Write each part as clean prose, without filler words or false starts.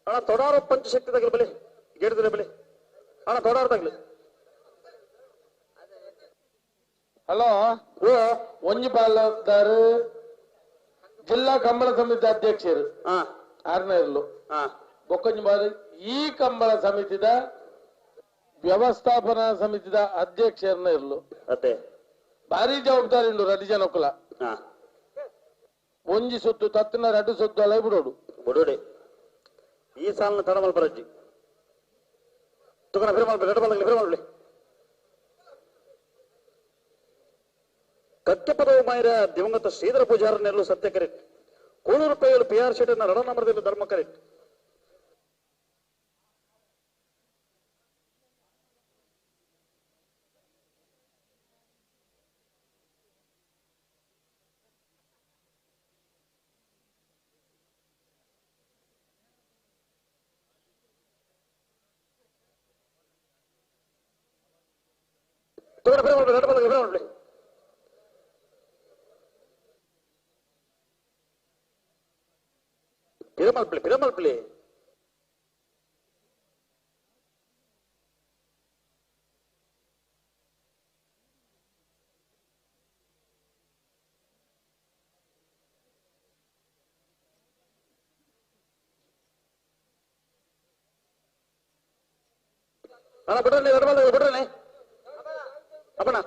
ಅಣ್ಣ ತೊಡಾರು ಪಂಚಶಕ್ತಿ ತಗಲು ಬಲಿ ಗೇಡ್ದಿಲ್ಲ ಬಲಿ ಅಣ್ಣ ತೊಡಾರು ತಗಲು. ಹಲೋ ಒಂಜಿ ಪಾಲದಾರು ಜಿಲ್ಲಾ ಕಂಬಳ ಸಮಿತಿ ಅಧ್ಯಕ್ಷರು ಆರ್ನೇರ್ಲು ಬೊಕ್ಕೊಂಜಿ ಬಾರಿ ಈ ಕಂಬಳ ಸಮಿತಿದ ವ್ಯವಸ್ಥಾಪನಾ ಸಮಿತಿದ ಅಧ್ಯಕ್ಷರನ್ನ ಇರ್ಲು ಅದೇ ಭಾರಿ ಜವಾಬ್ದಾರಿ ಉಂಡು ರೆಡ್ಡಿ ಜನಕ್ಕುಲ ಒಂಜಿ ಸುತ್ತು ತತ್ತಿನ ರೆಡ್ಡು ಸುತ್ತು ಅಲ್ಲ ಬಿಡೋಡು ಬಿಡೋಡಿ ಈ ಸಾಲಿನ ತಡಮಲ್ ಬರಜ್ಜಿ ತುಕನ ಫಿರ್ಮಾಲ್ ರೆಡ್ ಬಾಲ್ ಫಿರ್ಮಾಲ್ ಕತ್ತೆಪದವು ಮಾಯರ ದಿವಂಗತ ಶ್ರೀಧರ ಪೂಜಾರನೆಲ್ಲೂ ಸತ್ಯ ಕರೆಕ್ಟ್ ಕೋಳೂರು ಪೈಯಲು ಪಿ ಆರ್ ಶೆಟ್ಟರ್ನ ರಡ ನಂಬರ್ದಲ್ಲೂ ಧರ್ಮ ಕರೆಕ್ಟ್. ರೆಡ್ ಬಾಲ್ ಫಿರ್ಮಾಲ್ ಪಿರಮಲ್ ಪ್ಲೇ ಅಣ್ಣ ಬಿಡ್ರನೆ ರೆಡ್ ಬಾಲ್ ಬಿಡ್ರನೆ ಅಪ್ಪಣ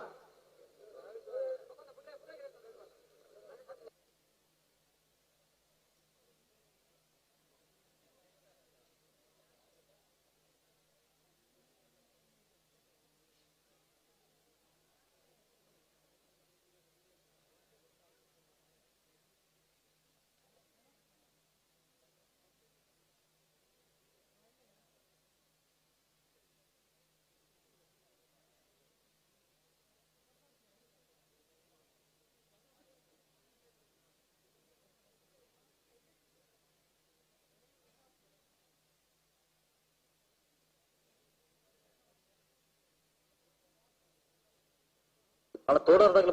ಅಣ್ಣ ತೋಡಾರ್ದಾಗ್ಲ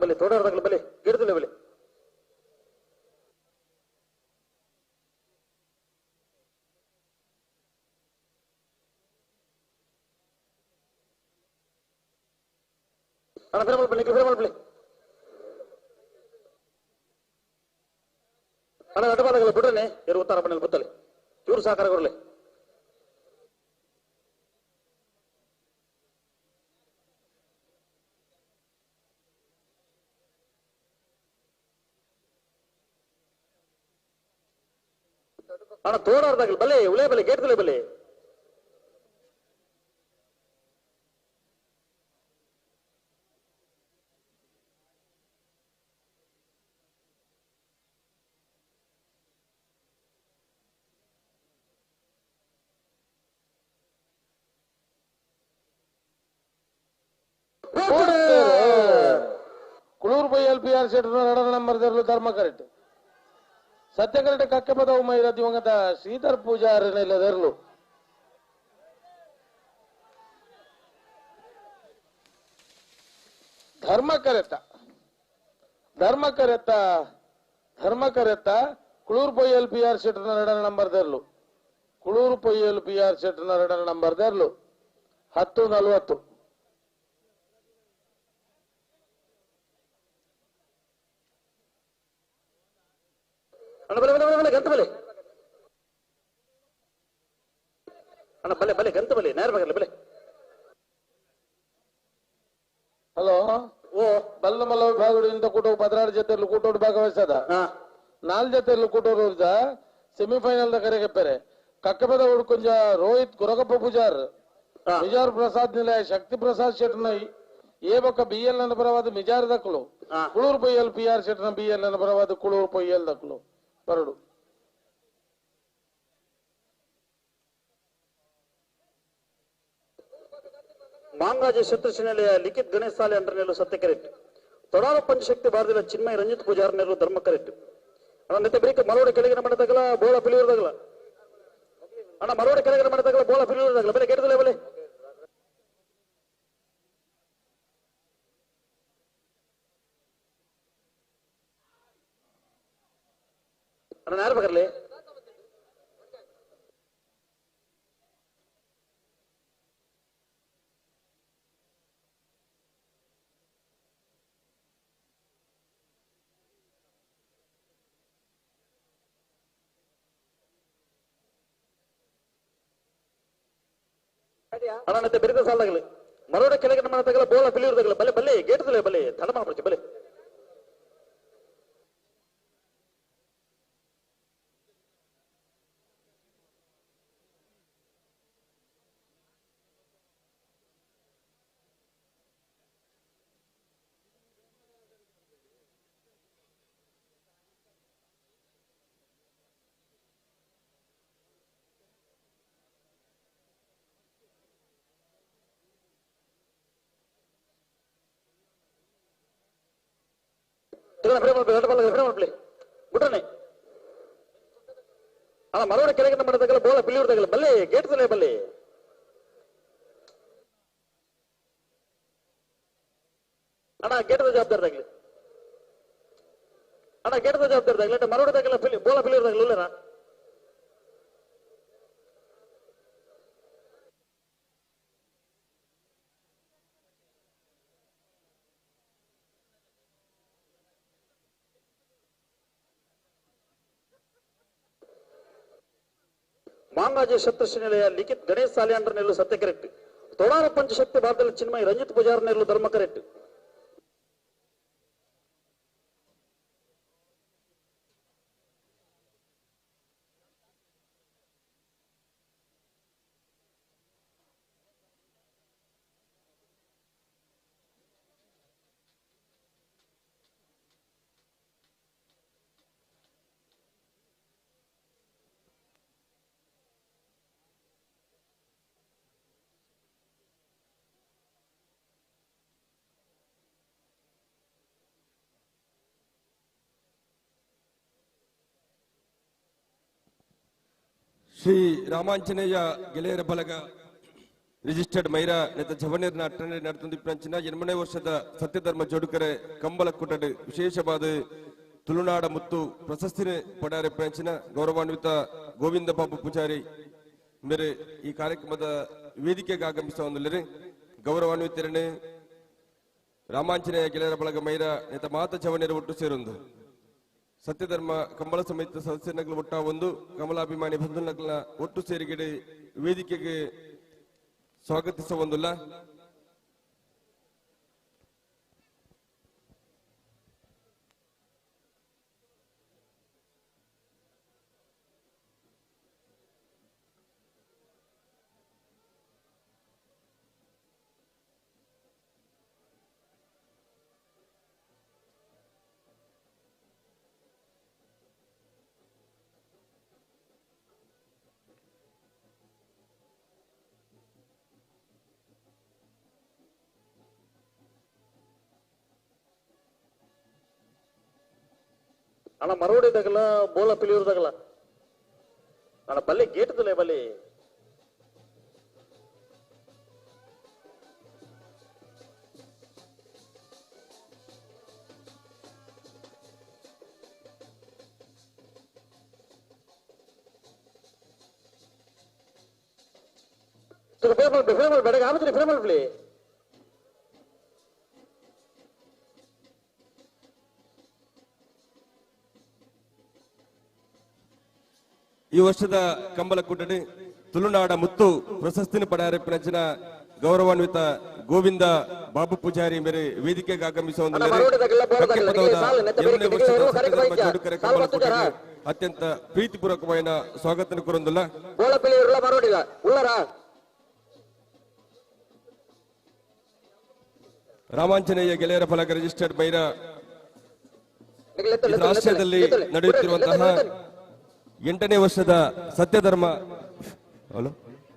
ಬಲಿ ಗಿಡದಿಲ್ಲ ಬಲಿ ಅಣ್ಣ ಫಿರ್ಮಾಲ್ ಬಲಿ ಅಣ್ಣ ರೆಡ್ ಬಾಲ್ ಬಿಡ್ರನೆ ಇರು ಉತ್ತಾರ ಬಣ್ಣಲ್ಲಿ ಬುತ್ತಲಿ ಚೂರು ಸಾಕಾರ ಕೊಡ್ಲಿ ಅಣ್ಣ ತೋಡಾರ್ದಾಗ್ಲ ಬಲೆ ಉಳೆ ಬಲೆ ಗೇಟ್ದಲೆ ಬಲೆ ಕುಳೂರು ಪೈಯಲ್ ಪಿ ಆರ್ ಶೆಟ್ಟರ್ನ ರಡ ನಂಬರ್ದರ್ಲು ಧರ್ಮ ಕರೆಕ್ಟ್ ಸತ್ಯ ಕರೆಕ್ಟ್ ಕಕ್ಕೆ ಪದವು ಮೈರ ದಿವಂಗತ ಶ್ರೀಧರ್ ಪೂಜಾರನೆಲ್ಲದರ್ಲು ಧರ್ಮ ಕರೆತ್ತ ಕುಳೂರು ಪೊಯ್ಯಲ್ ಪಿ ಆರ್ ಶೆಟ್ಟರ್ನ ರಡ ನಂಬರ್ದರ್ಲು ಕುಳೂರು ಪೊಯ್ಯಲ್ ಪಿ ಆರ್ ಶೆಟ್ಟರ್ನ ರಡ ನಂಬರ್ದರ್ಲು 10:40 ಅಣ್ಣ ಬಲೆ ಗಂತ ಬಲೆ ಅಣ್ಣ ಬಲೆ ಗಂತ ಬಲೆ ನೇರ ಬಗಲ್ಲ ಬಲೆ ಹಲೋ ಓ ಬಲ್ಲ ಮಲ್ಲ ವಿಭಾಗದಿಂದ ಕೂಟವು 16 ಜೊತೆಯಲ್ಲಿ ಕೂಟೋಡು ಭಾಗವಹಿಸದ 4 ಜೊತೆಯಲ್ಲಿ ಕೂಟೋರು ಸೆಮಿಫೈನಲ್ ಕರೆಗೆಪ್ಪರೆ ಕಕ್ಕಪದ ಹುಡುಕೊಂಜ ರೋಹಿತ್ ಗುರಗಪ್ಪ ಪೂಜಾರ್ ಮಿಜಾರ್ ಪ್ರಸಾದ್ ನಿಲಯ ಶಕ್ತಿ ಪ್ರಸಾದ್ ಶೆಟ್ನ ಏ ಬೊಕ್ಕ ಬಿಎಲ್ ನನ್ನ ಪರವಾದ ಮಿಜಾರ್ ದಕ್ಕಲು ಕುಳೂರು ಪೊಯ್ಯಲ್ ಪಿ ಆರ್ ಶೆಟ್ನ ಬಿಎಲ್ ನನ್ನ ಪರವಾದ ಕುಳೂರು ಪೊಯ್ಯಲ್ ದಕ್ಕಲು ಬರಡು ಮಾಂಗಾಜಿ ಶತ್ರುಶಿನೆಲೆಯ ಲಿಖಿತ್ ಗಣೇಶ್ ಸಾಲೆ ಅಂಡರ್ನೆಲ್ಲೂ ಸತ್ಯ ಕರೆಕ್ಟ್ ತೊಡಾಲ ಪಂಚಶಕ್ತಿ ಭಾರತದ ಚಿನ್ಮಯ ರಂಜಿತ್ ಪೂಜಾರನೆಲ್ಲೂ ಧರ್ಮ ಕರೆಕ್ಟ್ ಅಣ್ಣ ನಿತ್ಯ ಬರೀಕ ಮರೋಡಿ ಕೆಳಗಿನ ಮಾಡದಾಗಲ್ಲ ಬೋಳ ಪಿಲಿಯೂರ್ದಾಗಲ್ಲ ಅಣ್ಣ ಮರೋಡಿ ಕೆಳಗಿನ ಮಾಡದಾಗಲ್ಲ ಬೋಳ ಪಿಲಿಯೂರ್ದಾಗಲ್ಲ ಬಲೆ ಕೆಟ್ಟದಲ್ಲ ಬಲೆ ಅಣ್ಣ ಯಾರು ಬರಲಿ ಅಣ್ಣ ಮತ್ತೆ ಬೆರೆದ ಸಾಲಾಗಲಿ ಮರೋಡ ಕೆಳಗಿನ ಮನೆ ತಗಲ ಬೋಳ ಬಿಲಿಯುವುದಾಗಲ್ಲ ಬಲೆ ಬಲ್ಲೆ ಗೇಟ್ದಲೆ ಬಲೆ ತಡ ಮಾಡ್ಬಿಡ್ತಿ ಬಲೆ ಬಿಟ್ರನೆ ಅಲ್ಲ ಮರೋಡ ಕೆಳಗಿನ ಮನೆ ತಗಲ ಬೋಳ ಬಿಲಿಯುವುದಾಗಲ್ಲ ಬಲ್ಲೆ ಗೇಟ್ದಲೆ ಬಲ್ಲೆ ಅಣ್ಣ ಗೇಟದ ಜವಾಬ್ದಾರದಾಗ್ಲಿ ಅಣ್ಣ ಗೇಟದ ಜವಾಬ್ದಾರದಾಗ್ಲಿ ಮರೋಡದಾಗಲ್ಲ ಬೋಳ ಬಿಲಿಯುವುದಾಗಲ್ಲ ಉಳ್ಳೇನಾ ಮಾಂಗಾಜಿ ಶತೃಷ್ಟಿ ನಿಲಯ ಲಿಖಿತ್ ಗಣೇಶ್ ಸಾಲೆ ಅಂಡರ್ ನೆರಳು ಸತ್ಯ ಕರೆಕ್ಟ್ ತೊಡಾರ ಪಂಚಶಕ್ತಿ ಭಾರತದಲ್ಲಿ ಚಿನ್ಮಯ ರಂಜಿತ್ ಪೂಜಾರ್ ನೆರಳು ಧರ್ಮ ಕರೆಕ್ಟ್ ಶ್ರೀ ರಾಮಾಂಜನೇಯ ಗೆಳೆಯರ ಬಳಗ ರಿಜಿಸ್ಟರ್ಡ್ ಮೈರಾ ನೆತ ಜವನೇರ್ನ ಅಟ್ಟಣೆ ನಡೆತಂದಿಪ್ಪಂಚಿನ 8ನೇ ವರ್ಷದ ಸತ್ಯಧರ್ಮ ಜೋಡುಕರೆ ಕಂಬಳ ಕುಟಡ್ ವಿಶೇಷವಾದ ತುಳುನಾಡ ಮುತ್ತು ಪ್ರಶಸ್ತಿ ಪಡೆಯಾರೆ ಪಂಚಿನ ಗೌರವಾನ್ವಿತ ಗೋವಿಂದ ಬಾಬು ಪೂಜಾರಿ ಮೇರೆ ಈ ಕಾರ್ಯಕ್ರಮದ ವೇದಿಕೆಗೆ ಆಗಮಿಸುವ ಒಂದು ಗೌರವಾನ್ವಿತರನೆ ರಾಮಾಂಜನೇಯ ಗೆಳೆಯರ ಬಳಗ ಮೈರಾ ನೆತ ಮಾತ ಜವನೇರು ಒಟ್ಟು ಸೇರೊಂದು ಸತ್ಯಧರ್ಮ ಕಂಬಳ ಸಮಿತಿ ಸದಸ್ಯರುಗಳು ಒಟ್ಟ ಒಂದು ಕಮಲಾಭಿಮಾನಿ ಬಂಧುಗಳ ಒಟ್ಟು ಸೇರಿಗಡೆ ವೇದಿಕೆಗೆ ಸ್ವಾಗತಿಸುವ ಒಂದಿಲ್ಲ ಅಣ್ಣ ಮರೋಡಿದಾಗಲ್ಲ ಬೋಳ ಪಿಲಿಯುವುದಾಗಲ್ಲ ಅಣ್ಣ ಬಲ್ಲೆ ಗೇಟ್ದಲೆ ಬಲ್ಲಿ ಬೆಳಗ್ಗೆ ಆಮತ್ರಿ ಫ್ರೇಮಲ್ ಬಿಳಿ ಈ ವರ್ಷದ ಕಂಬಳ ಕುಟಡಿ ತುಳುನಾಡ ಮುತ್ತು ಪ್ರಶಸ್ತಿನ ಪಡೆಯಾರೆ ಪಂಚಿನ ಗೌರವಾನ್ವಿತ ಗೋವಿಂದ ಬಾಬು ಪೂಜಾರಿ ಮೇರೆ ವೇದಿಕೆಗೆ ಆಗಮಿಸುವ ಅತ್ಯಂತ ಪ್ರೀತಿಪೂರ್ವಕమైన ಸ್ವಾಗತ ಕೋರೊಂದಿಲ್ಲ ರಾಮಾಂಜನೇಯ ಗೆಳೆಯರ ಫಲಕ ರಿಜಿಸ್ಟರ್ಡ್ ಮೈರಾ ರಾಷ್ಟ್ರದಲ್ಲಿ ನಡೆಯುತ್ತಿರುವಂತಹ 8ನೇ ವರ್ಷದ ಸತ್ಯಧರ್ಮ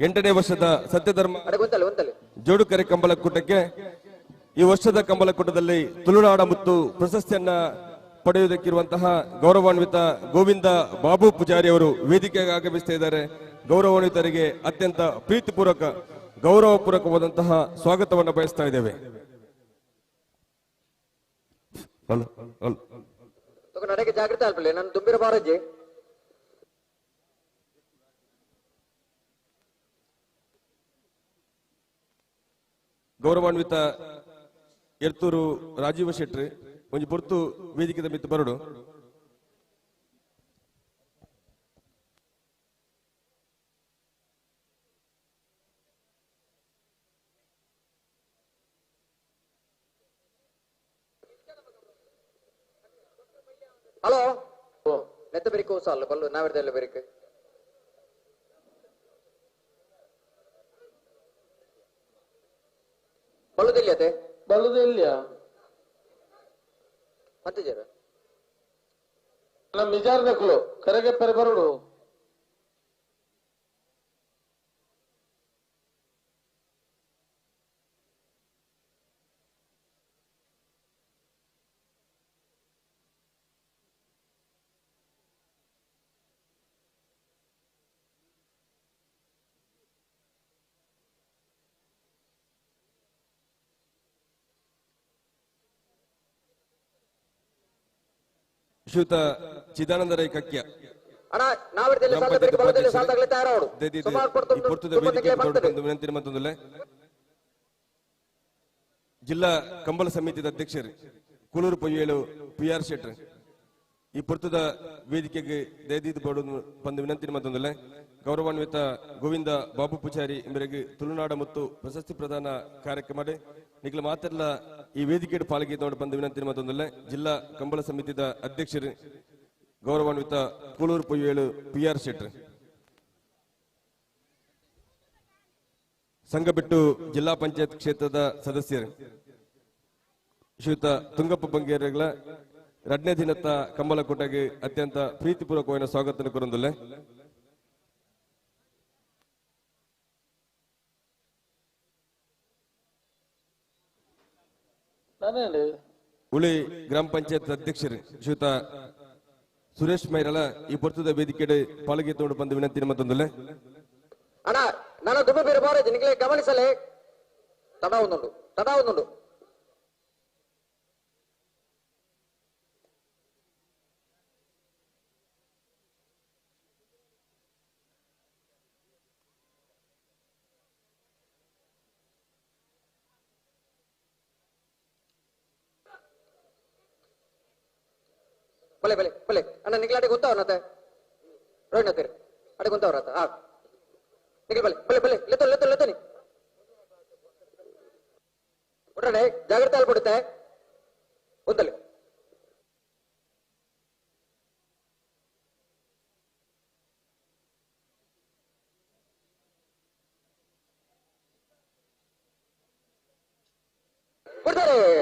8ನೇ ವರ್ಷದ ಸತ್ಯಧರ್ಮ ಜೋಡುಕರೆ ಕಂಬಳ ಕೂಟಕ್ಕೆ ಈ ವರ್ಷದ ಕಂಬಳ ಕೂಟದಲ್ಲಿ ತುಳುನಾಡ ಮತ್ತು ಪ್ರಶಸ್ತಿಯನ್ನ ಪಡೆಯುವುದಕ್ಕಿರುವಂತಹ ಗೌರವಾನ್ವಿತ ಗೋವಿಂದ ಬಾಬು ಪೂಜಾರಿ ಅವರು ವೇದಿಕೆಗೆ ಆಗಮಿಸ್ತಾ ಇದ್ದಾರೆ. ಗೌರವಾನ್ವಿತರಿಗೆ ಅತ್ಯಂತ ಪ್ರೀತಿಪೂರ್ವಕ ಗೌರವಪೂರ್ವಕವಾದಂತಹ ಸ್ವಾಗತವನ್ನು ಬಯಸ್ತಾ ಇದ್ದೇವೆ. ನಡೆಗೆ ಜಾಗೃತ ಅಲ್ಪಲೆ ನಾನು ತುಂಬಿರ ಬಾರಜ್ಜಿ ಗೌರವಾನ್ವಿತ ಎರ್ತೂರು ರಾಜೀವ ಶೆಟ್ಟಿ ಒಂಜಿ ಪೊರ್ತು ವೇದಿಕೆದ ಮಿತ್ತು ಬರಡು. ಹಲೋ ಓ ನೆತ್ತ ಬೆರಿಕೆ ಸಾಲ ಬಲ್ಲು ನಾವಿರ್ದಲ್ಲ ಬೆರಿಕೆ ಬಲ್ಲುದಿಲ್ಲತೆ ಬಲ್ಲುದು ಇಲ್ಯಾ ಮತ್ತೆ ಜರ ನಮ್ಮ ಮಿಜಾರ್ದಕ್ಲು ಕರೆಗೆಪ್ಪರೆ ಬರುಡು ಶ್ರೀಯುತ ಚಿದಾನಂದ ರೈ ಕಕ್ಯ ಅಣ್ಣ ನಾವಿರ್ದಲ್ಲ ಸಾಲ ಬೆರಿಕೆ ಬಲ್ಲುದಿಲ್ಲ ಸಾಲ ತಗಲಿ ತಯಾರಾವಡು ಸುಮಾರು ಈ ಕೊಡ್ತು ಪೊರ್ತದ ವೇದಿಕೆ ಬಂದು ವಿನಂತಿ ಮತ್ತೊಂದಲ್ಲ ಜಿಲ್ಲಾ ಕಂಬಳ ಸಮಿತಿಯ ಅಧ್ಯಕ್ಷರು ಕೂಳೂರು ಪೊಯ್ಯೇಳು PR ಶೆಟ್ರ್ ಈ ಪೊರ್ತದ ವೇದಿಕೆಗೆ ದಯದೀದು ಬಂದು ವಿನಂತಿ ಮತ್ತೊಂದಲ್ಲ ಗೌರವಾನ್ವಿತ ಗೋವಿಂದ ಬಾಬು ಪೂಜಾರಿ ಎಂಬರಿಗೆ ತುಳುನಾಡ ಮತ್ತು ಪ್ರಶಸ್ತಿ ಪ್ರದಾನ ಕಾರ್ಯಕ್ರಮ ನಿಖಲ ಮಾತೆಲ್ಲ ಈ ವೇದಿಕೆ ಪಾಲ್ಗೆ ಬಂದು ವಿನಂತಿ ಮತ್ತೊಂದಲ್ಲ ಜಿಲ್ಲಾ ಕಂಬಳ ಸಮಿತಿಯ ಅಧ್ಯಕ್ಷರು ಗೌರವಾನ್ವಿತ ಕೂಳೂರು ಪೊಯ್ಯೇಳು PR ಶೆಟ್ರ್ ಸಂಘ ಬಿಟ್ಟು ಜಿಲ್ಲಾ ಪಂಚಾಯತ್ ಕ್ಷೇತ್ರದ ಸದಸ್ಯರು ಶ್ರೀಯುತ ತುಂಗಪ್ಪ ಬಂಗೇರಿಗಳ 2ನೇ ದಿನದ ಕಂಬಳಕೂಟಗೆ ಅತ್ಯಂತ ಪ್ರೀತಿಪೂರ್ವಕವಾದ ಸ್ವಾಗತ ಕೊರೊಂದುಲ್ಲೆ ಉಳಿ ಗ್ರಾಮ ಪಂಚಾಯತ್ ಅಧ್ಯಕ್ಷರು ಶ್ರೀಯುತ ಸುರೇಶ್ ಮೈರಳ ಈ ಪೊರ್ತದ ವೇದಿಕೆ ಪಾಲ್ಗೆ ಬಂದು ವಿನಂತಿ ಮತ್ತೊಂದಲ್ಲ ಅಣ್ಣ ನಾನು ದುಬ್ಬಿ ಬೇರೆ ಬಾರದು ನಿಗಲೇ ಗಮನಿಸಲೇ ತಡ ಒಂದುಂಡು ಬಲೆ ಬಲೆ ಬಲೆ ಅಣ್ಣ ನಿಗಲಾಟೆ ಗೊತ್ತಾವನತ್ತೆ ರೋಹಿಣತ್ತೀರಿ ಅಡೆ ಗೊತ್ತಾವ್ರತ್ತ ಹಾ ನಿಗಲ್ ಬಲೆ ಬಲೆ ಬಲೆ ಲೆತ್ತನಿ ಉಡ್ರಡೆ ಜಾಗ್ರತೆ ಅಲ್ಬಿಡುತ್ತೆ ಒಂದಲ್ಲಿ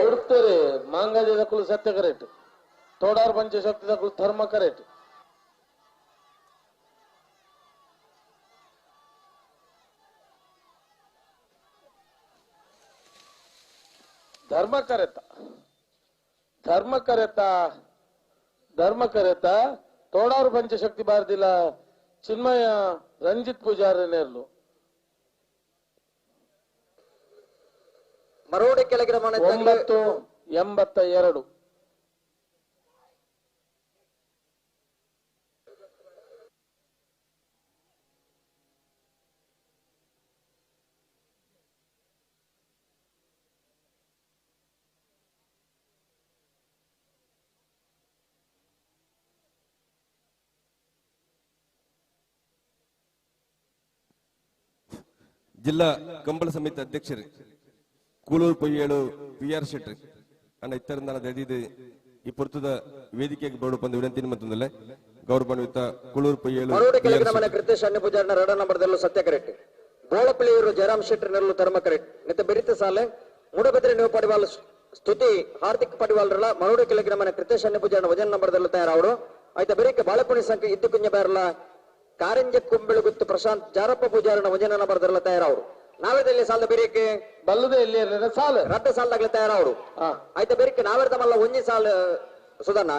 ಕೊಡ್ತಾರೆ ಮಾಂಗಾಜದ ಕುಲು ಸತ್ಯ ಕರೆಕ್ಟ್ ತೋಡಾರ್ ಪಂಚಶಕ್ತಿದ ಕುಲು ಧರ್ಮ ಕರೆಕ್ಟ್ ಧರ್ಮ ಕರೆತ ತೋಡಾರು ಪಂಚಶಕ್ತಿ ಬಾರದಿಲ್ಲ ಚಿನ್ಮಯ ರಂಜಿತ್ ಪೂಜಾರಿ ನೇರ್ಲು ಮರೋಡಿ ಕೆಳಗಿನ ಮನೆ 982 ಜಿಲ್ಲಾ ಕಂಬಳ ಸಮಿತಿ ಅಧ್ಯಕ್ಷರು ಕೂಳೂರು ಪೊಯ್ಯೇಳು PR ಶೆಟ್ರ್ ಅಣ್ಣ ಇತ್ತರಿಂದ ದಯದಿದೆ ಈ ಪೊರ್ತದ ವೇದಿಕೆಗೆ ಬಂದು ವಿನಂತಿ ಮತ್ತೊಂದಲ್ಲ ಗೌರವಾನ್ವಿತ ಕೂಳೂರು ಪೊಯ್ಯೇಳು ಮರೋಡಿ ಕೆಳಗಿನ ಮನೆ ಕೃತೇಶ್ ಅಣ್ಣ ಪೂಜಾರನ 2 ನಂಬರ್ದಲ್ಲೂ ಸತ್ಯ ಕರೆಕ್ಟ್ ಬೋಳಪಳ್ಳಿಯವರು ಜಯರಾಮ್ ಶೆಟ್ರ್ ನೆರಳು ಧರ್ಮ ಕರೆಕ್ಟ್ ನಿತ್ತ ಬೆರಿತ ಸಾಲೆ ಮುಡಬೆದ್ರೆ ನೀವು ಪಡಿವಾಲ್ ಸ್ತುತಿ ಹಾರ್ದಿಕ್ ಪಡಿವಾಲ್ರಲ್ಲ ಮರೋಡಿ ಕೆಳಗಿನ ಮನೆ ಕೃತೇಶ್ ಅಣ್ಣ ಪೂಜಾರನ ವಜನ್ ನಂಬರ್ದಲ್ಲೂ ತಯಾರಾವಡು ಆಯ್ತಾ ಬೆರಿಕೆ ಬಾಳೆಪುಣಿ ಸಂಖ್ಯೆ ಇದ್ದು ಕುಂಜ ಬೇರಲ್ಲ ಕಾರಂಜ ಕುಂಬೆಳುಗುತ್ತು ಪ್ರಶಾಂತ್ ಜಾರಪ್ಪ ಪೂಜಾರನ ವಜನ ನಂಬರ್ದಲ್ಲ ತಯಾರಾವಡು ನಾವೇದಲ್ಲಿ ಸಾಲದ ಬೆರಿಕೆ ಬಲ್ಲದೆ ಇಲ್ಲಿ ಸಾಲ ರದ್ದ ಸಾಲದಾಗ್ಲೇ ತಯಾರಾವಡು ಆಯ್ತಾ ಬೆರಿಕೆ ನಾವೇರ್ತಮಲ್ಲ ಒಂಜಿ ಸಾಲ ಸುಧನ್ನ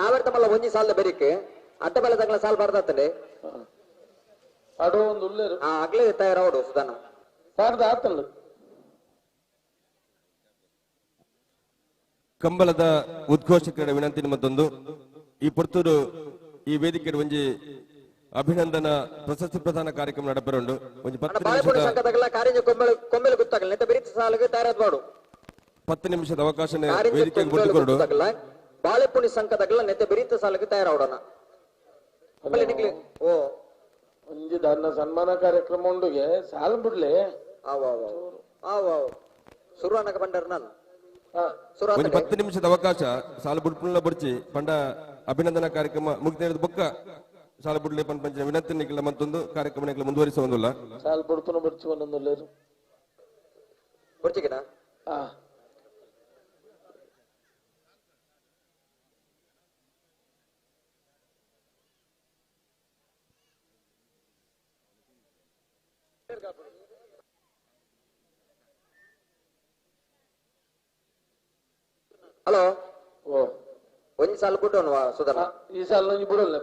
ನಾವೇರ್ತಮಲ್ಲ ಒಂಜಿ ಸಾಲದ ಬೆರಿಕೆ ಅಡ್ಡ ಬೆಲೆದಾಗ್ಲ ಸಾಲ ಬರ್ದಾತಂಡೆ ಅಡು ಒಂದು ಉಳ್ಳೇರು ಆಗ್ಲೇ ತಯಾರಾವಡು ಸುಧನ್ನ ಸಾರ್ದ ಆತಲ್ಲ ಕಂಬಳದ ಉದ್ಘೋಷಕರ ವಿನಂತಿ ಮತ್ತೊಂದು ಈ ಪುರ್ತೂರು ಈ ವೇದಿಕೆ ಒಂಜಿ ಅಭಿನಂದನಾ ಪ್ರಶಸ್ತಿ ಪ್ರದಾನ ಕಾರ್ಯಕ್ರಮ ನಡಪೆರುಂಡು ಒಂಜಿ 10 ಸಂಘದಾಗಲ ಕಾರಿಂಜ ಕೊಂಬೆಲು ಗೊತ್ತಾಗಲ್ಲ ನೆತ್ತ ಬೆರಿತ ಸಾಲಗೆ ತಯಾರಾದ್ ಮಾಡು 10 ನಿಮಿಷದ ಅವಕಾಶ ವೇದಿಕೆ ಕೊಟ್ಟುಕೊಂಡು ಬಾಳೆಪುಣಿ ಸಂಘದಾಗಲ ನೆತ್ತ ಬೆರಿತ ಸಾಲಗೆ ತಯಾರಾವಡೋಣ ಓ ಒಂಜಿ ದಾನ ಸನ್ಮಾನ ಕಾರ್ಯಕ್ರಮ ಉಂಡುಗೆ ಸಾಲ ಬಿಡ್ಲಿ ಶುರು ಅನ್ನಕ ಬಂಡರ್ ನಾನು ಒಂದು 10 ನಿಮಿಷದ ಅವಕಾಶ ಸಾಲು ಬುಡ್ಪುಲ್ನ ಬಡ್ಚಿ ಪಂಡ ಅಭಿನಂದನಾ ಕಾರ್ಯಕ್ರಮ ಮುಗಿದ ಬೊಕ್ಕ ಸಾಲ ಬುಡ್ಲೆ ಪಂಚ ವಿನಂತಿನಿಕ್ಕಿಲ್ಲ ಮತ್ತೊಂದು ಕಾರ್ಯಕ್ರಮ ಮುಂದುವರಿಸುವುದಿಲ್ಲ. ಸಾಲ್ ಬುಡ್ಪುನ ಬರ್ಚಿ ಒಂದೊಂದು ಬರ್ಚಿಗೆನಾ ಹಲೋ ಓ ಒಂದ್ ಸಾಲ ಬಿಟ್ಟವನ್ವಾ ಸುಧರ್ಣ ಈ ಸಾಲ ಒಂಜಿ ಬಿಡೋಲ್ಲ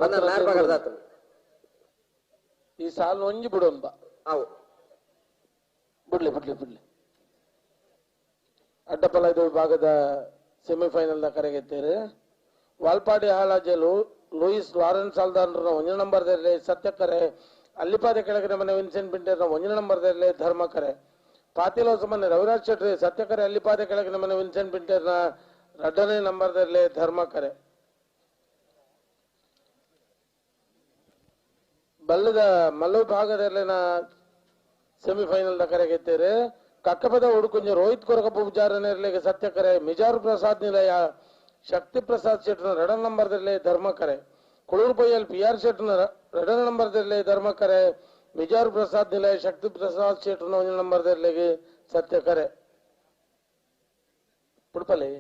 ಈ ಸಾಲ ಒಂಜಿ ಬಿಡೋನ್ ಬಾ ಅವು ಬಿಡ್ಲಿ ಬಿಡ್ಲಿ ಬಿಡ್ಲಿ ಅಡ್ಡಪಲದ ವಿಭಾಗದ ಸೆಮಿಫೈನಲ್ ದ ಕರೆಗೆತ್ತೇರು ವಾಲ್ಪಾಡಿ ಹಾಲಾಜಲು ಲೂಯಿಸ್ ಲಾರೆನ್ಸ್ ಆಲ್ದಾನ್ರ 1 ನಂಬರ್ದಲ್ಲಿ ಸತ್ಯಕರೆ ಅಲ್ಲಿಪಾದ ಕೆಳಗಿನ ಮನೆ ವಿನ್ಸೆಂಟ್ ಪಿಂಟರ್ನ 1 ನಂಬರ್ದಲ್ಲಿ ಧರ್ಮಕರೆ ಪಾತಿಲೋಸ ಮನೆ ರವಿರಾಜ್ ಶೆಟ್ಟಿ ಸತ್ಯಕರೆ ಅಲ್ಲಿಪಾದ ಕೆಳಗಿನ ಮನೆ ವಿನ್ಸೆಂಟ್ ಪಿಂಟರ್ನ 2ನೇ ನಂಬರ್ದಲ್ಲಿ ಧರ್ಮಕರೆ ಬಲ್ಲದ ಮಲ್ಲು ವಿಭಾಗದಲ್ಲಿನ ಸೆಮಿಫೈನಲ್ ದ ಕರೆಗೆತ್ತೇರು ಕಕ್ಕಪದ ಹುಡುಕುಂಜ ರೋಹಿತ್ ಕೊರಕ ಪೂಜಾರನೇರ್ಲಿಗೆ ಸತ್ಯಕರೆ ಮಿಜಾರು ಪ್ರಸಾದ್ ನಿಲಯ ಶಕ್ತಿ ಪ್ರಸಾದ್ ಶೆಟ್ನ 2 ನಂಬರ್ದಲ್ಲಿ ಧರ್ಮಕರೆ ಕುಳೂರು ಬೈಯಲ್ PR ಶೆಟ್ನ 2 ನಂಬರ್ದಲ್ಲಿ ಧರ್ಮಕರೆ ಮಿಜಾರು ಪ್ರಸಾದ್ ನಿಲಯ ಶಕ್ತಿ ಪ್ರಸಾದ್ ಶೆಟ್ನ 1 ನಂಬರ್ದಲ್ಲಿ ಸತ್ಯಕರೆ ಪುಡ್ಪಲ್ಲಿ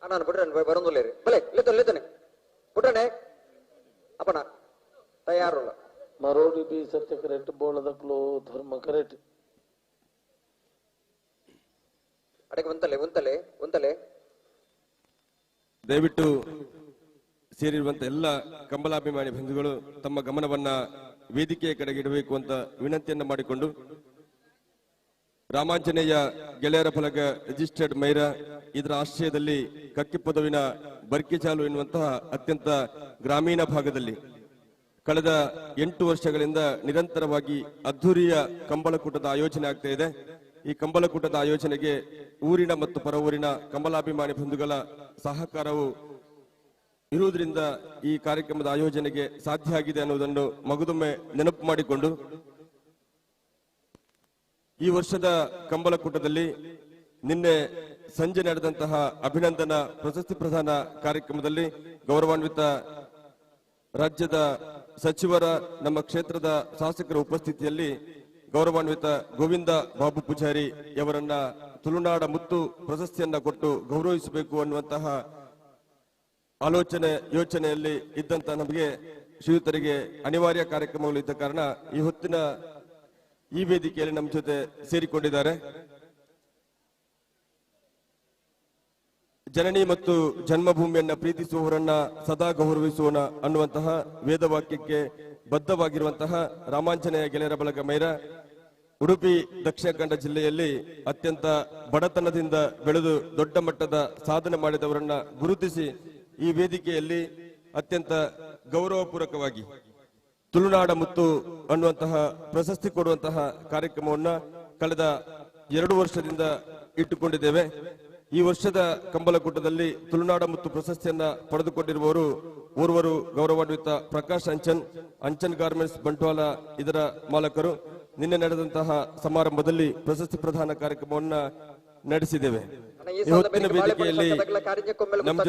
ನಾನು ಬಿಡ್ರನ್ ಬರೋದಿಲ್ಲ ರೀ ಬಲೆ ಲೇತಾನೆ ಬಿಟ್ರನೆ ಅಪ್ಪಣ ತಯಾರು ಮರೋಡಿ ಬಿ ಸತ್ಯಕರೆ ಬೋಳದಕ್ಲು ಧರ್ಮಕರೆ ಅಡಕ್ಕೆ ಒಂತಲೆ ದಯವಿಟ್ಟು ಸೇರಿರುವಂತ ಎಲ್ಲ ಕಂಬಲಾಭಿಮಾನಿ ಬಂಧುಗಳು ತಮ್ಮ ಗಮನವನ್ನ ವೇದಿಕೆಯ ಕಡೆಗೆ ಇಡಬೇಕು ಅಂತ ವಿನಂತಿಯನ್ನ ಮಾಡಿಕೊಂಡು ರಾಮಾಂಜನೇಯ ಗೆಳೆಯರ ಫಲಕ ರಿಜಿಸ್ಟರ್ಡ್ ಮೈರಾ ಇದರ ಆಶ್ರಯದಲ್ಲಿ ಕಕ್ಕಿಪೊದವಿನ ಬರ್ಕಿಚಾಲು ಎನ್ನುವಂತಹ ಅತ್ಯಂತ ಗ್ರಾಮೀಣ ಭಾಗದಲ್ಲಿ ಕಳೆದ 8 ವರ್ಷಗಳಿಂದ ನಿರಂತರವಾಗಿ ಅದ್ಧೂರಿಯ ಕಂಬಳಕೂಟದ ಆಯೋಜನೆ ಆಗ್ತಾ ಇದೆ. ಈ ಕಂಬಳಕೂಟದ ಆಯೋಜನೆಗೆ ಊರಿನ ಮತ್ತು ಪರ ಊರಿನ ಕಂಬಲಾಭಿಮಾನಿ ಬಂಧುಗಳ ಸಹಕಾರವು ಇರುವುದರಿಂದ ಈ ಕಾರ್ಯಕ್ರಮದ ಆಯೋಜನೆಗೆ ಸಾಧ್ಯ ಆಗಿದೆ ಅನ್ನುವುದನ್ನು ಮಗದೊಮ್ಮೆ ನೆನಪು ಮಾಡಿಕೊಂಡು ಈ ವರ್ಷದ ಕಂಬಳಕೂಟದಲ್ಲಿ ನಿನ್ನೆ ಸಂಜೆ ನಡೆದಂತಹ ಅಭಿನಂದನಾ ಪ್ರಶಸ್ತಿ ಪ್ರದಾನ ಕಾರ್ಯಕ್ರಮದಲ್ಲಿ ಗೌರವಾನ್ವಿತ ರಾಜ್ಯದ ಸಚಿವರ ನಮ್ಮ ಕ್ಷೇತ್ರದ ಶಾಸಕರ ಉಪಸ್ಥಿತಿಯಲ್ಲಿ ಗೌರವಾನ್ವಿತ ಗೋವಿಂದ ಬಾಬು ಪೂಜಾರಿ ಅವರನ್ನ ತುಳುನಾಡ ಮುತ್ತು ಪ್ರಶಸ್ತಿಯನ್ನ ಕೊಟ್ಟು ಗೌರವಿಸಬೇಕು ಅನ್ನುವಂತಹ ಯೋಚನೆಯಲ್ಲಿ ಇದ್ದಂತ ನಮಗೆ ಶ್ರೀಯುತರಿಗೆ ಅನಿವಾರ್ಯ ಕಾರ್ಯಕ್ರಮಗಳು ಇದ್ದ ಕಾರಣ ಈ ಹೊತ್ತಿನ ಈ ವೇದಿಕೆಯಲ್ಲಿ ನಮ್ಮ ಜೊತೆ ಸೇರಿಕೊಂಡಿದ್ದಾರೆ. ಜನನಿ ಮತ್ತು ಜನ್ಮಭೂಮಿಯನ್ನ ಪ್ರೀತಿಸುವವರನ್ನ ಸದಾ ಗೌರವಿಸುವನ ಅನ್ನುವಂತಹ ವೇದವಾಕ್ಯಕ್ಕೆ ಬದ್ಧವಾಗಿರುವಂತಹ ರಾಮಾಂಜನೇಯ ಗೆಳೆಯರ ಬಳಗ ಮೈರಾ ಉಡುಪಿ ದಕ್ಷಿಣ ಕನ್ನಡ ಜಿಲ್ಲೆಯಲ್ಲಿ ಅತ್ಯಂತ ಬಡತನದಿಂದ ಬೆಳೆದು ದೊಡ್ಡ ಮಟ್ಟದ ಸಾಧನೆ ಮಾಡಿದವರನ್ನ ಗುರುತಿಸಿ ಈ ವೇದಿಕೆಯಲ್ಲಿ ಅತ್ಯಂತ ಗೌರವಪೂರ್ವಕವಾಗಿ ತುಳುನಾಡ ಮುತ್ತು ಅನ್ನುವಂತಹ ಪ್ರಶಸ್ತಿ ಕೊಡುವಂತಹ ಕಾರ್ಯಕ್ರಮವನ್ನ ಕಳೆದ 2 ವರ್ಷದಿಂದ ಇಟ್ಟುಕೊಂಡಿದ್ದೇವೆ. ಈ ವರ್ಷದ ಕಂಬಳಕೂಟದಲ್ಲಿ ತುಳುನಾಡ ಮುತ್ತು ಪ್ರಶಸ್ತಿಯನ್ನ ಪಡೆದುಕೊಂಡಿರುವವರು ಓರ್ವರು ಗೌರವಾನ್ವಿತ ಪ್ರಕಾಶ್ ಅಂಚನ್ ಗಾರ್ಮೆಂಟ್ಸ್ ಬಂಟ್ವಾಳ ಇದರ ಮಾಲಕರು. ನಿನ್ನೆ ನಡೆದಂತಹ ಸಮಾರಂಭದಲ್ಲಿ ಪ್ರಶಸ್ತಿ ಪ್ರದಾನ ಕಾರ್ಯಕ್ರಮವನ್ನ ನಡೆಸಿದ್ದೇವೆ. ಈ ಹೊತ್ತಿನ ವೇದಿಕೆಯಲ್ಲಿ ನಮ್ಮ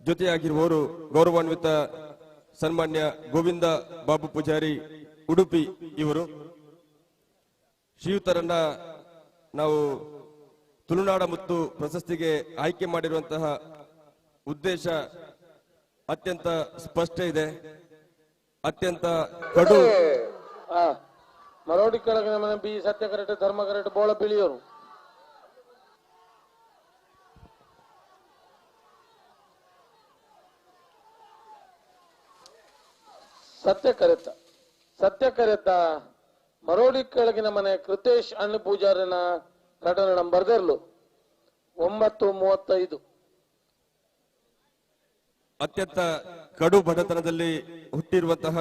ಜೊತೆಯಾಗಿರುವವರು ಗೌರವಾನ್ವಿತ ಸನ್ಮಾನ್ಯ ಗೋವಿಂದ ಬಾಬು ಪೂಜಾರಿ ಉಡುಪಿ ಇವರು. ಶ್ರೀಯುತರನ್ನ ನಾವು ತುಳುನಾಡ ಮುತ್ತು ಪ್ರಶಸ್ತಿಗೆ ಆಯ್ಕೆ ಮಾಡಿರುವಂತಹ ಉದ್ದೇಶ ಅತ್ಯಂತ ಸ್ಪಷ್ಟ ಇದೆ. ಅತ್ಯಂತ ಕಡು ಮರೋಡಿ ಕೆಳಗಿನ ಮನೆ ಬಿ ಸತ್ಯಕರೆಟ್ ಧರ್ಮಕರೆಟ್ ಬೋಳ ಬಿಳಿಯವರು ಸತ್ಯಕರೆತ ಮರೋಡಿ ಕೆಳಗಿನ ಮನೆ ಕೃತೇಶ್ ಅಣ್ಣ ಪೂಜಾರನ 2 ನಂಬರ್ 9:35. ಅತ್ಯಂತ ಕಡು ಬಡತನದಲ್ಲಿ ಹುಟ್ಟಿರುವಂತಹ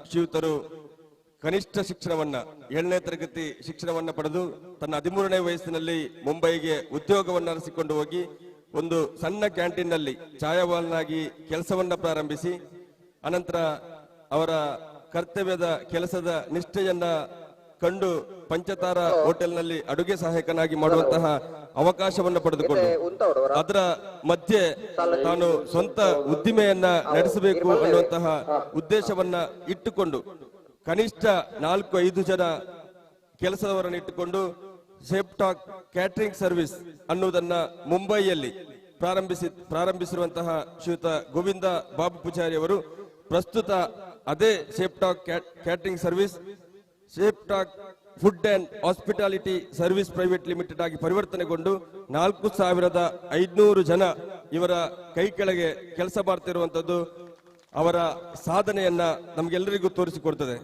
ಶ್ರೀಯುತರು ಕನಿಷ್ಠ ಶಿಕ್ಷಣವನ್ನ 7ನೇ ತರಗತಿ ಶಿಕ್ಷಣವನ್ನ ಪಡೆದು ತನ್ನ 13ನೇ ವಯಸ್ಸಿನಲ್ಲಿ ಮುಂಬೈಗೆ ಉದ್ಯೋಗವನ್ನ ಅರಸಿಕೊಂಡು ಹೋಗಿ ಒಂದು ಸಣ್ಣ ಕ್ಯಾಂಟೀನ್ ನಲ್ಲಿ ಛಾಯಾವಾಲನಾಗಿ ಕೆಲಸವನ್ನ ಪ್ರಾರಂಭಿಸಿ ಅನಂತರ ಅವರ ಕರ್ತವ್ಯದ ಕೆಲಸದ ನಿಷ್ಠೆಯನ್ನ ಕಂಡು ಪಂಚತಾರ ಹೋಟೆಲ್ನಲ್ಲಿ ಅಡುಗೆ ಸಹಾಯಕನಾಗಿ ಮಾಡುವಂತಹ ಅವಕಾಶವನ್ನು ಪಡೆದುಕೊಂಡು ಅದರ ಮಧ್ಯೆ ತಾನು ಸ್ವಂತ ಉದ್ದಿಮೆಯನ್ನ ನಡೆಸಬೇಕು ಅನ್ನುವಂತಹ ಉದ್ದೇಶವನ್ನ ಇಟ್ಟುಕೊಂಡು ಕನಿಷ್ಠ 4-5 ಜನ ಕೆಲಸದವರನ್ನು ಇಟ್ಟುಕೊಂಡು ಸೇಫ್ಟಾಕ್ ಕ್ಯಾಟರಿಂಗ್ ಸರ್ವಿಸ್ ಅನ್ನುವುದನ್ನ ಮುಂಬೈಯಲ್ಲಿ ಪ್ರಾರಂಭಿಸಿರುವಂತಹ ಶ್ರೀಯುತ ಗೋವಿಂದ ಬಾಬು ಪೂಜಾರಿ ಅವರು ಪ್ರಸ್ತುತ ಅದೇ chef talk catering service chef talk food and hospitality service private limited ಆಗಿ ಪರಿವರ್ತನೆಗೊಂಡು 4,500 ಜನ ಇವರ ಕೈ ಕೆಳಗೆ ಕೆಲಸ ಮಾಡ್ತಿರುವಂತದ್ದು ಅವರ ಸಾಧನೆಯನ್ನ ನಮಗೆಲ್ಲರಿಗೂ ತೋರಿಸಿಕೊಡ್ತದೆ.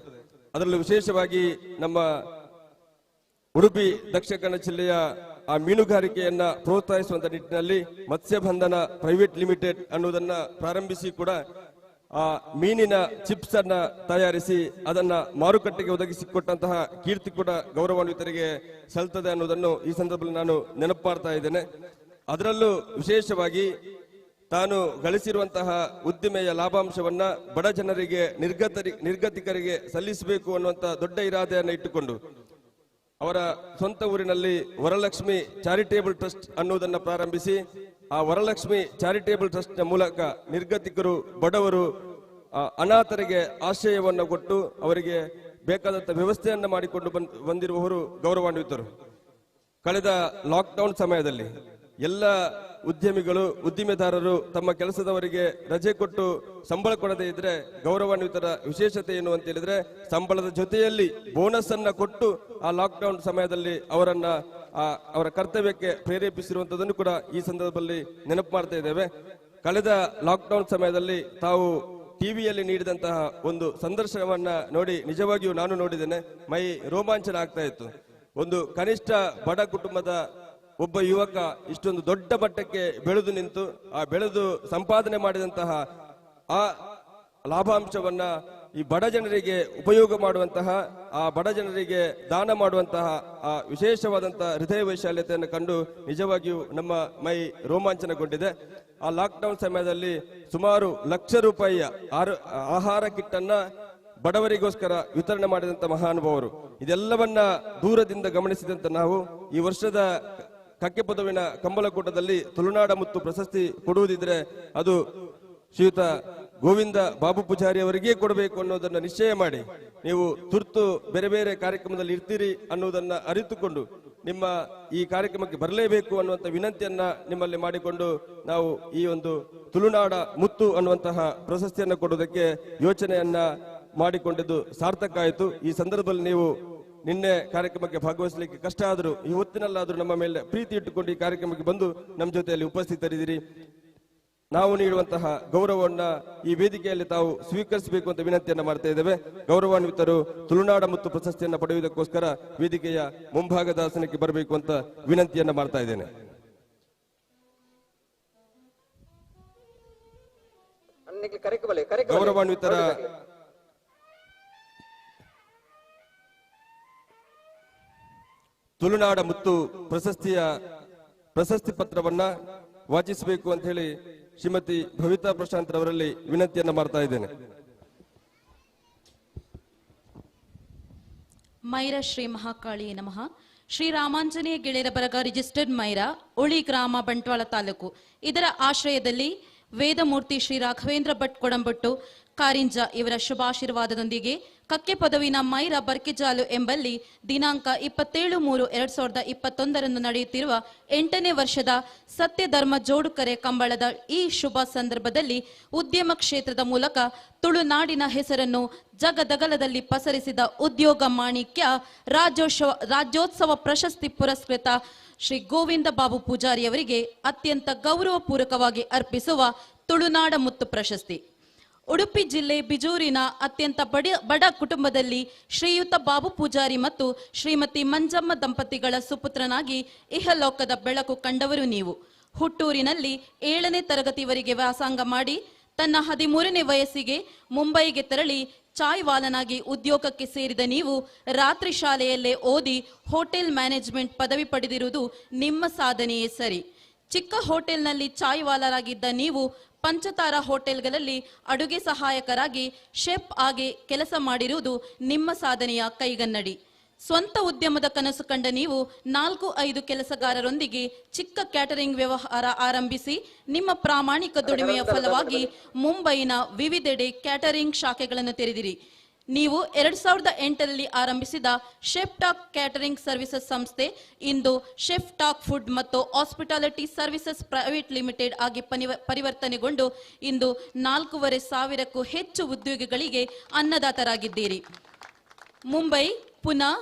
ಅದರಲ್ಲೂ ವಿಶೇಷವಾಗಿ ನಮ್ಮ ಉಡುಪಿ ದಕ್ಷಿಣ ಕನ್ನಡ ಜಿಲ್ಲೆಯ ಆ ಮೀನುಗಾರಿಕೆಯನ್ನ ಪ್ರೋತ್ಸಾಹಿಸುವಂತ ನಿಟ್ಟಿನಲ್ಲಿ ಮತ್ಸ್ಯಬಂಧನ ಪ್ರೈವೇಟ್ ಲಿಮಿಟೆಡ್ ಅನ್ನುವುದನ್ನ ಪ್ರಾರಂಭಿಸಿ ಕೂಡ ಆ ಮೀನಿನ ಚಿಪ್ಸ್ ಅನ್ನ ತಯಾರಿಸಿ ಅದನ್ನ ಮಾರುಕಟ್ಟೆಗೆ ಒದಗಿಸಿಕೊಟ್ಟಂತಹ ಕೀರ್ತಿ ಕೂಡ ಗೌರವಾನ್ವಿತರಿಗೆ ಸಲ್ತದೆ ಅನ್ನೋದನ್ನು ಈ ಸಂದರ್ಭದಲ್ಲಿ ನಾನು ನೆನಪು ಮಾಡ್ತಾ ಇದ್ದೇನೆ. ಅದರಲ್ಲೂ ವಿಶೇಷವಾಗಿ ತಾನು ಗಳಿಸಿರುವಂತಹ ಉದ್ದಿಮೆಯ ಲಾಭಾಂಶವನ್ನ ಬಡ ಜನರಿಗೆ ನಿರ್ಗತಿಕರಿಗೆ ಸಲ್ಲಿಸಬೇಕು ಅನ್ನುವಂತ ದೊಡ್ಡ ಇರಾದೆಯನ್ನು ಇಟ್ಟುಕೊಂಡು ಅವರ ಸ್ವಂತ ಊರಿನಲ್ಲಿ ವರಲಕ್ಷ್ಮಿ ಚಾರಿಟೇಬಲ್ ಟ್ರಸ್ಟ್ ಅನ್ನುವುದನ್ನ ಪ್ರಾರಂಭಿಸಿ ಆ ವರಲಕ್ಷ್ಮಿ ಚಾರಿಟೇಬಲ್ ಟ್ರಸ್ಟ್ ನ ಮೂಲಕ ನಿರ್ಗತಿಕರು ಬಡವರು ಅನಾಥರಿಗೆ ಆಶ್ರಯವನ್ನು ಕೊಟ್ಟು ಅವರಿಗೆ ಬೇಕಾದಂತ ವ್ಯವಸ್ಥೆಯನ್ನ ಮಾಡಿಕೊಂಡು ಬಂದಿರುವವರು ಗೌರವಾನ್ವಿತರು. ಕಳೆದ ಲಾಕ್ಡೌನ್ ಸಮಯದಲ್ಲಿ ಎಲ್ಲ ಉದ್ಯಮಿಗಳು ಉದ್ದಿಮೆದಾರರು ತಮ್ಮ ಕೆಲಸದವರಿಗೆ ರಜೆ ಕೊಟ್ಟು ಸಂಬಳ ಕೊಡದೇ ಇದ್ರೆ ಗೌರವಾನ್ವಿತರ ವಿಶೇಷತೆ ಏನು ಅಂತ ಹೇಳಿದ್ರೆ ಸಂಬಳದ ಜೊತೆಯಲ್ಲಿ ಬೋನಸ್ ಅನ್ನ ಕೊಟ್ಟು ಆ ಲಾಕ್ಡೌನ್ ಸಮಯದಲ್ಲಿ ಅವರ ಕರ್ತವ್ಯಕ್ಕೆ ಪ್ರೇರೇಪಿಸಿರುವಂತದನ್ನು ಕೂಡ ಈ ಸಂದರ್ಭದಲ್ಲಿ ನೆನಪು ಮಾಡ್ತಾ ಇದ್ದೇವೆ. ಕಳೆದ ಲಾಕ್ಡೌನ್ ಸಮಯದಲ್ಲಿ ತಾವು ಟಿವಿಯಲ್ಲಿ ನೀಡಿದಂತಹ ಒಂದು ಸಂದರ್ಶನವನ್ನ ನೋಡಿ ನಿಜವಾಗಿಯೂ ನಾನು ನೋಡಿದ್ದೇನೆ, ಮೈ ರೋಮಾಂಚನ ಆಗ್ತಾ ಇತ್ತು. ಒಂದು ಕನಿಷ್ಠ ಬಡ ಕುಟುಂಬದ ಒಬ್ಬ ಯುವಕ ಇಷ್ಟೊಂದು ದೊಡ್ಡ ಮಟ್ಟಕ್ಕೆ ಬೆಳೆದು ನಿಂತು ಆ ಬೆಳೆದು ಸಂಪಾದನೆ ಮಾಡಿದಂತಹ ಆ ಲಾಭಾಂಶವನ್ನ ಈ ಬಡ ಜನರಿಗೆ ಉಪಯೋಗ ಮಾಡುವಂತಹ ಆ ಬಡ ಜನರಿಗೆ ದಾನ ಮಾಡುವಂತಹ ಆ ವಿಶೇಷವಾದಂತಹ ಹೃದಯ ವೈಶಾಲ್ಯತೆಯನ್ನು ಕಂಡು ನಿಜವಾಗಿಯೂ ನಮ್ಮ ಮೈ ರೋಮಾಂಚನಗೊಂಡಿದೆ. ಆ ಲಾಕ್ಡೌನ್ ಸಮಯದಲ್ಲಿ ಸುಮಾರು ಲಕ್ಷ ರೂಪಾಯಿಯ ಆಹಾರ ಕಿಟ್ ಅನ್ನ ಬಡವರಿಗೋಸ್ಕರ ವಿತರಣೆ ಮಾಡಿದಂತ ಮಹಾನುಭಾವರು. ಇದೆಲ್ಲವನ್ನ ದೂರದಿಂದ ಗಮನಿಸಿದಂತ ನಾವು ಈ ವರ್ಷದ ಕಕ್ಕೆಪದವಿನ ಕಂಬಳಕೂಟದಲ್ಲಿ ತುಳುನಾಡ ಮುತ್ತು ಪ್ರಶಸ್ತಿ ಕೊಡುವುದಿದ್ರೆ ಅದು ಶ್ರೀಯುತ ಗೋವಿಂದ ಬಾಬು ಪೂಜಾರಿ ಅವರಿಗೇ ಕೊಡಬೇಕು ಅನ್ನೋದನ್ನ ನಿಶ್ಚಯ ಮಾಡಿ ನೀವು ತುರ್ತು ಬೇರೆ ಬೇರೆ ಕಾರ್ಯಕ್ರಮದಲ್ಲಿ ಇರ್ತೀರಿ ಅನ್ನೋದನ್ನ ಅರಿತುಕೊಂಡು ನಿಮ್ಮ ಈ ಕಾರ್ಯಕ್ರಮಕ್ಕೆ ಬರಲೇಬೇಕು ಅನ್ನುವಂತ ವಿನಂತಿಯನ್ನ ನಿಮ್ಮಲ್ಲಿ ಮಾಡಿಕೊಂಡು ನಾವು ಈ ಒಂದು ತುಳುನಾಡ ಮುತ್ತು ಅನ್ನುವಂತಹ ಪ್ರಶಸ್ತಿಯನ್ನ ಕೊಡುವುದಕ್ಕೆ ಯೋಚನೆಯನ್ನ ಮಾಡಿಕೊಂಡಿದ್ದು ಸಾರ್ಥಕ ಆಯಿತು. ಈ ಸಂದರ್ಭದಲ್ಲಿ ನೀವು ನಿನ್ನೆ ಕಾರ್ಯಕ್ರಮಕ್ಕೆ ಭಾಗವಹಿಸಲಿಕ್ಕೆ ಕಷ್ಟ ಆದರೂ ಈ ಹೊತ್ತಿನಲ್ಲಾದ್ರೂ ನಮ್ಮ ಮೇಲೆ ಪ್ರೀತಿ ಇಟ್ಟುಕೊಂಡು ಈ ಕಾರ್ಯಕ್ರಮಕ್ಕೆ ಬಂದು ನಮ್ಮ ಜೊತೆಯಲ್ಲಿ ಉಪಸ್ಥಿತರಿದ್ದೀರಿ. ನಾವು ನೀಡುವಂತಹ ಗೌರವವನ್ನ ಈ ವೇದಿಕೆಯಲ್ಲಿ ತಾವು ಸ್ವೀಕರಿಸಬೇಕು ಅಂತ ವಿನಂತಿಯನ್ನ ಮಾಡ್ತಾ ಇದ್ದೇವೆ. ಗೌರವಾನ್ವಿತರು ತುಳುನಾಡ ಮತ್ತು ಪ್ರಶಸ್ತಿಯನ್ನ ಪಡೆಯುವುದಕ್ಕೋಸ್ಕರ ವೇದಿಕೆಯ ಮುಂಭಾಗದ ಆಸನಕ್ಕೆ ಬರಬೇಕು ಅಂತ ವಿನಂತಿಯನ್ನ ಮಾಡ್ತಾ ಇದ್ದೇನೆ. ಗೌರವಾನ್ವಿತರ ತುಳುನಾಡ ಮುತ್ತು ಪ್ರಶಸ್ತಿ ಪತ್ರವನ್ನ ವಾಚಿಸಬೇಕು ಅಂತ ಹೇಳಿ ಶ್ರೀಮತಿ ಭವಿತಾ ಪ್ರಶಾಂತ್ ರವರಲ್ಲಿ ವಿನಂತಿಯನ್ನ ಮಾಡ್ತಾ ಇದ್ದೇನೆ. ಮೈರಾ ಶ್ರೀ ಮಹಾಕಾಳಿಯೇ ನಮಃ. ಶ್ರೀ ರಾಮಾಂಜನೇಯ ಗೆಳೆಯರ ಬರಗ ರಿಜಿಸ್ಟರ್ಡ್ ಮೈರಾ ಉಳಿ ಗ್ರಾಮ ಬಂಟ್ವಾಳ ತಾಲೂಕು ಇದರ ಆಶ್ರಯದಲ್ಲಿ ವೇದಮೂರ್ತಿ ಶ್ರೀ ರಾಘವೇಂದ್ರ ಭಟ್ ಕೊಡಂಬಟ್ಟು ಕಾರಿಂಜ ಇವರ ಶುಭಾಶೀರ್ವಾದದೊಂದಿಗೆ ಕಕ್ಕೆ ಪದವಿನ ಮೈರಾ ಬರ್ಕಿಜಾಲು ಎಂಬಲ್ಲಿ ದಿನಾಂಕ 27/3/2021 ನಡೆಯುತ್ತಿರುವ 8ನೇ ವರ್ಷದ ಸತ್ಯ ಧರ್ಮ ಜೋಡುಕರೆ ಕಂಬಳದ ಈ ಶುಭ ಸಂದರ್ಭದಲ್ಲಿ ಉದ್ಯಮ ಕ್ಷೇತ್ರದ ಮೂಲಕ ತುಳುನಾಡಿನ ಹೆಸರನ್ನು ಜಗದಗಲದಲ್ಲಿ ಪಸರಿಸಿದ ಉದ್ಯೋಗ ಮಾಣಿಕ್ಯ ರಾಜ್ಯೋತ್ಸವ ಪ್ರಶಸ್ತಿ ಪುರಸ್ಕೃತ ಶ್ರೀ ಗೋವಿಂದ ಬಾಬು ಪೂಜಾರಿ ಅವರಿಗೆ ಅತ್ಯಂತ ಗೌರವಪೂರ್ವಕವಾಗಿ ಅರ್ಪಿಸುವ ತುಳುನಾಡ ಮುತ್ತು ಪ್ರಶಸ್ತಿ. ಉಡುಪಿ ಜಿಲ್ಲೆ ಬಿಜೂರಿನ ಅತ್ಯಂತ ಬಡ ಕುಟುಂಬದಲ್ಲಿ ಶ್ರೀಯುತ ಬಾಬು ಪೂಜಾರಿ ಮತ್ತು ಶ್ರೀಮತಿ ಮಂಜಮ್ಮ ದಂಪತಿಗಳ ಸುಪುತ್ರನಾಗಿ ಇಹಲೋಕದ ಬೆಳಕು ಕಂಡವರು ನೀವು. ಹುಟ್ಟೂರಿನಲ್ಲಿ 7ನೇ ತರಗತಿವರೆಗೆ ವ್ಯಾಸಂಗ ಮಾಡಿ ತನ್ನ 13ನೇ ವಯಸ್ಸಿಗೆ ಮುಂಬೈಗೆ ತೆರಳಿ ಚಾಯ್ವಾಲನಾಗಿ ಉದ್ಯೋಗಕ್ಕೆ ಸೇರಿದ ನೀವು ರಾತ್ರಿ ಶಾಲೆಯಲ್ಲೇ ಓದಿ ಹೋಟೆಲ್ ಮ್ಯಾನೇಜ್ಮೆಂಟ್ ಪದವಿ ಪಡೆದಿರುವುದು ನಿಮ್ಮ ಸಾಧನೆಯೇ ಸರಿ. ಚಿಕ್ಕ ಹೋಟೆಲ್ನಲ್ಲಿ ಚಾಯ್ವಾಲರಾಗಿದ್ದ ನೀವು ಪಂಚತಾರ ಹೋಟೆಲ್ಗಳಲ್ಲಿ ಅಡುಗೆ ಸಹಾಯಕರಾಗಿ ಶೆಫ್ ಆಗಿ ಕೆಲಸ ಮಾಡಿರುವುದು ನಿಮ್ಮ ಸಾಧನೆಯ ಕೈಗನ್ನಡಿ. ಸ್ವಂತ ಉದ್ಯಮದ ಕನಸು ಕಂಡ ನೀವು 4-5 ಕೆಲಸಗಾರರೊಂದಿಗೆ ಚಿಕ್ಕ ಕ್ಯಾಟರಿಂಗ್ ವ್ಯವಹಾರ ಆರಂಭಿಸಿ ನಿಮ್ಮ ಪ್ರಾಮಾಣಿಕ ದುಡಿಮೆಯ ಫಲವಾಗಿ ಮುಂಬೈನ ವಿವಿಧೆಡೆ ಕ್ಯಾಟರಿಂಗ್ ಶಾಖೆಗಳನ್ನು ತೆರೆದಿರಿ. ನೀವು 2008ರಲ್ಲಿ ಆರಂಭಿಸಿದ ಶೆಫ್ ಟಾಕ್ ಕ್ಯಾಟರಿಂಗ್ ಸರ್ವಿಸಸ್ ಸಂಸ್ಥೆ ಇಂದು ಶೆಫ್ ಟಾಕ್ ಫುಡ್ ಮತ್ತು ಹಾಸ್ಪಿಟಾಲಿಟಿ ಸರ್ವಿಸಸ್ ಪ್ರೈವೇಟ್ ಲಿಮಿಟೆಡ್ ಆಗಿ ಪರಿವರ್ತನೆಗೊಂಡು ಇಂದು 4,500ಕ್ಕೂ ಹೆಚ್ಚು ಉದ್ಯೋಗಿಗಳಿಗೆ ಅನ್ನದಾತರಾಗಿದ್ದೀರಿ. ಮುಂಬೈ, ಪುನಾ,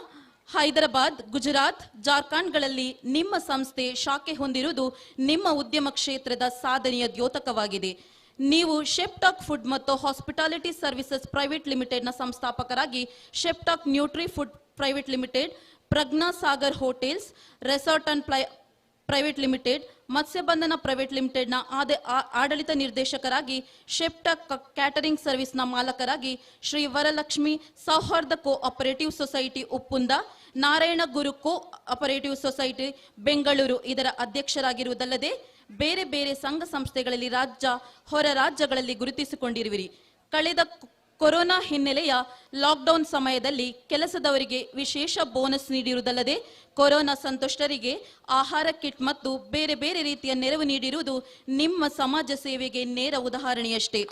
ಹೈದರಾಬಾದ್, ಗುಜರಾತ್, ಜಾರ್ಖಂಡ್ಗಳಲ್ಲಿ ನಿಮ್ಮ ಸಂಸ್ಥೆ ಶಾಖೆ ಹೊಂದಿರುವುದು ನಿಮ್ಮ ಉದ್ಯಮ ಕ್ಷೇತ್ರದ ಸಾಧನೆಯ ದ್ಯೋತಕವಾಗಿದೆ. ನೀವು ಶೆಫ್ ಟಾಕ್ ಫುಡ್ ಮತ್ತು ಹಾಸ್ಪಿಟಾಲಿಟಿ ಸರ್ವಿಸಸ್ ಪ್ರೈವೇಟ್ ಲಿಮಿಟೆಡ್ನ ಸಂಸ್ಥಾಪಕರಾಗಿ chef talk nutri food private limited, Prajna Sagar hotels resort and private limited, Matsyabandhana private ಲಿಮಿಟೆಡ್ನ ಆಡಳಿತ ನಿರ್ದೇಶಕರಾಗಿ ಶೆಫ್ ಟಾಕ್ ಕ್ಯಾಟರಿಂಗ್ ಸರ್ವಿಸ್ನ ಮಾಲಕರಾಗಿ Shri Varalakshmi Sauharda cooperative society Uppunda, Narayana Guru cooperative society Bengaluru ಇದರ ಅಧ್ಯಕ್ಷರಾಗಿರುವುದಲ್ಲದೆ ಬೇರೆ ಬೇರೆ ಸಂಘ ಸಂಸ್ಥೆಗಳಲ್ಲಿ ರಾಜ್ಯ ಹೊರ ರಾಜ್ಯಗಳಲ್ಲಿ ಗುರುತಿಸಿಕೊಂಡಿರುವಿರಿ. ಕಳೆದ ಕೊರೋನಾ ಹಿನ್ನೆಲೆಯ ಲಾಕ್ಡೌನ್ ಸಮಯದಲ್ಲಿ ಕೆಲಸದವರಿಗೆ ವಿಶೇಷ ಬೋನಸ್ ನೀಡಿರುವುದಲ್ಲದೆ ಕೊರೋನಾ ಸಂತುಷ್ಟರಿಗೆ ಆಹಾರ ಕಿಟ್ ಮತ್ತು ಬೇರೆ ಬೇರೆ ರೀತಿಯ ನೆರವು ನೀಡಿರುವುದು ನಿಮ್ಮ ಸಮಾಜ ಸೇವೆಗೆ ನೇರ ಉದಾಹರಣೆಯಷ್ಟೇ.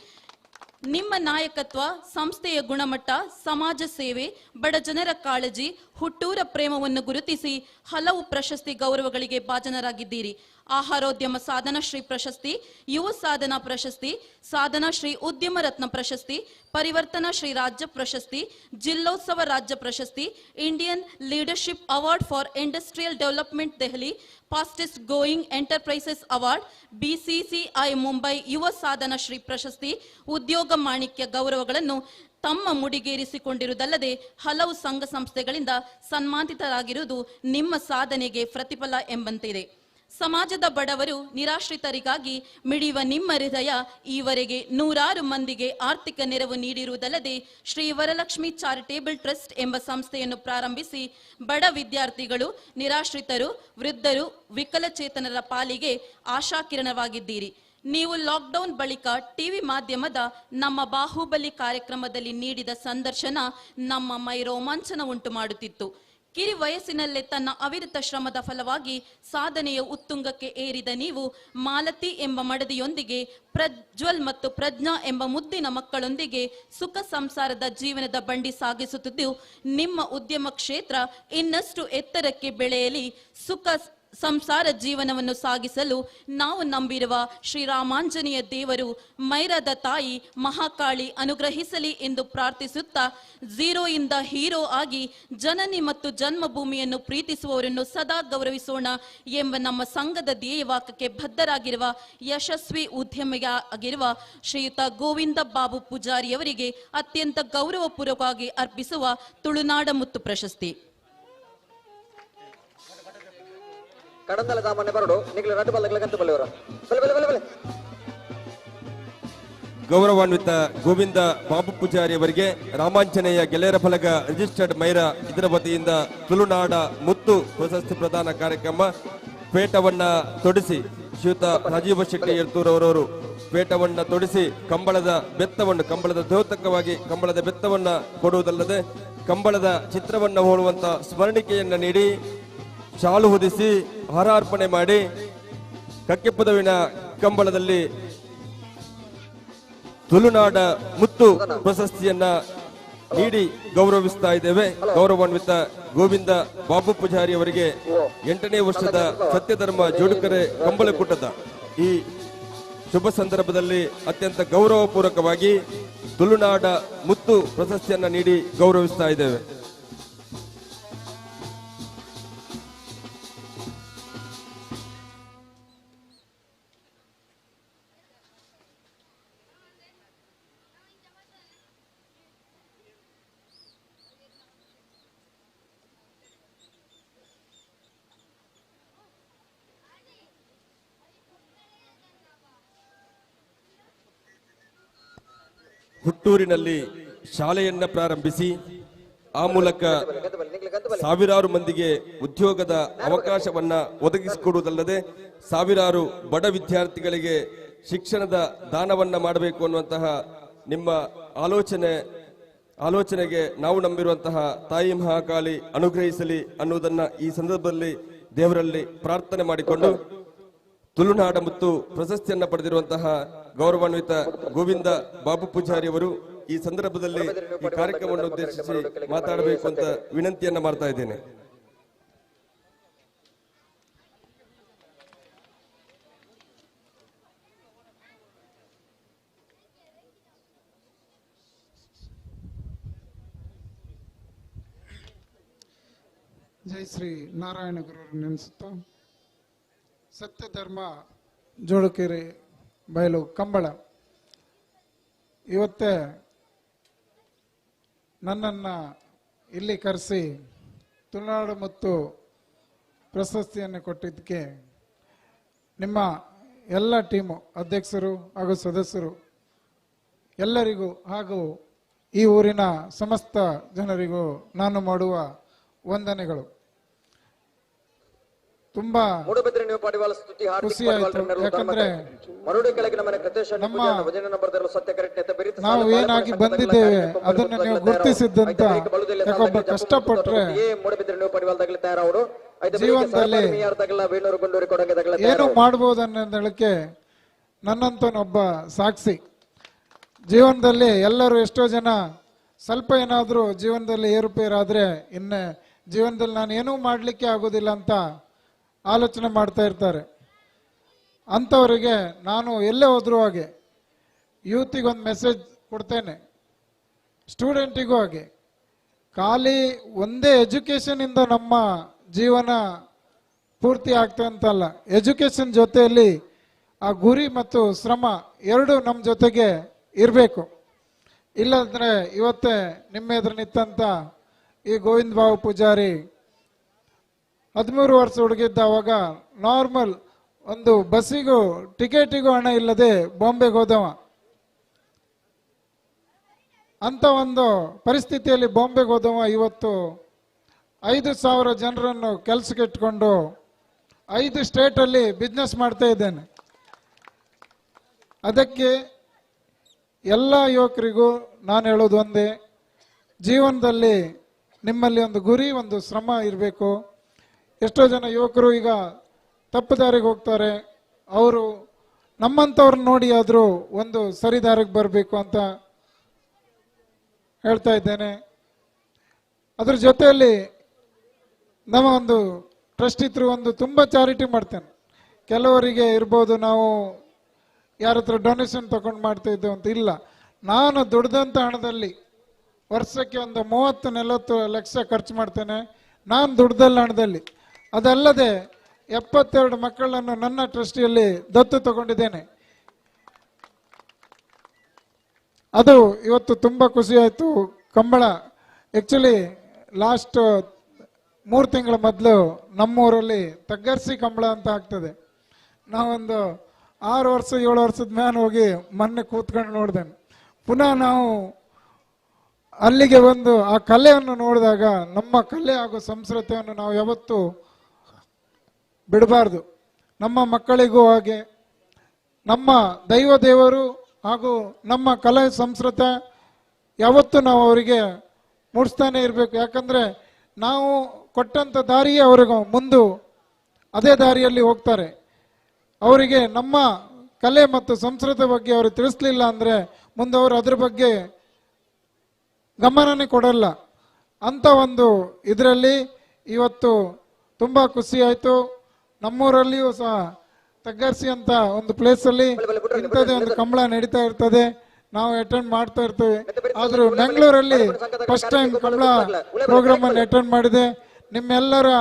ನಿಮ್ಮ ನಾಯಕತ್ವ, ಸಂಸ್ಥೆಯ ಗುಣಮಟ್ಟ, ಸಮಾಜ ಸೇವೆ, ಬಡ ಜನರ ಕಾಳಜಿ, ಹುಟ್ಟೂರ ಪ್ರೇಮವನ್ನು ಗುರುತಿಸಿ ಹಲವು ಪ್ರಶಸ್ತಿ ಗೌರವಗಳಿಗೆ ಭಾಜನರಾಗಿದ್ದೀರಿ. ಆಹಾರೋದ್ಯಮ ಸಾಧನಾ ಶ್ರೀ ಪ್ರಶಸ್ತಿ, ಯುವ ಸಾಧನಾ ಪ್ರಶಸ್ತಿ, ಸಾಧನಾ ಶ್ರೀ ಉದ್ಯಮ ರತ್ನ ಪ್ರಶಸ್ತಿ, ಪರಿವರ್ತನಾ ಶ್ರೀ ರಾಜ್ಯ ಪ್ರಶಸ್ತಿ, ಜಿಲ್ಲೋತ್ಸವ ರಾಜ್ಯ ಪ್ರಶಸ್ತಿ, Indian leadership award for industrial development Delhi, fastest going enterprises award, BCCI Mumbai ಯುವ ಸಾಧನಾ ಶ್ರೀ ಪ್ರಶಸ್ತಿ, ಉದ್ಯೋಗ ಮಾಣಿಕ್ಯ ಗೌರವಗಳನ್ನು ತಮ್ಮ ಮುಡಿಗೇರಿಸಿಕೊಂಡಿರುವುದಲ್ಲದೆ ಹಲವು ಸಂಘ ಸಂಸ್ಥೆಗಳಿಂದ ಸನ್ಮಾನಿತರಾಗಿರುವುದು ನಿಮ್ಮ ಸಾಧನೆಗೆ ಪ್ರತಿಫಲ ಎಂಬಂತಿದೆ. ಸಮಾಜದ ಬಡವರು, ನಿರಾಶ್ರಿತರಿಗಾಗಿ ಮಿಡಿಯುವ ನಿಮ್ಮ ಹೃದಯ ಈವರೆಗೆ 100 ಮಂದಿಗೆ ಆರ್ಥಿಕ ನೆರವು ನೀಡಿರುವುದಲ್ಲದೆ ಶ್ರೀ ವರಲಕ್ಷ್ಮಿ ಚಾರಿಟೇಬಲ್ ಟ್ರಸ್ಟ್ ಎಂಬ ಸಂಸ್ಥೆಯನ್ನು ಪ್ರಾರಂಭಿಸಿ ಬಡ ವಿದ್ಯಾರ್ಥಿಗಳು, ನಿರಾಶ್ರಿತರು, ವೃದ್ಧರು, ವಿಕಲಚೇತನರ ಪಾಲಿಗೆ ಆಶಾಕಿರಣವಾಗಿದ್ದೀರಿ. ನೀವು ಲಾಕ್ಡೌನ್ ಬಳಿಕ ಟಿವಿ ಮಾಧ್ಯಮದ ನಮ್ಮ ಬಾಹುಬಲಿ ಕಾರ್ಯಕ್ರಮದಲ್ಲಿ ನೀಡಿದ ಸಂದರ್ಶನ ನಮ್ಮ ಮೈ ರೋಮಾಂಚನ ಉಂಟು ಮಾಡುತ್ತಿತ್ತು. ಕಿರಿ ವಯಸ್ಸಿನಲ್ಲೇ ತನ್ನ ಅವಿರತ ಶ್ರಮದ ಫಲವಾಗಿ ಸಾಧನೆಯ ಉತ್ತುಂಗಕ್ಕೆ ಏರಿದ ನೀವು ಮಾಲತಿ ಎಂಬ ಮಡದಿಯೊಂದಿಗೆ, ಪ್ರಜ್ವಲ್ ಮತ್ತು ಪ್ರಜ್ಞಾ ಎಂಬ ಮುದ್ದಿನ ಮಕ್ಕಳೊಂದಿಗೆ ಸುಖ ಸಂಸಾರದ ಜೀವನದ ಬಂಡಿ ಸಾಗಿಸುತ್ತಿದ್ದು ನಿಮ್ಮ ಉದ್ಯಮ ಕ್ಷೇತ್ರ ಇನ್ನಷ್ಟು ಎತ್ತರಕ್ಕೆ ಬೆಳೆಯಲಿ, ಸುಖ ಸಂಸಾರ ಜೀವನವನ್ನು ಸಾಗಿಸಲು ನಾವು ನಂಬಿರುವ ಶ್ರೀರಾಮಾಂಜನೇಯ ದೇವರು, ಮೈರಾದ ತಾಯಿ ಮಹಾಕಾಳಿ ಅನುಗ್ರಹಿಸಲಿ ಎಂದು ಪ್ರಾರ್ಥಿಸುತ್ತಾ, ಝೀರೋ ಇಂದ ಹೀರೋ ಆಗಿ ಜನನಿ ಮತ್ತು ಜನ್ಮಭೂಮಿಯನ್ನು ಪ್ರೀತಿಸುವವರನ್ನು ಸದಾ ಗೌರವಿಸೋಣ ಎಂಬ ನಮ್ಮ ಸಂಘದ ಧ್ಯೇಯವಾಕ್ಯಕ್ಕೆ ಬದ್ಧರಾಗಿರುವ ಯಶಸ್ವಿ ಉದ್ಯಮಿಯಾಗಿರುವ ಶ್ರೀಯುತ ಗೋವಿಂದ ಬಾಬು ಪೂಜಾರಿಯವರಿಗೆ ಅತ್ಯಂತ ಗೌರವಪೂರ್ವಕವಾಗಿ ಅರ್ಪಿಸುವ ತುಳುನಾಡ ಮುತ್ತು ಪ್ರಶಸ್ತಿ. ಕಡಂದಲ ಸಾಮಾನ್ಯ ಬರಡು ನಿಗಲ ರಟ್ಟು ಬಲ್ಲ ಕಂತು ಬಲ್ಲೆವರ ಬಲೆ ಬಲೆ ಬಲೆ ಬಲೆ. ಗೌರವಾನ್ವಿತ ಗೋವಿಂದ ಬಾಬು ಪೂಜಾರಿ ಅವರಿಗೆ ರಾಮಾಂಜನೇಯ ಗೆಳೆಯರ ಫಲಕ ರಿಜಿಸ್ಟರ್ಡ್ ಮೈರಾ ಇದರ ವತಿಯಿಂದ ತುಳುನಾಡ ಮುತ್ತು ಪ್ರಶಸ್ತಿ ಪ್ರದಾನ ಕಾರ್ಯಕ್ರಮ ಪೇಟವನ್ನ ತೊಡಿಸಿ ಶ್ರೀಯುತ ರಾಜೀವ ಶೆಟ್ಟಿ ಯರ್ತೂರವರವರು ಪೇಟವನ್ನ ತೊಡಿಸಿ ಕಂಬಳದ ಬೆತ್ತವನ್ನು, ಕಂಬಳದ ದ್ಯೋತಕವಾಗಿ ಕಂಬಳದ ಬೆತ್ತವನ್ನ ಕೊಡುವುದಲ್ಲದೆ ಕಂಬಳದ ಚಿತ್ರವನ್ನ ಹೋಲುವಂತ ಸ್ಮರಣಿಕೆಯನ್ನ ನೀಡಿ ಶಾಲು ಹೊದಿಸಿ ಹಾರಾರ್ಪಣೆ ಮಾಡಿ ಕಕ್ಕೆ ಪದವಿನ ಕಂಬಳದಲ್ಲಿ ತುಳುನಾಡ ಮುತ್ತು ಪ್ರಶಸ್ತಿಯನ್ನ ನೀಡಿ ಗೌರವಿಸ್ತಾ ಇದ್ದೇವೆ. ಗೌರವಾನ್ವಿತ ಗೋವಿಂದ ಬಾಬು ಪೂಜಾರಿ ಅವರಿಗೆ 8ನೇ ವರ್ಷದ ಸತ್ಯಧರ್ಮ ಜೋಡುಕರೆ ಕಂಬಳಕೂಟದ ಈ ಶುಭ ಸಂದರ್ಭದಲ್ಲಿ ಅತ್ಯಂತ ಗೌರವಪೂರ್ವಕವಾಗಿ ತುಳುನಾಡ ಮುತ್ತು ಪ್ರಶಸ್ತಿಯನ್ನ ನೀಡಿ ಗೌರವಿಸ್ತಾ ಇದ್ದೇವೆ. ಹುಟ್ಟೂರಿನಲ್ಲಿ ಶಾಲೆಯನ್ನ ಪ್ರಾರಂಭಿಸಿ ಆ ಮೂಲಕ ಸಾವಿರಾರು ಮಂದಿಗೆ ಉದ್ಯೋಗದ ಅವಕಾಶವನ್ನ ಒದಗಿಸಿಕೊಡುವುದಲ್ಲದೆ ಸಾವಿರಾರು ಬಡ ವಿದ್ಯಾರ್ಥಿಗಳಿಗೆ ಶಿಕ್ಷಣದ ದಾನವನ್ನ ಮಾಡಬೇಕು ಅನ್ನುವಂತಹ ನಿಮ್ಮ ಆಲೋಚನೆ ಆಲೋಚನೆಗೆ ನಾವು ನಂಬಿರುವಂತಹ ತಾಯಿ ಮಹಾಕಾಳಿ ಅನುಗ್ರಹಿಸಲಿ ಅನ್ನುವುದನ್ನ ಈ ಸಂದರ್ಭದಲ್ಲಿ ದೇವರಲ್ಲಿ ಪ್ರಾರ್ಥನೆ ಮಾಡಿಕೊಂಡು ತುಳುನಾಡ ಮತ್ತು ಪ್ರಶಸ್ತಿಯನ್ನ ಪಡೆದಿರುವಂತಹ ಗೌರವಾನ್ವಿತ ಗೋವಿಂದ ಬಾಬು ಪೂಜಾರಿ ಅವರು ಈ ಸಂದರ್ಭದಲ್ಲಿ ಈ ಕಾರ್ಯಕ್ರಮವನ್ನು ಉದ್ದೇಶಿಸಿ ಮಾತಾಡಬೇಕು ಅಂತ ವಿನಂತಿಯನ್ನ ಮಾಡ್ತಾ ಇದ್ದೇನೆ. ಜೈ ಶ್ರೀ ನಾರಾಯಣ ಗುರುರು ನೆನೆಸುತ್ತಾ ಸತ್ಯ ಧರ್ಮ ಜೋಡುಕೆರೆ ಬಯಲು ಕಂಬಳ ಇವತ್ತೇ ನನ್ನನ್ನು ಇಲ್ಲಿ ಕರೆಸಿ ತುಳುನಾಡು ಮತ್ತು ಪ್ರಶಸ್ತಿಯನ್ನು ಕೊಟ್ಟಿದ್ದಕ್ಕೆ ನಿಮ್ಮ ಎಲ್ಲ ಟೀಮು ಅಧ್ಯಕ್ಷರು ಹಾಗೂ ಸದಸ್ಯರು ಎಲ್ಲರಿಗೂ ಹಾಗೂ ಈ ಊರಿನ ಸಮಸ್ತ ಜನರಿಗೂ ನಾನು ಮಾಡುವ ವಂದನೆಗಳು. ತುಂಬಾ ಮೂಡಬಿದ್ರೆ ನೀವು ಪಡಿವಾಳ ಸ್ತುತಿ ಖುಷಿ ಆಯ್ತು. ಯಾಕಂದ್ರೆ ಮರುಡಿ ಕೆಳಗಿನ ಮನೆ ಕೃತೇಶ ನಾವು ಏನಾಗಿ ಬಂದಿದ್ದೇವೆ ಅದನ್ನು ನೀವು ಗುರುತಿಸಿದ್ದಂತ ಯಾಕೊಬ್ಬ ಕಷ್ಟಪಟ್ರೆ ಜೀವನದಲ್ಲಿ ಏನು ಮಾಡಬಹುದು ಅನ್ನೋದಕ್ಕೆ ನನ್ನಂತನೊಬ್ಬ ಸಾಕ್ಷಿ. ಜೀವನದಲ್ಲಿ ಎಲ್ಲರೂ ಎಷ್ಟೋ ಜನ ಸ್ವಲ್ಪ ಏನಾದರೂ ಜೀವನದಲ್ಲಿ ಏರುಪೇರಾದ್ರೆ ಇನ್ನು ಜೀವನದಲ್ಲಿ ನಾನು ಏನೂ ಮಾಡಲಿಕ್ಕೆ ಆಗೋದಿಲ್ಲ ಅಂತ ಆಲೋಚನೆ ಮಾಡ್ತಾ ಇರ್ತಾರೆ. ಅಂಥವರಿಗೆ ನಾನು ಎಲ್ಲೇ ಹೋದ್ರೂ ಹಾಗೆ ಯೂತಿಗೆ ಒಂದು ಮೆಸೇಜ್ ಕೊಡ್ತೇನೆ, ಸ್ಟೂಡೆಂಟಿಗೂ ಹಾಗೆ. ಖಾಲಿ ಒಂದೇ ಎಜುಕೇಷನಿಂದ ನಮ್ಮ ಜೀವನ ಪೂರ್ತಿ ಆಗ್ತದೆ ಅಂತಲ್ಲ, ಎಜುಕೇಷನ್ ಜೊತೆಯಲ್ಲಿ ಆ ಗುರಿ ಮತ್ತು ಶ್ರಮ ಎರಡು ನಮ್ಮ ಜೊತೆಗೆ ಇರಬೇಕು. ಇಲ್ಲಂದ್ರೆ ಇವತ್ತೇ ನಿಮ್ಮ ಎದುರು ನಿಂತಂತ ಈ ಗೋವಿಂದ ಬಾಬು ಪೂಜಾರಿ 13 ವರ್ಷ ಹುಡುಗಿದ್ದ ಅವಾಗ ನಾರ್ಮಲ್ ಒಂದು ಬಸ್ಸಿಗೂ ಟಿಕೆಟಿಗೂ ಹಣ ಇಲ್ಲದೆ ಬಾಂಬೆಗೆ ಹೋದವ. ಅಂತ ಒಂದು ಪರಿಸ್ಥಿತಿಯಲ್ಲಿ ಬಾಂಬೆಗೆ ಹೋದವ ಇವತ್ತು 5,000 ಜನರನ್ನು ಕೆಲಸಕ್ಕೆ ಇಟ್ಕೊಂಡು 5 ಸ್ಟೇಟಲ್ಲಿ ಬಿಸ್ನೆಸ್ ಮಾಡ್ತಾ ಇದ್ದೇನೆ. ಅದಕ್ಕೆ ಎಲ್ಲ ಯುವಕರಿಗೂ ನಾನು ಹೇಳೋದು ಒಂದೇ, ಜೀವನದಲ್ಲಿ ನಿಮ್ಮಲ್ಲಿ ಒಂದು ಗುರಿ ಒಂದು ಶ್ರಮ ಇರಬೇಕು. ಎಷ್ಟೋ ಜನ ಯುವಕರು ಈಗ ತಪ್ಪು ದಾರಿಗೆ ಹೋಗ್ತಾರೆ, ಅವರು ನಮ್ಮಂಥವ್ರನ್ನ ನೋಡಿ ಆದರೂ ಒಂದು ಸರಿ ದಾರಿಗೆ ಬರಬೇಕು ಅಂತ ಹೇಳ್ತಾ ಇದ್ದೇನೆ. ಅದ್ರ ಜೊತೆಯಲ್ಲಿ ನಮ್ಮ ಒಂದು ಟ್ರಸ್ಟ್ ಇದ್ರು ಒಂದು ತುಂಬ ಚಾರಿಟಿ ಮಾಡ್ತೇನೆ. ಕೆಲವರಿಗೆ ಇರ್ಬೋದು ನಾವು ಯಾರ ಹತ್ರ ಡೊನೇಷನ್ ತಗೊಂಡು ಮಾಡ್ತಾ ಇದ್ದೇವೆ ಅಂತ ಇಲ್ಲ, ನಾನು ದುಡ್ದಂಥ ಹಣದಲ್ಲಿ ವರ್ಷಕ್ಕೆ ಒಂದು 30-40 ಲಕ್ಷ ಖರ್ಚು ಮಾಡ್ತೇನೆ ನಾನು ದುಡ್ದಲ್ಲ ಹಣದಲ್ಲಿ. ಅದಲ್ಲದೆ 72 ಮಕ್ಕಳನ್ನು ನನ್ನ ಟ್ರಸ್ಟಿಯಲ್ಲಿ ದತ್ತು ತಗೊಂಡಿದ್ದೇನೆ. ಅದು ಇವತ್ತು ತುಂಬ ಖುಷಿ ಆಯಿತು. ಕಂಬಳ ಆ್ಯಕ್ಚುಲಿ ಲಾಸ್ಟ್ 3 ತಿಂಗಳ ಮೊದಲು ನಮ್ಮೂರಲ್ಲಿ ತಗ್ಗರ್ಸಿ ಕಂಬಳ ಅಂತ ಆಗ್ತದೆ. ನಾವೊಂದು 6 ವರ್ಷ 7 ವರ್ಷದ ಮೇಲೆ ಹೋಗಿ ಮೊನ್ನೆ ಕೂತ್ಕೊಂಡು ನೋಡಿದೆ. ಪುನಃ ನಾವು ಅಲ್ಲಿಗೆ ಬಂದು ಆ ಕಲೆಯನ್ನು ನೋಡಿದಾಗ ನಮ್ಮ ಕಲೆ ಹಾಗೂ ಸಂಸ್ಕೃತಿಯನ್ನು ನಾವು ಯಾವತ್ತೂ ಬಿಡಬಾರ್ದು. ನಮ್ಮ ಮಕ್ಕಳಿಗೂ ಹಾಗೆ ನಮ್ಮ ದೈವ ದೇವರು ಹಾಗೂ ನಮ್ಮ ಕಲೆ ಸಂಸ್ಕೃತಿ ಯಾವತ್ತೂ ನಾವು ಅವರಿಗೆ ಮೂಡಿಸ್ತಾನೆ ಇರಬೇಕು. ಯಾಕಂದರೆ ನಾವು ಕೊಟ್ಟಂಥ ದಾರಿಯೇ ಅವರಿಗೂ ಮುಂದೆ ಅದೇ ದಾರಿಯಲ್ಲಿ ಹೋಗ್ತಾರೆ. ಅವರಿಗೆ ನಮ್ಮ ಕಲೆ ಮತ್ತು ಸಂಸ್ಕೃತಿ ಬಗ್ಗೆ ಅವರು ತಿಳಿಸ್ಲಿಲ್ಲ ಅಂದರೆ ಮುಂದೆ ಅವರು ಅದ್ರ ಬಗ್ಗೆ ಗಮನನೇ ಕೊಡಲ್ಲ. ಅಂತ ಒಂದು ಇದರಲ್ಲಿ ಇವತ್ತು ತುಂಬ ಖುಷಿ ಆಯಿತು. ನಮ್ಮೂರಲ್ಲಿಯೂ ಸಹ ತಗ್ಗರ್ಸಿ ಅಂತ ಒಂದು ಪ್ಲೇಸಲ್ಲಿ ಇಂಥದ್ದೇ ಒಂದು ಕಂಬಳ ನಡೀತಾ ಇರ್ತದೆ, ನಾವು ಅಟೆಂಡ್ ಮಾಡ್ತಾ ಇರ್ತೇವೆ. ಆದರೂ ಬೆಂಗಳೂರಲ್ಲಿ ಫಸ್ಟ್ ಟೈಮ್ ಕಂಬಳ ಪ್ರೋಗ್ರಾಮ್ ಅನ್ನು ಅಟೆಂಡ್ ಮಾಡಿದೆ. ನಿಮ್ಮೆಲ್ಲರ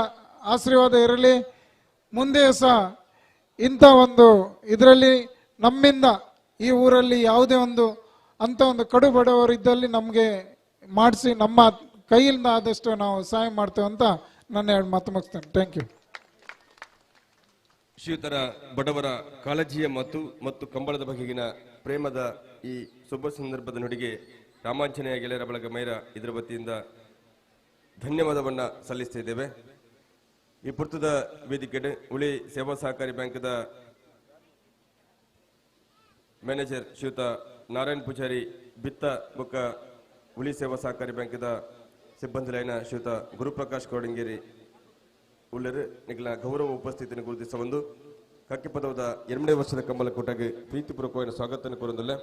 ಆಶೀರ್ವಾದ ಇರಲಿ. ಮುಂದೆ ಸಹ ಇಂಥ ಒಂದು ಇದರಲ್ಲಿ ನಮ್ಮಿಂದ ಈ ಊರಲ್ಲಿ ಯಾವುದೇ ಒಂದು ಅಂಥ ಒಂದು ಕಡು ಬಡವರು ಇದ್ದಲ್ಲಿ ನಮಗೆ ಮಾಡಿಸಿ ನಮ್ಮ ಕೈಯಿಂದ ಆದಷ್ಟು ನಾವು ಸಹಾಯ ಮಾಡ್ತೇವೆ ಅಂತ ನನ್ನ 2 ಮಾತು ಮುಗಿಸ್ತೇನೆ. Thank you. ಶ್ರೀಯುತರ ಬಡವರ ಕಾಳಜಿಯ ಮತ್ತು ಕಂಬಳದ ಬಗೆಗಿನ ಪ್ರೇಮದ ಈ ಶುಭ ಸಂದರ್ಭದ ನುಡಿಗೆ ರಾಮಾಂಜನೇಯ ಗೆಳೆಯರ ಬಳಗ ಮೈರ ಇದರ ವತಿಯಿಂದ ಧನ್ಯವಾದವನ್ನ ಸಲ್ಲಿಸ್ತಾ ಇದ್ದೇವೆ. ಈ ಪುರ್ತದ ವೇದಿಕೆ ಉಳಿ ಸೇವಾ ಸಹಕಾರಿ ಬ್ಯಾಂಕ್ದ ಮ್ಯಾನೇಜರ್ ಶ್ರೀಯುತ ನಾರಾಯಣ್ ಪೂಜಾರಿ ಬಿತ್ತ ಬೊಕ್ಕ ಹುಲಿ ಸೇವಾ ಸಹಕಾರಿ ಬ್ಯಾಂಕಿದ ಸಿಬ್ಬಂದಿಲೈನ ಶ್ರೀಯುತ ಗುರುಪ್ರಕಾಶ್ ಕೋಡಿಂಗೇರಿ ಉಳ್ಳರು ನಿಖಲ ಗೌರವ ಉಪಸ್ಥಿತಿಯನ್ನು ಗುರುತಿಸ ಒಂದು ಕಕ್ಕಿ ಪದವದ 2ನೇ ವರ್ಷದ ಕಂಬಳ ಕೂಟಕ್ಕೆ ಪ್ರೀತಿಪೂರ್ವಕವಾದ ಸ್ವಾಗತ ಕೋರುವುದಿಲ್ಲ.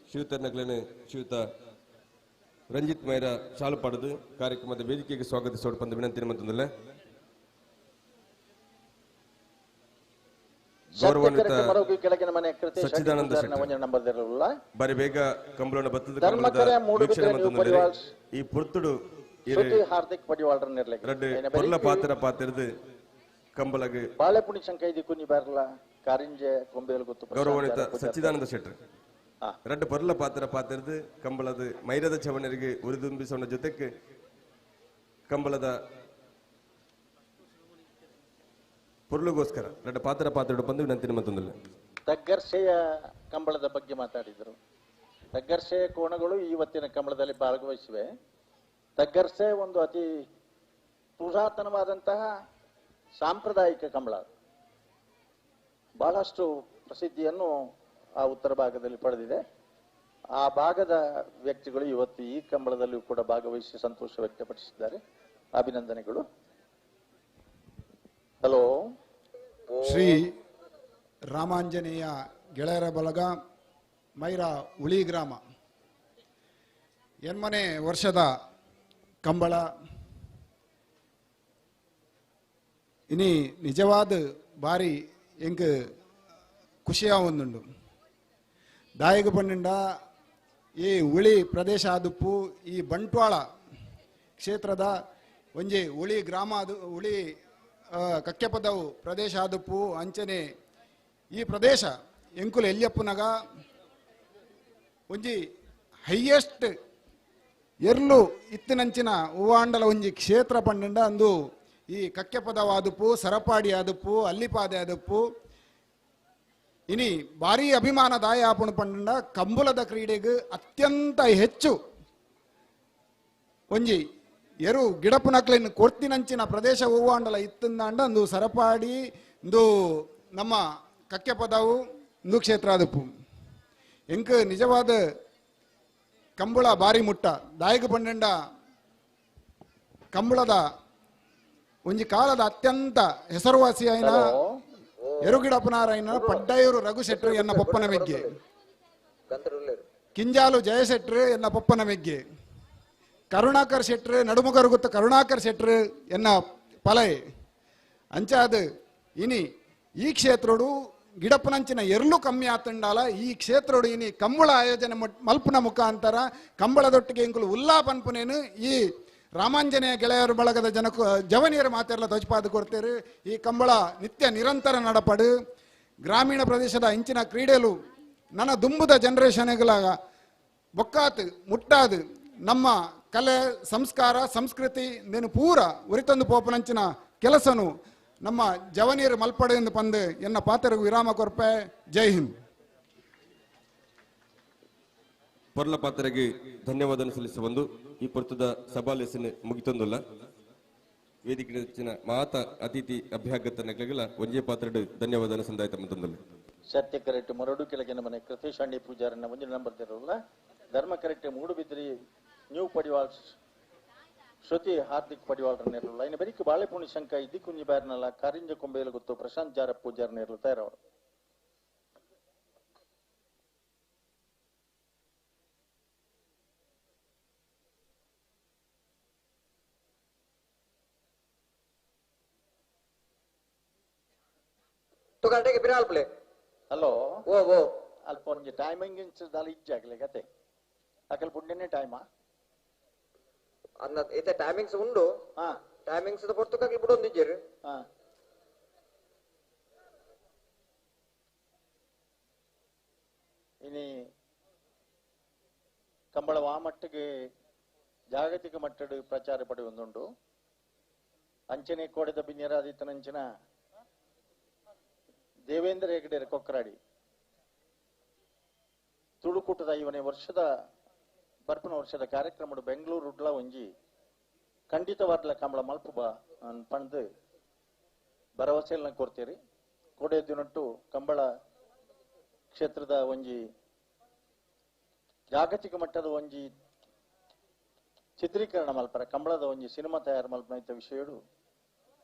ಶ್ರೀಯುತ ನಗಲನ್ನು ಶ್ರೀಯುತ ರಂಜಿತ್ ಮೈರಾ ಶಾಲು ಪಾಡದು ಕಾರ್ಯಕ್ರಮದ ವೇದಿಕೆಗೆ ಸ್ವಾಗತಿಸೋಡು ಪಂದ ವಿನಂತಿ ಮಂತಂದಿಲ್ಲ. ಗೌರವಾನ್ವಿತ ಸಚ್ಚಿದಾನಂದ ಬಾರಿ ಬೇಗ ಕಂಬಳನ ಬತ್ತದ ಈ ಪುರ್ತುಡು ಹಾರ್ದಿಕ್ ಪಡಿವಾಳ್ರ ಪೊರ್ಲ ಪಾತ್ರ ಪಾತಿರದು ಕಂಬಳಗೆ ಬಾಳೆಪುಣಿ ಸಂಕೈದಿ ಕುഞ്ഞി ಬಾರಲ ಕಾರಿಂಜೆ ಕೊಂಬೆಲು ಗೊತ್ತು ಗೌರವಾನ್ವಿತ ಸಚ್ಚಿದಾನಂದ ಶೆಟ್ಟರ್ ರಡ್ಡು ಪೊರ್ಲ ಪಾತ್ರ ಪಾತಿರದು ಕಂಬಳದ ಮೈರದ ಚವಣರಿಗೆ ಉರಿದುಂಬಿಸೋಣ ಜೊತೆಗೆ ಕಂಬಳದ ಪೊರ್ಲುಗೋಸ್ಕರ ರಡ್ಡ ಪಾತ್ರ ಬಂದು ವಿನಂತಿ ಮತ್ತೊಂದಿಲ್ಲ. ತಗ್ಗರ್ಷೆಯ ಕಂಬಳದ ಬಗ್ಗೆ ಮಾತಾಡಿದರು. ತಗ್ಗರ್ಷೆಯ ಕೋಣಗಳು ಇವತ್ತಿನ ಕಂಬಳದಲ್ಲಿ ಭಾಗವಹಿಸಿವೆ. ತಗ್ಗರ್ಷೆ ಒಂದು ಅತಿ ಪುರಾತನವಾದಂತಹ ಸಾಂಪ್ರದಾಯಿಕ ಕಂಬಳ, ಬಹಳಷ್ಟು ಪ್ರಸಿದ್ಧಿಯನ್ನು ಆ ಉತ್ತರ ಭಾಗದಲ್ಲಿ ಪಡೆದಿದೆ. ಆ ಭಾಗದ ವ್ಯಕ್ತಿಗಳು ಇವತ್ತು ಈ ಕಂಬಳದಲ್ಲಿಯೂ ಕೂಡ ಭಾಗವಹಿಸಿ ಸಂತೋಷ ವ್ಯಕ್ತಪಡಿಸಿದ್ದಾರೆ. ಅಭಿನಂದನೆಗಳು. ಹಲೋ, ಶ್ರೀ ರಾಮಾಂಜನೇಯ ಗೆಳೆಯರ ಬಳಗ ಮೈರಾ ಉಳಿ ಗ್ರಾಮ ಎನ್ಮನೆ ವರ್ಷದ ಕಂಬಳ ಇನಿ ನಿಜವಾದ ಬಾರಿ ಎಂಕ್ ಖುಷಿಯಾವೊಂದುಂಡು. ದಾಯಗ ಪಂಡ ಈ ಉಳಿ ಪ್ರದೇಶ ಆದುಪ್ಪು ಈ ಬಂಟ್ವಾಳ ಕ್ಷೇತ್ರದ ಒಂಜಿ ಉಳಿ ಗ್ರಾಮ ಅದು ಉಳಿ ಕಕ್ಕೆಪದವು ಪ್ರದೇಶ ಆದುಪ್ಪು ಅಂಚನೆ ಈ ಪ್ರದೇಶ ಎಂಕುಲು ಎಲ್ಯಪ್ಪನಗ ಒಂಜಿ ಹೈಯೆಸ್ಟ್ ಎರ್ಲು ಇತ್ತಿನಂಚಿನ ಹೂವಾಂಡಲ ಒಂಜಿ ಕ್ಷೇತ್ರ ಪಂಡ ಅಂದು ಈ ಕಕ್ಕೆಪದವು ಆದುಪ್ಪು ಸರಪಾಡಿ ಆದುಪ್ಪು ಅಲ್ಲಿಪಾದೆ ಆದುಪ್ಪು ಇನಿ ಭಾರಿ ಅಭಿಮಾನದಾಯ ಆಪುಣ ಪಂಡ ಕಂಬಳದ ಕ್ರೀಡೆಗೆ ಅತ್ಯಂತ ಹೆಚ್ಚು ಒಂಜಿ ಎರು ಗಿಡಪುನಕ್ಲಿನ ಕೊರ್ತಿನಂಚಿನ ಪ್ರದೇಶ ಹೂವಾಂಡಲ ಇತ್ತಂದಾಂಡ ಅಂದು ಸರಪಾಡಿ ಇಂದು ನಮ್ಮ ಕಕ್ಕೆಪದವು ಇಂದು ಕ್ಷೇತ್ರ ಆದುಪ್ಪು ಎಂಕ್ ನಿಜವಾದ ಕಂಬಳ ಬಾರಿ ಮುಟ್ಟ ದಾಯಕ ಪಂಡ ಕಂಬಳದ ಒಂಜಿ ಕಾಲದ ಅತ್ಯಂತ ಹೆಸರುವಾಸಿ ಆಯ್ನ ಎರುಗಿಡಪುನಾರಾಯಣ ಪಡ್ಡಯೂರು ರಘು ಶೆಟ್ರು ಎನ್ನ ಪೊಪ್ಪನ ಮೆಗ್ಗೆ, ಕಿಂಜಾಲು ಜಯಶೆಟ್ರು ಎನ್ನ ಪೊಪ್ಪನ ಮೆಗ್ಗೆ, ಕರುಣಾಕರ್ ಶೆಟ್ರು ನಡುಮುಗರು ಗೊತ್ತ ಕರುಣಾಕರ್ ಶೆಟ್ರು ಎನ್ನ ಪಲೈ ಅಂಚಾದ ಇನಿ ಈ ಕ್ಷೇತ್ರಡು ಗಿಡಪನಂಚಿನ ಎರ್ಲು ಕಮ್ಮಿ ಆತಂಡಾಲ ಈ ಕ್ಷೇತ್ರಡು ಇನಿ ಕಂಬಳ ಆಯೋಜನೆ ಮಲ್ಪನ ಮುಖಾಂತರ ಕಂಬಳದೊಟ್ಟಿಗೆ ಇಂಕುಲು ಉಲ್ಲಾಪನ್ಪುನೇನು ಈ ರಾಮಾಂಜನೇಯ ಗೆಳೆಯರ ಬಳಗದ ಜವನಿಯರು ಮಾತೆಲ್ಲ ಧ್ವಜಪಾದ ಕೊಡ್ತೇರು. ಈ ಕಂಬಳ ನಿತ್ಯ ನಿರಂತರ ನಡಪಡು ಗ್ರಾಮೀಣ ಪ್ರದೇಶದ ಇಂಚಿನ ಕ್ರೀಡೆಲು ನನ್ನ ದುಂಬುದ ಜನರೇಷನ್ಗಳ ಬೊಕ್ಕಾತು ಮುಟ್ಟಾದು ನಮ್ಮ ಕಲೆ ಸಂಸ್ಕಾರ ಸಂಸ್ಕೃತಿ ನೀನು ಪೂರ ಉರಿತಂದು ಪೋಪನಂಚಿನ ಕೆಲಸನು ನಮ್ಮ ಜವನಿಯರು ಮಲ್ಪಡೆಯಿಂದ ಪಂದು ಎನ್ನ ಪಾತ್ರಗೂ ವಿರಾಮ ಕೊರ್ಪೆ. ಜೈ ಹಿಂದ್. ಪೊರ್ಲ ಪಾತ್ರೆಗೆ ಧನ್ಯವಾದ ಸಲ್ಲಿಸ ಒಂದು ಈ ಪೊರ್ತದ ಸಭಾಲೆಸನ್ನು ಮುಗಿತೊಂದಲ್ಲ ವೇದಿಕೆ ಹೆಚ್ಚಿನ ಮಾತ ಅತಿಥಿ ಅಭ್ಯಾಗತ ನಗಲ ಒಂಜೇ ಪಾತ್ರೆಡು ಧನ್ಯವಾದ ಸಂದಾಯಿತ ಮಂತೊಂದಲ್ಲ. ಸತ್ಯ ಕರೆಕ್ಟ್ ಮರಡು ಕೆಳಗಿನ ಮನೆ ಕೃತೇಶಾಂಡಿ ಪೂಜಾರನ್ನ ಒಂದಿನ ನಂಬರ್ ತಿರಲ್ಲ ಧರ್ಮ ಕರೆಕ್ಟ್ ಮೂಡುಬಿದ್ರಿ ನ್ಯೂ ಪಡಿವಾಳ್ ಶ್ರುತಿ ಹಾರ್ದಿಕ್ ಪಡಿವಾಳ್ರ ನೇರಲ್ಲ ಇನ್ನು ಬರೀಕ್ ಬಾಳೆಪುಣಿ ಶಂಕ ಇದ್ದಿ ಕುಂಜಿ ಬಾರಿನಲ್ಲ ಕಾರಿಂಜ ಕೊಂಬೆಯಲ್ಲಿ ಗೊತ್ತು ಪ್ರಶಾಂತ್ ಜಾರ ಪೂಜಾರ ನೇರಲು ತಯಾರವರು. ಹಲೋ ಓ ಅಲ್ಪ ಒಂಜಿ ಟೈಮಿಂಗ್ ದಾಲ ಇಜ್ಜಾಗ್ಲೆ ಗತೆ ಅಕಲ್ ಪುಣ್ಯನೇ ಟೈಮಾ ಅನ್ನ ಇತ್ತೆ ಟೈಮಿಂಗ್ಸ್ ಉಂಡು. ಟೈಮಿಂಗ್ಸ್ ಪೊರ್ತುಕಾಗಿ ಬಿಡೊಂದಿಜ್ಜೆರು. ಇನಿ ಕಂಬಳ ವಾಮಟ್ಟಿಗೆ ಜಾಗತಿಕ ಮಟ್ಟದ ಪ್ರಚಾರ ಪಡೆ ಒಂದುಂಡು. ಅಂಚನೆ ಕೋಡೆದ ಬಿನ್ಯರಾದಿತ್ತನಂಚಿನ ದೇವೇಂದ್ರ ಹೆಗಡೆ ಕೊಕ್ಕರಾಡಿ ತುಳುಕೂಟದ ಇವನೇ ವರ್ಷದ ಬರ್ಪನ ವರ್ಷದ ಕಾರ್ಯಕ್ರಮ ಬೆಂಗಳೂರು ಉಡ್ಲ ಒಂಜಿ ಖಂಡಿತವಾದ್ಲ ಕಂಬಳ ಮಲ್ಪುಬ ಪಂದು ಭರವಸೆಲ್ನ ಕೊಡ್ತೀರಿ. ಕೊಡೆದ್ದುನಟ್ಟು ಕಂಬಳ ಕ್ಷೇತ್ರದ ಒಂಜಿ ಜಾಗತಿಕ ಮಟ್ಟದ ಒಂಜಿ ಚಿತ್ರೀಕರಣ ಮಲ್ಪರ ಕಂಬಳದ ಒಂಜಿ ಸಿನಿಮಾ ತಯಾರು ಮಲ್ಪನ ವಿಷಯಡು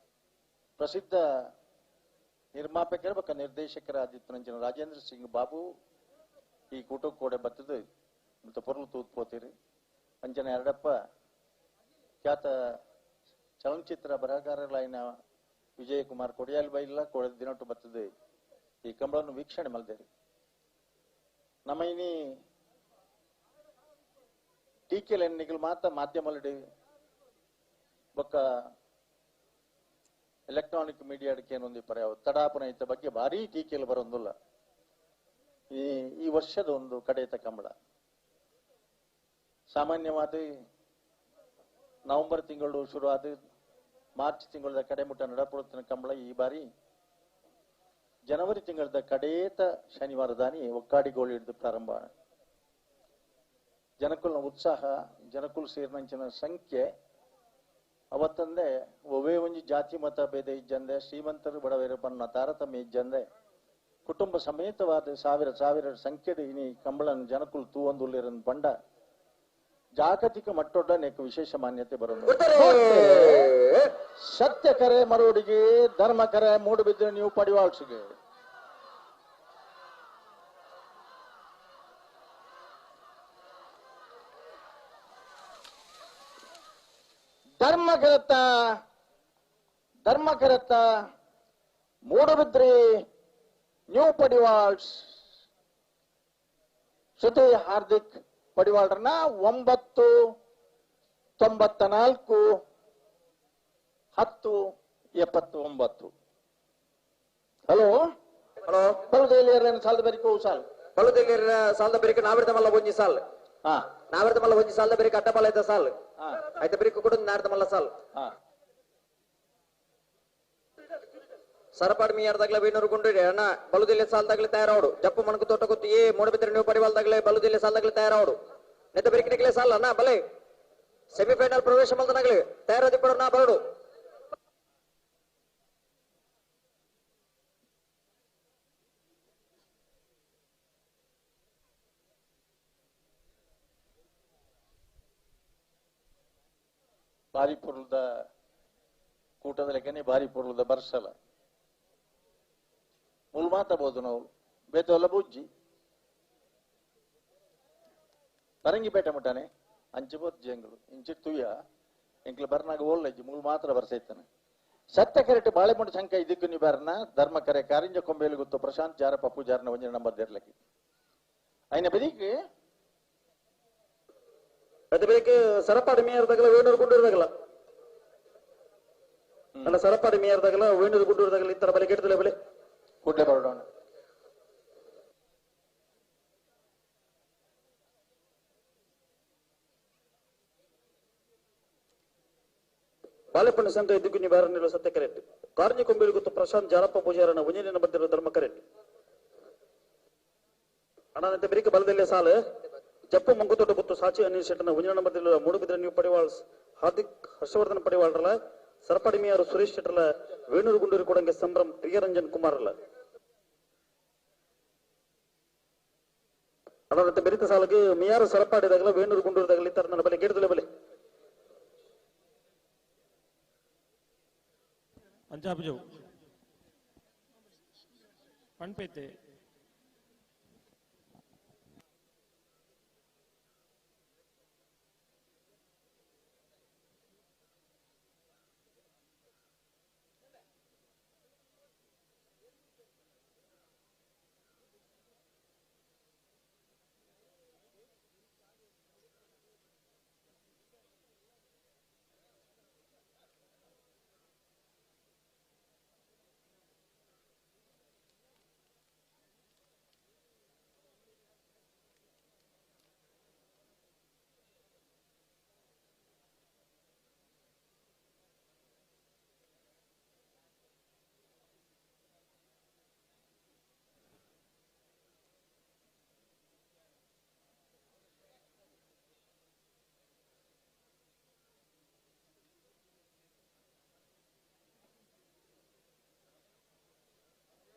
ಪ್ರಸಿದ್ಧ ನಿರ್ಮಾಪಕರು ಬೊಕ್ಕ ನಿರ್ದೇಶಕರಾದಿತ್ತಂಚಿನ ರಾಜೇಂದ್ರ ಸಿಂಗ್ ಬಾಬು ಈ ಕೂಟಕ್ಕೆ ಕೂಡ ಬತ್ತದು ಮತ್ತು ಪೊರ್ಲು ತೂತ್ಪೋತೀರಿ ಅಂಚನೆ ಎರಡಪ್ಪ ಖ್ಯಾತ ಚಲನಚಿತ್ರ ಬರಹಗಾರರಾಯಿನ ವಿಜಯಕುಮಾರ್ ಕೊಡಿಯಾಲ್ ಬೈಲ್ಲ ಕೊಳೆದ ದಿನಟ್ಟು ಬರ್ತದೆ ಈ ಕಂಬಳನ್ನು ವೀಕ್ಷಣೆ ಮಲ್ದೇರಿ ನಮ್ಮ ಇನಿ ಟೀಕೆಲ್ ಎನ್ನಿಗಳು ಮಾತ್ರ ಮಾಧ್ಯಮಲ್ಲಿ ಬೊಕ್ಕ ಎಲೆಕ್ಟ್ರಾನಿಕ್ ಮೀಡಿಯಾಡಕ್ಕೆ ಏನೊಂದು ಪರ್ಯಾವ ತಡಾಪನ ಇದ್ದ ಬಗ್ಗೆ ಭಾರಿ ಟೀಕೆಯಲ್ಲಿ ಬರೋದಿಲ್ಲ ಈ ವರ್ಷದ ಒಂದು ಕಡೆಯತ ಕಂಬಳ ಸಾಮಾನ್ಯವಾದ ನವೆಂಬರ್ ತಿಂಗಳು ಶುರುವಾದ ಮಾರ್ಚ್ ತಿಂಗಳದ ಕಡೆ ಮುಟ್ಟ ನಡಪಡುತ್ತಿನ ಕಂಬಳ ಈ ಬಾರಿ ಜನವರಿ ತಿಂಗಳದ ಕಡೇತ ಶನಿವಾರ ದಾನಿ ಒಕ್ಕಾಡಿಗೋಳು ಹಿಡಿದು ಪ್ರಾರಂಭ ಜನಕುಲ್ನ ಉತ್ಸಾಹ ಜನಕುಲ್ ಸೇರಿನಂಚಿನ ಸಂಖ್ಯೆ ಅವತ್ತಂದೆ ಒವೇ ಒಂಜಿ ಜಾತಿ ಮತ ಭೇದ ಇಜ್ಜಂದೆ ಶ್ರೀಮಂತರು ಬಡವರ ಬಣ್ಣ ತಾರತಮ್ಯ ಇಜ್ಜಂದೆ ಕುಟುಂಬ ಸಮೇತವಾದ ಸಾವಿರ ಸಂಖ್ಯೆಡು ಇನಿ ಕಂಬಳನ್ ಜನಕುಲ್ ತೂವೊಂದುಲ್ಲಿರನ್ ಬಂಡ ಜಾಗತಿಕ ಮಟ್ಟೊಡ್ಡ ನೆಕ್ ವಿಶೇಷ ಮಾನ್ಯತೆ ಬರೋದು ಸತ್ಯ ಕರೆ ಮರೋಡಿಗೆ ಧರ್ಮ ಕರೆ ಮೂಡುಬಿದ್ರೆ ನೀವು ಪಡಿವಾಳ್ಸಿಗೆ ಧರ್ಮ ಕರತ್ತ ಮೂಡುಬಿದ್ರಿ ನ್ಯೂ ಪಡಿವಾಳ್ಸ್ ಶ್ರುತಿ ಹಾರ್ದಿಕ್ ಪಡಿವಾಳ್ರನ್ನ 994-10-79. ಹಲೋ ಹಲೋ ಬಲುದೇಲಿಯರ ಸಾಲದ ಬೆರಿಕೆ ಸಾಲ್ ಬಲುದೇಲಿಯರ ಸಾಲದ ಬೆರಿಕೆ ನಾವಿರ್ದ ಮಲ್ಲ ಒಂಜಿ ಸಾಲ್ ನಾವಿರ್ದ ಮಲ್ಲ ಒಂಜಿ ಸಾಲದ ಬೆರಿಕೆ ಅಡ್ಡಬಲ ಐತ ಸಾಲ್ ಐತ ಬೆರಿಕೆ ಕೂಡ ನಾಡ್ದ ಮಲ್ಲ ಸಾಲ್ ಸರಪಾಡ್ ಮೀಯಾರ್ದಾಗ್ಲೆ ಬೇನೂರು ಗುಂಡಿಡಿ ಅಣ್ಣ ಬಲುದಿಲ್ಲೆ ಸಾಲ್ದಾಗ್ಲೆ ತಯಾರಾವಡು ಜಪ್ಪು ಮಣಕು ತೋಟ ಗೊತ್ತಿ ಮೂಡಬಿದ್ರೆ ನೀವು ಪರಿವಾಲ್ದಾಗ್ಲೆ ಬಲುದಿಲ್ಲೆ ಸಾಲ್ದಾಗ್ಲೆ ತಯಾರಾವಡು ನೆತ್ತ ಬೆರಿಕಿನಿಗ್ಲೆ ಸಾಲ ಅಣ್ಣ ಬಲೆ ಸೆಮಿಫೈನಲ್ ಪ್ರವೇಶ ಮಲ್ದನಾಗ್ಲಿ ತಯಾರಾದಿ ಕೂಡ ನಾ ಬರಡು ಭಾರಿ ಪುರ್ಲದ ಕೂಟದ ಲೆಕ್ಕನೆ ಭಾರಿ ಪುರ್ಲದ ಬರ್ಸಲ ಮುಲ್ ಮಾತಬಹುದು ನಾವು ಬೇತವಲ್ಲ ಬುಜ್ಜಿ ಬರಂಗಿಪೇಟೆ ಮುಟ್ಟಾನೆ ಅಂಚಬಹುದು ಜಂಗಳು ಇಂಚಿ ತುಯ್ಯ ಎಂಕ್ಲ ಬರ್ನಾಗ ಓಲ್ಲಜ್ಜಿ ಮುಲ್ ಮಾತ್ರ ಬರ್ಸೈತಾನೆ ಸತ್ಯ ಕರೆಕ್ಟ್ ಬಾಳೆಮುಂಡು ಸಂಖ್ಯೆ ಇದಕ್ಕೂ ನೀವು ಬರ್ನ ಧರ್ಮ ಕರೆ ಕಾರಿಂಜ ಕೊಂಬೇಲಿ ಗೊತ್ತು ಪ್ರಶಾಂತ್ ಜಾರ ಪಪ್ಪು ಜಾರನ ಒಂಜಿ ನಂಬರ್ ದೇರ್ಲಕ್ಕೆ ಐನ ಬೆದಿಗೆ ಅದು ಬೆಳಿಗ್ಗೆ ಸರಪಾಡಿ ಮೇಯರ್ದಾಗಲ್ಲ ವೇಣೂರು ಗುಂಡೂರ್ದಾಗಲ್ಲ ಅಲ್ಲ ಸರಪಾಡಿ ಮೇಯರ್ದಾಗಲ್ಲ ವೇಣೂರು ಗುಂಡೂರ್ದಾಗಲ್ಲ ಈ ತರ ಬಲೆ ಗೆಡ್ದಲ್ಲ ಬೆಲೆ ಕೂಡಲೇ ಬರೋಣ ಬಾಲೆಪಣ್ಣ ಸಂಘ ಇದಕ್ಕೂ ನೀವು ಯಾರನ್ನಿಲ್ಲ ಸತ್ಯ ಕರೆಕ್ಟ್ ಕಾರ್ಯ ಕೊಂಬೇಲಿ ಗೊತ್ತು ಪ್ರಶಾಂತ್ ಜಾರಪ್ಪ ಪೂಜಾರನ ಒಂಜಿನ ಬಂದಿರೋ ಧರ್ಮ ಕರೆಕ್ಟ್ ಅಣ್ಣನಂತೆ ಬೆರಿಕೆ ಬಲದಲ್ಲೇ ಸಾಲು ಜಪ್ಪು ಮಂಗುತೋಟ ಗೊತ್ತು ಸಾಚಿ ಅನಿಲ್ ಶೆಟ್ಟನ ಒಂಜಿನ ಬಂದಿರೋ ಮೂಡುಬಿದ್ರೆ ನೀವು ಪಡಿವಾಳ್ ಹಾರ್ದಿಕ್ ಹರ್ಷವರ್ಧನ್ ಪಡಿವಾಳ್ರಲ್ಲ ಸರಪಾಡಿ ಮೇಯರು ಸುರೇಶ್ ಶೆಟ್ಟರ್ಲ ವೇಣೂರು ಗುಂಡೂರು ಕೊಡಂಗೆ ಸಂಭ್ರಮ್ ಪ್ರಿಯರಂಜನ್ ಕುಮಾರ್ ಅಲ್ಲ ಅಣ್ಣನಂತೆ ಬೆರಿತ ಸಾಲಿಗೆ ಮೇಯಾರು ಸರಪಾಡಿದಾಗಲ ವೇಣೂರು ಗುಂಡೂರದಾಗಲಿ ಈ ತರ ನನ್ನ ಬಲೆ ಗೆಡ್ದಲೆ ಬಲೆ पंजाब जो पणपेते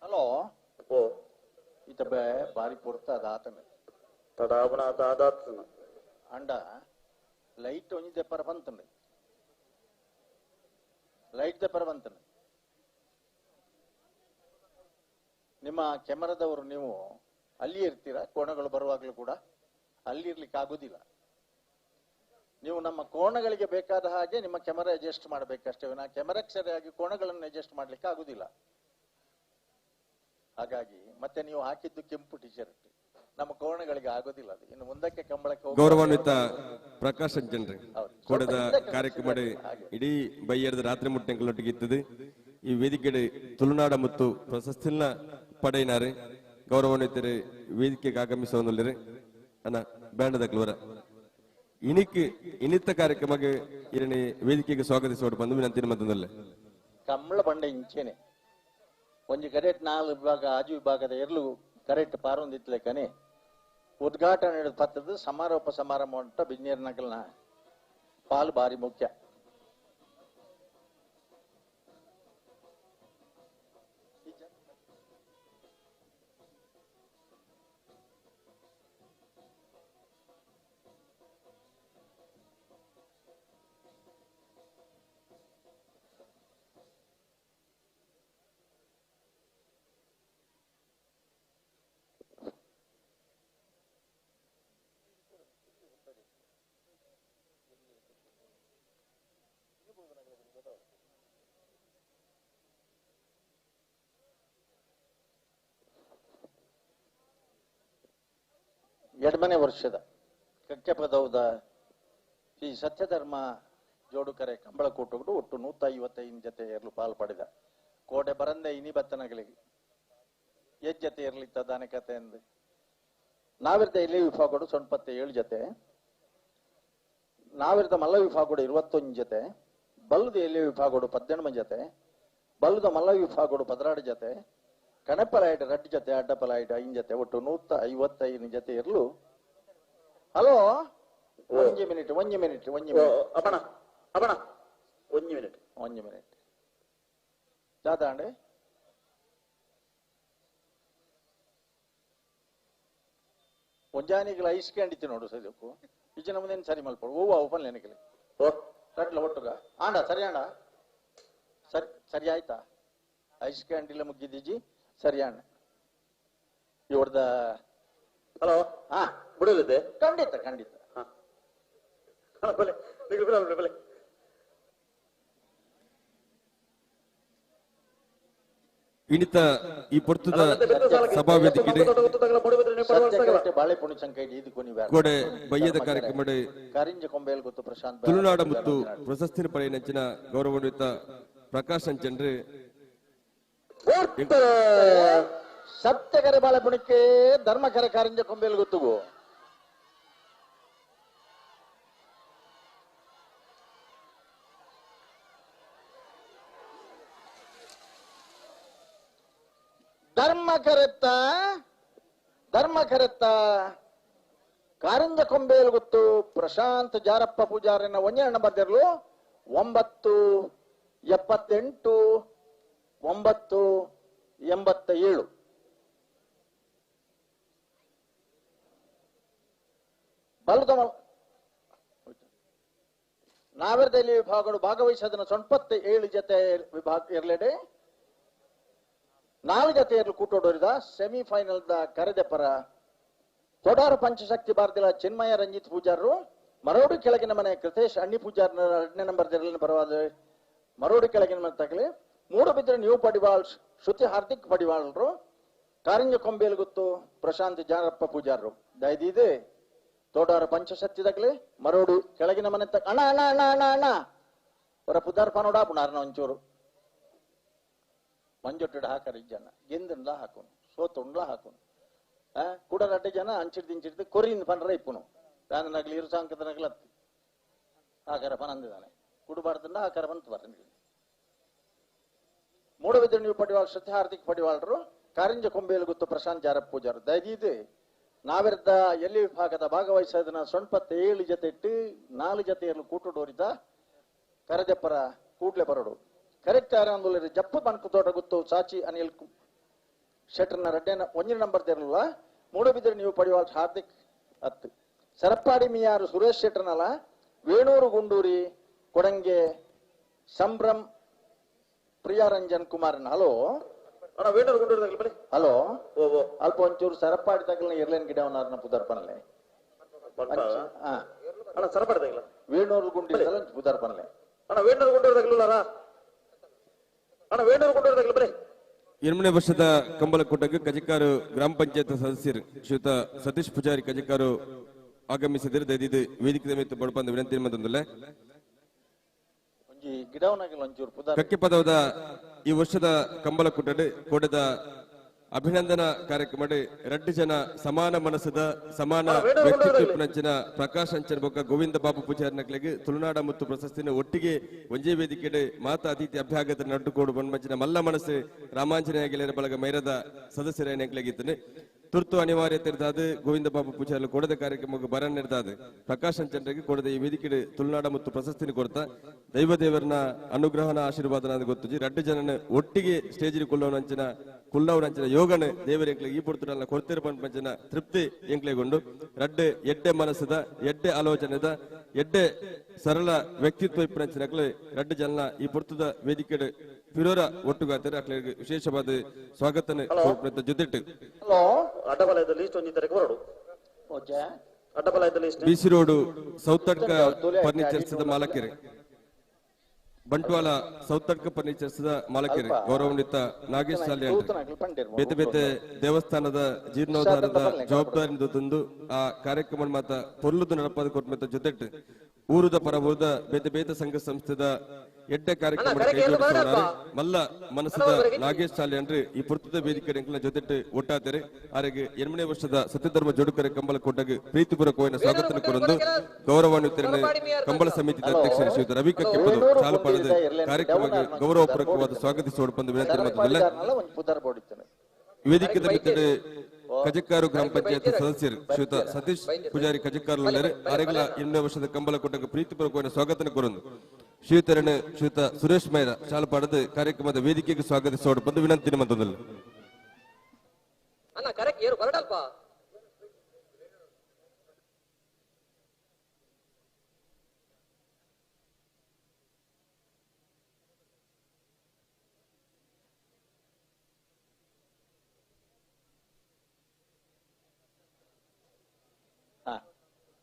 ಹಲೋ ಓ ಈತ ಬಾರಿ ಪುರ್ತ ಅದಾತನ ತಡಾವನ ದಾದಾತ್ನ ಅಂಡ ಲೈಟ್ ಒಂಜಿ ದೆಪ್ಪರ ಬಂತಂಡೆ ಲೈಟ್ ದೆಪ್ಪರ ಬಂತಂಡೆ ನಿಮ್ಮ ಕ್ಯಾಮರಾದವರು ನೀವು ಅಲ್ಲಿ ಇರ್ತೀರಾ ಕೋಣಗಳು ಬರುವಾಗಲೂ ಕೂಡ ಅಲ್ಲಿ ಇರ್ಲಿಕ್ಕೆ ಆಗುದಿಲ್ಲ ನೀವು ನಮ್ಮ ಕೋಣಗಳಿಗೆ ಬೇಕಾದ ಹಾಗೆ ನಿಮ್ಮ ಕ್ಯಾಮರಾ ಅಡ್ಜಸ್ಟ್ ಮಾಡಬೇಕಷ್ಟೇ ನಾ ಕ್ಯಾಮರಾಕ್ಕೆ ಸರಿಯಾಗಿ ಕೋಣಗಳನ್ನು ಅಡ್ಜಸ್ಟ್ ಮಾಡ್ಲಿಕ್ಕೆ ಆಗುದಿಲ್ಲ ಹಾಗಾಗಿ ಮತ್ತೆ ನೀವು ಹಾಕಿದ್ದು ಕೆಂಪು ಟಿ ಶರ್ಟ್ ನಮ್ಮ ಕೋಣಗಳಿಗೆ ಆಗೋದಿಲ್ಲ ಅದು ಇನ್ನು ಮುಂದಕ್ಕೆ ಕಂಬಳಕ್ಕೆ ಗೌರವಾನ್ವಿತ ಪ್ರಕಾಶ್ ಅಂಜನ್ರಿ ಕೂಡದ ಕಾರ್ಯಕ್ರಮ ಇಡೀ ಬೈಯರದ ರಾತ್ರಿ ಮುಟ್ಟೆಂಗಳೊಟ್ಟಿಗೆ ಇತ್ತದೆ ಈ ವೇದಿಕೆ ತುಳುನಾಡ ಮತ್ತು ಪ್ರಶಸ್ತಿನ ಪಡೆಯಿನಾರೆ ಗೌರವಾನ್ವಿತರೆ ವೇದಿಕೆಗೆ ಆಗಮಿಸುವಲ್ಲಿ ಅನ್ನ ಬ್ಯಾಂಡದ ಕ್ಲೋರ ಇನಿತ್ತ ಕಾರ್ಯಕ್ರಮಕ್ಕೆ ಇರನೇ ವೇದಿಕೆಗೆ ಸ್ವಾಗತಿಸುವ ಬಂದು ವಿನಂತಿನ ಮಧ್ಯದಲ್ಲೇ ಕಂಬಳ ಬಂಡ ಇಂಚೆನೆ ಒಂಜಿ ಕರೆಕ್ಟ್ 4 ವಿಭಾಗ ಆಜು ವಿಭಾಗದ ಎರಲು ಕರೆಕ್ಟ್ ಪಾರೊಂದಿತ್ತಲೆ ಕನೆ ಉದ್ಘಾಟನೆ ಪತ್ರದ ಸಮಾರೋಪ ಸಮಾರಂಭ ಉಂಟ ಬಿಜ್ನೇರ್ ನಗಲ್ನ ಪಾಲು ಬಾರಿ ಮುಖ್ಯ ಎರಡನೇ ವರ್ಷದ ಕಕ್ಕೆಪದೌದ ಈ ಸತ್ಯಧರ್ಮ ಜೋಡುಕರೆ ಕಂಬಳಕೂಟಗಳು ಒಟ್ಟು 155 ಜೊತೆ ಎರಲು ಪಾಲು ಪಡೆದ ಕೋಟೆ ಬರಂದೆ ಇನಿ ಬತ್ತನಗಳಿಗೆ ಜೊತೆ ಇರ್ಲಿತ್ತ ದಾನೆ ಕತೆ ಎಂದು ನಾವಿರ್ದ ಇಲ್ಲಿ ವಿಭಾಗಗಳು 97 ಜೊತೆ ನಾವಿರ್ದ ಮಲ್ಲ ವಿಭಾಗಗಳು 21 ಜೊತೆ ಬಲ್ಲದ ಎಲ್ಲಿ ವಿಭಾಗಗಳು 18 ಜೊತೆ ಬಲ್ಲದ ಮಲ್ಲ ವಿಭಾಗಗಳು 16 ಜೊತೆ ಕಣಪಲಾಯ್ಡ್ ರಡ್ ಜೊತೆ ಅಡ್ಡಪಲಾಯ್ಡ್ 5 ಜೊತೆ ಒಟ್ಟು 155 ಜೊತೆ ಇರ್ಲು ಹಲೋ ಒಂಜಿ ಮಿನಿಟ್ ಅಪಣ ಒಂಜಿ ಮಿನಿಟ್ ಜಾದಾಂಡೆ ಒಂಜಾನಿಗಳ ಐಸ್ಕೊಂಡಿತ್ತು ನೋಡು ಸದ್ಯಕ್ಕೂ ಈಚಿನ ಮುಂದೆ ಸರಿ ಮಲ್ಪಡು ಹೂವು ಓಪನ್ ನೆನಕಲಿ ರಟ್ಲ ಒಟ್ಟುಗ ಆಂಡ ಸರಿ ಆಂಡ ಸರಿ ಆಯ್ತಾ ಐಸ್ಕೊಂಡಿಲ್ಲ ಮುಗಿದೀಜಿ ಸರಿ ಆಂಡ ಇವ್ರದ ಹಲೋ ಹಾ ಬಿಡಲಿದೆ ಖಂಡಿತ ಇನಿತ ಈ ಪೊರ್ತದ ಸಭಾ ವೇದಿಕೆ ಬಾಳೆಪುಣಿ ಸಂಕೈ ಇದು ಕೋಡೆ ಬಯ್ಯದ ಕಾರ್ಯಕ್ರಮ ಕಾರಿಂಜ ಕೊಂಬೆಲ್ ಗೊತ್ತು ಪ್ರಶಾಂತ್ ತುಳುನಾಡ ಮತ್ತು ಪ್ರಶಸ್ತಿ ಪಡೆಯ ನೆಚ್ಚಿನ ಗೌರವಾನ್ವಿತ ಪ್ರಕಾಶ್ ಅಂಚನ್ರೆ ಸತ್ಯಕರೆ ಬಾಳೆಪುಣಿಕೆ ಧರ್ಮಕರೆ ಕಾರಿಂಜ ಕೊಂಬೆಲ್ ಗೊತ್ತುಗು ಧರ್ಮ ಕರೆತ್ತ ಕಾರಿಂಜ ಕೊಂಬೇಲು ಗೊತ್ತು ಪ್ರಶಾಂತ್ ಜಾರಪ್ಪ ಪೂಜಾರಿನ ಒಂಜಣ್ಣ ಬರ್ದಿರ್ಲು 978 987 ಬಲ್ಗಮಲ್ ನಾವೆರ್ದಲ್ಲಿ ವಿಭಾಗಗಳು ಭಾಗವಹಿಸೋದನ್ನ 97 ಜೊತೆ ವಿಭಾಗ ಇರ್ಲೆಡೆ 4 ಜೊತೆ ಇರಲು ಕೂಟೋಡೋರಿದ ಸೆಮಿಫೈನಲ್ ದ ಕರೆದೆ ಪರ ತೊಡಾರ ಪಂಚಶಕ್ತಿ ಭಾರತಿಲ ಚಿನ್ಮಯ ರಂಜಿತ್ ಪೂಜಾರರು ಮರೋಡಿ ಕೆಳಗಿನ ಮನೆ ಕೃತೇಶ್ ಅಣ್ಣಿ ಪೂಜಾರ್ 2ನೇ ನಂಬರ್ ಜರಲಿನ ಬರವಾದ ಮರೋಡಿ ಕೆಳಗಿನ ಮನೆ ತಗಲಿ ಮೂಡಬಿದ್ರೆ ನ್ಯೂ ಪಡಿವಾಳ್ ಶ್ರುತಿ ಹಾರ್ದಿಕ್ ಪಡಿವಾಳರು ಕಾರಿಂಜ ಕೊಂಬೇಲು ಗೊತ್ತು ಪ್ರಶಾಂತ್ ಜಾರಪ್ಪ ಪೂಜಾರರು ದಯದಿದೆ ತೋಡಾರ ಪಂಚಶಕ್ತಿ ತಗಲಿ ಮರೋಡು ಕೆಳಗಿನ ಮನೆ ಅಣ್ಣ ಅಣ್ಣ ಅಣ್ಣ ಅಣ್ಣ ಅಣ್ಣ ಅವರ ಪುದಾರ್ ಪನೋಡ ಪುನಾರ್ನ ಒಂಚೂರು ಮಂಜೊಟ್ಟಿಡ ಹಾಕರಿ ಜನ ಗೆಂದನ್ಲ ಹಾಕೋನು ಸೋತುಂಡ್ಲ ಹಾಕೋನು ಕೂಡ ರಡ್ಡೆ ಜನ ಅಂಚಿಡ್ದು ಕೊರಿಯಿಂದ ಪನ್ರ ಇಪ್ಪುನು ತಾನು ನಗಲಿ ಇರುಸಾಂಕದ ನಗಲತ್ತು ಆಕಾರ ಪನಂದಿದ್ದಾನೆ ಕುಡುಬಾರ್ದಿಂದ ಆಕಾರ ಬಂತು ಬರ್ತೀನಿ ಮೂಡಬಿದ್ರೆ ನೀವು ಪಡಿವಾಳ್ ಶ್ರುತಿ ಹಾರ್ದಿಕ್ ಪಡಿವಾಳರು ಕಾರಿಂಜ ಕೊಂಬೇಲು ಗೊತ್ತು ಪ್ರಶಾಂತ್ ಜಾರಪ್ಪ ಪೂಜಾರು ದಯದಿದೆ ನಾವಿರ್ದ ಎಲ್ಲಿ ವಿಭಾಗದ ಭಾಗವಹಿಸೋದನ್ನ 97 ಜೊತೆ ಇಟ್ಟು 4 ಜೊತೆ ಇರಲು ಕೂಟುಡೋರಿದ ಕರಜಪ್ಪರ ಕೂಡ್ಲೆ ಬರೋಡು ಕರೆಕ್ಟ್ ಆರಂದೋಲರಿ ಜಪ್ಪ ಬಣ್ಕು ತೋಟ ಗೊತ್ತು ಸಾಚಿ ಅನಿಲ್ ಶೆಟ್ರನ ರಡ್ಡೆನ 1 ನಂಬರ್ ತೆರಳುವ ಮೂಡಬಿದ್ರೆ ನೀವು ಪಡಿವಾಳ್ ಹಾರ್ದಿಕ್ 10 ಸರಪ್ಪಾಡಿ ಮಿಯಾರು ಸುರೇಶ್ ಶೆಟ್ರನಲ್ಲ ವೇಣೂರು ಗುಂಡೂರಿ ಕೊಡಂಗೆ ಸಂಭ್ರಮ್ ಪ್ರಿಯಾರಂಜನ್ ಕುಮಾರನ್. ಹಲೋ ಅಣ್ಣ ವೇಣೂರು ಗುಂಡೂರು ತಗಲಿ ಬಲೆ. ಹಲೋ ಓ ಓ ಅಲ್ಪ ಒಂಚೂರು ಸರಪಾಡಿ ತಗಲ ಇರ್ಲೇನ್ ಗಿಡ ಅವನಾರನ ಪುದರ್ಪನ್ಲೆ. ಅಣ್ಣ ಸರಪಾಡಿ ತಗಲ ವೇಣೂರು ಗುಂಡಿ ಪುದರ್ಪನ್ಲೆ. ಅಣ್ಣ ವೇಣೂರು ಗುಂಡೂರು ತಗಲಿಲ್ಲ ಅಣ್ಣ ವೇಣೂರು ಗುಂಡೂರು ತಗಲಿ ಬಲೆ. 8ನೇ ವರ್ಷದ ಕಂಬಳಕೂಟಕ್ಕೆ ಕಜಿಕಾರು ಗ್ರಾಮ ಪಂಚಾಯತ್ ಸದಸ್ಯರು ಶ್ರೀಯುತ ಸತೀಶ್ ಪೂಜಾರಿ ಕಜಿಕಾರು ಆಗಮಿಸಿದರೆ ದಯದಿದ್ದು ವೇದಿಕೆ ಮೇಲೆ ಬಡಪಂದ ವಿನಂತಿ ಮಂದೊಂದಲ್ಲ. ಕಕ್ಕೆ ಪದವದ ಈ ವರ್ಷದ ಕಂಬಳಕೂಟಡೆ ಕೋಟದ ಅಭಿನಂದನಾ ಕಾರ್ಯಕ್ರಮ ರಡ್ಡು ಜನ ಸಮಾನ ಮನಸ್ಸದ ಸಮಾನ ವ್ಯಕ್ತಿತ್ವ ಪ್ರಕಾಶ್ ಅಂಚನ್ ಬೊಕ್ಕ ಗೋವಿಂದ ಬಾಬು ಪೂಜಾರಿ ನಕ್ಲೆಗೆ ತುಳುನಾಡ ಮತ್ತು ಪ್ರಶಸ್ತಿನ ಒಟ್ಟಿಗೆ ಒಂಜೇ ವೇದಿಕೆಡೆ ಮಾತಾ ಅತಿಥಿ ಅಭ್ಯಾಗತ ನಡ್ಡುಕೋಡು ಬಂದ್ಮಂಚಿನ ಮಲ್ಲ ಮನಸ್ಸು ರಾಮಾಂಜನೇಯ ಗೆಳೆಯರ ಬಳಗ ಮೈರದ ಸದಸ್ಯರ ನೆಕ್ಲೆಗಿದ್ದಾನೆ. ತುರ್ತು ಅನಿವಾರ್ಯತೆ ಇರ್ತಾದ ಗೋವಿಂದ ಬಾಬು ಪೂಜಾರಿ ಕೊಡದ ಕಾರ್ಯಕ್ರಮಕ್ಕೆ ಬರನ್ ಇರ್ತಾದ ಪ್ರಕಾಶ್ ಅಂಚನ್ರಿಗೆ ಕೊಡದ ಈ ವೇದಿಕೆ ತುಳುನಾಡ ಮತ್ತು ಪ್ರಶಸ್ತಿನ ಕೊಡ್ತಾ ದೈವ ದೇವರನ ಅನುಗ್ರಹನ ಆಶೀರ್ವಾದನ ಗೊತ್ತುಜಿ ರಡ್ಡು ಜನನ ಒಟ್ಟಿಗೆ ಸ್ಟೇಜ್ ಕುಲ್ಲವನಂಚಿನ ಯೋಗನ ದೇವರ ಎಂಕ್ಲೆಗೆ ಈ ಪುರ್ತನ ಕೊಡ್ತಿರ ಪಂಚನ ತೃಪ್ತಿ ಎಂಕ್ಲೆಗೊಂಡು ರಡ್ಡೆ ಎಡ್ಡೆ ಮನಸ್ಸದ ಎಡ್ಡೆ ಆಲೋಚನೆದ ಎಡ್ಡೆ ಸರಳ ವ್ಯಕ್ತಿತ್ವ ಇಪ್ಪನಂಚಿನಕ್ಲೆ ರಡ್ಡು ಜನ ಈ ಪುರ್ತದ ವೇದಿಕೆ ಪಿರೋರ ಒಟ್ಟುಗಾತಾರೆ ಅಕ್ಲೆಗೆ ವಿಶೇಷವಾದ ಸ್ವಾಗತನ ಜೊತೆಟ್ಟು ಅಡ್ಡಬಲಯದ ಲೀಸ್ಟ್ ಒಂದಿದ್ದರೆ ಹೊರಡು ಅಡ್ಡಬಲಯದ list BC road Sowthadka furnitures Malakere Bantwal Sowthadka furnitures Malakere ಗೌರವಾನ್ವಿತ ನಾಗೇಶ್ ಸಾಲಿ ಬೇತೆ ಬೇತೆ ದೇವಸ್ಥಾನದ ಜೀರ್ಣೋದ್ಧಾರದ ಜವಾಬ್ದಾರಿ ತಂದು ಆ ಕಾರ್ಯಕ್ರಮ ಮಾತ ಪೊರ್ಲುದು ನಡಪದ ಕೊಟ್ಟ ಜೊತೆಟ್ಟು ಊರುದ ಪರ ಊರದ ಬೇತೆ ಬೇತೆ ಸಂಘ ಸಂಸ್ಥೆದ ಎಡ್ಡೆ ಕಾರ್ಯಕ್ರಮ ಮಲ್ಲ ಮನಸ್ಸದ ನಾಗೇಶ್ ಶಾಲೆ ಅಂದ್ರೆ ಈ ಪುರ್ತದ ವೇದಿಕೆ ಜೊತೆಟ್ಟು ಒಟ್ಟಾತಾರೆ ಆರೆಗೆ 8ನೇ ವರ್ಷದ ಸತ್ಯಧರ್ಮ ಜೋಡುಕರೆ ಕಂಬಳ ಕೊಟ್ಟಾಗ ಪ್ರೀತಿಪೂರ್ವಕವಾದ ಸ್ವಾಗತ ಕೊರೊಂದು ಗೌರವಾನ್ವಿತರ ಕಂಬಳ ಸಮಿತಿ ಅಧ್ಯಕ್ಷ ಶ್ರೀಯುತ ರವಿ ಕಕ್ಕೆಪ್ಪದು ಚಾಲು ಪಾಡದ ಕಾರ್ಯಕ್ರಮಕ್ಕೆ ಗೌರವಪೂರ್ವಕವಾದ ಸ್ವಾಗತಿಸೋಡು ಬಂದು ವಿನಂತಿ ಮಾಡುತ್ತಿಲ್ಲ. ವೇದಿಕೆ ಮಿತ್ತಡೆ ಕಜಕ್ಕಾರು ಗ್ರಾಮ ಪಂಚಾಯತ್ ಸದಸ್ಯರು ಶ್ರೀಯುತ ಸತೀಶ್ ಪೂಜಾರಿ ಕಜಕ್ಕಾರು ಅರೆಗಳ 8ನೇ ವರ್ಷದ ಕಂಬಳ ಕೊಟ್ಟಾಗ ಪ್ರೀತಿಪೂರ್ವಕವಾದ ಸ್ವಾಗತ ಕೊರೊಂದು ಶ್ರೀಯುತರನ್ನು ಶ್ರೀಯುತ ಸುರೇಶ್ ಮೈರ ಶಾಲು ಪಾಡದ ಕಾರ್ಯಕ್ರಮದ ವೇದಿಕೆಗೆ ಸ್ವಾಗತಿಸೋಡು ಬಂದು ವಿನಂತಿ ಮಂತದಲ್ಲಿ.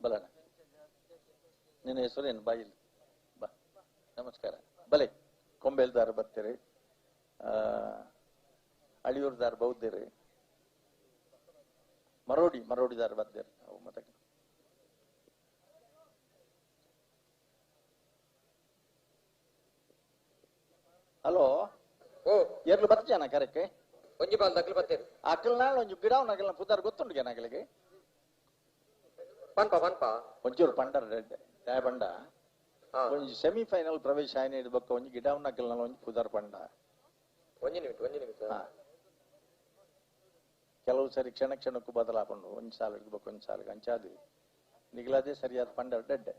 ಬಲನ ನಿನ್ನ ಹೆಸರೇನು ಬಾಯಿಲ್ ಬಾ ನಮಸ್ಕಾರ ಬಲೆ ಕೊಂಬೆಲ್ದಾರ ಬರ್ತೀರಿ ಅಳಿಯೂರ್ದಾರ್ ಬೌದ್ಧರಿ ಮರೋಡಿದಾರ ಬರ್ತೀರಿ ಅವು ಮತ್ತೆ ಹಲೋ ಓ ಎರ್ಲು ಬರ್ತೀಯನ ಕರೆಕ್ಕೆ ಒಂಜಿ ಬಾಲ್ ದಕ್ಲು ಬರ್ತೀರಿ ಅಕ್ಕಲ್ ನಾಳೆ ಒಂಜಿ ಗಿಡ ನಗಲ್ನ ಪುದಾರ್ ಗೊತ್ತುಂಡು ನಗಲಿಗೆ ಒಂಚೂರು ಪಂಡರ್ ಡ್ಯಾ ಪಂಡ ಒಂಜಿ ಸೆಮಿಫೈನಲ್ ಪ್ರವೇಶ ಆಯ್ನ ಇಡ್ಬೇಕು ಒಂಜಿ ಗಿಡವನ್ನ ನಕಲ್ನ ಒಂಜಿ ಪುದರ್ ಪಂಡ ಕೆಲವು ಸರಿ ಕ್ಷಣಕ್ಕೂ ಬದಲಾಪಂಡು ಒಂದ್ ಸಾಲ ಇಡ್ಬೇಕು ಒಂದ್ ಸಾಲ ಅಂಚಾದು ನಿಗಲದೇ ಸರಿಯಾದ ಪಂಡರ್ ಡೆಡ್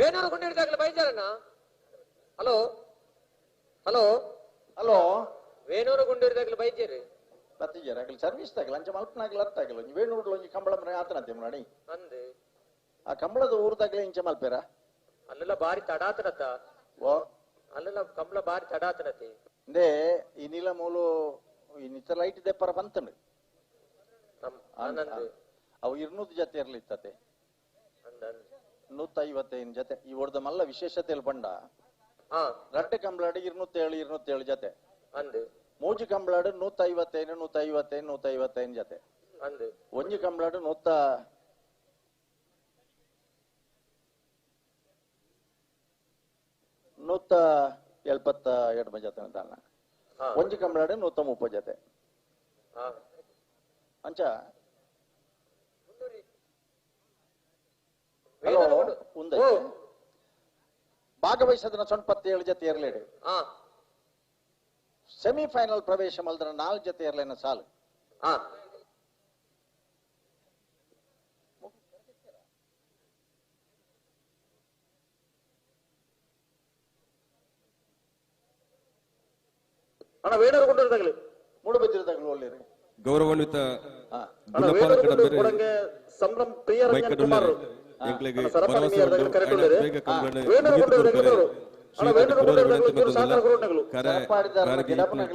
ವೇಣೂರು ಗುಂಡಿಡ್ದಾಗಲೇ ಬೈಜಾರಣ್ಣ. ಹಲೋ ಹಲೋ ಹಲೋ ವೇಣೂರು ಗುಂಡಿಡ್ದಾಗಲೇ ಬೈಜೇರಿ ಬತ್ತಿಜಾರ ಆಗಲಿ ಸರ್ವಿಸ್ ತಗಲ ಅಂಚ ಮಲ್ಪನಾಗಲ ಅರ್ಥ ಆಗಲ್ಲ ಒಂಜಿ ವೇಣೂರು ಒಂಜಿ ಕಂಬಳ ಮನೆ ಆತನತೆ ಮಾಡಿ ಅಂದೆ ಆ ಕಂಬಳದ ಊರ್ದಾಗಲೇ ಇಂಚ ಮಲ್ಪೇರ ಅಲ್ಲೆಲ್ಲ ಬಾರಿ ತಡಾತನತ ಓ ಅಲ್ಲೆಲ್ಲ ಕಂಬಳ ಬಾರಿ ತಡಾತನತೆ ಇಂದೇ ಈ ನೀಲ ಮೂಲು ಈ ನಿತ್ತ ಲೈಟ್ ದೆಪ್ಪರ ಬಂತಂಡು ಅವು 200 ಜೊತೆ ಇರ್ಲಿತ್ತತೆ 155 ಜೊತೆ ಈ ಹೊಡೆದ ಮಲ್ಲ ವಿಶೇಷತೆ ಬಂಡ ರಟ್ಟೆ ಕಂಬಳಾಡಿ 207 ಜೊತೆ ಅಂದೆ ಮೂಜಿ ಕಂಬಳಾಡು 155 ಜೊತೆ ಅಂದೆ ಒಂಜಿ ಕಂಬಳಾಡು 172 ಜೊತೆ ಅಂತಾನ ಒಂಜಿ ಕಂಬಳಾಡು 130 ಜೊತೆ ಅಂಚ ಹಲೋ ಉಂದ ಭಾಗವಹಿಸದ 97 ಜೊತೆ ಇರ್ಲೇಡು ಸೆಮಿಫೈನಲ್ ಪ್ರವೇಶ ಮಲ್ದ್ರ 4 ಜೊತೆ ಇರ್ಲೇನ ಸಾಲು ಅಣ್ಣ ವೇಣೂರು ಗುಂಡೂರು ತಗಲಿ ಮೂಡುಬಿದ್ದಿರದಾಗಲು ಒಳ್ಳೆರಿ ಗೌರವಾನ್ವಿತ ಅಣ್ಣ ಗುಣಪಾಲ ವೇಣೂರು ಕಡಂಬೆರೆ ಕೊಡಂಗೆ ಸಂಭ್ರಮ್ ಪ್ರಿಯರಂಜನ್ ಕುಮಾರ್ ಎಂಕ್ಲೆಗೆ ಸರಪಣಿ ಭರವಸೆ ಮೀರಿದ ಉಂಟು ಕರೆಕ್ಟ್ ಆಯ್ನ ಉಳ್ಳೇರೆ. ಬೇಗ ಕಂಬಳನ್ನು ವೇಣೂರು ಮುಗಿದು ಗುಂಡೂರು ಕೊಡ್ತಾರೆ. ಲೆಕ್ಕದವರು. ಅಣ್ಣ ವೇಣೂರು ಶ್ರೀಯುತ ಗುಂಡೂರು ವಿನಂತಿ ಲೆಕ್ಕದವರು ಮತ್ತೊಂದು ಸಹಕಾರ ಕೊರೊಂಡಗಳು. ಕರೆ ಕಾರಣಕ್ಕೆ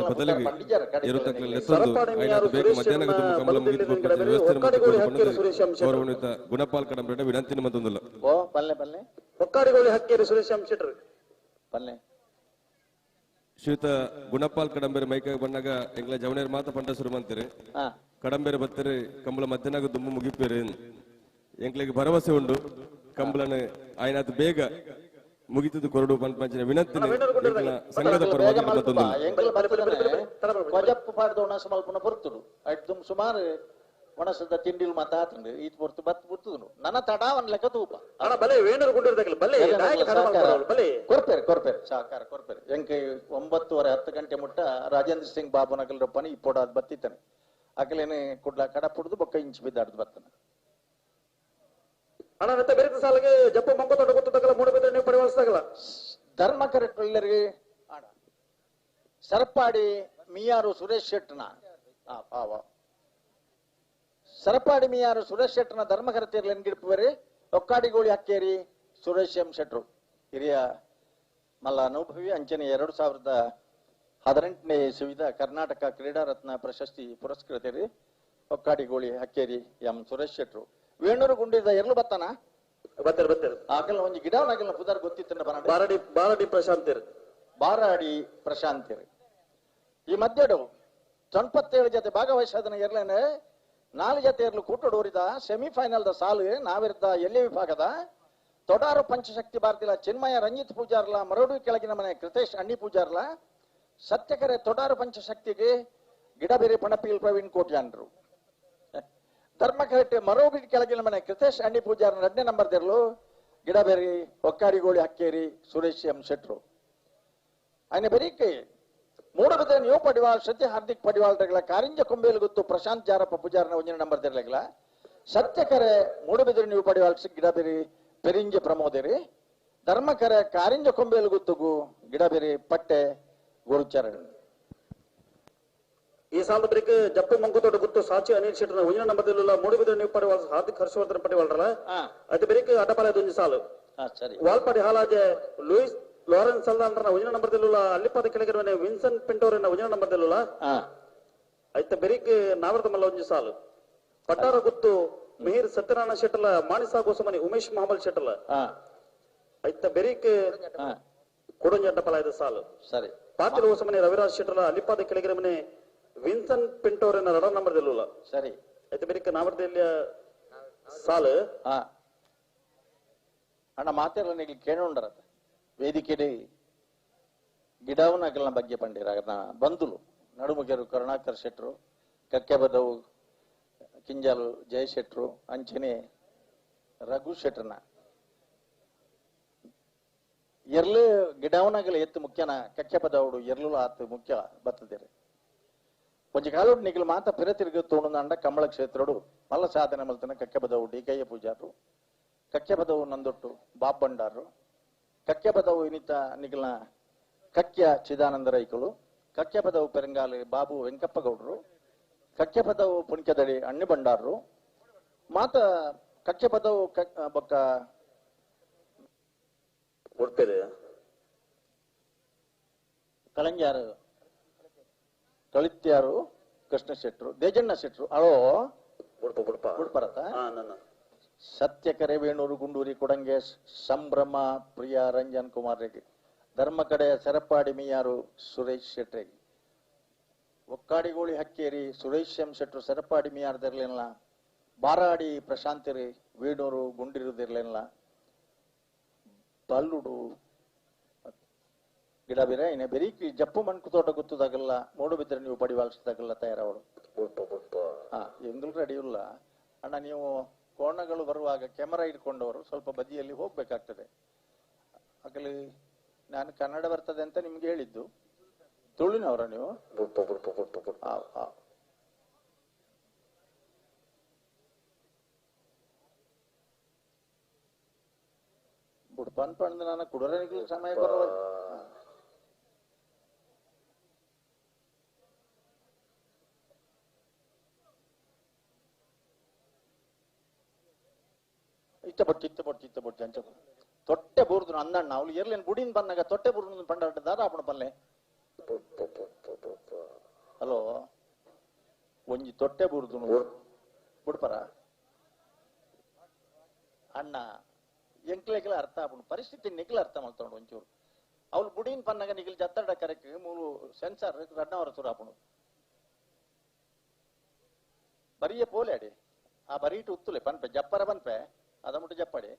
ಬದಲಿಗೆ ಇರುತ್ತಕ್ಲೆ ಸರಪಣಿ ಮೀಯಾರು ಬೇಗ ಸುರೇಶ್ ಮಧ್ಯಾಹ್ನ ಕಂಬಳ ಮುಗಿದು ಕೊಡ್ತಾರೆ. ಒಕ್ಕಡಿಗೋಳಿ ಹಕ್ಕೇರಿ ಸುರೇಶ್ ಅಂಶೆಟ್ರು. ಗೌರವಾನ್ವಿತ ಗುಣಪಾಲ ಕಡಂಬೆರೆ ವಿನಂತಿನ ಮತ್ತೊಂದಿಲ್ಲ ಓ ಪಲ್ಲೆ ಪಲ್ಲೆ ಒಕ್ಕಡಿಗೋಳಿ ಹಕ್ಕೇರಿ ಸುರೇಶ್ ಅಂಶೆಟ್ರು. ಪಲ್ಲೆ ಶ್ರೀಯುತ ಗುಣಪಾಲ್ ಕಡಂಬೆರೆ ಮೈಕಾಗ ಬಂದಾಗ ಎಂಗ್ಲ ಜವನೇರ್ ಮಾತ ಪಂಡ ಶುರು ಮಂತಿರಿ ಹಾ ಕಡಂಬೆರೆ ಬತ್ತರೆ ಕಂಬಳ ಮಧ್ಯಾಹ್ನ ದುಮ್ಮು ಮುಗಿಪೇರಿ ಎಂಕ್ಲೆಗೆ ಭರವಸೆ ಉಂಟು ಕಂಬಳನ ಆಯ್ನ ಅದು ಬೇಗ ಮುಗಿತದ್ದು ಕೊರಡು ಪಂಚನ ವಿನಂತಿನ ಸಂಘದ ಪರವಾಗಿ ಮತ್ತೊಂದು ಕೊಜಪ್ಪು ಪಾಡ್ದ ಒಣ ಸಮಲ್ಪನ ಬರ್ತುಡು ಅಡ್ದು ಸುಮಾರು ಒಣಸದ ತಿಂಡಿಲ್ ಮಾತಾತಂಡು ಈತ್ ಬರ್ತು ಬತ್ ಬರ್ತುದು ನನ್ನ ತಡಾವನ್ ಲೆಕ್ಕ ತೂಪ ಅಣ್ಣ ಬಲೆ ವೇಣೂರು ಗುಂಡೂರು ಬಲೆ ನಾಯಕ ಬಲೆ ಕೊರ್ಪೇರು ಕೊರ್ಪೇರು ಸಹಕಾರ ಕೊರ್ಪೇರು ಎಂಕೆ 9:30 10 ಮುಟ್ಟ ರಾಜೇಂದ್ರ ಸಿಂಗ್ ಬಾಬು ನಗಲ್ ಪನಿ ಇಪ್ಪೋಡ ಅದ್ ಬತ್ತಿತ್ತಾನೆ ಅಕಲೇನೆ ಕುಡ್ಲ ಕಡ ಪುಡ್ದು ಬೊಕ್ಕ ಇಂಚು ಬಿದ್ದಾಡ್ದು ಬತ್ತಾನೆ ಅಣ್ಣ ನೆತ್ತ ಬೇರೆ ಸಾಲಿಗೆ ಜಪ್ಪು ಮಂಗೋತೊಡ ಗೊತ್ತದಲ್ಲ ಮೂಡಬಿದ್ರೆ ನೀವು ಪರಿವರ್ತಿಸಾಗಲ್ಲ ಧರ್ಮ ಕರೆಕ್ಟರಿಗೆ ಆಡ ಸರಪಾಡಿ ಮಿಯಾರು ಸುರೇಶ್ ಶೆಟ್ನ ಸರಪಾಡಿ ಮಿಯಾರು ಸುರೇಶ್ ಶೆಟ್ನ ಧರ್ಮ ಕರೆತಿರ್ಲಿ ಎನ್ಗಿಡ್ಪುವರಿ ಒಕ್ಕಾಡಿಗೋಳಿ ಹಕ್ಕೇರಿ ಸುರೇಶ್ ಎಂ ಶೆಟ್ರು ಹಿರಿಯ ಮಲ್ಲ ಅನುಭವಿ ಅಂಚನೆ 2018ನೇ ಇಸವಿದ ಕರ್ನಾಟಕ ಕ್ರೀಡಾ ರತ್ನ ಪ್ರಶಸ್ತಿ ಪುರಸ್ಕೃತರಿ ಒಕ್ಕಾಡಿಗೋಳಿ ಹಕ್ಕೇರಿ ಎಂ ಸುರೇಶ್ ಶೆಟ್ರು ವೇಣೂರು ಗುಂಡಿದ ಎರಲು ಬತ್ತಾನ ಬತ್ತೇರು ಆಕಲ್ ಒಂಜಿ ಗಿಡವನಾಗಲ್ಲ ಪುದಾರ್ ಗೊತ್ತಿತ್ತಂಡ ಬಾರಡಿ ಪ್ರಶಾಂತಿರ್ ಬಾರಾಡಿ ಪ್ರಶಾಂತಿರ್ ಈ ಮಧ್ಯಡು 97 ಜೊತೆ ಭಾಗವಹಿಸದನ ಎರಲೇನೆ 4 ಜೊತೆ ಎರಲು ಕೂಟಡೂರಿದ ಸೆಮಿಫೈನಲ್ ದ ಸಾಲು ನಾವಿರ್ದ ಎಲ್ಲಿ ವಿಭಾಗದ ತೊಡಾರು ಪಂಚಶಕ್ತಿ ಭಾರತಿಲ ಚಿನ್ಮಯ ರಂಜಿತ್ ಪೂಜಾರ್ಲ ಮರಡು ಕೆಳಗಿನ ಮನೆ ಕೃತೇಶ್ ಅಣ್ಣಿ ಪೂಜಾರ್ಲ ಸತ್ಯಕರೆ ತೊಡಾರು ಪಂಚಶಕ್ತಿಗೆ ಗಿಡಬೇರೆ ಪಣಪಿಲ್ ಪ್ರವೀಣ್ ಕೋಟ್ಯಾನ್ರು ಧರ್ಮಕಟ್ಟೆ ಮರೋಗಿ ಕೆಳಗಿನ ಮನೆ ಕೃತೇಶ್ ಅಣ್ಣಿ ಪೂಜಾರ್ 2ನೇ ನಂಬರ್ ತೆರಲು ಗಿಡಬೇರಿ ಒಕ್ಕಾಡಿಗೋಳಿ ಹಕ್ಕೇರಿ ಸುರೇಶ್ ಎಂ ಶೆಟ್ರು ఆయన బెరికి మూడవది న్యూ పడివాల్ సత్య హార్దిక్ పడివాల్ దగ్గర కారింజ కుంబేలు గుత్తు ప్రశాంత్ జారప్ప పుజారన ಒಂದನೇ ನಂಬರ್ ತೆರಲೆಗಲ ಸತ್ಯಕರೆ ಮೂಡಬಿದ್ರೆ ನ್ಯೂ ಪಡಿವಾಲ್ ಗಿಡಬೇರಿ ಪೆರಿಂಜ ಪ್ರಮೋದರಿ ಧರ್ಮಕರೆ ಕಾರಿಂಜ ಕೊಂಬೇಲು ಗುತ್ತುಗು ಗಿಡಬೇರಿ ಪಟ್ಟೆ ಗುರುಚರಣ್ ಈ ಸಾಲದ ಬ್ರೇಕ್ ಜಪ್ಪು ಮಂಗುತೋಟ ಗುತ್ತು ಸಾಚಿ ಅನಿಲ್ ಶೆಟ್ಟರ್ ಒಂದನೇ ನಂಬರ್ ತೆರಲು ಮೂಡಬಿದ್ರೆ ನ್ಯೂ ಪಡಿವಾಲ್ ಹಾರ್ದಿಕ್ ಹರ್ಷವರ್ಧನ್ ಪಡಿವಾಲ್ರಲ್ಲ ಅದು ಬ್ರೇಕ್ ಅಡ್ಡಪಾಲ ಒಂದು ಸಾಲು ಸರಿ ವಾಲ್ಪಾಡಿ ಹಾಲಾಜೆ ಲೂಯಿಸ್ ಲಾರೆನ್ಸ್ ಸಲ್ದಾನ್ರನ್ನ ಒಂದನೇ ನಂಬರ್ ತೆರಲು ಅಲ್ಲಿಪಾದ ಕೆಳಗಿರುವನೆ ವಿನ್ಸೆಂಟ್ ಪಿಂಟೋರನ್ನ ಒಂದನೇ ನಂಬರ್ ತೆರಲು ಐತ ಬೆರಿಕ್ ನಾವರ್ದ ಮಲ್ಲ ಒಂದು ಸಾಲು ಪಟ್ಟಾರ ಗುತ್ತು ಮಿಹಿರ್ ಸತ್ಯನಾರಾಯಣ ಶೆಟ್ಟಲ ಮಾಣಿಸಾ ಗೋಸಮನಿ ಉಮೇಶ್ ಮಹಮಲ್ ಶೆಟ್ಟಲ ಐತ ಬೆರಿಕ್ ಕೊಡಂಜ ಅಡ್ಡಪಾಲ ಐದು ಸಾಲು ಸರಿ ಪಾತಿಲ ಗೋಸಮನಿ ರವಿರಾಜ್ ಶೆಟ್ಟಲ ಅಲ್ಲಿಪಾದ ಕೆಳಗಿರುವನೆ ವಿನ್ಸೆಂಟ್ ಪಿಂಟೋರನ್ನ 2ನೇ ನಂಬರ್ ತೆರಲು ಸರಿ ಐತ ಬೆರಿಕ್ ನಾವರ್ದಲ್ಲಿ ಸಾಲು ಅಣ್ಣ ಮಾತೆಲ್ಲ ನೀವು ಕೇಳೋಂಡರತ್ತ ವೇದಿಕೆಡೆ ಗಿಡವನಗಲ್ನ ಬಗ್ಗೆ ಪಂಡಿರ ಬಂಧುಲು ನಡುಮುಗೆರು ಕರುಣಾಕರ್ ಶೆಟ್ರು ಕಕ್ಕೆಬದವು ಕಿಂಜಾಲು ಜಯಶೆಟ್ರು ಅಂಚನೆ ರಘು ಶೆಟ್ರನ ಎರ್ಲು ಗಿಡವನಗಲ ಎತ್ತು ಮುಖ್ಯನ ಕಕ್ಕೆಬದವುಡು ಎರ್ಲು ಆತು ಮುಖ್ಯ ಬತ್ತದಿರಿ ಒಂಜಿ ಕಾಲೋಡು ನಿಗಲು ಮಾತ ಪಿರ ತಿರುಗಿ ತೋಣುಂದ ಕಂಬಳ ಕ್ಷೇತ್ರಡು ಮಲ್ಲ ಸಾಧನೆ ಮಲ್ತನ ಕಕ್ಕೆಬದವು ಡಿಕಯ್ಯ ಪೂಜಾರು ಕಕ್ಕೆಬದವು ನಂದೊಟ್ಟು ಬಾಬ್ ಬಂಡಾರು ಕಕ್ಕೆಬದವು ಇನಿತ ನಿಗಲ್ನ ಕಕ್ಯ ಚಿದಾನಂದ ರೈಕಲು ಕಕ್ಕೆಬದವು ಪೆರಂಗಾಲಿ ಬಾಬು ವೆಂಕಪ್ಪ ಗೌಡ್ರು ಕಕ್ಕೆಬದವು ಪುಣ್ಯದಡಿ ಅಣ್ಣಿ ಬಂಡಾರರು ಮಾತ ಕಕ್ಕೆಬದವು ಬೊಕ್ಕ ಕಳಂಗ್ಯಾರು ಕಳಿತ್ಯಾರು ಕೃಷ್ಣ ಶೆಟ್ರು ದೇಜಣ್ಣ ಶೆಟ್ರು ಅಳೋ ಬುಡ್ಪರತ ಸತ್ಯಕರೆ ವೇಣೂರು ಗುಂಡೂರಿ ಕೊಡಂಗೆ ಸಂಭ್ರಮ ಪ್ರಿಯ ರಂಜನ್ ಕುಮಾರ್ ರೆಡ್ಡಿ ಧರ್ಮ ಕಡೆ ಸರಪಾಡಿ ಮಿಯಾರು ಸುರೇಶ್ ಶೆಟ್ರೆಗಿ ಒಕ್ಕಾಡಿಗೋಳಿ ಹಕ್ಕೇರಿ ಸುರೇಶ್ ಎಂ ಶೆಟ್ರು ಸರಪಾಡಿ ಮಿಯಾರ್ದಿರ್ಲಿಲ್ಲ ಬಾರಾಡಿ ಪ್ರಶಾಂತಿರಿ ವೇಣೂರು ಗುಂಡಿರುದಿರ್ಲಿಲ್ಲ ಬಲ್ಲುಡು ಗಿಡ ಬೇರೆ ಇನ್ನ ಬೆರೀಕಿ ಜಪ್ಪು ಮಣ್ಕು ತೋಟ ಗೊತ್ತದಾಗಲ್ಲ ಮೂಡುಬಿದ್ರೆ ನೀವು ಪಡಿವಾಲ್ಸದಾಗಲ್ಲ ತಯಾರವಳು ಎಂದೂ ರೆಡಿ ಇಲ್ಲ ಅಣ್ಣ ನೀವು ಕೋಣಗಳು ಬರುವಾಗ ಕ್ಯಾಮರಾ ಇಟ್ಕೊಂಡವರು ಸ್ವಲ್ಪ ಬದಿಯಲ್ಲಿ ಹೋಗ್ಬೇಕಾಗ್ತದೆ ಆಗಲಿ ನಾನು ಕನ್ನಡ ಬರ್ತದೆ ಅಂತ ನಿಮ್ಗೆ ಹೇಳಿದ್ದು ತುಳುನವರ ನೀವು ಬುಡ್ಪನ್ ಪಂಡ್ ನಾನು ಕುಡರನಿಗೆ ಸಮಯ ಬರುವ ಚಿತ್ತ ಅಂಚ ತೊಟ್ಟೆ ಬೂರ್ದು ಅಂದಣ್ಣ ಅವ್ಳು ಎರ್ಲೇನು ಗುಡಿನ ಬಂದಾಗ ತೊಟ್ಟೆ ಬೂರ್ದು ಪಂಡ ದಾರ ಆಪಣ ಪಲ್ಲೆ ಹಲೋ ಒಂಜಿ ತೊಟ್ಟೆ ಬೂರ್ದು ಬಿಡ್ಪರ ಅಣ್ಣ ಎಂಕ್ಲೆಗ್ಲ ಅರ್ಥ ಆಪಣ ಪರಿಸ್ಥಿತಿ ನಿಗ್ಲ ಅರ್ಥ ಮಾಡ್ಕೊಂಡು ಒಂಚೂರು ಅವ್ಳು ಬುಡಿನ್ ಪನ್ನಗ ನಿಗಿಲ್ ಜತ್ತಡ ಕರೆಕ್ ಮೂಲು ಸೆನ್ಸಾರ್ ರಡ್ನವರ ಸುರ ಆಪಣ ಬರಿಯ ಪೋಲೆ ಅಡಿ ಆ ಬರೀಟು ಉತ್ತುಲೆ ಪನ್ಪೆ ಜಪ್ಪರ ಬನ್ಪೆ ಅದ ಮುಟ್ಟು ಜಪ್ಪಡಿ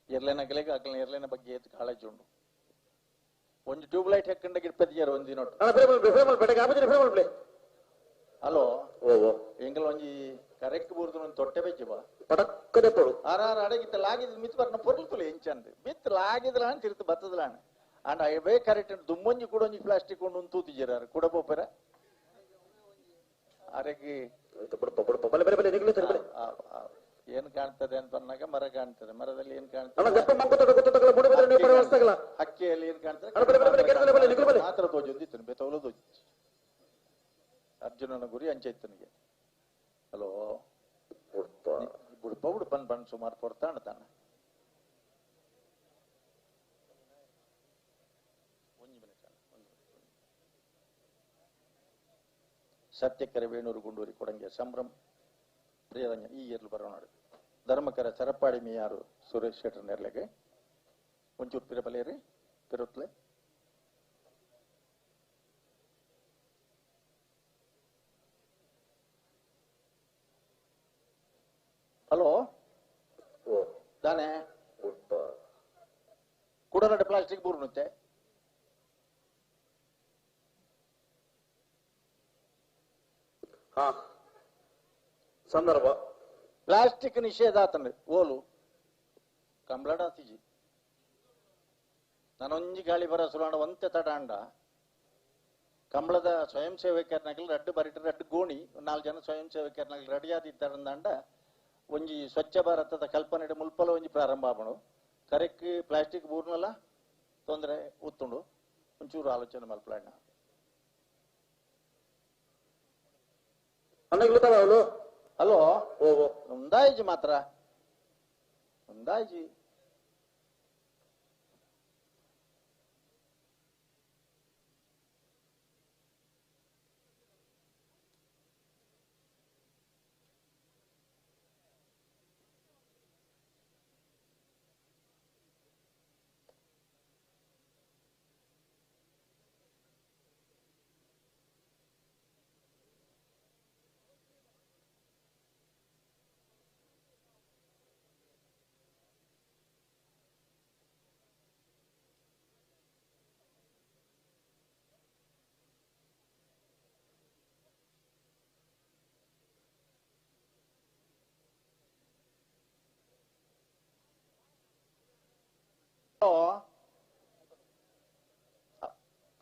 ಎರ್ಲೇನ ಗೆಲೆಗ ಅಗ್ಲ ಎರ್ಲೇನ ಬಗ್ಗೆ ಎತ್ತು ಕಾಳಜಿ ಉಂಡು ಒಂದು ಟ್ಯೂಬ್ ಲೈಟ್ ಹೆಕ್ಕಂಡ ಗಿಡ್ಪದಿಯಾರ ಒಂದಿನೊಟ್ಟು ಹಲೋ ಎಂಗಲ್ ಒಂಜಿ ಕರೆಕ್ಟ್ ಬೂರ್ದು ಒಂದು ತೊಟ್ಟೆ ಬೆಜ್ಜಿ ಬಾ ಪಡಕ್ಕದೆ ಪಡು ಆರಾರ ಅಡಗಿತ್ತ ಲಾಗಿದ್ ಮಿತ್ ಬರ್ನ ಪೊರ್ಲ್ತುಲೆ ಎಂಚಂದ್ ಮಿತ್ ಲಾಗಿದ್ಲಾನ್ ತಿರ್ತು ಬತ್ತದ್ಲಾನ್ ಅಂಡ್ ಅವೇ ಕರೆಕ್ಟ್ ದುಮ್ಮೊಂಜಿ ಕೂಡ ಒಂಜಿ ಪ್ಲಾಸ್ಟಿಕ್ ಕೊಂಡು ಒಂದು ತೂತಿಜಾರ ಕೂಡ ಪೋಪೆರ ಅರೆಗಿ ಏನ್ ಕಾಣ್ತದೆ ಅಂತ ಬಂದಾಗ ಮರ ಕಾಣ್ತದೆ ಮರದಲ್ಲಿ ಏನ್ ಕಾಣ್ತದೆ ಹಕ್ಕಿಯಲ್ಲಿ ಏನ್ ಕಾಣ್ತದೆ ಮಾತ್ರ ತೋಜೊಂದಿತ್ತು ಬೆತ್ತವಲು ತೋಜಿ ಅರ್ಜುನನ ಗುರಿ ಅಂಚೈತನಿಗೆ ಹಲೋ ಬುಡ್ಪ ಬನ್ ಸುಮಾರು ಕೊಡ್ತಾಣ ತಾನ ಸತ್ಯಕರ ವೇಣೂರು ಗುಂಡೂರಿ ಕೊಡಂಗೆ ಸಂಭ್ರಮ ಪ್ರಿಯದಂಗ ಈ ಏರ್ಲು ಬರೋಣ ಧರ್ಮಕರ ಸರಪಾಡಿ ಮೀಯಾರು ಸುರೇಶ್ ಶೆಟ್ಟರ್ ನೆರ್ಲೆಗೆ ಒಂಚೂರು ಪಿರಬಲೇರಿ ಪಿರುತ್ಲೆ ಹಲೋ ದಾನೆ ಕುಡನಡೆ ಪ್ಲಾಸ್ಟಿಕ್ ಬೂರ್ನುತ್ತೆ ಹಾ ಸಂದರ್ಭ ಪ್ಲಾಸ್ಟಿಕ್ ನಿಷೇಧ ಆತಂದ್ರೆ ಓಲು ಕಂಬ್ಲಡಾತಿಜಿ ನಾನೊಂಜಿ ಗಾಳಿ ಬರ ಸುಲಾಂಡ ಒಂತೆ ತಡಾಂಡ ಕಂಬಳದ ಸ್ವಯಂ ಸೇವಕರ್ನಾಗಲಿ ರಡ್ಡು ಬರಿಟ ರಡ್ಡು ಗೋಣಿ 4 ಜನ ಸ್ವಯಂ ಸೇವಕರ್ನಾಗಲಿ ರೆಡಿಯಾದಿದ್ದಾರಂದ ಒಂಜಿ ಸ್ವಚ್ಛ ಭಾರತದ ಕಲ್ಪನೆ ಮುಲ್ಪಲ ಒಂಜಿ ಪ್ರಾರಂಭ ಆಪಣು ಕರೆಕ್ ಪ್ಲಾಸ್ಟಿಕ್ ಬೂರ್ನಲ್ಲ ತೊಂದರೆ ಉತ್ತುಂಡು ಒಂಚೂರು ಆಲೋಚನೆ ಮಲ್ಪಲಾಣ ಹಲೋ ಒಂದಾಯ್ಜಿ ಮಾತ್ರ ಒಂದಾಯ್ಜಿ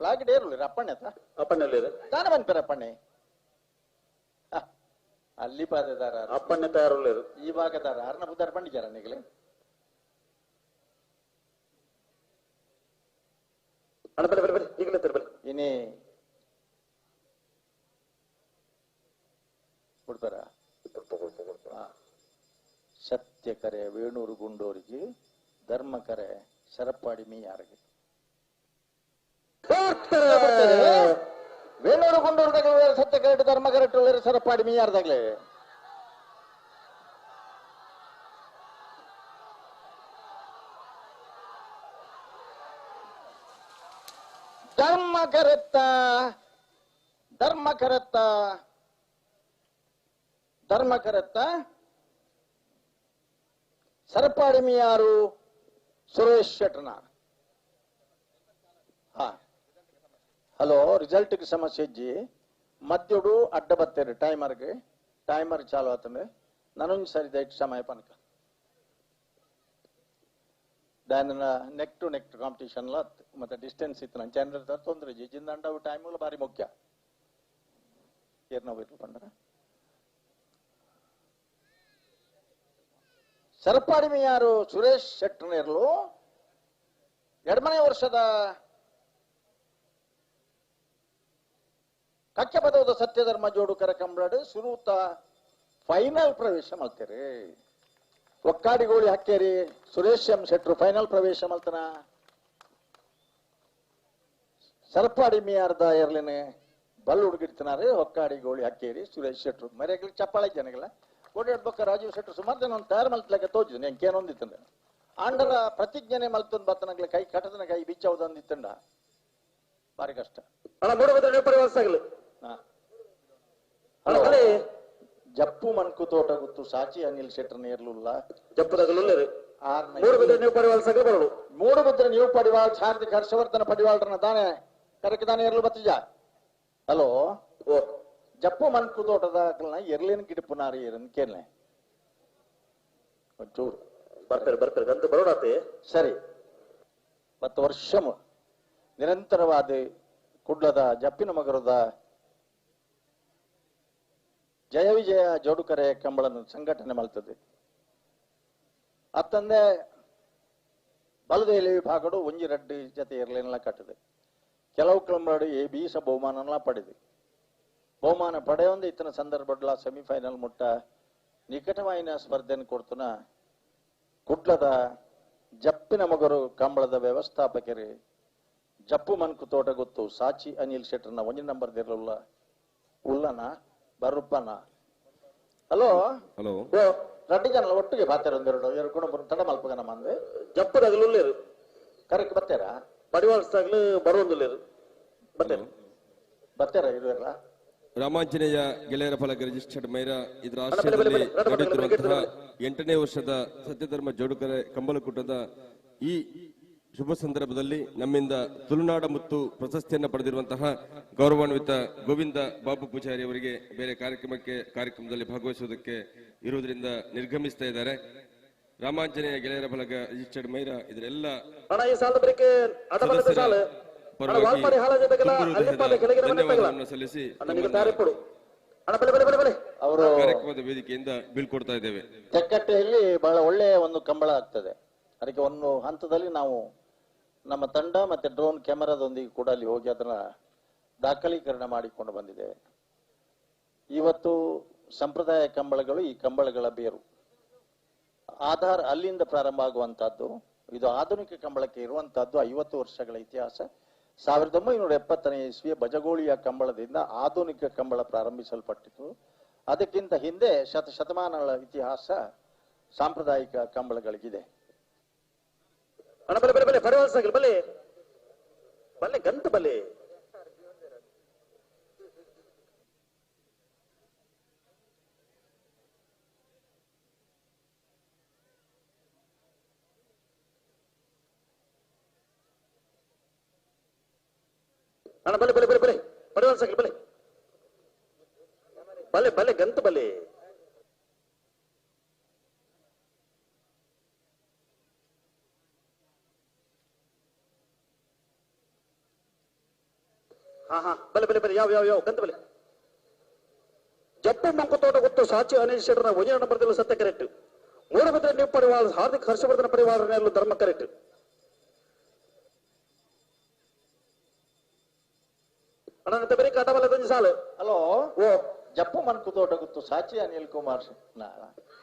ಪ್ಲಾಗ್ ಡೇರು ಅಪ್ಪಣ್ಣೆ ಅಪ್ಪಣ್ಣಲ್ಲಿ ತಾನೇ ಬಂದ್ಪೇರ ಅಪ್ಪಣ್ಣೆ ಅಲ್ಲಿ ಪಾದದಾರ ಅಪ್ಪಣ್ಣೆ ತಯಾರು ಈ ಭಾಗದಾರ ಅರ್ನ ಬುದ್ಧಾರ ಪಂಡಿಜಾರ ನಿಗಲಿ ಇನ್ನೇ ಕೊಡ್ತಾರ ಸತ್ಯಕರೆ ವೇಣೂರು ಗುಂಡೋರಿಗೆ ಧರ್ಮಕರೆ ಸರಪಾಡಿ ಮೀಯಾರಿಗೆ ವೇಣೂರು ಗುಂಡೂರ್ದಾಗಲೇ ಸತ್ಯಕರೆ ಧರ್ಮಕರೆ ಸರಪಾಡಿ ಮೀಯಾರ್ದಾಗ್ಲೇ ಧರ್ಮಕರತ್ತ ಸರಪಾಡಿ ಮೀಯಾರು ಸುರೇಶ್ ಶೆಟ್ಟರ್ನಾರ್ ಹಲೋ ರಿಸಲ್ಟ್ ಸಮಸ್ಯೆ ಇಜ್ಜಿ ಮಧ್ಯುಡು ಅಡ್ಡ ಬತ್ತೇರಿ ಟೈಮರ್ ಚಾಲು ಆತಂದ್ರೆ ನಾನೊಂದು ಸರಿ ದಯಟ್ ಸಮಯ ಪನಕ దాని నెక్ టు నెక్ కాంపిటీషన్ లో ಮತ್ತೆ ಡಿಸ್ಟೆನ್ಸ್ ಇತ್ತು ನನ್ನ ಚಾನಲ್ ತೊಂದ್ರೆ ಜಿಂದಂಡ ಟೈಮ್ ಬಾರಿ ಮುಖ್ಯ ಏರ್ನ ಹೋಯ್ತು ಪಂಡರ ಸರಪಾಡಿ ಮೀಯಾರು ಸುರೇಶ್ ಶೆಟ್ಟರ್ನೇರ್ಲು 2ನೇ ವರ್ಷದ ಕಕ್ಕೆ ಪದವದ ಸತ್ಯಧರ್ಮ ಜೋಡುಕರ ಕಂಬಳಡು ಸುರೂತ ಫೈನಲ್ ಪ್ರವೇಶ ಮಲ್ತೇರಿ ಒಕ್ಕಾಡಿ ಗೋಳಿ ಹಾಕ್ಯೇರಿ ಸುರೇಶ್ ಎಂ ಶೆಟ್ರು ಫೈನಲ್ ಪ್ರವೇಶ ಮಲ್ತನ ಸರ್ಪಾಡಿ ಮೀಯಾರ್ದ ಇರ್ಲಿನ ಬಲ್ಲು ಹುಡುಗಿರ್ತಿನಾರೆ ಒಕ್ಕಾಡಿ ಗೋಳಿ ಹಾಕೇರಿ ಸುರೇಶ್ ಶೆಟ್ರು ಮರ್ಯಾಗ್ಲಿ ಚಪ್ಪಾಳೆ ಜನಗಳ ಓಡಾಡ್ಬೇಕ ರಾಜೀವ್ ಶೆಟ್ರು ಸುಮಾರು ಜನ ಒಂದು ತಯಾರು ಮಲ್ತಲಾಗ ತೋಜಿದ್ ಎಂಕೇನೊಂದಿತ್ತಂದ ಆಂಡರ ಪ್ರತಿಜ್ಞಾನೆ ಮಲ್ತೊಂದು ಬತ್ತನಗ್ಲ ಕೈ ಕಟದನ ಕೈ ಬಿಚ್ಚವದಂದಿತ್ತಂಡ ಬಾರಿ ಕಷ್ಟ ಜಪ್ಪು ಮನ್ಕು ತೋಟ ಗುತ್ತು ಸಾಚಿ ಅನಿಲ್ ಶೆಟ್ರನ ಇರ್ಲಿಲ್ಲ ಮೂಡುಬಿದ್ರೆ ನೀವು ಪಡಿವಾಳ್ ಹಾರ್ದಿಕ್ ಹರ್ಷವರ್ಧನ ಪಡಿವಾಳ್ರನ್ನ ತಾನೆ ಕರೆಕ್ ತಾನೆ ಇರ್ಲು ಬತ್ತಿಜ ಹಲೋ ಜಪ್ಪು ಮನ್ಕು ತೋಟದ ಎರ್ಲಿನ ಗಿಡಪುನಾರಿ ಇರನ್ ಕೇಳ್ನೆ ಒಂಚೂರು ಬರ್ತಾರೆ ಗಂತು ಬರೋಡಾತೆ ಸರಿ 10 ವರ್ಷ ನಿರಂತರವಾದ ಕುಡ್ಲದ ಜಪ್ಪಿನ ಮಗರದ ಜಯ ವಿಜಯ ಜೋಡುಕರೆ ಕಂಬಳನ್ನು ಸಂಘಟನೆ ಮಾಡ್ತದೆ ಅತ್ತಂದೆ ಬಲದೇಲಿ ವಿಭಾಗಡು ಒಂಜಿ ರಡ್ಡು ಜೊತೆ ಇರಲಿಲ್ಲ ಕಟ್ಟದೆ ಕೆಲವು ಕಂಬಳಡು ಎ ಬೀಸ ಬಹುಮಾನ ಪಡೆದು ಬಹುಮಾನ ಪಡೆಯೊಂದು ಇತನ ಸಂದರ್ಭಡ್ಲ ಸೆಮಿಫೈನಲ್ ಮುಟ್ಟ ನಿಕಟವಾಯಿನ ಸ್ಪರ್ಧೆಯನ್ನು ಕೊಡ್ತನ ಕುಡ್ಲದ ಜಪ್ಪಿನ ಮಗರು ಕಂಬಳದ ವ್ಯವಸ್ಥಾಪಕರು ಜಪ್ಪು ಮನ್ಕು ತೋಟ ಗೊತ್ತು ಸಾಚಿ ಅನಿಲ್ ಶೆಟ್ರನ ಒಂಜಿ ನಂಬರ್ ಇರಲಿಲ್ಲ ಉಲ್ಲನ ಬರುಪ್ಪನ ಹಲೋ ಹಲೋ ರಡ್ಡಿ ಜನ ಒಟ್ಟಿಗೆ ಬಾತಾರ ಒಂದೆರಡು ಎರಡು ತಡ ಮಲ್ಪಗನ ಮಂದೆ ಜಪ್ಪದಾಗಲು ಕರೆಕ್ಟ್ ಬತ್ತೇರ ಪಡಿವಾಳ್ಸಾಗ್ಲು ಬರೋದಿಲ್ಲ ಬತ್ತೇರ ಇರುವಲ್ಲ ರಾಮಾಂಜನೇಯ ಗೆಳೆಯರ ಫಲಕ ರಿಜಿಸ್ಟರ್ಡ್ ಮೈರಾ ಇದರ ಆಶ್ರಯದಲ್ಲಿ ನಡೆಯುತ್ತಿರುವಂತಹ 8ನೇ ವರ್ಷದ ಸತ್ಯಧರ್ಮ ಜೋಡುಕರೆ ಕಂಬಳಕೂಟದ ಈ ಶುಭ ಸಂದರ್ಭದಲ್ಲಿ ನಮ್ಮಿಂದ ತುಳುನಾಡ ಮತ್ತು ಪ್ರಶಸ್ತಿಯನ್ನು ಪಡೆದಿರುವಂತಹ ಗೌರವಾನ್ವಿತ ಗೋವಿಂದ ಬಾಬು ಪೂಜಾರಿ ಅವರಿಗೆ ಬೇರೆ ಕಾರ್ಯಕ್ರಮದಲ್ಲಿ ಭಾಗವಹಿಸುವುದಕ್ಕೆ ಇರುವುದರಿಂದ ನಿರ್ಗಮಿಸ್ತಾ ಇದ್ದಾರೆ. ರಾಮಾಂಜನೇಯ ಗೆಳೆಯರ ಫಲಕ ರಿಜಿಸ್ಟರ್ಡ್ ಮೈರಾ ಇದರೆಲ್ಲ ಧನ್ಯವಾದವನ್ನು ಸಲ್ಲಿಸಿ ಅವರು ಕಾರ್ಯಕ್ರಮದ ವೇದಿಕೆಯಿಂದ ಬೀಳ್ಕೊಡ್ತಾ ಇದ್ದೇವೆ. ತೆಕ್ಕಟ್ಟೆಯಲ್ಲಿ ಬಹಳ ಒಳ್ಳೆಯ ಒಂದು ಕಂಬಳ ಆಗ್ತದೆ. ಅದಕ್ಕೆ ಒಂದು ಹಂತದಲ್ಲಿ ನಾವು ನಮ್ಮ ತಂಡ ಮತ್ತೆ ಡ್ರೋನ್ ಕ್ಯಾಮೆರಾದೊಂದಿಗೆ ಕೂಡ ಅಲ್ಲಿ ಹೋಗಿ ಅದನ್ನ ದಾಖಲೀಕರಣ ಮಾಡಿಕೊಂಡು ಬಂದಿದ್ದೇವೆ. ಇವತ್ತು ಸಂಪ್ರದಾಯ ಕಂಬಳಗಳು ಈ ಕಂಬಳಗಳ ಬೇರು ಆಧಾರ ಅಲ್ಲಿಂದ ಪ್ರಾರಂಭ ಆಗುವಂತಹದ್ದು. ಇದು ಆಧುನಿಕ ಕಂಬಳಕ್ಕೆ ಇರುವಂತಹದ್ದು 50 ವರ್ಷಗಳ ಇತಿಹಾಸ. 1970ನೇ ಇಸ್ವಿಯ ಬಜಗೋಳಿಯ ಕಂಬಳದಿಂದ ಆಧುನಿಕ ಕಂಬಳ ಪ್ರಾರಂಭಿಸಲ್ಪಟ್ಟಿತು. ಅದಕ್ಕಿಂತ ಹಿಂದೆ ಶತಮಾನಗಳ ಇತಿಹಾಸ ಸಾಂಪ್ರದಾಯಿಕ ಕಂಬಳಗಳಿಗಿದೆ. ಗಂತ ಬಲೆ ಬಲೆ ಬಲೆ ಬಲೆ ಬಲೆ ಪಡಿವಾಳ್ಸಾಗ್ಲಿ ಬಲೆ ಬಲೆ ಬಲೆ ಗಂತ ಬಲೆ ಬಲೆ ಬಲೆ ಬಲೆ ಯಾವ ಗಂತ ಬಲೆ ಜಪ್ಪು ಮಂಕು ತೋಟ ಗೊತ್ತು ಸಾಚಿ ಅನಿಲ್ ಶೆಟ್ರನ ಒಂಜನ ನಂಬರ್ ಸತ್ಯ ಕರೆಕ್ಟ್. ಮೂಡಬಿದ್ರೆ ನೀವು ಪಡಿವಾಳ ಹಾರ್ದಿಕ್ ಹರ್ಷವರ್ಧನ ಪಡಿವಾಳನೆಲ್ಲೂ ಧರ್ಮ ಕರೆಕ್ಟ್. ಅಣ್ಣ ಬರೀ ಕಟಬಲದೊಂದು ಸಾಲು. ಹಲೋ ಜಪ್ಪು ಮನ್ಕು ತೋಟ ಗೊತ್ತು ಸಾಚಿ ಅನಿಲ್ ಕುಮಾರ್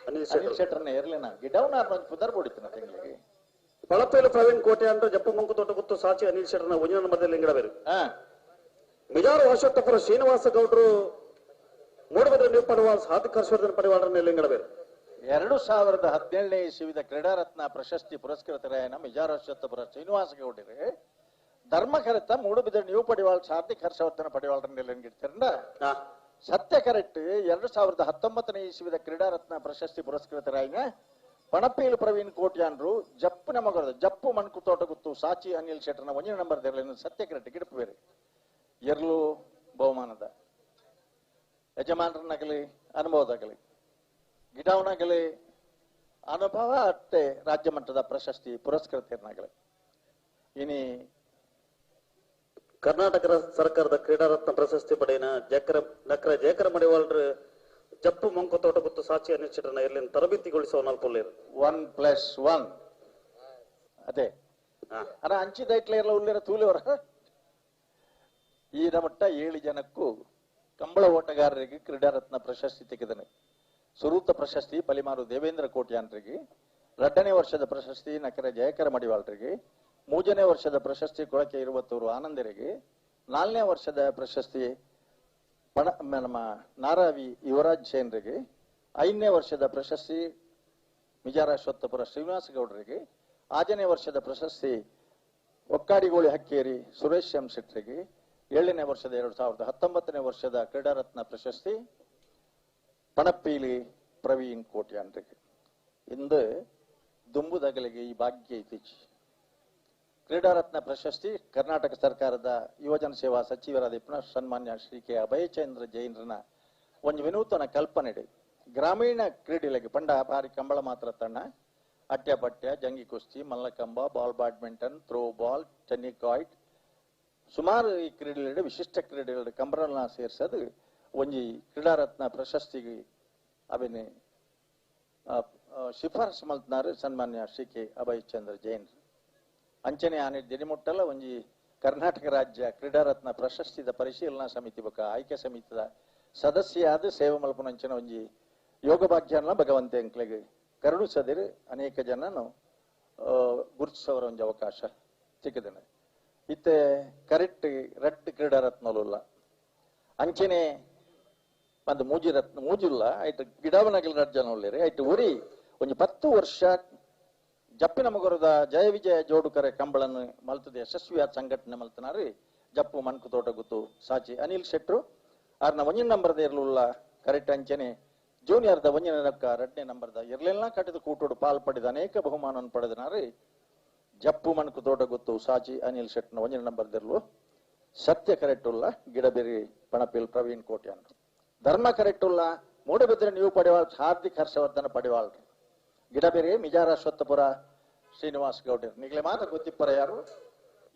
ಅನಿಲ್ ಶೆಟ್ರನ ಇರ್ಲಿನ ಗಿಡವನ್ನ ಪುದರ್ ಬೋಡಿತನ ತಿಂಗಳಿಗೆ ಪಳಪೇಲು ಪ್ರವೀಣ್ ಕೋಟೆ ಅಂದ್ರೆ ಜಪ್ಪು ಮಂಕು ತೋಟ ಗೊತ್ತು ಸಾಚಿ ಅನಿಲ್ ಶೆಟ್ರನ ಒಂಜನ ನಂಬರ್ದಲ್ಲಿ ಇಂಗಡಬೇರು. ಮಿಜಾರು ಅಶೋಕ್ತಪುರ ಶ್ರೀನಿವಾಸ ಗೌಡರು ಮೂಡಬಿದ್ರೆ ನೀವು ಪಡಿವಾಳ ಹಾರ್ದಿಕ್ ಹರ್ಷವರ್ಧನ ಪಡಿವಾಳನೆಲ್ಲ ಇಂಗಡಬೇರು. 2017ನೇ ಇಸವಿದ ಕ್ರೀಡಾರತ್ನ ಪ್ರಶಸ್ತಿ ಪುರಸ್ಕೃತರಾಯನ ಮಿಜಾರು ಅಶೋಕ್ತಪುರ ಶ್ರೀನಿವಾಸ ಗೌಡರು ಧರ್ಮಕರೆತ್ತ ಮೂಡುಬಿದ್ರೆ ನೀವು ಪಡಿವಾಳ ಹಾರ್ದಿಕ್ ಹರ್ಷವರ್ಧನ ಪಡಿವಾಳರನ್ನೆಲ್ಲ ಇಂಗಿಡ್ತಾರಂಡ ಸತ್ಯ ಕರೆಕ್ಟ್. 2019ನೇ ಇಸವಿದ ಕ್ರೀಡಾರತ್ನ ಪ್ರಶಸ್ತಿ ಪುರಸ್ಕೃತರಾಯನ ಪಣಪೇಲು ಪ್ರವೀಣ್ ಕೋಟ್ಯಾನ್ರು ಜಪ್ಪುನ ಮಗರದ ಜಪ್ಪು ಮಣ್ಕು ತೋಟ ಗುತ್ತು ಸಾಚಿ ಅನಿಲ್ ಶೆಟ್ರನ ಒಂಜನ ನಂಬರ್ ಇರಲಿಲ್ಲ ಸತ್ಯ ಕರೆಕ್ಟ್ ಗಿಡಪು ಬೇರೆ ಎರ್ಲು ಬಹುಮಾನದ ಯಜಮಾನರನ್ನಾಗಲಿ ಅನುಭವದಾಗಲಿ ಗಿಡವನಾಗಲಿ ಅನುಭವ ಅಷ್ಟೇ ರಾಜ್ಯ ಮಟ್ಟದ ಪ್ರಶಸ್ತಿ ಪುರಸ್ಕೃತರನ್ನಾಗಲಿ. ಇನಿ ಕರ್ನಾಟಕ ಸರ್ಕಾರದ ಕ್ರೀಡಾರತ್ನ ಪ್ರಶಸ್ತಿ ಪಡೆಯಿನ ನಕ್ರ ಜಯಕರ ಮಡಿವಾಳ್ರ ಜಪ್ಪು ಮಂಕು ತೋಟ ಗೊತ್ತು ಸಾಚಿ ಅನಿಲ್ ಶೆಟ್ರನ ಇರ್ಲಿನ ತರಬೇತಿಗೊಳಿಸುವ ನಾಲ್ಪುಲ್ಲೇರು 1+1 ಅದೇ ಅರ ಅಂಚಿದ ಇಟ್ಲ ಎಲ್ಲ ಉಳ್ಳೇರ ತೂಲಿವರ ಈ ಮಟ್ಟ 7 ಜನಕ್ಕೂ ಕಂಬಳ ಓಟಗಾರರಿಗೆ ಕ್ರೀಡಾರತ್ನ ಪ್ರಶಸ್ತಿ ತೆಗೆದನು. ಸುರೂತ ಪ್ರಶಸ್ತಿ ಪಲಿಮಾರು ದೇವೇಂದ್ರ ಕೋಟ್ಯಾನ್ರಿಗೆ, 2ನೇ ವರ್ಷದ ಪ್ರಶಸ್ತಿ ನಕರೆ ಜಯಕರ ಮಡಿವಾಳರಿಗೆ, 3ನೇ ವರ್ಷದ ಪ್ರಶಸ್ತಿ ಕೊಳಕೆ ಇರುವತ್ತೂರು ಆನಂದರಿಗೆ, 4ನೇ ವರ್ಷದ ಪ್ರಶಸ್ತಿ ನಮ್ಮ ನಾರಾವಿ ಯುವರಾಜ್ ಸೇನ್ರಿಗೆ, 5ನೇ ವರ್ಷದ ಪ್ರಶಸ್ತಿ ಮಿಜಾರ ಅಶ್ವತ್ಥಪುರ ಶ್ರೀನಿವಾಸ ಗೌಡರಿಗೆ, 6ನೇ ವರ್ಷದ ಪ್ರಶಸ್ತಿ ಒಕ್ಕಾಡಿಗೋಳಿ ಹಕ್ಕೇರಿ ಸುರೇಶ್ ಎಂ ಶೆಟ್ಟರಿಗೆ, 7ನೇ ವರ್ಷದ 2019ನೇ ವರ್ಷದ ಕ್ರೀಡಾರತ್ನ ಪ್ರಶಸ್ತಿ ಪಣಪ್ಪೀಲಿ ಪ್ರವೀಣ್ ಕೋಟ್ಯಾನ್ರಿಗೆ. ಇಂದು ದುಂಬುದಗಲಿಗೆ ಈ ಭಾಗ್ಯ ಇತ್ತೀಚೆ ಕ್ರೀಡಾರತ್ನ ಪ್ರಶಸ್ತಿ ಕರ್ನಾಟಕ ಸರ್ಕಾರದ ಯುವಜನ ಸೇವಾ ಸಚಿವರಾದ ಸನ್ಮಾನ್ಯ ಶ್ರೀ ಕೆ ಅಭಯಚಂದ್ರ ಜೈನ್ರನ ಒಂದು ವಿನೂತನ ಕಲ್ಪನೆ ಗ್ರಾಮೀಣ ಕ್ರೀಡೆಗಳಿಗೆ ಪಂಡ ಭಾರಿ ಕಂಬಳ ಮಾತ್ರ ತಣ್ಣ ಅಟ್ಯಪಟ್ಯ, ಜಂಗಿ ಕುಸ್ತಿ, mallakhamb, ball badminton, throw ball, tennikoit ಸುಮಾರು ಈ ಕ್ರೀಡೆಗಳ ವಿಶಿಷ್ಟ ಕ್ರೀಡೆಗಳ ಕಂಬರನ್ನ ಸೇರಿಸೋದು ಒಂಜಿ ಕ್ರೀಡಾರತ್ನ ಪ್ರಶಸ್ತಿಗೆ ಅವೇನೆ ಶಿಫಾರಸು ಮಲ್ತನಾರು ಸನ್ಮಾನ್ಯ ಶ್ರೀ ಕೆ ಅಭಯಚಂದ್ರ ಜೈನ್ ಅಂಚನೆ ಆನೆ ದಿನಮುಟ್ಟಲ ಒಂಜಿ ಕರ್ನಾಟಕ ರಾಜ್ಯ ಕ್ರೀಡಾರತ್ನ ಪ್ರಶಸ್ತಿದ ಪರಿಶೀಲನಾ ಸಮಿತಿ ಬೊಕ ಆಯ್ಕೆ ಸಮಿತಿದ ಸದಸ್ಯಾದ ಸೇವೆ ಮಲ್ಪುನಂಚಿನ ಒಂಜಿ ಯೋಗ ಭಾಗ್ಯನ ಭಗವಂತ ಎಂಕ್ಲೆಗೆ ಕರುಣಿಸದಿರು ಅನೇಕ ಜನನು ಗುರುತಿಸೋರ ಒಂಜಿ ಅವಕಾಶ ಸಿಕ್ಕಿದ್ದೇನೆ. ಇತ್ತೆ ಕರೆಕ್ಟ್ ರಟ್ಟು ಕ್ರೀಡಾರತ್ನಲ್ಲ ಅಂಚನೆ ಒಂದು ಮೂಜಿಲ್ಲ ಐಟ್ ಗಿಡವನಗಲ್ ರಾಜ್ಯನ ಒಳ್ಳೆರಿ ಐಟ್ ಉರಿ ಒಂದು 10 ವರ್ಷ ಜಪ್ಪಿನ ಮಗರದ ಜಯ ವಿಜಯ ಜೋಡುಕರೆ ಕಂಬಳನ್ನು ಮಲ್ತದೆ ಯಶಸ್ವಿಯಾದ ಸಂಘಟನೆ ಮಲ್ತನಾರಿ ಜಪ್ಪು ಮನ್ಕು ತೋಟ ಗುತ್ತು ಸಾಚಿ ಅನಿಲ್ ಶೆಟ್ರು ಆರ್ನ 1ನೇ ನಂಬರ್ದ ಇರ್ಲುಲ್ಲ ಕರೆಕ್ಟ್ ಅಂಚನೆ ಜೂನಿಯರ್ದ 1ನೇ 2ನೇ ನಂಬರ್ದ ಇರ್ಲೆಲ್ಲ ಕಟ್ಟಿದ ಕೂಟೋಡು ಪಾಲ್ಪಡಿದ ಅನೇಕ ಬಹುಮಾನವನ್ನು ಪಡೆದನಾರಿ ಜಪ್ಪು ಮನ್ಕು ತೋಟ ಗುತ್ತು ಸಾಚಿ ಅನಿಲ್ ಶೆಟ್ನ 1ನೇ ನಂಬರ್ದಿರ್ಲು ಸತ್ಯ ಕರೆಕ್ಟ್ ಉಲ್ಲ ಗಿಡಬೇರಿ ಪಣಪಿಲ್ ಪ್ರವೀಣ್ ಕೋಟ್ಯಾನ್ ಧರ್ಮ ಕರೆಕ್ಟ್ ಉಲ್ಲ ಮೂಡಬಿದ್ರೆ ನೀವು ಪಡೆವಾಳ್ ಹಾರ್ದಿಕ್ ಹರ್ಷವರ್ಧನ ಪಡೆವಾಳ್ರಿ ಗಿಡಬೇರಿ ಮಿಜಾರ ಅಶ್ವತ್ಥಪುರ ಶ್ರೀನಿವಾಸ್ ಗೌಡರ್ ನಿಗ್ಲೆ ಮಾತ್ರ ಗೊತ್ತಿಪ್ಪರ ಯಾರು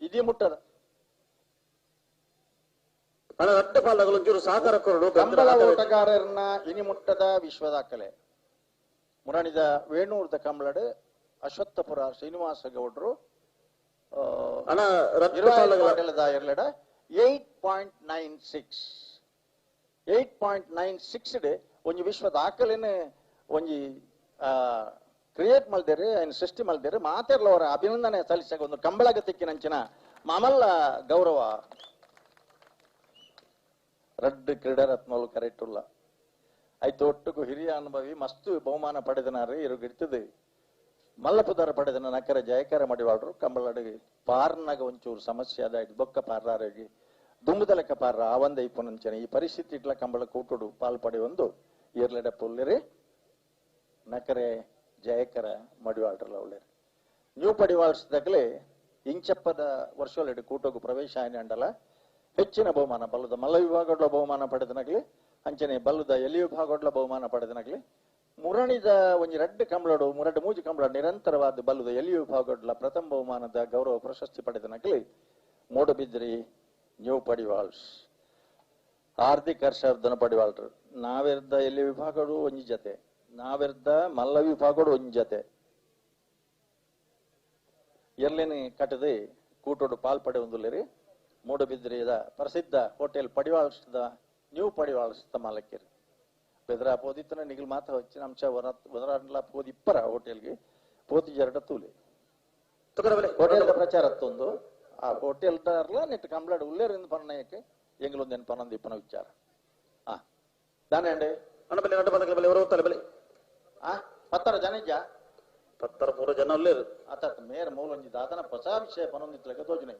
ಇದಿ ಮುಟ್ಟದ ಸಹಕಾರ ಕಂಬಳ ಓಟಗಾರರನ್ನ ಇನಿ ಮುಟ್ಟದ ವಿಶ್ವ ದಾಖಲೆ ಮುರಣಿದ ವೇಣೂರ್ದ ಕಂಬಳಡ್ ಅಶ್ವತ್ಥಪುರ ಶ್ರೀನಿವಾಸ ಗೌಡರು 8.96 ಒಂಜಿ ವಿಶ್ವ ದಾಖಲೆನೆ ಒಂಜಿ ಕ್ರಿಯೇಟ್ ಮಲ್ದೇರಿ ఆయన ಸೃಷ್ಟಿ ಮಲ್ದೇರಿ ಮಾತೆರ್ಲವರ ಅಭಿನಂದನೆ ಸಲ್ಲಿಸಾಗ ಒಂದು ಕಂಬಳಗ ತಿಕ್ಕಿನಂಚಿನ ಮಾಮಲ್ಲ ಗೌರವ ರಡ್ಡು ಕ್ರೀಡಾರತ್ನಗಳು ಕರೆಕ್ಟ್ ಉಲ್ಲ ಆಯ್ತು ಒಟ್ಟುಗು ಹಿರಿಯ ಅನುಭವಿ ಮಸ್ತು ಬಹುಮಾನ ಪಡೆದನಾರು ಇರುಗ್ ಇರ್ತದೆ ಮಲ್ಲಪುದಾರ ಪಡೆದನ ನಕರ ಜಯಕರ ಮಡಿವಾಳ್ರು ಕಂಬಳಡಿಗೆ ಪಾರ್ನಾಗ ಒಂಚೂರು ಸಮಸ್ಯೆ ಅದಾಯ್ತು ಬೊಕ್ಕ ಪಾರ್ರಾರಿಗೆ ದುಂಬುದಲಕ ಪಾರ್ರ ಆ ಒಂದ ಇಪ್ಪನಂಚನೆ ಈ ಪರಿಸ್ಥಿತಿ ಇಟ್ಲ ಕಂಬಳ ಕೂಟುಡು ಪಾಲ್ಪಡೆ ಒಂದು ಇರ್ಲೆಡ ಪುಲ್ಲಿರಿ ನಕರೆ ಜಯಕರ ಮಡಿವಾಳ್ರಲ್ಲ ಒಳ್ಳೆರಿ ನ್ಯೂ ಪಡಿವಾಳ್ಸ್ದಾಗಲೇ ಇಂಚಪ್ಪದ ವರ್ಷಲೆಡು ಕೂಟೋಗು ಪ್ರವೇಶ ಆಯ್ನೆ ಅಂಡಲ ಹೆಚ್ಚಿನ ಬಹುಮಾನ ಬಲ್ಲದ ಮಲ್ಲ ವಿಭಾಗಡ್ಲ ಬಹುಮಾನ ಪಡೆದನಾಗ್ಲಿ ಅಂಚನೆ ಬಲ್ಲದ ಎಲಿ ವಿಭಾಗಡ್ಲ ಬಹುಮಾನ ಪಡೆದನಾಗ್ಲಿ ಮುರಣಿದ ಒಂಜಿ ರಡ್ಡು ಕಂಬಳಡು ಮುರಡು ಮೂಜಿ ಕಂಬಳ ನಿರಂತರವಾದ ಬಲ್ಲದ ಎಲಿ ವಿಭಾಗಡ್ಲ ಪ್ರಥಮ ಬಹುಮಾನದ ಗೌರವ ಪ್ರಶಸ್ತಿ ಪಡೆದನಾಗ್ಲಿ ಮೂಡಬಿದ್ರಿ ನ್ಯೂ ಪಡಿವಾಳ್ಸ್ ಹಾರ್ದಿಕ್ ಹರ್ಷವರ್ಧನ ಪಡಿವಾಳ್ರು ನಾವಿರ್ದ ಎಲ್ಲಿ ವಿಭಾಗಡು ಒಂಜಿ ಜತೆ ನಾವಿರ್ದ ಮಲ್ಲ ವಿಭಾಗಡು ಒಂಜಿ ಜತೆ ಎರ್ಲೇನೆ ಕಟ್ಟದೆ ಕೂಟೋಡು ಪಾಲ್ಪಡೆ ಒಂದುಲ್ಲೇರಿ ಮೂಡಬಿದ್ರಿಯದ ಪ್ರಸಿದ್ಧ ಹೋಟೆಲ್ ಪಡಿವಾಳ್ಸ್ದ ನ್ಯೂ ಪಡಿವಾಳ್ಸ್ದ ಮಾಲಕ್ಕಿರಿ ಬೆದರಾ ಪೋದಿತ್ತನ ನಿಗಲ್ ಮಾತ వచ్చిన ಅಂಶ ವದರಾಂಡ್ಲ ಪೋದಿ ಇಪ್ಪರ ಹೋಟೆಲ್ಗೆ ಪೋದಿ ಜರಡ ತೂಲೆ ಹೋಟೆಲ್ ಪ್ರಚಾರ ಅತ್ತೊಂದು ಆ ಹೋಟೆಲ್ ದಾರ್ಲ ನೆಟ್ ಕಂಬ್ಲಾಡ್ ಉಲ್ಲೇರಿಂದ ಪನ್ನಯಕ್ಕೆ ಎಂಗ್ಲೊಂದು ಏನು ಪನ್ನೊಂದು ಇಪ್ಪನ ವಿಚಾರ ಆ ದಾನೆ ಅಂಡೆ ಅಣ್ಣಬಲ್ಲಿ ಎರಡು ಬದಲ ಬಲ್ಲಿ ಅವರು ತಲೆ ಬಲ್ಲಿ ಆ ಪತ್ತರ ಜನಿಜ ಪತ್ತರ ಪೂರ ಜನ ಉಲ್ಲೇರು ಆತ ಮೇರ ಮೂಲೊಂಜಿ ದಾದನ ಹೊಸ ವಿಷಯ ಪನ್ನೊಂದಿತ್ಲಕ್ಕೆ ತೋಜನೆ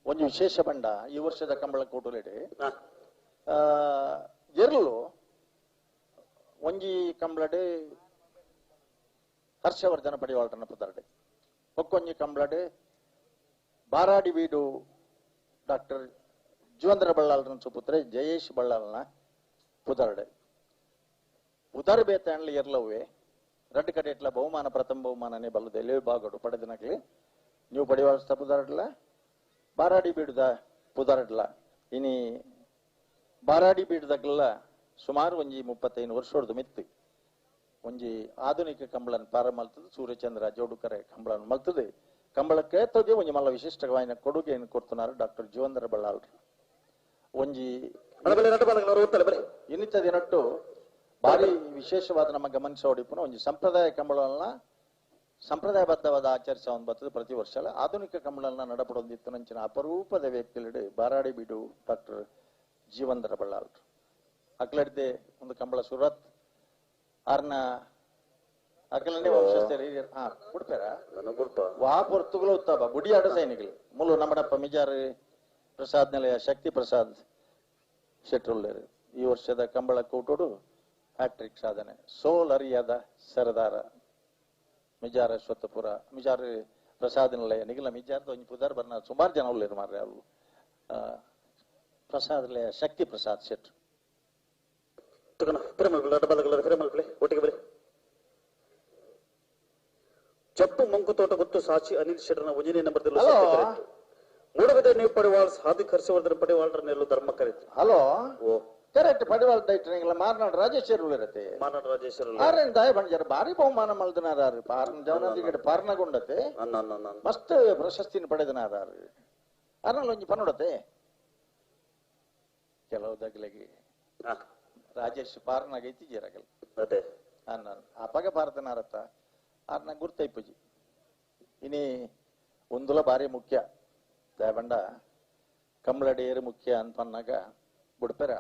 ಒಂದು ವಿಶೇಷ ಬಂಡ ಈ ವರ್ಷದ ಕಂಬಳ ಕೂಟುಲೆಡೆ ಎರ್ಲು ಒಂಜಿ ಕಂಬಳಡೆ ಹರ್ಷವರ್ಧನ ಪಡಿವಾಳ್ರನ ಪುದರ್ಡೆ ಒಕ್ಕೊಂಜಿ ಕಂಬಳಡೆ ಬಾರಾಡಿ ಬೀಡು ಡಾಕ್ಟರ್ ಜೀವಂದ್ರ ಬಳ್ಳಾಲ್ರನ ಸುಪುತ್ರೆ ಜಯೇಶ್ ಬಳ್ಳಾಲ್ನ ಪುದರ್ಡೆ ಉದರ್ ಬೇತಣ್ಣ ಎರ್ಲವೇ ರಡ್ಡು ಕಡೆ ಇಟ್ಲ ಬಹುಮಾನ ಪ್ರಥಮ ಬಹುಮಾನನೇ ಬಲ್ಲದ ಎಲೆ ಭಾಗಡು ಪಡೆದನಾಗ್ಲಿ ನೀವು ಪಡಿವಾಳ್ಸ್ತ ಪುದರ್ಡ್ಲ ಬಾರಾಡಿ ಬೀಡದ ಪುದರ್ಡ್ಲ ಇನಿ ಬಾರಾಡಿ ಬೀಡದಾಗಲ್ಲ ಸುಮಾರು ಒಂಜಿ 35 ವರ್ಷದ ಮಿತ್ತು ಒಂಜಿ ಆಧುನಿಕ ಕಂಬಳನ್ ಪಾರ ಮಲ್ತದೆ ಸೂರ್ಯಚಂದ್ರ ಜೋಡುಕರೆ ಕಂಬಳನ್ ಮಲ್ತದೆ ಕಂಬಳಕ್ಕೆ ತೋದಿ ಒಂಜಿ ಮಲ್ಲ ವಿಶಿಷ್ಟವಾದ ಕೊಡುಗೆಯನ್ನು ಕೊಡ್తున్నారు ಡಾಕ್ಟರ್ ಜೀವಂದರ ಬಳ್ಳಾಲ್ರು ಒಂಜಿ ಇನ್ನಿತ ದಿನಟ್ಟು ಭಾರಿ ವಿಶೇಷವಾದ ನಮ್ಮ ಗಮನಿಸೋಡಿಪುನ ಒಂಜಿ ಸಂಪ್ರದಾಯ ಕಂಬಳನ್ನ ಸಂಪ್ರದಾಯಬದ್ಧವಾದ ಆಚರಿಸ ಒಂದು ಬರ್ತದೆ ಪ್ರತಿ ವರ್ಷ ಆಧುನಿಕ ಕಂಬಳನ್ನ ನಡಪಡೊಂದಿತ್ತು ನಂಚಿನ ಅಪರೂಪದ ವ್ಯಕ್ತಿಲಿಡು ಬಾರಾಡಿ ಬಿಡು ಡಾಕ್ಟರ್ ಜೀವಂದರ ಬಳ್ಳಾಲ್ರು ಅಕ್ಲಡ್ದೆ ಒಂದು ಕಂಬಳ ಸುರತ್ ಆರ್ನ ಅಕಲನೆ ವಂಶಸ್ಥರು ಉಡುಪೇರ ವಾ ಪೊರ್ತುಗಳು ಉತ್ತಾಪ ಬುಡಿಯಾಡ ಸೈನಿಕರು ಮುಲು ನಮ್ಮಡಪ್ಪ ಮಿಜಾರ್ ಪ್ರಸಾದ್ ನಿಲಯ ಶಕ್ತಿ ಪ್ರಸಾದ್ ಶೆಟ್ರುಳ್ಳರು ಈ ವರ್ಷದ ಕಂಬಳ ಕೂಟೋಡು ಹ್ಯಾಟ್ರಿಕ್ ಸಾಧನೆ ಸೋಲ್ ಅರಿಯಾದ ಸರದಾರ ಮಿಜಾರ ಶ್ವತ್ತಪುರ ಮಿಜಾರ್ ಪ್ರಸಾದ್ ನಿಲಯ ನಿಗಲ ಮಿಜಾರ್ದ ಒಂಜಿ ಪುದಾರ್ ಬರ್ನ ಸುಮಾರು ಜನ ಉಳ್ಳೇರು ಮಾರ್ರೆ ಅವು ಪ್ರಸಾದ್ ನಿಲಯ ಶಕ್ತಿ ಪ್ರಸಾದ್ ಶೆಟ್ರು ಒಟ್ಟಿಗೆ ಬರೀ ಚಪ್ಪು ಮಂಕು ತೋಟ ಗೊತ್ತು ಸಾಚಿ ಅನಿಲ್ ಶೆಟ್ಟರ್ನ ಒಂಜನೇ ನಂಬರ್ ಮೂಡಬಿದ್ರೆ ನೀವು ಪಡಿವಾಳ್ಸ್ ಹಾರ್ದಿಕ್ ಹರ್ಷವರ್ಧನ್ ಪಡಿವಾಳ್ರ ನೆಲ್ಲು ಧರ್ಮ ಕರೀತು ಹಲೋ ಕರೆಕ್ಟ್ ಪಡಿವಾಳ್ ದೈಟ್ರಿಂಗ್ ಮಾರ್ನಾಡ್ ರಾಜೇಶ್ವರ್ ಇರತ್ತೆ ಮಾನಾಡ್ ರಾಜೇಶ್ವರ ಆರೇನ್ ದಾಯ ಬಂಜಾರ ಭಾರಿ ಬಹುಮಾನ ಮಲ್ದನಾರು ಪಾರ್ನ ಜವನದಿಗಡೆ ಪಾರ್ನಗೊಂಡತೆ ಮಸ್ತ್ ಪ್ರಶಸ್ತಿನ ಪಡೆದನಾರು ಅರ್ನಲ್ಲಿ ಒಂಜಿ ಪನ್ನೊಡತೆ ಕೆಲವು ದಗ್ಲಿಗೆ ರಾಜೇಶ್ ಪಾರ್ನಾಗ ಐತಿಜೀರಗಲ್ ಅದೇ ಅನ್ನ ಅಪಗ ಪಾರ್ದನಾರತ್ತ ಆರ್ನ ಗುರ್ತೈಪುಜಿ ಇನಿ ಒಂದುಲ ಬಾರಿ ಮುಖ್ಯ ದಯಬಂಡ ಕಂಬಳಡೇರು ಮುಖ್ಯ ಅಂತ ಅನ್ನಾಗ ಬುಡ್ಪೆರ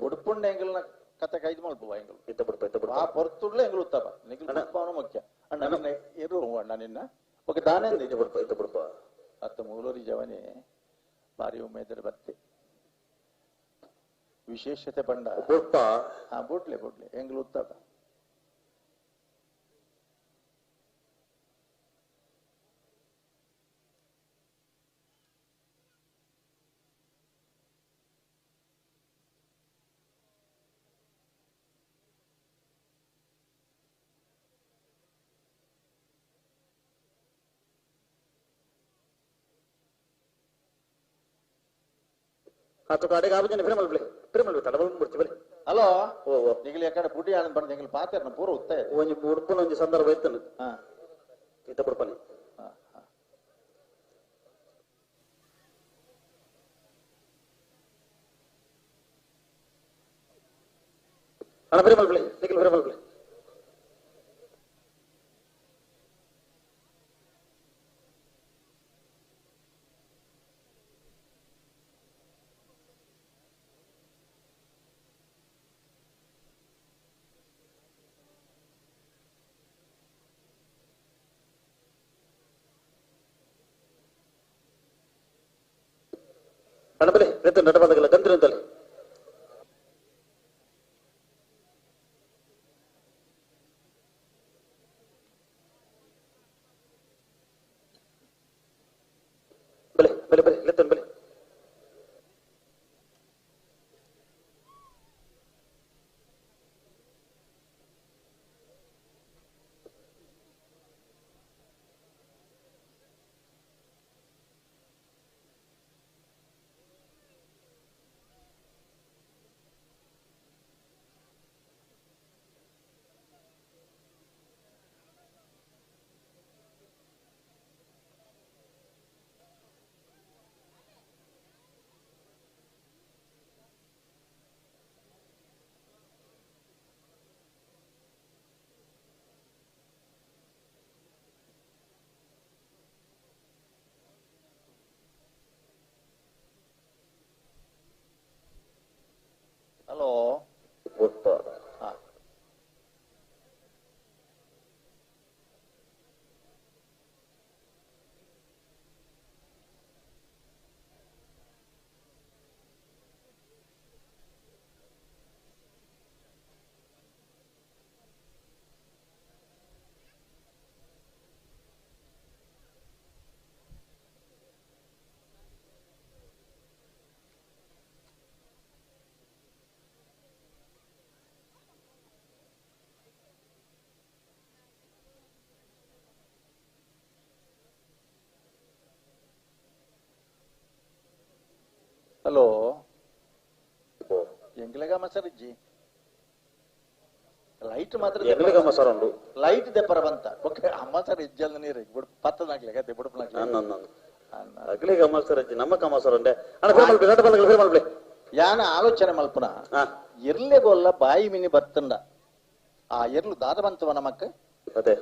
ಬುಡ್ಪುಂಡ ಎಂಗಲ್ನ ಕತೆ ಕೈದು ಮಲ್ಪುವ ಎಂಗಲ್ ಆ ಪೊರ್ತುಡ್ಲ ಎಂಗಲ್ ಉತ್ತಪ ನಿಗಲ್ ಮುಖ್ಯ ಅಣ್ಣ ಇರು ಅಣ್ಣ ನಿನ್ನ ಓಕೆ ದಾನೆ ಅತ್ತ ಮೂಲೂರಿ ಜವನಿ ಬಾರಿ ಉಮೇದರ ಬತ್ತೆ ವಿಶೇಷತೆ ಪಂಡ ಬುಡ್ಲೆ ಎಂಗಲ್ ಉತ್ತಪ ಹಲೋ ನಿಗಲಿ ಯಾಕಡೆ ಬುಡಿ ಆನಂದ್ ಬಂದ ನಿಗಲಿ ಪಾತ್ರ ಪೂರ ಉತ್ತ ಒಂಜಿ ಉಡುಪನ ಒಂಜಿ ಸಂದರ್ಭ ಇತ್ತನು ಇತ್ತ ಬುಡ್ಪನಿ ಅಣ್ಣ ಬರೀ ಮಲ್ಬಿಳಿ ನಿಗಲಿ ಬರೀ ಮಲ್ಬಿಳಿ ಅಣಬಲೆ ರೇತ ನಡಬಾದಗಲ್ಲ ಗಂದ್ರ ಅಂತಲ್ಲಿ ಬಲೆ ಬಲೆ ಬಲೆ ಲೆತ್ತನ್ ಬಲೆ ಹಲೋ ಹಲೋ ಎಂಗ್ಲೆಗ ಮಸರಿಜ್ಜಿ ಲೈಟ್ ಮಾತ್ರ ಎಗ್ಲಿಗೆ ಅಮ್ಮ ಸರ್ ಉಂಡು ಲೈಟ್ ದೆಪ್ಪರ ಬಂತ ಓಕೆ ಅಮ್ಮ ಸರ್ ಇಜ್ಜಲ್ ನೀರು ಪತ್ತನಾಗ್ಲಿ ಗತ್ತೆ ಬುಡುಪನಾಗ್ಲಿ ಅಗ್ಲಿಗೆ ಅಮ್ಮ ಸರ್ ನಮ್ಮ ಕಮ್ಮ ಸರ್ ಉಂಡೆ ಅಣ್ಣ ಯಾನ ಆಲೋಚನೆ ಮಲ್ಪನ ಎರ್ಲೆಗೊಲ್ಲ ಬಾಯಿ ಮಿನಿ ಬರ್ತಂಡ ಆ ಎರ್ಲು ದಾದ ಬಂತವ ನಮಕ್ ಅದೇ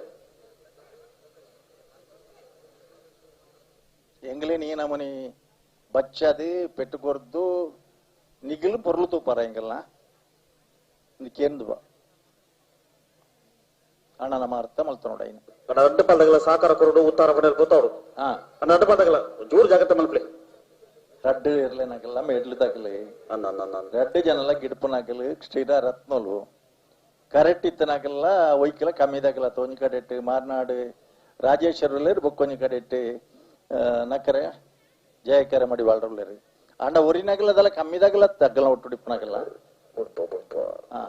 ಎಂಗ್ಲೇ ನೀ ನಮನಿ ಬಚ್ಚದು ಪೆಟ್ಟುಕೊರ್ದು ನಿಗಿಲು ಪೊರ್ಲು ತೂಪಾರ ಎಂಗಲ್ನ ಕೇಂದ್ವ ಅಣ್ಣನ ಮಾರ್ತ ಮಲ್ತ ನೋಡ ಇನ್ನು ಅಡ್ಡ ಪಾಲ್ದಾಗಲ ಸಾಕಾರ ಕೊರಡು ಉತ್ತಾರ ಪಡೆಯಲು ಗೊತ್ತಾವಡು ಅಡ್ಡ ಪಾಲ್ದಾಗಲ ಜೋರು ಜಾಗತ್ತೆ ಮಲ್ಪಲೆ ರಡ್ಡು ಇರ್ಲೇನಾಗಲ್ಲ ಮೆಡ್ಲು ತಗಲಿ ರಡ್ಡು ಜನಲ್ಲ ಗಿಡಪನಾಗಲಿ ಸ್ಟೀಡ ರತ್ನಲು ಕರೆಕ್ಟ್ ಇತ್ತನಾಗಲ್ಲ ಒಯ್ಕಲ ಕಮ್ಮಿದಾಗಲ್ಲ ತೊಂಜಿ ಕಡೆಟ್ಟು ಮಾರ್ನಾಡು ರಾಜೇಶ್ವರರು ಬೊಕ್ಕೊಂಜಿ ಕಡೆಟ್ಟು ನಕ್ಕರೆ ಜಯಕರೆ ಮಾಡಿ ಬಾಳ್ರಲ್ಲೇರಿ ಅಂಡ ಒರಿನಾಗಲ್ಲ ಅದೆಲ್ಲ ಕಮ್ಮಿದಾಗಲ್ಲ ತಗ್ಗಲ್ಲ ಒಟ್ಟು ಡಿಪ್ಪನಾಗಲ್ಲ ಹಾ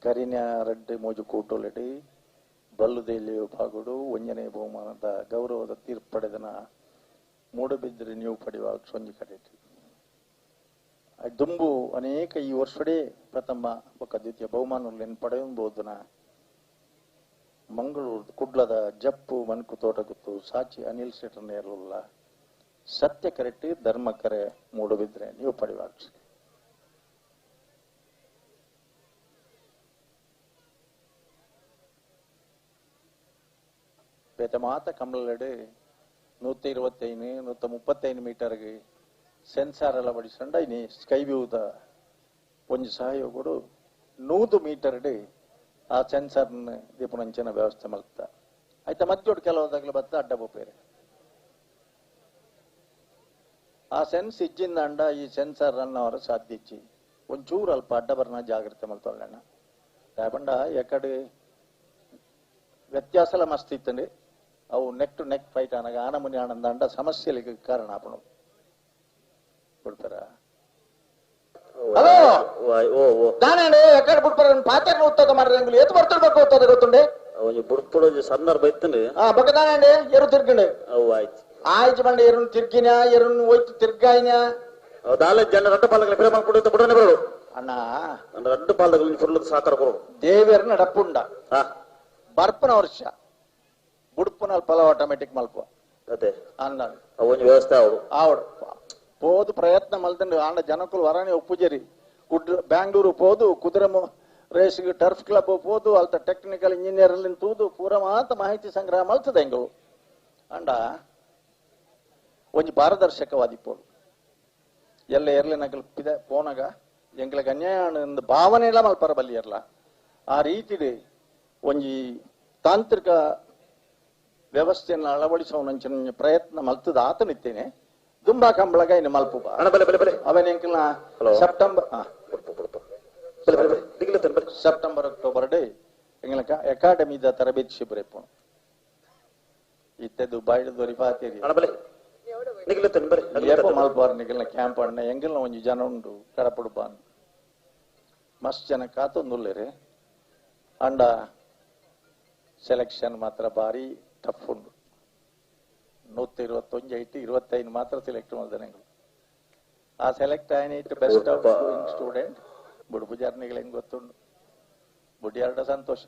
ಕರಿನ್ಯ ರಡ್ಡು ಮೋಜು ಕೂಟೋಲೆಡಿ ಬಲ್ಲುದೇಲಿ ಭಾಗುಡು ಒಂಜನೇ ಬಹುಮಾನದ ಗೌರವದ ತೀರ್ಪು ಪಡೆದನ ಮೂಡಬಿದ್ದರೆ ನೀವು ಪಡೆಯುವ ಸೊಂಜಿ ಕಡೆಟಿ ದುಂಬು ಅನೇಕ ಈ ವರ್ಷಡೇ ಪ್ರಥಮ ಬೊಕ್ಕ ದ್ವಿತೀಯ ಬಹುಮಾನಗಳನ್ನು ಪಡೆಯಬಹುದನ ಮಂಗಳೂರು ಕುಡ್ಲದ ಜಪ್ಪು ಮನ್ಕು ತೋಟಗುತ್ತು ಸಾಚಿ ಅನಿಲ್ ಶೆಟ್ಟರ್ ನೇರಲ್ಲ ಸತ್ಯ ಕರೆಟ್ಟಿ ಧರ್ಮ ಕರೆ ಮೂಡಬಿದ್ರೆ ನೀವು ಪಡೆಯುವ ಬೇತಮಾತ ಕಮಲಡೆ 125 135 ಮೀಟರ್ಗೆ ಸೆನ್ಸಾರ್ ಎಲ್ಲ ಬಡಿಸಂಡ ಇನಿ ಸ್ಕೈ ವ್ಯೂದ ಒಂಜಿ ಸಹಯೋಗಡು 100 ಮೀಟರ್ ಆ ಸೆನ್ಸಾರ್ ದೀಪನಂಚನ ವ್ಯವಸ್ಥೆ ಮಲ್ತ ಆಯ್ತಾ ಮದ್ದೊಡು ಕೆಲವದಾಗ್ಲ ಬತ್ತ ಅಡ್ಡ ಬೋಪೇರೆ ಆ ಸೆನ್ಸ್ ಇಜ್ಜಿಂದ ಅಂಡ ಈ ಸೆನ್ಸಾರ್ ರನ್ ಅವರ ಸಾಧ್ಯ ಇಚ್ಚಿ ಒಂಚೂರು ಅಲ್ಪ ಅಡ್ಡ ಬರ್ನ ಜಾಗ್ರತೆ ಮಲ್ತೊಳ್ಳಣ್ಣ ಯಾಪಂಡ ಎಕಡೆ ವ್ಯತ್ಯಾಸಲ ಮಸ್ತ್ ಇತ್ತಂడి ಅವು ನೆಕ್ ಟು ನೆಕ್ ಫೈಟ್ ಆನಾಗ ಆನಮುನಿ ಆನಂದ ಅಂಡ ಸಮಸ್ಯೆಗಳಿಗೆ ಕಾರಣ ಆಪಣ ಬಿಡ್ತಾರ ಹಲೋ ದಾನಂಡೆ ಎಕಡೆ ಬಿಡ್ತಾರ ಪಾತ್ರೆ ಉತ್ತದ ಮಾಡ್ರಂಗಿಲ್ಲ ಎತ್ತು ಬರ್ತಿರ್ಬೇಕು ಹೋಗ್ತದೆ ಗೊತ್ತುಂಡೆ ಅವನು ಬುಡ್ಪುಡೋ ಸಂದರ್ಭ ಇತ್ತಂడి ಬಕ ದಾನಂಡೆ ಎರು ತಿರ್ಗಂಡೆ ಅವು ಆಯ್ತು ಆಯ್ತು ಬಂಡೆ ಎರುನ್ ತಿರ್ಗಿನ ಎರುನ್ ಹೋಯ್ತು ತಿರ್ಗಾಯ್ನ ದಾಲೆ ಜನ ರಡ್ಡು ಪಾಲಗಳ ಪ್ರೇಮ ಕೊಡುತ್ತೆ ಬಿಡನೆ ಬರೋಡು ಅಣ್ಣ ನನ್ನ ರಡ್ಡು ಪಾಲಗಳ ಫುಲ್ ಸಾಕಾರ ಕೊಡು ದೇವಿಯರ ನಡಪುಂಡ ಬರ್ಪನ ವರ್ಷ ಬುಡ್ಪುನಲ್ಲಿ ಫಲ ಆಟೋಮೆಟಿಕ್ ಮಲ್ಪ ಅದೇ ಅನ್ನ ಅವನ ವ್ಯವಸ್ಥೆ ಆವಡು పోదు ప్రయత్న మల్తండి ఆండ జనకులు వరాని ఒప్పుజరి ಬ್ಯಾಂಗ್ಳೂರು పోదు ಕುದುರೆ ರೇಸ್ ಟರ್ಫ್ ಕ್ಲಬ್ పోదు ಅಲ್ತ ಟೆಕ್ನಿಕಲ್ ಇಂಜಿನಿಯರ್ ತೂದು ಪೂರ ಮಾತ ಮಾಹಿತಿ ಸಂಗ್ರಹ ಮಲ್ತದ ಎಂಗಳು ಅಂಡ ಒಂಜಿ ಪಾರದರ್ಶಕವಾದಿಪ್ಪೋಡು ಎಲ್ಲ ಎರ್ಲಿನಕಲ್ ಪಿದ ಪೋನಾಗ ಎಂಗ್ಲಗೆ ಅನ್ಯಾಯ ಭಾವನೆ ಎಲ್ಲ ಮಲ್ಪರ ಬಲ್ಲಿಯರ್ಲ ಆ ರೀತಿ ಒಂಜಿ ತಾಂತ್ರಿಕ ವ್ಯವಸ್ಥೆಯನ್ನು ಅಳವಡಿಸುವ ಪ್ರಯತ್ನ ಮಲ್ತದ ಆತನಿತ್ತೇನೆ ದುಂಬಾ ಕಂಬಳಗ ಇನ್ನು ಮಲ್ಪುಬ ಅವನ ಸೆಪ್ಟೆಂಬರ್ ಸೆಪ್ಟೆಂಬರ್ ಅಕ್ಟೋಬರ್ ಡೇ ಎಂಗ್ಲಕ ಅಕಾಡೆಮಿದ ತರಬೇತಿ ಶಿಬಿರ ಇಪ್ಪು ಇತ್ತೆ ದುಬಾಯ್ಡ್ ದೊರಿಪಾತೇರಿ ಏಪ ಮಲ್ಪಾರ್ ನಿಗಲ್ನ ಕ್ಯಾಂಪ್ ಅಣ್ಣ ಎಂಗಲ್ನ ಒಂಜಿ ಜನ ಉಂಡು ಕಡಪಡು ಬಾನ್ ಮಸ್ತ್ ಜನ ಕಾತೊಂದುಲ್ಲೇರಿ ಅಂಡ ಸೆಲೆಕ್ಷನ್ ಮಾತ್ರ ಬಾರಿ ಟಫ್ ಉಂಡು 121 ಐತಿ 25 ಮಾತ್ರ ಸೆಲೆಕ್ಟ್ ಮಾಡಿದೆ ಆ ಸೆಲೆಕ್ಟ್ ಆಯ್ತು ಬೆಸ್ಟ್ ಆಫ್ ಸ್ಟೂಡೆಂಟ್ ಬುಡ್ಬು ಜರ್ನಿಗಳು ಹೆಂಗ್ ಗೊತ್ತುಂಡು ಬುಡ್ಯಾರ್ಡ ಸಂತೋಷ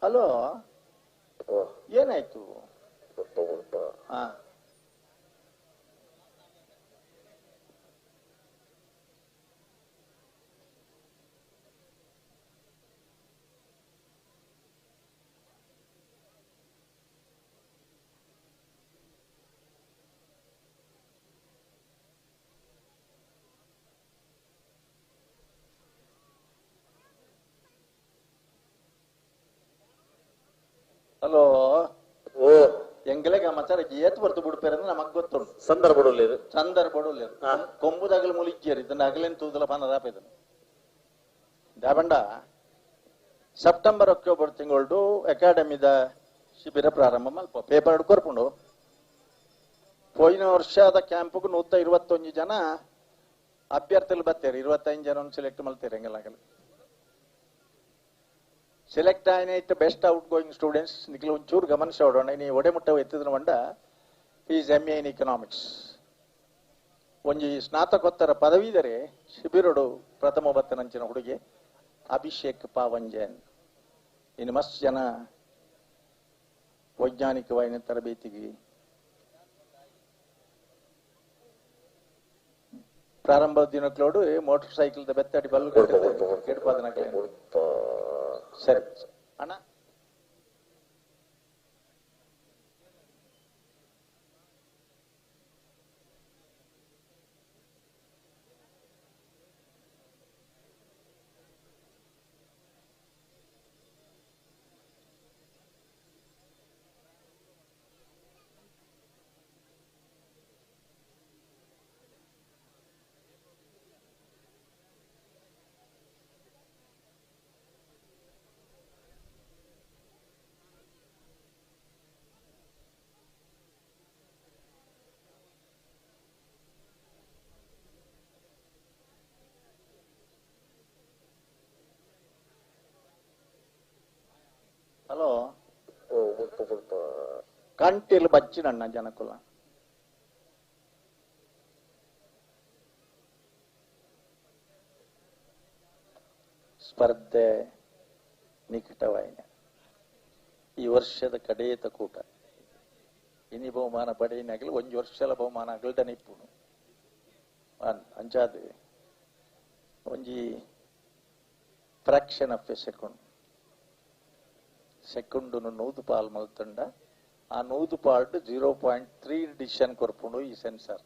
ಹಲೋ ಏನಾಯ್ತು ಹಾ ಹಲೋ ಓ ಎಂಗಲೆಗ ಮಚಾರ ಏತ್ ಬರ್ತು ಬಿಡ್ಪೇರ ನಮಗ್ ಗೊತ್ತುಂಟು ಸಂದರ್ಭ ಕೊಂಬುದಾಗಲು ಮುಲಿಕ್ಕೇರಿ ಇದನ್ನ ಅಗಲೇನ್ ತೂದಲ ಪಾನದಾಪ ಇದನ್ನು ದಾಬಂಡ ಸೆಪ್ಟೆಂಬರ್ ಅಕ್ಟೋಬರ್ ತಿಂಗಳು ಅಕಾಡೆಮಿದ ಶಿಬಿರ ಪ್ರಾರಂಭ ಮಲ್ಪ ಪೇಪರ್ ಹಿಡ್ಕೊರ್ಕೊಂಡು ಹೋಯಿನ ವರ್ಷದ ಕ್ಯಾಂಪ್ಗೆ 121 ಜನ ಅಭ್ಯರ್ಥಿಗಳು ಬರ್ತಾರೆ. 25 ಜನ ಸೆಲೆಕ್ಟ್ ಮಾಡ್ತಾರೆ. ಹಂಗೆಲ್ಲ ಸೆಲೆಕ್ಟ್ ಆಯ್ತು best out going students Nikhil ಒಂಚೂರು ಗಮನಿಸಿ ಹೊಡೋಣ. ನೀ ಒಡೆ ಮುಟ್ಟ ಎತ್ತಿದ್ರ ಮಂಡ ಈಸ್ MA ಇನ್ ಇಕನಾಮಿಕ್ಸ್ ಒಂಜಿ ಸ್ನಾತಕೋತ್ತರ ಪದವೀಧರೆ ಶಿಬಿರಡು ಪ್ರಥಮ ಬತ್ತನಂಚಿನ ಹುಡುಗಿ ಅಭಿಷೇಕ್ ಪಾವಂಜನ್. ಇನ್ನು ಮಸ್ತ್ ಜನ ವೈಜ್ಞಾನಿಕವಾದ ತರಬೇತಿಗೆ ಪ್ರಾರಂಭ ದಿನಕ್ಲೋಡು ಮೋಟರ್ ಸೈಕಲ್ ಬೆತ್ತಡಿ ಬಲ್ಲು ಕೆಡಪಾದನ ಸರಿ ಅಣ್ಣ. ಹಲೋ ಕಂಟಿಲ್ ಬಚ್ಚಿನಣ್ಣ ಜನಕುಲ ಸ್ಪರ್ಧೆ ನಿಕಟವಾಯಿನ. ಈ ವರ್ಷದ ಕಡೆಯತ ಕೂಟ ಇನಿ ಬಹುಮಾನ ಪಡೆಯಿನಾಗಲಿ 1 ವರ್ಷದ ಬಹುಮಾನ ಅಗಲ್ದನೆ ಇಪ್ಪುನು ಅಂಚಾದ ಒಂಜಿ ಫ್ರಾಕ್ಷನ್ ಆಫ್ ಎ ಸೆಕೆಂಡ್ ನೂದು ಪಾಲ್ ಮಲ್ತಂಡ ಆ ನೂದು ಪಾಲ್ಟ್ 0.3 ಡಿಸಿಷನ್ ಕೊರ್ಪುಂಡು ಈ ಸೆನ್ಸರ್.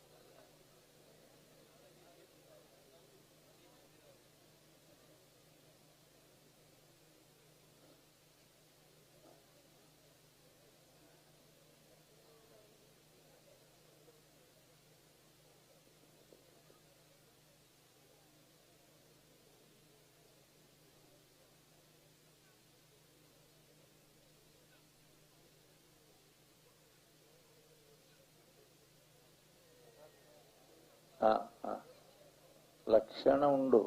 ಲಕ್ಷಣ ಉಂಡು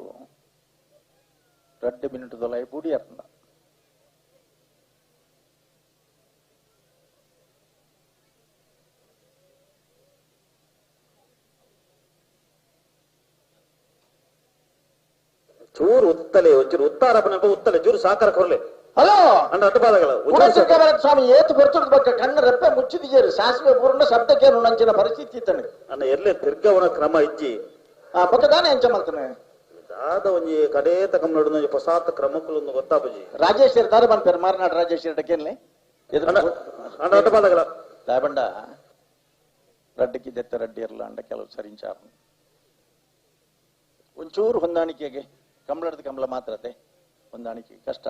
2 ಮಿನಿಟ್ ದೊಲೈ ಬುಡಿ ಅರ್ನ ಚೂರು ಉತ್ತಲೆ ಒಂಚೂರು ಉತ್ತಾರಪನ ಉತ್ತಲೆ ಚೂರು ಸಾಕಾರ ಕೊರ್ಲೆ. ಹಲೋ ಅಣ್ಣ ಅಡ್ಡಪಾದಗಳ ಸ್ವಾಮಿ ಏತು ಬರ್ತಿಡ್ ಬಗ್ಗೆ ಕಣ್ಣ ರೆಪ್ಪೆ ಮುಚ್ಚಿದಿಯರು ಸಾಸಿವೆ ಪೂರ್ಣ ಶಬ್ದಕ್ಕೇನು ನಂಚಿನ ಪರಿಸ್ಥಿತಿ ಇತ್ತಾನೆ ಅಣ್ಣ ಎಲ್ಲೇ ತಿರ್ಗವನ ಕ್ರಮ ಇಜ್ಜಿ ಪಕ್ಕದಾನೆ ಎಂಚ ಮಾಡ್ತಾನೆ ದಾದ ಒಂಜಿ ಕಡೇ ತಕಂ ನಡುನ ಹೊಸಾತ ಕ್ರಮಕ್ಕಲೊಂದು ಗೊತ್ತಾಪಜಿ. ರಾಜೇಶ್ವರಿ ದಾರ ಬಂದ್ಪೇರು ಮಾರ್ನಾಡು ರಾಜೇಶ್ವರಿ ಡಕ್ಕೇನ್ಲೆ ಅಣ್ಣ ಅಡ್ಡಪಾದಗಳ ದಾಬಂಡ ರಡ್ಡಿಗೆ ದೆತ್ತ ರಡ್ಡಿ ಇರಲ್ಲ ಅಂಡ ಕೆಲವು ಸರಿಂಚಾರು ಒಂಚೂರು ಹೊಂದಾಣಿಕೆಗೆ ಕಂಬಳದ ಕಂಬಳ ಮಾತ್ರತೆ ಹೊಂದಾಣಿಕೆಗೆ ಕಷ್ಟ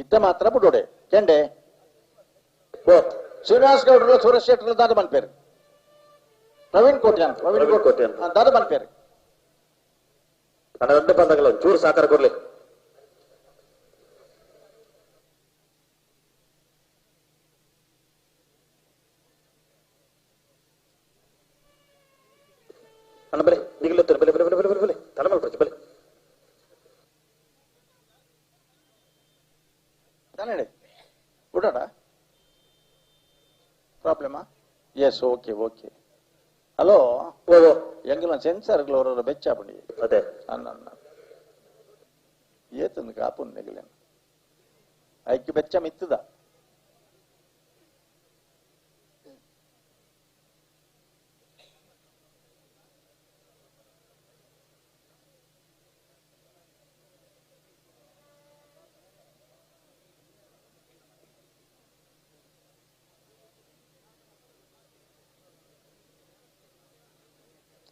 ಇದ್ದ ಮಾತ್ರ ಬಿಡೋಡೆ ಕೆಂಡೆ ಶ್ರೀನಿವಾಸ್ ಗೌಡ್ರು ಸುರೇಶ್ ಶೆಟ್ಟರು ದಾದ ಬಂದ್ಪೇರು ಪ್ರವೀಣ್ ಕೋಟ್ಯಾನ್ ದಾದ ಬಂದ್ಪೇರು ಅಣ್ಣ ಅಡ್ಡಪಾದಗಳ ಚೂರು ಸಾಕಾರ ಕೊಡ್ಲಿ. ಅಣ್ಣ ಬಲೆ ನಿಗಲುತ್ತಾರೆ ಬಲೆ ಬಲೆ ಬಲೆ ಬಲೆ ಬಲೆ ತಲೆ ಮಾಡ್ಕೊಳ್ತಿ ಬಲೆ ತಾನೇ ಬಿಡೋಣ ಪ್ರಾಬ್ಲಮಾ ಎಸ್ ಓಕೆ ಓಕೆ. ಹಲೋ ಎಂಗಿಲ್ಲ ಸೆನ್ಸರ್ಗಳು ಅವರ ಬೆಚ್ಚಾಪಣಿ ಅದೇ ಅನ್ನ ಏತಂದು ಕಾಪುನ್ ನೆಗಲೇನು ಐಕ್ಯ ಬೆಚ್ಚ ಮಿತ್ತದ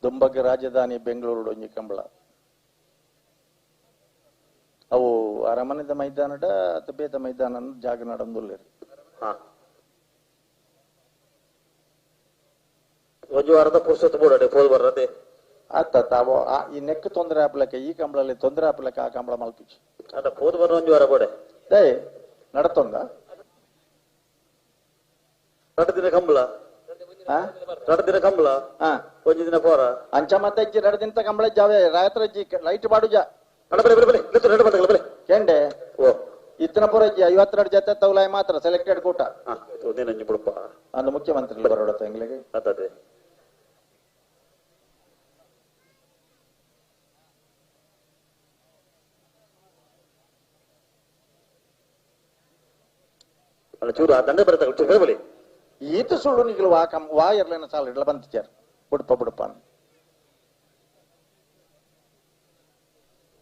ದುಂಬಗೆ ರಾಜಧಾನಿ ಬೆಂಗಳೂರು ಒಂಜಿ ಕಂಬಳ ಅವು ಅರಮನೆದ ಮೈದಾನಡ ಅತಬೇದ ಮೈದಾನ ಜಾಗ ನಡಂದುಲ್ಲೇರಿ ಒಂದು ವಾರದ ಪುರ್ಸತ್ ಬೋಡಡೆ ಪೋದು ಬರದೆ ಆತ ತಾವು ಈ ನೆಕ್ ತೊಂದರೆ ಆಪ್ಲಕ್ಕೆ ಈ ಕಂಬಳಲ್ಲಿ ತೊಂದರೆ ಆಪ್ಲಕ್ಕೆ ಆ ಕಂಬಳ ಮಲ್ಪಿಚ್ಚು ಅದ ಪೋದು ಬರ ಒಂದು ವಾರ ಬೋಡೆ ದೇ ನಡತೊಂದ ಎರಡು ದಿನ ಕಂಬಳ ಹಾ ಎರಡು ದಿನ ಕಂಬಳ ಹಾ ಒಂದು ದಿನ ಪೋರ ಅಂಚ ಮತ್ತೆ ಇಜ್ಜಿ 2 ದಿನ ಕಂಬಳ ಜಾವೆ ರಾತ್ರಿ ಇಜ್ಜಿ ಲೈಟ್ ಬಾಡುಜ ಅಣ್ಣ ಬಲೆ ಎರಡು ಬಂದಲ್ಲ ಬಲೆ ಕೇಂಡೆ ಓ ಇತ್ತನ ಪುರ ಇಜ್ಜಿ 52 ಜೊತೆ ತೌಲಾಯಿ ಮಾತ್ರ ಸೆಲೆಕ್ಟೆಡ್ ಕೂಟ ಹಾ ನೀನು ಬಿಡಪ್ಪ ಅಂದು ಮುಖ್ಯಮಂತ್ರಿ ಬರೋಡತ್ತ ಎಂಗ್ಲಿಗೆ ಅದೇ ಅಲ್ಲ ಚೂರು ಆ ದಂಡೆ ಬರುತ್ತೆ ಚೂರು ಹೇಳಿ ಈತ ಸುಳ್ಳು ನಿಗಲು ವಾ ಇರ್ಲೇನ ಸಾಲ ಇಡ್ಲ ಬಂತಿಚಾರ ಬುಡಪ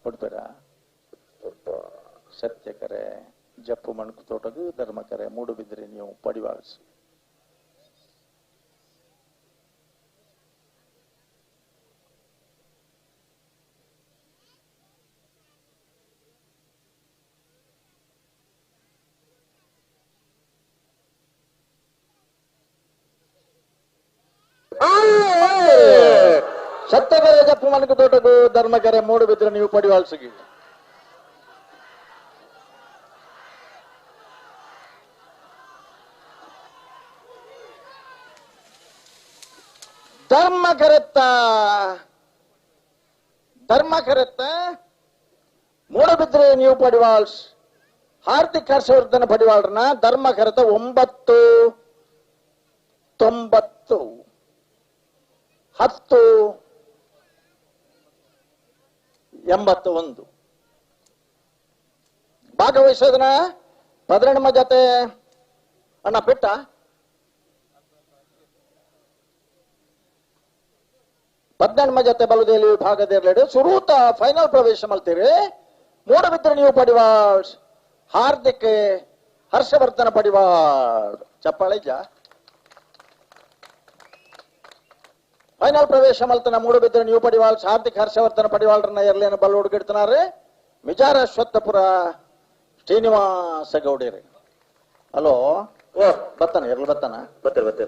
ಬುಡ್ಬೇಡ ಸತ್ಯಕರೆ ಜಪ್ಪು ಮಣಕು ತೋಟದು ಧರ್ಮಕರೆ ಮೂಡುಬಿದ್ರಿ ನೀವು ಪಡಿವಾಳ್ಸು ಸತ್ಯಕರೆ ಜಪ್ಪು ಮಣಕು ತೋಟದು ಧರ್ಮಕರೆ ಮೂಡುಬಿದ್ರಿ ನೀವು ಪಡಿವಾಳ್ಸಿಗಿ ಧರ್ಮ ಕರೆತ್ತ ಮೂಡಬಿದ್ರೆ ನೀವು ಪಡಿವಾಳ್ಸ್ ಹಾರ್ದಿಕ್ ಹರ್ಷವರ್ಧನ ಪಡಿವಾಳ್ರನ್ನ ಧರ್ಮ ಕರೆತ 990 1081 ಭಾಗವಹಿಸೋದನ್ನ 12 ಜೊತೆ ಅಣ್ಣ ಪೆಟ್ಟ 12 ಜೊತೆ ಬಲುದೇಲಿ ವಿಭಾಗದಲ್ಲಿ ಸುರೂತ ಫೈನಲ್ ಪ್ರವೇಶ ಮಾಡ್ತೀರಿ ಮೂಡಬಿದ್ರೆ ನೀವು ಪಡಿವಾಳ್ ಹಾರ್ದಿಕ್ ಹರ್ಷವರ್ಧನ ಪಡಿವಾಳ್ ಚಪ್ಪಾಳೆ ಫೈನಲ್ ಪ್ರವೇಶ ಮಲ್ತನ ಮೂಡಬಿದ್ರೆ ನೀವು ಪಡಿವಾಳ್ ಹಾರ್ದಿಕ್ ಹರ್ಷವರ್ಧನ ಪಡಿವಾಳ್ರನ್ನ ಎರ್ಲೇನ ಬಲ್ ಹುಡುಗಿಡ್ತಾರ ಮಿಜಾರ ಅಶ್ವತ್ಥಪುರ ಶ್ರೀನಿವಾಸ ಗೌಡಿರಿ ಹಲೋ ಓ ಬತ್ತಾನ ಎರ್ಲು ಬತ್ತಾನ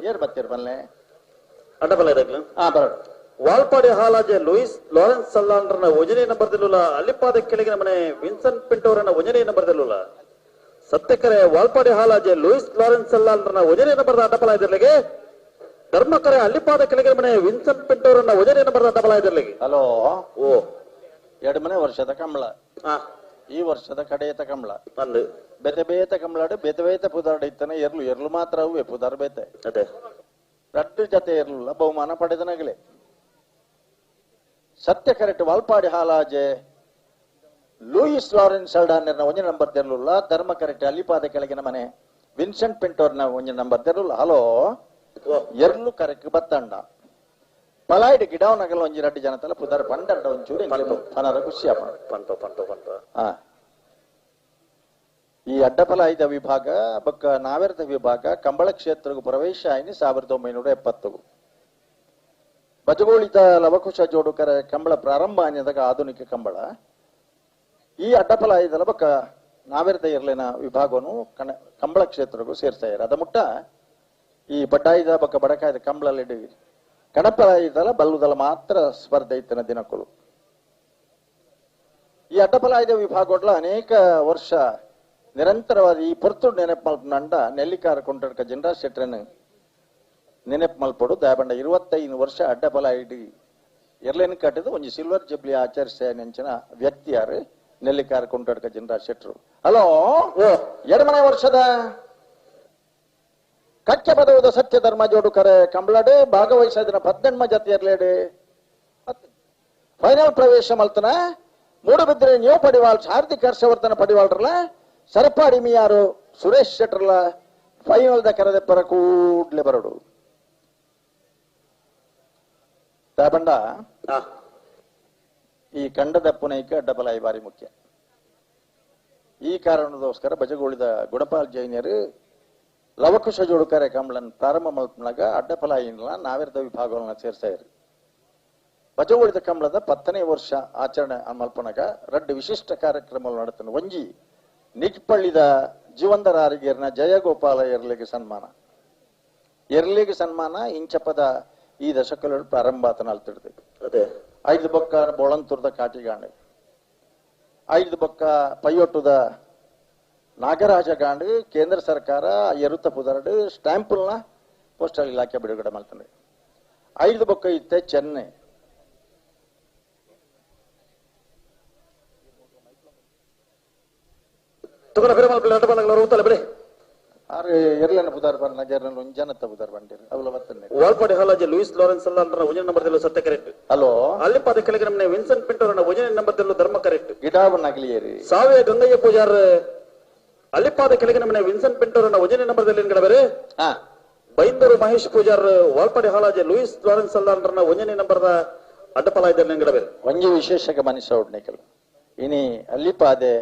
ಏರ್ ಬತ್ತೀರಿ ಬಲ್ಲೆ ಅಡ್ಡಬಲ್ಲ ಇದಾಗ್ಲ ಹಾ ಬರೋಣ ವಾಲ್ಪಾಡಿ ಹಾಲಾಜೆ ಲೂಯಿಸ್ ಲಾರೆನ್ಸ್ ಸಲ್ಲಾಂಡ್ರನ ಒಜನೆಯನ್ನು ಬರೆದಿಲ್ಲ ಅಲ್ಲಿಪಾದ ಕೆಳಗಿನ ಮನೆ ವಿನ್ಸೆಂಟ್ ಪಿಂಟೋರನ ಒಜನೆಯನ್ನು ಬರೆದಿಲ್ಲ ಸತ್ಯಕರೆ ವಾಲ್ಪಾಡಿ ಹಾಲಾಜೆ ಲೂಯಿಸ್ ಲಾರೆನ್ಸ್ ಸಲ್ಲಾಂಡ್ರನ ಒಜನೆಯನ್ನು ಬರೆದ ಅಡ್ಡಬಲ ಇದಿರ್ಲಿಗೆ ಧರ್ಮಕರೆ ಅಲ್ಲಿಪಾದ ಕೆಳಗಿನ ಮನೆ ವಿನ್ಸೆಂಟ್ ಪಿಂಟೋರನ ಒಜನೆಯನ್ನು ಬರೆದ ಅಡ್ಡಬಲ ಇದಿರ್ಲಿಗೆ ಹಲೋ ಓ 2 ವರ್ಷದ ಕಂಬಳ ಈ ವರ್ಷದ ಕಡೆಯತ ಕಂಬಳ ನಂದು ಬೇತ ಕಂಬಳಾಡು ಬೇತ ಪುದಾಡ ಇತ್ತನೆ ಎರ್ಲು ಮಾತ್ರ ಅವೇ ಪುದಾರ್ ಬೇತೆ ಅದೇ 2 ಜೊತೆ ಇರ್ಲಿಲ್ಲ ಬಹುಮಾನ ಪಡೆದನಗಲೇ ಸತ್ಯ ಕರೆಕ್ಟ್ ವಾಲ್ಪಾಡಿ ಹಾಲಾಜೆ ಲೂಯಿಸ್ ಲಾರೆನ್ಸ್ ಸಲ್ಡಾನ್ ಒಂಜೆ ನಂಬರ್ ತೆರಲಿಲ್ಲ ಧರ್ಮ ಕರೆಕ್ಟ್ ಅಲಿಪಾದ ಕೆಳಗಿನ ಮನೆ ವಿನ್ಸೆಂಟ್ ಪಿಂಟೋರ್ನ ಒಂಜೆ ನಂಬರ್ ತೆರಲಿಲ್ಲ ಹಲೋ ಎರ್ಲು ಕರೆಕ್ಟ್ ಬತ್ತಂಡ ಪಲಾಯ್ಡ್ ಗಿಡವನಗಲ ಒಂಜಿ 2 ಜನ ತಲ ಪುದರ್ ಪಂಡಂಡ ಒಂಚೂರು ಪನರ ಖುಷಿಯಪ್ಪ ಈ ಅಡ್ಡಪಲಾಯ್ದ ವಿಭಾಗ ಬೊಕ್ಕ ನಾವೆರ್ದ ವಿಭಾಗ ಕಂಬಳ ಕ್ಷೇತ್ರಗೂ ಪ್ರವೇಶ ಆಯ್ನಿ 1970 ಬಜಗೋಳಿತ ಲವಕುಶ ಜೋಡುಕರ ಕಂಬಳ ಪ್ರಾರಂಭ ಆನೆದಾಗ ಆಧುನಿಕ ಕಂಬಳ ಈ ಅಡ್ಡಪಲಾಯ್ದಲ ಬೊಕ್ಕ ನಾವೆರ್ದ ಇರ್ಲಿನ ವಿಭಾಗವನ್ನು ಕಂಬಳ ಕ್ಷೇತ್ರಗೂ ಸೇರ್ತಾ ಇರ ಅದ ಮುಟ್ಟ ಈ ಬಡ್ಡಾಯ್ದ ಬೊಕ್ಕ ಬಡಕಾಯ್ದ ಕಂಬಳಲ್ಲಿ ಕಣಪಲಾಯ್ದಲ ಬಲ್ಲುದಲ ಮಾತ್ರ ಸ್ಪರ್ಧೆ ಇತ್ತಿನ ದಿನಕ್ಕಳು ಈ ಅಡ್ಡಪಲಾಯ್ದ ವಿಭಾಗಗಳ ಅನೇಕ ವರ್ಷ ನಿರಂತರವಾದ ಈ ಪೊರ್ತು ನೆನಪು ಮಲ್ಪನಂಡ ನೆಲ್ಲಿಕಾರ ಕೊಂಡಡ್ಕ ಜನರಾಜ್ ಶೆಟ್ರನ್ ನೆನಪು ಮಲ್ಪಡು ದಾಯಬಂಡ 25 ವರ್ಷ ಅಡ್ಡಪಲಾಯ್ಡಿ ಎರ್ಲೇನ್ ಕಟ್ಟಿದ ಒಂದು ಸಿಲ್ವರ್ ಜಬ್ಲಿ ಆಚರಿಸ ನೆಂಚಿನ ವ್ಯಕ್ತಿ ಯಾರು ನೆಲ್ಲಿಕಾರ ಕೊಂಡಡ್ಕ ಜನರಾಜ್ ಶೆಟ್ರು ಹಲೋ 2ನೇ ವರ್ಷದ ಕಚ್ಚೆ ಪದವದ ಸತ್ಯ ಧರ್ಮ ಜೋಡುಕರೆ ಕಂಬಳಡೆ ಭಾಗವಹಿಸೋದಿನ 18 ಜೊತೆ ಇರ್ಲೇಡೆ ಫೈನಲ್ ಪ್ರವೇಶ ಮಲ್ತನ ಮೂಡಬಿದ್ರೆ ನೀವು ಪಡಿವಾಳ್ ಹಾರ್ದಿಕ್ ಹರ್ಷವರ್ಧನ ಪಡಿವಾಳ್ರಲ್ಲ ಸರಪಾಡಿ ಮಿಯಾರು ಸುರೇಶ್ ಶೆಟ್ರಲ್ಲ ಫೈನಲ್ ದ ಕರೆದ ಪರ ಕೂಡ್ಲೆ ಬರಡು ತಾಬಂಡ ಈ ಕಂಡದ ಪುನೈಕ ಅಡ್ಡಬಲಾಯಿ ಬಾರಿ ಮುಖ್ಯ ಈ ಕಾರಣದೋಸ್ಕರ ಬಜಗೋಳಿದ ಗುಣಪಾಲ್ ಜೈನ್ಯರು ಲವಕುಶ ಜೋಡುಕರೆ ಕಂಬಳನ್ ಪ್ರಾರಂಭ ಮಲ್ಪನಾಗ ಅಡ್ಡಪಲಾಯಿನ ನಾವೆರ್ದ ವಿಭಾಗಗಳನ್ನ ಸೇರ್ತಾ ಇರು ಬಜಗೋಳಿದ ಕಂಬಳದ 10ನೇ ವರ್ಷ ಆಚರಣೆ ಮಲ್ಪನಾಗ 2 ವಿಶಿಷ್ಟ ಕಾರ್ಯಕ್ರಮಗಳು ನಡೆತಾನೆ ಒಂಜಿ ನಿಜ್ಪಳ್ಳಿದ ಜೀವಂದರಾರಿಗೇರ್ನ ಜಯಗೋಪಾಲ ಎರ್ಲಿಗೆ ಸನ್ಮಾನ ಇಂಚಪದ ಈ ದಶಕಗಳು ಪ್ರಾರಂಭ ಆತನಲ್ತಿಡ್ದು ಅದೇ 5 ಬೊಕ್ಕ ಬೋಳಂತೂರ್ದ ಕಾಟಿಗಾಂಡೆ 5 ಬೊಕ್ಕ ಪೈಯೊಟ್ಟುದ ನಾಗರಾಜ ಗಾಂಡ್ ಕೇಂದ್ರ ಸರ್ಕಾರ ಎರುತ್ತ ಪುದರಡು ಸ್ಟ್ಯಾಂಪುಲ್ನ ಪೋಸ್ಟಲ್ ಇಲಾಖೆ ಬಿಡುಗಡೆ ಮಾಡ್ತಾರೆ. 5 ಬೊಕ್ಕ ಇತ್ತೆ ಚೆನ್ನೈ. ಆರು ಎರ್ಲನ ಬುಧಾರ್ ಬಂದ ನಗರನಲ್ಲಿ ಒಂಜನತ್ತ ಬುಧಾರ್ ಬಂದಿರು ಅವಳ ಬರ್ತನೆ ವಾಲ್ಪಾಡಿ ಹಾಲಾಜಿ ಲೂಯಿಸ್ ಲಾರೆನ್ಸ್ ಅಲ್ಲ ವಜನ ನಂಬರ್ ದೆಲ್ಲು ಸತ್ಯ ಕರೆಕ್ಟ್. ಹಲೋ ಅಲ್ಲಿಪಾದ ಕೆಳಗೆ ನಮ್ಮನೆ ವಿನ್ಸೆಂಟ್ ಪಿಂಟೋರನ ವಜನ ನಂಬರ್ ದೆಲ್ಲು ಧರ್ಮ ಕರೆಕ್ಟ್. ಗಿಡಾಬ್ ನಗಲಿಯರಿ ಸಾವಿಯ ಗಂಗಯ್ಯ ಪೂಜಾರ್ ಅಲ್ಲಿಪಾದ ಕೆಳಗೆ ನಮ್ಮನೆ ವಿನ್ಸೆಂಟ್ ಪಿಂಟೋರನ ವಜನ ನಂಬರ್ ದೆಲ್ಲು ಬೇರೆ ಬೈಂದೂರು ಮಹೇಶ್ ಪೂಜಾರ್ ವಾಲ್ಪಾಡಿ ಹಾಲಾಜಿ ಲೂಯಿಸ್ ಲಾರೆನ್ಸ್ ಅಲ್ಲ ವಜನ ನಂಬರ್ದ ಅಡ್ಡಪಲ ಇದ್ದ ಬೇರೆ ಒಂಜಿ ವಿಶೇಷ ಗಮನಿಸ ಉಡ್ನೇಕಲ್ ಇನಿ ಅಲ್ಲಿಪಾದೆ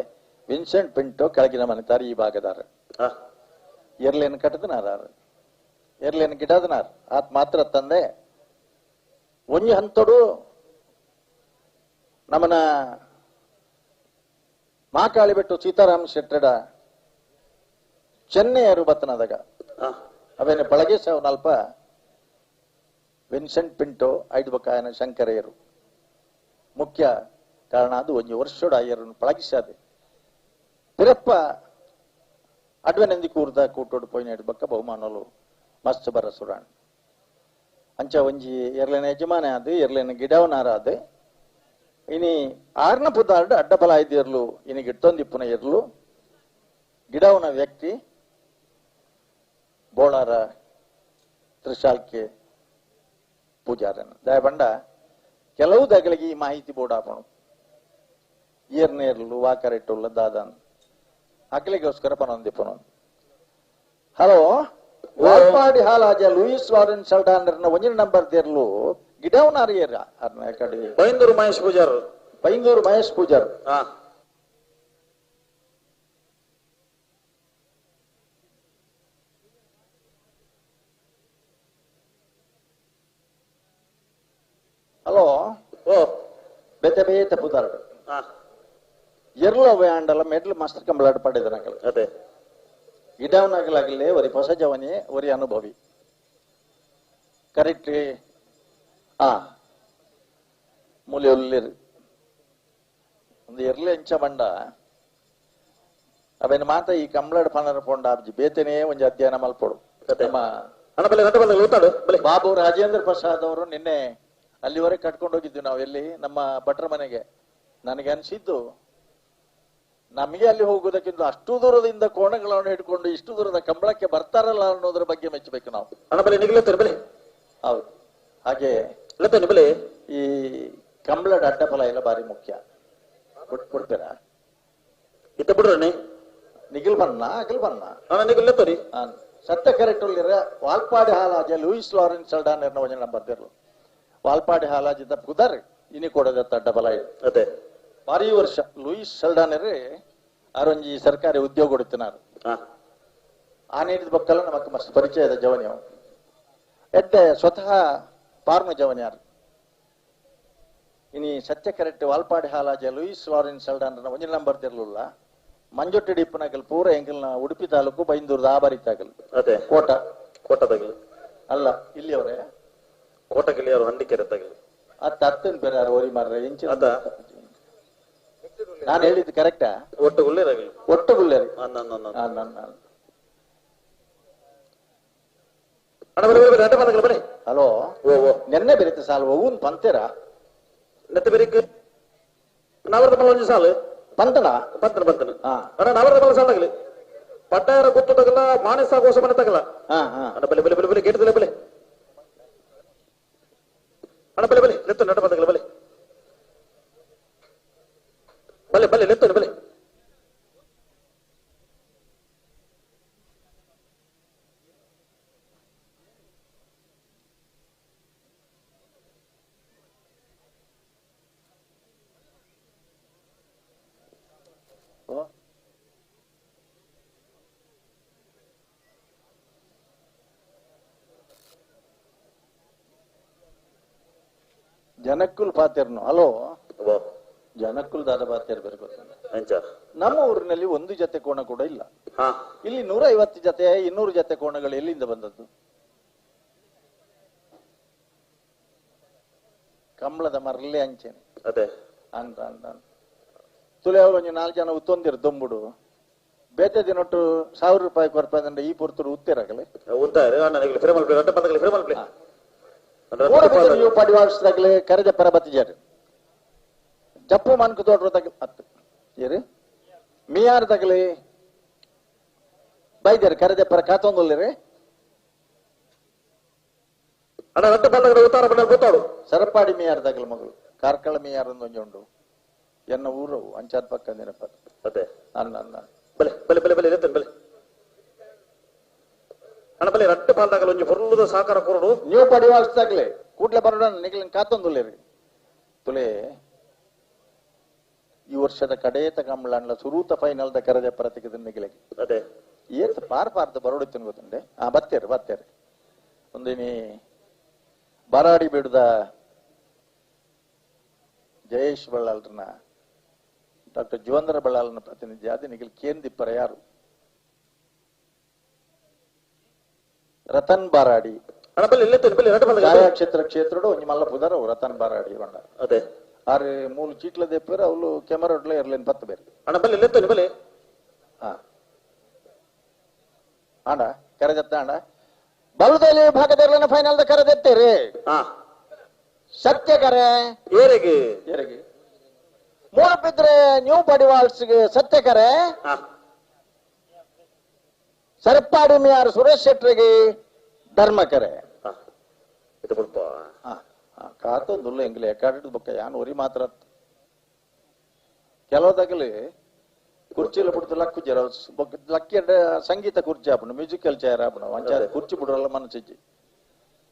ವಿನ್ಸೆಂಟ್ ಪಿಂಟೋ ಕೆಳಗಿನ ಮನೆತಾರ ಈ ಭಾಗದಾರ ಎರ್ಲೇನ್ ಕಟ್ಟದನಾರ ಎರ್ಲೇನ್ ಗಿಡದನಾರ್ ಆತ್ ಮಾತ್ರ ತಂದೆ ಒಂಜಿ ಹಂತಡು ನಮ್ಮನ ಮಾಕಾಳಿ ಬಿಟ್ಟು ಸೀತಾರಾಮ್ ಶೆಟ್ಟಡ ಚೆನ್ನೈಯರು ಬತ್ತನದಾಗ ಅವೇನು ಬಳಗೆ ನಲ್ಪ ವಿನ್ಸೆಂಟ್ ಪಿಂಟೋ 5 ಬಕಾಯನ ಶಂಕರಯ್ಯರು ಮುಖ್ಯ ಕಾರಣ ಅದು ಒಂಜಿ ವರ್ಷೋಡ ಅಯ್ಯರನ್ನು ಪಳಗಿಸಾದೆ ಪಿರಪ್ಪ ಅಡ್ವನೆಂದಿ ಕೂರ್ದ ಕೂಟೋಡು ಪೋಯಿನ ಬಕ್ಕ ಬಹುಮಾನಲು ಮಸ್ತ್ ಬರ ಸುರಾಣ್ ಅಂಚ ಒಂಜಿ ಎರ್ಲೆನ ಯಜಮಾನ ಅದು ಎರ್ಲೆನ ಗಿಡವನಾರ ಅದು ಇನಿ 6ನ ಪುದಾರ್ಡ್ ಅಡ್ಡಬಲ 5 ಇರ್ಲು ಇನಿ ಗಿಟ್ಟೊಂದಿಪ್ಪುನ ಇರ್ಲು ಗಿಡವನ ವ್ಯಕ್ತಿ ಬೋಳಾರ ತ್ರಿಶಾಲ್ಕೆ ಪೂಜಾರನ ದಯಬಂಡ ಕೆಲವು ದಗಳಿಗೆ ಈ ಮಾಹಿತಿ ಬೋರ್ಡ್ ಹಾಪಣು ಇಯರ್ನೇರ್ಲು ವಾಕರೆಟ್ಟುಲ್ಲ ದಾದಾನ್ ಅಕಲಿಗೋಸ್ಕರ ಪನೊಂದಿಪ್ಪನು. ಹಲೋ ವಾಲ್ಪಾಡಿ ಹಾಲಾಜ ಲೂಯಿಸ್ ಲಾರೆನ್ಸ್ ಸಲ್ಡಾನರ್ನ ಒಂಜಿನ ನಂಬರ್ ದೇರ್ಲು ಗಿಡವನಾರಿಯರ ಅರ್ನ ಕಡೆ ಬೈಂದೂರು ಮಹೇಶ್ ಪೂಜಾರ್ ಬೈಂದೂರು ಮಹೇಶ್ ಪೂಜಾರ್ ಹಲೋ ಓ ಬೇತೆ ಬೇತೆ ಪುದಾರ್ಡ್ ಎರ್ಲು ಅವೇ ಆಂಡಲ ಮೆಡ್ಲು ಮಾಸ್ಟರ್ ಕಂಬಳಾಡ್ ಪಡೆದನಗಲ್ ಅದೇ ಗಿಡವನಾಗಲಾಗಲೇ ಒರಿ ಹೊಸ ಜವನಿ ಒರಿ ಅನುಭವಿ ಕರೆಕ್ಟ್ ಮೂಲೆ ಉಲ್ಲಿರ್ ಒಂದು ಎರ್ಲೆ ಎಂಚ ಬಂಡ ಅವೇನು ಮಾತ ಈ ಕಂಬಳಾಡ್ ಪನರ ಪೊಂಡ ಅಬ್ಜಿ ಬೇತೆನೇ ಒಂಜಿ ಅಧ್ಯಯನ ಮಲ್ಪೊಡು ನಮ್ಮ ಬಾಬು ರಾಜೇಂದ್ರ ಪ್ರಸಾದ್ ಅವರು ನಿನ್ನೆ ಅಲ್ಲಿವರೆಗೆ ಕಟ್ಕೊಂಡು ಹೋಗಿದ್ವಿ ನಾವು ಎಲ್ಲಿ ನಮ್ಮ ಭಟ್ರ ಮನೆಗೆ. ನನಗೆ ಅನ್ಸಿದ್ದು ನಮಗೆ ಅಲ್ಲಿ ಹೋಗುವುದಕ್ಕಿಂತ ಅಷ್ಟು ದೂರದಿಂದ ಕೋಣಗಳನ್ನು ಹಿಡ್ಕೊಂಡು ಇಷ್ಟು ದೂರದ ಕಂಬಳಕ್ಕೆ ಬರ್ತಾರಲ್ಲ ಅನ್ನೋದ್ರ ಬಗ್ಗೆ ಮೆಚ್ಚಬೇಕು ನಾವು. ಹೌದು ಹಾಗೆ ಈ ಕಂಬಳದ ಅಡ್ಡಫಲ ಎಲ್ಲ ಬಾರಿ ಮುಖ್ಯ. ಕೊಡ್ತೀರಾ ಇತ್ತ ಬಿಡ್ರಿ ನಿಗಿಲ್ ಬನ್ನ ಅಗಲ್ ಬನ್ನ ನಿಗಿಲ್ಲತ್ತರಿ ಸತ್ಯ ಕರೆಕ್ಟ್ ವಾಲ್ಪಾಡಿ ಹಾಲಾಜ ಲೂಯಿಸ್ ಲಾರೆನ್ಸ್ ಸಲ್ಡಾನರ್ನ ಒಂಜನ ಬರ್ದಿರ್ಲು ವಾಲ್ಪಾಡಿ ಹಾಲಾಜಿದ್ದ ಪುದರ್ ಇನಿ ಕೊಡದತ್ತ ಅಡ್ಡಫಲ ಅದೇ ಬಾರಿ ವರ್ಷ ಲೂಯಿಸ್ ಸಲ್ಡಾನರೇ ಅರೊಂಜಿ ಸರ್ಕಾರಿ ಉದ್ಯೋಗ ಕೊಡುತ್ತಿನಾರು ಆ ನೀಡಿದ ಬಕ್ಕಲ್ಲ ನಮಕ್ ಮಸ್ತ್ ಪರಿಚಯದ ಜವನಿ ಅವು ಎಡ್ಡೆ ಸ್ವತಃ ಪಾರ್ಮ ಜವನಿಯಾರು ಇನಿ ಸತ್ಯ ಕರೆಕ್ಟ್ ವಾಲ್ಪಾಡಿ ಹಾಲಾಜ ಲೂಯಿಸ್ ಲಾರೆನ್ಸ್ ಸಲ್ಡಾನರ್ನ ಒಂಜಿ ನಂಬರ್ ತಿರ್ಲಿಲ್ಲ ಮಂಜೊಟ್ಟಿ ಡಿಪ್ಪನಾಗಲ್ ಪೂರ ಎಂಕಲ್ನ ಉಡುಪಿ ತಾಲೂಕು ಬೈಂದೂರದ ಆಬರಿತಾಗಲ್ ಅದೇ ಕೋಟದಾಗಲ್ ಅಲ್ಲ ಇಲ್ಲಿಯವರೇ ಕೋಟಗಿಲಿಯವರು ಹಂದಿಕೆರೆ ತಗಲಿ ಹತ್ತನ್ ಬೇರೆ ಯಾರು ಓರಿ ಮಾರ್ರೆ ಇಂಚು ನಾನು ಹೇಳಿದ್ದು ಕರೆಕ್ಟಾ? ಒಟ್ಟು ಗುಳ್ಳೇರಾಗಲಿ ಒಟ್ಟು ಗುಳ್ಳೇರಿ ಹಲೋ ನೆನ್ನೆ ಬೆರೀತ ಸಾಲು ಹೂನ್ ಪಂತೆರ ನೆತ್ತ ಬೆರಿಕ್ ನವರದ ಮಲ ಒಂಜಿ ಸಾಲು ಪಂತನ ಪಂತನ ಪಂತನ ಅಣ್ಣ ನವರದ ಮಲ ಸಾಲಾಗಲಿ ಪಟ್ಟಾಯರ ಗುತ್ತು ತಗಲ ಮಾನಸ ಗೋಸ ಮನೆ ತಗಲ ಅಣ್ಣ ಬಲೆ ಬಲೆ ಬಲೆ ಬಲೆ ಗೇಟ್ ಬಲೆ ಬಲೆ ಅಣ್ಣ ಬಲೆ ಬಲೆ ಲೆತ್ತು ನಟ ಬದಗಲ ಬಲೆ ಬಲೆ ಬಲೆ ಲೆತ್ತು ಬಲೆ ಜನಕ್ಕುಲ್ ಪಾತಿರ್ನು ಹಲೋ ಜನಕ್ಕುಲ್ ದಾದ ಪಾತಿರ್ ಬರ್ಬೇಕು. ನಮ್ಮ ಊರಿನಲ್ಲಿ ಒಂದು ಜೊತೆ ಕೋಣ ಕೂಡ ಇಲ್ಲ. ಇಲ್ಲಿ 150 ಜೊತೆ 200 ಜೊತೆ ಕೋಣಗಳು ಎಲ್ಲಿಂದ ಬಂದದ್ದು? ಕಂಬಳದ ಮರಲ್ಲೇ ಅಂಚೆನೆ ಅದೇ ಅಂತ ತುಲೆ ಒಂಜಿ 4 ಜನ ಉತ್ತೊಂದಿರು ದೊಂಬುಡು ಬೇತೆ ದಿನೊಟ್ಟು ₹1000 ಕೊರ್ಪಂದ್ರೆ ಈ ಪುರ್ತರು ಉತ್ತಿರಾಗಲೇ ಉತ್ತಾರೆ ನನಗೆ ಫಿರಮಲ್ ಪ್ಲೇ ರಟ್ಟ ಪದಕಲಿ ಫಿರಮಲ್ ಪ್ಲೇ ನೀವು ಪಡಿವಾಡ್ಸ್ದಾಗಲೇ ಕರೆದ ಪರ ಬತ್ತಿಜಾರು ಜಪ್ಪು ಮನ್ಕು ತೋಡ್ರದಾಗ ಅತ್ತು ಏರಿ ಮಿಯಾರ್ ತಗಲಿ ಬೈದ್ಯಾರು ಕರೆದ ಪರ ಕಾತೊಂದೊಲ್ಲಿರಿ ಅಣ್ಣ ರಟ್ಟ ಪದಕದ ಉತ್ತಾರ ಪಡ ಗೊತ್ತಾಡು ಸರಪಾಡಿ ಮಿಯಾರ್ ತಗಲಿ ಮಗಳು ಕಾರ್ಕಳ ಮಿಯಾರ್ ಒಂದೊಂದು ಎನ್ನ ಊರು ಅಂಚಾದ ಪಕ್ಕ ನೆನಪ ಅದೇ ಅನ್ನ ಅನ್ನ ಬಲೆ ಬಲೆ ಬಲೆ ಬಲೆ ಇರ್ತೇನೆ ಬಲೆ ಅಣ್ಣ ಬಲೆ ರಟ್ಟ ಪಾಲ್ದಾಗಲ್ಲ ಒಂಜಿ ಫುಲ್ಲುದ ಸಾಕಾರ ಕೊರಡು ನೀವು ಪಡಿವಾಡ್ಸ್ದಾಗಲೇ ಕೂಡ್ಲೆ ಬರೋಣ ನಿಗಲಿನ ಕಾತೊಂದೊಲ್ಲಿರಿ ತುಲೆ ಈ ವರ್ಷದ ಕಡೆಯತ ಕಂಬಳ ಸುರೂತ ಫೈನಲ್ ದ ಕರೆದ ಪರತಿಗೆ ನಿಗಲಿಗೆ ಅದೇ ಏತ್ ಪಾರ್ದ ಬರೋಡಿತ್ತು ಗೊತ್ತುಂಡೆ ಬತ್ತೇರಿ ಒಂದಿನಿ ಬಾರಾಡಿ ಬಿಡದ ಜಯೇಶ್ ಬಳ್ಳಾಲ್ರನ್ನ ಡಾಕ್ಟರ್ ಜೀವಂದ್ರ ಬಳ್ಳಾಲ್ನ ಪ್ರತಿನಿಧಿ ಆದ ನಿಗಲ್ ಕೇಂದಿಪ್ಪರ ಯಾರು ರತನ್ ಬಾರಾಡಿ ಅಣ್ಣ ಬಲೆ ಇಲ್ಲೇತೇನೆ ಬಲೆ ರಟ್ಟ ಪದಕ ಕ್ಷೇತ್ರ ಒಂಜಿ ಮಲ್ಲ ಪುದರ ರತನ್ ಬಾರಾಡಿ ಬಂಡ ಅದೇ ಆರು ಮೂಲು ಚೀಟ್ಲ ದೆಪ್ಪೇರ ಅವಳು ಕೆಮರಾ ಒಡ್ಲೆ ಇರ್ಲೇನ್ ಪತ್ತು ಬೇರೆ ಅಣ್ಣ ಬಲೆ ಇಲ್ಲೇತೇನೆ ಬಲೆ ಆಂಡ ಕರೆದತ್ತ ಆಂಡ ಬಲದಲ್ಲಿ ಭಾಗದಲ್ಲಿ ಫೈನಲ್ ದ ಕರೆದೆತ್ತೇರಿ ಸತ್ಯ ಕರೆ ಏರೆಗೆ ಏರಿಗೆ ಮೂಲ ಬಿದ್ರೆ ನ್ಯೂ ಪಡಿವಾಲ್ಸ್ಗೆ ಸತ್ಯ ಕರೆ ಸರಪಾಡಿ ಮಿಯಾರ್ ಸುರೇಶ್ ಶೆಟ್ರಿಗೆ ಧರ್ಮ ಕರೆ ಇದು ಬಿಡ್ಪ ಕಾತೊಂದುಲ್ಲ ಎಂಗ್ಲಿ ಎಕಾಡಿದ ಬೊಕ್ಕ ಯಾನ್ ಒರಿ ಮಾತ್ರ ಕೆಲವದಾಗಲಿ ಕುರ್ಚಿಲ ಬಿಡ್ತು ಲಕ್ಕು ಜರ ಲಕ್ಕಿ ಸಂಗೀತ ಕುರ್ಚಿ ಆಪಣ ಮ್ಯೂಸಿಕಲ್ ಚೇರ್ ಆಪಣ ಒಂಚಾರ ಕುರ್ಚಿ ಬಿಡಲ್ಲ ಮನಸ್ಸಿಜ್ಜಿ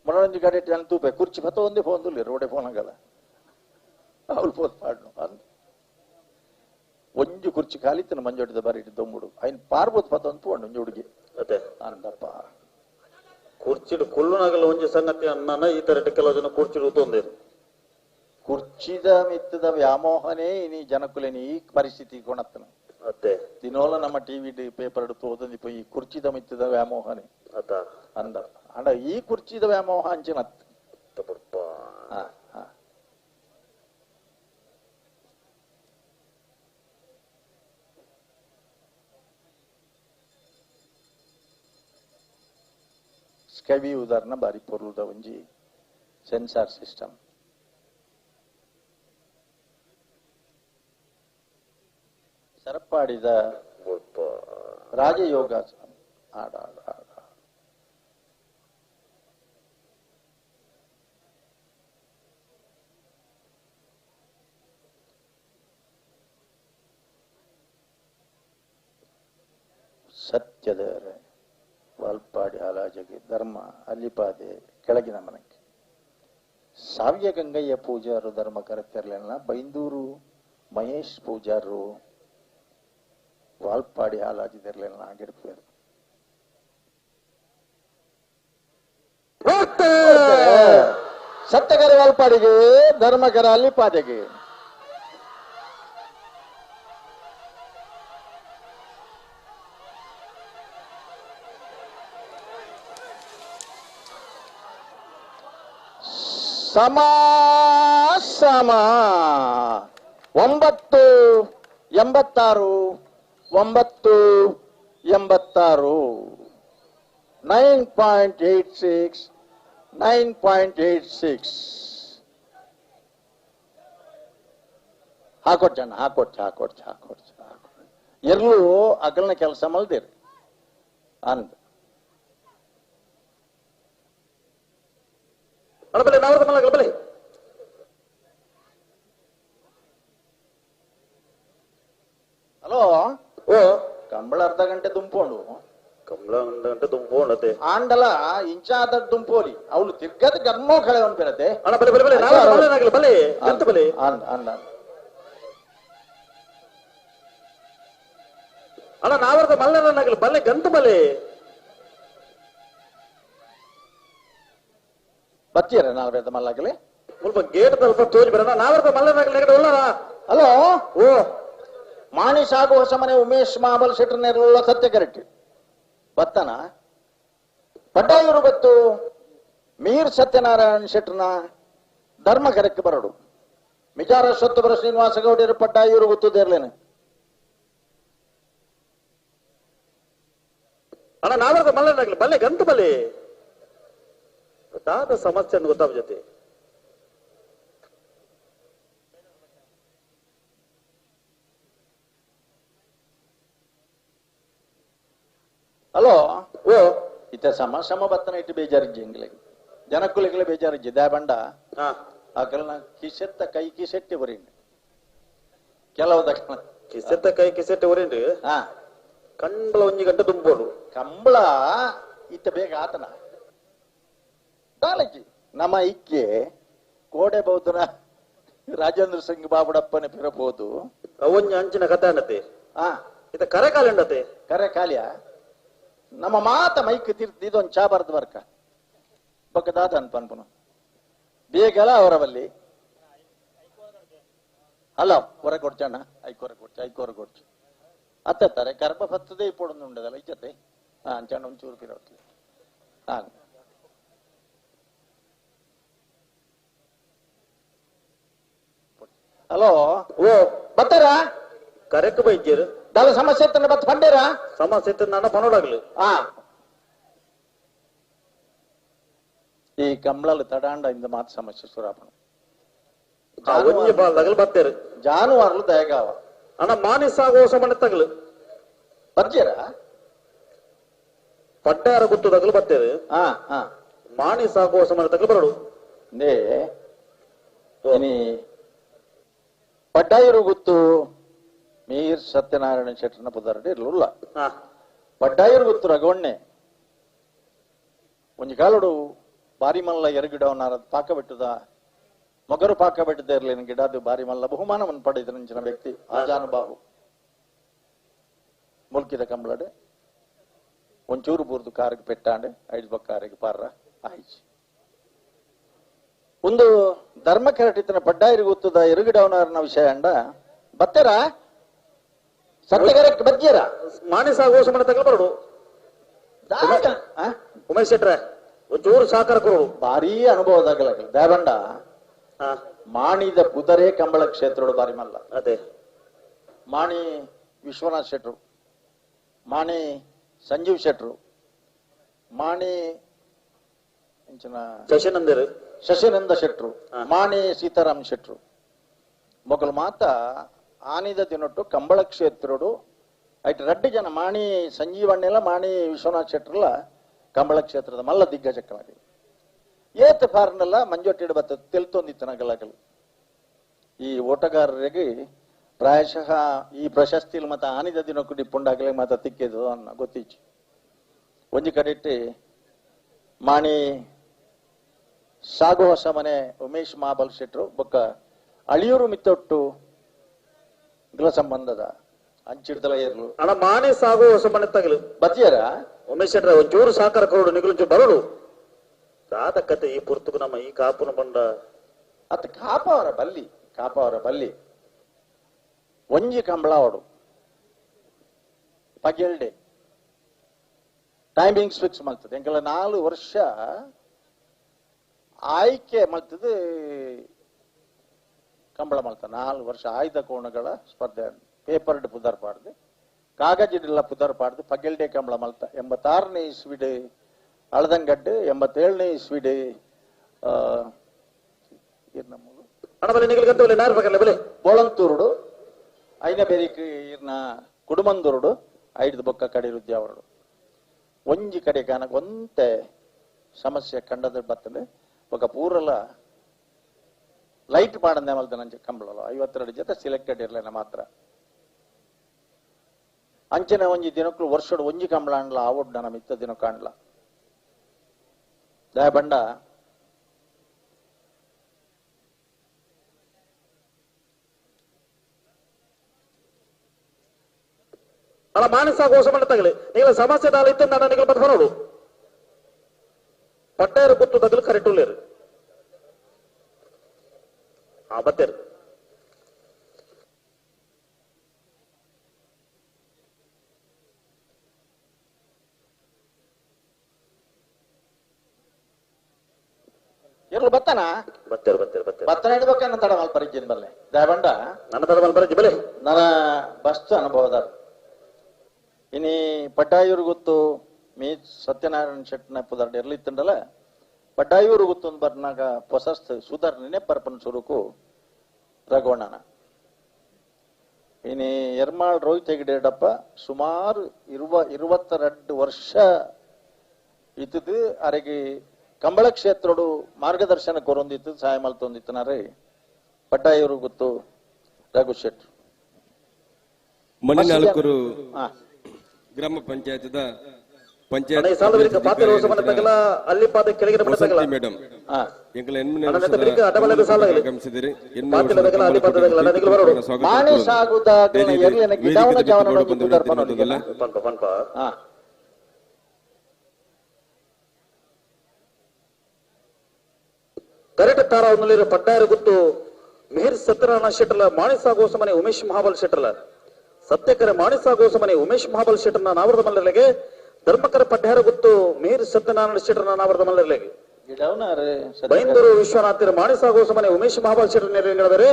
ಮನೋರಂಜಿ ಗಾಡಿ ನಾನು ತೂಪೆ ಕುರ್ಚಿ ಪತ್ತ ಒಂದೇ ಫೋನ್ ತುಲ್ಲಿ ರೋಡೆ ಫೋನ್ ಆಗಲ್ಲ ಅವಳು ಫೋನ್ ಪಾಡ್ನು ಒಂಜು ಕುರ್ಚಿ ಕಾಲಿತ್ತನ ಮಂಜೊಟ್ಟಿದ ಬಾರಿ ದೊಂಬುಡು ಐನ್ ಪಾರ್ಬೋದು ಪತ್ತ ಒಂದು ಪೋಂಡು ಒಂಜು ಹುಡುಗಿ ಅದೇ ಅಂದಪ್ಪ ಕುರ್ಚಿಡು ಕೊಲ್ಲುನಾಗಲ್ಲ ಒಂಜಿ ಸಂಗತಿ ಅನ್ನ ಈ ತರ ಕೆಲವು ಜನ ಕುರ್ಚಿಡು ತೊಂದೇರು ಕುರ್ಚಿದ ಮಿತ್ತದ ವ್ಯಾಮೋಹನೇ ಇನಿ ಜನಕುಲೇನಿ ಈ ಪರಿಸ್ಥಿತಿ ಕೊಣತ್ತನ ಅದೇ ದಿನೋಲ ನಮ್ಮ ಟಿವಿ ಪೇಪರ್ എടുത്ത് ಓದಂದಿಪ್ಪ ಈ ಕುರ್ಚಿದ ಮಿತ್ತದ ವ್ಯಾಮೋಹನೇ ಅದ ಅಂದ ಅಂಡ ಈ ಕುರ್ಚಿದ ವ್ಯಾಮೋಹ ಅಂಚಿನತ್ ಬಿಡ್ಪ ಸ್ಕೈವಿ ಉದಾಹರಣ ಬಾರಿ ಪೊರ್ಲುದ ಒಂಜಿ ಸೆನ್ಸಾರ್ ಸಿಸ್ಟಮ್ ಸರಪಾಡಿದ ರಾಜಯೋಗ ಆಡ ಸತ್ಯದ ವಾಲ್ಪಾಡಿ ಹಾಲಾಜಗೆ ಧರ್ಮ ಅಲ್ಲಿಪಾದೆ ಕೆಳಗಿನ ಮನಕ್ಕೆ ಸಾವಿಯ ಗಂಗಯ್ಯ ಪೂಜಾರು ಧರ್ಮ ಕರೆತಿರ್ಲಿಲ್ಲ ಬೈಂದೂರು ಮಹೇಶ್ ಪೂಜಾರು ವಾಲ್ಪಾಡಿ ಹಾಲಾಜಿದಿರ್ಲಿಲ್ಲ ಆಗಿರ್ಬೇಕು ಸತ್ಯಕರ ವಾಲ್ಪಾಡಿಗೆ ಧರ್ಮಕರ ಅಲ್ಲಿಪಾದೆಗೆ ಸಮ 986 9.86 9.86 ಹಾಕೊಟ್ ಜನ ಹಾಕೊಟ್ ಎಲ್ಲೂ ಅಗಲ್ನ ಕೆಲಸ ಮಲ್ದಿರಿ ಅಂದ ಅಳಬಲೆ ನಾವರ್ದ ಮಲ್ಲ ಅಳಬಲೆ ಹಲೋ ಓ ಕಂಬಳ ಅರ್ಧ ಗಂಟೆ ದುಂಪೋಂಡು ಕಮಲ ಒಂದು ಗಂಟೆ ತುಂಬೋಣತೆ ಆಂಡಲ ಇಂಚಾದ ದುಂಪೋಲಿ ಅವಳು ತಿರ್ಗದ ಗರ್ಮೋ ಕಳೆ ಒಂದು ಬೆರತೆ ಅಣ್ಣ ಬಲೆ ಬಲೆ ಬಲೆ ನಾವರ್ದ ಮಲ್ಲನಾಗಲಿ ಬಲೆ ಅಂತ ಬಲೆ ಅಂದ ಅಣ್ಣ ನಾವರ್ದ ಮಲ್ಲನಾಗಲಿ ಬಲೆ ಗಂತ ಬಲೆ ಬತ್ತೀರ ನಾಲ್ಕೈದ ಮಲ್ಲಾಗಲಿ ಸ್ವಲ್ಪ ಗೇಟ್ ಸ್ವಲ್ಪ ತೋರಿ ಬರೋಣ ನಾವರ್ದ ಮಲ್ಲನಾಗಲಿ ನೆಗಡೆ ಉಳ್ಳಾರ ಹಲೋ ಓ ಮಾಣಿ ಸಾಗು ಹೊಸ ಮನೆ ಉಮೇಶ್ ಮಾಮಲ್ ಶೆಟ್ರ್ ನೆರಳುಳ್ಳ ಸತ್ಯ ಕರೆಕ್ಟ್ ಬತ್ತನ ಪಡ್ಡಾಯೂರು ಬತ್ತು ಮೀರ್ ಸತ್ಯನಾರಾಯಣ ಶೆಟ್ರನ ಧರ್ಮ ಕರೆಕ್ಟ್ ಬರಡು ಮಿಜಾರ ಸ್ವತ್ತು ಬರ ಶ್ರೀನಿವಾಸ ಗೌಡಿಯರು ಪಡ್ಡಾಯೂರು ಗೊತ್ತುದಿರ್ಲೇನೆ ಅಣ್ಣ ನಾವರ್ಗ ಮಲ್ಲೆ ಬಲ್ಲೆ ಗಂತು ಬಲ್ಲೆ ಗೊತ್ತಾದ ಸಮಸ್ಯೆ ಅನ್ನು ಗೊತ್ತಾಗ ಜೊತೆ ಹಲೋ ಓ ಇತ್ತ ಸಮ ಬತ್ತನ ಇಟ್ಟು ಬೇಜಾರಿಜ್ಜಿ ಇಂಗ್ಲೆ ಜನಕ್ಕುಲಿಗ್ಲೆ ಬೇಜಾರಿಜ್ಜಿ ದಾಬಂಡ ಹಾ ಆಕಲ್ನ ಕಿಸೆತ್ತ ಕೈ ಕಿಸೆಟ್ಟಿ ಬರೀಂಡು ಕೆಲವು ದಕ್ಷಿಣ ಕಿಸೆತ್ತ ಕೈ ಕಿಸೆಟ್ಟಿ ಹೊರೇನ್ರಿ ಹಾ ಕಂಬಳ ಒಂಜಿ ಗಂಟೆ ತುಂಬೋಡು ಕಂಬಳ ಇತ್ತ ಬೇಗ ಆತನ ದಾಲಜಿ ನಮ್ಮ ಇಕ್ಕೆ ಕೋಡೆ ಬೌದ್ಧನ ರಾಜೇಂದ್ರ ಸಿಂಗ್ ಬಾಬುಡಪ್ಪನ ಪಿರಬಹುದು ಅವೊಂಜಿ ಅಂಚಿನ ಕಥೆ ಅನ್ನತೆ ಹಾ ಇತ ಕರೆ ಕಾಲಿಂಡತೆ ಕರೆ ಕಾಲಿಯ ನಮ್ಮ ಮಾತ ಮೈಕ್ ತಿರ್ತಿ ಇದೊಂದು ಚಾ ಬರ್ದು ಬರ್ಕ ಬಕ್ಕದಾದ ಅನ್ಪನ್ಪನು ಬೇಗಲ ಅವರ ಬಲ್ಲಿ ಅಲ್ಲ ಹೊರ ಕೊಡ್ಚಣ್ಣ ಐಕೋರ ಕೊಡ್ಚು ಅತ್ತಾರೆ ಕರ್ಮ ಬರ್ತದೆ ಇಪ್ಪೊಂದು ಉಂಡದಲ್ಲ ಇಚ್ಚತೆ ಹಾ ಅಂಚಣ್ಣ ಒಂಚೂರು ಪಿರವತ್ಲಿ ಹಾ ಹಲೋ ಓ ಬರ್ತಾರ ಕರೆಕ್ಟ್ ಬೈದ್ಯರು ದಾಲ ಸಮಸ್ಯೆ ಇತ್ತಂದ್ರೆ ಬತ್ ಬಂಡೇರ ಸಮಸ್ಯೆ ಇತ್ತು ನನ್ನ ಪನೋಡಾಗ್ಲಿ ಹಾ ಈ ಕಂಬಳಲು ತಡಾಂಡ ಇಂದ ಮಾತು ಸಮಸ್ಯೆ ಸುರಾಪಣ ಒಂಜಿ ಬಾಲ್ ತಗಲು ಬತ್ತೇರು ಜಾನುವಾರ್ಲು ದಯಗಾವ ಅಣ್ಣ ಮಾನಿಸಾಗೋ ಸಮಣ ತಗಲು ಬರ್ಜೀರ ಪಟ್ಟಾರ ಗುತ್ತು ತಗಲು ಬತ್ತೇರು ಹಾ ಹಾ ಮಾನಿಸಾಗೋ ಸಮಣ ತಗಲು ಬರಡು ನೇ ಇನಿ ಪಡ್ಡಾಯಿರು ಗುತ್ತು ಮೀರ್ ಸತ್ಯನಾರಾಯಣ ಶೆಟ್ಟರ್ನ ಪುದರಡಿ ಇರ್ಲಿಲ್ಲ ಹಾ ಪಡ್ಡಾಯಿರು ಗುತ್ತು ರಗವಣ್ಣೆ ಒಂಜಿ ಕಾಲಡು ಬಾರಿ ಮಲ್ಲ ಎರಗಿಡವನಾರ ಪಾಕ ಬಿಟ್ಟದ ಮೊಗರು ಪಾಕ ಬಿಟ್ಟದ ಇರ್ಲಿನ ಗಿಡದು ಬಾರಿ ಮಲ್ಲ ಬಹುಮಾನವನ್ನು ಪಡೆದಂಚಿನ ವ್ಯಕ್ತಿ ಆಜಾನುಬಾಹು ಮುಲ್ಕಿದ ಕಂಬಳಡೆ ಒಂಚೂರು ಬೂರ್ದು ಕಾರಿಗೆ ಪೆಟ್ಟಾಂಡೆ ಐದು ಬಕ್ಕ ಕಾರಿಗೆ ಪಾರ ಆಯ್ಚಿ ಒಂದು ಧರ್ಮ ಕೆರಟಿತನ ಪಡ್ಡಾಯಿರಿ ಗೊತ್ತದ ಎರಗಿಡವನಾರನ ವಿಷಯ ಅಂಡ ಬತ್ತೆರ ಸತ್ಯಗರಕ್ಕೆ ಬಜ್ಜೀರ ಮಾನಿಸಾಗೋ ಸಮಣ ತಗಲು ಬರಡು ಉಮೇಶ್ ಶೆಟ್ರೆ ಒಂಚೂರು ಸಾಕಾರ ಕೊಡು ಭಾರಿ ಅನುಭವದಾಗಲ ದೇವಂಡ ಹಾ ಮಾಣಿದ ಪುದರೆ ಕಂಬಳ ಕ್ಷೇತ್ರ ಬಾರಿ ಮಲ್ಲ ಅದೇ ಮಾಣಿ ವಿಶ್ವನಾಥ್ ಶೆಟ್ರು ಮಾಣಿ ಸಂಜೀವ್ ಶೆಟ್ರು ಮಾಣಿ ಶಶಿನಂದರು ಶಶಿನಂದ ಶೆಟ್ರು ಮಾಣಿ ಸೀತಾರಾಮ್ ಶೆಟ್ರು ಮೊಗಲು ಮಾತ ಆನಿದ ದಿನೊಟ್ಟು ಕಂಬಳ ಕ್ಷೇತ್ರಡು ಐಟ್ ರಡ್ಡು ಜನ ಮಾಣಿ ಸಂಜೀವಣ್ಣೆಲ್ಲ ಮಾಣಿ ವಿಶ್ವನಾಥ್ ಶೆಟ್ರಲ್ಲ ಕಂಬಳ ಕ್ಷೇತ್ರದ ಮಲ್ಲ ದಿಗ್ಗಜಕ್ಕನಾಗಿ ಏತ್ ಫಾರ್ನೆಲ್ಲ ಮಂಜೊಟ್ಟಿಡ ಬತ್ತ ತೆಲ್ತೊಂದಿತ್ತು ನಗಲಗಲು ಈ ಓಟಗಾರರಿಗೆ ಪ್ರಾಯಶಃ ಈ ಪ್ರಶಸ್ತಿ ಮತ ಆನಿದ ದಿನಕ್ಕೂ ಡಿಪ್ಪುಂಡಾಗಲೇ ಮತ ತಿಕ್ಕಿದ್ದು ಅನ್ನ ಗೊತ್ತಿಚ್ಚು ಒಂಜಿ ಕಡೆಟ್ಟಿ ಮಾಣಿ ಸಾಗು ಹೊಸ ಮನೆ ಉಮೇಶ್ ಮಹಾಬಲ್ ಶೆಟ್ರು ಬೊಕ್ಕ ಅಳಿಯೂರು ಮಿತ್ತೊಟ್ಟು ಗೃಹ ಸಂಬಂಧದ ಅಂಚಿಡ್ದಲ ಇರ್ಲು ಅಣ್ಣ ಮಾನಿ ಸಾಗೋ ಹೊಸ ಮನೆ ತಗಲು ಬಜ್ಜಿಯರ ಉಮೇಶ್ ಶೆಟ್ರೆ ಒಂಚೂರು ಸಾಕಾರ ಕೊಡು ನಿಗುಲು ಬರಡು ದಾದ ಕತೆ ಈ ಪುರ್ತುಕು ನಮ್ಮ ಈ ಕಾಪುನ ಬಂಡ ಅತ್ತ ಕಾಪವರ ಬಲ್ಲಿ ಒಂಜಿ ಕಂಬಳ ಅವಡು ಪಗೆಲ್ಡೆ ಟೈಮಿಂಗ್ಸ್ ಫಿಕ್ಸ್ ಮಾಡ್ತದೆ ಎಂಕಲ 4 ವರ್ಷ ಆಯ್ಕೆ ಮಾಡ್ತದೆ ಕಂಬಳ ಮಾಡ್ತಾರೆ 4 ವರ್ಷ ಆಯ್ದ ಕೋಣಗಳ ಸ್ಪರ್ಧೆ ಪೇಪರ್ಡ್ ಪುದರ್ ಪಾಡ್ದು ಕಾಗಜಿಡಿಲ್ಲ ಪುದರ್ ಪಾಡ್ದು ಪಗೆಲ್ಡೆ ಕಂಬಳ ಮಲ್ತ 86ನೇ ಇಸ್ವಿಡ್ ಅಳದಂಗಡ್ಡು 87ನೇ ಇಸ್ವಿಡ್ ಬೋಳಂತೂರುಡು ಐನ ಬೇರಿಕ್ ಇರ್ನ ಕುಡುಮಂದೂರುಡು ಐದು ಬೊಕ್ಕ ಕಡಿರುದ್ದಿ ಅವರುಡು ಒಂಜಿ ಕಡೆ ಕಾನಕ್ ಒಂತೆ ಸಮಸ್ಯೆ ಕಂಡದ ಬತ್ತಲೆ ఒక ಪೂರಲ ಲೈಟ್ ಮಾಡಂದೆ ಮಲ್ದ ನಂಜ ಕಂಬಳಲು 52 ಜೊತೆ ಸಿಲೆಕ್ಟೆಡ್ ಇರ್ಲೇನ ಮಾತ್ರ ಅಂಚನೆ ಒಂಜಿ ದಿನಕ್ಕೂ ವರ್ಷದ ಒಂಜಿ ಕಂಬಳ ಅಂಡ್ಲ ಆವಡ್ ನನ್ನ ಮಿತ್ತ ದಿನ ಕಾಣ್ಲ ದಯ ಬಂಡ ಅಲ್ಲ ಮಾನಸ ಗೋಸ ಮನೆ ತಗಲಿ ನೀವು ಸಮಸ್ಯೆ ದಾಲ ಇತ್ತು ನಾನು ನಿಗಲ್ ಬತ್ ಬರೋಡು ಪಟ್ಟಾಯರು ಗುತ್ತು ತಗಲು ಕರೆಕ್ಟ್ ಉಳ್ಳೇರು ಹಾ ಬತ್ತೇರು ಇರ್ಲು ಬತ್ತನ ಬತ್ತೇರು ಬತ್ತೇರು ಬತ್ತೇರು ಬತ್ತನ ಹಿಡ್ಬೇಕು ನನ್ನ ತಡ ಮಲ್ ಪರಿಚಯ ಬಲ್ಲೆ ದಯಬಂಡ ನನ್ನ ತಡ ಮಲ್ ಬರಜಿ ಬಲೆ ನನ್ನ ಬಸ್ತು ಅನುಭವದ ಇನಿ ಪಟ್ಟಾಯೂರು ಗೊತ್ತು ಮೀ ಸತ್ಯನಾರಾಯಣ ಶೆಟ್ಟಿನ ಪುದಾರ್ಡ್ ಎರ್ಲಿತ್ತಂಡಲ ಪಡ್ಡಾಯೂರು ಗುತ್ತೊಂದು ಬರ್ನಾಗ ಪ್ರಶಸ್ತ ಸುಧಾರಣೆ ಪರ್ಪನ್ ಸುರುಕು ರಘುವಣ್ಣನ ಇನಿ ಎರ್ಮಾಳ್ ರೋಹಿತ್ ಹೆಗ್ಡೆಡಪ್ಪ ಸುಮಾರು 22 ವರ್ಷ ಇತ್ತು ಅರೆಗೆ ಕಂಬಳ ಕ್ಷೇತ್ರೋಡು ಮಾರ್ಗದರ್ಶನ ಕೊರೊಂದಿತ್ತು ಸಹಾಯ ಮಲ್ತೊಂದಿತ್ತನಾರೆ ಪಡ್ಡಾಯೂರು ಗುತ್ತು ರಘು ಶೆಟ್ರು ಮಣಿನಾಲ್ಕೂರು ಗ್ರಾಮ ಪಂಚಾಯತ್ದ ಪಂಚಾಯತ್ ಮೇಡಮ್ ಎಂಕಲ ಆಗಮಿಸಿದಿರಿ ಕರೆಕ್ಟ್ ತಾರಾವನಲ್ಲಿರೋ ಪಡ್ಡಾಯರು ಗುತ್ತು ಮಿಹಿರ್ ಸತ್ಯನಾರಾಯಣ ಶೆಟ್ಟರ್ಲ ಮಾಣಿಸಾಗೋಸ ಮನೆ ಉಮೇಶ್ ಮಹಾಬಲ್ ಶೆಟ್ಟರ್ಲ ಸತ್ಯಕರ ಮಾಣಿಸಾಗೋಸ ಮನೆ ಉಮೇಶ್ ಮಹಾಬಲ್ ಶೆಟ್ಟರ್ನ ನಾವರದ ಮಲ್ಲರ್ಲೆಗೆ ಧರ್ಮಕರ ಪಡ್ಡಾರ ಗುತ್ತು ಮಿಹಿರ್ ಸತ್ಯನಾರಾಯಣ ಶೆಟ್ಟರ್ನ ನಾವರದ ಮಲ್ಲರ್ಲೆಗೆ ಬೈಂದೂರು ವಿಶ್ವನಾಥರ ಮಾಣಿಸಾಗೋಸ ಮನೆ ಉಮೇಶ್ ಮಹಾಬಲ್ ಶೆಟ್ಟರ್ ನೆರವೇರೆ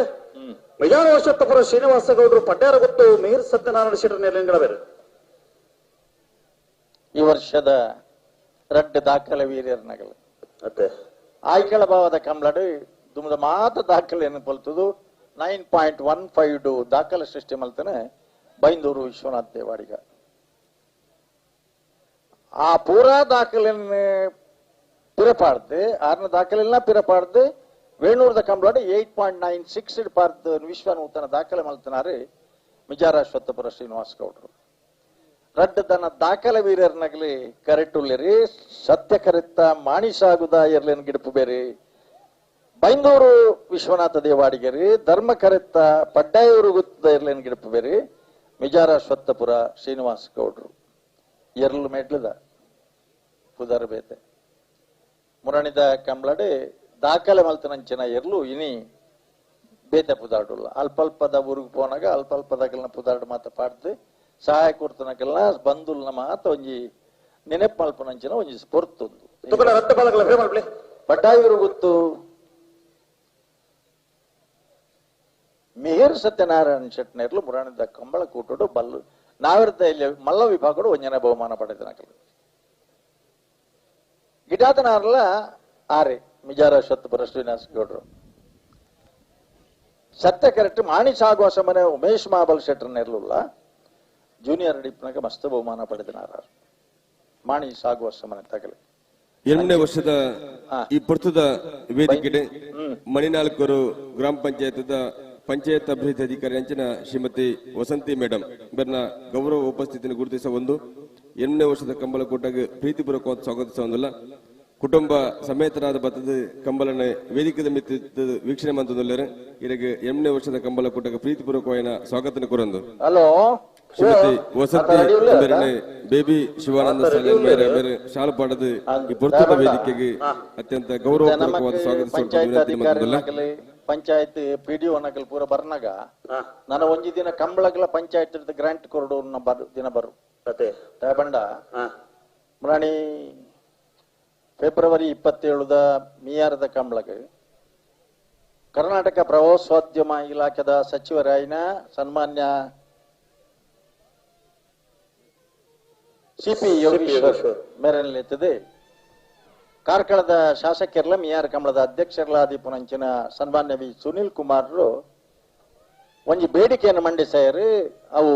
ಮಿಜಾನ ವರ್ಷತ್ತಪುರ ಶ್ರೀನಿವಾಸ ಗೌಡರು ಪಡ್ಡಾರ ಗುತ್ತು ಮಿಹಿರ್ ಸತ್ಯನಾರಾಯಣ ಶೆಟ್ಟರ್ ನೆರವೇರೆ ಈ ವರ್ಷದ ರಡ್ಡು ದಾಖಲೆ ವೀರ್ಯರ್ನಗಳು ಮತ್ತೆ ಆಯ್ಕೆಳ ಭಾವದ ಕಂಬಳಡು ದುಮದ ಮಾತ ದಾಖಲೆಯನ್ನು ಪಲ್ತುದು 9.152 ದಾಖಲೆ ಸೃಷ್ಟಿ ಮಲ್ತಾನೆ ಬೈಂದೂರು ವಿಶ್ವನಾಥ್ ದೇವಾಡಿಗ ಆ ಪೂರಾ ದಾಖಲೆಯನ್ನು ಪಿರಪಾಡ್ದು ಆರ್ನ ದಾಖಲೆಲ್ಲ ಪಿರಪಾಡ್ದು ವೇಣೂರದ ಕಂಬಳಡು 8.96 ಪಾರ್ದು ವಿಶ್ವ ನೂತನ ದಾಖಲೆ ಮಲ್ತನಾರೆ ಮಿಜಾರ ಅಶ್ವತ್ಥಪುರ ಶ್ರೀನಿವಾಸ ಗೌಡರು ರಡ್ಡ ದನ ದಾಖಲೆ ವೀರರ್ನಗಲಿ ಕರೆಟುಲ್ಲೆರಿ ಸತ್ಯ ಕರೆತ್ತ ಮಾಣಿಸಾಗುದ ಎರ್ಲೇನ್ ಗಿಡಪು ಬೇರೆ ಬೈಂದೂರು ವಿಶ್ವನಾಥ ದೇವಾಡಿಗರಿ ಧರ್ಮ ಕರೆತ್ತ ಪಡ್ಡಾಯೂರು ಗುತ್ತದ ಎರ್ಲೇನ್ ಗಿಡಪು ಬೇರೆ ಮಿಜಾರ ಅಶ್ವತ್ಥಪುರ ಶ್ರೀನಿವಾಸ ಗೌಡ್ರು ಎರ್ಲು ಮೆಡ್ಲದ ಪುದರ್ ಬೇತೆ ಮುರಣಿದ ಕಂಬಳಡೆ ದಾಖಲೆ ಮಲ್ತನಂಚಿನ ಎರ್ಲು ಇನಿ ಬೇತೆ ಪುದಾಡುಲ್ಲ ಅಲ್ಪಲ್ಪದ ಊರಿಗೆ ಪೋನಾಗ ಅಲ್ಪಲ್ಪದಗಳನ್ನ ಪುದಾಡು ಮಾತ ಪಾಡ್ದು ಸಹಾಯ ಕೊಡ್ತನಕ್ಕೆಲ್ಲ ಬಂದುಲ್ನ ಮಾತ ಒಂಜಿ ನೆನಪು ಮಲ್ಪನಂಚಿನ ಒಂಜಿ ಸ್ಫೂರ್ತೊಂದು ಪಡ್ಡಾಯೂರು ಗುತ್ತು ಮಿಹಿರ್ ಸತ್ಯನಾರಾಯಣ ಶೆಟ್ನೇರ್ಲು ಮುರಾಣಿದ ಕಂಬಳ ಕೂಟೋಡು ಬಲ್ಲು ನಾವಿರ್ದ ಇಲ್ಲಿ ಮಲ್ಲ ವಿಭಾಗಡು ಒಂಜನ ಬಹುಮಾನ ಪಡೆದನಕಲು ಗಿಟಾತನಾರ್ಲ ಆರೆ ಮಿಜಾರ ಅಶ್ವತ್ಥಪುರ ಶ್ರೀನಿವಾಸ ಗೌಡ್ರು ಸತ್ಯ ಕರೆಕ್ಟ್ ಮಾಣಿಸಾಗುವ ಮನೆ ಉಮೇಶ್ ಮಹಾಬಲ್ ಶೆಟ್ಟರ್ ನೆರ್ಲುಲ್ಲ ಜೂನಿಯರ್ ಡಿಪ್ನಾಗ ಮಸ್ತ್ ಬಹುಮಾನ ಪಡೆದನಾರ ಮಾಣಿ ಸಾಗುವ ಮನೆ ತಗಲಿ 8ನೇ ವರ್ಷದ ಈ ಪ್ರಸ್ತುತ ವೇದಿಕೆ ಮಣಿನಾಲ್ಕೂರು ಗ್ರಾಮ ಪಂಚಾಯತ್ ಅಭಿವೃದ್ಧಿ ಅಧಿಕಾರಿ ಅಂಚಿನ ಶ್ರೀಮತಿ ವಸಂತಿ ಮೇಡಮ್ ಇವರನ್ನ ಗೌರವ ಉಪಸ್ಥಿತಿಯನ್ನು ಗುರುತಿಸ ಒಂದು 8ನೇ ವರ್ಷದ ಕಂಬಳ ಕೂಟಕ್ಕೆ ಪ್ರೀತಿಪೂರ್ವಕವಾದ ಸ್ವಾಗತಿಸುವುದಿಲ್ಲ ಕುಟುಂಬ ಸಮೇತರಾದ ಬತ್ತದ ಕಂಬಳನ ವೇದಿಕೆ ಮಿತ್ತ ವೀಕ್ಷಣೆ ಮಂತದಲ್ಲರೆ ಇದಕ್ಕೆ 8ನೇ ವರ್ಷದ ಕಂಬಳ ಕೂಟಕ್ಕೆ ಪ್ರೀತಿಪೂರ್ವಕವಾದ ಸ್ವಾಗತ ಕೋರಂದು ಹಲೋ ಶ್ರೀಮತಿ ವಸಂತಿ ಬೇಬಿ ಶಿವಾನಂದ ಸಾಲೆ ಶಾಲು ಪಾಡದು ಈ ಪ್ರಸ್ತುತ ವೇದಿಕೆಗೆ ಅತ್ಯಂತ ಗೌರವಪೂರ್ವಕವಾದ ಸ್ವಾಗತಿಸುವುದಿಲ್ಲ ಪಂಚಾಯತ್ ಪಿಡಿಒ ನಕಲ್ ಪೂರ ಬರ್ನಾಗ ನಾನು ಒಂಜಿ ದಿನ ಕಂಬಳಗಳ ಪಂಚಾಯತ್ ಗ್ರಾಂಟ್ ಕೊರಡು ದಿನ ಬರು ಬಂಡ ಮುರಾಣಿ ಫೆಬ್ರವರಿ 27 ಮೀಯಾರದ ಕಂಬಳಗೆ ಕರ್ನಾಟಕ ಪ್ರವಾಸೋದ್ಯಮ ಇಲಾಖೆದ ಸಚಿವರಾಯಿನ ಸನ್ಮಾನ್ಯ ಸಿಪಿ ಯೋಗೇಶ್ವರ್ ಮೇರೆತ್ತದೆ ಕಾರ್ಕಳದ ಶಾಸಕರ್ಲ ಮಿಯಾರ ಕಂಬಳದ ಅಧ್ಯಕ್ಷರ್ಲಾದಿ ಪುನಂಚಿನ ಸನ್ಮಾನ್ಯ ವಿ ಸುನಿಲ್ ಕುಮಾರ್ರು ಒಂಜಿ ಬೇಡಿಕೆಯನ್ನು ಮಂಡಿಸ್ಯಾರು ಅವು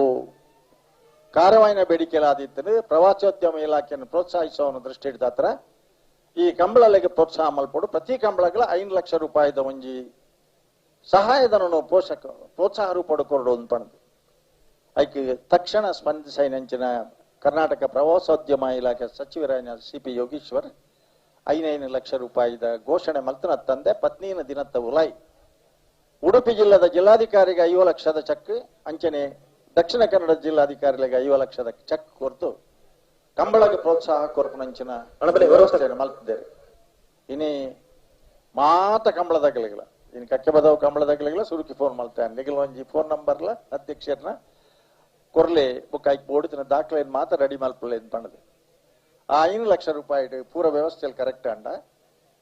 ಕಾರವಾಯಿನ ಬೇಡಿಕೆಲಾದಿತ್ತು ಪ್ರವಾಸೋದ್ಯಮ ಇಲಾಖೆಯನ್ನು ಪ್ರೋತ್ಸಾಹಿಸುವ ದೃಷ್ಟಿ ಹಿಡಿದಾತ್ರ ಈ ಕಂಬಳಲೆಗೆ ಪ್ರೋತ್ಸಾಹ ಮಲ್ಪಡು ಪ್ರತಿ ಕಂಬಳಗಳ 5 ಲಕ್ಷ ರೂಪಾಯಿದ ಒಂಜಿ ಸಹಾಯಧನನು ಪ್ರೋತ್ಸಾಹ ರೂಪಡು ಕೊರಡು ಪಣದು ಐಕೆ ತಕ್ಷಣ ಸ್ಪಂದಿಸೈನಂಚಿನ ಕರ್ನಾಟಕ ಪ್ರವಾಸೋದ್ಯಮ ಇಲಾಖೆ ಸಚಿವರಾಯ ಸಿಪಿ ಯೋಗೀಶ್ವರ್ 5 ಲಕ್ಷ ರೂಪಾಯಿದ ಘೋಷಣೆ ಮಲ್ತನ ತಂದೆ ಪತ್ನಿನ ದಿನದ ಉಲಾಯಿ ಉಡುಪಿ ಜಿಲ್ಲೆದ ಜಿಲ್ಲಾಧಿಕಾರಿಗೆ 5 ಲಕ್ಷದ ಚೆಕ್ ಅಂಚನೆ ದಕ್ಷಿಣ ಕನ್ನಡ ಜಿಲ್ಲಾಧಿಕಾರಿಗೆ 5 ಲಕ್ಷದ ಚೆಕ್ ಕೊರ್ತು ಕಂಬಳಗೆ ಪ್ರೋತ್ಸಾಹ ಕೊರಪನಂಚಿನ ವ್ಯವಸ್ಥೆಯನ್ನು ಮಲ್ತಿದ್ದೇವೆ ಇನಿ ಮಾತ ಕಂಬಳದಾಗಲಿಲ್ಲ ಇನ್ನು ಕಕ್ಕೆ ಬದವು ಕಂಬಳದಾಗಲಿಲ್ಲ ಸುರುಕಿ ಫೋನ್ ಮಲ್ತಾನೆ ನಿಗಲ್ ಒಂಜಿ ಫೋನ್ ನಂಬರ್ಲ ಅಧ್ಯಕ್ಷರನ್ನ ಕೊರ್ಲೆ ಬುಕ್ ಆಯ್ಕೆ ಓಡಿತಿನ ದಾಖಲೆ ಮಾತ್ರ ರೆಡಿ ಮಲ್ಪಲ್ಲ ಅಂತ ಪಣದು ಆ 5 ಲಕ್ಷ ರೂಪಾಯಿ ಪೂರ ವ್ಯವಸ್ಥೆಯಲ್ಲಿ ಕರೆಕ್ಟ್ ಅಂಡ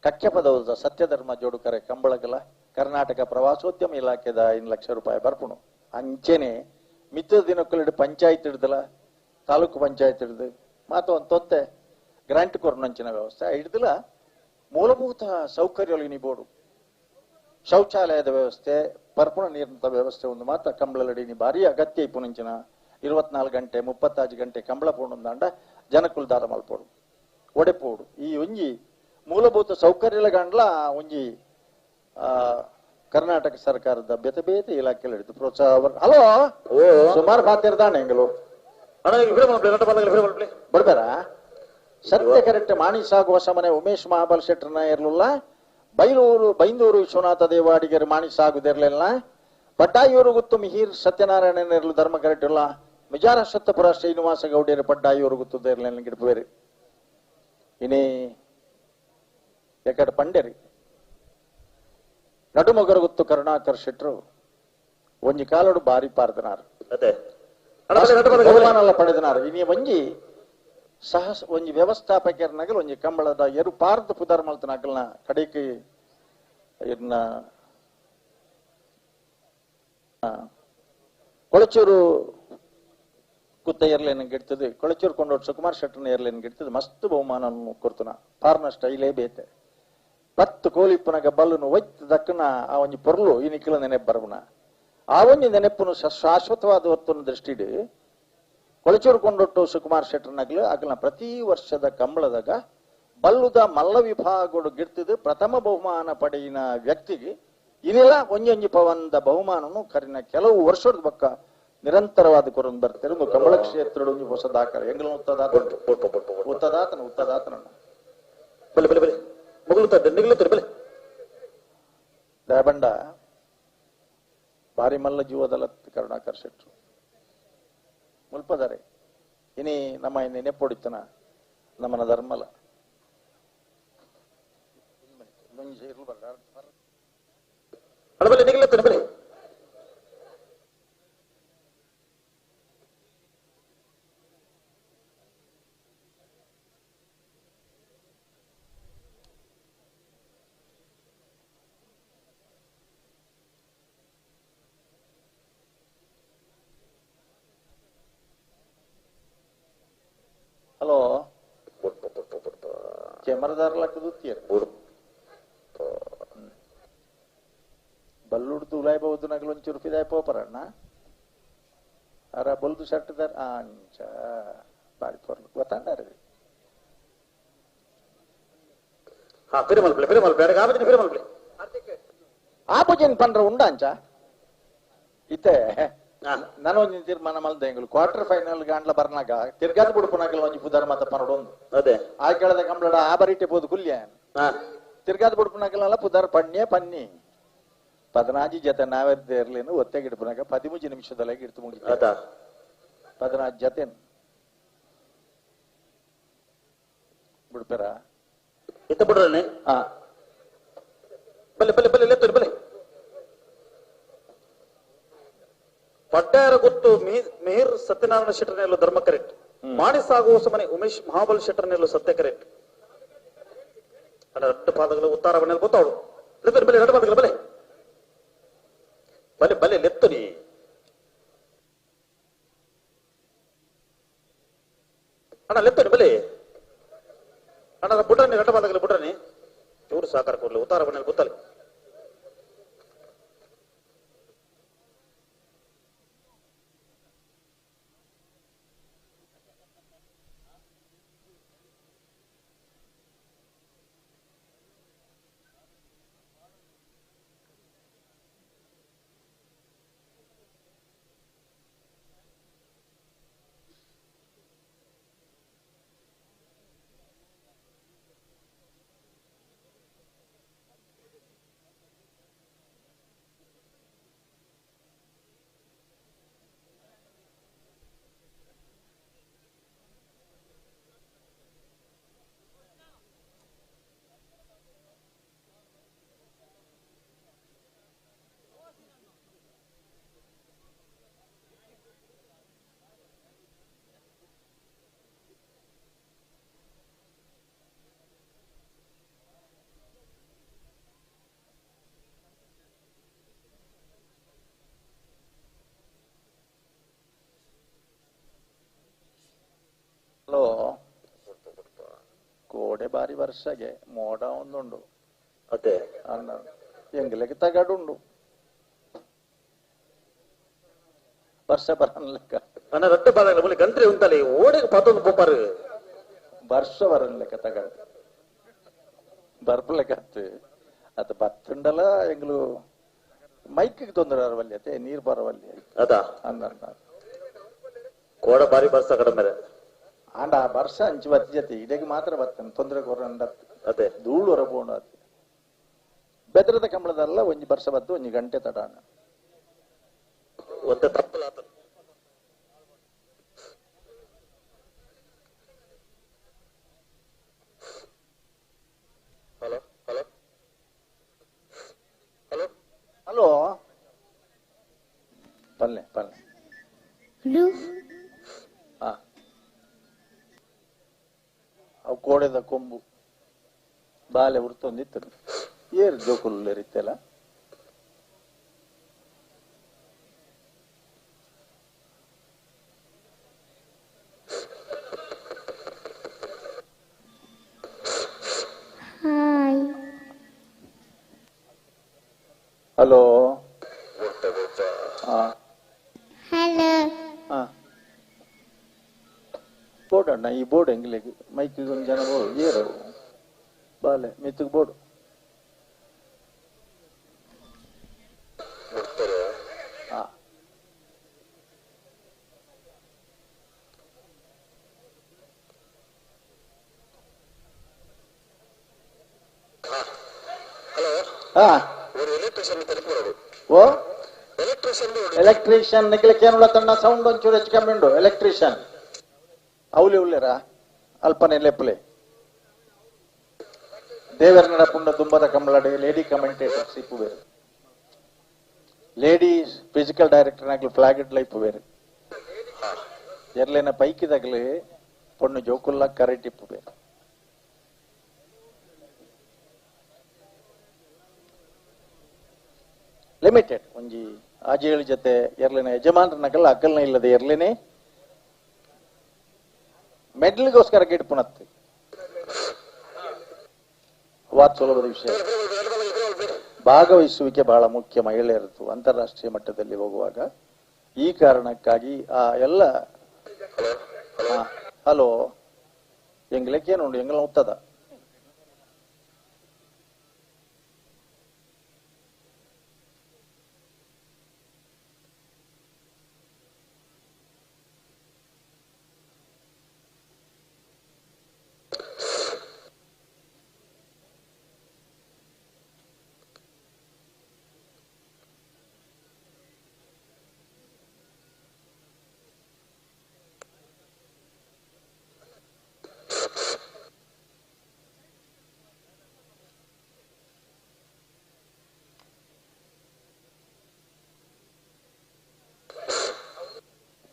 ಕಕ್ಕೆ ಪದವು ಸತ್ಯಧರ್ಮ ಜೋಡುಕರೆ ಕಂಬಳಗಲ ಕರ್ನಾಟಕ ಪ್ರವಾಸೋದ್ಯಮ ಇಲಾಖೆದ 5 ಲಕ್ಷ ರೂಪಾಯಿ ಬರ್ಪುಣು ಅಂಚೆನೆ ಮಿತ್ತದ ದಿನಕ್ಕೂ ಪಂಚಾಯತ್ ಹಿಡ್ದಲ್ಲ ತಾಲೂಕು ಪಂಚಾಯತ್ ಹಿಡ್ದು ಮಾತು ಒಂದು ತೊತ್ತೆ ಗ್ರಾಂಟ್ ಕೊರ್ನಂಚಿನ ವ್ಯವಸ್ಥೆ ಹಿಡಿದಿಲ್ಲ ಮೂಲಭೂತ ಸೌಕರ್ಯಗಳು ಇನಿಬೋಡು ಶೌಚಾಲಯದ ವ್ಯವಸ್ಥೆ ಪರ್ಪುಣ ನೀರಿನ ವ್ಯವಸ್ಥೆ ಒಂದು ಮಾತ್ರ ಕಂಬಳಡಿನಿ ಭಾರಿ ಅಗತ್ಯ ಇಪ್ಪುನಂಚಿನ 24 ಗಂಟೆ 36 ಗಂಟೆ ಕಂಬಳ ಪೋಣಂದಾಂಡ ಜನಕ್ಕುಲ್ ದಾರ ಮಲ್ಪೋಡು ಒಡೆಪೋಡು ಈ ಒಂಜಿ ಮೂಲಭೂತ ಸೌಕರ್ಯಗಳ ಗಂಡ್ಲ ಒಂಜಿ ಕರ್ನಾಟಕ ಸರ್ಕಾರದ ಬೇತೆ ಬೇತೆ ಇಲಾಖೆಯಲ್ಲಿ ಹಿಡಿದು ಪ್ರೋತ್ಸಾಹ ಹಲೋ ಸುಮಾರು ಪಾತಿರ್ದಾನೆ ಹೆಂಗಲು ಬರ್ಬೇರ ಸತ್ಯ ಕರೆಕ್ಟ್ ಮಾಣಿ ಸಾಗು ಹೊಸ ಮನೆ ಉಮೇಶ್ ಮಹಾಬಲ್ ಶೆಟ್ಟರ್ನ ಇರ್ಲಿಲ್ಲ ಬೈಂದೂರು ವಿಶ್ವನಾಥ ದೇವಾಡಿಗರು ಮಾಣಿ ಸಾಗುದಿರ್ಲಿಲ್ಲ ಪಡ್ಡಾಯೂರು ಗುತ್ತು ಮಿಹಿರ್ ಸತ್ಯನಾರಾಯಣ ಇರ್ಲು ಧರ್ಮ ಕರೆಕ್ಟ್ ಇಲ್ಲ ಮಿಜಾರ ಸತ್ತಪುರ ಶ್ರೀನಿವಾಸ ಗೌಡಿಯರು ಪಡ್ಡಾಯೂರು ಗುತ್ತುದಿರ್ಲಿಲ್ಲ ಗಿಡಬೇರಿ ಇನ್ನೇ ಎಕಡೆ ಪಂಡೇರಿ ನಡುಮೊಗರು ಗುತ್ತು ಕರುಣಾಕರ್ ಶೆಟ್ರು ಒಂಜಿ ಕಾಲೋಡು ಬಾರಿ ಪಾರ್ದನಾರು ಬಹುಮಾನ ಪಡೆದನಾರು ಇನಿ ಒಂಜಿ ಒಂಜಿ ವ್ಯವಸ್ಥಾಪಕರನಾಗಲ್ ಒಂಜಿ ಕಂಬಳದ ಎರು ಪಾರ್ದ ಪುದಾರ್ ಮಲ್ತನಾಗಲ್ನ ಕಡೆಗೆ ಇನ್ನ ಕೊಳಚೂರು ಕುತ್ತ ಏರ್ಲೈನ್ ಗಿಡ್ತದೆ ಕೊಳಚೂರು ಕೊಂಡೋಟ್ ಸುಕುಮಾರ್ ಶೆಟ್ಟರ್ನ ಏರ್ಲೈನ್ ಗಿಡ್ತದೆ ಮಸ್ತ್ ಬಹುಮಾನ ಕೊಡ್ತನ ಪಾರ್ನ ಸ್ಟೈಲೇ ಬೇತೆ 10 ಕೋಲಿಪ್ಪನಾಗ ಬಲ್ಲುನು ಒಯ್ತು ದಕ್ಕನ ಆ ಒಂಜಿ ಪೊರ್ಲು ಈ ನಿಖಿಲ ನೆನಪು ಬರವನ ಆ ಒಂಜಿ ನೆನಪುನು ಶಾಶ್ವತವಾದ ಹೊತ್ತನ್ನು ದೃಷ್ಟಿಡು ಕೊಳಚೂರು ಕೊಂಡೊಟ್ಟು ಸುಕುಮಾರ್ ಶೆಟ್ಟರ್ನಾಗ್ಲು ಆಗಲ ಪ್ರತಿ ವರ್ಷದ ಕಂಬಳದಾಗ ಬಲ್ಲುದ ಮಲ್ಲ ವಿಭಾಗಗಳು ಗಿಡ್ತಿದ್ದು ಪ್ರಥಮ ಬಹುಮಾನ ಪಡೆಯಿನ ವ್ಯಕ್ತಿಗೆ ಇನ್ನಿಲ್ಲ ಒಂಜೊಂಜಿ ಪವಂದ ಬಹುಮಾನನು ಕರಿನ ಕೆಲವು ವರ್ಷದ ಬಕ್ಕ ನಿರಂತರವಾದ ಕೊರೊಂದು ಬರ್ತಾರೆ ಒಂದು ಕಂಬಳ ಕ್ಷೇತ್ರ ಹೊಸ ದಾಖಲೆ ಹೆಂಗ್ಲ ಉತ್ತದಾತನ ದಯಬಂಡ ಭಾರಿ ಮಲ್ಲ ಜೀವದಲ್ಲ ಕರುಣಾಕರ್ ಶೆಟ್ರು ಮುಲ್ಪದಾರೆ ಇನಿ ನಮ್ಮ ನೆನೆಪೊಡಿತನ ನಮ್ಮನ ಧರ್ಮಲ ಹಲೋ ಕೆಮರದಾರ್ಲಕ್ಕದು ಬಲ್ಲುಡ್ದು ಉಲಾಯ್ಬಹುದು ನಗಲು ಒಂಚೂರು ರೂಪಾಯಿ ಪೋಪರಣ್ಣ ಅರ ಬಲ್ದು ಶರ್ಟ್ದಾರ ಅಂಚ ಬಾರಿ ಪೊರ್ಲು ಗೊತ್ತಾಂಡಾರ ಆಪೋಜಿನ್ ಪಂಡ್ರ ಉಂಡ ಅಂಚ ಇತ್ತೆ ನಾನೊಂದು ತೀರ್ಮಾನ ಮಲ್ದ ಹೆಂಗಲು ಕ್ವಾರ್ಟರ್ ಫೈನಲ್ ಗಾಂಡ್ಲ ಬರ್ನಾಗ ತಿರ್ಗಾದ ಬುಡುಪನಾಗಲ್ಲ ಒಂಜಿ ಪುದಾರ ಮಾತ ಪನ್ನಡೊಂದು ಅದೇ ಆ ಕೇಳದ ಕಂಬಳ ಆ ಬರೀಟೆ ಬೋದು ಕುಲ್ಯ ತಿರ್ಗಾದ ಬುಡುಪನಾಗಲ್ಲ ಪುದಾರ ಪನ್ನಿ 14 ಜೊತೆ ನಾವೆದ್ದ ಇರ್ಲೇನು ಒತ್ತೆ ಗಿಡಪನಾಗ 13 ನಿಮಿಷದೊಳಗೆ ಇಡ್ತು ಮುಗಿ 14 ಜೊತೆ ಬಿಡ್ತಾರ ಇತ್ತ ಬಿಡ್ರನೆ ಬಲ್ಲೆ ಪಡ್ಡಾರ ಗುತ್ತು ಮಿಹಿರ್ ಸತ್ಯನಾರಾಯಣ ಶೆಟ್ಟರ್ನೆಲ್ಲು ಧರ್ಮ ಕರೆಕ್ಟ್ ಮಾಣಿ ಸಾಗು ಹೊಸ ಮನೆ ಉಮೇಶ್ ಮಹಾಬಲ್ ಶೆಟ್ಟರ್ನೆಲ್ಲು ಸತ್ಯ ಕರೆಕ್ಟ್ ಅಲ್ಲ 2 ಪಾದಗಳು ಉತ್ತಾರ ಬಣ್ಣಲ್ಲಿ ಗೊತ್ತಾವಳು ಬಲೆ 2 ಪಾದಗಳು ಬಲೆ ಲೆತ್ತು ನೀ ಅಣ್ಣ ಲೆತ್ತು ಬಲೆ ಅಣ್ಣ ಬುಡ್ರನಿ 2 ಪಾದಗಳು ಬುಡ್ರನಿ ಚೂರು ಸಾಕಾರ ಕೊಡ್ಲಿ ಉತ್ತಾರ ಬಣ್ಣಲ್ಲಿ ಗೊತ್ತಲ್ಲ ವರ್ಷಗೆ ಮೋಡ ಒಂದುಂಡು ಅದೇ ಅನ್ನ ಎಂಗ್ಲೆಗೆ ತಗಡುಂಡು ವರ್ಷ ಬರನ್ಲೆಕ್ಕ ಅನ್ನ ರಟ್ಟು ಬಾದಾಗಲ ಮುಲಿ ಗಂತ್ರಿ ಉಂಟಲ್ಲಿ ಓಡಿಗೆ ಪತ್ತೊಂದು ಪೋಪಾರು ವರ್ಷ ಬರನ್ಲೆಕ್ಕ ತಗಡು ಬರ್ಪಲೆಕ್ಕತ್ತು ಅದು ಬತ್ತುಂಡಲ ಎಂಗ್ಲು ಮೈಕಿಗೆ ತೊಂದರೆ ಬರವಲ್ಲಿ ಅದೇ ನೀರು ಬರವಲ್ಲಿ ಅದಾ ಅನ್ನ ಕೋಡ ಬಾರಿ ಬರ್ಸ ಕಡಿಮೆ ಆಂಡ ವರ್ಷ ಅಂಚು ಬತ್ತಿ ಜೊತೆ ಇದಕ್ಕೆ ಮಾತ್ರ ಬರ್ತೇನೆ ತೊಂದರೆ ಕೊರಂಡ ಅದೇ ಧೂಳು ಹೊರಬೋಣ ಅದು ಬೆದರದ ಕಂಬಳದಲ್ಲ ಒಂಜಿ ವರ್ಷ ಬತ್ತು ಒಂಜಿ ಗಂಟೆ ತಡಾಣ ಒಂದೇ ತಪ್ಪಲಾತ ಹಲೋ ಹಲೋ ಹಲೋ ಹಲೋ ಪಲ್ಲೆ ಹಾ ಅವು ಕೋಡೆದ ಕೊಂಬು ಬಾಲೆ ಉರ್ತೊಂದಿತ್ತು ಏರು ಜೋಕುಲು ರೀತಿಯಲ್ಲ ಹಲೋ ಬೋರ್ಡ್ ಅಣ್ಣ ಈ ಬೋರ್ಡ್ ಹೆಂಗಿಲ್ಲ ಮೈಕಿಗೆ ಒಂದು ಜನ ಬೋರ್ಡ್ ಏರು ಬಾಲೆ ಮಿತ್ತಿಗೆ ಬೋರ್ಡು ಹಾ ಹಾ ಓ ಎಲೆಕ್ಟ್ರಿಷಿಯನ್ ನಿಖಿಲಕ್ಕೆ ಏನುಳ್ಳ ತನ್ನ ಸೌಂಡ್ ಒಂಚೂರು ಹೆಚ್ಚು ಕಮ್ಮಿ ಉಂಡು ಎಲೆಕ್ಟ್ರಿಷಿಯನ್ ಅವಲಿ ಉಳ್ಳೇರಾ ಅಲ್ಪನೆ ಲೆಪ್ಪಲೆ ದೇವರನಡ ಪುಂಡ ತುಂಬದ ಕಂಬಳಡಿ ಲೇಡಿ ಕಮೆಂಟೇಟರ್ ಸಿಪ್ಪು ಬೇರೆ ಲೇಡಿ ಫಿಸಿಕಲ್ ಡೈರೆಕ್ಟರ್ ನಾಗ್ಲಿ ಫ್ಲಾಗ್ ಲೈಫ್ ಬೇರೆ ಎರ್ಲೇನ ಪೈಕಿದಾಗ್ಲಿ ಪೊಣ್ಣು ಜೋಕುಲ್ಲ ಕರೆಟಿಪ್ಪು ಬೇರೆ ಲಿಮಿಟೆಡ್ ಒಂಜಿ ಆಜೇಳು ಜೊತೆ ಎರ್ಲಿನ ಯಜಮಾನರನಕಲ್ಲ ಅಕ್ಕಲ್ನ ಇಲ್ಲದೆ ಎರ್ಲಿನೇ ಮೆಡ್ಲ್ಗೋಸ್ಕರ ಗಿಡ್ಪುಣತ್ತು ವಾತ್ ಸುಲಭದ ವಿಷಯ ಭಾಗವಹಿಸುವಿಕೆ ಬಹಳ ಮುಖ್ಯ ಮಹಿಳೆಯರದು ಅಂತಾರಾಷ್ಟ್ರೀಯ ಮಟ್ಟದಲ್ಲಿ ಹೋಗುವಾಗ ಈ ಕಾರಣಕ್ಕಾಗಿ ಆ ಎಲ್ಲ ಹಲೋ ಎಂಗ್ಲೆಕ್ಕೇನುಂಡು ಎಂಗ್ಲ ಉತ್ತದ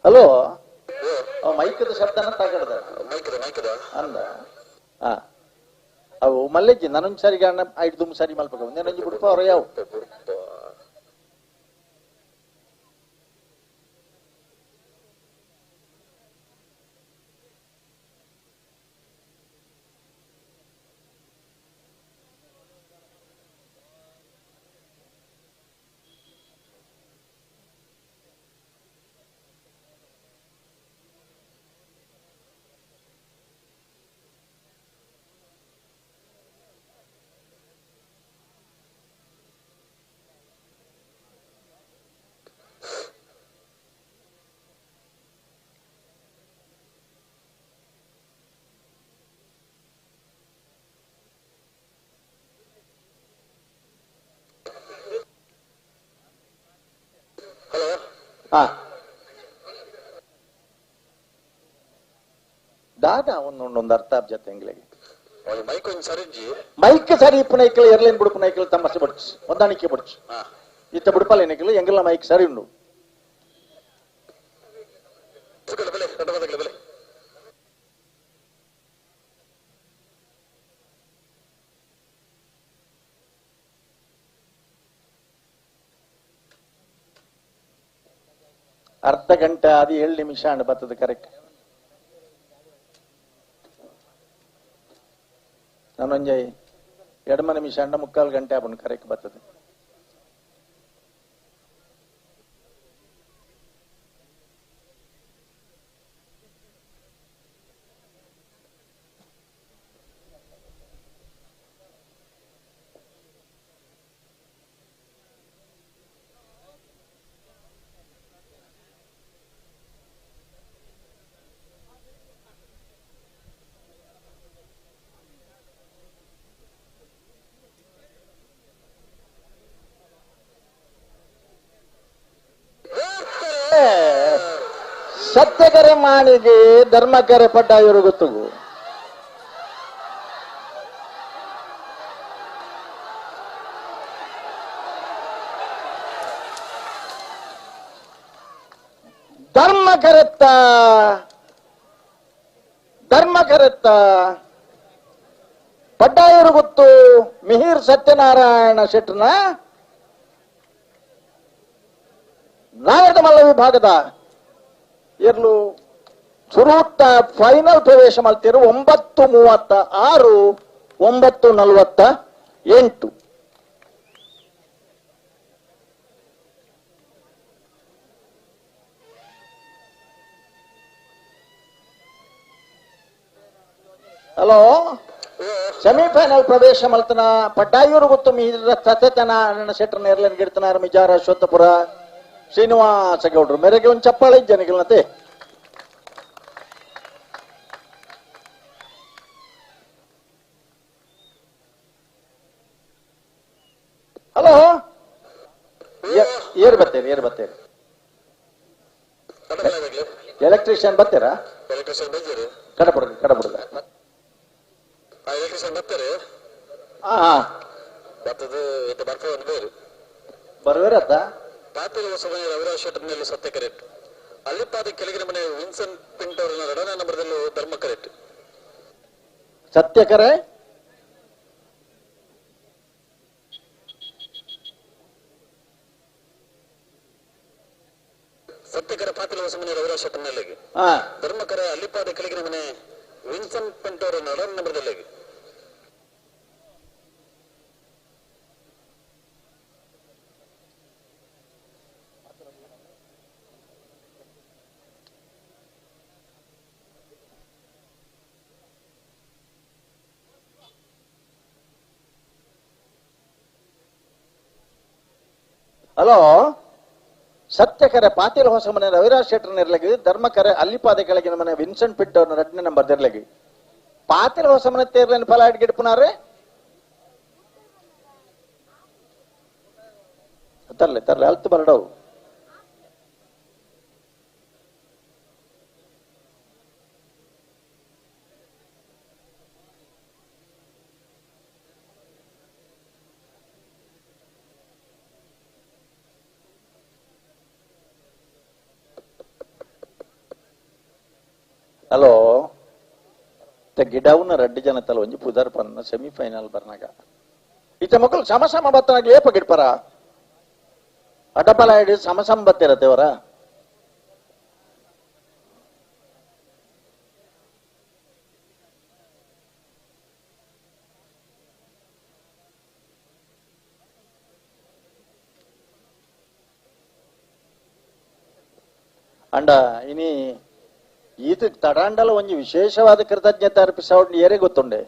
ಹಲೋ ಮೈಕದ ಶಬ್ದನ ತಗಡ್ದ ಅಂದ ಅವು ಮಲ್ಲೆಜ್ಜಿ ನನೊಂದು ಸಾರಿ ಗಾಣ 5 ಸಾರಿ ಮಲ್ಪಕ ನೆನೊಂಜಿ ಬಿಡ್ಪ ಅವ್ರ ಯಾವ ದಾದ ಒಂದೊಂದು ಅರ್ಥಾಬ್ಜತೆ ಎಂಗ್ಲೆಗೆ ಮೈಕ್ ಸರಿ ಇಪ್ಪನೈಕಲ್ ಎರ್ಲೈನ್ ಬುಡುಪನೈಕಲ್ ತಮ್ಮಸೆ ಬಡ್ಚು ಹೊಂದಾಣಿಕೆ ಬಡ್ಚು ಇತ್ತ ಬುಡುಪಲೇನೈಕಲ್ ಎಂಗೆಲ್ಲ ಮೈಕ್ ಸರಿ ಉಂಡು ಅರ್ಧ ಗಂಟೆ ಅದು 7 ನಿಮಿಷ ಅಂಡ್ ಬರ್ತದೆ ಕರೆಕ್ಟ್ ಇನ್ನೊಂಜಯ್ 2 ನಿಮಿಷ 3/4 ಗಂಟೆ ಅವನು ಕರೆಕ್ಟ್ ಬರ್ತದೆ. ಸತ್ಯಕರೆ ಮಾಣಿಗೆ ಧರ್ಮಕರೆ ಪಡ್ಡಾಯರು ಗೊತ್ತು. ಧರ್ಮಕರೆತ್ತ ಪಡ್ಡಾಯರು ಗೊತ್ತು. ಮಿಹಿರ್ ಸತ್ಯನಾರಾಯಣ ಶೆಟ್ಟರ್ನ ನಾಯಕ ಮಲ್ಲ ವಿಭಾಗದ ಇರ್ಲು ಸುರೂಟ ಫೈನಲ್ ಪ್ರವೇಶ ಮಾಡ್ತಿರು 9:36 9:48. ಹಲೋ, ಸೆಮಿಫೈನಲ್ ಪ್ರವೇಶ ಮಲ್ತನ ಪಡ್ಡಾಯೂರು ಗೊತ್ತು ಸತ್ಯನಾರಾಯಣ ಶೆಟ್ಟರ್ ನೇರ್ಲೆನ್ ಗಿಡ್ತನಾರ ಮಿಜಾರ ಅಶ್ವತ್ಥಪುರ ಶ್ರೀನಿವಾಸ ಗೌಡ್ರು ಮೇರೆಗೆ ಒಂದು ಚಪ್ಪಾಳೆ ಜನಗಳಂತೆ. ಹಲೋ, ಏರ್ ಬರ್ತೇರಿ ಎಲೆಕ್ಟ್ರಿಷಿಯನ್ ಬರ್ತೀರಾ? ಕಡಬುಡ್ಗ ಬರ್ವೇರತ್ತ ಪಾತಿಲ ಸಮಯ ರವಿರಾಜ್ ಶೆಟ್ಟರ್ನಲ್ಲಿ ಸತ್ಯ ಕರೆಕ್ಟ್. ಅಲ್ಲಿಪಾದ ಕೆಳಗಿನ ಮನೆ ವಿನ್ಸೆಂಟ್ ಪಿಂಟ್ ಅವರನ್ನ 2ನೇ ನಂಬರ್ದಲ್ಲೂ ಧರ್ಮ ಕರೆಕ್ಟ್. ಸತ್ಯಕರೆ ಪಾತಿಲ ಸಮಯ ರವಿರಾಜ್ ಶೆಟ್ಟರ್ನಲ್ಲಿ ಧರ್ಮಕರೆ ಅಲ್ಲಿಪಾದ ಕೆಳಗಿನ ಮನೆ ವಿನ್ಸೆಂಟ್ ಪಿಂಟ್ ಅವರನ್ನ 2ನೇ ನಂಬರ್ದಲ್ಲಿ. ಹಲೋ, ಸತ್ಯಕರೆ ಪಾತಿಲ ಹೊಸ ಮನೆ ರವಿರಾಜ್ ಶೆಟ್ಟರ್ ನಿರ್ಲಗಿ ಧರ್ಮಕರೆ ಅಲ್ಲಿಪಾದ ಕೆಳಗಿನ ಮನೆ ವಿನ್ಸೆಂಟ್ ಪಿಟ್ ಅವ್ರನ್ನ 2ನೇ ನಂಬರ್ ನಿರ್ಲಗಿ ಪಾತಿಲ ಹೊಸ ಮನೆ ತೇರ್ಲೇನು ಫಲ ಗಿಡ್ಪುನಾರೆ ತರ್ಲೆ ಅಲ್ತು ಬರಡವು. ಹಲೋ, ಗಿಡವನ್ನ ರೆಡ್ಡಿ ಜನ ತಲ ಒಂಜಿ ಪುದರ್ ಪನ್ನ ಸೆಮಿಫೈನಲ್ ಬರ್ನಾಗ ಈತ ಮಕ್ಕಳು ಸಮ ಬತ್ತನಾಗ ಏಪ ಗಿಡ್ಪರ ಅಡ್ಡಬಲ ಹಿಡಿದು ಸಮ ಬತ್ತಿರತ್ತೇವರ. ಅಂಡ ಇನಿ ಈತ ತಡಾಂಡಲ ಒಂಜಿ ವಿಶೇಷವಾದ ಕೃತಜ್ಞತೆ ಅರ್ಪಿಸೋಡ್ ಏರೇ ಗೊತ್ತುಂಡೆ.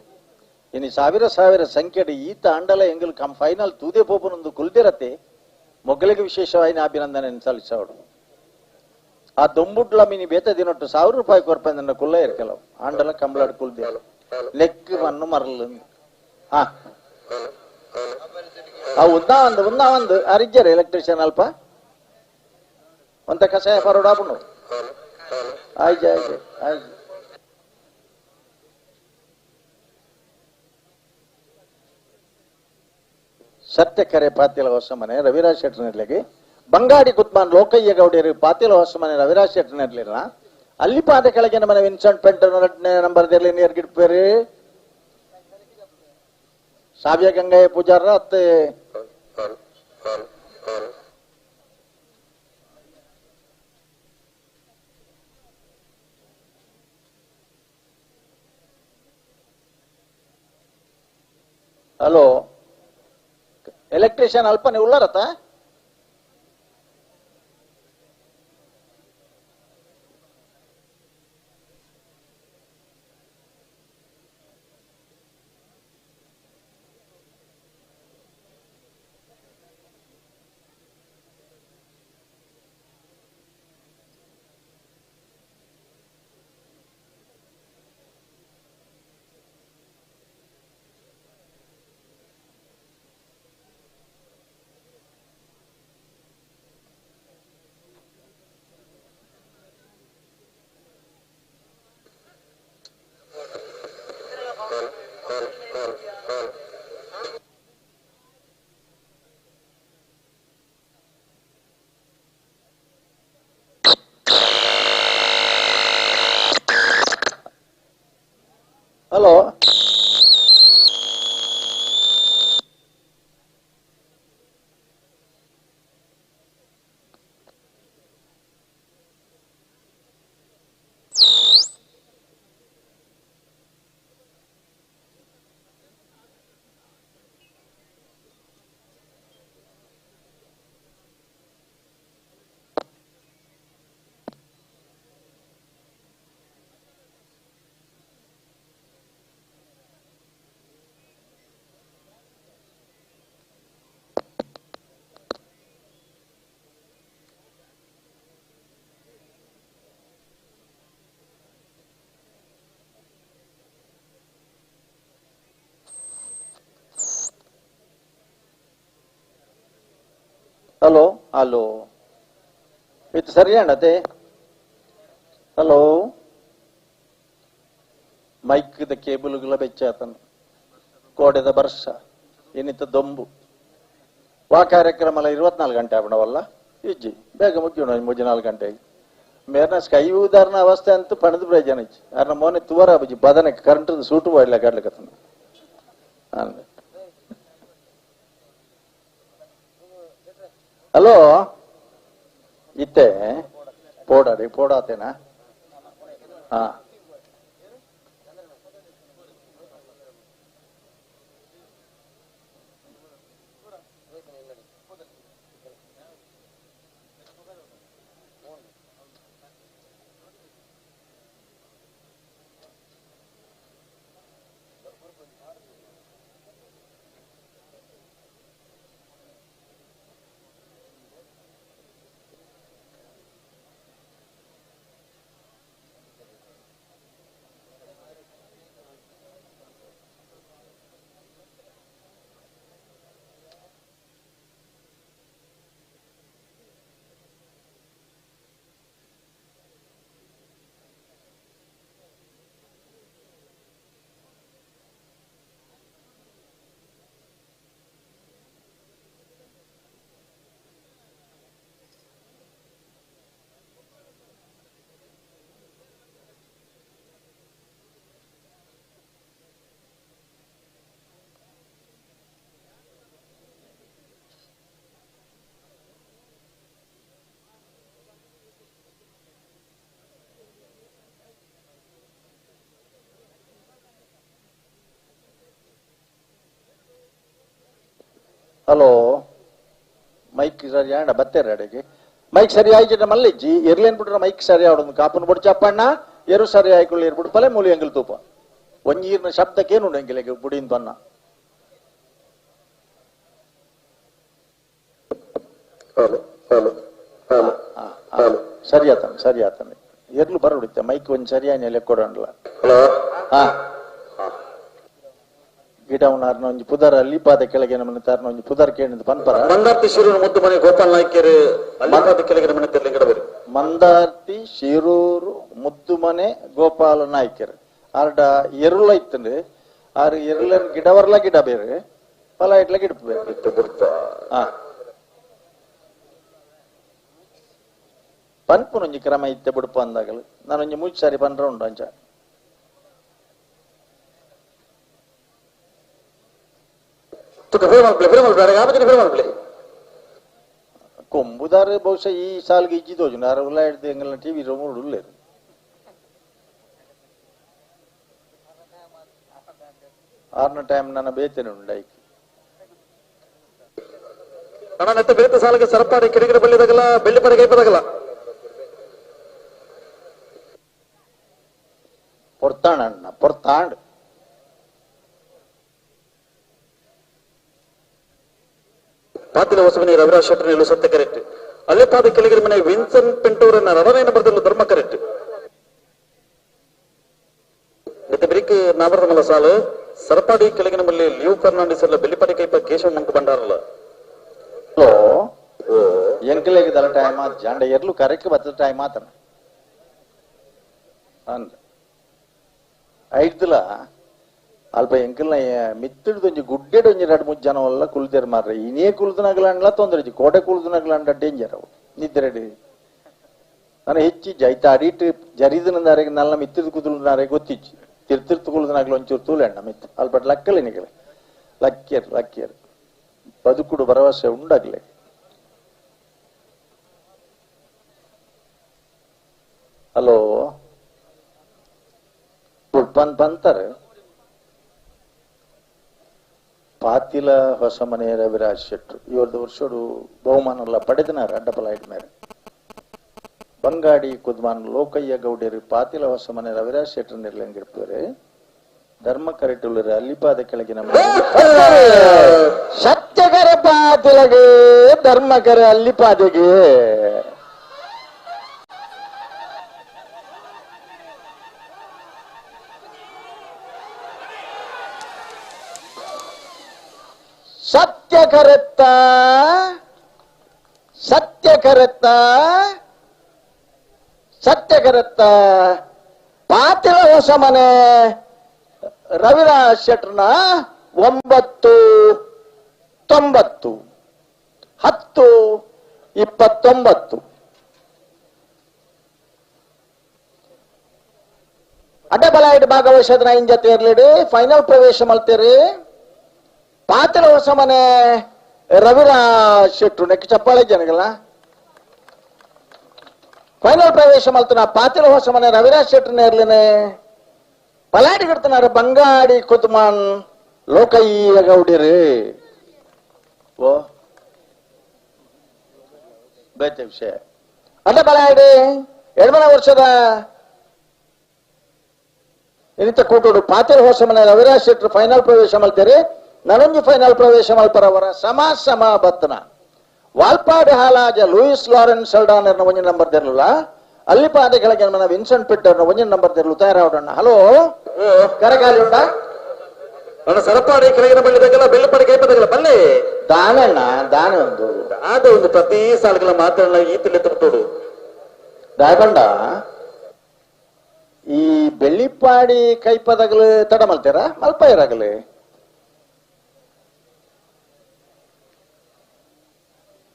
ಇನಿ ಸಾವಿರ ಸಂಖ್ಯೆಡ್ ಈತ ಅಂಡಲ ಎಂಗಲ್ ಫೈನಲ್ ತೂದೆ ಪೋಪನೊಂದು ಕುಲ್ದಿರತ್ತೆ ಮೊಗ್ಗಳಿಗೆ ವಿಶೇಷವಾಗಿ ಅಭಿನಂದನೆ ಸಲ್ಲಿಸೋಡು. ಆ ದೊಂಬುಡ್ಲ ಮೀನಿ ಬೇತ ದಿನೊಟ್ಟು ₹1000 ಕೊರ್ಪಂದ ಕುಲ್ಲ ಇರ್ಕಲವು ಆಂಡಲ ಕಂಬಳಾಡ್ ಕುಲ್ದಿ ಲೆಕ್ಕ ಮಣ್ಣು ಮರಲು ಉಂದ ಒಂದು ಅರಿಜ್ಜರು ಎಲೆಕ್ಟ್ರಿಷಿಯನ್ ಅಲ್ಪ ಒಂತ ಕಷಾಯ ಪರೋಡಾಪುನು ಆಯ್ತು. ಸತ್ಯಕರೆ ಪಾತಿಲ ಹೊಸ ಮನೆ ರವಿರಾಜ್ ಶೆಟ್ಟರ್ ನಿರ್ಲೆಗೆ ಬಂಗಾಡಿ ಕುತ್ಮಾನ್ ಲೋಕಯ್ಯ ಗೌಡಿಯರು ಪಾತಿಲ ಹೊಸ ಮನೆ ರವಿರಾಜ್ ಶೆಟ್ಟರ್ ನಿರ್ಲಿಲ್ಲ ಅಲ್ಲಿ ಪಾದ ಕೆಳಗಿನ ಮನೆ ವಿನ್ಸೆಂಟ್ ಪಿಂಟ್ 2ನೇ ನಂಬರ್ದಲ್ಲಿ ನೇರ್ಗಿಡ್ಪೇರಿ ಸಾವ್ಯ ಗಂಗಯ್ಯ ಪೂಜಾರ ಅತ್ತೆ ಹಲೋ ಎಲೆಕ್ಟ್ರಿಷಿಯನ್ ಅಲ್ಪನೆ ಉಳ್ಳಾರತ ಹಲೋ ಹಲೋ ಹಲೋ ಇದು ಸರಿಯಾಣತೆ ಹಲೋ ಮೈಕ್ದ ಕೇಬಲ್ಗಳ ಬೆಚ್ಚಾತನು ಕೋಡೆದ ಬರ್ಷ ಏನಿತ್ತ ದೊಂಬು ವಾ ಕಾರ್ಯಕ್ರಮ 24 ಗಂಟೆ ಆವಣವಲ್ಲ ಇಜ್ಜಿ ಬೇಗ ಮುಗಿಯೋಣ 4 ಗಂಟೆಗೆ ಮೇರ್ನ ಸ್ಕೈ ಉದಾಹರಣ ಅವಸ್ಥೆ ಅಂತೂ ಪಣದು ಪ್ರಯೋಜನ ಇಜ್ಜಿ ಅರ್ನ ಮೋನೆ ತುವರ ಬಜ್ಜಿ ಬದನಕ್ಕೆ ಕರೆಂಟ್ ಸೂಟು ಬಾಡ್ಲ ಕಾಡ್ಲಿಕತ್ತನ ಹಲೋ ಇತ್ತೆ ಪೋಡಾಡಿ ಪೋಡಾತೇನಾ ಹಾ ಹಲೋ ಮೈಕ್ ಸರಿ ಆಂಡ ಬತ್ತೇರ ಅಡೆಗೆ ಮೈಕ್ ಸರಿ ಆಯ್ತು ಮಲ್ಲಿಜ್ಜಿ ಇರ್ಲೇನ್ ಬಿಟ್ರ ಮೈಕ್ ಸರಿ ಆಡೋದು ಕಾಪನ್ ಬಿಡು ಚಪ್ಪಣ್ಣ ಎರು ಸರಿ ಆಯ್ಕೊಳ್ಳಿ ಇರ್ಬಿಡು ಪಲೆ ಮೂಲಿ ಎಂಗಿಲ್ ತೂಪ ಒಂಜೀರ್ನ ಶಬ್ದಕ್ಕೇನು ಎಂಗಿಲೆಗೆ ಬುಡಿನ್ ಬನ್ನ ಸರಿ ಆತನೆ ಎರ್ಲು ಬರಬಿಡುತ್ತೆ ಮೈಕ್ ಒಂದ್ ಸರಿಯಾಗಿ ಲೆಕ್ಕ ಕೊಡೋಣ ಹಾ ಗಿಡ ಉನಾರ್ನ ಒಂಜಿ ಪುದರ್ ಅಲ್ಲಿಪಾದ ಕೆಳಗೆ ನಮ್ಮನ್ನ ತಾರ್ನ ಒಂಜಿ ಪುದರ್ ಕೇಳಿದ ಪನ್ಪರ ಮಂದಾರ್ತಿ ಶಿರೂರು ಮುದ್ದು ಮನೆ ಗೋಪಾಲ್ ನಾಯ್ಕರು ಅಲ್ಲಿಪಾದ ಕೆಳಗೆ ಮನೆ ತೆರಲಿ ಗಿಡ ಬರಿ ಮಂದಾರ್ತಿ ಶಿರೂರು ಮುದ್ದು ಮನೆ ಗೋಪಾಲ ನಾಯ್ಕರು ಆರ್ಡ ಎರುಳ ಇತ್ತಂದ್ರೆ ಆರ್ ಎರುಳನ್ ಗಿಡವರ್ಲ ಗಿಡ ಬೇರೆ ಫಲ ಇಟ್ಲ ಗಿಡ ಬೇರೆ ಹಾ ಪನ್ಪುನೊಂಜಿ ಕ್ರಮ ಇತ್ತೆ ಬಿಡುಪ ಅಂದಾಗಲು ನಾನೊಂಜಿ ಮೂಜ್ ಸಾರಿ ಪನ್ರ ಉಂಡು ಅಂಚ ಕೊಂಬುದಾರ ಬಹುಶಃ ಈ ಸಾಲ್ಗೆ ಇಜ್ಜಿದೋಜು ನಾರ ಉಲ್ಲ ಹಿಡ್ದು ಎಂಗಲ್ಲ ಟಿವಿ ರೋಮೂಡ್ ಉಳ್ಳೇರು ಆರ್ನ ಟೈಮ್ ನನ್ನ ಬೇತೇನೆ ಉಂಡಾಯ್ತು ಅಣ್ಣ ನೆತ್ತ ಬೇತ ಸಾಲಿಗೆ ಸರಪಾಡಿ ಕಿಡಿಗಿಡ ಬಳ್ಳಿದಾಗಲ್ಲ ಬೆಳ್ಳಿಪಡಿ ಕೈಪದಾಗಲ್ಲ ಪೊರ್ತಾಣ ಅಣ್ಣ ಪೊರ್ತಾಂಡ್ ಪಾತಿಲ ಹೊಸಮನೆ ರವಿರಾಜ್ ಶೆಟ್ಟರ್ ನಿಲ್ಲು ಸತ್ಯ ಕರೆಕ್ಟ್ ಅಲ್ಲೇ ಪಾದ ಕೆಳಗಿನ ಮನೆ ವಿನ್ಸೆಂಟ್ ಪೆಂಟೂರನ್ನ ಎರಡನೇ ನಂಬರ್ದಲ್ಲೂ ಧರ್ಮ ಕರೆಕ್ಟ್ ನೆತ್ತ ಬ್ರಿಕ್ ನಾಬರ್ದಮಲ್ಲ ಸಾಲು ಸರಪಾಡಿ ಕೆಳಗಿನ ಮಲ್ಲಿ ಲಿಯೋ ಫರ್ನಾಂಡಿಸ್ ಎಲ್ಲ ಬೆಳ್ಳಿಪಡಿ ಕೈಪ ಕೇಶವ ಮಂಕ ಬಂಡಾರಲ್ಲ ಎಂಕಲೆಗೆ ದಲ ಟೈಮ್ ಆತ ಜಾಂಡ ಎರ್ಲು ಕರೆಕ್ಟ್ ಬತ್ತದ ಟೈಮ್ ಆತನ ಅಂದ ಐದ್ಲ ಅಲ್ಪ ಎಂಕಲ್ನ ಮಿತ್ತಿಡ್ದು ಒಂಜಿ ಗುಡ್ಡೆಡ್ ಒಂಜಿ 2-3 ಜನ ಎಲ್ಲ ಕುಲ್ದೇರ್ ಮಾರ್ರೆ ಇನೇ ಕುಲ್ದನಗ್ಲ ತೊಂದ್ರೆ ಕೋಟೆ ಕುಲ್ದನಗ್ಲ ಡೇಂಜರ್ ಅವು ನಿದ್ರೆಡಿ ನಾನು ಹೆಚ್ಚಿ ಜೈತ ಅಡಿಟ್ ಜರಿದನದಾರೆಗೆ ನಲ್ಲ ಮಿತ್ತಿದ ಕುದುಲ್ನಾರೆ ಗೊತ್ತಿಚ್ಚಿ ತಿರ್ತಿರ್ತು ಕುಲ್ದನಾಗ್ಲ ಒಂಚೂರು ತೂಲೆಣ್ಣ ಮಿತ್ ಅಲ್ಪಟ್ ಲಕ್ಕಲೆ ನಿಗಲೆ ಲಕ್ಕಿಯರ್ ಬದುಕುಡು ಭರವಸೆ ಉಂಡಾಗ್ಲೆ ಹಲೋ ಬಂತಾರೆ ಪಾತಿಲ ಹೊಸಮನೆ ರವಿರಾಜ್ ಶೆಟ್ರು ಇವ್ರದ್ದು ವರ್ಷೋಡು ಬಹುಮಾನ ಎಲ್ಲ ಪಡೆದನಾರ ಅಡ್ಡಪಲಾಯ್ಡ್ ಮೇಲೆ ಬಂಗಾಡಿ ಕುದ್ಮಾನ್ ಲೋಕಯ್ಯ ಗೌಡ್ಯರು ಪಾತಿಲ ಹೊಸಮನೆ ರವಿರಾಜ್ ಶೆಟ್ರು ನಿರ್ಲಂಗಿರ್ತಾರೆ ಧರ್ಮ ಕರೆಟುಳ್ಳರು ಅಲ್ಲಿಪಾದ ಕೆಳಗಿನ ಸತ್ಯಕರ ಪಾತಿಲಗೆ ಧರ್ಮಕರ ಅಲ್ಲಿಪಾದೆಗೆ ಸತ್ಯಕರತ್ತ ಪಾತಿಲ ಹೊಸಮನೆ ರವಿರಾಜ್ ಶೆಟ್ರನ 9-90 10-29 ಅಡ್ಡಬಲಾಯ್ಡ್ ಭಾಗವಹಿಸೋದ್ರ ಜೊತೆ ಇರ್ಲಿಡಿ ಫೈನಲ್ ಪ್ರವೇಶ ಮಾಡ್ತೀರಿ ಪಾತಿಲ ಹೊಸಮನೆ ರವಿರಾಜ್ ಶೆಟ್ರು ನೆಕ್ ಚಪ್ಪಾಳೆ ಜನಗಲ್ಲ ಫೈನಲ್ ಪ್ರವೇಶ ಮಾಡ್ತಾನ ಪಾತಿಲ ಹೊಸಮನೆ ರವಿರಾಜ್ ಶೆಟ್ರನ್ನ ಇರ್ಲೇನೆ ಪಲಾಡಿ ಗಿಡ್ತಾರ ಬಂಗಾಡಿ ಕುದ್ಮಾನ್ ಲೋಕಯ್ಯ ಗೌಡಿರಿ ಓ ಬೇತೆ ವಿಷಯ ಅಡ್ಡ ಬಲಾಡಿ 2 ವರ್ಷದ ಇನಿತ ಕೂಟೋಡು ಪಾತಿಲ ಹೊಸಮನೆ ರವಿರಾಜ್ ಶೆಟ್ರು ಫೈನಲ್ ಪ್ರವೇಶ ಮಾಡ್ತೀರಿ ನನಂಜಿ ಫೈನಲ್ ಪ್ರವೇಶ ಮಲ್ಪರವರ ಸಮ ಬತ್ತನ ವಾಲ್ಪಾಡಿ ಹಾಲಾಜ ಲೂಯಿಸ್ ಲಾರೆನ್ಸ್ ಸಲ್ಡಾನರ್ನ 1 ನಂಬರ್ ತೆರಲಿಲ್ಲ ಅಲ್ಲಿಪಾದ ಕೆಳಗೆ ಮನ ವಿನ್ಸೆಂಟ್ ಪಿಟ್ಟರ್ನ 1 ನಂಬರ್ ತೆರಲು ತಯಾರಾವಡಣ್ಣ ಹಲೋ ಕರಗಾಲಿ ಉಂಟಾ ನನ್ನ ಸರಪಾಡಿ ಕೆಳಗಿನ ಬಳ್ಳಿದಾಗಲ್ಲ ಬೆಳ್ಳಿಪಡಿ ಕೈಪದಾಗಲ್ಲ ಬಲ್ಲೆ ದಾನಣ್ಣ ದಾನ ಒಂದು ಪ್ರತಿ ಸಾಲಗಳ ಮಾತಾಡಲ್ಲ ಈತಲ್ಲಿ ತೋಡು ದಾಯಕೊಂಡ ಈ ಬೆಳ್ಳಿಪಾಡಿ ಕೈಪದಾಗಲು ತಡ ಮಲ್ತೀರ ಮಲ್ಪ ಇರಾಗಲಿ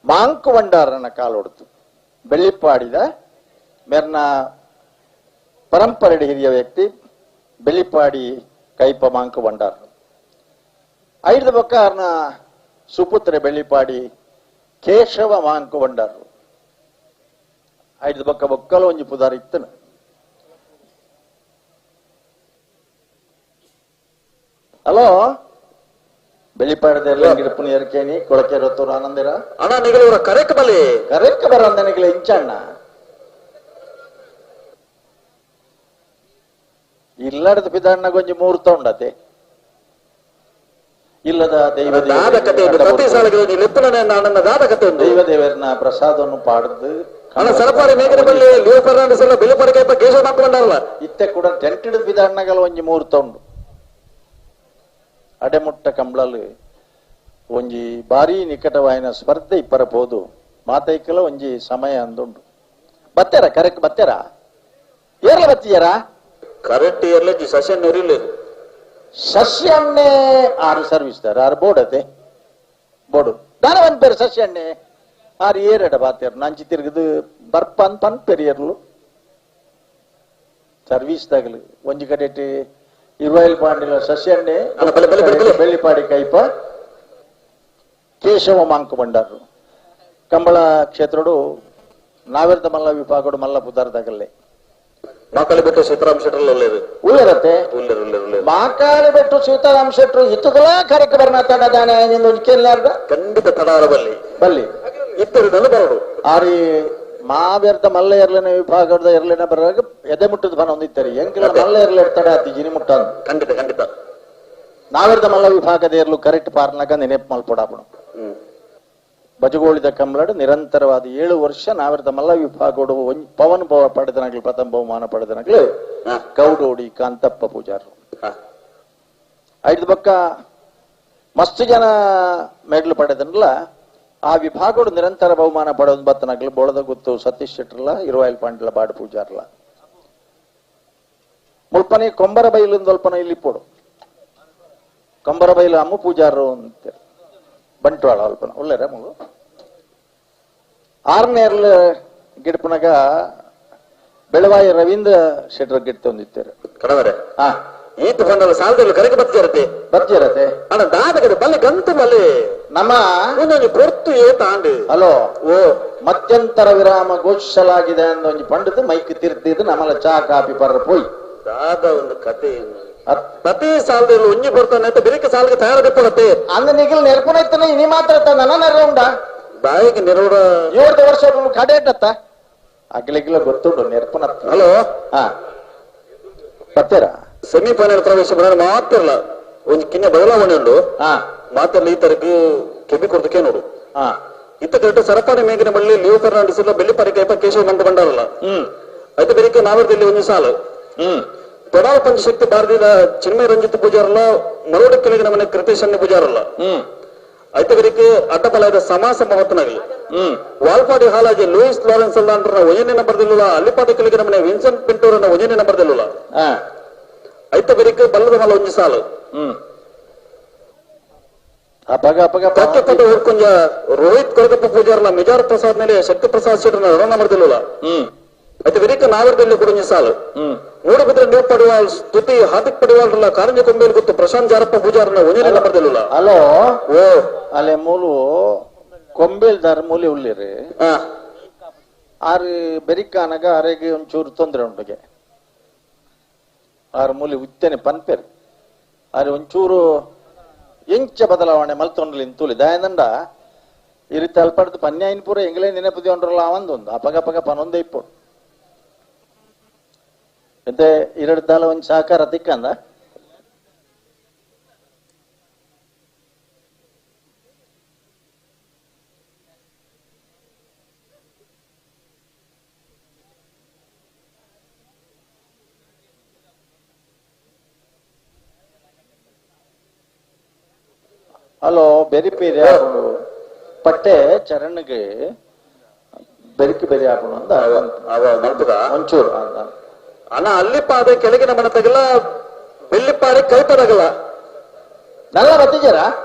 ಮಾಂಕು ಬಂಡಾರನ ಕಾಲೊಡ್ತು ಬೆಳ್ಳಿಪಾಡಿದ ಮೇರ್ನ ಪರಂಪರೆ ಹಿರಿಯ ವ್ಯಕ್ತಿ ಬೆಳ್ಳಿಪಾಡಿ ಕೈಪ ಮಾಂಕು ಬಂಡಾರ 5 ಬೊಕ್ಕ ಅವ್ರನ್ನ ಸುಪುತ್ರೆ ಬೆಳ್ಳಿಪಾಡಿ ಕೇಶವ ಮಾಂಕು ಬಂಡಾರ 5 ಬೊಕ್ಕ ಬೊಕ್ಕಲು ಒಂಜಿ ಪುದಾರ ಇತ್ತನು ಹಲೋ ಬೆಳ್ಳಿಪಾಡದ ಗಿಡಪುನಿ ಎರಕೇನಿ ಕೊಳಕೆ ರೊತ್ತೂರು ಆನಂದಿರ ಅಣ್ಣ ನಿಗಲೂರ ಕರೆಕ್ ಬಲ್ಲಿ ಕರೆಕ್ ಬರಂದ ನಿಗಲ ಇಂಚಣ್ಣ ಇಲ್ಲಡದ ಪಿದಣ್ಣ ಗೊಂಜಿ 3 ತಗೊಂಡತೆ ಇಲ್ಲದ ದೈವ ದೇವರನ್ನ ಪ್ರಸಾದವನ್ನು ಪಾಡದು ಅಣ್ಣ ಸರಪಾಡಿ ಮೇಗಿನ ಬಲ್ಲಿ ಲಿಯೋ ಫರ್ನಾಂಡಿಸ್ ಎಲ್ಲ ಬೆಳ್ಳಿಪಡಿ ಕೈಪ ಕೇಶವ ಹಾಕೊಂಡಾರಲ್ಲ ಇತ್ತೆ ಕೂಡ ಟೆಂಟ್ ಹಿಡಿದ ಪಿದಣ್ಣಗಳು ಒಂಜಿ 3 ತಗೊಂಡು ಅಡೆಮುಟ್ಟ ಕಂಬಳಲು ಒಂಜಿ ಭಾರಿ ನಿಕಟವಾಯಿನ ಸ್ಪರ್ಧೆ ಇಪ್ಪರಬಹುದು ಮಾತೈಕಲ ಒಂಜಿ ಸಮಯ ಅಂದುಂಡು ಬತ್ತಾರ ಕರೆಕ್ಟ್ ಬತ್ತಾರ ಏರ್ಲ ಬತ್ತಿಯಾರ ಕರೆಕ್ಟ್ ಇಯರ್ಲೆ ಸಸ್ಯ ನುರಿಲೇರು ಸಸ್ಯಣ್ಣೆ 6 ಸರ್ವಿಸ್ ದಾರ 6 ಬೋರ್ಡ್ ಅದೇ ಬೋರ್ಡು ದಾನ ಒಂದ್ ಪೇರು ಸಸ್ಯಣ್ಣೆ 6 ಏರಡ ಬಾತ್ಯಾರ ನಂಚಿ ತಿರುಗದು ಬರ್ಪನ್ ಪನ್ ಪೆರಿಯರ್ಲು ಸರ್ವಿಸ್ ದಾಗಲು ಒಂಜಿ ಕಡೆ ಇರುವೈಲ್ ಪಾಂಡಿಲ ಸಸ್ಯಣ್ಣೆ ಬೆಳ್ಳಿಪಾಡಿ ಕೈಪ ಕೇಶವ ಮಾಂಕು ಬಂಡಾರು ಕಂಬಳ ಕ್ಷೇತ್ರಡು ನಾವೆರ್ದ ಮಲ್ಲ ವಿಭಾಗಡು ಮಲ್ಲ ಪುದಾರ್ದಾಗಲ್ಲೇ ಮಕ್ಕಳು ಬಿಟ್ಟು ಸೀತಾರಾಮ್ ಶೆಟ್ರಲ್ಲಿ ಒಳ್ಳೇದು ಉಳ್ಳರತ್ತೆ ಮಾಕಾಳಿ ಬೆಟ್ಟು ಸೀತಾರಾಮ್ ಶೆಟ್ರು ಇತ್ತುಗಳ ಕರೆಕ್ಟ್ ಬರ್ನ ತಡದಾನೆ ಒಂದು ಕೇಳಾರ್ದ ಖಂಡಿತ ತಡಾರ ಬಲ್ಲಿ ಇತ್ತರಿನಲ್ಲಿ ಬರೋಡು ಆರಿ ಮಾವ್ಯರ್ದ ಮಲ್ಲ ಇರ್ಲಿನ ವಿಭಾಗದ ಇರ್ಲಿನ ಬರುವಾಗ ಎದೆ ಮುಟ್ಟದ ಬನ ಹೊಂದಿದ್ದಾರೆ ಎಂಕಿಲ್ಲ ಮಲ್ಲ ಇರ್ಲಿ ತಡ ಆತಿ ಜಿನಿ ಮುಟ್ಟ ಖಂಡಿತ ಖಂಡಿತ ನಾವ್ಯರ್ದ ಮಲ್ಲ ವಿಭಾಗದ ಇರ್ಲು ಕರೆಕ್ಟ್ ಪಾರ್ನಾಗ ನೆನಪು ಮಲ್ಪಡಾಪಣ ಬಜಗೋಳಿದ ಕಂಬಳಡು ನಿರಂತರವಾದ 7 ವರ್ಷ ನಾವ್ಯರ್ದ ಮಲ್ಲ ವಿಭಾಗೋಡು ಪವನ್ ಪಡೆದನಾಗ್ಲಿ ಪ್ರಥಮ ಬಹುಮಾನ ಪಡೆದನಾಗ್ಲಿ ಗೌಡೋಡಿ ಕಾಂತಪ್ಪ ಪೂಜಾರು ಐದು ಬಕ್ಕ ಮಸ್ತ್ ಜನ ಮೆಡ್ಲು ಪಡೆದನಲ್ಲ ಆ ವಿಭಾಗೋಡು ನಿರಂತರ ಬಹುಮಾನ ಪಡೆದ ಬತ್ತನಾಗ್ಲಿ ಬೋಳದ ಗೊತ್ತು ಸತೀಶ್ ಶೆಟ್ರಲ್ಲ ಇರುವಾಯಿಲ್ ಪಾಂಡ್ಲ ಬಾಡು ಪೂಜಾರ್ಲ ಮುಲ್ಪನೆ ಕೊಂಬರ ಬೈಲು ಸ್ವಲ್ಪನ ಇಲ್ಲಿ ಪೋಡು ಕೊಂಬರ ಬೈಲು ಅಮ್ಮ ಪೂಜಾರು ಅಂತ ಬಂಟ್ವಾಳ ಅಲ್ಪನ ಒಳ್ಳೆರ ಮಗು 6ನೇ ಗಿಡಪನಾಗ ಬೆಳವಾಯಿ ರವೀಂದ್ರ ಶೆಟ್ರ ಗಿಡ್ತ ಹೊಂದಿದ್ದಾರೆ ಕಡವರೆ ಹಾ ಈತ ಬಂದಲ್ಲ ಸಾಲದಲ್ಲಿ ಕರೆಗೆ ಬರ್ತಿರತ್ತೆ ಅಣ್ಣ ದಾದಗಡೆ ಬಲ್ಲೆ ಗಂತು ಬಲ್ಲೆ ನಮ್ಮ ಇನ್ನೊಂದು ಪೊರ್ತು ಏತಾಂಡು ಹಲೋ ಓ ಮಧ್ಯಂತರ ವಿರಾಮ ಘೋಷಿಸಲಾಗಿದೆ ಅಂದ ಒಂದು ಪಂಡದು ಮೈಕ್ ತಿರ್ತಿದ್ದು ನಮ್ಮಲ್ಲ ಚಾ ಕಾಫಿ ಪರ್ರ ಪೋಯ್ ದಾದ ಒಂದು ಕತೆ ಪ್ರತಿ ಸಾಲದಲ್ಲಿ ಒಂಜಿ ಬರ್ತಾನೆ ಅಂತ ಬೆರಿಕೆ ಸಾಲಿಗೆ ತಯಾರಾಗಿಪ್ಪಡತ್ತೆ ಅಂದ ನಿಗಿಲ್ ನೆರ್ಪುನೈತನ ಇನಿ ಮಾತ್ರ ನನ್ನ ನೆರವುಂಡ ಬಾಯಿಗೆ ನೆರವುಡ 7 ವರ್ಷ ಕಡೆ ಇಟ್ಟತ್ತ ಅಗ್ಲಿಗಿಲ್ಲ ಗೊತ್ತುಂಡು ನೆರ್ಪುನ ಹಲೋ ಹಾ ಬರ್ತೀರಾ ಸೆಮಿಫೈನಲ್ ಪ್ರವೇಶ ಬಂದ್ರೆ ಮಾತ್ರಲ್ಲ ಒಂದು ಕಿನ್ನ ಬದಲಾವಣೆ ಉಂಡು ಹಾ ಮಾತ್ರಲ್ಲ ಈ ತರಕ್ಕೆ ಕೆಬ್ಬಿ ಕೊಡ್ತಕ್ಕೆ ನೋಡು ಹಾ ಇತ್ತ ಕರೆಕ್ಟ್ ಸರಕಾರಿ ಮೇಗಿನ ಬಳ್ಳಿ ಲಿಯೋ ಫರ್ನಾಂಡಿಸ್ ಇಲ್ಲ ಬೆಳ್ಳಿ ಪರಿಕೈಪ ಕೇಶವ ಮಂಟ ಬಂಡಾರಲ್ಲ అయితే ಬೆರಿಕೆ ನಾವರದಲ್ಲಿ ಒಂದು ಸಾಲು ತೊಡಾಳ ಪಂಚಶಕ್ತಿ ಭಾರತೀಯ ಚಿನ್ಮಯ ರಂಜಿತ್ ಪೂಜಾರಲ್ಲ ಮರೋಡಿ ಕೆಳಗಿನ ಮನೆ ಕೃತೇಶನ್ಯ ಪೂಜಾರಲ್ಲ అయితే ಬೆರಿಕೆ ಅಡ್ಡಬಲದ ಸಮಾಸ ಮಹತ್ವನಾಗಲಿ ವಾಲ್ಪಾಡಿ ಹಾಲಾಜಿ ಲೂಯಿಸ್ ಲಾರೆನ್ಸ್ ಅಲ್ಲ ಅಂದ್ರೆ ಒಂಜನೇ ನಂಬರ್ದಿಲ್ಲ ಅಲ್ಲಿಪಾಡಿ ಕೆಳಗಿನ ಮನೆ ವಿನ್ಸೆಂಟ್ ಪಿಂಟೂರ್ ಅನ್ನ ಒಂಜನೇ ನಂಬರ್ದಿಲ್ಲ అయితే ಬೆರಿಕೆ ಬಲ್ಲದ ಮಲ್ಲ ಒಂದು ಸಾಲು ಕೊಂಚ ರೋಹಿತ್ ಕೊರಗಪ್ಪ ಪೂಜಾರಲ್ಲ ಮಿಜಾರ್ ಪ್ರಸಾದ್ ಮೇಲೆ ಶಕ್ತಿ ಪ್ರಸಾದ್ ಶೆಟ್ಟರ್ನ ರಣ ನಂಬರ್ದಿಲ್ಲ అయితే వెనక నాగరికల్లి కూడా సాలు 3 ಬಿದ್ರೆ ನೀವು ಪಡಿವಾಲ್ ಸ್ತುತಿ ಹಾರ್ದಿಕ್ ಪಡಿವಾಲ್ ಕಾರಂಜಿ ಕೊಂಬೇಲ್ ಗೊತ್ತು ಪ್ರಶಾಂತ್ ಜಾರಪ್ಪ ಪೂಜಾರನ ಒಂಜನೇ ನಂಬರ್ದಿಲ್ಲ ಹಲೋ ಓ ಅಲೆ ಮೂಲು ಕೊಂಬೇಲ್ ದಾರ ಮೂಲೆ ಉಳ್ಳಿರಿ ಆರು ಬೆರಿಕಾನಾಗ ಅರೆಗೆ ಒಂಚೂರು ತೊಂದರೆ ಉಂಟಗೆ ಆರು ಮೂಲೆ ಉತ್ತೇನೆ ಪನ್ಪೇರು ಆರು ಒಂಚೂರು ಎಂಚ ಬದಲಾವಣೆ ಮಲ್ತೊಂಡ್ಲಿ ತೂಲಿ ದಯನಂಡ ಈ ರೀತಿ ಅಲ್ಪಡ್ದು ಪನ್ಯಾಯಿನ ಪೂರ ಎಂಗ್ಲೇ ನೆನಪದಿ ಉಂಡ್ರಲ್ಲ ಅವಂದೊಂದು ಅಪಗ ಪನೊಂದೇ ಇಪ್ಪು ಮತ್ತೆ 2 ದಾಲ ಒಂದು ಸಹಕಾರ ತಿಕ್ಕಂದ ಹಲೋ ಬೆರಿಪೇರಿ ಹಾಕೊಂಡು ಪಟ್ಟೆ ಚರಣ್ಗೆ ಬೆರಿಕೆ ಬೆರಿ ಹಾಕೊಂಡು ಅಂತ ಒಂಚೂರು ಅಣ್ಣ ಅಲ್ಲಿಪಾದೆ ಕೆಳಗಿನ ಮನೆ ತಗಲ ಬೆಳ್ಳಿಪಾಡೆ ಕೈಪದಾಗಲ್ಲ ನಲ್ಲ ಬತ್ತಿಜಾರ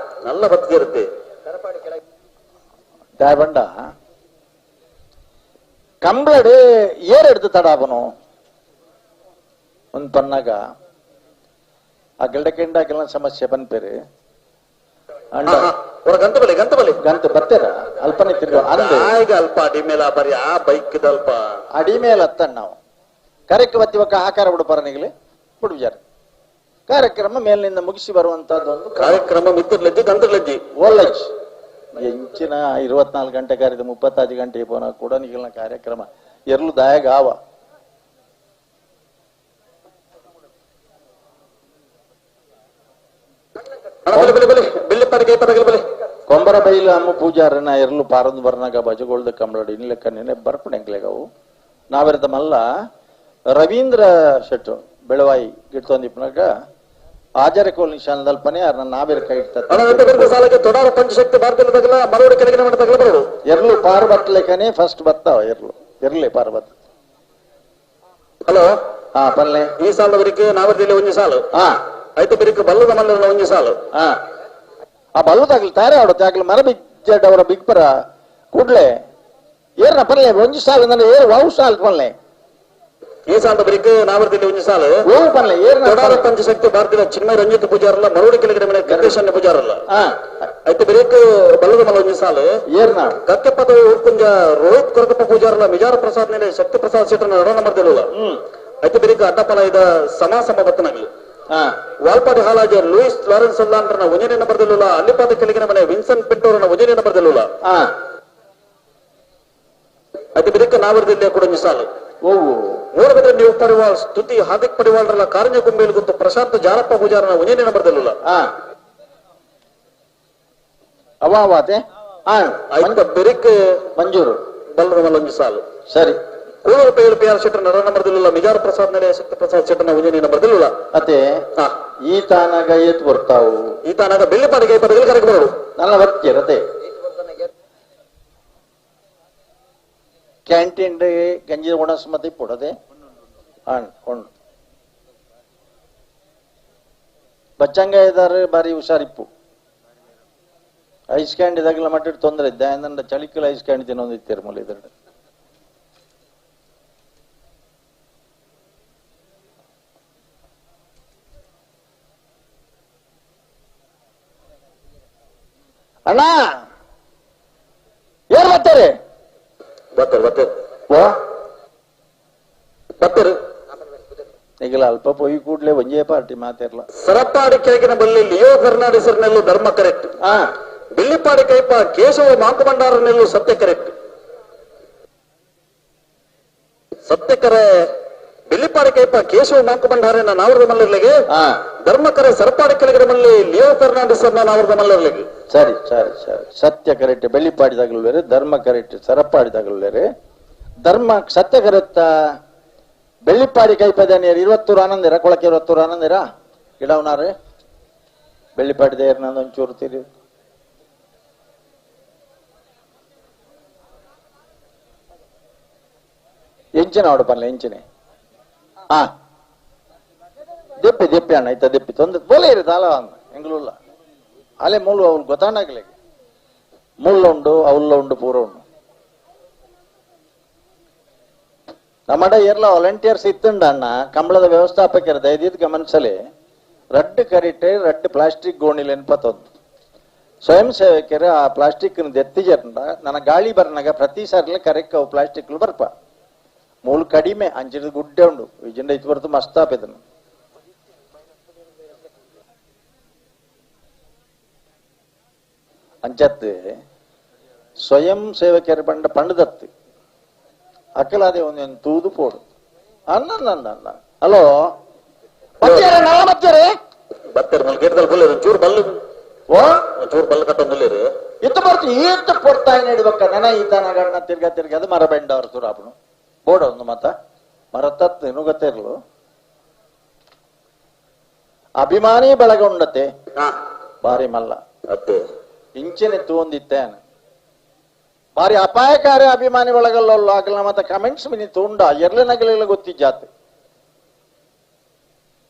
ನಲ್ಲ ಬತ್ತಿರುತ್ತೆ ದಾಯಬಂಡ ಕಂಬಳಡು ಏರೆಡ್ದು ತಡಾಬನು ಒಂದ್ ಪನ್ನಾಗ ಆ ಗಿಡಕೆಂಡಾಗೆಲ್ಲ ಸಮಸ್ಯೆ ಬಂದ್ಪೇರಿ ಅಂಡ ಗಂತ ಬಲಿ ಗಂತ ಬರ್ತೀರ ಅಲ್ಪನೆ ತಿರ್ಗ ಈಗ ಅಲ್ಪ ಅಡಿ ಮೇಲೆ ಬರೀ ಆ ಬೈಕ್ ಅಲ್ಪ ಅಡಿ ಮೇಲೆ ಹತ್ತಣ್ಣ ನಾವು ಕರೆಕ್ಟ್ ಬತ್ತಿವಕ್ಕ ಆಕಾರ ಬಿಡುಪರನಿಗಲಿ ಬಿಡುಜಾರ ಕಾರ್ಯಕ್ರಮ ಮೇಲಿನಿಂದ ಮುಗಿಸಿ ಬರುವಂತದ್ದು ಒಂದು ಕಾರ್ಯಕ್ರಮ ಮಿತ್ರಲೆಜ್ಜಿ ಗಂತಲೆಜ್ಜಿ ಓಲಜ್ ಎಂಚಿನ 24 ಗಂಟೆ ಕಾರ್ಯದ 35 ಗಂಟೆ ಪೋನ ಕೂಡ ನಿಗಲ್ನ ಕಾರ್ಯಕ್ರಮ ಎರ್ಲು ದಾಯಗ ಆವ ಕೊಂಬರ ಬೈಲು ಅಮ್ಮ ಪೂಜಾರನ ಎರ್ಲು ಪಾರಂದು ಬರ್ನಾಗ ಬಜಗೋಳ್ದ ಕಂಬಳಡಿ ಇನ್ ಲೆಕ್ಕ ನೆನೆ ಬರ್ಪಣೆಂಗ್ಲೆಗವು ನಾವೆರ್ದ ಮಲ್ಲ ರವೀಂದ್ರ ಶೆಟ್ರು ಬೆಳವಾಯಿ ಗಿಡ್ತೊಂದಿಪ್ಪನಾಗ ಆಚಾರ್ಯ ಕೋಲ್ ನಿಶಾನದಲ್ಪನೆ ಅವ್ರನ್ನ ನಾವೇರ್ ಕೈ ಸಾಲಕ್ಕೆ ತೊಡಾರ ಪಂಚಶಕ್ತಿ ಭಾರತದಲ್ಲಿ ಮರವಡಿ ಕೆಳಗಿನ ಮಟ್ಟ ತಗಲಬರೋದು ಎರ್ಲು ಪಾರ್ ಬಟ್ಲೆಕನೆ ಫಸ್ಟ್ ಬರ್ತಾವ ಎರ್ಲಿ ಪಾರ್ ಬತ್ತ ಹಲೋ ಹಾ ಪಲ್ಲೆ ಈ ಸಾಲದವರಿಗೆ ನಾವರ್ದಲ್ಲಿ ಒಂದು ಸಾಲು అయితే ಬೆರಿಕೆ ಬಲ್ಲದ ಮಲ್ಲ ಒಂದು ಸಾಲು ಆ ಬಲ್ಲದಾಗ್ಲಿ ತಾರೆ ಆಡೋದು ಆಗ್ಲಿ ಮರ ಬಿಜ್ಜಡ್ ಅವರ ಬಿಗ್ಪರ ಕೂಡ್ಲೆ ಏರ್ನ ಪಲ್ಲೆ ಒಂದು ಸಾಲು ಅಂದ್ರೆ ಏರ್ ವಾವು ಸಾಲ್ ಪಲ್ಲೆ ಈ ಸಾಲದ ಬೆರಿಕೆ ನಾವರ್ದಲ್ಲಿ ಒಂದು ಸಾಲು ಪಲ್ಲೆ ಏರ್ನ ತೊಡಾರ ಪಂಚಶಕ್ತಿ ಭಾರತೀಯ ಚಿನ್ಮಯ ರಂಜಿತ್ ಪೂಜಾರಲ್ಲ ಮರವಡಿ ಕೆಳಗಿನ ಮನೆ ಗಂಗೇಶನ್ಯ ಪೂಜಾರಲ್ಲ అయితే ಬೆರಿಕೆ ಬಲ್ಲದ ಮಲ್ಲ ಒಂದು ಸಾಲು ಏರ್ನ ಕಕ್ಕೆ ಪದ ಊರ್ಕುಂಜ ರೋಹಿತ್ ಕೊರಕಪ್ಪ ಪೂಜಾರಲ್ಲ ಮಿಜಾರ ಪ್ರಸಾದ್ ಮೇಲೆ ಶಕ್ತಿ ಪ್ರಸಾದ್ ಶೆಟ್ಟರ್ನ ರಣ ನಂಬರ್ದಿಲ್ಲ అయితే ಬೆರಿಕೆ ಅಡ್ಡಪಲ ಇದ ಸಮಾಸಮ ಬತ್ತನಾಗ್ಲಿ ವಾಲ್ಪಾಡಿ ಹಾಲಾಜಿ ಲೂಯಿಸ್ ಲಾರೆನ್ಸ್ ಅಲ್ಲಾಂಡ್ರನ 1ನೇ ನಂಬರ್ದಲ್ಲೂ ಅಲ್ಲಿಪಾದ ಕೆಳಗಿನ ಮನೆ ವಿನ್ಸೆಂಟ್ ಪಿಂಟೋರನ 1ನೇ ನಂಬರ್ದಲ್ಲೂ ಅತಿ ಬಿದಕ್ಕ ನಾವರದಲ್ಲಿ ಕೂಡ ಮಿಸಾಲು ಮೂಡಬಿದ್ರೆ ನೀವು ಪಡಿವಾಳ್ ಸ್ತುತಿ ಹಾರ್ದಿಕ್ ಪಡಿವಾಳ್ರಲ್ಲ ಕಾರಣ್ಯ ಕುಂಬೇಲು ಗೊತ್ತು ಪ್ರಶಾಂತ್ ಜಾರಪ್ಪ ಪೂಜಾರನ 1ನೇ ನಂಬರ್ದಲ್ಲೂ ಅವಾವಾತೆ ಆಯ್ತ ಬೆರಿಕ್ ಮಂಜೂರು ಬಲ್ಲರಮಲ್ಲ ಒಂದು ಸಾಲು ಸರಿ ಕೂಳೂರು ಪೇರು ಪಿ ಆರ್ ಶೆಟ್ಟರ್ ನರ ನಂಬರ್ದಲ್ಲೂ ಮಿಜಾರ್ ಪ್ರಸಾದ್ ನಡೆ ಶಕ್ತಿ ಪ್ರಸಾದ್ ಶೆಟ್ಟರ್ನ 1ನೇ ನಂಬರ್ದಲ್ಲೂ ಅದೇ ಈತಾನಾಗ ಎತ್ ಬರ್ತಾವು ಈತಾನಾಗ ಬೆಳ್ಳಿಪಾಡಿಗೆ ಪದಗಳು ಕರೆಗೆ ಬರೋದು ನನ್ನ ಬರ್ತೀರತೆ ಕ್ಯಾಂಟೀನ್ ಗಂಜಿ ಒಣಸ್ಮತಿ ಪುಡದೆ ಕೊಂಡು ಬಚ್ಚಂಗ ಇದ್ದಾರೆ ಬಾರಿ ಹುಷಾರಿಪ್ಪು ಐಸ್ ಕ್ಯಾಂಡ್ ಇದಾಗಲ ಮಟ್ಟಿಟ್ಟು ತೊಂದರೆ ಇದ್ದ ಅಂದ್ರೆ ಚಳಿಕಲ್ ಐಸ್ ಕ್ಯಾಂಡ್ ತಿನ್ನೊಂದಿತ್ತೀರಿ ಮೂಲ ಇದ್ರ ಅಣ್ಣ ಏನ್ ಬರ್ತಾರೆ ಬರ್ತಾರೆ ಈಗಲ ಅಲ್ಪ ಪೊಯ್ ಕೂಡ್ಲೆ ಒಂಜೇ ಪಾರ್ಟಿ ಮಾತಿರ್ಲ ಸರಪಾಡಿ ಕೆಳಗಿನ ಬಲ್ಲಿ ಲಿಯೋ ಫೆರ್ನಾಂಡಿಸರ್ನೆಲ್ಲೂ ಧರ್ಮ ಕರೆಕ್ಟ್ ಬಿಲ್ಲಿಪಾಡಿ ಕೈಪ ಕೇಶವ ಮಾಂಕಮಂಡಾರನೆಲ್ಲೂ ಸತ್ಯ ಕರೆಕ್ಟ್ ಸತ್ಯಕರೆ ಬಿಲ್ಲಿಪಾಡಿ ಕೈಪ ಕೇಶವ ಮಾಂಕಮಂಡಾರನ ನಾವರದ ಮಲ್ಲರ್ಲಿಗೆ ಧರ್ಮಕರೆ ಸರಪಾಡಿ ಕೆಳಗಿನ ಬಲ್ಲಿ ಲಿಯೋ ಫೆರ್ನಾಂಡಿಸರ್ನ ನಾವರದ ಮಲ್ಲರ್ಲಿಗೆ ಸರಿ ಸರಿ ಸರಿ ಸತ್ಯ ಕರೆಕ್ಟ್ ಬೆಳ್ಳಿಪಾಡಿದಾಗಲೂ ಬೇರೆ ಧರ್ಮ ಕರೆಕ್ಟ್ ಸರಪಾಡಿದಾಗಲೂ ಬೇರೆ ಧರ್ಮ ಸತ್ಯ ಕರೆಕ್ಟ ಬೆಳ್ಳಿಪಾಡಿ ಕೈಪದ ನೀರು 20 ಆನಂದಿರ ಕೊಳಕ್ಕೆ 20 ಆನಂದಿರ ಇಡವನಾರೆ ಬೆಳ್ಳಿಪಾಡಿದ ನಂದು ಒಂಚೂರು ತೀರಿ ಎಂಚಿನ ಹೊಡಪಲ್ಲ ಎಂಚಿನ ದೆಪ್ಪಿ ದೆಪ್ಪಿ ಅಣ್ಣ ಇತ್ತ ದೆಪ್ಪಿ ತೊಂದ್ರೆ ಬೋಲೆ ಇರುತ್ತೆ ಅಲ್ಲ ಎಂಗ್ಲೂಲ್ಲ ಅಲೆ ಮೂಲು ಅವ್ಳು ಗೊತ್ತಾಗ್ಲಿ ಮುಳ್ಳ ಉಂಡು ಅವಲ್ಲ ಉಂಡು ಪೂರ ಉಂಡು ನಮ್ಮಡ ಏರ್ಲ ವಾಲಂಟಿಯರ್ಸ್ ಇತ್ತುಂಡ ಅಣ್ಣ ಕಂಬಳದ ವ್ಯವಸ್ಥಾಪಕರ ದಯದಿದ್ ಗಮನಿಸಲಿ ರಡ್ಡು ಕರಿಟೆ ರಡ್ಡು ಪ್ಲಾಸ್ಟಿಕ್ ಗೋಣಿಲ್ ಎನ್ಪತ್ತೊಂದು ಸ್ವಯಂ ಸೇವಕರು ಆ ಪ್ಲಾಸ್ಟಿಕ್ ಎತ್ತಿಜರ್ಂಡ ನನ್ನ ಗಾಳಿ ಬರ್ನಾಗ ಪ್ರತಿ ಸಾರ್ಲ ಕರೆಕ್ಟ್ ಅವು ಪ್ಲಾಸ್ಟಿಕ್ ಬರ್ಪ ಮೂಲ ಕಡಿಮೆ ಅಂಚಿದ ಗುಡ್ಡೆ ಉಂಡು ವಿಜಂಡ ಇತ್ತು ಬರ್ತು ಮಸ್ತಾಪಿದನು ಅಂಚತ್ತು ಸ್ವಯಂ ಸೇವಕರು ಬಂಡ ಪಂಡದತ್ತು ಅಕ್ಕಲಾದೆ ಒಂದೊಂದು ತೂದು ಪೋಡು ಅನ್ನ ಹಲೋ ಮತ್ತೇರೆ ಬರ್ತಾರೆ ಗೇಟ್ದಲ್ಲಿ ಬುಲ್ಲಿರು ಚೂರು ಬಲ್ಲು ಚೂರು ಬಲ್ಲು ಕಟ್ಟೊಂದಿಲ್ಲಿರು ಇತ್ತು ಬರ್ತು ಈತ ಕೊಡ್ತಾಯಿ ನಡಿಬೇಕ ನೆನ ಈತನಗಣ್ಣ ತಿರ್ಗ ಅದು ಮರ ಬೆಂಡ ಅವ್ರ ತುರಾಪನು ಬೋಡ ಒಂದು ಮತ ಮರ ತತ್ ಇನ್ನೂ ಗೊತ್ತಿರ್ಲು ಅಭಿಮಾನಿ ಬಳಗ ಉಂಡತೆ ಬಾರಿ ಮಲ್ಲ ಅತ್ತೆ ಇಂಚಿನೆತ್ತು ಒಂದಿತ್ತೇನು ಬಾರಿ ಅಪಾಯಕಾರಿ ಅಭಿಮಾನಿ ಒಳಗಲ್ಲ ಆಗಲ್ಲ ಮತ್ತೆ ಕಮೆಂಟ್ಸ್ ಮಿನಿ ತುಂಡ ಎರ್ಲೆನಗಲೆಲ್ಲ ಗೊತ್ತಿಜ್ಜಾತೆ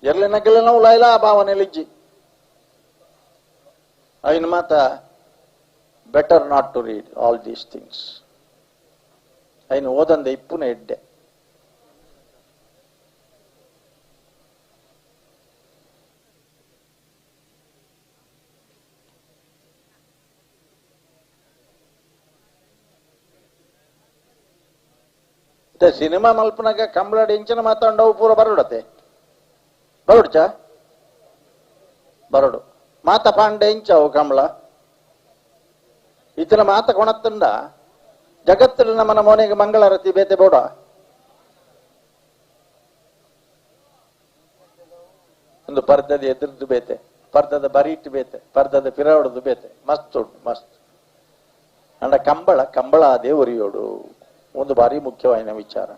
ಎರ್ಲೆನಗಲೆಲ್ಲ ಉಲಾಯಿಲ್ಲ ಆ ಭಾವನೆಲಿಜ್ಜಿ ಐನ್ ಮಾತ better not to read all these things ಐನ್ ಓದಂದೆ ಇಪ್ಪುನ ಎಡ್ಡೆ ಸಿನಿಮಾ ಮಲ್ಪನಾಗ ಕಂಬಳಾಡಿ ಇಂಚಿನ ಮಾತಾಡವು ಪೂರ ಬರೋಡತೆ ಬರೋಡ್ಚ ಬರೋಡು ಮಾತ ಪಾಂಡೆ ಇಂಚವು ಕಂಬಳ ಇತನ ಮಾತ ಕೊಣತ್ತಂಡ ಜಗತ್ತಲ್ಲಿ ನಮ್ಮನ ಮೋನೆಗೆ ಮಂಗಳಾರತಿ ಬೇತೆ ಬೋಡ ಒಂದು ಪರ್ದದ ಎದುರ್ದು ಬೇತೆ ಪರ್ದದ ಬರೀಟ್ ಬೇತೆ ಪರ್ದದ ಪಿರಾವಡದು ಬೇತೆ ಮಸ್ತ್ ಉಂಟು ಮಸ್ತ್ ಅಂಡ ಕಂಬಳ ಅದೇ ಒರಿಯೋಡು ಒಂದು ಬಾರಿ ಮುಖ್ಯವಾದ ವಿಚಾರ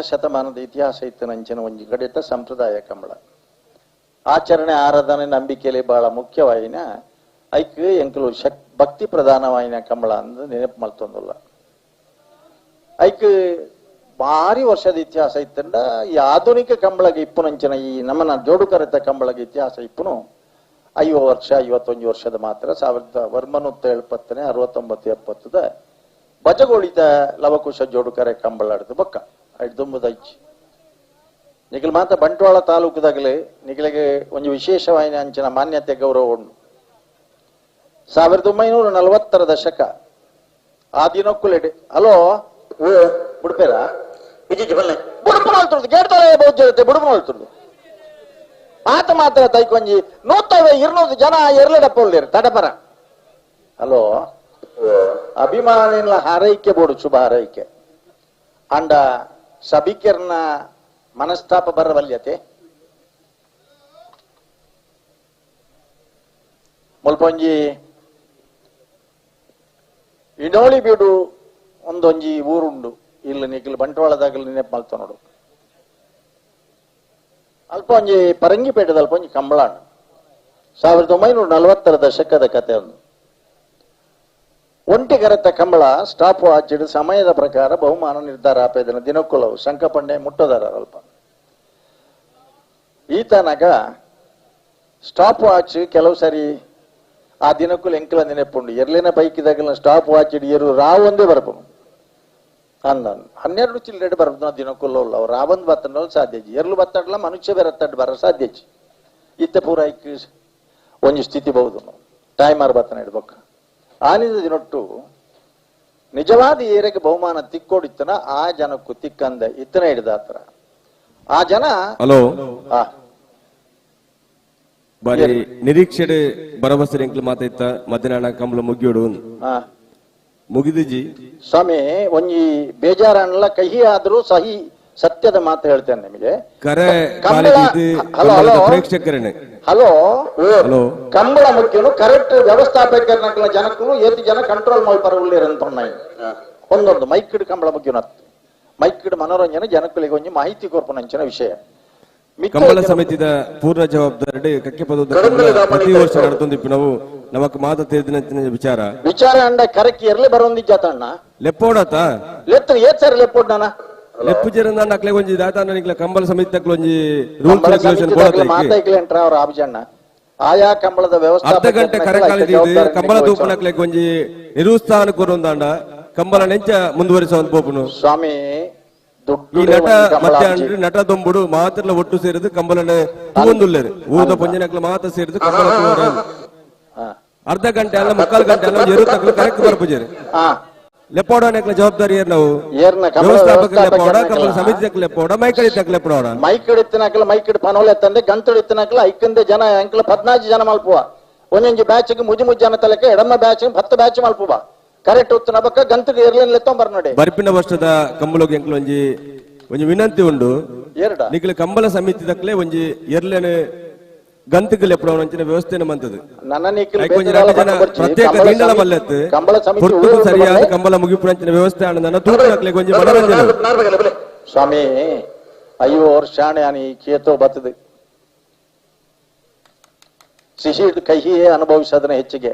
ಶತಮಾನದ ಇತಿಹಾಸ ಇತ್ತು ನಂಚಿನ ಒಂದು ಕಡೆತ ಸಂಪ್ರದಾಯ ಕಂಬಳ ಆಚರಣೆ ಆರಾಧನೆ ನಂಬಿಕೆಯಲ್ಲಿ ಬಹಳ ಮುಖ್ಯವಾಯಿನ ಐಕ್ ಎಂಕಲು ಭಕ್ತಿ ಪ್ರಧಾನವಾಯಿನ ಕಂಬಳ ಅಂದ್ ನೆನಪು ಮಲ್ತೊಂದಲ್ಲ ಐಕ್ ಭಾರಿ ವರ್ಷದ ಇತಿಹಾಸ ಇತ್ತಂಡ ಈ ಆಧುನಿಕ ಕಂಬಳಗೆ ಇಪ್ಪುನಂಚಿನ ಈ ನಮ್ಮನ ಜೋಡು ಕರೆತ ಕಂಬಳಗೆ ಇತಿಹಾಸ ಇಪ್ಪುನು 50 ವರ್ಷ 51 ವರ್ಷದ ಮಾತ್ರ 1970 69 70 ಬಜಗೋಳಿತ ಲವಕುಶ ಜೋಡುಕರೆ ಕಂಬಳಾಡ್ದು ಬಕ್ಕ ಐಡ್ದುಂಬುದೈಚಿ ನಿಖಿಲ್ ಮಾತ ಬಂಟ್ವಾಳ ತಾಲೂಕದಾಗಲೇ ನಿಖಿಲಿಗೆ ಒಂದು ವಿಶೇಷವಾದ ಅಂಚಿನ ಮಾನ್ಯತೆ ಗೌರವ ಉಂಟು 1940 ದಶಕ ಆ ದಿನಕ್ಕೂ ಹಲೋ ಬಿಡ್ಪೇರ ಇಜ್ಜಿ ಬಲ್ಲೆ ಬುಡುಪು ನೋಳ್ತುಂಡು ಗೇಡ್ತಲೆ ಬಹುಜರುತ್ತೆ ಬುಡುಪು ನೋಳ್ತುಂಡು ಆತ ಮಾತ್ರ ತೈಕೊಂಜಿ 150-200 ಜನ ಎರಲೆಡಪ್ಪೊಳ್ಳೇರು ತಡಪರ. ಹಲೋ ಅಭಿಮಾನಿಗಳ ಹಾರೈಕೆ ಬೋಡು ಶುಭ ಹಾರೈಕೆ ಅಂಡ ಸಭಿಕರ್ನ ಮನಸ್ತಾಪ ಬರವಲ್ಯತೆ ಮುಲ್ಪೊಂಜಿ ಇಡೋಳಿ ಬೀಡು ಒಂದೊಂಜಿ ಊರುಂಡು ಇಲ್ಲಿ ನಿಖಿಲ್ ಬಂಟ್ವಾಳದಾಗಲಿ ನೆನಪು ಮಲ್ತ ನೋಡು ಅಲ್ಪ ಒಂಜಿ ಪರಂಗಿಪೇಟದ ಅಲ್ಪ ಒಂಜಿ ಕಂಬಳಾಣ 1940 ದಶಕದ ಕತೆ ಒಂದು ಒಂಟಿ ಕರೆತ ಕಂಬಳ ಸ್ಟಾಪ್ ವಾಚ್ ಸಮಯದ ಪ್ರಕಾರ ಬಹುಮಾನ ನಿರ್ಧಾರ ಆಪೇದನ ದಿನಕ್ಕೂಲವು ಶಂಕಪಂಡೆ ಮುಟ್ಟದಾರ ಅಲ್ಪ ಈತನಾಗ ಸ್ಟಾಪ್ ವಾಚ್ ಕೆಲವು ಸರಿ ಆ ದಿನಕ್ಕೂ ಎಂಕಲ ನೆನಪುಂಡು ಎರ್ಲಿನ ಬೈಕಿದಾಗಲ ಸ್ಟಾಪ್ ವಾಚ್ ಇಡಿಯರು ರಾವೊಂದೇ ಬರ್ಬೋದು ಅಂದ 12 ಚಿಲ್ಲರೆ ಬರ್ಬೋದು ದಿನಕ್ಕೂಲ್ಲ ಅವ್ರು ರಾವಂದ್ ಬತ್ತನ ಸಾಧ್ಯಜಿ ಎರ್ಲು ಬತ್ತಡ್ಲ ಮನುಷ್ಯ ಬೇರೆ ತಡ್ ಬರ ಸಾಧ್ಯಜಿ ಇತ್ತ ಪೂರ ಒಂಜಿ ಸ್ಥಿತಿ ಬಹುದು ಟೈಮರ್ ಬತ್ತನ ಇಡ್ಬೇಕು ಆನಿದ ದಿನೊಟ್ಟು ನಿಜವಾದ ಏರೆಗೆ ಬಹುಮಾನ ತಿಕ್ಕೋಡಿತ್ತನ ಆ ಜನಕ್ಕೂ ತಿಕ್ಕಂದ ಇತ್ತನ ಹಿಡಿದಾತ್ರ ಆ ಜನ ಹಲೋ ಬಾರಿ ನಿರೀಕ್ಷೆ ಭರವಸೆ ಎಂಕ್ಲು ಮಾತಾಯ್ತ ಮಧ್ಯಾಹ್ನ ಕಂಬಳ ಮುಗಿಯೋಡು ಮುಗಿದಿಜಿ ಸ್ವಾಮಿ ಒಂಜಿ ಬೇಜಾರನ್ನೆಲ್ಲ ಕಹಿ ಆದ್ರೂ ಸಹಿ ಸತ್ಯದ ಮಾತು ಹೇಳ್ತೇನೆ ನಿಮಗೆ ಕರೆ ಪ್ರೇಕ್ಷಕರೇ ಹಲೋ ಹಲೋ ಕಂಬಳ ಮುಖ್ಯನು ಕರೆಕ್ಟ್ ವ್ಯವಸ್ಥಾಪಕರ ಜನಕ್ಕೂ ಏತಿ ಜನ ಕಂಟ್ರೋಲ್ ಮಾಡ್ಪರವುಳ್ಳೇರಂತ ಒಂದೊಂದು ಮೈಕಿಡ್ ಕಂಬಳ ಮುಖ್ಯನು ಮೈಕಿಡ್ ಮನೋರಂಜನೆ ಜನಕ್ಕಳಿಗೆ ಒಂಜಿ ಮಾಹಿತಿ ಕೊರ್ಪುನಂಚಿನ ವಿಷಯ ಕಂಬಳ ಸಮಿತಿದ ಪೂರ್ಣ ಜವಾಬ್ದಾರಿ ಕಕ್ಕೆ ಪದ ಪ್ರತಿ ವರ್ಷ ನಡ್ತೊಂದಿಪ್ಪು ನಾವು ನಮಕ್ ಮಾತ ತಿಳಿದಿನ ವಿಚಾರ ಅಂಡ ಕರೆಕ್ಟ್ ಎರ್ಲೆ ಬರೋಂದಿಜ್ಜಾತಣ್ಣ ಲೆಪ್ಪೋಡತ ಲೆತ್ತ ಏತ್ ಸರ್ ಲೆಪ್ಪೋಡ್ನ ಲೆಪ್ಪು ಜರಂದ ಅಕ್ಲೆ ಒಂಜಿ ದಾತಾನ ನಿಕ್ಲ ಕಂಬಳ ಸಮಿತಿ ತಕ್ಲ ಒಂಜಿ ರೂಲ್ಸ್ ರೆಗ್ಯುಲೇಷನ್ ಮಾತಾಯ್ಕಲೆ ಅಂಟ್ರ ಅವ್ರ ಆಬ್ಜಣ್ಣ ಆಯಾ ಕಂಬಳದ ವ್ಯವಸ್ಥೆ ಅರ್ಧ ಗಂಟೆ ಕರೆ ಕಾಲಿದ್ದು ಕಂಬಳ ತೂಪನಕ್ಲೆ ಒಂಜಿ ನಿರುತ್ಸಾಹ ಕೊರೊಂದಾಂಡ ಕಂಬಳ ನೆಂಚ ಮುಂದುವರಿಸುವಂತ ಪೋಪುನು ಸ್ವಾಮಿ ಈ ನಟ ಮಧ್ಯಾಹ್ನ ನಟ ದೊಂಬುಡು ಮಾತ್ರ ಒಟ್ಟು ಸೇರಿದು ಕಂಬಲನ ತೂಂದುಲ್ಲೇರು ಊದ ಪಂಜನಕ್ಲ ಮಾತ್ರ ಸೇರಿದು ಕಂಬಳ ಅರ್ಧ ಗಂಟೆ ಅಲ್ಲ ಮುಕ್ಕಾಲು ಗಂಟೆ ಅಲ್ಲ ಎರು ತಕ್ಲು ಕರೆಕ್ಟ್ ಬರ್ಪುಜೇರಿ ಲೆಪ್ಪೋಡನಕ್ಲ ಜವಾಬ್ದಾರಿ ನಾವು ವ್ಯವಸ್ಥಾಪಕ ಲೆಪ್ಪೋಡ ಕಂಬಳ ಸಮಿತಿ ಲೆಪ್ಪೋಡ ಮೈಕಡಿ ತಕ್ ಲೆಪ್ಪೋಡ ಮೈಕಡಿ ಇತ್ತಿನಕ್ಲ ಮೈಕಡಿ ಪನೋಲೆ ತಂದೆ ಗಂತಳು ಇತ್ತಿನಕ್ಲ ಐಕಂದೆ ಜನ ಅಂಕಲ 14 ಜನ ಮಲ್ಪುವ ಒಂದೊಂಜಿ ಬ್ಯಾಚ್ಗೆ ಮುಜಿ ಜನ ತಲಕ್ಕೆ ಎಡಮ ಬ್ಯಾಚ್ 10 ಬ್ಯಾಚ್ ಮಲ್ಪುವ ಕರೆಕ್ಟ್ ಉತ್ತನ ಬಕ್ಕ ಗಂತಗೆ ಎರ್ಲೇನ್ ಲೆತ್ತೊಂಬರ್ ನೋಡಿ ಬರ್ಪಿನ ವರ್ಷದ ಕಂಬಳಗೆ ಎಂಕ್ಲ ಒಂಜಿ ವಿನಂತಿ ಉಂಡು ನಿಕ್ಲ ಕಂಬಳ ಸಮಿತಿ ತಕ್ಲೆ ಒಂಜಿ ಎರ್ಲೇನ್ ಗಂತಕ್ಕೆ ಲೆಪ್ಪಡವನಂಚಿನ ವ್ಯವಸ್ಥೆನ ಮಂತದು ಪ್ರತ್ಯೇಕ ದಿಂಡಲ ಮಲ್ಲೆತ್ತು ಪೊರ್ತುಗು ಸರಿಯಾದ ಕಂಬಳ ಮುಗಿಪುನಂಚಿನ ವ್ಯವಸ್ಥೆ ಆನಂದನ ತೂಕನಕ್ಲೆ ಒಂಜಿ ಮನೋರಂಜನೆ ಸ್ವಾಮಿ ಅಯ್ಯೋ ವರ್ಷಾಣೆ ಆನಿ ಕೇತೋ ಬತ್ತದು ಸಿಹಿ ಕಹಿಯೇ ಅನುಭವಿಸೋದನ್ನ ಹೆಚ್ಚಿಗೆ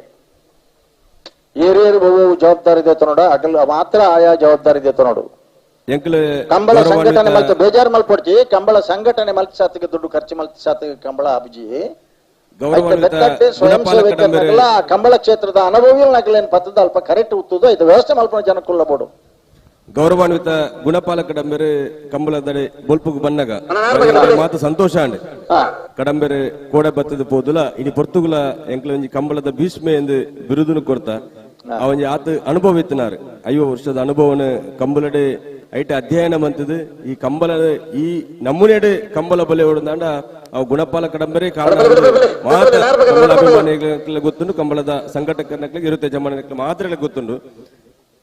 ಏರೇರು ಬಹು ಜವಾಬ್ದಾರಿ ದೇತ ನೋಡ ಅಗಲ ಮಾತ್ರ ಆಯಾ ಜವಾಬ್ದಾರಿ ದೇತ ನೋಡು ಕಂಬಳ ಸಂಘಟನೆ ಮಲ್ತ ಬೇಜಾರು ಮಲ್ಪಡ್ತಿ ಕಂಬಳ ಸಂಘಟನೆ ಮಲ್ತ ಸಾತಿಗೆ ದುಡ್ಡು ಖರ್ಚು ಮಲ್ತ ಸಾತಿಗೆ ಕಂಬಳ ಅಭಿಜಿ ಸ್ವಯಂ ಸೇವಕರಲ್ಲ ಕಂಬಳ ಕ್ಷೇತ್ರದ ಅನುಭವಿ ನಗಲೇನ್ ಪತ್ತದ ಅಲ್ಪ ಕರೆಕ್ಟ್ ಉತ್ತದ ಇದು ವ್ಯವಸ್ಥೆ ಮಲ್ಪನ ಜನಕ್ಕುಲ್ಲ ಬೋಡು ಗೌರವಾನ್ವಿತ ಗುಣಪಾಲ ಕಡಂಬೆರೆ ಕಂಬಳದಡೆ ಬೊಲ್ಪುಗು ಬನ್ನಗ ಮಾತು ಸಂತೋಷ ಅಂಡ್ ಕಡಂಬೆರೆ ಕೋಡೆ ಬತ್ತದ ಪೋದುಲ ಇನಿ ಪೊರ್ತುಗುಲ ಎಂಕ್ಲ ಒಂಜಿ ಕಂಬಳದ ಭೀಷ್ಮೆ ಎಂದು ಬಿರುದುನು ಕೊಡ್ತ ಅವನ್ ಆತ ಅನುಭವ ಇತ್ತಿನಾರು 50 ವರ್ಷದ ಅನುಭವನ ಕಂಬಳಡೆ ಐಟ ಅಧ್ಯಯನ ಮಂತದು ಈ ಕಂಬಳ ಈ ನಮ್ಮನೆಡೆ ಕಂಬಳ ಬಲೆ ಹೊಡೆದಾಂಡ ಅವು ಗುಣಪಾಲ ಕಡಂಬೆರೆ ಕಾರಣ ಮಾತ ಕಂಬಳ ಅಭಿಮಾನಿಗಳ ಗೊತ್ತುಂಡು ಕಂಬಳದ ಸಂಘಟಕರ್ನಕ್ಲಿಗೆ ಇರುತ್ತೆ ಜಮಾನಕ್ಲೆ ಮಾತ್ರ ಗೊತ್ತುಂಡು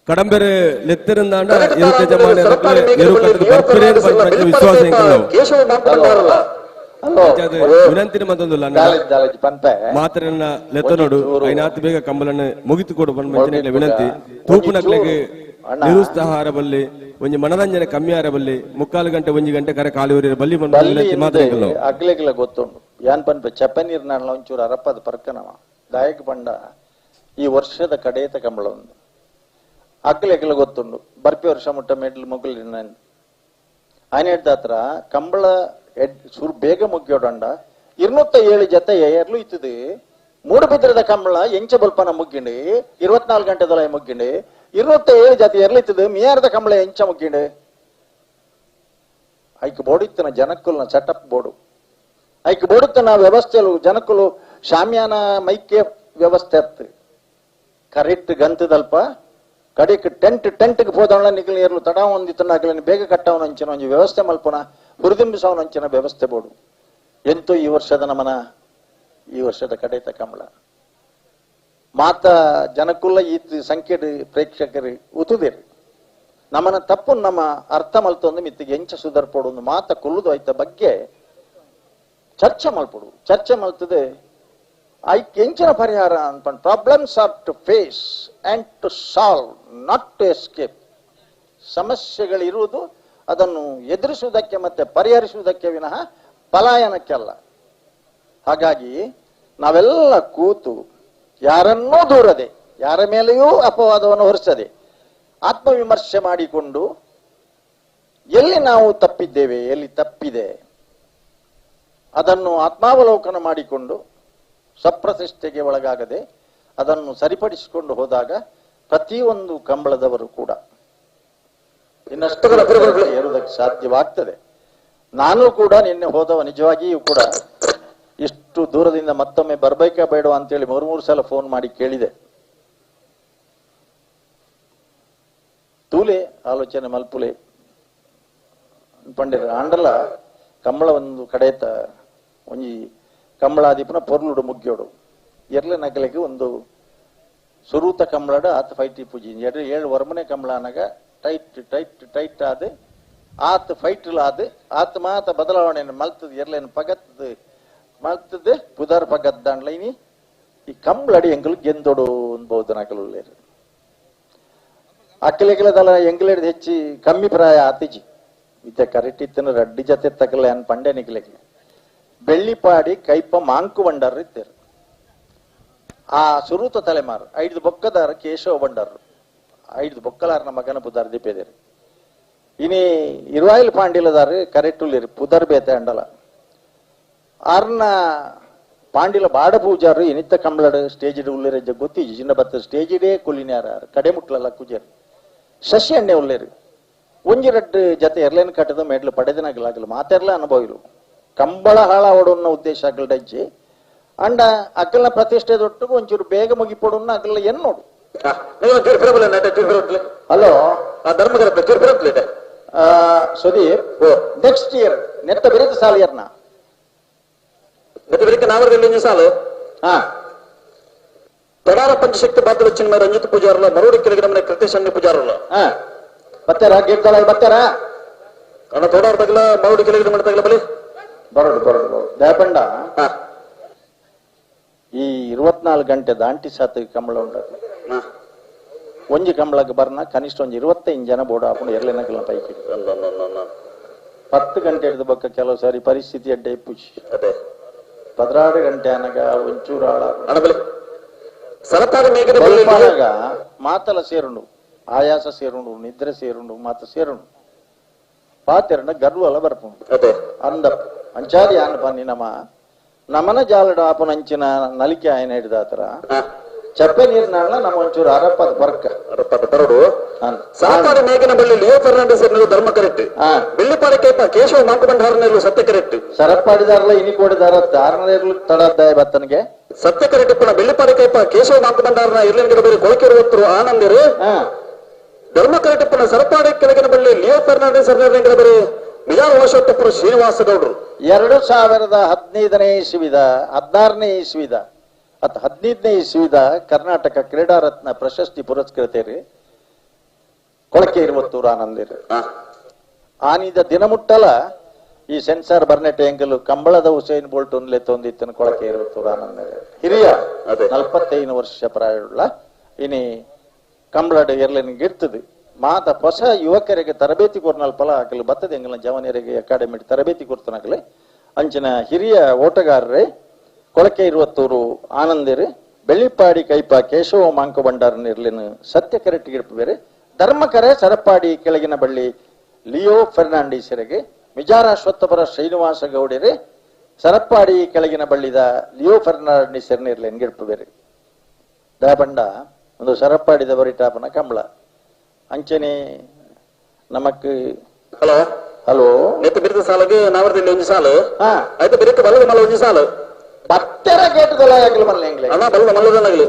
ಕಡಂಬೆರೆ ಲೆತ್ತರಿಂದಾಂಡ ಇರುತ್ತೆ ಜಮಾನೆ ವಿಶ್ವಾಸ ವಿನಂತಿನ ಮತ್ತೊಂದಿಲ್ಲ ಮಾತ್ರ ಲೆತ್ತ ನೋಡು ಐನಾತ್ ಬೇಗ ಕಂಬಲನ್ನು ಮುಗಿತು ಕೊಡು ಬಂದ ವಿನಂತಿ ತೂಪು ನಕ್ಲೆಗೆ ನಿರುತ್ಸಾಹ ಬಲ್ಲಿ ಒಂಜಿ ಮನರಂಜನೆ ಕಮ್ಮಿ ಬಲ್ಲಿ 3/4 ಗಂಟೆ 1 ಗಂಟೆ ಕರೆ ಕಾಲುವರಿ ಬಲ್ಲಿ ಮಾತಾಡಿಲ್ಲ ಅಗ್ಲೆಗ್ಲ ಗೊತ್ತುಂಡು ಯಾನ್ ಪನ್ಪೆ ಚಪ್ಪನೀರ್ ನಾಣ್ಲ ಒಂಚೂರು ಅರಪ್ಪದ ಪರ್ಕನವ ದಾಯಕ ಪಂಡ ಈ ವರ್ಷದ ಕಡೆಯತ ಕಂಬಳ ಒಂದು ಅಗ್ಲೆಗ್ಲ ಗೊತ್ತುಂಡು ಬರ್ಪಿ ವರ್ಷ ಮುಟ್ಟ ಮೆಡ್ಲು ಮುಗ್ಲಿನ ఆయన ಹೇಳ್ದಾತ್ರ ಕಂಬಳ ಸುರು ಬೇಗ ಮುಗ್ಯೋಡಂಡ 207 ಜೊತೆ ಏರ್ಲು ಇತ್ತದು ಮೂಡುಬಿದ್ರದ ಕಂಬಳ ಎಂಚ ಬಲ್ಪನ ಮುಗ್ಗಿಂಡು 24 ಗಂಟೆದೊಳ ಮುಗ್ಗಿಂಡು 207 ಜೊತೆ ಏರ್ಲು ಇತ್ತದು ಮಿಯಾರದ ಕಂಬಳ ಎಂಚ ಮುಗ್ಗಿಂಡು ಐಕ್ ಬೋಡಿತ್ತನ ಜನಕ್ಕುಲ್ನ ಸೆಟಪ್ ಬೋರ್ಡು ಐಕ್ ಬೋಡುತ್ತನ ವ್ಯವಸ್ಥೆಲು ಜನಕ್ಕುಲು ಶಾಮ್ಯಾನ ಮೈಕೆ ವ್ಯವಸ್ಥೆ ಅತ್ತು ಕರೆಕ್ಟ್ ಗಂತದಲ್ಪ ಕಡೆಗೆ ಟೆಂಟ್ಗೆ ಹೋದವಳ ನಿಖಿಲ್ ಏರ್ಲು ತಡ ಹೊಂದಿತ್ತು ಆಗಲಿ ಬೇಗ ಕಟ್ಟವನ ಅಂಚಿನ ಒಂದು ವ್ಯವಸ್ಥೆ ಮಲ್ಪುನ ಹುರಿದಿಂಬಿಸವನ ಅಂಚಿನ ವ್ಯವಸ್ಥೆ ಬೋಡು ಎಂತೂ ಈ ವರ್ಷದ ನಮನ ಈ ವರ್ಷದ ಕಡೆತ ಕಂಬಳ ಮಾತ ಜನಕ್ಕುಲ್ಲ ಈ ಸಂಖ್ಯೆ ಪ್ರೇಕ್ಷಕರು ಉತುದಿರಿ ನಮ್ಮನ ತಪ್ಪು ನಮ್ಮ ಅರ್ಥ ಮಲ್ತೊಂದು ಮಿತ್ತಿಗೆ ಎಂಚ ಸುಧಾರ್ಪಡು ಒಂದು ಮಾತ ಕೊಲ್ಲುದು ಆಯ್ತ ಬಗ್ಗೆ ಚರ್ಚೆ ಮಲ್ಪಡು ಚರ್ಚೆ ಮಲ್ತದೆ ಐಕ್ ಎಂಚಿನ ಪರಿಹಾರ ಅನ್ಪಂಡ್ problems are to face and to solve not to escape ಸಮಸ್ಯೆಗಳಿರುವುದು ಅದನ್ನು ಎದುರಿಸುವುದಕ್ಕೆ ಮತ್ತೆ ಪರಿಹರಿಸುವುದಕ್ಕೆ ವಿನಃ ಪಲಾಯನಕ್ಕೆಲ್ಲ. ಹಾಗಾಗಿ ನಾವೆಲ್ಲ ಕೂತು ಯಾರನ್ನೂ ದೂರದೆ ಯಾರ ಮೇಲೆಯೂ ಅಪವಾದವನ್ನು ಹೊರಿಸದೆ ಆತ್ಮವಿಮರ್ಶೆ ಮಾಡಿಕೊಂಡು ಎಲ್ಲಿ ನಾವು ತಪ್ಪಿದ್ದೇವೆ ಎಲ್ಲಿ ತಪ್ಪಿದೆ ಅದನ್ನು ಆತ್ಮಾವಲೋಕನ ಮಾಡಿಕೊಂಡು ಸಪ್ರತಿಷ್ಠೆಗೆ ಒಳಗಾಗದೆ ಅದನ್ನು ಸರಿಪಡಿಸಿಕೊಂಡು ಹೋದಾಗ ಪ್ರತಿಯೊಂದು ಕಂಬಳದವರು ಕೂಡ ಇನ್ನಷ್ಟು ಏರುವುದಕ್ಕೆ ಸಾಧ್ಯವಾಗ್ತದೆ. ನಾನು ಕೂಡ ನಿನ್ನೆ ಹೋದವ ನಿಜವಾಗಿಯೂ ಕೂಡ ಇಷ್ಟು ದೂರದಿಂದ ಮತ್ತೊಮ್ಮೆ ಬರ್ಬೇಕಾ ಬೇಡ ಅಂತೇಳಿ 3 ಸಲ ಫೋನ್ ಮಾಡಿ ಕೇಳಿದೆ. ತೂಲೆ ಆಲೋಚನೆ ಮಲ್ಪುಲೆ ಪಂಡಿರ ಆಂಡಲ ಕಂಬಳ ಒಂದು ಕಡೆತ ಒಂಜಿ ಕಂಬಳಾದಿಪುನ ಪೊರ್ಲುಡು ಮುಗ್ಗ್ಯೋಡು ಎರ್ಲೆ ನಗಲಿಗೆ ಒಂದು ಸುರೂತ ಕಂಬಳಡ ಆತ ಫೈಟಿ ಪೂಜಿ 7 ವರ್ಮನೆ ಕಂಬಳ ಅನಗ ಟೈಟ್ ಟೈಟ್ ಟೈಟ್ ಆದ ಆತ ಫೈಟ್ಲ್ ಆದ ಆತ ಮಾತ ಬದಲಾವಣೆ ಮಲ್ತದ ಎರ್ಲೇನು ಪಗತ್ತದ ಮಲ್ತದೆ ಪುದರ್ ಪಗತ್ ದಾಂಡ್ಲೈನಿ ಈ ಕಂಬಳಡಿ ಎಂಗಲು ಗೆಂದೊಡು ಅನ್ಬಹುದು ನಕಲು ಅಕ್ಕಲೆಗಲದಲ್ಲ ಎಂಗ್ಲೇಡ್ ಹೆಚ್ಚಿ ಕಮ್ಮಿ ಪ್ರಾಯ ಆತಿಜಿ ಇತ್ತೆ ಕರೆಕ್ಟ್ ಇತ್ತನ ರಡ್ಡಿ ಜತೆ ತಗಲ ಅನ್ ಪಂಡೆ ನಿಕ್ಲೆಗೆ ಬೆಳ್ಳಿಪಾಡಿ ಕೈಪ ಮಾಂಕು ಬಂಡಾರ ಇತ್ತೇರು ಆ ಸುರೂತ ತಲೆಮಾರು 5 ಬೊಕ್ಕದಾರ ಕೇಶವ ಬಂಡಾರರು 5 ಬೊಕ್ಕಲಾರ ಮಗನ ಪುದರ್ ದಿಪ್ಪೇದೇರು ಇನಿ ಇರುವಾಯಿಲ್ ಪಾಂಡಿಲದಾರ ಕರೆಕ್ಟ್ ಉಳ್ಳೇರು ಪುದರ್ ಬೇತೆ ಅಂಡಲ ಆರ್ನ ಪಾಂಡಿಲ ಬಾಡ ಪೂಜಾರು ಇನಿತ್ತ ಕಂಬಳಡ ಸ್ಟೇಜ್ ಉಳ್ಳೇರು ಗೊತ್ತಿ ಚಿನ್ನ ಬತ್ತ ಸ್ಟೇಜ್ ಇಡೇ ಕುಲಿನ್ಯಾರ ಕಡೆ ಮುಟ್ಲಲ್ಲ ಕುಜೇರು ಶಶಿ ಎಣ್ಣೆ ಉಳ್ಳೇರು ಒಂಜಿ 2 ಜತೆ ಎರ್ಲೇನ್ ಕಟ್ಟದ ಮೇಡ್ಲು ಪಡೆದನಾಗಲಾಗಲು ಮಾತೆರ್ಲ ಅನುಭವಿಲು ಕಂಬಳ ಹಾಳ ಓಡೋನ್ನ ಉದ್ದೇಶ ಆಗಲ್ಡಜ್ಜಿ ಅಂಡ ಅಕ್ಕಲ್ನ ಪ್ರತಿಷ್ಠೆ ದೊಟ್ಟು ಒಂಚೂರು ಬೇಗ ಮುಗಿಪೋಡನ್ನ ಅಕ್ಕಲ್ಲ ಏನ್ ನೋಡು ಹಲೋ ಸುದೀಪ್ ನೆಕ್ಸ್ಟ್ ಇಯರ್ ನೆತ್ತ ಬಿರಿದ ಸಾಲಿಯರ್ನ ಸಾಲು ತೊಡಾರ ಪಂಚಶಕ್ತಿ ಬಾದ್ರ ಚಿನ್ಮಯ ರಂಜಿತ್ ಪೂಜಾರಲ್ಲ ಮರುಡಿ ಕೆಳಗೆ ನಮ್ಮನೆ ಕೃತೇಶನ್ಯ ಪೂಜಾರಲ್ಲ ಬತ್ತಾರ ಗೆದ್ದಳ ಬತ್ತಾರ ಅಣ್ಣ ತೊಡಾರ ತಗಲ ಮರುಡಿ ಕೆಳಗೆ ಮನೆ ತಗಲ ಬಲಿ ಬರೋಡು ದಯಪಂಡ ಈ 24 ಗಂಟೆ ದಾಂಟಿ ಸಾತ್ ಕಂಬಳ ಉಂಟು ಒಂಜಿ ಕಂಬಳಕ್ಕೆ ಬರ್ನ ಕನಿಷ್ಠ ಒಂಜಿ 25 ಜನ ಬೋಡ ಹಾಕೊಂಡು ಎರ್ಲೆನಕಲ್ಲ ಪೈಕಿ 10 ಗಂಟೆ ಹಿಡಿದ ಬಕ್ಕ ಕೆಲವು ಸಾರಿ ಪರಿಸ್ಥಿತಿ ಅಡ್ಡೆ ಪೂಜಿ 16 ಗಂಟೆ ಅನಗ ಒಂಚೂರು ಹಾಳಾಗ ಮಾತಲ ಸೇರುಂಡು ಆಯಾಸ ಸೇರುಂಡು ನಿದ್ರೆ ಸೇರುಂಡು ಮಾತ ಸೇರುಂಡು ಪಾತೆರನ ಗರ್ವಲ ಬರ್ಪುಂಡು ಅಂದ ಅಂಚಾದಿ ಆನ ಪನ್ನಿ ನಮನ ಜಾಲಡ ಆಪನ ಅಂಚಿನ ನಲಿಕೆ ಆಯ್ನ ಹಿಡಿದಾತರ ಚಪ್ಪೆ ನೀರ್ನಾಳ ನಮ್ಮ ಒಂಚೂರು ಅರಪ್ಪದ ಬರ್ಕ ಬರಡು ಸಹಕಾರಿ ಮೇಘನ ಬಳ್ಳಿ ಲಿಯೋ ಫರ್ನಾಂಡಿಸ್ ಧರ್ಮ ಕರೆಕ್ಟ್ ಬೆಳ್ಳಿಪಾಡಿ ಕೈಪ ಕೇಶವ ಮಾಂಕುಬಂಡಾರನೆಲ್ಲೂ ಸತ್ಯ ಕರೆಕ್ಟ್ ಸರಪಾಡಿದಾರಲ್ಲ ಇನಿ ಕೊಡಿದಾರ ಆರನೇರ್ಲು ತಡದ್ದಾಯ ಬತ್ತನಿಗೆ ಸತ್ಯ ಕರೆಕ್ಟ್ ಪುನಃ ಬೆಳ್ಳಿಪಾಡಿ ಕೈಪ ಕೇಶವ ಮಾಂಕುಬಂಡಾರನ ಇರ್ಲಿನ ಬೇರೆ ಕೊಳಕಿರುವತ್ತರು ಆನಂದಿರು ಧರ್ಮ ಕರೆಕ್ಟ್ ಪುನಃ ಸರಪಾಡಿ ಕೆಳಗಿನ ಬಳ್ಳಿ ಲಿಯೋ ಫರ್ನಾಂಡಿಸ್ ಬೇರೆ ಬಿಜಾರ ವಶೋತ್ತಪುರ ಶ್ರೀನಿವಾಸ ಗೌಡರು 2015ನೇ ಇಸ್ವಿದ 16ನೇ ಇಸ್ವಿದ 15ನೇ ಇಸ್ವಿದ ಕರ್ನಾಟಕ ಕ್ರೀಡಾ ರತ್ನ ಪ್ರಶಸ್ತಿ ಪುರಸ್ಕೃತರು ಕೊಳಕೆ ಇರುವತ್ತೂರು ಆನಂದಿರು ಆನಿದ ದಿನಮುಟ್ಟಲ ಈ sensor Burnett ಎಂಗಲು ಕಂಬಳದ Usain Bolt ಒಂದ್ಲೆ ತೊಂದಿತ್ತನ ಕೊಳಕೆ Iruvattur ಆನಂದ ಹಿರಿಯ 45 ವರ್ಷ ಪ್ರಾಯವುಳ್ಳ ಇನಿ ಕಂಬಳದ ಎರ್ಲೆನಿಗೆ ಇರ್ತದೆ ಮಾತ ಹೊಸ ಯುವಕರಿಗೆ ತರಬೇತಿ ಕೊರ್ನಲ್ಪಲ ಆಗಲು ಬತ್ತದ ಎಂಗಲ ಜವನಿಯರಿಗೆ ಅಕಾಡೆಮಿ ತರಬೇತಿ ಕೊಡ್ತಾನಾಗಲಿ ಅಂಚಿನ ಹಿರಿಯ ಓಟಗಾರರೇ ಕೊಳಕೆ ಇರುವತ್ತೂರು ಆನಂದಿರು ಬೆಳ್ಳಿಪಾಡಿ ಕೈಪ ಕೇಶವ ಮಾಂಕ ಬಂಡಾರನಿರ್ಲಿನ ಸತ್ಯ ಕರೆಕ್ಟ್ ಬೇರೆ ಧರ್ಮಕರೆ ಸರಪಾಡಿ ಕೆಳಗಿನ ಬಳ್ಳಿ ಲಿಯೋ ಫರ್ನಾಂಡಿಸರಿಗೆ ಮಿಜಾರಾಶ್ವತ್ತಪುರ ಶ್ರೀನಿವಾಸ ಗೌಡರೇ ಸರಪಾಡಿ ಕೆಳಗಿನ ಬಳ್ಳಿದ ಲಿಯೋ ಫರ್ನಾಂಡಿಸರ್ನಿರ್ಲಿ ಎಂಗಿಡ್ಪು ಬೇರೆ ದಯಪಂಡ ಒಂದು ಸರಪಾಡಿದ ಬರಿಟಾಪನ ಕಂಬಳ ಅಂಚನೆ ನಮಕ್ ಹಲೋ ಹಲೋ ನೆತ್ತ ಬಿರಿದ ಸಾಲಗೆ ನಾವರದಲ್ಲಿ ಒಂದು ಸಾಲು ಆಯ್ತು ಬಿರಿತ ಬಲ್ಲದ ಮಲ್ಲ ಒಂದು ಸಾಲು ಬತ್ತರ ಗೇಟ್ ಗೊಲಾಗಲು ಮಲ್ಲ ಎಂಗ್ಲೆ ಅಣ್ಣ ಬಲ್ಲದ ಮಲ್ಲದನಾಗಲಿ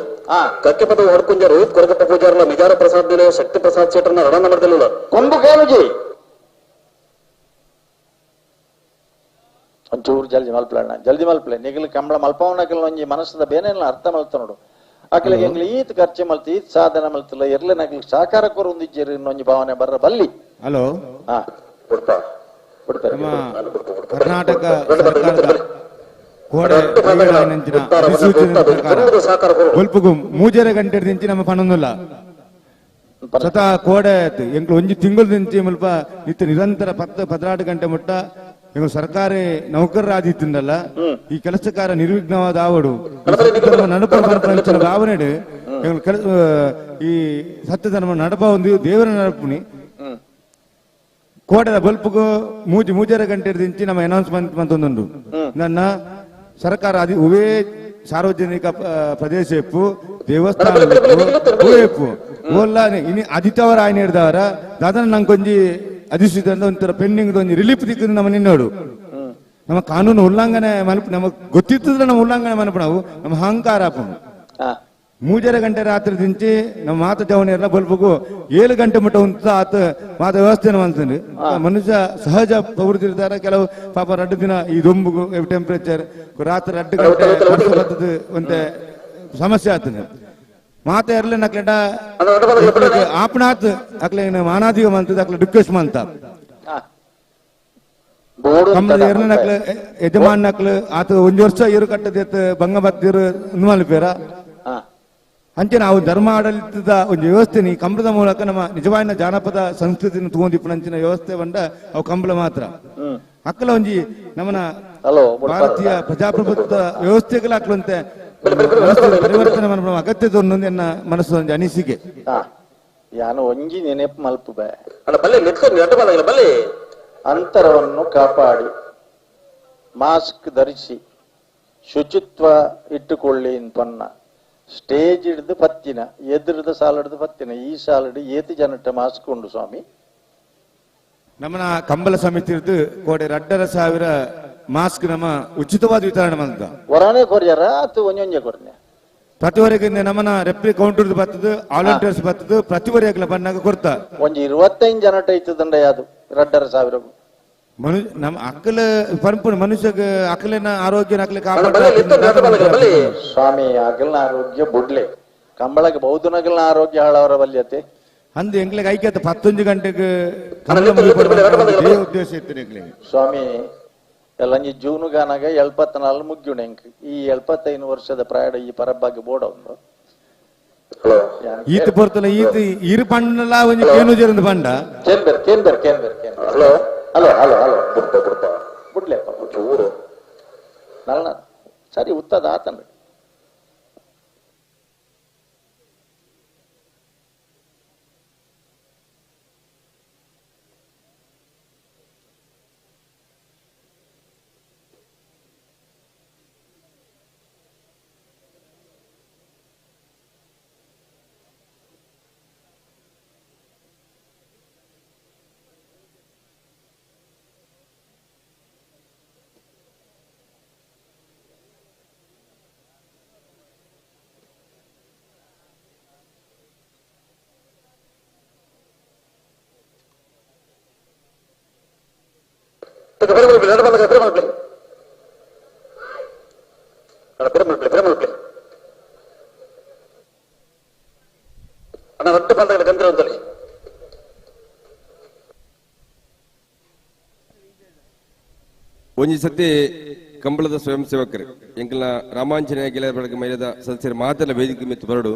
ಕಕ್ಕೆಪದ ಹೊಡ್ಕುಂಜ ರೋಹಿತ್ ಕೊರಗಪ್ಪ ಪೂಜಾರಲ ಮಿಜಾರ ಪ್ರಸಾದ್ ನಿಲಯ ಶಕ್ತಿ ಪ್ರಸಾದ್ ಶೆಟ್ಟರ್ನ ರಡ ನಂಬರ್ದಲ್ಲಿಲ್ಲ ಕೊಂದು ಕೇಳುಜಿ ಒಂಚೂರು ಜಲ್ದಿ ಮಲ್ಪಲಣ್ಣ ಜಲ್ದಿ ಮಲ್ಪಲೆ ನಿಗಲು ಕಂಬಳ ಮಲ್ಪವನಕಲ್ ಒಂಜಿ ಮನಸ್ಸದ ಬೇನೆಲ್ಲ ಅರ್ಥ ಮಲ್ತ ನೋಡು ಅಕಲಿಗೆ ಎಂಗ್ಲಿ ಈತ್ ಖರ್ಚೆ ಮಲ್ತಿ ಈತ್ ಸಾಧನ ಮಲ್ತಿಲ್ಲ ಎರ್ಲೆ ನಗಲಿ ಸಾಕಾರ ಕೊರೊಂದಿಜ್ಜೇರಿ ಇನ್ನೊಂಜಿ ಭಾವನೆ ಬರ್ರ ಬಲ್ಲಿ ಹಲೋ ಹಾ ನಮ್ಮ ಕರ್ನಾಟಕ ಸರ್ಕಾರದ ಕೋಡೆ ನಂಚಿನ ಅಧಿಸೂಚನೆ ಪ್ರಕಾರ ಒಲ್ಪುಗು ಮೂಜರೆ ಗಂಟೆ ದಿಂಚಿ ನಮ್ಮ ಪಣೊಂದುಲ್ಲ ಸ್ವತಃ ಕೋಡೆ ಎಂಕ್ಲು ಒಂಜಿ ತಿಂಗಳು ದಿಂಚಿ ಮುಲ್ಪ ನಿತ್ಯ ನಿರಂತರ 10-18 ಗಂಟೆ ಮುಟ್ಟ ಎಂಗ್ಲು ಸರ್ಕಾರಿ ನೌಕರರಾದಿತ್ತಂದಲ್ಲ ಈ ಕೆಲಸಕಾರ ನಿರ್ವಿಘ್ನವಾದ ಆವಡು ನಡಪ ಭಾವನೆಡು ಈ ಸತ್ಯಧರ್ಮ ನಡಪ ಒಂದು ದೇವರ ನಡಪುನಿ ಕೋಟೆದ ಬಲ್ಪುಗು ಮೂಜರೆ ಗಂಟೆ ದಿಂಚಿ ನಮ್ಮ ಅನೌನ್ಸ್ಮೆಂಟ್ ಬಂತೊಂದುಂಡು ನನ್ನ ಸರ್ಕಾರ ಉವೇ ಸಾರ್ವಜನಿಕ ಪ್ರದೇಶ ಎಪ್ಪು ದೇವಸ್ಥಾನ ಎಪ್ಪು ಓಲ್ಲ ಇನಿ ಆದಿತ್ಯವಾರ ಆಯ್ನ ಹಿಡ್ದವರ ದಾದನ ನಂಗೊಂಜಿ ಅಧಿಸೂಚಿತ ಒಂಥರ ಪೆಂಡಿಂಗ್ ಒಂಜಿ ರಿಲೀಫ್ ದಿಕ್ಕು ನಮ್ಮ ನಿನ್ನೋಡು ನಮ್ಮ ಕಾನೂನು ಉಲ್ಲಂಘನೆ ಮನಪ್ ನಮಗ್ ಗೊತ್ತಿತ್ತಂದ್ರೆ ನಮ್ಮ ಉಲ್ಲಂಘನೆ ಮನಪ ನಾವು ನಮ್ಮ ಅಹಂಕಾರ ಆಪನು ಮೂಜರೆ ಗಂಟೆ ರಾತ್ರಿ ದಿಂಚಿ ನಮ್ಮ ಮಾತ ಜವನೆಲ್ಲ ಬಲ್ಪಗು 7 ಗಂಟೆ ಮುಟ್ಟ ಉಂಟ ಆತ ಮಾತ ವ್ಯವಸ್ಥೆ ಮಾಡ್ತೀನಿ ಮನುಷ್ಯ ಸಹಜ ಪ್ರವೃತ್ತಿ ಇರ್ತಾರೆ ಕೆಲವು ಪಾಪ 2 ದಿನ ಈ ದೊಂಬು ಟೆಂಪರೇಚರ್ ರಾತ್ರಿ 2 ಗಂಟೆ ಒಂದೇ ಸಮಸ್ಯೆ ಆಗ್ತದೆ ಮಾತ ಇರ್ಲಿ ನಕ್ಲೆಟ ಆಪಣಾತ್ ಅಕ್ಲೆ ಮಾನಾದಿಗ ಮಂತದ ಅಕ್ಲೆ ರಿಕ್ವೆಸ್ಟ್ ಮಂತ ಕಂಬದ ಎರ್ಲ ನಕ್ಲೆ ಯಜಮಾನ್ ನಕ್ಲೆ ಆತ 1 ವರ್ಷ ಇರು ಕಟ್ಟದ ಭಂಗ ಬತ್ತಿರು ಮಲ್ಪೇರ ಅಂಚೆ ನಾವು ಧರ್ಮ ಆಡಳಿತದ ಒಂದು ವ್ಯವಸ್ಥೆ ಈ ಕಂಬಳದ ಮೂಲಕ ನಮ್ಮ ನಿಜವಾದ ಜಾನಪದ ಸಂಸ್ಕೃತಿಯನ್ನು ತಗೊಂಡಿಪ್ಪನಂಚಿನ ವ್ಯವಸ್ಥೆ ಬಂದ ಅವು ಕಂಬಳ ಮಾತ್ರ ಅಕ್ಕಲ ಒಂಜಿ ನಮ್ಮನ ಭಾರತೀಯ ಪ್ರಜಾಪ್ರಭುತ್ವ ವ್ಯವಸ್ಥೆಗಳ ಅಕ್ಲಂತೆ ಪರಿವರ್ತನೆ ಮಾಡೋ ಅಗತ್ಯತೆ ಒಂದು ಎನ್ನ ಮನಸ್ಸು ಒಂದು ಅನಿಸಿಕೆ ಯಾನು ಒಂಜಿ ನೆನಪು ಮಲ್ಪು ಅಂತರವನ್ನು ಕಾಪಾಡಿ ಮಾಸ್ಕ್ ಧರಿಸಿ ಶುಚಿತ್ವ ಇಟ್ಟುಕೊಳ್ಳಿ ಪನ್ನ ಸ್ಟೇಜ್ ಹಿಡಿದು ಪತ್ತಿನ ಎದುರದ ಸಾಲಡ್ದು ಪತ್ತಿನ ಈ ಸಾಲಡ್ ಏತಿ ಜನಟ್ಟ ಮಾಸ್ಕ್ ಉಂಡು ಸ್ವಾಮಿ ನಮ್ಮನ ಕಂಬಳ ಸಮಿತಿ ಇರ್ದು ಕೋಡೆ 2,500 ಮಾಸ್ಕ್ ನಮ್ಮ ಉಚಿತವಾದ ವಿತರಣೆ ಮಾಡ್ದ ಹೊರನೇ ಕೊರ್ಯಾರ ಅದು ಒಂಜೊಂಜೆ ಕೊರ್ನೆ ಪ್ರತಿವರೆಗೆ ನಮ್ಮನ ರೆಪ್ರಿ ಕೌಂಟರ್ ಬರ್ತದೆ ವಾಲಂಟಿಯರ್ಸ್ ಬರ್ತದೆ ಪ್ರತಿವರೆಗೆ ಬಂದಾಗ ಕೊಡ್ತಾ ಒಂಜಿ 25 ಜನಟ ಇತ್ತದಂಡ ಯಾವುದು 2,500 ನಮ್ಮ ಅಕ್ಕಲ ಪಂಪು ಮನುಷ್ಯಗೆ ಅಕ್ಕಲಿನ ಆರೋಗ್ಯ ಅಕ್ಕಲೆ ಸ್ವಾಮಿ ಅಗಲ್ನ ಆರೋಗ್ಯ ಬುಡ್ಲೆ ಕಂಬಳಗೆ ಬಹುದನಗಲ್ನ ಆರೋಗ್ಯ ಹಾಳವರ ಬಲ್ಯತೆ ಅಂದು ಎಂಗ್ಲಿಗೆ ಐಕ್ಯತೆ 11 ಗಂಟೆಗೆ ಉದ್ದೇಶ ಇತ್ತು ಸ್ವಾಮಿ ಎಲ್ಲಂಜಿ ಜೂನುಗಾನಾಗ 74 ಮುಗ್ಯುಣ ಎಂಕ್ ಈ 75 ವರ್ಷದ ಪ್ರಾಯಡ ಈ ಪರಬ್ಬಾಗಿ ಬೋಡ ಒಂದು ಈತ ಪೊರ್ತಲ ಈತ ಇರು ಪಂಡಲ ಒಂಜಿ ಕೇನು ಜರಂದು ಪಂಡ ಕೇನ್ಬೆರ್ ಹಲೋ ಹಲೋ ಹಲೋ ಹಲೋ ಬುಡ್ಲೆಪ್ಪ ಚೂರು ನಲ್ಲ ಸರಿ ಉತ್ತದ ಆತನ ಒಂಜಿ ಸತಿ ಕಂಬಳದ ಸ್ವಯಂ ಸೇವಕರು ಎಂಕಲ್ನ ರಾಮಾಂಜನೇಯ ಗೆಳೆಯರ ಬಳಗ ಮೈಲದ ಸದಸ್ಯರು ಮಾತೆಲ್ಲ ವೇದಿಕೆ ಮಿತ್ತು ಬರಡು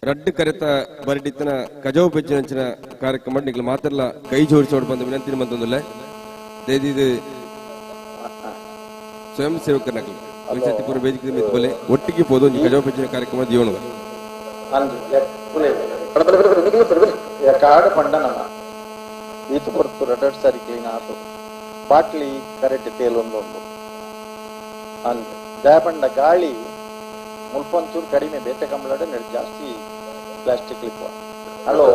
ರಡ್ಡು ಕರೆತ ಬರಡಿತನ ಕಜಾವು ಪೆಚ್ಚಿನ ಕಾರ್ಯಕ್ರಮ ನಿಗ್ಲ ಮಾತೆಲ್ಲ ಕೈ ಜೋಡಿಸೋಡು ಬಂದ ವಿನಂತಿ ಬಂದೊಂದಿಲ್ಲ ಇದು ಸ್ವಯಂ ಸೇವಕನಾಗಲಿ ಒಂದ್ ಸತಿ ಪೂರ ವೇದಿಕೆ ಮಿತ್ತು ಬಲೆ ಒಟ್ಟಿಗೆ ಪೋದು ಒಂದು ಕಜಾವು ಪೆಚ್ಚಿನ ಕಾರ್ಯಕ್ರಮ ದಿಯೋಣ ಕಾಡು ಪಂಡನಮ್ಮ ಈತು ಕೊಡ್ತು 2 ಸಾರಿ ಕ್ಲೀನ್ ಆತು ಬಾಟ್ಲಿ ಕರೆಕ್ಟ್ ತೇಲೊಂದೊಂದು ಅಂದ್ ದಾಪಂಡ ಗಾಳಿ ಮುಲ್ಪೊಂಚೂರು ಕಡಿಮೆ ಬೇತೆ ಕಂಬಳಡ ನಡಿ ಜಾಸ್ತಿ ಪ್ಲಾಸ್ಟಿಕ್ ಲಿಪ್ಪ ಹಲೋ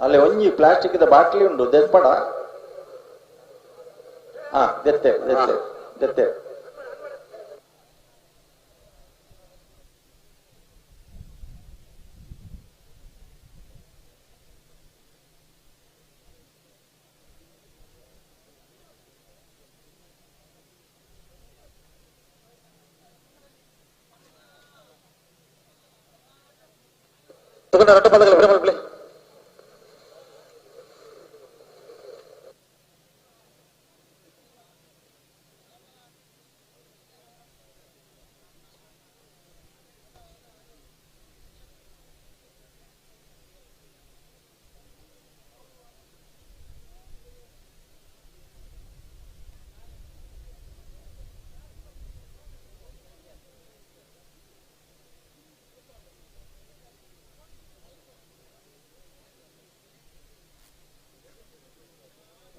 ಅಲ್ಲಿ ಒಂಜಿ ಪ್ಲಾಸ್ಟಿಕ್ ದ ಬಾಟ್ಲಿ ಉಂಡು ದೆಪ್ಪಡ ಹಾ ದೆತ್ತೆ ತಗೊಂಡ ರಟ್ಟ ಪದಗಳು ಬಿಡ ಮಾಡ್ಬಿಡಿ.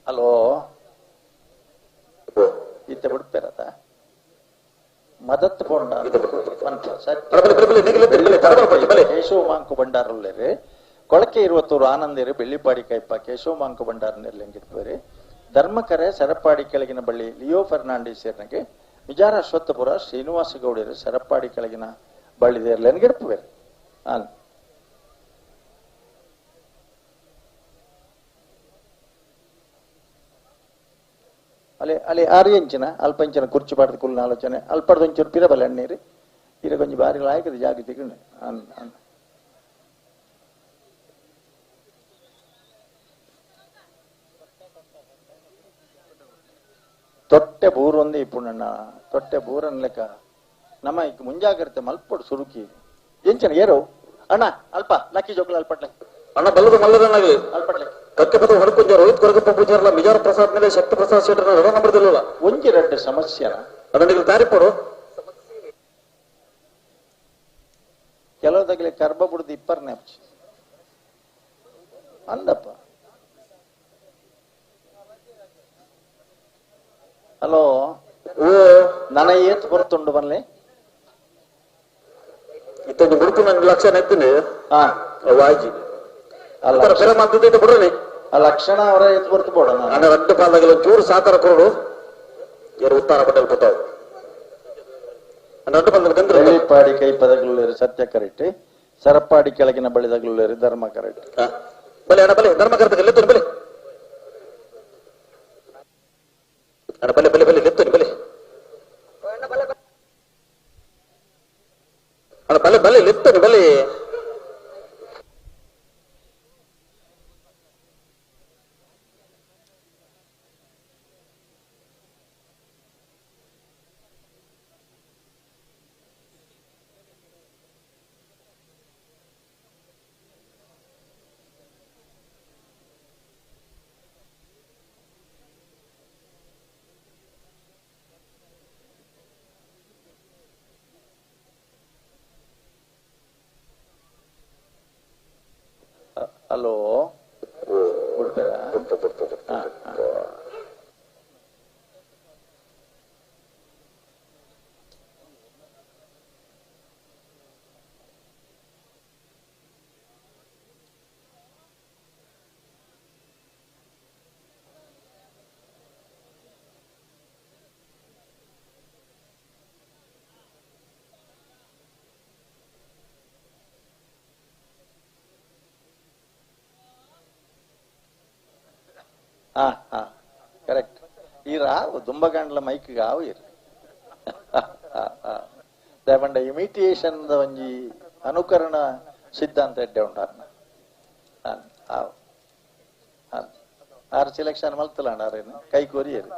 ಹಲೋ ಇತ್ತೆ ಬಿಡ್ಪೇರದ ಮದತ್ ಪೋಂಡ ಕೇಶವ ಮಾಂಕು ಬಂಡಾರಲ್ಲೇರಿ ಕೊಳಕೆ ಇರುವತ್ತೂರು ಆನಂದೇರಿ ಬೆಳ್ಳಿಪಾಡಿ ಕೈಪ ಕೇಶವ ಮಾಂಕು ಬಂಡಾರನಲ್ಲಿ ಹೆಂಗಿರ್ತೀರಿ ಧರ್ಮಕರೆ ಸರಪಾಡಿ ಕೆಳಗಿನ ಬಳ್ಳಿ ಲಿಯೋ ಫರ್ನಾಂಡಿಸ್ ಏರ್ನಗೆ ವಿಜಾರ ಅಶ್ವತ್ಥಪುರ ಶ್ರೀನಿವಾಸ ಗೌಡರು ಸರಪಾಡಿ ಕೆಳಗಿನ ಬಳ್ಳಿದೇರ್ಲಿ ಹೆಂಗಿರ್ತೀರಿ ಅಲ್ಲಿ ಅಲ್ಲಿ ಆರಿಯಂಚಿನ ಅಲ್ಪಂಚಿನ ಕುರ್ಚಿ ಪಾಡ್ದ ಕುಲ್ನ ಆಲೋಚನೆ ಅಲ್ಪಡ್ದೊಂಚೂರು ಪಿರಬಲ್ಲ ಎಣ್ಣೀರಿ ಇರ ಕೊಂಚ ಬಾರಿ ಲಾಯಕದ ಜಾಗ ತಿಕೊಂಡು ತೊಟ್ಟೆ ಬೂರೊಂದೇ ఇప్పుడు ನನ್ನ ತೊಟ್ಟೆ ಬೂರನ್ ಲೆಕ್ಕ ನಮ್ಮ ಈಗ ಮುಂಜಾಗ್ರತೆ ಮಲ್ಪಡು ಸುರುಕಿ ಎಂಚನ ಏರೋ ಅಣ್ಣ ಅಲ್ಪ ಲಕ್ಕಿ ಜೋಕುಲ ಅಲ್ಪಟ್ಲೆ ಅಣ್ಣ ಬಲ್ಲದು ಮಲ್ಲದನ್ನಾಗಿ ಅಲ್ಪಟ್ಲೆ ಕಕ್ಕೆಪದ ಹೊರಕೊಂಜ ರೋಹಿತ್ ಕೊರಗಪ್ಪ ಪೂಜಾರಲ್ಲ ಮಿಜಾರ ಪ್ರಸಾದ್ ಮೇಲೆ ಶಕ್ತಿ ಪ್ರಸಾದ್ ಶೆಟ್ಟರ್ ರಡ ನಂಬರ್ ದಿಲ್ಲ ಒಂಜಿ ರೆಡ್ಡು ಸಮಸ್ಯೆನ ಅದನ್ನ ತಾರಿಪಡು ಕೆಲವದಾಗಲೇ ಕರ್ಬ ಬಿಡುದು ಇಪ್ಪರ್ನೇ ಅಂದಪ್ಪ ಹಲೋ ಓ ನನ ಏತ್ ಬರ್ತುಂಡು ಬನ್ಲಿ ಇತ್ತೊಂದು ಮುಡುಕು ನನ್ನ ಲಕ್ಷ ನೆತ್ತೀನಿ ಹಾ ವಾಜಿ ಅಲ್ಲ ಬೇರೆ ಮಾತಿದ್ದ ಬಿಡ್ರಿ ಆ ಲಕ್ಷಣ ಅವರ ಎತ್ ಬರ್ತು ಬೋಡ ನನ್ನ ರಟ್ಟು ಪಾಲದಾಗಲ ಚೂರು ಸಾಕಾರ ಕೊಡು ಯಾರು ಉತ್ತಾರ ಪಟ್ಟಲ್ ಕೊಟ್ಟಾವ ರಟ್ಟು ಪಾಲದಲ್ಲಿ ಗಂದ್ರೆ ಬೆಳ್ಳಿಪಾಡಿ ಕೈ ಪದಗಳುಳ್ಳೇರಿ ಸತ್ಯ ಕರೆಕ್ಟ್ ಸರಪಾಡಿ ಕೆಳಗಿನ ಬಳಿದಗಳುಳ್ಳೇರಿ ಧರ್ಮ ಕರೆಕ್ಟ್ ಬಲೆ ಅಣ್ಣ ಬಲೆ ಧರ್ಮ ಕರೆಕ್ಟ್ ಎಲ್ಲಿ ಬಲೆ ಅಣ್ಣ ಬಲೆ ಬಲೆ ಬಲೆ ಲೆತ್ತು ಬಲೆ ಅಣ್ಣ ಬಲೆ ಬಲೆ ಲೆತ್ತು ಬಲೆ ಹಲೋ ಬಿಡ್ತಾರಾ ಕರೆಕ್ಟ್ ಈ ರಾವು ದುಂಬಗಂಡ್ಲ ಮೈಕ್ ಆವು ಇರ್ ದಯಪಂಡ ಇಮಿಟೇಷನ್ ಒಂಜಿ ಅನುಕರಣ ಸಿದ್ಧಾಂತ ಎಡ್ಡೆ ಉಂಟಾರ್ನ ಆರು ಸೆಲೆಕ್ಷನ್ ಮಲ್ತಲಾಂಡ ಆರೇನು ಕೈ ಕೋರಿಯರು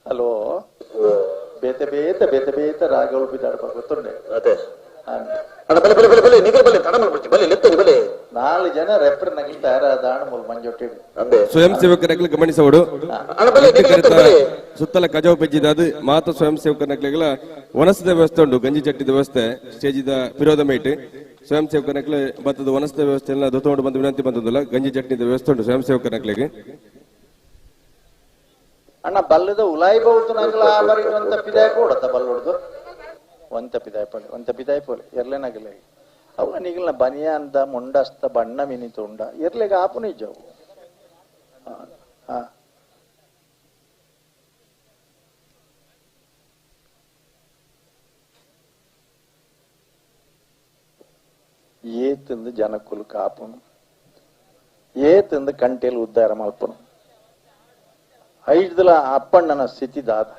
ಹಲೋ ಬೇತೆ ಬೇತೆ ಬೇತೆ ಬೇತೆ ರಾಗಗಳು ಬಿದ್ದಾಡ್ಬೇಕು ಗೊತ್ತುಂಡೆ ಅದೇ ಬಲೆ ಬಲೆ ಬಲೆ ಬಲೆ ನಿಗಲ್ ಬಲೆ ತಡ ಮಾಡ್ಬಿಡ್ತಿ ಬಲೆ ಲೆತ್ತು ಬಲೆ 4 ಜನ ರೆಫರ್ ನಗಿಲ್ ತಯಾರಾದ ಮಂಜೊಟ್ಟಿಡು ಅಂದೆ ಸ್ವಯಂ ಸೇವಕರಕ್ಕೆ ಗಮನಿಸಬಹುದು ಸುತ್ತಲ ಕಜಾವು ಪೆಜ್ಜಿದಾದ ಮಾತ ಸ್ವಯಂ ಸೇವಕರಕ್ಕೆ ವನಸದ ವ್ಯವಸ್ಥೆ ಉಂಟು ಗಂಜಿ ಚಟ್ಟಿದ ವ್ಯವಸ್ಥೆ ಸ್ಟೇಜಿದ ವಿರೋಧ ಮೇಟ್ ಸ್ವಯಂ ಸೇವಕರಕ್ಕೆ ಬತ್ತದ ವನಸದ ವ್ಯವಸ್ಥೆಯನ್ನ ದೊತ್ತೊಂಡು ಬಂದು ವಿನಂತಿ ಬಂದದಲ್ಲ ಗಂಜಿ ಚಟ್ನಿದ ವ್ಯವಸ್ಥೆ ಉಂಟು ಸ್ವಯಂ ಸೇವಕರಕ್ಕೆ ಅಣ್ಣ ಬಲ್ಲದ ಉಲಾಯಿ ಬಹುದು ನಗಲ ಬರೀ ಒಂದ್ ತಪ್ಪಿದಾಯ ಕೊಡತ್ತ ಬಲ್ಲೊಡ್ದು ಒಂದ್ ತಪ್ಪಿದಾಯ ಪೋಲೆ ಎರ್ಲೇನಾಗಲ್ಲ ಅವ ನಿಗಲ್ನ ಬನಿಯ ಅಂತ ಮುಂಡಸ್ತ ಬಣ್ಣ ಮಿನಿತುಂಡ ಇರ್ಲಿಗ ಆಪು ನಿಜವು ಏತಿಂದ ಜನಕ್ಕುಲು ಕಾಪುನು ಏತಿಂದ ಕಂಟೆಲು ಉದ್ಧಾರ ಮಲ್ಪನು ಐದಲ ಅಪ್ಪಣ್ಣನ ಸ್ಥಿತಿ ದಾದ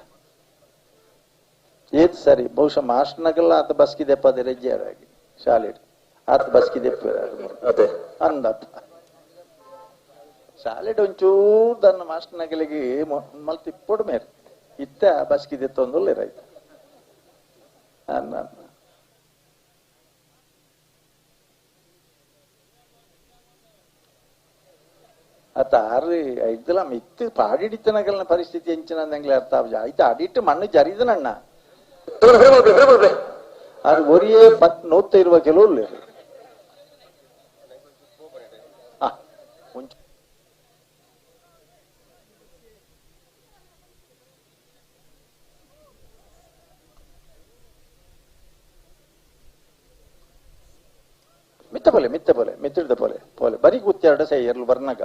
ಏತ್ ಸರಿ ಬಹುಶಃ ಮಾಸ್ಟರ್ನಾಗೆಲ್ಲ ಆತ ಬಸ್ಕಿದೆಪ್ಪ ಅದೇ ರೆಜ್ಜೆಯಾಗಿ ಶಾಲೆ ಆತ ಬಸ್ಕಿದೆಪ್ಪ ಅದೇ ಅಂದಪ್ಪ ಶಾಲೆಡ್ ಒಂಚೂರು ತನ್ನ ಮಾಸ್ಟರ್ನಾಗಲಿಗೆ ಮಲ್ತಿಪ್ಪೊಡು ಮೇರೆ ಇತ್ತ ಬಸ್ಕಿದೆ ತೊಂದಲ್ಲ ರೈತ ಅನ್ನ ಆತ ಆರು ಐದಲ ಮಿತ್ತು ಪಾಡಿಡಿತನಗಲ್ನ ಪರಿಸ್ಥಿತಿ ಎಂಚಿನಂದಂಗ್ಲೆ ಅರ್ಥ ಆಯ್ತು ಅಡಿಟ್ಟು ಮಣ್ಣು ಜರಿದನಣ್ಣ ಅದು ಒರಿಯೇ ನೋಡ್ತ ಇರುವ ಕೆಲವು ಮಿತ್ತ പോലെ ಮಿತ್ತಿಡ್ದ പോലെ ಬರೀ ಕೂತ್ಯಾಡ ಸೈ ಎರ್ಲು ಬರ್ನಾಗ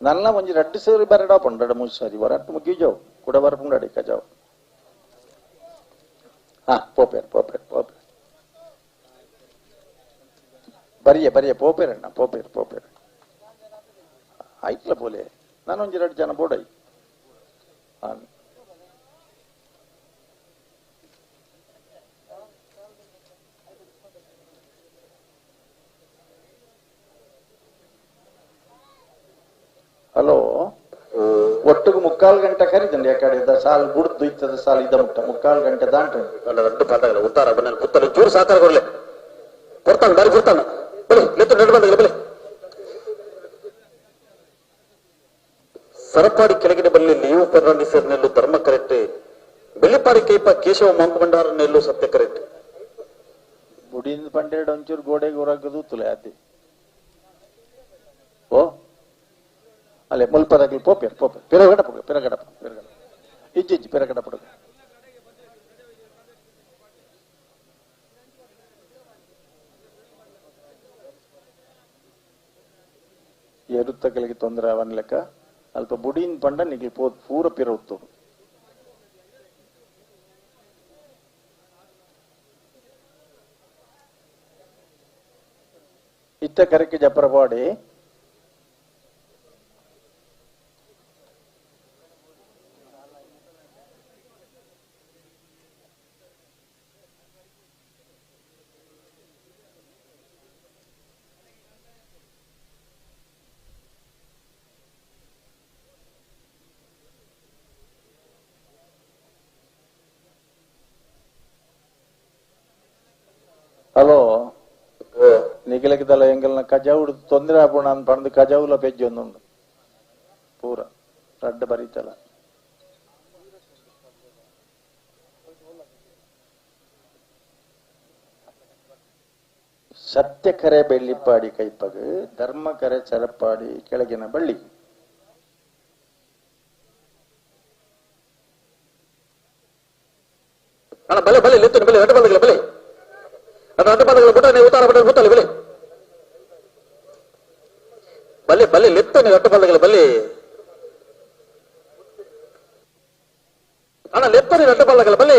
ನನ್ನ ಒಂಜಿ 2 ಸೇರಿ ಬರಡ ಪಂಡ 3 ಸಾರಿ ವರಟ್ಟು ಮುಗಿ ಜಾವ್ ಕೂಡ ಬರಪುಂಡಡಿ ಕಜಾವ್ ಪೋಪೇರ್ ಬರಿಯ ಪೋಪೇರ್ ಅಣ್ಣ ಪೋಪೇರ್ ಆಯ್ತಲ್ಲ ಬೋಲೆ ನಾನು ಒಂಜಿ 2 ಜನ ಬೋಡೈ ಹಲೋ ಒಟ್ಟಿಗೆ 3/4 ಗಂಟೆ ಕರೀತಂడి ಎಕಡೆ ಸಾಲ್ ಬುಡ್ದು ಇತ್ತದ ಸಾಲ್ ಇದ ಮುಟ್ಟ 3/4 ಗಂಟೆ ದಾಂಟ రెండు పదగల ఉత్తార బనల్ పుత్తలు చూరు సాకార కొరలే కొడతాను దారి కొడతాను బలి లెత్తు రెండు ಬಂದಗల ಬಲಿ ಸರಪಾಡಿ ಕೆಳಗಿನ ಬಲ್ಲಿ ಲೀವು ಪೆರ್ರಾಂಡಿ ಸೇರ್ನೆಲ್ಲು ಧರ್ಮ ಕರೆಕ್ಟ್ ಬೆಳ್ಳಿಪಾಡಿ ಕೈಪ ಕೇಶವ ಮಂಕುಬಂಡಾರ ನೆಲ್ಲು ಸತ್ಯ ಕರೆಕ್ಟ್ ಬುಡಿಂದ ಪಂಡೆರಡು ಒಂಚೂರು ಗೋಡೆಗೆ ಹೊರಗದು ತುಲೆ ಆದಿ ಓ ಅಲ್ಲೇ ಮುಲ್ಪದಾಗಲಿ ಪೋಪೇರ್ ಪಿರಗಡ ಇಜ್ಜಿ ಪಿರಗಡ ಪುಡುಗ ಎರುತ್ತಗಳಿಗೆ ತೊಂದರೆ ಅವನ್ ಲೆಕ್ಕ ಅಲ್ಪ ಬುಡಿನ್ ಪಂಡ ನಿಗಿ ಪೂರ ಪಿರ ಉತ್ತೋಡು ಇತ್ತ ಕರೆಕ್ಕೆ ಜಪ್ಪರಪಾಡಿ ಹಲೋ ನಿಖಿಲಕ್ಕಿದಲ್ಲ ಎಂಗಲ್ನ ಕಜಾವುಡು ತೊಂದರೆ ಆಪೋಣ ಅಂತ ಪಂದು ಕಜಾವುಲ ಪೆಜ್ಜಿ ಒಂದುಂಡು ಪೂರ ರಡ್ಡ ಬರೀತಲ್ಲ ಸತ್ಯಕರೆ ಬೆಳ್ಳಿಪ್ಪಾಡಿ ಕೈಪಗು ಧರ್ಮಕರೆ ಚರಪ್ಪಾಡಿ ಕೆಳಗಿನ ಬಳ್ಳಿ ಬಲೆ ಬಲೆ ಲೆತ್ತು ಬಲೆ ಎರಡು ಬಂದಗಲ ಬಲೆ ಅದು ಅಡ್ಡ ಬಂದಗಲ ಬುಟ್ಟ ನೀವು ಉತ್ತಾರ ಬಟ್ಟೆ ಬುತ್ತಲ್ಲ ಬಲೆ ಬಲೆ ಬಲೆ ಲೆತ್ತು ನೀವು ಅಡ್ಡ ಬಂದಗಲ ಬಲೆ ಅಣ್ಣ ಲೆತ್ತು ನೀವು ಅಡ್ಡ ಬಂದಗಲ ಬಲೆ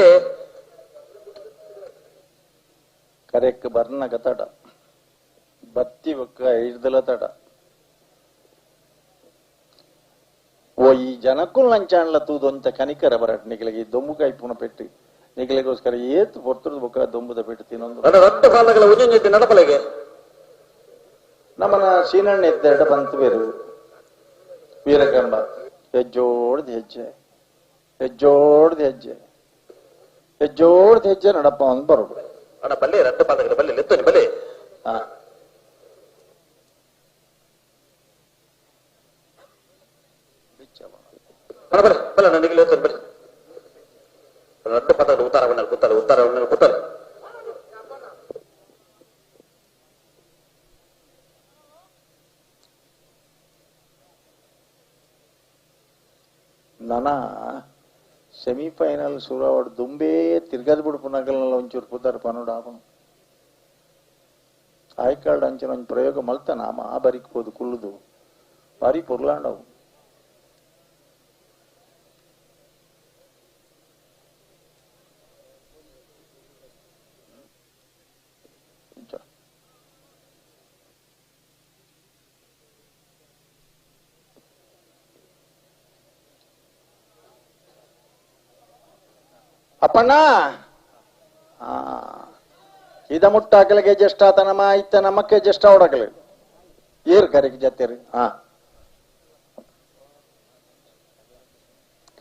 ಕರೆಕ್ ಬರ್ನಗ ತಡ ಬತ್ತಿ ಒಕ್ಕ ಇಡ್ದಲ ತಡ ಓ ಈ ಜನಕ್ಕೂ ಲಂಚಾಣ್ಲ ತೂದೊಂತ ಕನಿಕರ ಬರಟ್ ನಿಖಿಲಿಗೆ ದೊಂಬುಕಾಯಿ ಪುಣ ಪೆಟ್ಟು ನಿಖಿಲಿಗೋಸ್ಕರ ಏತ್ ಪೊರ್ತದ ಬೊಕ್ಕ ದೊಂಬುದ ಪೆಟ್ಟು ತಿನ್ನೊಂದು ರಟ್ಟ ಕಾಲಗಳ ಉಜ್ಜಿ ನಡಪಲೆಗೆ ನಮ್ಮನ ಸೀನಣ್ಣ ಎದ್ದೆರಡ ಬಂತು ಬೇರು ವೀರಕಂಬ ಹೆಜ್ಜೋಡ್ದು ಹೆಜ್ಜೆ ನಡಪ್ಪ ಅಂತ ಬರೋದು ಅಣ್ಣ ಬಲ್ಲೆ ರಟ್ಟ ಪಾದಗಳ ಬಲ್ಲೆ ಲೆತ್ತು ಬಲ್ಲೆ ಅಣ್ಣ ಬಲೆ ಬಲ್ಲ ನನಗೆ ಲೆತ್ತು ಬಲೆ ರಟ್ಟ ಪಾದಗಳ ಉತ್ತಾರ ಕೂತಲ್ಲ ನಾನ ಸೆಮಿಫೈನಲ್ ಶುರುವಾಡು ದುಂಬೇ ತಿರ್ಗದ್ ಬಿಡು ಪುನಗಲ್ನೆಲ್ಲ ಒಂಚೂರು ಕೂತಾರ ಪನೋಡ ಆಪನು ಆಯ್ಕಾಲ್ಡ್ ಅಂಚಿನ ಒಂದು ಪ್ರಯೋಗ ಮಲ್ತಾನ ಆ ಬರಿಕ್ಬೋದು ಕುಳ್ಳುದು ಬಾರಿ ಪುರ್ಲಾಂಡವು ಅಪ್ಪಣ್ಣ ಇದ ಮುಟ್ಟಾಕಲಿಗೆ ಜ್ಯೇಷ್ಠ ತನಮ ಇತ್ತ ನಮ್ಮಕ್ಕೆ ಜ್ಯೇಷ್ಠ ಹೊಡಕಲಿ ಏರ್ ಕರೆಗೆ ಜತ್ತೇರಿ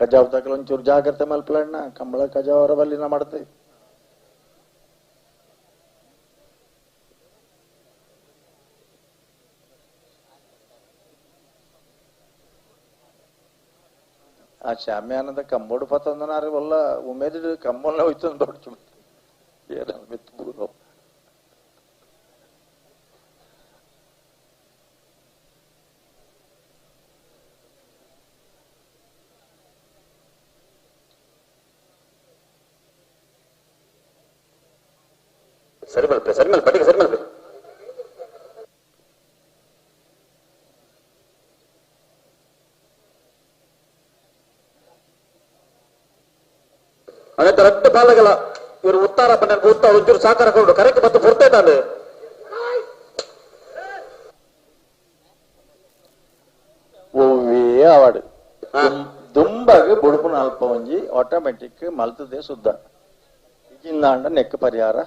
ಕಜಾವ್ ತಗಲ ಒಂಚೂರು ಜಾಗ್ರತೆ ಮಲ್ಪಲಣ್ಣ ಕಂಬಳ ಕಜಾವ್ ಅವರ ಬಲ್ಲಿನ ಮಾಡ್ತೀವಿ ಆ ಶಾಮ್ಯಾನದ ಕಂಬೋಡು ಪತ್ತಂದನಾರಿ ಒಲ್ಲ ಉಮೇದಿ ಕಂಬೋಲ್ಲ ಹೋಯ್ತು ದೊಡ್ಡ ಏನ ಬಿತ್ತು ಪೂರ್ವ ಸರಿ ಮಲ್ಪೆ ಸರಿ ಮಲ್ಪೆ ಪಟ್ಟಿಗೆ ಸರಿ ಮಲ್ಪೆ ಅದೇ ರಟ್ಟು ಪಾಲಗಲ ಇವರು ಉತ್ತಾರ ಪನ್ನ ಕೂತಾ ಒಂಚೂರು ಸಾಕಾರ ಕೊಡು ಕರೆಕ್ಟ್ ಮತ್ತೆ ಹೊರ್ತೈತಾನೆ ಓವೇ ಆವಾಡು ದುಂಬಗೆ ಬುಡುಪುನ ಅಲ್ಪ ಒಂಜಿ ಆಟೋಮೆಟಿಕ್ ಮಲ್ತದೆ ಸುದ್ದ ಇಜಿಂದಾಂಡ ನೆಕ್ ಪರಿಹಾರ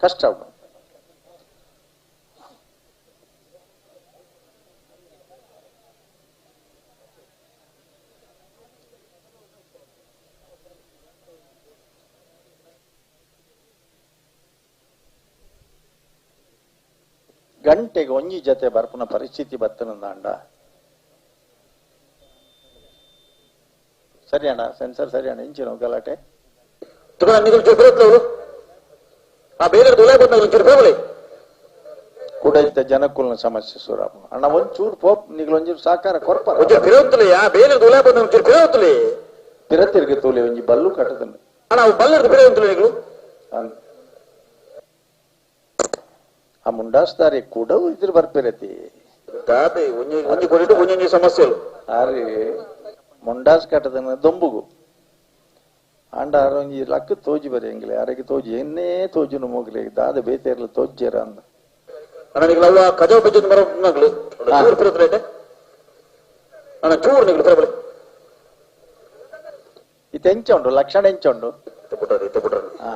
ಕಷ್ಟ ಗಂಟೆಗೆ ಒಂಜಿ ಜೊತೆ ಬರ್ಪುನ ಪರಿಸ್ಥಿತಿ ಬತ್ತನಂದಾಂಡ ಸರಿ ಅಣ್ಣ ಸೆನ್ಸರ್ ಸರಿ ಅಣ್ಣ ಇಂಚಿನ ಗಲಾಟೆ ಕೂಡ ಇದ್ದ ಜನಕ್ಕುಲ್ನ ಸಮಸ್ಯೆ ಸುರಾಮ ಅಣ್ಣ ಒಂಚೂರು ಪೋಪ್ ನಿಗ್ಲು ಒಂಚೂರು ಸಾಕಾರ ಕೊರ್ಪ ಪಿರತಿರ್ಗೆ ತೋಲೆ ಒಂಜಿ ಬಲ್ಲು ಕಟ್ಟದನ್ನು ಆ ಮುಂಡಾಸ್ದಾರಿ ಕೂಡ ಇದ್ರ ಬರ್ಪಿರತಿ ಸಮಸ್ಯೆ ಆರಿ ಮುಂಡಾಸ್ ಕಟ್ಟದನ್ನ ದೊಂಬುಗು ಅಂಡ ಒಂಜಿ ಲಕ್ಕ ತೋಜಿ ಬರಿ ಎಂಗ್ಲೆ ಅರಗೆ ತೋಜಿ ಎನ್ನೇ ತೋಜುನು ಮೋಗ್ಲೆ ದಾದ ಬೇತೇರ್ಲ ತೋಜ್ಜೇರ ಅಂದ ಕಜಾವ್ ಬಜ್ಜದ ಮರ ಚೂರು ನಿಗ್ಲು ಇದು ಎಂಚ ಉಂಡು ಲಕ್ಷಣ ಎಂಚ ಉಂಡು ಹಾ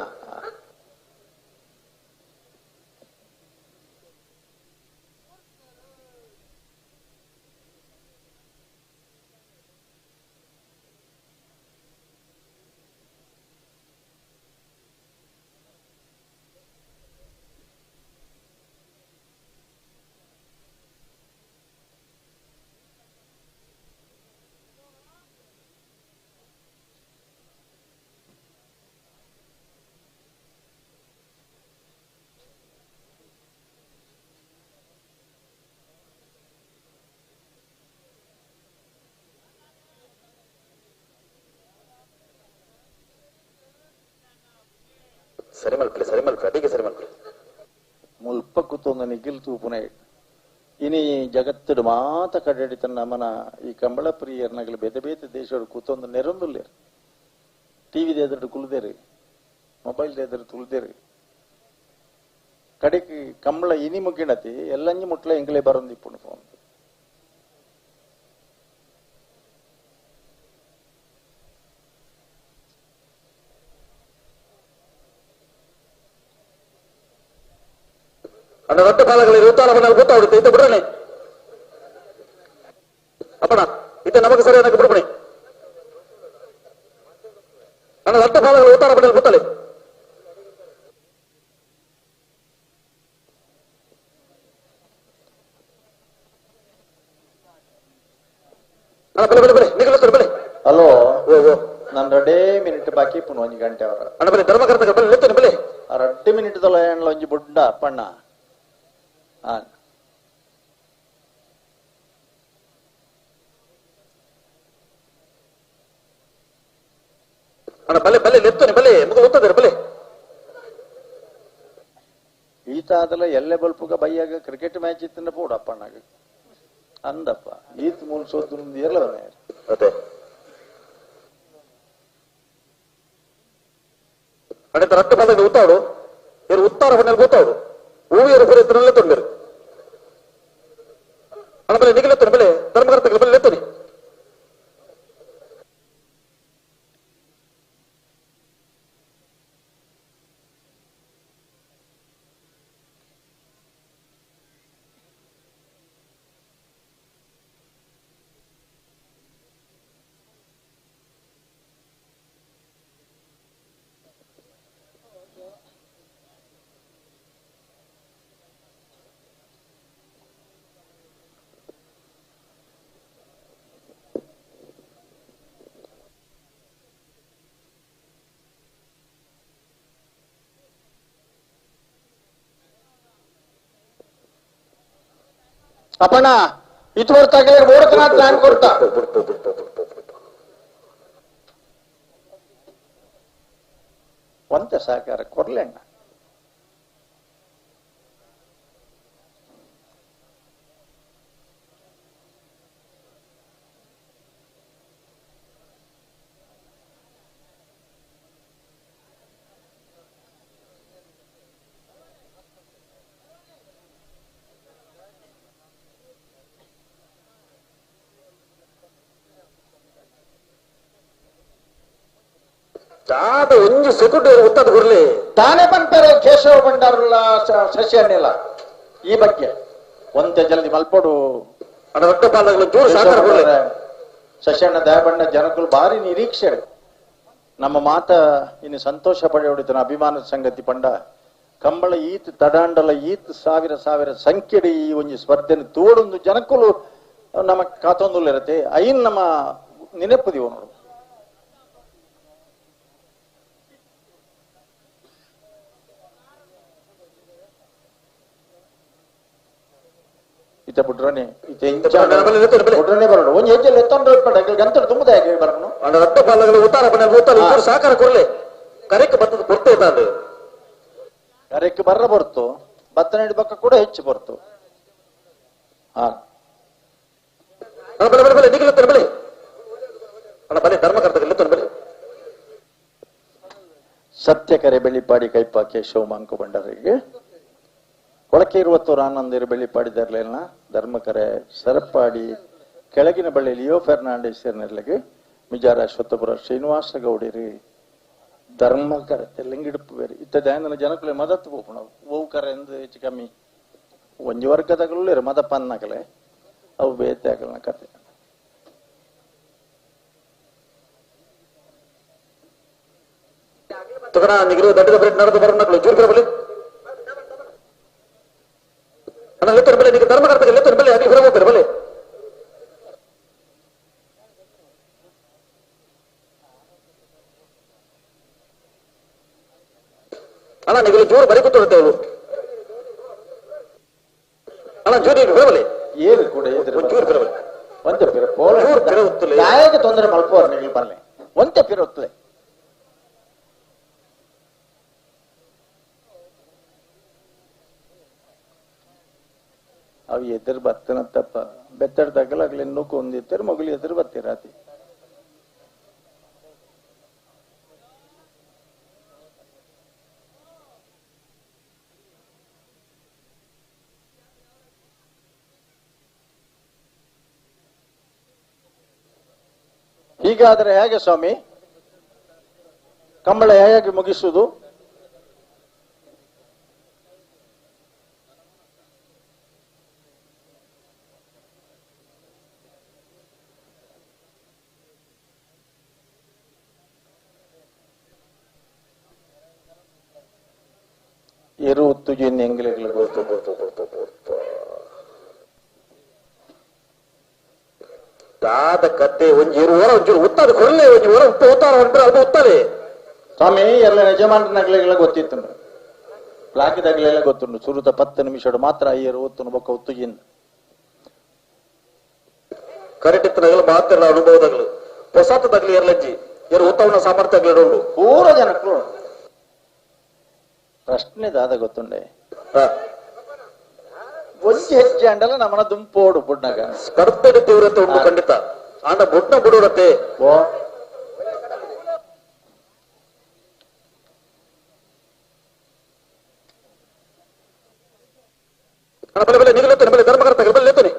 ಸರಿ ಮಲ್ಪೆ ಅಡಿಗೆ ಸರಿ ಮಲ್ಪೆ ಮುಲ್ಪ ಕೂತೊಂದು ನಿಗಿಲ್ ತೂಪುನೆ ಇನಿ ಜಗತ್ತಡು ಮಾತ ಕಡಡಿತ ನಮನ ಈ ಕಂಬಳ ಪ್ರಿಯರ್ನಗಲು ಬೇತೆ ಬೇತೆ ದೇಶಡು ಕೂತೊಂದು ನೆರೊಂದುಲ್ಲೇರು ಟಿವಿ ಎದುರು ಕುಲ್ದೇರಿ ಮೊಬೈಲ್ ಎದುರು ತುಳ್ದೇರಿ ಕಡೆಗೆ ಕಂಬಳ ಇನಿ ಮುಗ್ಗಿಣತಿ ಎಲ್ಲಂಜಿ ಮುಟ್ಲ ಎಂಗ್ಲೇ ಬರೊಂದಿಪ್ಪುಣು ಫೋನ್ அந்த ரத்த பாலகளை இருபத்தாறு பண்ணால் கூத்த அவருக்கு இத்த விடுறனே அப்பனா இத்த நமக்கு சரியா எனக்கு விடுப்பனே அந்த ரத்த பாலகளை இருபத்தாறு பண்ணால் கூத்தலே ಹಲೋ ನಾನು 2 ಮಿನಿಟ್ ಬಾಕಿ ಪುನಃ 1 ಗಂಟೆ ಅವರ ಅಣ್ಣ ಬಲೆ ಧರ್ಮಕರ್ತ ಬಲೆ ಲೆತ್ತನೆ ಬಲೆ 2 ಮಿನಿಟ್ ದೊಲ ಏನ್ಲ ಒಂಜಿ ಬುಡ್ಡ ಪಣ್ಣ ಹಾ ಅಣ್ಣ ಬಲೆ ಬಲೆ ಲೆತ್ತನೆ ಬಲೆ ಮುಗ ಒತ್ತದರೆ ಬಲೆ ಈತಾದಲ ಎಲ್ಲೆ ಬಲ್ಪುಗ ಬೈಯಾಗ ಕ್ರಿಕೆಟ್ ಮ್ಯಾಚ್ ಇತ್ತಿನ ಪೋಡ ಅಪ್ಪಣ್ಣಾಗ ಅಂದಪ್ಪ ಈತ್ ಮೂಲ ಸೋತು ಇರಲವನೇ ಅದೇ ಅಣ್ಣ ರಟ್ಟ ಬಾಲಗಳು ಉತ್ತಾಡು ಇವರು ಉತ್ತಾರ ಬಣ್ಣಲ್ಲಿ ಗೊತ್ತಾಡು ಹೂವಿಯರು ಬರೀತನಲ್ಲೇ ತೊಂದರೆ ಅಣ್ಣ ಬಲೆ ನಿಗಲೆತ್ತನೆ ಬಲೆ ಧರ್ಮಕರ್ತಗಳ ಬಲೆ ಲೆತ್ತನೆ ಅಪ್ಪಣ್ಣ ಇದುವರೆ ತಗಲೆ ಓಡ್ತಾನ ಪ್ಲಾನ್ ಕೊಡ್ತಾ ಒಂತ ಸಹಕಾರ ಕೊಡ್ಲೇಣ್ಣ. ಚಾದ ಒಂಜಿ ಸೆಕೆಂಡ್ ಉತ್ತದ ಗುರ್ಲಿ ತಾನೇ ಬಂತಾರೆ ಕೇಶವ ಭಂಡಾರುಲ ಸಸ್ಯನ್ನೆಲ್ಲ ಈ ಬಗ್ಗೆ ಒಂದೇ ಜಲ್ದಿ ಮಲ್ಪಡು ರೊಟ್ಟ ಪಾಲಗಳು ಚೂರು ಸಾಕಾರ ಗುರ್ಲಿ ಶಶಣ್ಣ ದಯಬಣ್ಣ ಜನಕ್ಕಳು ಭಾರಿ ನಿರೀಕ್ಷೆ ನಮ್ಮ ಮಾತ ಇನ್ನು ಸಂತೋಷ ಪಡೆಯೋಡಿತನ ಅಭಿಮಾನದ ಸಂಗತಿ ಪಂಡ ಕಂಬಳ ಈತ್ ತಡಾಂಡಲ ಈತ್ ಸಾವಿರ ಸಾವಿರ ಸಂಖ್ಯೆಡಿ ಈ ಒಂಜಿ ಸ್ಪರ್ಧೆನ ತೋಡೊಂದು ಜನಕ್ಕಲು ನಮ್ಮ ಕಾತೊಂದುಲ್ಲ ಇರತ್ತೆ ಐನ್ ನಮ್ಮ ನೆನಪುದಿವ ನೋಡು. ಬಿಡ್ರನೆ ಬಿಡ್ರನೆ ಬರೋಣ ಒಂದ್ ಹೆಜ್ಜೆಲ್ಲಿ ಎತ್ತೊಂಡು ಗಂಟೆ ತುಂಬದ ಬರೋಣ ರೊಟ್ಟ ಪಾಲಗಳು ಉತ್ತಾರ ಉತ್ತಾರ ಸಾಕಾರ ಕೊರ್ಲೆ ಕರೆಕ್ ಬರ್ತದ ಕೊಡ್ತೇ ಅದು ಕರೆಕ್ ಬರ್ರ ಬರ್ತು ಭತ್ತ ನೆಡಿ ಪಕ್ಕ ಕೂಡ ಹೆಚ್ಚು ಬರ್ತು. ಹಾ ಬೆಳೆ ಬೆಳೆ ಬೆಳೆ ನಿಗಲುತ್ತಾನೆ ಬೆಳೆ ಅಣ್ಣ ಬಲೆ ಧರ್ಮಕರ್ತ ಗೆಲ್ಲುತ್ತಾನೆ ಬೆಳೆ ಸತ್ಯಕರೆ ಬೆಳ್ಳಿಪಾಡಿ ಕೈಪ ಕೇಶವ ಮಂಕು ಬಂಡರಿಗೆ ಒಳಕೆ 20 ಆನಂದಿರು ಬೆಳ್ಳಿಪಾಡಿದರ್ಲೆಲ್ಲ ಧರ್ಮಕರೆ ಸರಪಾಡಿ ಕೆಳಗಿನ ಬಳ್ಳಿ ಲಿಯೋ ಫೆರ್ನಾಂಡಿಸ್ ನೆರಳಿಗೆ ಮಿಜಾರ ಅಶ್ವತ್ಥಪುರ ಶ್ರೀನಿವಾಸ ಗೌಡಿರಿ ಧರ್ಮಕರೆ ತೆಲ್ಲಂಗಿಡುಪು ಬೇರೆ ಇತ್ತ ಧ್ಯಾನ ಜನಕಲೆ ಮದತ್ತು ಹೋಗೋಣ ಓವು ಕರೆ ಎಂದು ಹೆಚ್ಚು ಕಮ್ಮಿ ಒಂಜಿ ವರ್ಗದಗಳು ಮದ ಪನ್ನಕಲೆ ಅವು ಬೇತೆ ಆಗಲ್ನ ಕತೆ ತಗಣ ನಿಗಿರುವ ದಡ್ಡದ ಬ್ರೆಡ್ ನಡೆದು ಬರೋಣ ಜೂರ್ ಬರಲಿ ಲೆತ್ತನ ಬೆಲೆ ನಿಮಗೆ ಧರ್ಮಕರ್ತಗೆ ಲೆತ್ತನ ಬೆಲೆ ಆಗಲಿ ಹೊರಗೋಗ್ತಾರೆ ಬಲೆ ಅಣ್ಣ ನೀವು ಜೋರು ಬರಿ ಕೂತ್ಕೊಳ್ತೇವೆ ಅವಳು ಅಣ್ಣ ಜೋರಿ ಬರಬಲೆ ಏನು ಕೂಡ ಜೋರು ಬರಬಲೆ ಒಂದೇ ಪಿರ ಪೋಲ ನ್ಯಾಯಕ್ಕೆ ತೊಂದರೆ ಮಲ್ಪೋರ್ ನೀವು ಬರಲಿ ಒಂದೇ ಪಿರ ಹೊತ್ತಲೆ ಅವು ಎದುರು ಬರ್ತನತ್ತಪ್ಪ ಬೆತ್ತಡ್ದಾಗಲಾಗ್ಲಿ ನೂಕು ಒಂದಿತ್ತಾರೆ ಮಗಳು ಎದುರು ಬರ್ತೀರಾತಿ ಹೀಗಾದ್ರೆ ಹೇಗೆ ಸ್ವಾಮಿ ಕಂಬಳ ಹೇಗೆ ಮುಗಿಸುವುದು? ಎಂಗ್ಲೆಗಳು ದಾದ ಕತ್ತೆ ಒಂಜಿ ಹೊರ ಒಂಚೂರು ಉತ್ತಾದ ಕೊರಲೆ ಒಂಜಿ ಹೊರ ಉಪ್ಪ ಉತ್ತಾರ ಹೊಂಟ್ರೆ ಅದು ಉತ್ತಾರೆ ಸ್ವಾಮಿ ಎಲ್ಲ ಯಜಮಾನನಾಗ್ಲೆಲ್ಲ ಗೊತ್ತಿತ್ತು ಲಾಕಿದಾಗ್ಲೆಲ್ಲ ಗೊತ್ತುಂಡು ಸುರುದ 10 ನಿಮಿಷ ಮಾತ್ರ ಅಯ್ಯರು ಒತ್ತುನು ಬೊಕ್ಕ ಒತ್ತುಜಿಂದ ಕರೆಕ್ಟ್ ಮಾತ್ರ ಅನುಭವದಾಗಲು ಹೊಸತದಾಗ್ಲಿ ಎರಲಜ್ಜಿ ಎರು ಉತ್ತವನ ಸಾಮರ್ಥ್ಯ ಉಂಡು ಪೂರ ಜನಕ್ಕಳು ಪ್ರಶ್ನೆ ದಾದ ಗೊತ್ತುಂಡೆ ಒಂಜಿ ಹೆಜ್ಜೆ ಅಂಡಲ್ಲ ನಮ್ಮನ ದುಂಪೋಡು ಬುಡ್ನಾಗ ಸ್ಪರ್ಧೆಗೆ ತೀವ್ರತೆ ಉಂಟು ಖಂಡಿತ ಆಂಡ ಬುಡ್ನ ಬಿಡುರತೆ ಓ ಬೆಲೆ ಬೆಲೆ ನಿಗಲುತ್ತಾನೆ ಬೆಲೆ ಧರ್ಮಕರ್ತ ಬೆಲೆ ಲೇತಾನೆ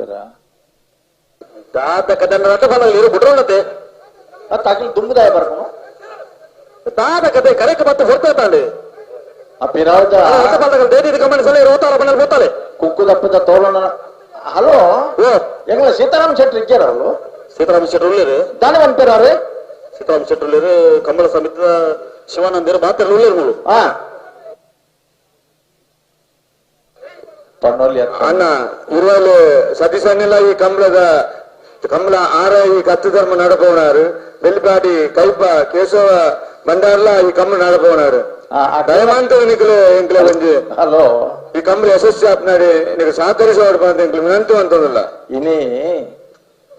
ಮಲ್ಪರ ದಾದ ಕದನ ರಟಫಲ ಇರು ಬಿಟ್ರೋಣತೆ ತಾಕಿ ದುಂಬುದಾಯ ಬರ್ಕೊಂಡು ದಾದ ಕತೆ ಕರೆಕ್ ಮತ್ತೆ ಹೊರ್ತಾ ತಾಂಡೆ ಅಪಿರಾಜ ರಟಫಲ ದೇದಿ ಗಮನಿಸಲೇ ರೋತಾಲ ಬಣ್ಣಲ್ಲಿ ಬೋತಾಲೆ ಕುಕ್ಕು ದಪ್ಪದ ತೋರಣ ಹಲೋ ಎಂಗ್ಲ ಸೀತಾರಾಮ್ ಶೆಟ್ಟಿ ಇದ್ದಾರ ಅವರು ಸೀತಾರಾಮ ಶೆಟ್ಟಿ ಉಳ್ಳೇರು ದಾನಿ ಬಂದ್ಪೇರಾರೆ ಸೀತಾರಾಮ ಶೆಟ್ಟಿ ಉಳ್ಳೇರು ಕಮಲ ಸಮಿತಿದ ಶಿವಾನಂದರು ಮಾತ್ರ ಉಳ್ಳೇರು ಹಾ ಪನ್ನೋಲಿ ಅಣ್ಣ ಇರುವಲ್ಲಿ ಸತೀಶನ್ನೆಲ್ಲ ಈ ಕಮಲ ಆರ ಈ ಕತ್ತು ಧರ್ಮ ನಡಪವನಾರು ಬೆಲ್ಪಾಡಿ ಕೈಪ ಕೇಶವ ಬಂಡಾರ್ಲ ಈ ಕಮ್ಮಲ ನಡಪವನಾರು ದಯಮಾಂತ ನಿಖಲು ಎಂಕ್ಲೆ ಒಂಜಿ ಹಲೋ ಈ ಕಮ್ಮಲ ಯಶಸ್ವಿ ಆಪ್ನಾಡಿ ನಿನಗೆ ಸಹಕರಿಸುವ ಅಂತ ಎಂಕ್ಲೆ ವಿನಂತಿ ಅಂತಂದಿಲ್ಲ ಇನಿ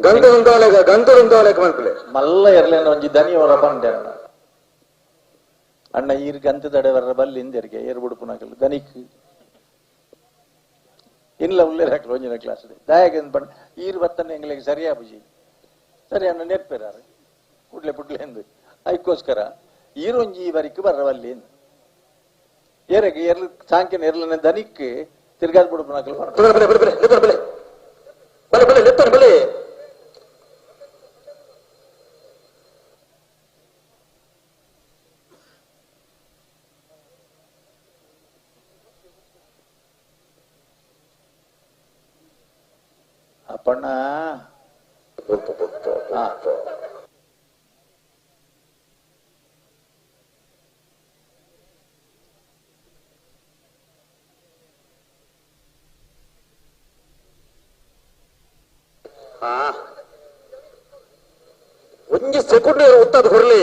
ಗಂತರು ಉಂಟವಲೆಕ್ಕ ಮನ್ಪಲೆ ಮಲ್ಲ ಇರ್ಲೇನ ಒಂಜಿ ದನಿ ಅವರ ಬಂಡೆ ಅಣ್ಣ ಈರ್ ಗಂತ ದಡೆ ಬರ್ರ ಬಲ್ಲಿಂದೆರ್ಗೆ ಏರ್ ಬುಡುಪುನಾಕಲ್ ದನಿಕ್ ಇಲ್ಲ ಉಳ್ಳೇರ್ ಹಾಕಲು ಒಂಜಿನ ಕ್ಲಾಸ್ ದಯಾಗ ಪಂಡ ಈರ್ ಬತ್ತನ ಎಂಗ್ಲಿಗೆ ಸರಿಯಾ ಬುಜಿ ಸರಿ ಅಣ್ಣ ನೆರ್ಪೇರಾರು ಪುಡ್ಲೆ ಪುಡ್ಲೆ ಎಂದು ಅದಕ್ಕೋಸ್ಕರ ಈರೊಂಜಿ ವರಿಕ್ ಬರ್ರವಲ್ಲಿ ಏರಗೆ ಎರ್ಲ ಸಾಂಕ್ಯನ ಎರ್ಲನ ದನಿಕ್ ತಿರ್ಗಾದ್ ಬುಡುಪುನಾಕಲ್ ಬಲೆ ಅಪ್ಪಣ್ಣ ಒಂಜಿ ಸೆಕೆಂಡ್ ಉತ್ತದ ಹೊರಲಿ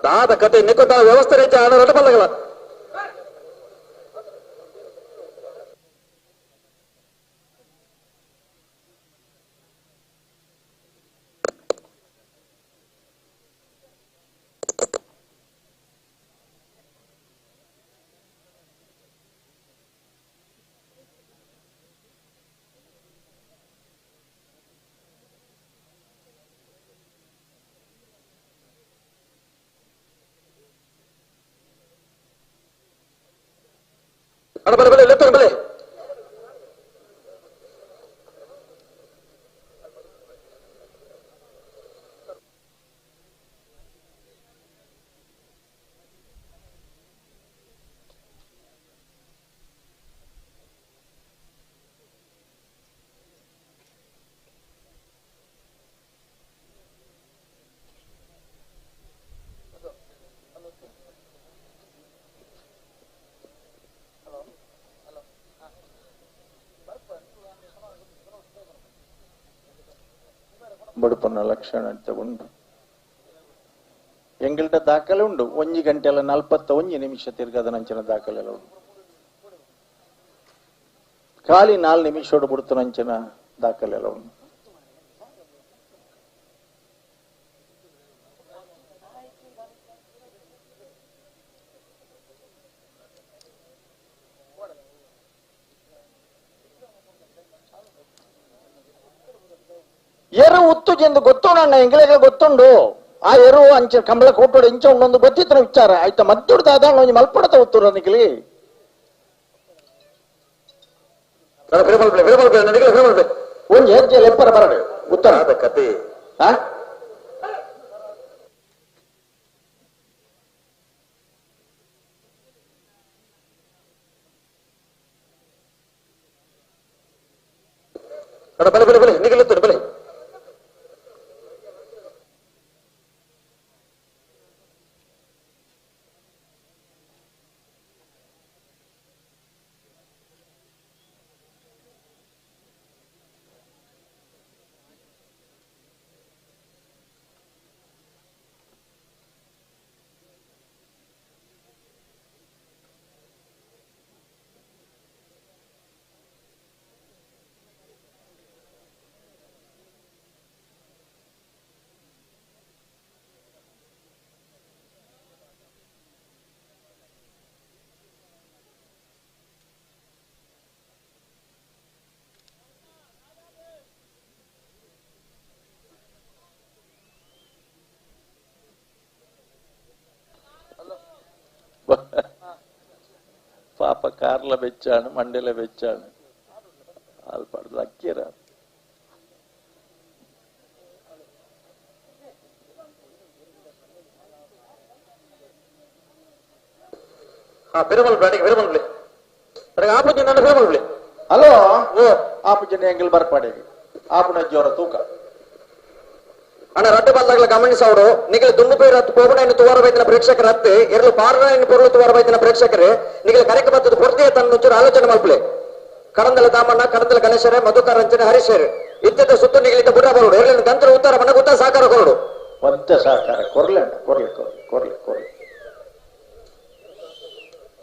ದಾದ ಕತೆ ನಿಕಟ ವ್ಯವಸ್ಥೆ ರೀತಿ ಹಣ ರಟಬಲ್ಲಗಳ ಬಲೆ ಲೆತ್ತ ಬಲೆ ಬಡುಪನ ಲಕ್ಷಣ ಅಂತ ಉಂಟು ಎಂಗಲ್ಟ ದಾಖಲೆ ಉಂಡು 1 ಗಂಟೆಲ್ಲ 41 ನಿಮಿಷ ತಿರ್ಗದ ನಂಚಿನ ದಾಖಲೆ ಎಲ್ಲ ಉಂಟು ಖಾಲಿ 4 ನಿಮಿಷ ಬಿಡ್ತು ನಂಚಿನ ದಾಖಲೆ ಎಲ್ಲ ಉಂಟು ಎರು ಉತ್ತು ಚೆಂದು ಗೊತ್ತುಂಡು ಅಣ್ಣ ಎಂಗ್ಲೆಗೆ ಗೊತ್ತುಂಡು ಆ ಎರು ಅಂಚೆ ಕಂಬಳ ಕೋಟೋಡು ಇಂಚ ಉಂಡೊಂದು ಗೊತ್ತಿತ್ತು ವಿಚಾರ ಆಯ್ತಾ ಮದ್ದುಡ್ದು ಅದ ಒಂಜಿ ಮಲ್ಪಡತ ಉತ್ತುರ ನಿಖಲಿ ಒಂಜಿ ಹೆಜ್ಜೆ ಲೆಪ್ಪರ ಬರಡು ಉತ್ತರ ಕತೆ ಬಲೆ ನಿಗಲುತ್ತಾರೆ ಬಲೆ ಪಾಪ ಕಾರ್ಲ ಬೆಚ್ಚಾണ് ಮಂಡೆಲ ಬೆಚ್ಚಾണ് ಆಲ್ಪಡ್ದು ಅಕ್ಕಿರ ಹಲೋ ಆಪುಜನ ಎಂಗಿಲ್ ಬರ್ಪಾಡೆಗೆ ಆಪುನ ಜೋರ ತೂಕ అన్న రట్టు బల్లగల గమనించవడు నిఖిల దుమ్ము పేరు రత్తు పోగునైన తువారవైతిన ప్రేక్షక రత్తు ఎర్లు పారనాయన పొరులు తువారవైతిన ప్రేక్షకరు నిఖిల కరెక్ట్ పద్ధతి పూర్తి తన నుంచి ఆలోచన మల్పులే ಕರಂದಲ ದಾಮಣ್ಣ ಕರಂದಲ ಗಣೇಶರೇ ಮಧುಕರ ರಂಜನೆ ಹರೀಶರ್ ಇತ್ಯದ ಸುತ್ತು ನಿಗಲಿತ ಬುಡಬರುಡು ಎರ್ಲಿನ ಗಂತರ ಉತ್ತರ ಮನ ಗುತ್ತ ಸಾಕಾರ ಕೊರಡು ಒಂತ ಸಾಕಾರ ಕೊರ್ಲೆಂಡ ಕೊರ್ಲೆ ಕೊರ್ಲೆ ಕೊರ್ಲೆ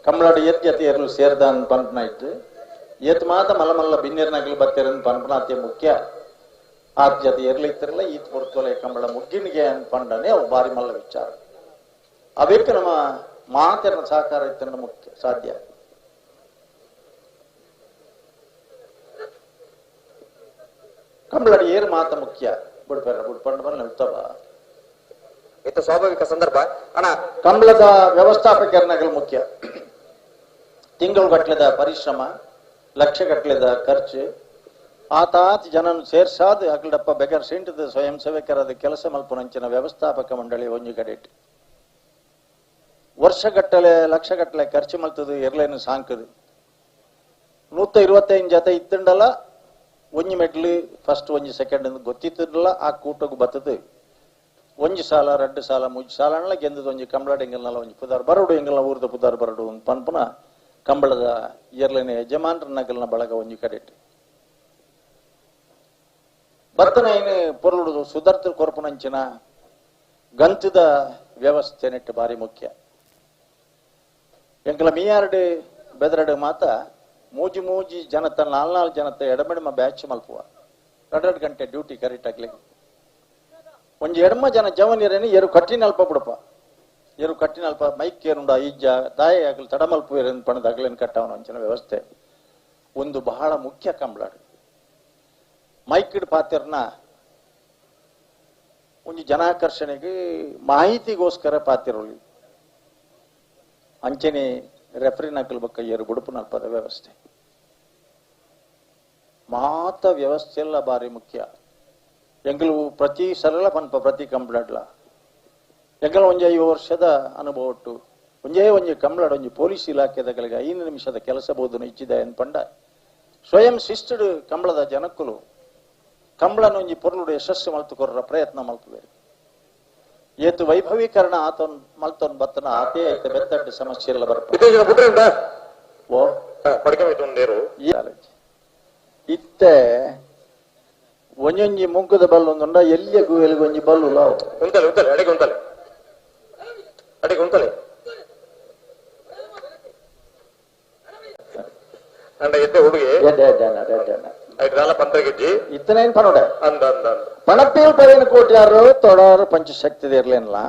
ಕಮಲಾಡಿ ಎತ್ ಜೊತೆ ಎರ್ಲು ಸೇರ್ದಾನ್ ಪಂಪನ ಇತ್ತು ಎತ್ ಮಾತ ಮಲ್ಲ ಬಿನ್ನೇರ್ ನಗಲು ಬತ್ತೇರನ್ ಪಂಪನ ಅತಿ ಮುಖ್ಯ ಆ ಜೊತೆ ಎರ್ಲಿತ್ತಿರಲ್ಲ ಈತ್ ಮುರ್ತೋಲೆ ಕಂಬಳ ಮುಗ್ಗಿನಿಗೆ ಅನ್ಪಂಡನೆ ಅವು ಬಾರಿ ಮಲ್ಲ ವಿಚಾರ ಅವಕ್ಕೆ ನಮ್ಮ ಮಾತಿನ ಸಹಕಾರ ಇತ್ತು ಮುಖ್ಯ ಸಾಧ್ಯ ಕಂಬಳಡಿ ಏರು ಮಾತ ಮುಖ್ಯ ಬಿಡ್ಪಂಡ ನಿಲ್ತವ ಇದು ಸ್ವಾಭಾವಿಕ ಸಂದರ್ಭ ಅಣ್ಣ ಕಂಬಳದ ವ್ಯವಸ್ಥಾಪಕರನಗಳು ಮುಖ್ಯ ತಿಂಗಳು ಗಟ್ಲೆದ ಪರಿಶ್ರಮ ಲಕ್ಷ ಗಟ್ಲೆದ ಖರ್ಚು ಆತಾತ್ ಜನನು ಸೇರ್ಸಾದ್ ಅಗಲಪ್ಪ ಬೆಗರ್ ಸಿಂಟದ ಸ್ವಯಂ ಸೇವಕರಾದ ಕೆಲಸ ಮಲ್ಪುನಂಚಿನ ವ್ಯವಸ್ಥಾಪಕ ಮಂಡಳಿ ಒಂಜಿ ಕಡೆಟ್ ವರ್ಷಗಟ್ಟಲೆ ಲಕ್ಷಗಟ್ಟಲೆ ಖರ್ಚು ಮಲ್ತದು ಎರ್ಲೇನು ಸಾಂಕದು 125 ಜೊತೆ ಇತ್ತಂಡಲ್ಲ ಒಂಜಿ ಮೆಡ್ಲು ಫಸ್ಟ್ ಒಂಜಿ ಸೆಕೆಂಡ್ ಗೊತ್ತಿತ್ತಲ್ಲ ಆ ಕೂಟಗೂ ಬತ್ತದು ಒಂಜಿ ಸಾಲ 2 ಸಾಲ 3 ಸಾಲ ಅಣ್ಣ ಗೆಂದದ ಒಂಜಿ ಕಂಬಳಾಡ ಎಂಗಲ್ನಲ್ಲ ಒಂಜಿ ಪುದಾರ್ ಬರಡು ಎಂಗಲ್ನ ಊರ್ದ ಪುದಾರ್ ಬರಡು ಪನ್ಪುನ ಕಂಬಳದ ಎರ್ಲೇನ ಯಜಮಾನ್ರ ನಗಲ್ನ ಬಳಗ ಒಂಜಿ ಕಡೆಟ್ ಬತ್ತನ ಏನು ಪೊರ್ಲುಡು ಸುಧಾರ್ಥ ಕೊರಪುನಂಚಿನ ಗಂತದ ವ್ಯವಸ್ಥೆ ನೆಟ್ಟು ಬಾರಿ ಮುಖ್ಯ ಎಂಕಲ ಮೀಯಾರ್ಡು ಬೆದರಡು ಮಾತ ಮೂಜಿ ಜನತ 4 ಜನತ ಎಡಮೆಡಮ ಬ್ಯಾಚ್ ಮಲ್ಪುವ 2 ಗಂಟೆ ಡ್ಯೂಟಿ ಕರೆಕ್ಟ್ ಆಗ್ಲಿಕ್ಕೆ ಒಂಜಿ ಎಡಮ ಜನ ಜವನಿರೇನು ಎರು ಕಟ್ಟಿನ ಅಲ್ಪ ಬಿಡಪ್ಪ ಎರು ಕಟ್ಟಿನ ಅಲ್ಪ ಮೈಕ್ ಏನುಂಡ ಈಜ್ಜ ದಾಯ ಆಗ್ಲಿ ತಡಮಲ್ಪು ಏನ್ ಪಣದ ಅಗ್ಲೇನ್ ಕಟ್ಟವನ ಅಂಚಿನ ವ್ಯವಸ್ಥೆ ಒಂದು ಬಹಳ ಮುಖ್ಯ ಕಂಬಳಾಡು ಮೈಕಿಡ್ ಪಾತ್ರನ ಒಂಜಿ ಜನಾಕರ್ಷಣೆಗೆ ಮಾಹಿತಿಗೋಸ್ಕರ ಪಾತಿರೋಳಿ ಅಂಚನೆ ರೆಫರಿ ನಕಲ್ ಬಕ್ಕ ಏರು ಬುಡುಪು ನಲ್ಪದ ವ್ಯವಸ್ಥೆ ಮಾತ ವ್ಯವಸ್ಥೆ ಎಲ್ಲ ಬಾರಿ ಮುಖ್ಯ ಎಂಗಲು ಪ್ರತಿ ಸರಳ ಪನ್ಪ ಪ್ರತಿ ಕಂಬಳಡ್ಲ ಎಂಗಲ ಒಂಜಿ 5 ವರ್ಷದ ಅನುಭವ ಒಟ್ಟು ಒಂಜಿ ಕಂಬಳಾಡ ಒಂಜಿ ಪೊಲೀಸ್ ಇಲಾಖೆದಗಳಿಗೆ 5 ನಿಮಿಷದ ಕೆಲಸ ಬೋಧನೆ ಇಚ್ಚಿದೆ ಅನ್ಪಂಡ ಸ್ವಯಂ ಶಿಸ್ಟಡ್ ಕಂಬಳದ ಜನಕ್ಕಲು ಕಂಬಳನ ಒಂಜಿ ಪೊರ್ಲುಡು ಯಶಸ್ಸು ಮಲ್ತುಕೊರ್ರ ಪ್ರಯತ್ನ ಮಲ್ಪುವೆರು ಏತು ವೈಭವೀಕರಣ ಆತನ್ ಮಲ್ತೊನ್ ಬತ್ತನ ಆತೇ ಐತೆ ಬೆತ್ತಡ್ಡ ಸಮಸ್ಯೆ ಎಲ್ಲ ಬರ್ಪ ಓ ಇತ್ತೆ ಒಂಜೊಂಜಿ ಮುಂಕದ ಬಲ್ಲು ಒಂದುಂಡ ಎಲ್ಲಿಗೂ ಎಲ್ಲಿಗೊಂಜಿ ಬಲ್ಲು ಲಾವು ಉಂತಲೆ ಅಡಿಗೆ ಉಂತಲೆ ಅಂಡ ಎದ್ದೆ ಹುಡುಗಿ ಇತ್ತನೇನ್ ಪನೋಡೆ ಪಣಪ್ಪೇಲ್ ಪರೇನು ಕೋಟ್ಯಾರು ತೊಡಾರು ಪಂಚಶಕ್ತಿ ಇರ್ಲೇನಲ್ಲ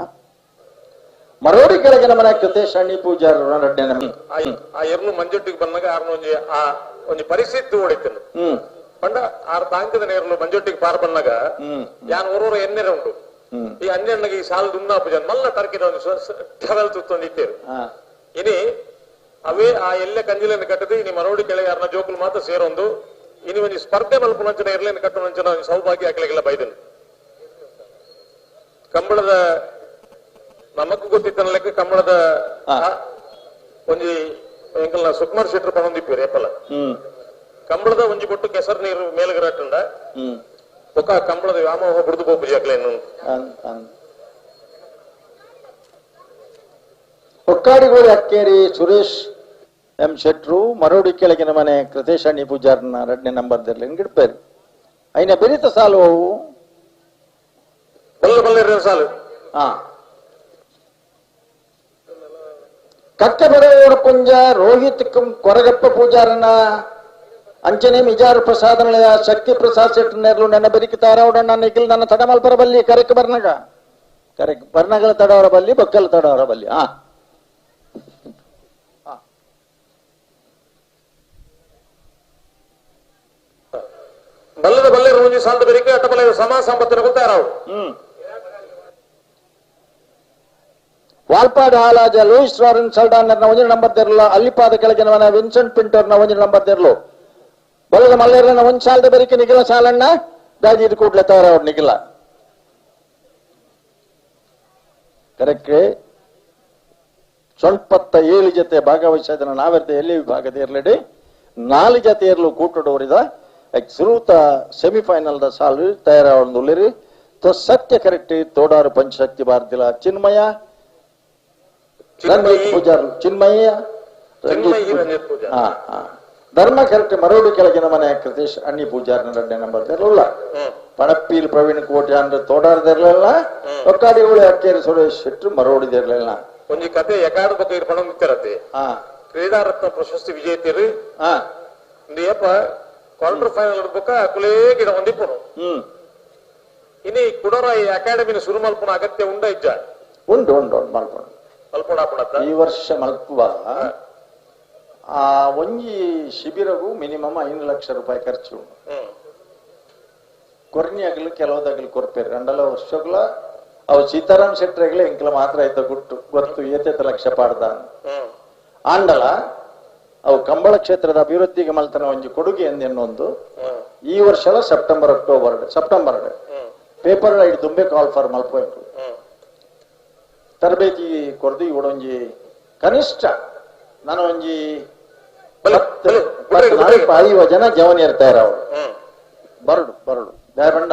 ಮರೋಡಿ ಕೆಳಗಿನ ಮನೆ ಕತೆ ಶನಿ ಪೂಜಾರ ಆ ಎರ್ನು ಮಂಜೊಟ್ಟಿಗೆ ಬಂದಾಗ ಒಂಜಿ ಪರಿಸ್ಥಿತಿ ಓಡಿತನು ಪಂಡ 6 ತಾಂಕದ ನೇರ್ಲು ಮಂಜೊಟ್ಟಿಗೆ ಪಾರ್ ಬಂದಾಗ ಯಾನ್ ಊರೂರ ಎಣ್ಣೆರೆ ಉಂಟು ಈ ಅನ್ನೆಣ್ಣಗೆ ಈ ಸಾಲ ದುನ್ನಾಪು ಜನ ಮಲ್ಲ ತರ್ಕಿದ ಒಂದು ಟವೆಲ್ ತುತ್ತೊಂದಿತ್ತೇರು ಇನಿ ಅವೇ ಆ ಎಲ್ಲೆ ಕಂಜಿಲನ್ನು ಕಟ್ಟದು ಇನಿ ಮರೋಡಿ ಕೆಳಗೆ ಯಾರನ್ನ ಜೋಕುಲು ಮಾತ್ರ ಸೇರೊಂದು ಇನಿ ಒಂಜಿ ಸ್ಪರ್ಧೆ ಮಲ್ಪುನಂಚನ ಎರ್ಲೇನು ಕಟ್ಟುನಂಚನ ಸೌಭಾಗ್ಯ ಹಾಕ್ಲಿಕ್ಕೆಲ್ಲ ಬೈದನು ಕಂಬಳದ ನಮಗೂ ಗೊತ್ತಿತ್ತನ ಲೆಕ್ಕ ಕಂಬಳದ ಒಂಜಿ ಎಂಕಲ್ನ ಸುಕುಮಾರ್ ಶೆಟ್ರು ಪಣೊಂದಿಪ್ಪೇರು ಏಪಲ ಕಂಬಳದ ಒಂಜಿ ಬೊಟ್ಟು ಕೆಸರು ನೀರು ಮೇಲ್ಗರಟ್ಟಂಡ ಒಕ್ಕ ಕಂಬಳದ ವ್ಯಾಮೋಹ ಬಿಡ್ದು ಹೋಗ್ಬಿಡಿ ಹಾಕ್ಲೇನು ಒಕ್ಕಾಡಿಗೋಳಿ ಅಕ್ಕೇರಿ ಸುರೇಶ್ ಎಂ ಶೆಟ್ರು ಮರೋಡಿ ಕೆಳಗಿನ ಮನೆ ಕೃತೇಶಣ್ಣಿ ಪೂಜಾರನ 2ನೇ ನಂಬರ್ದಲ್ಲಿ ಗಿಡ್ಪೇರು ಐನ ಬೆರಿತ ಸಾಲು ಅವು ಬಲ್ಲ ಸಾಲು ಕಕ್ಕಬೆಡೆಯೂರು ಪುಂಜ ರೋಹಿತ್ ಕೊರಗಪ್ಪ ಪೂಜಾರನ ಅಂಚನೆ ಮಿಜಾರು ಪ್ರಸಾದನಳೆಯ ಶಕ್ತಿ ಪ್ರಸಾದ್ ಶೆಟ್ರು ನೆರಳು ನನ್ನ ಬೆರಿಕೆ ತಾರಾವಡಣ್ಣ ನಿಖಿಲ್ ನನ್ನ ತಡಮಲ್ಪರ ಬಲ್ಲಿ ಕರೆಕ್ ಬರ್ನಗಳ ತಡವರ ಬಲ್ಲಿ ಬಕ್ಕಲ್ ತಡವರ ಬಲ್ಲಿ ಬಲ್ಲದ ಬಲ್ಲೇರು ಮುಂಜಿ ಸಾಲದ ಬೆರಿಕೆ ಅಟ್ಟಬಲ್ಲ ಸಮ ಸಂಪತ್ತಿನ ಗೊತ್ತಾರಾವು ವಾಲ್ಪಾಡ್ ಹಾಲಾಜ ಲೂಯಿಸ್ ರಾರನ್ ಸಲ್ಡಾನರ್ನ 1 ನಂಬರ್ ತೆರಲು ಅಲ್ಲಿಪಾದ ಕೆಳಗಿನವನ ವಿನ್ಸೆಂಟ್ ಪಿಂಟರ್ನ 1 ನಂಬರ್ ತೆರಲು ಬಲದ ಮಲ್ಲೇರನ 1 ಸಾಲದ ಬರಿಕೆ ನಿಖಿಲ ಸಾಲಣ್ಣ ದಾಜಿದು ಕೂಡ್ಲೆ ತವರ ಅವ್ರು ನಿಖಿಲ ಕರೆಕ್ಟ್ 97 ಜೊತೆ ಭಾಗವಹಿಸಿದ ನಾವೆರ್ದ ಎಲ್ಲಿ ವಿಭಾಗದ ಇರ್ಲಡಿ 4 ಜೊತೆ ಇರಲು ಕೂಟಡೋರಿದ ಸುರೂತ ಸೆಮಿಫೈನಲ್ ದ ಸಾಲು ತಯಾರಾವೊಂದುಲ್ಲಿರಿ तो सत्य करेक्ट तोडार पंचशक्ति भारतीय चिन्मय चिन्मय धर्म करेक्ट मरोडी केळगिन मने कृतेश अन्नी पूजार 2 ನಂಬರ್ ತೆರಲ್ಲ ಪಣಪ್ಪೀಲ್ ಪ್ರವೀಣ್ ಕೋಟಿ ಅಂದ್ರೆ ತೋಡಾರ್ ತೆರಲ್ಲ ಒಕ್ಕಾಡಿ ಉಳಿ ಅಕ್ಕೇರಿ ಸುರೇಶ್ ಶೆಟ್ರು ಮರೋಡಿ ತೆರಲ್ಲ ಒಂಜಿ ಕತೆ ಎಕಾಡು ಬಗ್ಗೆ ಇರ್ಪಣ ಮುಕ್ತಿರತ್ತೆ ಕ್ರೀಡಾರತ್ನ ಪ್ರಶಸ್ತಿ ವಿಜೇತರು ಇಂದೇಪ ಕ್ವಾರ್ಟರ್ ಫೈನಲ್ ಇರ್ಬೇಕ ಕುಲೇ ಗಿಡ ಒಂದಿಪ್ಪನು ಇನಿ ಕುಡರ ಈ ಅಕಾಡೆಮಿನ ಶುರು ಮಲ್ಪನ ಅಗತ್ಯ ಉಂಡ ಇಜ್ಜ ಉಂಡು ಉಂಡು ಮಲ್ಪನ ಮಲ್ಪಡ ಈ ವರ್ಷ ಮಲ್ಪುವ ಆ ಒಂಜಿ ಶಿಬಿರಗೂ ಮಿನಿಮಮ್ 5 ಲಕ್ಷ ರೂಪಾಯಿ ಖರ್ಚು ಕೊರ್ನಿಯಾಗಲು ಕೆಲವದಾಗಲು ಕೊರ್ಪೇರು 2 ವರ್ಷಗಳ ಅವು ಸೀತಾರಾಮ್ ಶೆಟ್ರಿಗಳು ಎಂಕ್ಲ ಮಾತ್ರ ಆಯ್ತ ಗೊತ್ತು 7 ಲಕ್ಷ ಪಾಡ್ದ ಆಂಡಲ ಅವು ಕಂಬಳ ಕ್ಷೇತ್ರದ ಅಭಿವೃದ್ಧಿಗೆ ಮಲ್ತನ ಒಂಜಿ ಕೊಡುಗೆ ಎಂದೆನ್ನೊಂದು ಈ ವರ್ಷದ ಸೆಪ್ಟೆಂಬರ್ ಪೇಪರ್ ಐಡ್ ತುಂಬೆ ಕಾಲ್ ಫಾರ್ ಮಲ್ಪೋಯ್ತು ತರಬೇತಿ ಕೊರ್ದು ಇವಡೊಂಜಿ ಕನಿಷ್ಠ ನಾನು ಒಂಜಿ 5 ಜನ ಜವನಿಯರ್ ತಯಾರವರು ಬರಡು ದಯಬಂಡ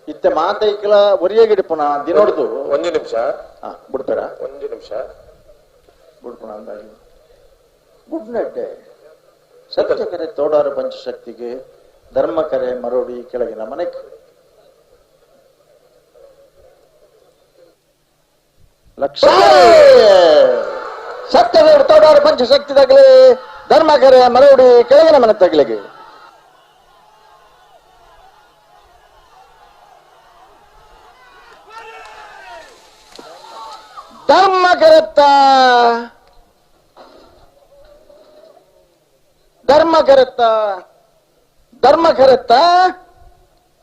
ಇತ್ತೆ ಮಾತೈಕಲ ಒರಿಯಗಿಡಿಪುಣ ದಿನೋಡ್ದು 1 ನಿಮಿಷ ಬಿಡ್ತಾರ 1 ನಿಮಿಷ ಬಿಡ್ಪುಣ ಅಂದಾಗಿ ಗುಡ್ ನೈಟ್ ಸತ್ಯಕರೆ ತೋಡಾರ ಪಂಚಶಕ್ತಿಗೆ ಧರ್ಮಕರೆ ಮರೋಡಿ ಕೆಳಗಿನ ಮನೆಗೆ ಲಕ್ಷ ಸತ್ಯವೇರು ತೋಡಾರ ಪಂಚಶಕ್ತಿ ತಗಲಿ ಧರ್ಮಕರೆ ಮರೋಡಿ ಕೆಳಗಿನ ಮನೆ ತಗಲಿಗೆ ಧರ್ಮಕರೆತ್ತ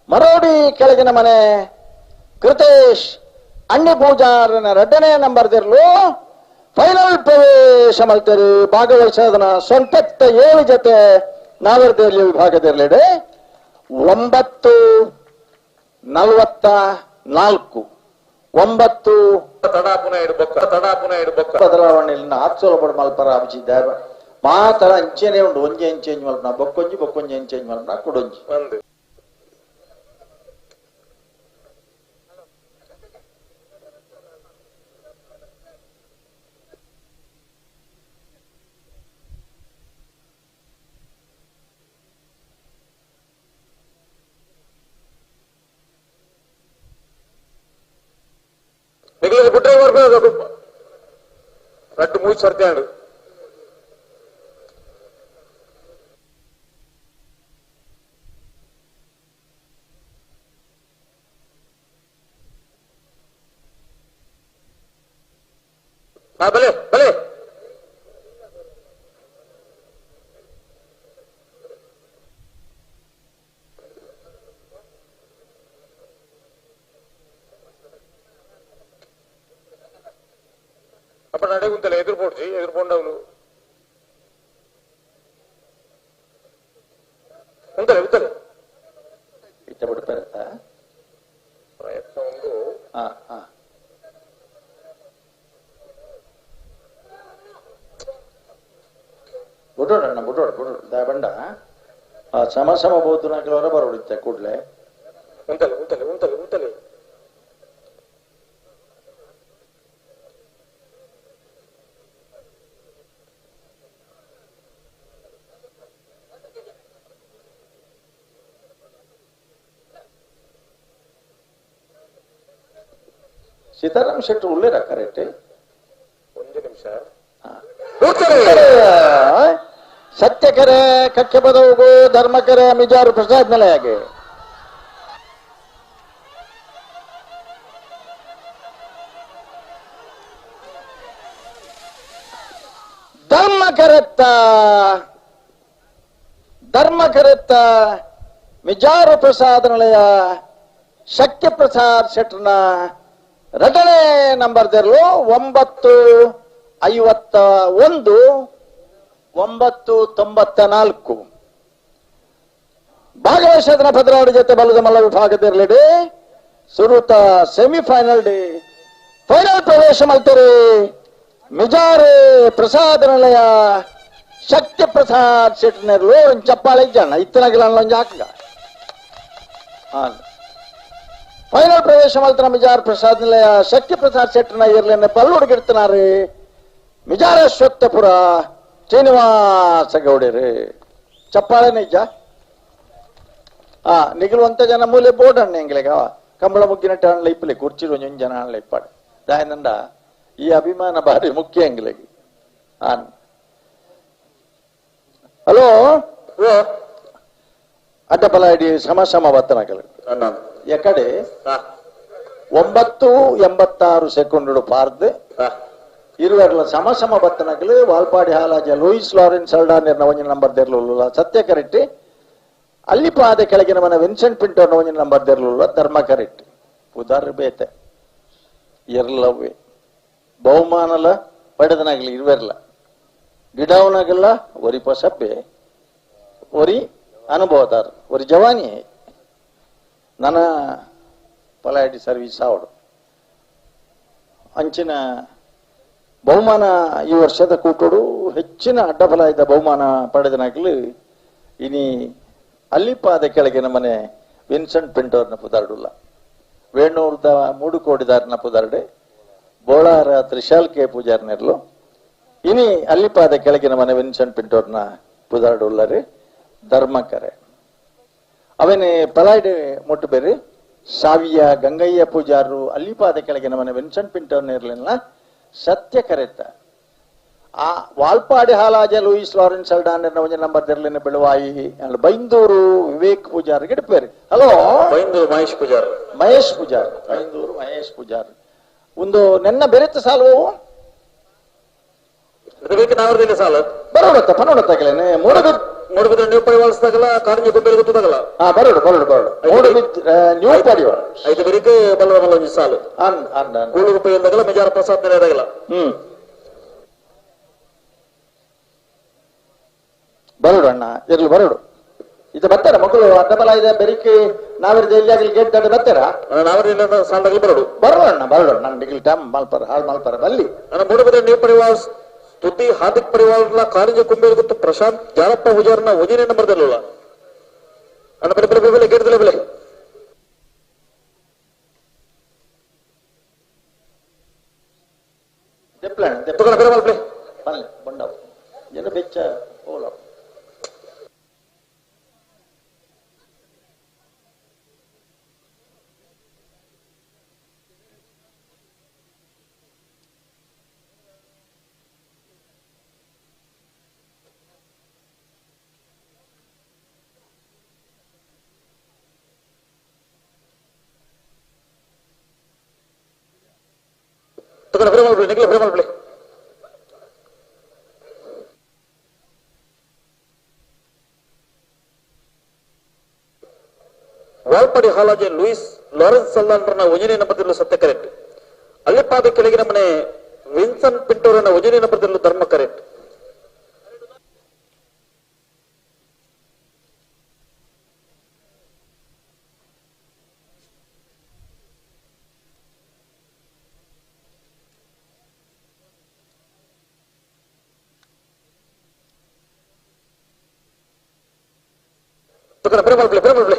ಮರೋಡಿ ಕೆಳಗಿನ ಮನೆ ಕೃತೇಶ್ ಅಣ್ಣಿ ಪೂಜಾರನ 2ನೇ ನಂಬರ್ ದಿರ್ಲು ಫೈನಲ್ ಪ್ರವೇಶ ಮಲ್ತರು ಭಾಗವಹಿಸೋದನ್ನ 97 ಜೊತೆ ನಾವರ್ದಲ್ಲಿ ವಿಭಾಗದಲ್ಲಿಡೆ 9:44 ತಡಾಪುನ ಇಡ್ಬೇಕು ಬದಲಾವಣೆಯಲ್ಲಿ ಆತ್ಸೋಲ ಬಡ ಮಲ್ಪರ ಅಭಿಜಿದ್ದ ಮಾತರ ಅಂಚೆನೆ ಉಂಡು ಒಂಜಿ ಎಂಚೇಂಜ್ ಮಲ್ಪನ ಬೊಕ್ಕೊಂಜಿ ಎಂಚೇಂಜ್ ಮಲ್ಪನ ಕೊಡೊಂಜಿ ಬಿಟ್ರೆ ರಟ್ಟು ಮೂಜ್ ಸರ್ತ್ಯಾಡು ಬಲೆ అప్పుడు అడుగుంతలే ఎదుర్కొండవులు ఉంతలే ಇತ್ತ ಬಿಡ್ತಾರತ್ತ ಪ್ರಯತ್ನ ಉಂಟು ಬಿಡೋಣ ದಯಬಂಡ ಸಮ ಬೋತು ನಾಲ್ಕರ ಬರೋಡಿತ್ತೆ ಕೂಡ್ಲೆ ఉంతలే ಸೀತಾರಾಮ್ ಶೆಟ್ಟಿ ಉಳ್ಳೇರ ಕರೆಕ್ಟ್ 1 ನಿಮಿಷ ಸತ್ಯಕರೆ ಕಕ್ಕೆ ಬದವುಗು ಧರ್ಮಕರೆ ಮಿಜಾರು ಪ್ರಸಾದ್ ನೆಲೆಯಾಗೆ ಧರ್ಮಕರೆತ್ತ ಮಿಜಾರು ಪ್ರಸಾದ್ ನೆಲೆಯ ಶಕ್ತಿ ಪ್ರಸಾದ್ ಶೆಟ್ರನ ಎರಡನೇ ನಂಬರ್ ತೆರಳು 951 994 ಭಾಗವಹಿಸಿದ ಭದ್ರಾವಳಿ ಜೊತೆ ಬಲದ ಮಲ್ಲ ವಿಭಾಗದಲ್ಲಿದೆ ಸುರುತ ಸೆಮಿಫೈನಲ್ ಡೇ ಫೈನಲ್ ಪ್ರವೇಶ ಮಾಡ್ತಾರೆ ಮಿಜಾರೆ ಪ್ರಸಾದ ನಿಲಯ ಶಕ್ತಿ ಪ್ರಸಾದ್ ಶೆಟ್ನರ್ಲು ಒಂದು ಚಪ್ಪಾಳೆ ಜನ ಇತ್ತನಾಗಿಲ್ಲ ಒಂದು ಹಾಕ ಫೈನಲ್ ಪ್ರವೇಶ ಮಾಡ್ತಾರ ಮಿಜಾರ್ ಪ್ರಸಾದ್ ನಿಲಯ ಶಕ್ತಿ ಪ್ರಸಾದ್ ಶೆಟ್ನ ಇರ್ಲಿನ ಪಲ್ಲು ಹುಡುಗಿಡ್ತಾರ್ರಿ ಮಿಜಾರ ಶ್ವತ್ತಪುರ ಶ್ರೀನಿವಾಸ ಗೌಡರು ಚಪ್ಪಾಳೆ ನಿಜ ನಿಗಲುವಂತ ಜನ ಮೂಲೆ ಬೋರ್ಡ್ ಅಣ್ಣ ಹೆಂಗ್ಲೆಗ ಕಂಬಳ ಮುಗ್ಗಿನ ಅಣ್ಣ ಇಪ್ಪಲೆ ಕುರ್ಚಿರು ಒಂಜೊಂದು ಜನ ಅಣ್ಣ ಇಪ್ಪಾಡು ದಾಯನಂದ ಈ ಅಭಿಮಾನ ಬಾರಿ ಮುಖ್ಯ ಹೆಂಗ್ಲೆಗೆ ಹಲೋ ಅಡ್ಡಬಲ ಇಡಿ ಸಮ ಬತ್ತನಕಲ್ ಎಕಡೆ 9:86 ಸೆಕೆಂಡ್ ಪಾರ್ದು ಇರುವರ್ಲ ಸಮ ಬತ್ತನಕಲ್ ವಾಲ್ಪಾಡಿ ಹಾಲಾಜ ಲೂಯಿಸ್ ಲಾರೆನ್ಸ್ ಅಲ್ಡಾನಿರ್ನ ಒಂಜಿ ನಂಬರ್ ತೆರ್ಲುಲ್ಲ ಸತ್ಯ ಕರೆಕ್ಟ್ ಅಲ್ಲಿ ಪಾದ ಕೆಳಗಿನ ಮನ ವಿನ್ಸೆಂಟ್ ಪಿಂಟೋರ್ನ ಒಂಜಿ ನಂಬರ್ ತೆರ್ಲುಲ್ಲ ಧರ್ಮ ಕರೆಕ್ಟ್ ಉದಾರ್ ಬೇತೆ ಇರ್ಲವೇ ಬಹುಮಾನಲ ಪಡೆದನಾಗಲಿ ಇರುವೆರ್ಲ ಗಿಡವನಾಗಲ್ಲ ಒರಿ ಪೊಸಬ್ಬೆ ಒರಿ ಅನುಭವದಾರ ಒರಿ ಜವಾನಿ ನನ್ನ ಪಲಾಯಡಿ ಸರ್ವಿಸ್ ಆವಡು ಅಂಚಿನ ಬಹುಮಾನ ಈ ವರ್ಷದ ಕೂಟೋಡು ಹೆಚ್ಚಿನ ಅಡ್ಡಫಲ ಇದ್ದ ಬಹುಮಾನ ಪಡೆದನಾಗಲಿ ಇನಿ ಅಲ್ಲಿಪಾದ ಕೆಳಗಿನ ಮನೆ ವಿನ್ಸೆಂಟ್ ಪಿಂಟೋರ್ನ ಪುದಾರ್ಡುಲ್ಲ ವೇಣೂರ್ದ 3 ಕೋಟಿದಾರನ ಪುದಾರ್ಡೆ ಬೋಳಾರ ತ್ರಿಶಾಲ್ ಕೆ ಪೂಜಾರ್ನೆರ್ಲು ಇನಿ ಅಲ್ಲಿಪಾದ ಕೆಳಗಿನ ಮನೆ ವಿನ್ಸೆಂಟ್ ಪಿಂಟೋರ್ನ ಪುದಾರ್ಡುಲ್ಲರಿ ಧರ್ಮಕರೆ ಅವನೇ ಪಲಾಯ್ಡೆ ಮುಟ್ಟು ಬೇರೆ ಸಾವಿಯ ಗಂಗಯ್ಯ ಪೂಜಾರು ಅಲ್ಲಿಪಾದ ಕೆಳಗಿನ ಮನೆ ವಿನ್ಸೆಂಟ್ ಪಿಂಟೋರ್ನ ಇರ್ಲಿಲ್ಲ ಸತ್ಯ ಕರೆತ ಆ ವಾಲ್ಪಾಡಿ ಹಾಲಾಜ ಲೂಯಿಸ್ ಲಾರೆನ್ಸ್ ಅಲ್ಡಾನಿರ್ನ ಒಂಜಿ ನಂಬರ್ ತೆರ್ಲಿನ ಬೆಳುವಾಯಿ ಬೈಂದೂರು ವಿವೇಕ್ ಪೂಜಾರ್ ಗಿಡಪೇರಿ ಹಲೋ ಬೈಂದೂರು ಮಹೇಶ್ ಪೂಜಾರ್ ಬೈಂದೂರು ಮಹೇಶ್ ಪೂಜಾರ್ ಒಂದು ನೆನ್ನ ಬೆರೆತ ಸಾಲು ನಾವರ್ದಿಲ್ಲ ಸಾಲ ಬರೋಡತ್ತ ಪನೋಡತ್ತಾಗಲೇನೆ ಮೂಡುಬಿದ್ರೆ ನೀವು ಪರಿವಾಳಿಸಿದಾಗಲ್ಲ ಕಾರಂಜಿ ಗುಂಬೆಲ್ ಗೊತ್ತದಾಗಲ್ಲ ಬರೋಡು ನೀವು ಪಡಿವ 5 ಬೆರಿಕೆ ಬಲ್ಲದ ಮಲ್ಲ ಒಂಜಿ ಸಾಲು ಗೂಳು ರೂಪಾಯಿ ಎಂದಾಗಲ್ಲ ಮಿಜಾರ ಪ್ರಸಾದ್ ನೆಲೆದಾಗಲ್ಲ ಬರೋಡು ಅಣ್ಣ ಇರ್ಲಿ ಬರೋಡು ಇದು ಬರ್ತಾರ ಮಕ್ಕಳು ಅಡ್ಡಬಲ ಇದೆ ಬೆರಿಕೆ ನಾವಿರ್ದು ಎಲ್ಲಿಯಾಗಲಿ ಗೇಟ್ ದಾಟಿ ಬರ್ತಾರ ನಾವರ್ದಿಲ್ಲ ಸಾಲದಾಗಲಿ ಬರೋಡು ಬರೋಡು ನಾನು ಡಿಗ್ಲಿ ಟೈಮ್ ಮಾಲ್ಪರ ಹಾಳು ಮಾಲ್ಪರ ಬಲ್ಲಿ ನನ್ನ ಮೂಡುಬಿದ್ರೆ ನೀವು ಪರಿವಾಳ್ಸ್ ಸ್ತುತಿ ಹಾರ್ದಿಕ್ ಪರಿವಾರ ಕಾರಂಜಿ ಕುಂಬೇಲ್ ಗೊತ್ತು ಪ್ರಶಾಂತ್ ಜಾಲಪ್ಪ ಪೂಜಾರ್ನ ಒಂಜನೇ ನಂಬರ್ ದಲ್ಲ ನನ್ನ ಬೆಲೆ ಗೇಟ್ದಲ್ಲ ಬೆಲೆ ಬಂಡವು ಜನ ಬೆಚ್ಚ ಓಲ ವಾಲ್ಪಾಡಿ ಹಾಲಾಜೆ ಲೂಯಿಸ್ ಲಾರೆನ್ಸ್ ಅಲ್ಲಾಂಡ್ರನ ಒಂಜನೇ ನಂಬರ್ ಸತ್ಯ ಕರೆಕ್ಟ್ ಅಲ್ಲಿಪಾದ ಕೆಳಗಿನ ಮನೆ ವಿನ್ಸೆಂಟ್ ಪಿಂಟೋರನ ಒಂಜನೇ ನಂಬರ್ ಧರ್ಮ ಕರೆಕ್ಟ್ ಬರಬಾರ್ದು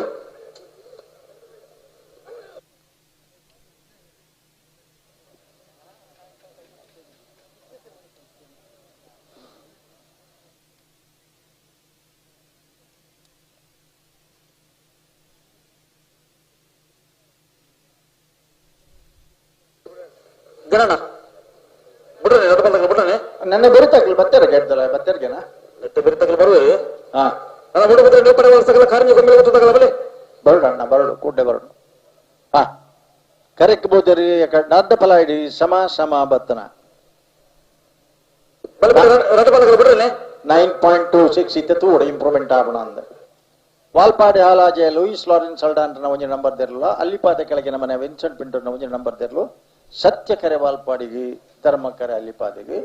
ಜನಣ್ಣ ಬಿಡ್ರಿ ದೊಡ್ಡ ಬಂದಾಗ ಬಿಡ್ರಿ ನನ್ನ ಬೆರಿತಾಗ್ಲಿ ಬತ್ತಾರ ಕೇಳ್ತಾರ ಬತ್ತಾರ್ಗೆನ ನೆಟ್ಟ ಬೆರಿತಾಗಲಿ ಬರುವೆ ಹಾ ಅಣ್ಣ ಬಿಡ್ಬಿಟ್ರೆ ನೀವು ಪಡೆ ವರ್ಷಗಳ ಕಾರಂಜಿ ಗೊಂಬೆ ಗೊತ್ತಾಗಲ್ಲ ಬಲೆ ಬರೋಡು ಅಣ್ಣ ಬರೋಡು ಕೂಟೆ ಬರೋಡು ಹಾ ಕರೆಕ್ಟ್ ಬೋದರಿ ಅಡ್ಡ ಫಲ ಇಡಿ ಸಮ ಬತ್ತನ ಬಿಡ್ರಿ 9.26 ಇತ್ತು ಇಂಪ್ರೂವ್ಮೆಂಟ್ ಆಗೋಣ ಅಂದ ವಾಲ್ಪಾಡಿ ಹಾಲಾಜೆ ಲೂಯಿಸ್ ಲಾರೆನ್ಸ್ ಅಲ್ಡಾನ್ರ ಒಂಜಿ ನಂಬರ್ ತೆರಲು ಅಲ್ಲಿಪಾದ ಕೆಳಗಿನ ಮನೆ ವಿನ್ಸೆಂಟ್ ಪಿಂಟೋರ್ನ ಒಂಜಿ ನಂಬರ್ ತೆರಲು ಸತ್ಯಕರೆ ವಾಲ್ಪಾಡಿಗೆ ಧರ್ಮಕರೆ ಅಲ್ಲಿಪಾದಿಗೆ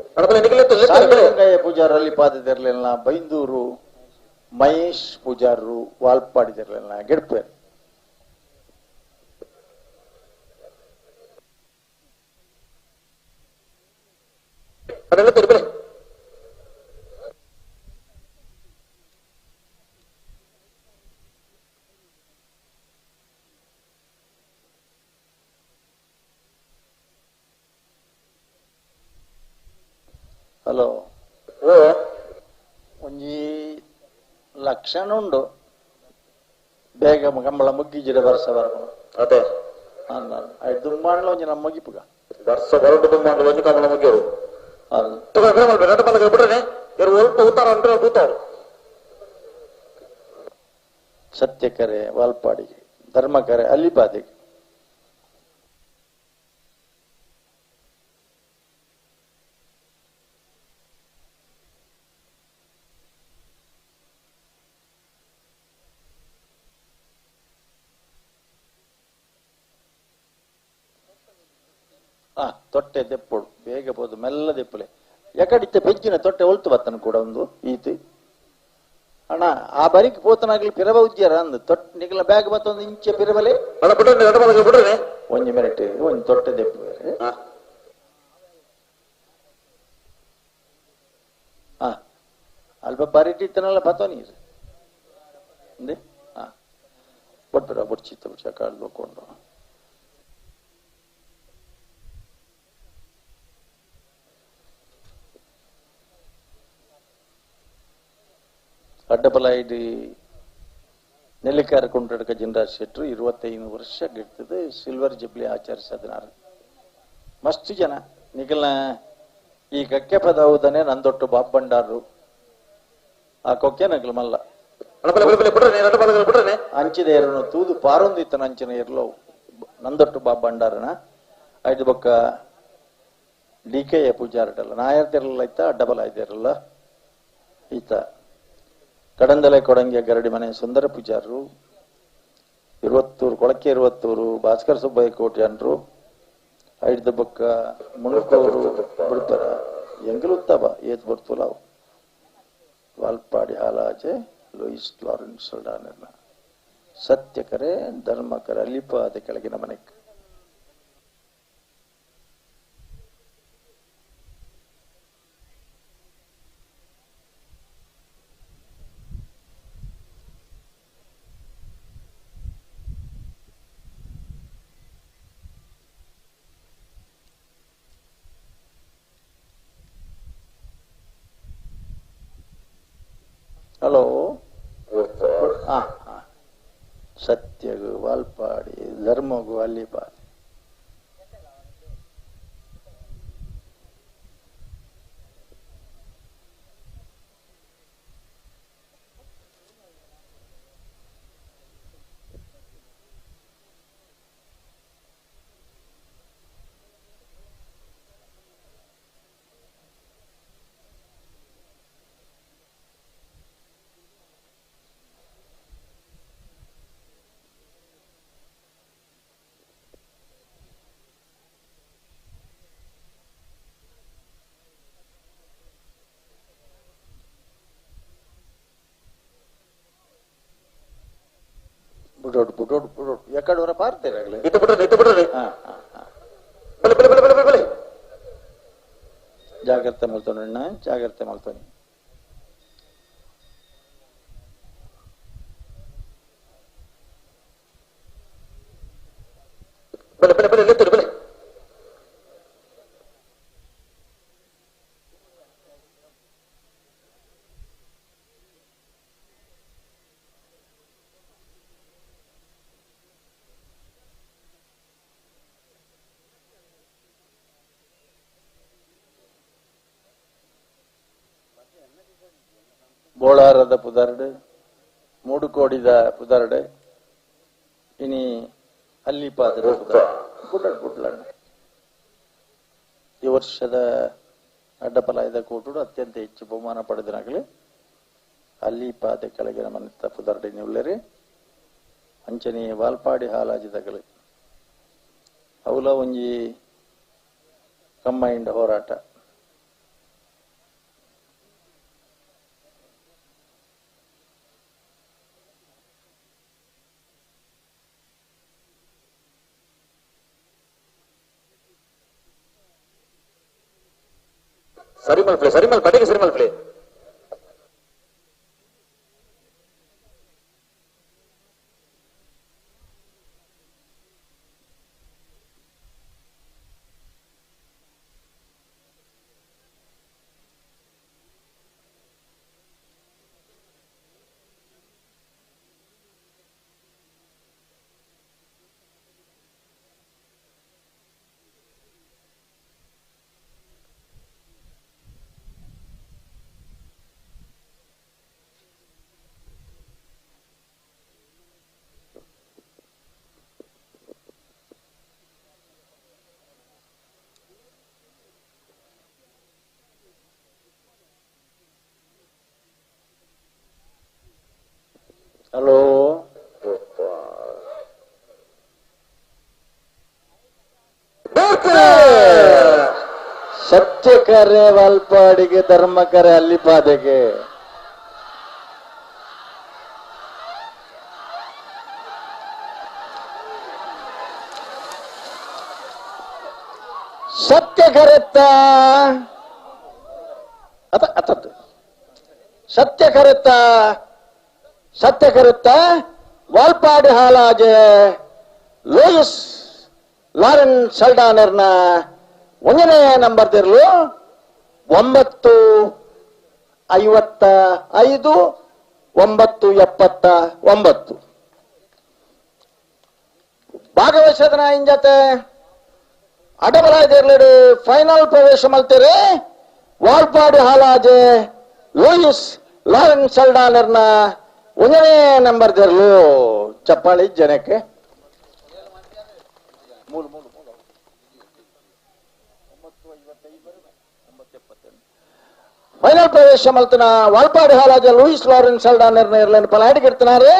ಪೂಜಾರ ಅಲ್ಲಿಪಾದಿರಲಿಲ್ಲ ಬೈಂದೂರು ಮಹೇಶ್ ಪೂಜಾರರು ವಾಲ್ಪಾಡಿದಿರಲಿಲ್ಲ ಗೆಡ್ಪೇರು ಹಲೋ ಓ ಒಂಜಿ ಲಕ್ಷಣ ಉಂಡು ಬೇಗ ಕಂಬಳ ಮುಗ್ಗಿಜಿಡ ವರ್ಷ ಬರಬೇಕು ಅದೇ ದುಮ್ಮಾಣ್ಲ ಒಂಜಿ ನಮ್ಮ ಮುಗಿಪುಗ ವರ್ಷ ಬರಡು ದುಮ್ಮಾಣ್ಲ ಒಂಜಿ ಕಂಬಳ ಮುಗ್ಗಿರು ಬಿಡ್ರೆ ಉತ್ತಾರ ಅಂದ್ರೆ ಕೂತಾರು ಸತ್ಯಕರೆ ವಾಲ್ಪಾಡಿಗೆ ಧರ್ಮಕರೆ ಅಲ್ಲಿಪಾದಿಗೆ ತೊಟ್ಟೆ ದೆಪ್ಪೊಡು ಬೇಗ ಬೋದು ಮೆಲ್ಲ ದೆಪ್ಪಲೆ ಯಾಕಡಿತ್ತೆ ಬೆಜ್ಜಿನ ತೊಟ್ಟೆ ಒಳ್ತು ಬತ್ತನ ಕೂಡ ಒಂದು ಈತಿ ಅಣ್ಣ ಆ ಬರಿಕ್ ಪೋತನಾಗ್ಲಿ ಪಿರವ ಉಜ್ಜಾರ ಅಂದ್ ತೊಟ್ಟೆ ನಿಗಲ ಬ್ಯಾಗ್ ಬತ್ತೊಂದು ಇಂಚೆ ಪಿರವಲೆ ಬಿಡ್ರೆ ಒಂಜಿ ಮಿನಿಟ್ ಒಂಜಿ ತೊಟ್ಟೆ ದೆಪ್ಪು ಬೇರೆ ಹಾ ಅಲ್ಪ ಬರಿಟ್ಟಿತ್ತನಲ್ಲ ಬತ್ತೋ ನೀರು ಅಂದೆ ಹಾ ಬಟ್ಬಿಡ ಬಡ್ಚಿತ್ತ ಬಿಡ್ಸ ಕಾಳು ನೋಡ್ಕೊಂಡು ಅಡ್ಡಬಲಾಯಿಡಿ ನೆಲ್ಲಿಕಾರ ಕುಂಟಡ್ಕ ಜಿನರಾಜ್ ಶೆಟ್ರು 25 ವರ್ಷ ಗಿಡ್ತದೆ ಸಿಲ್ವರ್ ಜುಬ್ಲಿ ಆಚರಿಸದಿನಾರು ಮಸ್ತ್ ಜನ ನಿಗಲ್ನ ಈ ಕಕ್ಕೆ ಪದ ಹೌದನೆ ನಂದೊಟ್ಟು ಬಾಬ್ಬಂಡಾರು ಆ ಕೊಕ್ಕೆ ನಗಲ್ ಮಲ್ಲ ಅಂಚಿದ ಏರನು ತೂದು ಪಾರೊಂದಿತ್ತನ ಅಂಚಿನ ಇರ್ಲೋ ನಂದೊಟ್ಟು ಬಾಬ್ಬಂಡಾರನ ಐದು ಬೊಕ್ಕ ಡಿಕೆಯ ಪೂಜಾರಟಲ್ಲ ನಾಯರ್ತಿರಲ್ಲ ಐತ ಅಡ್ಡಬಲಾಯ್ದಿರಲ್ಲ ಈತ ಕಡಂದಲೆ ಕೊಡಂಗೆ ಗರಡಿ ಮನೆ ಸುಂದರ ಪೂಜಾರರು 20 ಕೊಳಕೆ 20 ಭಾಸ್ಕರ್ ಸುಬ್ಬಯ್ಯ ಕೋಟ್ಯಾನ್ರು ಐದು ಬೊಕ್ಕ ಮುಣುಕೋರು ಬಿಡ್ತಾರ ಎಂಗಲುತ್ತಬ ಏತ್ ಬರ್ತುಲಾವ್ ವಾಲ್ಪಾಡಿ ಹಾಲಾಜೆ ಲೂಯಿಸ್ ಲಾರೆನ್ಸ್ ಡಾನೆಲ್ಲ ಸತ್ಯಕರೆ ಧರ್ಮಕರೆ ಅಲ್ಲಿಪಾದೆ ಕೆಳಗಿನ ಮನೆಗೆ ಹಲೋ ಸತ್ಯಗು ವಾಲ್ಪಾಡಿ ಧರ್ಮಗು ಅಲ್ಲಿಪಾಡಿ ಬುಡೋಡು ಎಕಡೆ ಪಾರ್ತೀರಾಗಲೇ ಜಾಗ್ರತೆ ಮಾಡ್ತಾನೆ ಜಾಗ್ರತೆ ಮಾಡ್ತಾನೆ ಬೋಳಾರದ ಪುದಾರ್ಡ್ ಮೂಡುಕೋಡಿದ ಪುದಾರ್ಡ್ ಇನಿ ಅಲ್ಲಿಪಾದ ಪುಟ್ಲಣ್ಣ ಈ ವರ್ಷದ ಅಡ್ಡಪಲಾಯದ ಕೂಟುಡು ಅತ್ಯಂತ ಹೆಚ್ಚು ಬಹುಮಾನ ಪಡೆದನಾಗಲಿ ಅಲ್ಲಿಪಾದೆ ಕೆಳಗಿನ ಮನೆತ್ತ ಪುದಾರ್ಡ್ ನಿವ್ಲರಿ ಅಂಚನೆ ವಾಲ್ಪಾಡಿ ಹಾಲಾಜಿದಗಲಿ ಅವಲ ಒಂಜಿ ಕಂಬೈನ್ಡ್ ಹೋರಾಟ. ಸರಿಮಲ್ ಪ್ಲೇ, ಸರಿಮಲ್ ಪಡೆಗೆ ಸರಿಮಲ್ ಪ್ಲೇ. ಹಲೋ, ಸತ್ಯಕರೆ ವಾಲ್ಪಾಡಿಗೆ, ಧರ್ಮಕರೆ ಅಲ್ಲಿಪಾದೆಗೆ. ಸತ್ಯಕರೆತ್ತ ಅತತ್ತು ಸತ್ಯಕರೆತ್ತ ವಾಲ್ಪಾಡಿ ಹಾಲಾಜೆ ಲೂಯಿಸ್ ಲಾರೆನ್ ಸಲ್ಡಾನರ್ನ 1ನೇ ನಂಬರ್ ತಿರ್ಲು 9:55 9:79 ಭಾಗವಹಿಸದನ ಇಂಜತೆ ಅಡಬಲಾಯ್ದಿರ್ಲಿಡು ಫೈನಲ್ ಪ್ರವೇಶ ಮಲ್ತೀರಿ ವಾಲ್ಪಾಡಿ ಹಾಲಾಜೆ ಲೂಯಿಸ್ ಲಾರೆನ್ ಸಲ್ಡಾನರ್ನ 1ನೇ ನಂಬರ್ ತಿರ್ಲು. ಚಪ್ಪಾಳಿ ಜನಕ್ಕೆ. ಫೈನಲ್ ಪ್ರವೇಶ ಮಲ್ತನ ವಾಲ್ಪಾಡಿ ಹಾಲಾಜ ಲೂಯಿಸ್ ಲಾರೆನ್ ಸಲ್ಡಾನರ್ನ ಇರ್ಲೇನು ಪಲಾಡಿಗಿರ್ತಾನೆ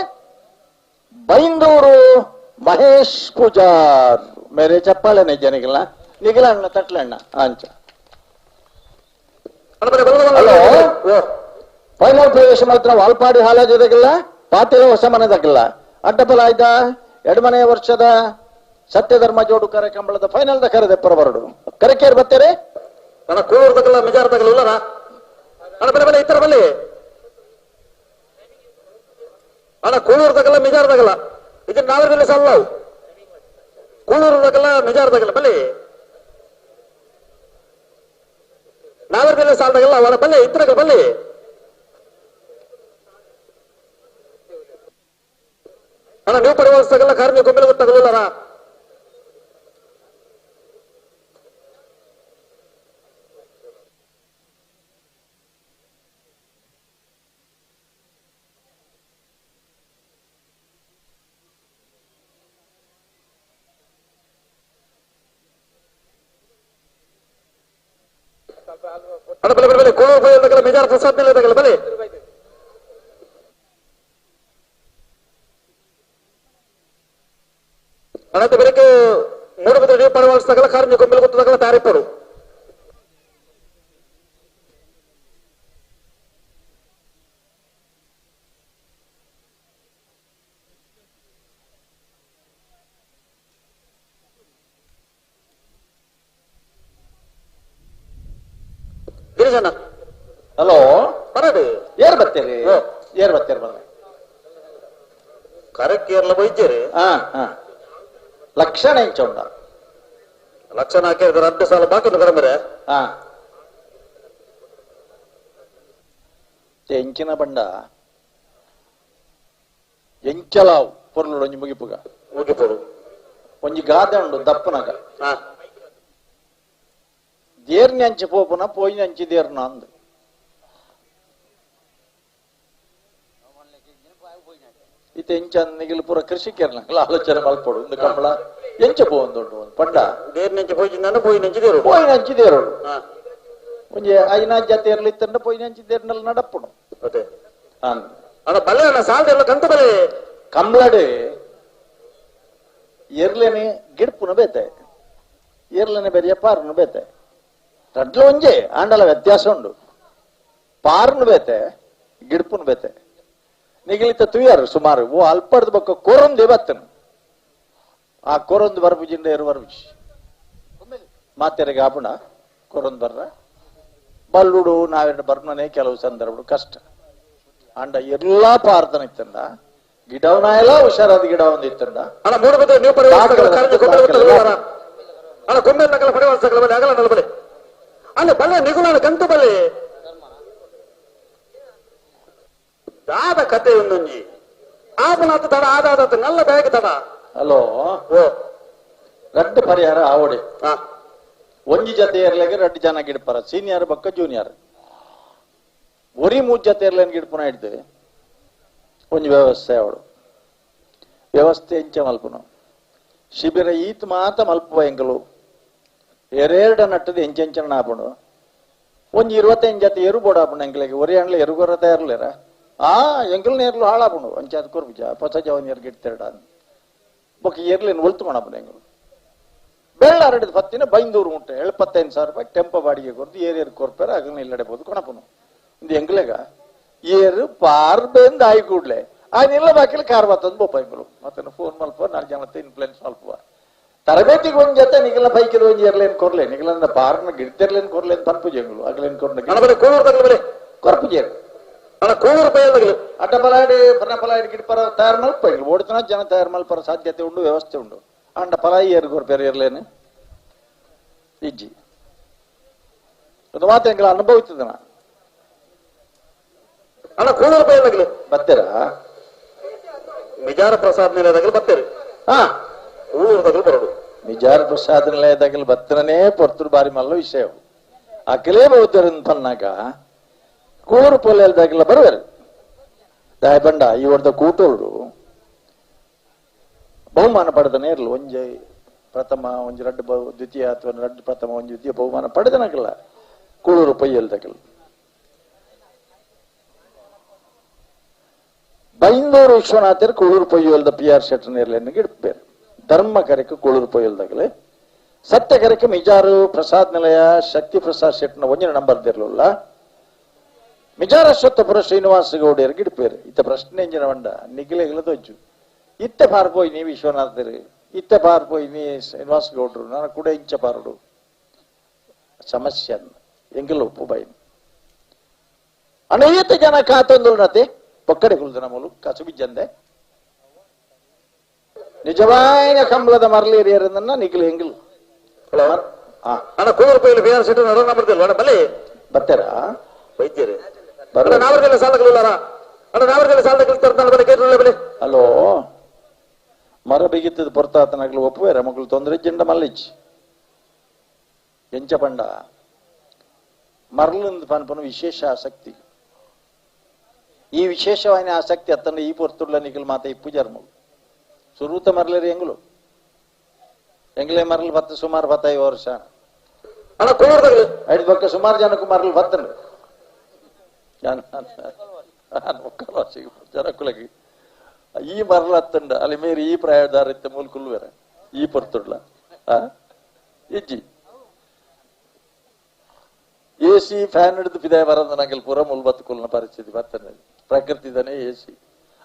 ಬೈಂದೂರು ಮಹೇಶ್ ಪೂಜಾರ್. ಮೇರೆ ಚಪ್ಪಾಳೆ ನಿಜನಿಗಿಲ್ಲ ನಿಗಿಲ ಅಣ್ಣ ತಟ್ಲಣ್ಣ ಅಂಚ. ಹಲೋ, ಫೈನಲ್ ಪ್ರವೇಶ ಮಲ್ತನ ವಾಲ್ಪಾಡಿ ಹಾಲಾಜದಗಿಲ್ಲ ಪಾತಿಲ ಹೊಸ ಮನೆದಾಗಿಲ್ಲ ಅಡ್ಡಬಲ ಆಯ್ದ 2ನೇ ವರ್ಷದ ಸತ್ಯಧರ್ಮ ಜೋಡು ಕರೆ ಕಂಬಳದ ಫೈನಲ್ ದ ಕರೆದೆ ಪರಬರಡು ಕರೆಕೇರ್ ಬರ್ತೀರಿ ಅಣ್ಣ. ಕೂಳೂರ್ದಾಗಲ್ಲ ಮೆಜಾರ್ದಾಗಲ್ಲ ಇಲ್ಲನ ಅಣ್ಣ, ಬಲೆ ಇತರ ಬಲ್ಲಿ ಅಣ್ಣ. ಕೂಳೂರ್ದಾಗಲ್ಲ ಮೆಜಾರ್ದಾಗಲ್ಲ ಇದನ್ನ ನಾವೇ ಸಲ್ಲ ಕೂಳೂರ್ದಾಗಲ್ಲ ಮೆಜಾರ್ದಾಗಲ್ಲ ಬಲ್ಲಿ ನಾವೇ ಸಾಲದಾಗಲ್ಲ ಅವಳ ಬಲ್ಲಿ ಇತರ ಬಲ್ಲಿ ಅಣ್ಣ. ನೀವು ಪಡೆಯುವಷ್ಟಾಗಲ್ಲ ಕಾರ್ಮಿಕ ಗೊಂಬೆಲೆ ಗೊತ್ತಾಗಲಿಲ್ಲ. ಅಣ್ಣ ಬಲೆ ಬಲೆ ಕೋಳೂರು ಬೈದಾಗಲ್ಲ ಮೆಜಾರ್ ಪ್ರಸಾದ್ ಮೇಲೆ ಇದಾಗಲ್ಲ ಬಲೆ ಅನಂತ ಬೆಳಗ್ಗೆ 3 ಬದಿ ನೀವು ಪಡೆಯುವಷ್ಟಾಗಲ್ಲ ಕಾರ್ಮಿಕ ಗೊಂಬೆಲೆ ಗೊತ್ತಾಗಲ್ಲ ತಯಾರಿ ಪಡು. ಹಲೋ, ಬರಡಿ ಏರ್ ಬರ್ತೀರಿ ಬಂದ ಕರೆಕ್ಟ್ ಏರ್ಲ ಬೈತೀರಿ. ಲಕ್ಷಣ ಇಂಚ ಉಂಡ ಲಕ್ಷಣ ಹಾಕಿದ್ರೆ 2 ಸಾಲ ಬಾಕಿ ಕರಮರೆ ಎಂಚಿನ ಬಂಡ ಎಂಚಲಾವು ಪೊರ್ಲು ಒಂಜಿ ಮುಗಿಪುಗ ಒಂಜಿ ಗಾದೆ ಉಂಡು ದಪ್ಪನಗ ದೇರ್ನಿ ಅಂಚಿ ಪೋಪುನ ಪೋಯಿನ ಅಂಚಿ ದೇರ್ನ ಅಂದ್ ಇತ್ತ ಎಂಚ ನಿಗಿಲು ಪೂರ ಕೃಷಿಕರ್ನ ಆಲೋಚನೆ ಮಲ್ಪಡು ಒಂದು ಕಂಬಳ ಎಂಚ ಪೋಂದುಂಡು ಪಂಡ ದೇರ್ನೆಂಚ ಪೋಯಿನ ಪೋಯಿನಂಚಿ ದೇರು ಒಂಜಿ ಐನಾ ಜಾತಿ ಇರ್ಲಿತ್ತಂಡ ಪೋಯಿನಂಚಿ ದೇರ್ನಲ್ಲಿ ನಡಪ್ಪುಡು ಅಣ್ಣ ಬಲೆ ಅಣ್ಣ ಸಾಲದ ಕಂತ ಬಲೆ ಕಂಬಳಡೆ ಏರ್ಲೇನೆ ಗಿಡ್ಪುನ ಬೇತೆ ಏರ್ಲೇನೆ ಬೇರೆ ಪಾರ್ನು ಬೇತೆ ರಡ್ಲ ಒಂಜೆ ಆಂಡಲ ವ್ಯತ್ಯಾಸ ಉಂಡು. ಪಾರ್ನು ಬೇತೆ ಗಿಡ್ಪುನ್ ಬೇತೆ ನಿಗಲಿತ ತುಯ್ಯಾರು ಸುಮಾರು ಓ ಅಲ್ಪಡ್ದ ಬಕ್ಕ ಕೊರೊಂದೆ ಬತ್ತನು ಆ ಕೊರೊಂದು ಬರ್ಬುಜಿಂದ ಏರು ಬರ್ಬುಜಿ ಮಾತೆರೆಗೆ ಆಪುಣ ಕೊರೊಂದು ಬರ್ರ ಬಲ್ಲುಡು ನಾವೆರಡು ಬರ್ಮನೆ ಕೆಲವು ಸಂದರ್ಭ ಕಷ್ಟ ಅಂಡ ಎಲ್ಲಾ ಪ್ರಾರ್ಥನೆ ಇತ್ತಂಡ ಗಿಡವನಾಯಲ್ಲ ಹುಷಾರಾದ ಗಿಡ ಒಂದು ಇತ್ತಂಡ ಅಣ್ಣ ಮೂರು ಬದಿ ನೀವು ಪರಿವಾರ ಅಣ್ಣ ಕೊಂಬೆ ನಗಲ ಪರಿವಾರ ಸಕಲ ಬಲೆ ಆಗಲ್ಲ ನಲ್ಲ ಬಲೆ ಅಲ್ಲ ಬಲೆ ನಿಗುಲಾನ ಕಂತು ಬಲೆ ದಾದ ಕತೆ ಒಂದೊಂಜಿ ಆಪನಾತ ತಡ ಆದಾದ ನಲ್ಲ ಬ್ಯಾಗ್ ತಡ ಹಲೋ ಓ ರಡ್ಡು ಪರಿಹಾರ ಆವಡೆ ಒಂಜಿ ಜತೆ ಇರ್ಲಾಗೆ ರಡ್ಡು ಜನ ಗಿಡಪರ ಸೀನಿಯರ್ ಬಕ್ಕ ಜೂನಿಯರ್ ಒರಿ ಮೂರ್ ಜತೆ ಇರ್ಲೇನ್ ಗಿಡಪುನ ಹಿಡ್ದು ಒಂಜಿ ವ್ಯವಸ್ಥೆ ಅವಳು ವ್ಯವಸ್ಥೆ ಎಂಚ ಮಲ್ಪುನು ಶಿಬಿರ ಈತ್ ಮಾತ ಮಲ್ಪುವ ಎಂಕಲು ಎರೇರ್ಡ ನಟ್ಟದ ಎಂಚೆಂಚನ ಆಪುಂಡು ಒಂಜಿ 25 ಜತೆ ಎರು ಬೋಡಾಪುಂಡು ಎಂಕಲಿಗೆ ಒರಿ ಅಂಡ್ಲೆ ಎರುಗೊರ ತಯಾರ್ಲೇರ ಆ ಎಂಕಲ್ ನೇರ್ಲು ಹಾಳಾಪುಂಡು ಅಂಚಾದ ಕೊರ್ಬಿಜ ಪೊಸ ಜವನಿಯರ್ ಗಿಡ್ತೆರಡ ಬೊಕ್ಕ ಏರ್ಲೇನು ಒಲ್ತು ಮಾಡಾಪುಂಡು ಎಂಕಲು ಬೆಳ್ಳಾರಡಿದ ಪತ್ತಿನ ಬೈಂದೂರು ಮುಟ್ಟೆ 75,000 ರೂಪಾಯಿ ಟೆಂಪ ಬಾಡಿಗೆ ಕೊರ್ದು ಏರಿಯರ್ ಕೊರ್ಪೇರ ಅದನ್ನ ಇಲ್ಲಡೆಬಹುದು ಕೊಣಪುನು ಇದು ಎಂಗ್ಲೆಗ ಏರು ಪಾರ್ ಬೆಂದ್ ಆಯ್ ಕೂಡ್ಲೆ ಆಯ್ನಿಲ್ಲ ಬಾಕಿಲಿ ಕಾರ್ ಬತ್ತಂದು ಬೋಪಾಯ್ಗಳು ಮತ್ತೆ ಫೋನ್ ಮಲ್ಪ 4 ಜನತೆ ಇನ್ಫ್ಲುಯೆನ್ಸ್ ಮಲ್ಪುವ ತರಬೇತಿಗೆ ಒಂದ್ ಜೊತೆ ನಿಗಲ ಬೈಕಿದ ಒಂಜಿ ಏರ್ಲೇನ್ ಕೊರ್ಲೆ ನಿಗಲ ಪಾರ್ನ ಗಿಡ್ತಿರ್ಲೇನ್ ಕೊರ್ಲೇನ್ ಪನ್ಪುಜೆಂಗಳು ಆಗ್ಲೇನ್ ಕೊರ್ಪುಜೇರು ಅಡ್ಡ ಪಲಾಡಿ ಪಲಾಡಿ ಗಿಡ್ಪರ ತಯಾರು ಮಲ್ಪೈಗಳು ಓಡ್ತನ ಜನ ತಯಾರು ಮಲ್ಪರ ಸಾಧ್ಯತೆ ಉಂಡು ವ್ಯವಸ್ಥೆ ಉಂಡು ಅಂಡ ಪಲಾಯಿ ಏರು ಕೊರ್ಪೇರು ಇರ್ಲೇನು ಇಜ್ಜಿ ಒಂದು ಮಾತು ಎಂಗಳ ಅನುಭವಿಸಿದನ ಅಣ್ಣ ಕೂಳೂರು ಬೈಲಾಗಲಿ ಬತ್ತೀರಾ ಮಿಜಾರ ಪ್ರಸಾದ್ ನಿಲಯದಾಗಲಿ ಬತ್ತೇರಿ ಹಾ ಕೂಳೂರದಾಗಲಿ ಬರೋದು ಮಿಜಾರ ಪ್ರಸಾದ್ ನಿಲಯದಾಗಲಿ ಬತ್ತನೇ ಪೊರ್ತರು ಬಾರಿ ಮಲ್ಲ ವಿಷಯ ಅಕಲೇ ಬಹುತ್ತರನ್ ಪನ್ನಾಗ ಕೂಳೂರು ಪೊಲ್ಯದಾಗಲ ಬರುವರು ದಾಯಬಂಡ ಈ ವರ್ದ ಕೂಟೋರು ಬಹುಮಾನ ಪಡೆದನೇ ಇರಲು ಒಂಜಿ ಪ್ರಥಮ ಒಂಜಿ ರಡ್ಡು ದ್ವಿತೀಯ ಅಥವಾ ರಡ್ಡು ಪ್ರಥಮ ಒಂಜಿ ದ್ವಿತೀಯ ಬಹುಮಾನ ಪಡೆದನಾಗಲ್ಲ ಕೂಳೂರು ಪೊಯ್ಯಲ್ದಾಗಲ ಬೈಂದೂರು ವಿಶ್ವನಾಥರ್ ಕೂಳೂರು ಪೊಯ್ಯಲ್ದ PR ಶೆಟ್ರ್ ನೇರ್ಲೆನ್ನಿಗೆ ಇಡ್ಪೇರು ಧರ್ಮ ಕರೆಕ್ಕೆ ಕೂಳೂರು ಪೊಯ್ಯಲ್ದಾಗಲೇ ಸತ್ಯ ಕರೆಕ್ಕೆ ಮಿಜಾರು ಪ್ರಸಾದ್ ನಿಲಯ ಶಕ್ತಿ ಪ್ರಸಾದ್ ಶೆಟ್ನ ಒಂಜಿನ ನಂಬರ್ ದಿರ್ಲಿಲ್ಲ ಮಿಜಾರ ಅಶ್ವತ್ಥಪುರ ಶ್ರೀನಿವಾಸ ಗೌಡಿಯರ್ಗೆ ಇಡ್ಪೇರು ಇತ್ತ ಪ್ರಶ್ನೆ ಎಂಜಿನ ಬಂಡ ನಿಗಿಲೆಗಳ ದೊಜ್ಜು ಇತ್ತೆ ಪಾರ್ಪೋಯ್ ನೀ ವಿಶ್ವನಾಥರು ಇತ್ತೆ ಪಾರ್ಪೋಯ್ ನೀ ಶ್ರೀನಿವಾಸ ಗೌಡ್ರು ನಾನು ಕೂಡ ಇಂಚ ಪಾರುಡು ಸಮಸ್ಯೆ ಎಂಗೆಲ್ಲ ಒಪ್ಪು ಬೈ ಅನೇಕ ಜನ ಕಾತೊಂದು ನತೆ ಪೊಕ್ಕಡೆ ಕುಲ್ದ ನಮ್ಮಲು ಕಸು ಬಿಜ್ಜಂದೆ ನಿಜವಾಯಿನ ಕಂಬಳದ ಮರಲೇರಿಯರನ್ನ ನಿಗಿಲು ಹೆಂಗಿಲು ಅಣ್ಣ ಕೂಳೂರು ಪೈಲು PR ಶೆಟ್ರ್ ನಡ ನಂಬರ್ದಿಲ್ಲ ಬಲೆ ಬರ್ತಾರ ವೈದ್ಯರು ನಾವರ್ಗೆಲ್ಲ ಸಾಲಗಳಿಲ್ಲಾರ ಅಣ್ಣ ನಾವರ್ಗೆಲ್ಲ ಸಾಲಗಳು ಬಲೆ ಕೇರಳ ಬಲೆ ಹಲೋ ಮರ ಬಿಗಿತ್ತದ ಪೊರ್ತಾತನಗಳು ಒಪ್ಪುವೇರ ಮಗಳು ತೊಂದರೆ ಜೆಂಡ ಮಲ್ಲಿಚ್ ಎಂಚ ಪಂಡ ಮರಲಿಂದ ಪನ್ಪನು ವಿಶೇಷ ಆಸಕ್ತಿ ಈ ವಿಶೇಷವಾದ ಆಸಕ್ತಿ ಅತ್ತಂಡ ಈ ಪೊರ್ತುಳ್ಳ ನಿಗಲ್ ಮಾತ ಇಪ್ಪು ಜರ್ಮು ಸುರೂತ ಮರಲೇರಿ ಎಂಗ್ಲು ಎಂಗ್ಲೆ ಮರಲ್ ಬತ್ತ ಸುಮಾರು 15 ವರ್ಷ ಐದು ಪಕ್ಕ ಸುಮಾರು ಜನಕ್ಕೂ ಮರಲ್ ಬತ್ತನು ಜನಕ್ಕುಲಗಿ ಈ ಮರಲ್ ಹತ್ತಂಡ ಅಲ್ಲಿ ಮೇರಿ ಈ ಪ್ರಾಯದಾರಿತ್ಯ ಮೂಲಕುಲ್ವೇರ ಈ ಪೊರ್ತುಳ್ಳ ಇಜ್ಜಿ AC ಫ್ಯಾನ್ ಹಿಡಿದು ಪಿದಾಯ ಬರೋದು ನಂಗೆ ಪೂರ ಮುಲ್ಬತ್ತು ಕುಲ್ನ ಪರಿಸ್ಥಿತಿ ಬರ್ತದೆ ಪ್ರಕೃತಿ ದನೆ AC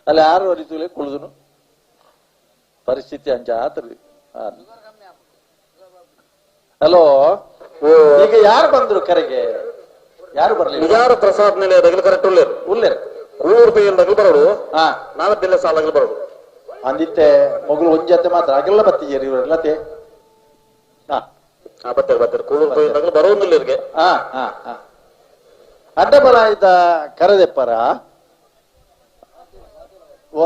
ಅಲ್ಲಿ 6 ವರಿತುಲೆ ಕುಳಿದನು ಪರಿಸ್ಥಿತಿ ಅಂಚ ಆತರಿ ಹಲೋ ಈಗ ಯಾರು ಬಂದ್ರು ಕರೆಗೆ ಯಾರು ಬರ್ಲಿಲ್ಲ ಮಿಜಾರ ಪ್ರಸಾದ್ ನಿಲಯದಾಗಲಿ ಕರೆಕ್ಟ್ ಉಲ್ಲೇರು ಕೂಳೂರು ಪೈಯಲ್ದಾಗಲಿ ಬರೋದು ನಾವದ್ದೆಲ್ಲ ಸಾಲಾಗಲಿ ಬರೋದು ಅಂದಿತ್ತೆ ಮಗಳು ಒಂದ್ ಜೊತೆ ಮಾತ್ರ ಆಗೆಲ್ಲ ಬತ್ತಿದ್ದೀರಿ ಇವರೆಲ್ಲತೆ ಬತ್ತೇರಿ ಕೂಳೂರು ಪೈಯಲ್ದಾಗಲಿ ಬರೋದಿಲ್ಲ ಇವ್ರಿಗೆ ಅಡ್ಡ ಬಲ ಆಯ್ತ ಕರೆದೆಪ್ಪರ ಓ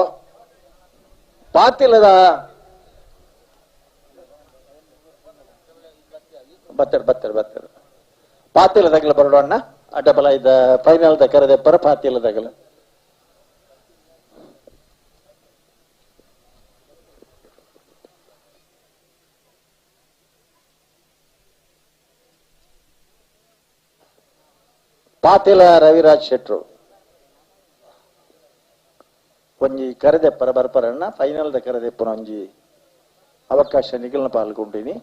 ಪಾತಿಲದ ಬತ್ತೇರು ಪಾತಿಲದಾಗಲ ಬರೋಣ ಅಣ್ಣ ಅಡ್ಡ ಬಲ ಇದ್ದ ಫೈನಲ್ ದ ಕರೆದೆಪ್ಪರ ಪಾತಿಲದಾಗಲ ಪಾತಿಲ ರವಿರಾಜ್ ಶೆಟ್ರು ಒಂಜಿ ಕರೆದೆಪ್ಪರ ಬರ್ಪರಣ್ಣ ಫೈನಲ್ ದ ಕರೆದೆಪ್ಪನ ಒಂಜಿ ಅವಕಾಶ ನಿಗಲ್ನ ಪಾಲ್ಗೊಂಡಿನಿ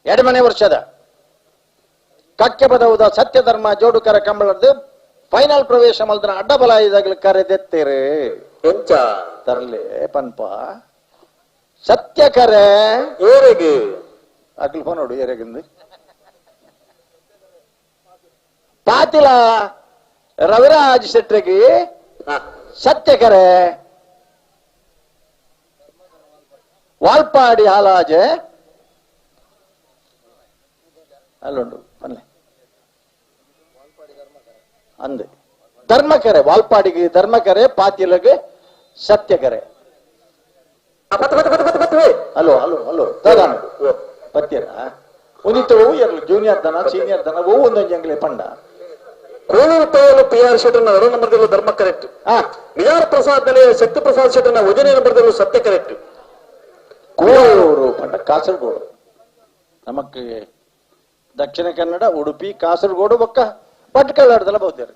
ಎರಡನೇ ವರ್ಷದ ಕಕ್ಕೆ ಪದವುದ ಸತ್ಯಧರ್ಮ ಜೋಡುಕರ ಕಂಬಳದ್ದು ಫೈನಲ್ ಪ್ರವೇಶ ಮಲ್ದನ ಅಡ್ಡಬಲ ಇದಾಗಲಿ ಕರೆದೆತ್ತೇರೆ ಎಂಚ ತರಲೆ ಪನ್ಪ ಸತ್ಯಕರೆ ಏರೆಗೆ ಅಗ್ಲಿ ಫೋನ್ ನೋಡು ಏರೆಗಿಂದು ಪಾತಿಲ ರವಿರಾಜ್ ಶೆಟ್ರಿಗೆ ಸತ್ಯಕರೆ ವಾಲ್ಪಾಡಿ ಹಾಲಾಜೆ ಅಲ್ಲುಂಡು ಬನ್ನಿ ಅಂದೆ ಧರ್ಮಕೆರೆ ವಾಲ್ಪಾಡಿಗೆ ಧರ್ಮಕೆರೆ ಪಾತಿಲಗೆ ಸತ್ಯಕೆರೆ ಅಲೋ ಅಲೋ ಅಲೋ ದಾದಾನ ಪತ್ಯರ ಒಂದಿತ್ತು ಎರಡು ಜೂನಿಯರ್ ದನ ಸೀನಿಯರ್ ದನ ಒಂದೊಂದು ಜಂಗ್ಲೆ ಪಂಡ ಕೋಳೂರು ತೋಲು ಪಿ ಆರ್ ಶೆಟ್ಟರ್ನ 2 ನಂಬರ್ದಲ್ಲೂ ಧರ್ಮ ಕರೆಕ್ಟ್ ವಿಆರ್ ಪ್ರಸಾದ್ ನಲ್ಲಿ ಶಕ್ತಿ ಪ್ರಸಾದ್ ಶೆಟ್ಟರ್ನ 1ನೇ ನಂಬರ್ದಲ್ಲೂ ಸತ್ಯ ಕರೆಕ್ಟ್ ಕೋಳೂರು ಪಂಡ ಕಾಸರಗೋಡು ನಮಕ್ ದಕ್ಷಿಣ ಕನ್ನಡ ಉಡುಪಿ ಕಾಸರಗೋಡು ಬೊಕ್ಕ ಭಟ್ಕಳಾಡ್ದಲ್ಲ ಬಹುದೇರು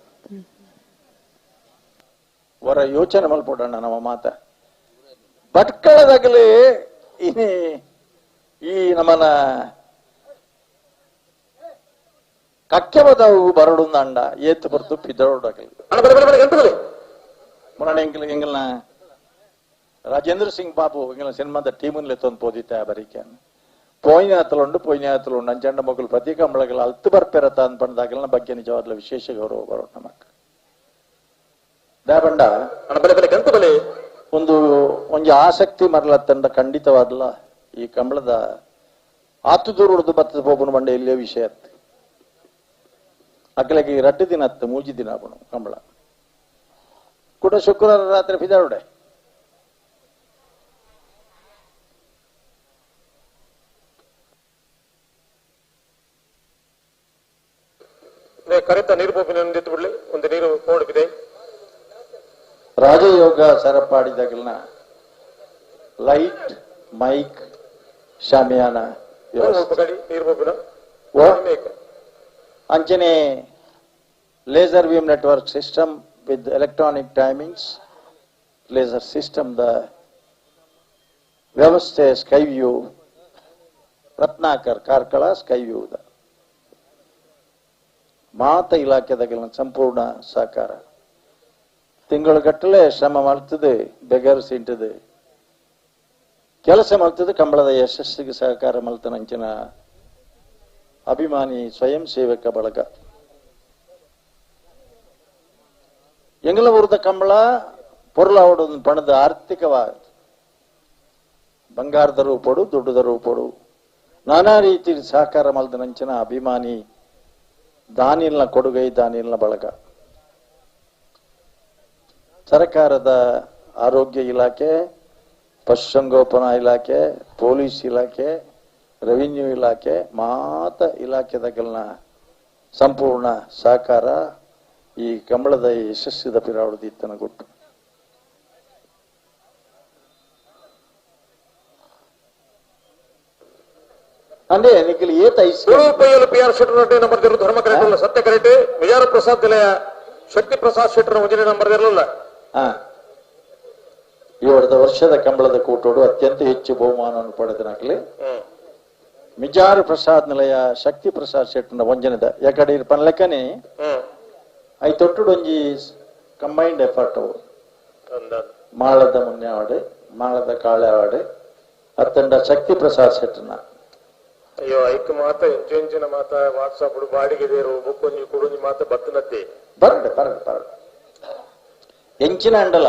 ವರ ಯೋಚನೆ ಮಲ್ಪೋಡಣ್ಣ ನಮ್ಮ ಮಾತ ಭಟ್ಕಳದಾಗಲಿ ಈ ನಮ್ಮನ ಕಕ್ಕೆ ಬದವು ಬರಡುಂದಂಡ ಏತ್ ಬರ್ತು ಪಿದರೋಡಾಗಲಿ ಮೊನ್ನೆ ಎಂಗಲ್ನ ರಾಜೇಂದ್ರ ಸಿಂಗ್ ಬಾಬು ಎಂಗಲ್ನ ಸಿನಿಮಾದ ಟೀಮನ್ಲೆ ತಂದು ಪೋದಿತ್ತ ಬರೀಕೆ ಪೋಯ್ನಾತಲುಂಡು ಅಂಚಂಡ ಮಕ್ಕಳು ಪ್ರತಿ ಕಂಬಳಗಳ ಅಲ್ತು ಬರ್ಪೆರತ ಅಂತ ಬಂದಾಗಲ ಬಗ್ಗೆ ನಿಜವಾದ ವಿಶೇಷ ಗೌರವ ಬರೋಣ ನಮಕ್ ದಾಬಂಡ ಒಂದು ಆಸಕ್ತಿ ಮರಲತ್ತಂಡ ಖಂಡಿತವಾದಲ್ಲ ಈ ಕಂಬಳದ ಆತುದೂರು ಉಡ್ದು ಬತ್ತದ ಪೋಪನ ಬಂಡ ಇಲ್ಲೇ ವಿಷಯ ಅಕ್ಕಲಿಗೆ 2 ದಿನ ಹತ್ತು 3 ದಿನ ಆಗೋಣ ಕಂಬಳ ಕೂಡ ಶುಕ್ರವಾರ ರಾತ್ರಿ ಪಿದಾರುಡೆ ಕರೆತ ನೀರು ಪೋಪಿನ ಬಿಡ್ಲಿ ಒಂದು ನೀರು ಓಡಿಬಿದೆ ರಾಜಯೋಗ ಸರಪಾಡಿದಾಗಲ್ನ ಲೈಟ್ ಮೈಕ್ ಶಾಮಿಯಾನ ನೀರು ಪೋಪಿನ ಅಂಚನೆ laser beam network system with electronic timings laser system ದ ವ್ಯವಸ್ಥೆ sky view Ratnakar Karkala sky view ದ ಮಾತ ಇಲಾಖೆದಾಗಲಿನ ಸಂಪೂರ್ಣ ಸಹಕಾರ ತಿಂಗಳುಗಟ್ಟಲೆ ಶ್ರಮ ಮಾಡ್ತದೆ ಬೆಗರ್ಸಿಂಟದೆ ಕೆಲಸ ಮಾಡ್ತದೆ ಕಂಬಳದ ಯಶಸ್ಸಿಗೆ ಸಹಕಾರ ಮಲ್ತನಂಚಿನ ಅಭಿಮಾನಿ ಸ್ವಯಂ ಸೇವಕ ಬಳಗ ಎಂಗಲ ಊರದ ಕಂಬಳ ಪೊರ್ಲಾವಡು ಪಣದ ಆರ್ಥಿಕವಾದ ಬಂಗಾರದ ರೂಪಡು ದುಡ್ಡದ ರೂಪಡು ನಾನಾ ರೀತಿ ಸಹಕಾರ ಮಲ್ತನಂಚಿನ ಅಭಿಮಾನಿ ದಾನಿಲ್ನ ಕೊಡುಗೈ ದಾನಿಲ್ನ ಬಳಗ ಸರ್ಕಾರದ ಆರೋಗ್ಯ ಇಲಾಖೆ ಪಶುಸಂಗೋಪನಾ ಇಲಾಖೆ ಪೊಲೀಸ್ ಇಲಾಖೆ ರೆವಿನ್ಯೂ ಇಲಾಖೆ ಮಾತ ಇಲಾಖೆದಾಗಲ್ನ ಸಂಪೂರ್ಣ ಸಹಕಾರ ಈ ಕಂಬಳದ ಯಶಸ್ಸಿದ ಪಿರಾವಡಿತನ ಗುಟ್ಟು ಅಂದ್ರೆ ನಿಖಿಲ್ ಏತ ಪಿ ಆರ್ ಶೆಟ್ಟರ್ 2 ನಂಬರ್ ಧರ್ಮ ಕರೆಕ್ಟ್ ಸತ್ಯ ಕರೆಕ್ಟ್ ವಿಜಯ ಪ್ರಸಾದ್ ನಿಲಯ ಶಕ್ತಿ ಪ್ರಸಾದ್ ಶೆಟ್ಟರ್ 1ನೇ ನಂಬರ್ ಇರಲಿಲ್ಲ 7 ವರ್ಷದ ಕಂಬಳದ ಕೂಟೋಡು ಅತ್ಯಂತ ಹೆಚ್ಚು ಬಹುಮಾನವನ್ನು ಪಡೆದನಾಗ್ಲಿ ಮಿಜಾರು ಪ್ರಸಾದ್ ನಿಲಯ ಶಕ್ತಿ ಪ್ರಸಾದ್ ಶೆಟ್ಟರ್ನ ವಂಜನದ ಯಾಕಡೆ ಪನ್ ಲೆಕ್ಕನೆ ಐ ತೊಟ್ಟು ಒಂಜಿ ಕಂಬೈನ್ಡ್ ಎಫರ್ಟ್ ಅವು ಮಾಳದ ಮುನ್ನೆ ಆವಾಡು ಮಾಳದ ಕಾಳೆ ಆವಾಡು ಅತ್ತಂಡ ಶಕ್ತಿ ಪ್ರಸಾದ್ ಶೆಟ್ಟರ್ನ ಅಯ್ಯೋ ಐಕ್ ಮಾತ ಎಂಚಿನ ಮಾತ ವಾಟ್ಸಾಪ್ ಬಾಡಿಗೆ ದೇರು ಬುಕ್ಕೊಂಜಿ ಕುಡುಂಜಿ ಮಾತ ಬತ್ತನತ್ತೆ ಬರಡೆ ಎಂಚಿನ ಅಂಡಲ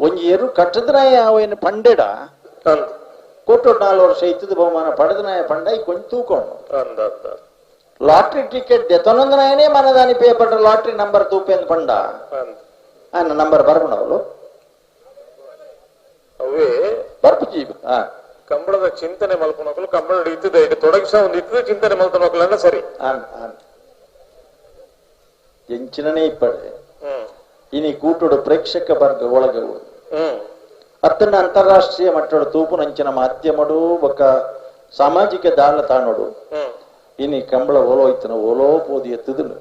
ಒಂಜಿ ಎರು ಕಟ್ಟದ್ರಾಯ ಅವೇನು ಪಂಡೆಡ ಕೊಟ್ಟು 4 ವರ್ಷ ಇತ್ತದ ಬಹುಮಾನ ಪಡೆದನಾಯ ಪಂಡ ಈ ಕೊಂಚ ತೂಕೊಂಡು ಲಾಟ್ರಿ ಟಿಕೆಟ್ ದೆತನೊಂದನಾಯನೇ ಮನದಾನಿ ಪೇಪರ್ ಲಾಟ್ರಿ ನಂಬರ್ ತೂಪೇಂದು ಪಂಡ ಅನ್ನ ನಂಬರ್ ಬರ್ಬಣವಲು ಅವೇ ಬರ್ಪು ಜೀಬ್ ಕಂಬಳದ ಚಿಂತನೆ ಮಲ್ಪನೋಕಲು ಕಂಬಳ ಇತ್ತದೆ ಇದು ತೊಡಗಿಸ ಒಂದು ಇತ್ತದೆ ಚಿಂತನೆ ಮಲ್ಪನೋಕಲ ಸರಿ ಎಂಚಿನೇ ಇಪ್ಪಡೆ ಇನಿ ಕೂಟೋಡು ಪ್ರೇಕ್ಷಕ ವರ್ಗ ಒಳಗವು ಅತ್ತನ್ನ ಅಂತಾರಾಷ್ಟ್ರೀಯ ಮಟ್ಟದ ತೂಪು ನಂಚಿನ ಮಾಧ್ಯಮಡು ಒಕ್ಕ ಸಾಮಾಜಿಕ ದಾಳ ತಾಣೋಡು ಇನಿ ಕಂಬಳ ಓಲೋಯ್ತನ ಓಲೋ ಪೋದಿ ಎತ್ತದನು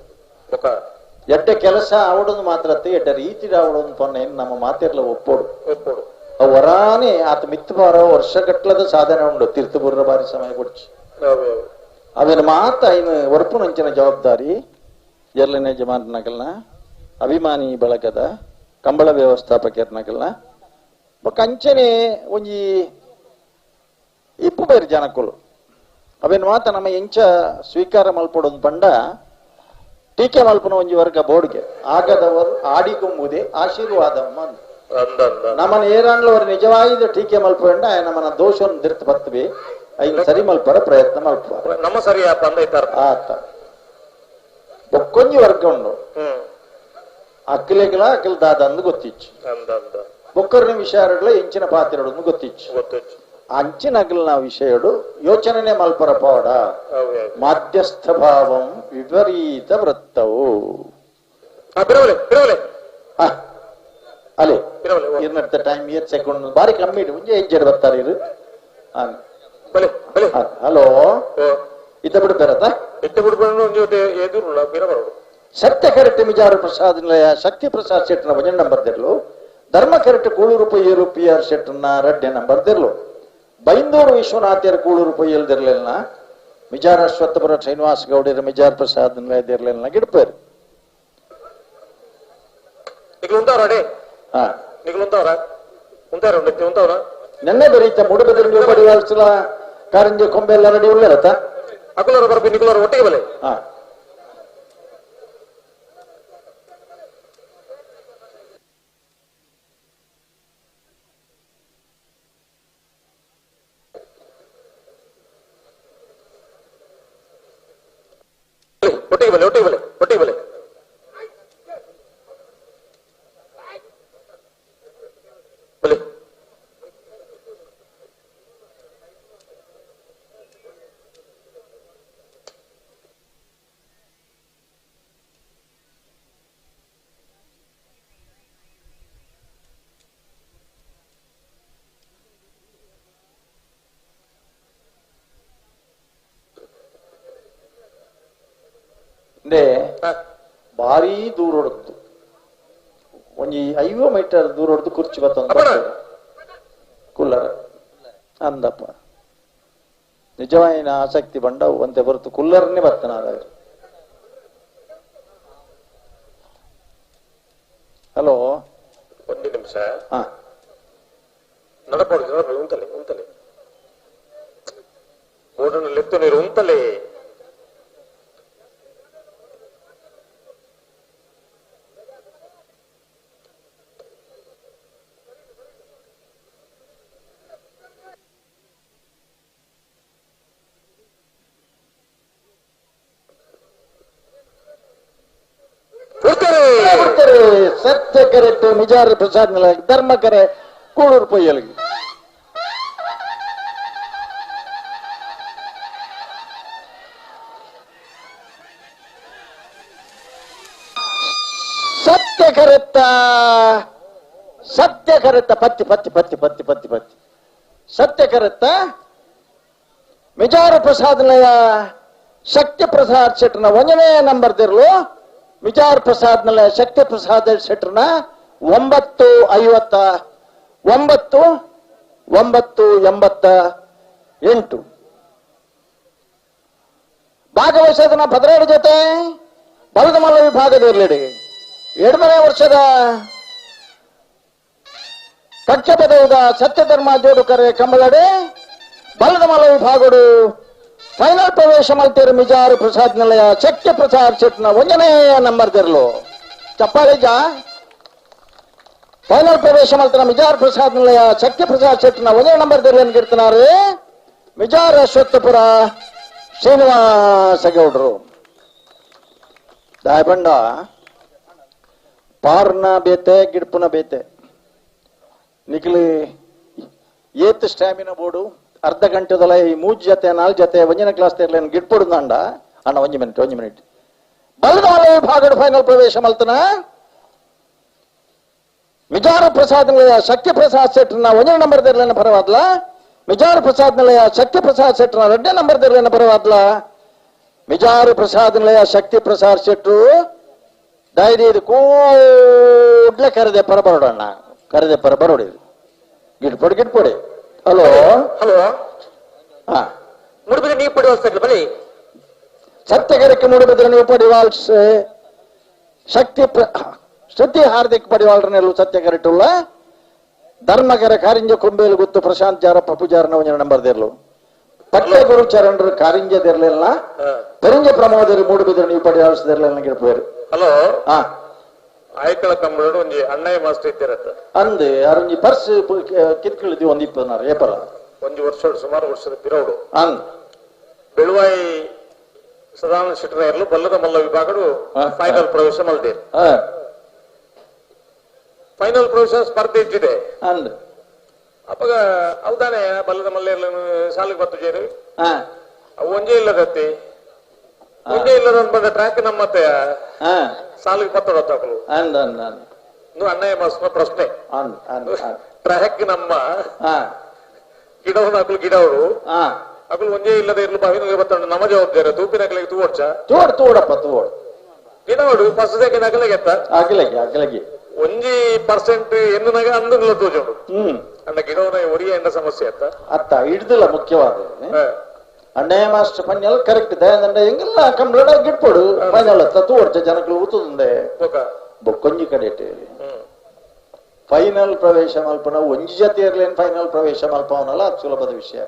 ಎಡ್ಡ ಕೆಲಸ ಆವಡೋದು ಮಾತ್ರ ಎಡ್ಡ ರೀತಿ ಆವಡೋದು ಪೊನ್ನೆ ನಮ್ಮ ಮಾತೆರ್ಲ ಒಪ್ಪೋಡು ವರಾನೆ ಆತ ಮಿತ್ತು ಬಾರ ವರ್ಷಗಟ್ಲದ ಸಾಧನೆ ಉಂಡು ತೀರ್ಥಪುರ ಬಾರಿ ಸಮಯ ಕೊಡ್ಚಿ ಅವೇನು ಮಾತ ಇನ್ನು ಒರ್ಪುನಂಚಿನ ಜವಾಬ್ದಾರಿ ಎರ್ಲನೇ ಜಮಾನಕಲ್ನ ಅಭಿಮಾನಿ ಬಳಗದ ಕಂಬಳ ವ್ಯವಸ್ಥಾಪಕರ್ನಕಲ್ನ ಕಂಚನೆ ಒಂಜಿ ಇಪ್ಪು ಬೇರೆ ಜನಕ್ಕಲು ಅವೇನು ಮಾತ ನಮ್ಮ ಎಂಚ ಸ್ವೀಕಾರ ಮಲ್ಪಡೋದು ಪಂಡ ಟೀಕೆ ಮಲ್ಪನ ಒಂಜಿ ವರ್ಗ ಬೋರ್ಡ್ಗೆ ಆಗದವರು ಆಡಿಕೊಂಬುದೇ ಆಶೀರ್ವಾದ ನಮ್ಮನ ಏರಾಂಡ್ಲವರು ನಿಜವಾದ ಟೀಕೆ ಮಲ್ಪಂಡ ನಮ್ಮನ ದೋಷವನ್ನು ತಿರ್ತು ಬರ್ತವಿ ಐದು ಸರಿ ಮಲ್ಪರ ಪ್ರಯತ್ನ ಮಲ್ಪ ನಮ್ಮ ಸರಿ ಆತ ಬೊಕ್ಕೊಂಜಿ ವರ್ಗ ಉಂಡು ಅಕ್ಕಲೆಗಳ ಅಕ್ಕಲ್ ದಾದ ಅಂದು ಗೊತ್ತಿಚ್ಚು ಬೊಕ್ಕರ್ನ ವಿಷಯಗಳ ಎಂಚಿನ ಪಾತ್ರೆಗಳನ್ನು ಗೊತ್ತಿಚ್ಚು ಅಂಚಿನ ಅಗಲಿನ ವಿಷಯಡು ಯೋಚನೆ ಮಲ್ಪರ ಪೋಡ ಮಾಧ್ಯಸ್ಥ ಭಾವಂ ವಿಪರೀತ ವೃತ್ತವು ಅಲೆ ಇರ್ನಡ್ತ ಟೈಮ್ ಇಯರ್ ಸೆಕೆಂಡ್ ಬಾರಿ ಕಮ್ಮಿ ಮುಂಚೆ ಎಂಜೆಡ್ ಬರ್ತಾರೆ ಇರು ಹಲೋ ಇತ್ತ ಬಿಡ್ತಾರತ್ತ ಸತ್ಯ ಕರೆಕ್ಟ್ ಮಿಜಾರು ಪ್ರಸಾದ್ ನಿಲಯ ಶಕ್ತಿ ಪ್ರಸಾದ್ ಶೆಟ್ನ ಭಜನೆ ನಂಬರ್ ತೆರಲು ಧರ್ಮ ಕರೆಕ್ಟ್ ಕೂಳೂರು ಪೊಯ್ಯರು ಪಿ ಆರ್ ಶೆಟ್ನ ರಡ್ಡೆ ನಂಬರ್ ತೆರಲು ಬೈಂದೂರು ವಿಶ್ವನಾಥ್ಯರ ಕೂಳೂರು ಪೊಯ್ಯಲ್ದಿರ್ಲಿಲ್ಲ ಮಿಜಾರ್ ಅಶ್ವತ್ಥಪುರ ಶ್ರೀನಿವಾಸ ಗೌಡರ ಮಿಜಾರ್ ಪ್ರಸಾದ್ ನಿಲಯದಿರ್ಲಿಲ್ಲ ಗಿಡ್ಪೇರು ನೆನ್ನೆ ಬರೀತ ಮೂಡುಬೆದರಿಗೆ ಪಡಿವಾಲ್ಸಲ ಕಾರಂಜಿ ಕೊಂಬೆ ಎಲ್ಲ ರೆಡಿ ಉಳ್ಳರತ್ತ ಅಕುಲರ ಬರ್ಬಿ ನಿಕುಲರ ಒಟ್ಟಿಗೆ ಬಲೆ ಹಾ ಒಟ್ಟಿಗೆ ಬಲೆ ಒಟ್ಟಿಗೆ ಬಲೆ ಒಟ್ಟಿಗೆ ಬಲೆ ಬಲೆ ಭಾರಿ ದೂರ ಹೊಡೆದು ಒಂಜಿ 5 ಮೀಟರ್ ದೂರ ಹೊಡೆದು ಕುರ್ಚಿ ಬತ್ತೊಂದು ಕುಲ್ಲರ ಅಂದಪ್ಪ ನಿಜವಾಯಿನ ಆಸಕ್ತಿ ಬಂಡವು ಅಂತೆ ಹೊರತು ಕುಲ್ಲರ್ನೇ ಬರ್ತಾನ ಹಲೋ ಒಂದು ನಿಮಿಷ ನಡಪಡಿದ್ರೆ ಉಂತಲೆ ಉಂತಲೆ ಬೋರ್ಡನಲ್ಲಿ ಎತ್ತು ನೀರು ಉಂತಲೆ ಸತ್ಯ ಕರೆಕ್ಟ್ ಮಿಜಾರ್ ಪ್ರಸಾದ್ ನಿಲಯ ಧರ್ಮ ಕರೆ ಕೂಳೂರು ಪೊಯ್ಯಲ್ಗಿ ಸತ್ಯ ಕರೆತ್ತ ಪತ್ತಿ ಪತ್ತಿ ಪತ್ತಿ ಪತ್ತಿ ಪತ್ತಿ ಪತ್ತಿ ಸತ್ಯ ಕರೆತ್ತ ಮಿಜಾರ್ ಪ್ರಸಾದ್ ನಿಲಯ ಶಕ್ತಿ ಪ್ರಸಾದ್ ಶೆಟ್ನ 1ನೇ ನಂಬರ್ ದಿರ್ಲು ವಿಚಾರ್ ಪ್ರಸಾದ್ ನಲ್ಲ ಶಕ್ತಿ ಪ್ರಸಾದ್ ಶೆಟ್ರನ 988 ಭಾಗವಹಿಸೋದನ್ನ 12 ಜೊತೆ ಬಲದಮಲ್ಲ ವಿಭಾಗದಲ್ಲಿ 2ನೇ ವರ್ಷದ ಕಚ್ಚ ಪದವಿದ ಸತ್ಯಧರ್ಮ ಜೋಡುಕರೆ ಕಂಬಳಡೆ ಬಲದಮಲ್ಲ ವಿಭಾಗಡು ಫೈನಲ್ ಪ್ರವೇಶ ಮಲ್ತೀರು ಮಿಜಾರು ಪ್ರಸಾದ್ ನಿಲಯ ಶಕ್ತಿ ಪ್ರಸಾದ್ ಶೆಟ್ನ 1ನೇ ನಂಬರ್ ತೆರಲು ಚಪ್ಪಾಳಿಜ ಫೈನಲ್ ಪ್ರವೇಶ ಮಲ್ತಿನ ಮಿಜಾರ್ ಪ್ರಸಾದ್ ನಿಲಯ ಶಕ್ತಿ ಪ್ರಸಾದ್ ಶೆಟ್ನ 1ನೇ ನಂಬರ್ ತೆರಲು ಗಿಡ್ತಾರೆ ಮಿಜಾರ್ ಅಶ್ವತ್ಥಪುರ ಶ್ರೀನಿವಾಸ ಗೌಡರು ದಾಯಬಂಡ ಪಾರ್ನ ಬೇತೆ ಗಿಡ್ಪುನ ಬೇತೆ ನಿಖಿಲಿ ಏತ್ ಸ್ಟ್ಯಾಮಿನಾ ಬೋರ್ಡು ಅರ್ಧ ಗಂಟೆದಲ್ಲ ಈ 3 ಜೊತೆ 4 ಜೊತೆ 1ನೇ ಕ್ಲಾಸ್ ತೆರಲೇನು ಗಿಟ್ಪೊಡುದು ಅಣ್ಣ 1 ಮಿನಿಟ್ ಬಲದ ವಿಭಾಗದ ಫೈನಲ್ ಪ್ರವೇಶ ಮಲ್ತನ ಮಿಜಾರ ಪ್ರಸಾದ್ ನಿಲಯ ಶಕ್ತಿ ಪ್ರಸಾದ್ ಶೆಟ್ರನ 1ನೇ ನಂಬರ್ ತೆರಲೇನ ಪರವಾದ್ಲ ಮಿಜಾರ ಪ್ರಸಾದ್ ನಿಲಯ ಶಕ್ತಿ ಪ್ರಸಾದ್ ಶೆಟ್ರನ 2ನೇ ನಂಬರ್ ತೆರಲೇನ ಪರವಾದ್ಲ ಮಿಜಾರ ಪ್ರಸಾದ್ ನಿಲಯ ಶಕ್ತಿ ಪ್ರಸಾದ್ ಶೆಟ್ರು ಧೈರ್ಯ ಕೂಡ್ಲೆ ಕರೆದೆ ಪರಬರೋಡಣ್ಣ ಕರೆದೆ ಪರಬರೋಡಿ ಗಿಟ್ಪೊಡಿ ಹಲೋ ಹಲೋ ಮುಡುಬಿದ್ರೆ ನೀವು ಪಡಿವಾಲ್ಸ್ ಬಲಿ ಸತ್ಯಗರಕ್ಕೆ ಮೂಡುಬಿದ್ರೆ ನೀವು ಪಡಿವಾಲ್ಸ್ ಶಕ್ತಿ ಹಾರ್ದಿಕ್ ಪಡಿವಾಲ್ರನ್ನೆಲ್ಲೂ ಸತ್ಯಗರಟುಲ್ಲ ಧರ್ಮಗರ ಕಾರಿಂಜ ಕೊಂಬೇಲು ಗೊತ್ತು ಪ್ರಶಾಂತ್ ಜಾರಪ್ಪ ಪೂಜಾರನ ಒಂಜನ ನಂಬರ್ದಿರ್ಲು ಪಟ್ಟೆ ಗುರು ಚರಣರು ಕಾರಿಂಜದಿರ್ಲಿಲ್ಲ ಪೆರಿಂಜ ಪ್ರಮೋದರು ಮೂಡುಬಿದ್ರೆ ನೀವು ಪಡಿವಾಲ್ಸ್ದಿರ್ಲಿಲ್ಲ ಗಿಡಪೇರು ಹಲೋ ಹಾ ಆಯ್ಕಳ ಕಂಬಳು ಒಂಜಿ ಅಣ್ಣಯ್ಯ ಮಾಸ್ಟರ್ ಇದ್ದಿರತ್ತ ಅಂದ್ ಅರಂಜಿ ಪರ್ಸ್ ಕಿತ್ಕಿಳಿದ್ವಿ ಒಂದ್ 24 ಏಪಲ ಒಂಜಿ ವರ್ಷ ಸುಮಾರು ವರ್ಷದ ಪಿರೌಡು ಅಂದ್ ಬೆಳುವಾಯಿ ಸದಾನಂದ ಶೆಟ್ಟರಯ್ಯರ್ಲು ಬಲ್ಲದ ಮಲ್ಲ ವಿಭಾಗಡು ಫೈನಲ್ ಪ್ರವೇಶ ಮಲ್ದೇರು ಫೈನಲ್ ಪ್ರವೇಶ ಸ್ಪರ್ಧೆ ಇದ್ದಿದೆ ಅಂದ್ ಅಪ್ಪಗ ಅವದಾನೆ ಬಲ್ಲದ ಮಲ್ಲೆರ್లను ಸಾಲಿಗೆ ಬತ್ತು ಜೇರು ಅವು ಒಂಜೇ ಇಲ್ಲದತ್ತಿ ಒಂಜೇ ಇಲ್ಲದ ಬಂದ ಟ್ರ್ಯಾಕ್ ನಮ್ಮತ್ತೆ ಸಾಲಿಗೆ ಬತ್ತಡತ್ತಾಕಲು ಅಂದ್ ಅಂದ್ ಅಂದ್ ನೀವು ಅಣ್ಣಯ್ಯ ಮಾಸ್ಟರ್ ಪ್ರಶ್ನೆ ಅಂದ್ ಅಂದ್ ಟ್ರ್ಯಾಕ್ ನಮ್ಮ ಗಿಡವನ್ನು ಹಾಕಲು ಗಿಡವರು ಅಕಲು ಒಂಜೇ ಇಲ್ಲದೆ ಇರ್ಲು ಬಾವಿನ ಬತ್ತಂಡು ನಮ್ಮ ಜವಾಬ್ದಾರಿ ತೂಪಿನಕಲಿಗೆ ತೂವಡ್ಚ ತೂಡಪ್ಪ ತೂಡು ಗಿಡವಾಡು ಫಸ್ಟ್ ಸೆಕೆಂಡ್ ಅಕಲಿಗೆತ್ತ ಅಗಲಗಿ ಒಂಜಿ ಪರ್ಸೆಂಟ್ ಎನ್ನುನಾಗ ಅಂದು ತೋಜುಂಡು ಅಂಡ ಗಿಡವನ ಒರಿಯ ಎಂಡ ಸಮಸ್ಯೆ ಅತ್ತ ಹಿಡ್ದಿಲ್ಲ ಮುಖ್ಯವಾದ ಅಣ್ಣಯ್ಯ ಮಾಸ್ಟರ್ ಪನ್ಯಲ್ ಕರೆಕ್ಟ್ ದಯದಂಡ ಎಂಗೆಲ್ಲ ಕಂಪ್ಲೀಟ್ ಆಗಿ ಗಿಟ್ಪೋಡು ಫೈನಲ್ ತೂವಡ್ಚ ಜನಗಳು ಊತುಂದೆ ಬೊಕ್ಕೊಂಜಿ ಕಡೆ ಫೈನಲ್ ಪ್ರವೇಶ ಮಲ್ಪನ ಒಂಜಿ ಜೊತೆ ಇರ್ಲೇನ್ ಫೈನಲ್ ಪ್ರವೇಶ ಮಲ್ಪವನಲ್ಲ ಅದು ಸುಲಭದ ವಿಷಯ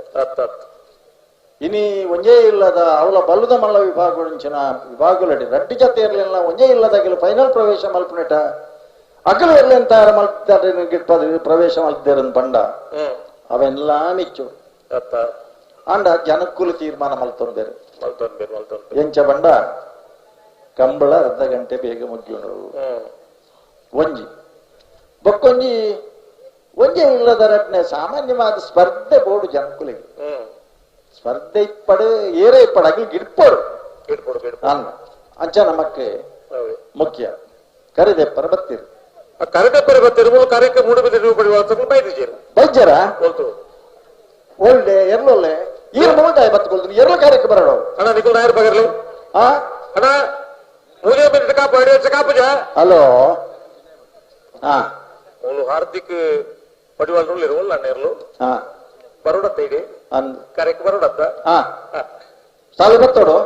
ಇನಿ ಒಂಜೇ ಇಲ್ಲದ ಅವಳ ಬಲ್ಲದ ಮಲ್ಲ ವಿಭಾಗಗಳ ವಿಭಾಗಲಡಿ ರಡ್ಡಿ ಜೊತೆ ಇರ್ಲಿಲ್ಲ ಒಂಜೇ ಇಲ್ಲದಾಗಿಲ್ಲ ಫೈನಲ್ ಪ್ರವೇಶ ಮಲ್ಪನೆಟ ಅಗಲು ಇರ್ಲೇನ್ ತಯಾರ ಮಲ್ಪದ ಗಿಟ್ಪದ ಪ್ರವೇಶ ಮಲ್ಪದೇರನ್ ಪಂಡ ಅವೆಲ್ಲ ಮಿಚ್ಚು ಅಂಡ ಜನಕ್ಕುಲು ತೀರ್ಮಾನ ಮಲ್ತೊಂದೇರು ಎಂಚ ಬಂಡ ಕಂಬಳ ಅರ್ಧ ಗಂಟೆ ಬೇಗ ಮುಗಿಯೋಣ ಒಂಜಿ ಬೊಕ್ಕೊಂಜಿ ಒಂಜೇ ಇಲ್ಲದ ರಟ್ನೆ ಸಾಮಾನ್ಯವಾದ ಸ್ಪರ್ಧೆ ಬೋಡು ಜನಕ್ಕುಲಿಗೆ ಸ್ಪರ್ಧೆ ಇಪ್ಪಡು ಏರೇ ಇಪ್ಪಡು ಅಗಲಿ ಗಿಡ್ಪೋಡು ಅಲ್ಲ ಅಂಚ ನಮಕ್ಕೆ ಮುಖ್ಯ ಕರೆದೆಪ್ಪರ ಬತ್ತೀರಿ ಕರೆದೆಪ್ಪರ ಬತ್ತೀರಿ ಕಾರ್ಯಕ್ಕೆ ಮೂಡುಬಿದ್ರೆ ಬೈಜರ ಒಳ್ಳೆ ಎರ್ಲೊಲ್ಲೆ ಈಗ ನೋಡ್ತಾ ಬತ್ಕೊಳ್ತೀನಿ ಎರಡು ಕಾರ್ಯಕ್ಕೆ ಬರೋಣ ಅಣ್ಣ ನಿಖಿಲ್ ನಾಯರ್ ಬಗರ್ಲಿ ಅಣ್ಣ ಮೂಜೆ ಮಿನಿಟ್ ಕಾಪು ಅಡಿ ವರ್ಷ ಕಾಪುಜ ಹಲೋ ಅವಳು ಹಾರ್ದಿಕ್ ಪಡಿವಾಲ್ರು ಇರುವಲ್ಲ ಅಣ್ಣರ್ಲು ಬರೋಡತ್ತ ಇಡಿ ಕಾರ್ಯಕ್ಕೆ ಬರೋಡತ್ತ ಸಾಲು ಬತ್ತೋಡು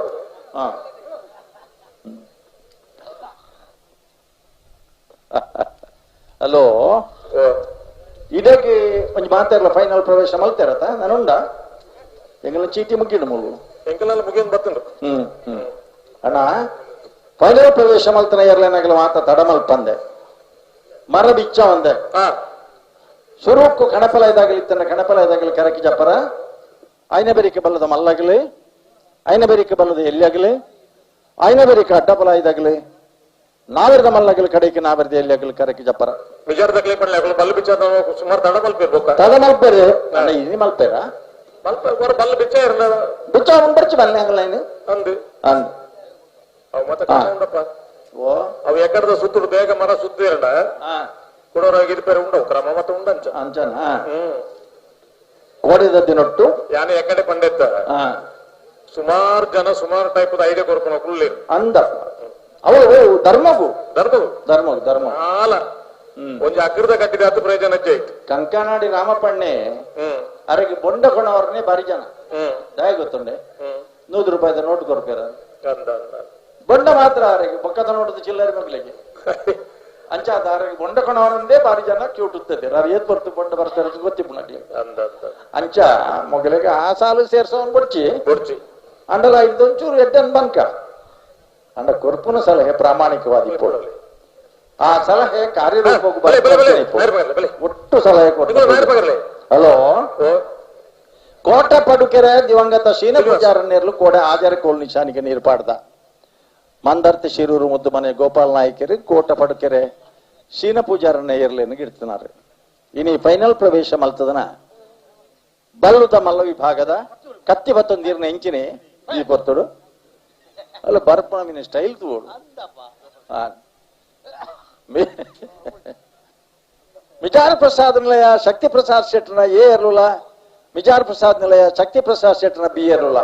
ಹಲೋ ಇದಕ್ಕೆ ಒಂದ್ ಮಾತಾಡಲ್ಲ ಫೈನಲ್ ಪ್ರವೇಶ ಮಲ್ತಾರತ್ತ ನಾನುಂಡ ಎಂಗೆಲ್ಲ ಚೀಟಿ ಮುಗಿಡು ಮೂಲು ಎಂಕೆಲ್ಲ ಮುಗಿಯನ್ ಬತ್ತಂಡು ಅಣ್ಣ ಫೈನಲ್ ಪ್ರವೇಶ ಮಲ್ತನ ಇರ್ಲೇನಾಗಲ್ಲ ಮಾತ ತಡ ಮಲ್ಪಂದೆ ಮರ ಬಿಚ್ಚ ಒಂದೆ ಸ್ವರೂಪಕ್ಕೂ ಕಣಪಲ ಇದಾಗಲಿ ತನ್ನ ಕಣಪಲ ಇದಾಗಲಿ ಕರಕಿ ಜಪ್ಪರ ಐನ ಬೆರಿಕೆ ಬಲ್ಲದ ಮಲ್ಲಾಗಲಿ ಐನ ಬೆರಿಕೆ ಬಲ್ಲದ ಎಲ್ಲಿಯಾಗಲಿ ಐನ ಬೆರಿಕೆ ಅಡ್ಡಪಲ ಇದಾಗಲಿ ನಾವೆರದ ಮಲ್ಲಾಗಲಿ ಕಡೆಗೆ ನಾವೆರದ ಎಲ್ಲಿಯಾಗಲಿ ಕರಕಿ ಜಪ್ಪರ ವಿಚಾರದಾಗಲಿ ಬಲ್ಲ ಬಿಚ್ಚ ಸುಮಾರು ತಡ ಮಲ್ಪಿರ್ಬೇಕು ತಡ ಮಲ್ಪೇರಿ ಅಣ್ಣ ini ಮಲ್ಪೇರ ಬಲ್ಲ ಬಿಚ್ಚ ಇರಲ್ಲ ಬಿಚ್ಚ ಒಂದು ಬರ್ಚಿ ಬಲ್ಲ ಹಂಗಲ್ಲ ಇನ್ನು ಅಂದು ಅಂದು ಅವು ಮತ್ತೆ ಉಂಡಪ್ಪ ಅವು ಎಕಡದ ಸುತ್ತುಡು ಬೇಗ ಮರ ಸುತ್ತು ಇರಲ್ಲ ಕೊಡೋರಾಗಿ ಇರ್ಪೇರೆ ಉಂಡವು ಕ್ರಮ ಮತ್ತೆ ಉಂಡಂಚ ಅಂಚನ ಕೋಡಿದ ದಿನೊಟ್ಟು ಯಾನೆ ಎಕಡೆ ಪಂಡೆತ್ತ ಸುಮಾರು ಜನ ಸುಮಾರು ಟೈಪ್ ಐಡಿಯಾ ಕೊರ್ಕೊಂಡು ಕುಳ್ಳಿ ಅಂದ ಅವಳು ಧರ್ಮಗು ಧರ್ಮವು ಧರ್ಮಗು ಧರ್ಮ ಹಾಲ ಒಂಜಿ ಅಗ್ರದ ಕಟ್ಟಿದ ಹತ್ತು ಪ್ರಯೋಜನ ಕಂಕನಾಡಿ ರಾಮಪ್ಪಣ್ಣೆ ಅರೆಗೆ ಬೊಂಡ ಕೊಣವರನ್ನೇ ಬಾರಿ ಜನ ದಯ ಗೊತ್ತುಂಡೆ 100 ರೂಪಾಯಿದ ನೋಟ್ ಕೊರ್ಪೇರ ಬೊಂಡ ಮಾತ್ರ ಅರೆಗೆ ಪಕ್ಕದ ನೋಟದ ಚಿಲ್ಲರೆ ಮಗಳಿಗೆ ಅಂಚಾದ ಅರೆಗೆ ಬೊಂಡ ಕೊಣವರಂದೇ ಬಾರಿ ಜನ ಕ್ಯೂಟುತ್ತದೆ ಅರೆ ಏತ್ ಬರ್ತು ಬೊಂಡ ಬರ್ತಾರೆ ಗೊತ್ತಿಪ್ಪು ನಟಿ ಅಂಚ ಮೊಗಲಿಗೆ ಆ ಸಾಲು ಸೇರ್ಸವನ್ ಬೊಡ್ಚಿ ಅಂಡಲ ಇದ್ದೊಂಚೂರು ಎಡ್ಡನ್ ಬಂಕ ಅಂಡ ಕೊರ್ಪುನ ಸಲಹೆ ಪ್ರಾಮಾಣಿಕವಾದಿ ಆ ಸಲಹೆ ಕಾರ್ಯರೂಪ ಒಟ್ಟು ಸಲಹೆ ಕೊಟ್ಟು ಹಲೋ ಕೋಟ ಪಡುಕೆರೆ ದಿವಂಗತ ಶೀನ ಪೂಜಾರನ್ನೇರ್ಲು ಕೋಡೆ ಆಚಾರ ಕೋಲ್ ನಿಶಾನಿಗೆ ನೀರು ಪಾಡ್ದ ಮಂದರ್ತಿ ಶಿರೂರು ಮುದ್ದು ಮನೆ ಗೋಪಾಲ್ ನಾಯ್ಕರಿ ಕೋಟ ಪಡುಕೆರೆ ಶೀನ ಪೂಜಾರನ್ನ ಏರ್ಲೇನು ಇಡ್ತಿನಾರೆ ಇನಿ ಫೈನಲ್ ಪ್ರವೇಶ ಮಲ್ತದನ ಬಲ್ಲುದ ಮಲ್ಲ ವಿಭಾಗದ ಕತ್ತಿ ಬತ್ತೊಂದು ನೀರಿನ ಎಂಚಿನಿ ಈ ಬರ್ತಡು ಅಲ್ಲ ಬರ್ಪಣ ಮೀನ ಸ್ಟೈಲ್ ತೋಡು ವಿಚಾರ ಪ್ರಸಾದ್ ನಿಲಯ ಶಕ್ತಿ ಪ್ರಸಾದ್ ಶೆಟ್ಟರ್ನ ಎ ಇರಲಿಲ್ಲ ವಿಚಾರ ಪ್ರಸಾದ್ ನಿಲಯ ಶಕ್ತಿ ಪ್ರಸಾದ್ ಶೆಟ್ಟರ್ನ ಬಿ ಇರಲಿಲ್ಲ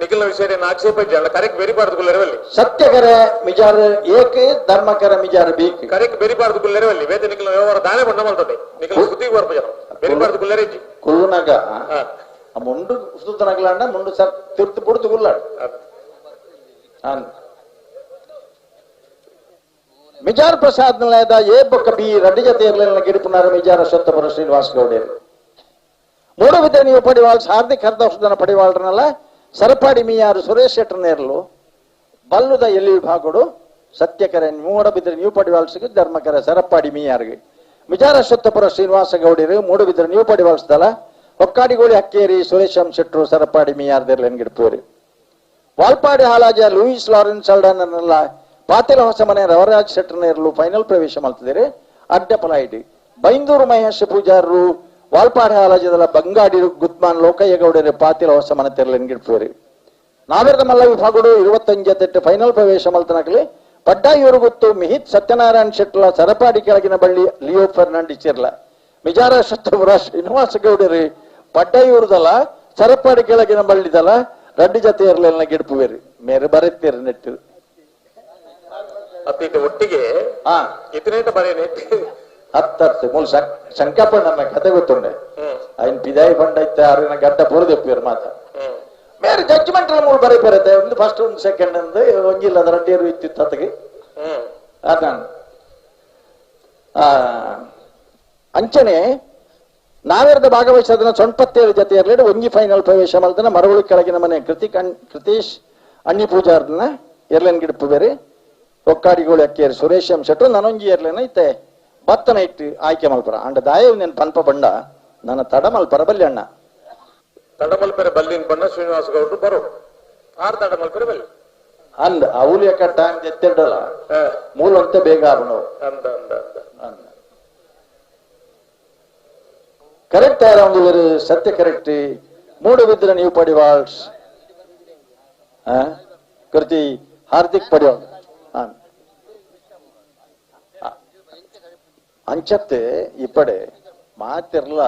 ನಿಖಿಲ್ ವಿಷಯ ಆಕ್ಷೇಪ ಕರೆಕ್ಟ್ ಬೆರಿಬಾರ್ದು ಸತ್ಯಕರೆ ಮಿಜಾರ್ ಏಕ ಧರ್ಮಕರ ಮಿಜಾರ್ ಬಿ ಕರೆಕ್ಟ್ ಬೆರಿಬಾರ್ದು ಗುಲ್ಲೆರವಲ್ಲಿ ವೇದ ನಿಖಿಲ್ ವ್ಯವಹಾರ ದಾನೆ ಬಂಡ ಮಾಡ್ತದೆ ನಿಖಿಲ್ ಸುದ್ದಿಗೆ ಬರ್ಪ ಜನ ಬೆರಿಬಾರ್ದು ಗುಲ್ಲೆರೆ ಕುಲ್ಲುನಾಗ ಆ ಮುಂಡು ಸುತ್ತನಗಲಾಂಡ ಮುಂಡು ಸರ್ ತಿರ್ತು ಪುಡ್ತು ಗುಲ್ಲಾಡು ಮಿಜಾರ್ ಪ್ರಸಾದ್ ನಿಲಯದ ಎ ಬೊಕ್ಕ ಬಿ ರಡ್ಡಿ ಜತೆ ಇರಲಿಲ್ಲ ಗಿಡಿಪುನಾರ ಮಿಜಾರ ಸೊತ್ತಪುರ ಶ್ರೀನಿವಾಸ ಗೌಡರು ಮೂಡು ವಿದ್ಯೆ ನೀವು ಪಡಿವಾಳ್ಸ್ ಹಾರ್ದಿಕ್ ಹರ್ದೌಷಧನ ಪಡಿವಾಳ್ರನಲ್ಲ ಸರಪಾಡಿ ಮೀಯಾರು ಸುರೇಶ್ ಶೆಟ್ಟರ್ ನೇರ್ಲು ಬಲ್ಲುದ ಎಲ್ಲಿ ವಿಭಾಗಡು ಸತ್ಯಕರೆ ಮೂಡಬಿದ್ರೆ ನೀವು ಪಡಿವಾಳ್ಸಿಗೆ ಧರ್ಮಕರ ಸರಪಾಡಿ ಮೀಯಾರ್ಗೆ ಮಿಜಾರ ಸೊತ್ತಪುರ ಶ್ರೀನಿವಾಸ ಗೌಡರು ಮೂಡುಬಿದ್ರೆ ನೀವು ಪಡಿವಾಳ್ಸ್ದಲ್ಲ ಒಕ್ಕಾಡಿಗೋಳಿ ಹಕ್ಕೇರಿ ಸುರೇಶಂ ಶೆಟ್ರು ಸರಪಾಡಿ ಮೀಯಾರ್ದಿರ್ಲಿ ಗಿಡ್ಪೋರಿ ವಾಲ್ಪಾಡಿ ಹಾಲಾಜ ಲೂಯಿಸ್ ಲಾರೆನ್ಸ್ ಅಲ್ಡನ್ನೆಲ್ಲ ಪಾತಿಲ ಹೊಸ ಮನೆ ರವರಾಜ್ ಶೆಟ್ಟರ್ ನೇರ್ಲು ಫೈನಲ್ ಪ್ರವೇಶ ಮಾಡ್ತಿದ್ದಾರೆ ಅಡ್ಡಪಲಾಯಿಡಿ ಬೈಂದೂರು ಮಹೇಶ್ ಪೂಜಾರರು ವಾಲ್ಪಾಡಿ ಹಾಲಾಜದಲ್ಲ ಬಂಗಾಡಿ ಗುತ್ಮಾನ್ ಲೋಕಯ್ಯ ಗೌಡರು ಪಾತಿಲ ಹೊಸ ಮನೆ ತೆರಲಿ ಗಿಡ್ಪೋರಿ ನಾವೆರದ ಮಲ್ಲ ವಿಭಾಗಗಳು 25 ಫೈನಲ್ ಪ್ರವೇಶ ಮಲ್ತನಕಲಿ ಪಡ್ಡಾಯೂರು ಗೊತ್ತು ಮಿಹಿತ್ ಸತ್ಯನಾರಾಯಣ್ ಶೆಟ್ಲ ಸರಪಾಡಿ ಕೆಳಗಿನ ಬಳ್ಳಿ ಲಿಯೋ ಫರ್ನಾಂಡಿಸ್ ಇರ್ಲ ಮಿಜಾರ ಸತ್ತಪುರ ಶ್ರೀನಿವಾಸ ಗೌಡರು ಪಡ್ಡಾಯೂರುದಲ್ಲ ಸರಪಾಡಿ ಕೆಳಗಿನ ಬಳ್ಳಿದಲ್ಲ ರಡ್ಡಿ ಜತೆ ಇರಲಿಲ್ಲ ಗಿಡ್ಪುವೇರಿ ಮೇರೆ ಬರೀತೀರಿ ನೆಟ್ಟು ಅತ್ತ ಒಟ್ಟಿಗೆ ಇತನೇಟ ಬರೀ ಹತ್ತು ಮೂಲ ಶಂಕಾಪಣ್ಣ ನಮ್ಮ ಕತೆ ಗೊತ್ತುಂಡೆ ఆయన ಪಿದಾಯಿ ಬಂಡ ಇತ್ತೆ ಅವ್ರನ್ನ ಗಡ್ಡ ಪೊರದೆಪ್ಪಿರು ಮಾತ ಮೇರೆ ಜಡ್ಜ್ಮೆಂಟ್ ಮೂಲ ಬರೀ ಬರುತ್ತೆ ಒಂದು ಫಸ್ಟ್ ಒಂದು ಸೆಕೆಂಡ್ ಅಂದು ಒಂಜಿಲ್ಲ ಅದ ರಡ್ಡಿಯರು ಇತ್ತಿತ್ತು ಅತಗೆ ಅದಾನು ಅಂಚನೆ ನಾವೆರದ ಭಾಗವಹಿಸೋದನ್ನ 97 ಜೊತೆ ಇರಲಿ ಒಂಜಿ ಫೈನಲ್ ಪ್ರವೇಶ ಮಾಡ್ತಾನೆ ಮರವಳಿ ಕೆಳಗಿನ ಮನೆ ಕೃತೀಶ್ ಅಣ್ಣಿ ಪೂಜಾರ್ನ ಇರ್ಲೇನ್ ಗಿಡಪು ಬೇರೆ ಒಕ್ಕಾಡಿಗೋಳಿ ಅಕ್ಕೇರಿ ಸುರೇಶ್ ಎಂ ಶೆಟ್ರು ನನೊಂಜಿ ಇರ್ಲೇನ ಇತ್ತೆ ಭತ್ತನ ಇಟ್ಟು ಆಯ್ಕೆ ಮಲ್ಪರ ಅಂಡ ದಾಯ ನೆನ್ ಪನ್ಪ ಬಂಡ ನನ್ನ ತಡ ಮಲ್ಪರ ಬಲ್ಲಿ ಅಣ್ಣ ತಡಮಲ್ಪೆರೆ ಬಲ್ಲಿನ ಬಣ್ಣ ಶ್ರೀನಿವಾಸ ಗೌಡ್ರು ಬರೋ 6 ತಡಮಲ್ಪೆರೆ ಬಲ್ಲಿ ಅಂದ ಅವಲಿಯ ಟೈಮ್ ಎತ್ತಿಡಲ್ಲ ಮೂಲ ಅಂತ ಬೇಗ ಅವನು ಅಂದ ಅಂದ ಅಂದ ಕರೆಕ್ಟ್ ಒಂದು ಸತ್ಯ ಕರೆಕ್ಟ್ ಮೂಡು ಬಿದ್ರೆ ನೀವು ಪಡಿವಾಳ್ಸ್ ಕೃತಿ ಹಾರ್ದಿಕ್ ಪಡಿವಾಳ್ ಅಂಚತ್ತೆ ಇಪ್ಪಡೆ ಮಾತಿರ್ಲ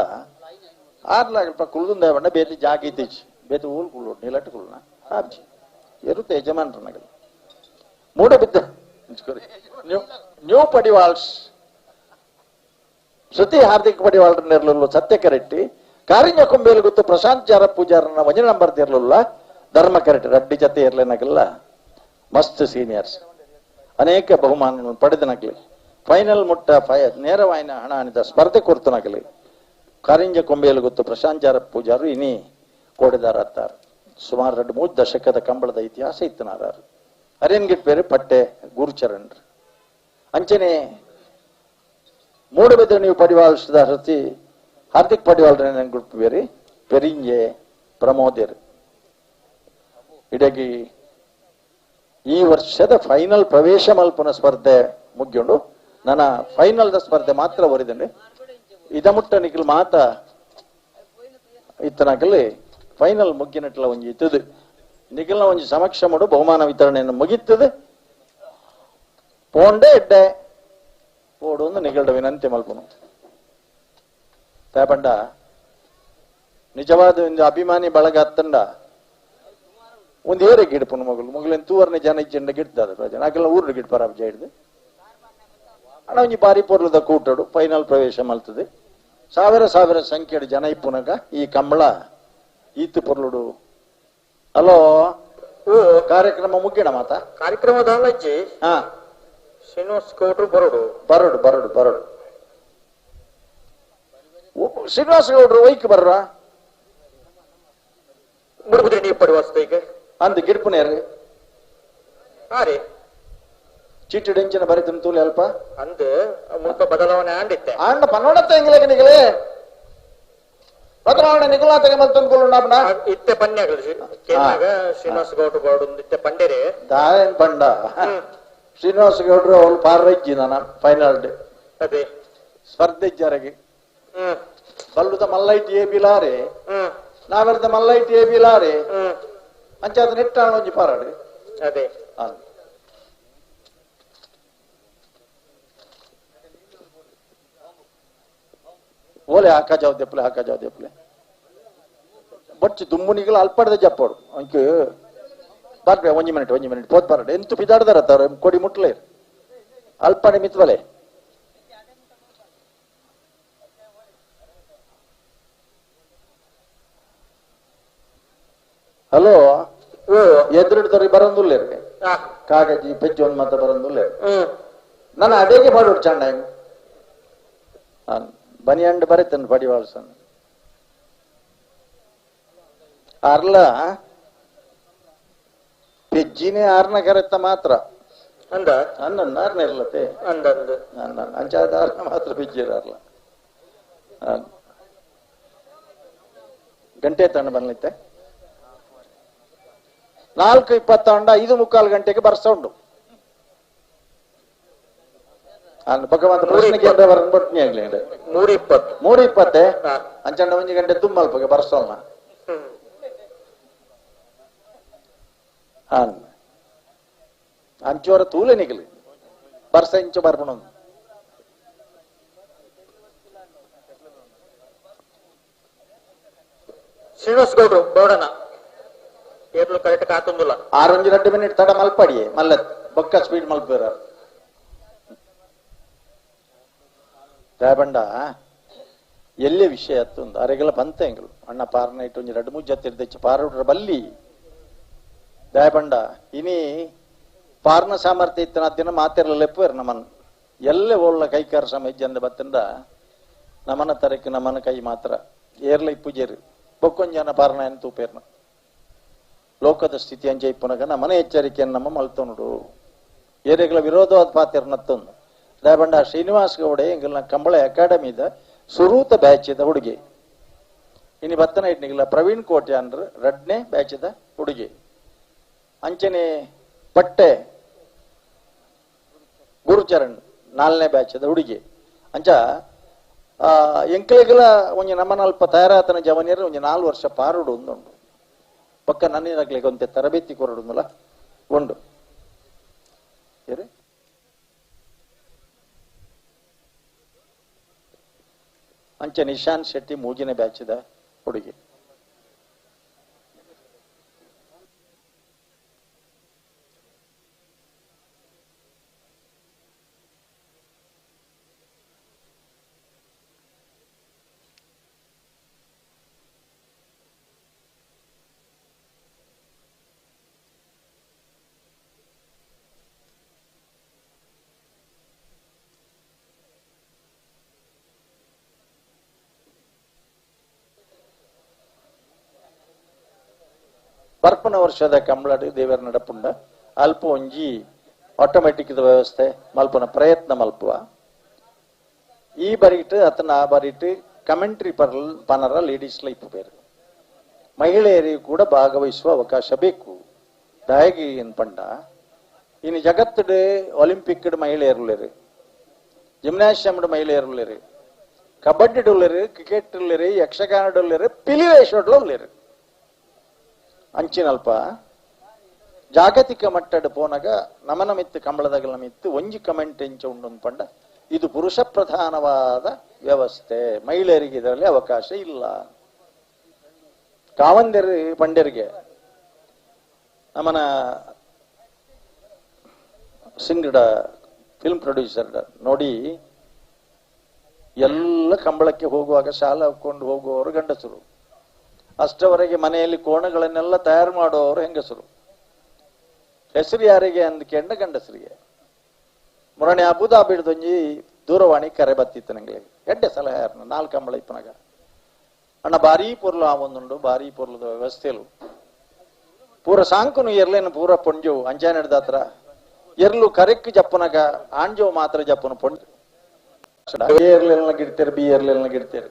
ಆರ್ಲಾಗಲ್ಪ ಕುಳ್ದುಂದ ಬಣ್ಣ ಬೇತಿ ಜಾಗ ಇದ್ದೀಚಿ ಬೇತಿ ಊಲ್ ಕುಳ್ಳು ನೀಲಟ್ಟು ಕುಳ್ಳ ಆಬ್ಜಿ ಇರುತ್ತೆ ಯಜಮಾನ್ರ ನಗಲ್ ಮೂಡ ಬಿದ್ದ ನ್ಯೂ ಪಡಿವಾಳ್ಸ್ ಶ್ರುತಿ ಹಾರ್ದಿಕ್ ಪಡಿವಾಳ್ರ ನೆರಲು ಸತ್ಯ ಕರೆಟ್ಟಿ ಕಾರಿಂಜ ಕೊಂಬೇಲು ಗೊತ್ತು ಪ್ರಶಾಂತ್ ಜಾರ ಪೂಜಾರನ ಒಂಜ ನಂಬರ್ ಇರ್ಲಿಲ್ಲ ಧರ್ಮ ಕರೆಕ್ಟ್ ರಡ್ಡಿ ಜತೆ ಇರ್ಲೇನಾಗಲ್ಲ ಮಸ್ತ್ ಸೀನಿಯರ್ಸ್ ಅನೇಕ ಬಹುಮಾನಗಳನ್ನು ಪಡೆದ ನಗಲಿ ಫೈನಲ್ ಮುಟ್ಟ ನೇರವಾಯಿನ ಹಣ ಹಣಿದ ಸ್ಪರ್ಧೆ ಕೊರ್ತು ನಗಲಿ ಕಾರಿಂಜ ಕೊಂಬೇಲು ಗೊತ್ತು ಪ್ರಶಾಂತ್ ಜಾರ ಪೂಜಾರು ಇನಿ ಕೋಡಿದಾರ ಅತ್ತಾರು ಸುಮಾರು 2-3 ದಶಕದ ಕಂಬಳದ ಇತಿಹಾಸ ಇತ್ತನಾರು ಅರೇನ್ಗಿಟ್ ಬೇರೆ ಪಟ್ಟೆ ಗುರುಚರಣ್ರು ಅಂಚನೆ ಮೂಡು ಬೆದ್ರೆ ನೀವು ಪಡಿವಾಳ್ಸಿದ ಹೃತಿ ಹಾರ್ದಿಕ್ ಪಡಿವಾಳ್ರ ಗ್ರೂಪ್ ಬೇರೆ ಪೆರಿಂಜೆ ಪ್ರಮೋದರ್ ಇಡಗಿ ಈ ವರ್ಷದ ಫೈನಲ್ ಪ್ರವೇಶ ಮಲ್ಪನ ಸ್ಪರ್ಧೆ ಮುಗಿಯೋಡು ನನ್ನ ಫೈನಲ್ ದ ಸ್ಪರ್ಧೆ ಮಾತ್ರ ಬರಿದಂಡೆ ಇದ ಮುಟ್ಟ ನಿಖಿಲ್ ಮಾತ ಇತ್ತನಾಗಲ್ಲಿ ಫೈನಲ್ ಮುಗ್ಗಿನಟ್ಲ ಒಂಜಿ ಇತ್ತದು ನಿಖಿಲ್ನ ಒಂಜಿ ಸಮಕ್ಷ ಮಾಡು ಬಹುಮಾನ ವಿತರಣೆಯನ್ನು ಮುಗಿತದೆ ಪೋಂಡೆ ಎಡ್ಡೆ ಓಡು ಒಂದು ನಿಗಲ್ಡ ವಿನಂತಿ ಮಲ್ಪನು ತೇಪಂಡ ನಿಜವಾದ ಒಂದು ಅಭಿಮಾನಿ ಬಳಗ ಹತ್ತಂಡ ಒಂದು ಏರೆ ಗಿಡ್ಪನು ಮಗಲೇನು ತೂವರ್ನೆ ಜನ ಇಚ್ಚಂಡ ಗಿಡ್ತದ ನಾಕೆಲ್ಲ ಊರ್ನ ಗಿಡ್ ಪರಾಬ್ಜ ಹಿಡ್ದು ಅಣ್ಣ ಒಂಜಿ ಬಾರಿ ಪೊರ್ಲದ ಕೂಟಡು ಫೈನಲ್ ಪ್ರವೇಶ ಮಲ್ತದೆ ಸಾವಿರ ಸಂಖ್ಯೆಡು ಜನ ಇಪ್ಪುನಗ ಈ ಕಂಬಳ ಈತು ಪೊರ್ಲುಡು ಹಲೋ ಕಾರ್ಯಕ್ರಮ ಮುಗ್ಗಿಣ ಮಾತ ಕಾರ್ಯಕ್ರಮದ ಅಲ್ಲಜ್ಜಿ ಹಾ ಶ್ರೀನಿವಾಸ ಗೌಡ್ರು ಬರೋಡು ಬರೋಡು ಶ್ರೀನಿವಾಸ ಗೌಡ್ರು ವೈಕ್ ಬರ್ರ ಮುಡುಬುದ್ರೆ ನೀವು ಪಡಿವಾಸ್ತೈಗೆ ಅಂದ್ ಗಿಡ್ಪುನೇರು ಹಾರಿ ಚೀಟಿಡೆಂಚಿನ ಬರಿತಂ ತೂಲಿ ಅಲ್ಪ ಅಂದ್ ಮುಲ್ಪ ಬದಲಾವಣೆ ಆಂಡಿತ್ತೆ ಆಂಡ ಪನ್ನೋಡತ್ತ ಎಂಗಿಲೆಗೆ ನಿಗಲೇ ಬದಲಾವಣೆ ನಿಗುಲಾ ತೆಗೆ ಮಲ್ತೊಂದ್ಕೊಳ್ಳೋಣ ಇತ್ತೆ ಪನ್ಯಾಗಲು ಕೇಂದ್ರಾಗ ಶ್ರೀನಿವಾಸ ಗೌಡ್ರು ಬರೋಡು ಇತ್ತೆ ಪಂಡೇರೆ ದಾಯನ್ ಪಂಡ ಶ್ರೀನಿವಾಸ ಗೌಡ್ರು ಅವಳು ಪಾರ್ರಜ್ಜಿ ನಾನು ಫೈನಲ್ ಡೇ ಅದೇ ಸ್ಪರ್ಧೆ ಜರಗಿ ಬಲ್ಲುದ ಮಲ್ಲೈಟಿ ಎ ಬಿಲಾರೆ ನಾವೆರ್ದ ಮಲ್ಲೈಟಿ ಎ ಬಿಲಾರೆ ಅಂಚಾದ ನೆಟ್ಟಾಣ ಒಂಜಿ ಪಾರಾಡು ಅದೇ ಓಲೆ ಹಾಕ ಜಾವ್ ದೆಪ್ಪಲೆ ಬಚ್ಚಿ ದುಮ್ಮುನಿಗಳು ಅಲ್ಪಡ್ದ ಜಪ್ಪಡು ಅಂಕೆ ಬರ್ಬೆ ಒಂಜಿ ಮಿನಿಟ್ ಪೋತ್ ಬರಡು ಎಂತು ಪಿದಾಡ್ದಾರ ಕೊಡಿ ಮುಟ್ಲೆ ಅಲ್ಪನೆ ಮಿತ್ವಲೆ ಹಲೋ ಎದುರಿಡ್ದವ್ರಿಗೆ ಬರಂದಿಲ್ಲ ಕಾಗಜಿ ಪೆಜ್ಜು ಒಂದು ಮಾತ ಬರಂದಿಲ್ಲ ನಾನು ಅದೇಗೆ ಮಾಡೋಡು ಚಂಡ ಬನಿಯಂಡು ಬರೀತೇನೆ ಪಡಿವಾಳ್ಸನ್ ಅರ್ಲ ಪೆಜ್ಜಿನೇ ಆರ್ನ ಕರೆತ್ತ ಮಾತ್ರ ಅಂದ ಅನ್ನ ಆರ್ನ ಇರ್ಲತ್ತೆ ಅಂಚಾದ ಆರ್ನ ಮಾತ್ರ ಪೆಜ್ಜಿರಲ್ಲ ಗಂಟೆ ತಂಡ ಬರ್ಲಿತ್ತೆ 4:20 5:45 ಗಂಟೆಗೆ ಬರ್ಸ ಉಂಡು ಭಗವಂತ ಪ್ರಶ್ನೆಗೆ ಬರ್ಬಿಟ್ನಿ ಆಗ್ಲಿ 3:20 ಅಂಚಂಡ 1 ಗಂಟೆ ತುಂಬಲ್ಪಗೆ ಬರ್ಸೋಣ ಅಂಚೋರ ತೂಲೆ ನಿಗಲಿ ಬರ್ಸ ಇಂಚು ಬರ್ಬಣ ಶ್ರೀನಿವಾಸ್ ಗೌಡ್ರು ಬೋಡನ ಏರ್ಲು ಕರೆಕ್ಟ್ ಕಾತುಂದಿಲ್ಲ 6-2 ಮಿನಿಟ್ ತಡ ಮಲ್ಪಡಿ ಮಲ್ಲ ಬೊಕ್ಕ ಸ್ಪೀಡ್ ಮಲ್ಪೇರ ದಾಬಂಡ ಎಲ್ಲೇ ವಿಷಯ ಅತ್ತೊಂದು ಅರೆಗೆಲ್ಲ ಬಂತ ಎಂಗಳು ಅಣ್ಣ ಪಾರ್ನ ಇಟ್ಟು 2-3 ಜೊತೆ ಇರ್ದಚ್ಚ ಪಾರುಡ್ರ ಬಲ್ಲಿ ದಾಬಂಡ ಇನಿ ಪಾರ್ನ ಸಾಮರ್ಥ್ಯ ಇತ್ತನ ದಿನ ಮಾತಿರಲೆಪ್ಪೇರು ನಮ್ಮನ್ ಎಲ್ಲೇ ಒಳ್ಳ ಕೈಕಾರ ಸಮಯಜಂದ ಬತ್ತಂದ ನಮನ ತರಕ್ಕೆ ನಮನ ಕೈ ಮಾತ್ರ ಏರ್ಲ ಪೂಜೆರು ಬೊಕ್ಕೊಂಜನ ಪಾರ್ನ ಎಂತೂ ಪೇರ್ನ ಲೋಕದ ಸ್ಥಿತಿ ಅಂಚೆ ಇಪ್ಪುನಗ ನಮನ ಎಚ್ಚರಿಕೆಯನ್ನು ನಮ್ಮ ಮಲ್ತೊಂಡು ಏರೆಗಳ ವಿರೋಧವಾದ ಪಾತ್ರ ನತ್ತೊಂದು ದಾಬಂಡ ಶ್ರೀನಿವಾಸ್ ಗೌಡೆ ಎಂಗಲ್ನ ಕಂಬಳ ಅಕಾಡೆಮಿದ ಸುರೂತ ಬ್ಯಾಚಿದ ಹುಡುಗಿ ಇನಿ ಬತ್ತನ ಇಟ್ನಿಗಿಲ್ಲ ಪ್ರವೀಣ್ ಕೋಟೆ ಅಂದ್ರ 2ನೇ ಬ್ಯಾಚಿದ ಹುಡುಗಿ ಅಂಚನೆ ಪಟ್ಟೆ ಗುರುಚರಣ್ 4ನೇ ಬ್ಯಾಚದ ಹುಡುಗಿ ಅಂಚ ಎಂಕಲೆಗಳ ಒಂಜಿ ನಮ್ಮನಲ್ಪ ತಯಾರಾತನ ಜವನಿಯರು ಒಂಜಿ 4 ವರ್ಷ ಪಾರುಡು ಒಂದುಂಡು ಪಕ್ಕ ನನ್ನಿನಾಗ್ಲಿಕ್ಕೆ ಒಂತೆ ತರಬೇತಿ ಕೊರಡುಂದಲ್ಲ ಉಂಡು ಏರಿ ಅಂಚ ನಿಶಾಂತ್ ಶೆಟ್ಟಿ 3ನೇ ಬ್ಯಾಚಿದ ಹುಡುಗಿ ಬರ್ಪನ ವರ್ಷದ ಕಂಬಳಡು ದೇವರ ನಡಪುಂಡ ಅಲ್ಪ ಒಂಜಿ ಆಟೋಮೆಟಿಕ್ ವ್ಯವಸ್ಥೆ ಮಲ್ಪನ ಪ್ರಯತ್ನ ಮಲ್ಪುವ ಈ ಬರಿಟ್ ಅತನ ಆ ಬರಿಟ್ ಕಮೆಂಟ್ರಿ ಪನರ ಲೇಡೀಸ್ಲ ಇಪ್ಪು ಬೇರೆ ಮಹಿಳೆಯರಿಗೂ ಕೂಡ ಭಾಗವಹಿಸುವ ಅವಕಾಶ ಬೇಕು ದಾಯಗಿ ಏನ್ ಪಂಡ ಇನ್ನು ಜಗತ್ತಡು ಒಲಿಂಪಿಕ್ ಮಹಿಳೆಯರುಳ್ಳರು ಜಿಮ್ನಾಶಿಯಂ ಮಹಿಳೆಯರುಳ್ಳರು ಕಬಡ್ಡಿ ಉಳ್ಳರು ಕ್ರಿಕೆಟ್ ಉಳ್ಳರು ಯಕ್ಷಗಾನ ಉಳ್ಳರು ಪಿಲಿವೇಶೋಡ್ಲ ಉಳ್ಳರು ಅಂಚಿನಲ್ಪ ಜಾಗತಿಕ ಮಟ್ಟದ ಪೋನಾಗ ನಮನ ಮಿತ್ತು ಕಂಬಳದಗಲ ಮಿತ್ತು ಒಂಜಿ ಕಮೆಂಟ್ ಎಂಚ ಉಂಡು ಪಂಡ ಇದು ಪುರುಷ ಪ್ರಧಾನವಾದ ವ್ಯವಸ್ಥೆ ಮಹಿಳೆಯರಿಗೆ ಇದರಲ್ಲಿ ಅವಕಾಶ ಇಲ್ಲ ಕಾವಂದೆರು ಪಂಡ್ಯರಿಗೆ ನಮನ ಸಿಂಗಡ ಫಿಲ್ಮ್ ಪ್ರೊಡ್ಯೂಸರ್ ನೋಡಿ ಎಲ್ಲ ಕಂಬಳಕ್ಕೆ ಹೋಗುವಾಗ ಶಾಲೆ ಹಾಕೊಂಡು ಹೋಗುವವರು ಗಂಡಸರು ಅಷ್ಟವರೆಗೆ ಮನೆಯಲ್ಲಿ ಕೋಣಗಳನ್ನೆಲ್ಲ ತಯಾರು ಮಾಡುವವರು ಹೆಂಗಸರು ಹೆಸರು ಯಾರಿಗೆ ಅಂದ್ಕೊಂಡ ಗಂಡಸರಿಗೆ ಮುರಣೆ ಅಬುದಾಬಿಡ್ದೊಂಜಿ ದೂರವಾಣಿ ಕರೆ ಬತ್ತಿತ್ತು ನಂಗೆ ಎಡ್ಡೆ ಸಲಹೆ ಯಾರನ್ನ 4 ಕಂಬಳ ಇಪ್ಪನಾಗ ಅಣ್ಣ ಬಾರಿ ಪೊರ್ಲು ಆ ಒಂದುಂಡು ಬಾರಿ ಪೊರ್ಲದ ವ್ಯವಸ್ಥೆಲು ಪೂರ ಸಾಂಕುನು ಎರ್ಲೇನು ಪೂರ ಪೊಂಜು ಅಂಜಾನ ಹಿಡ್ದಾತ್ರ ಎರ್ಲು ಕರೆಕ್ ಜಪ್ಪನಾಗ ಆಂಜೋ ಮಾತ್ರ ಜಪ್ಪನ ಪೊಂಜು ಏರ್ಲೆಲ್ನ ಗಿಡ್ತೇರು ಬಿ ಏರ್ಲೆಲ್ನ ಗಿಡ್ತೇರು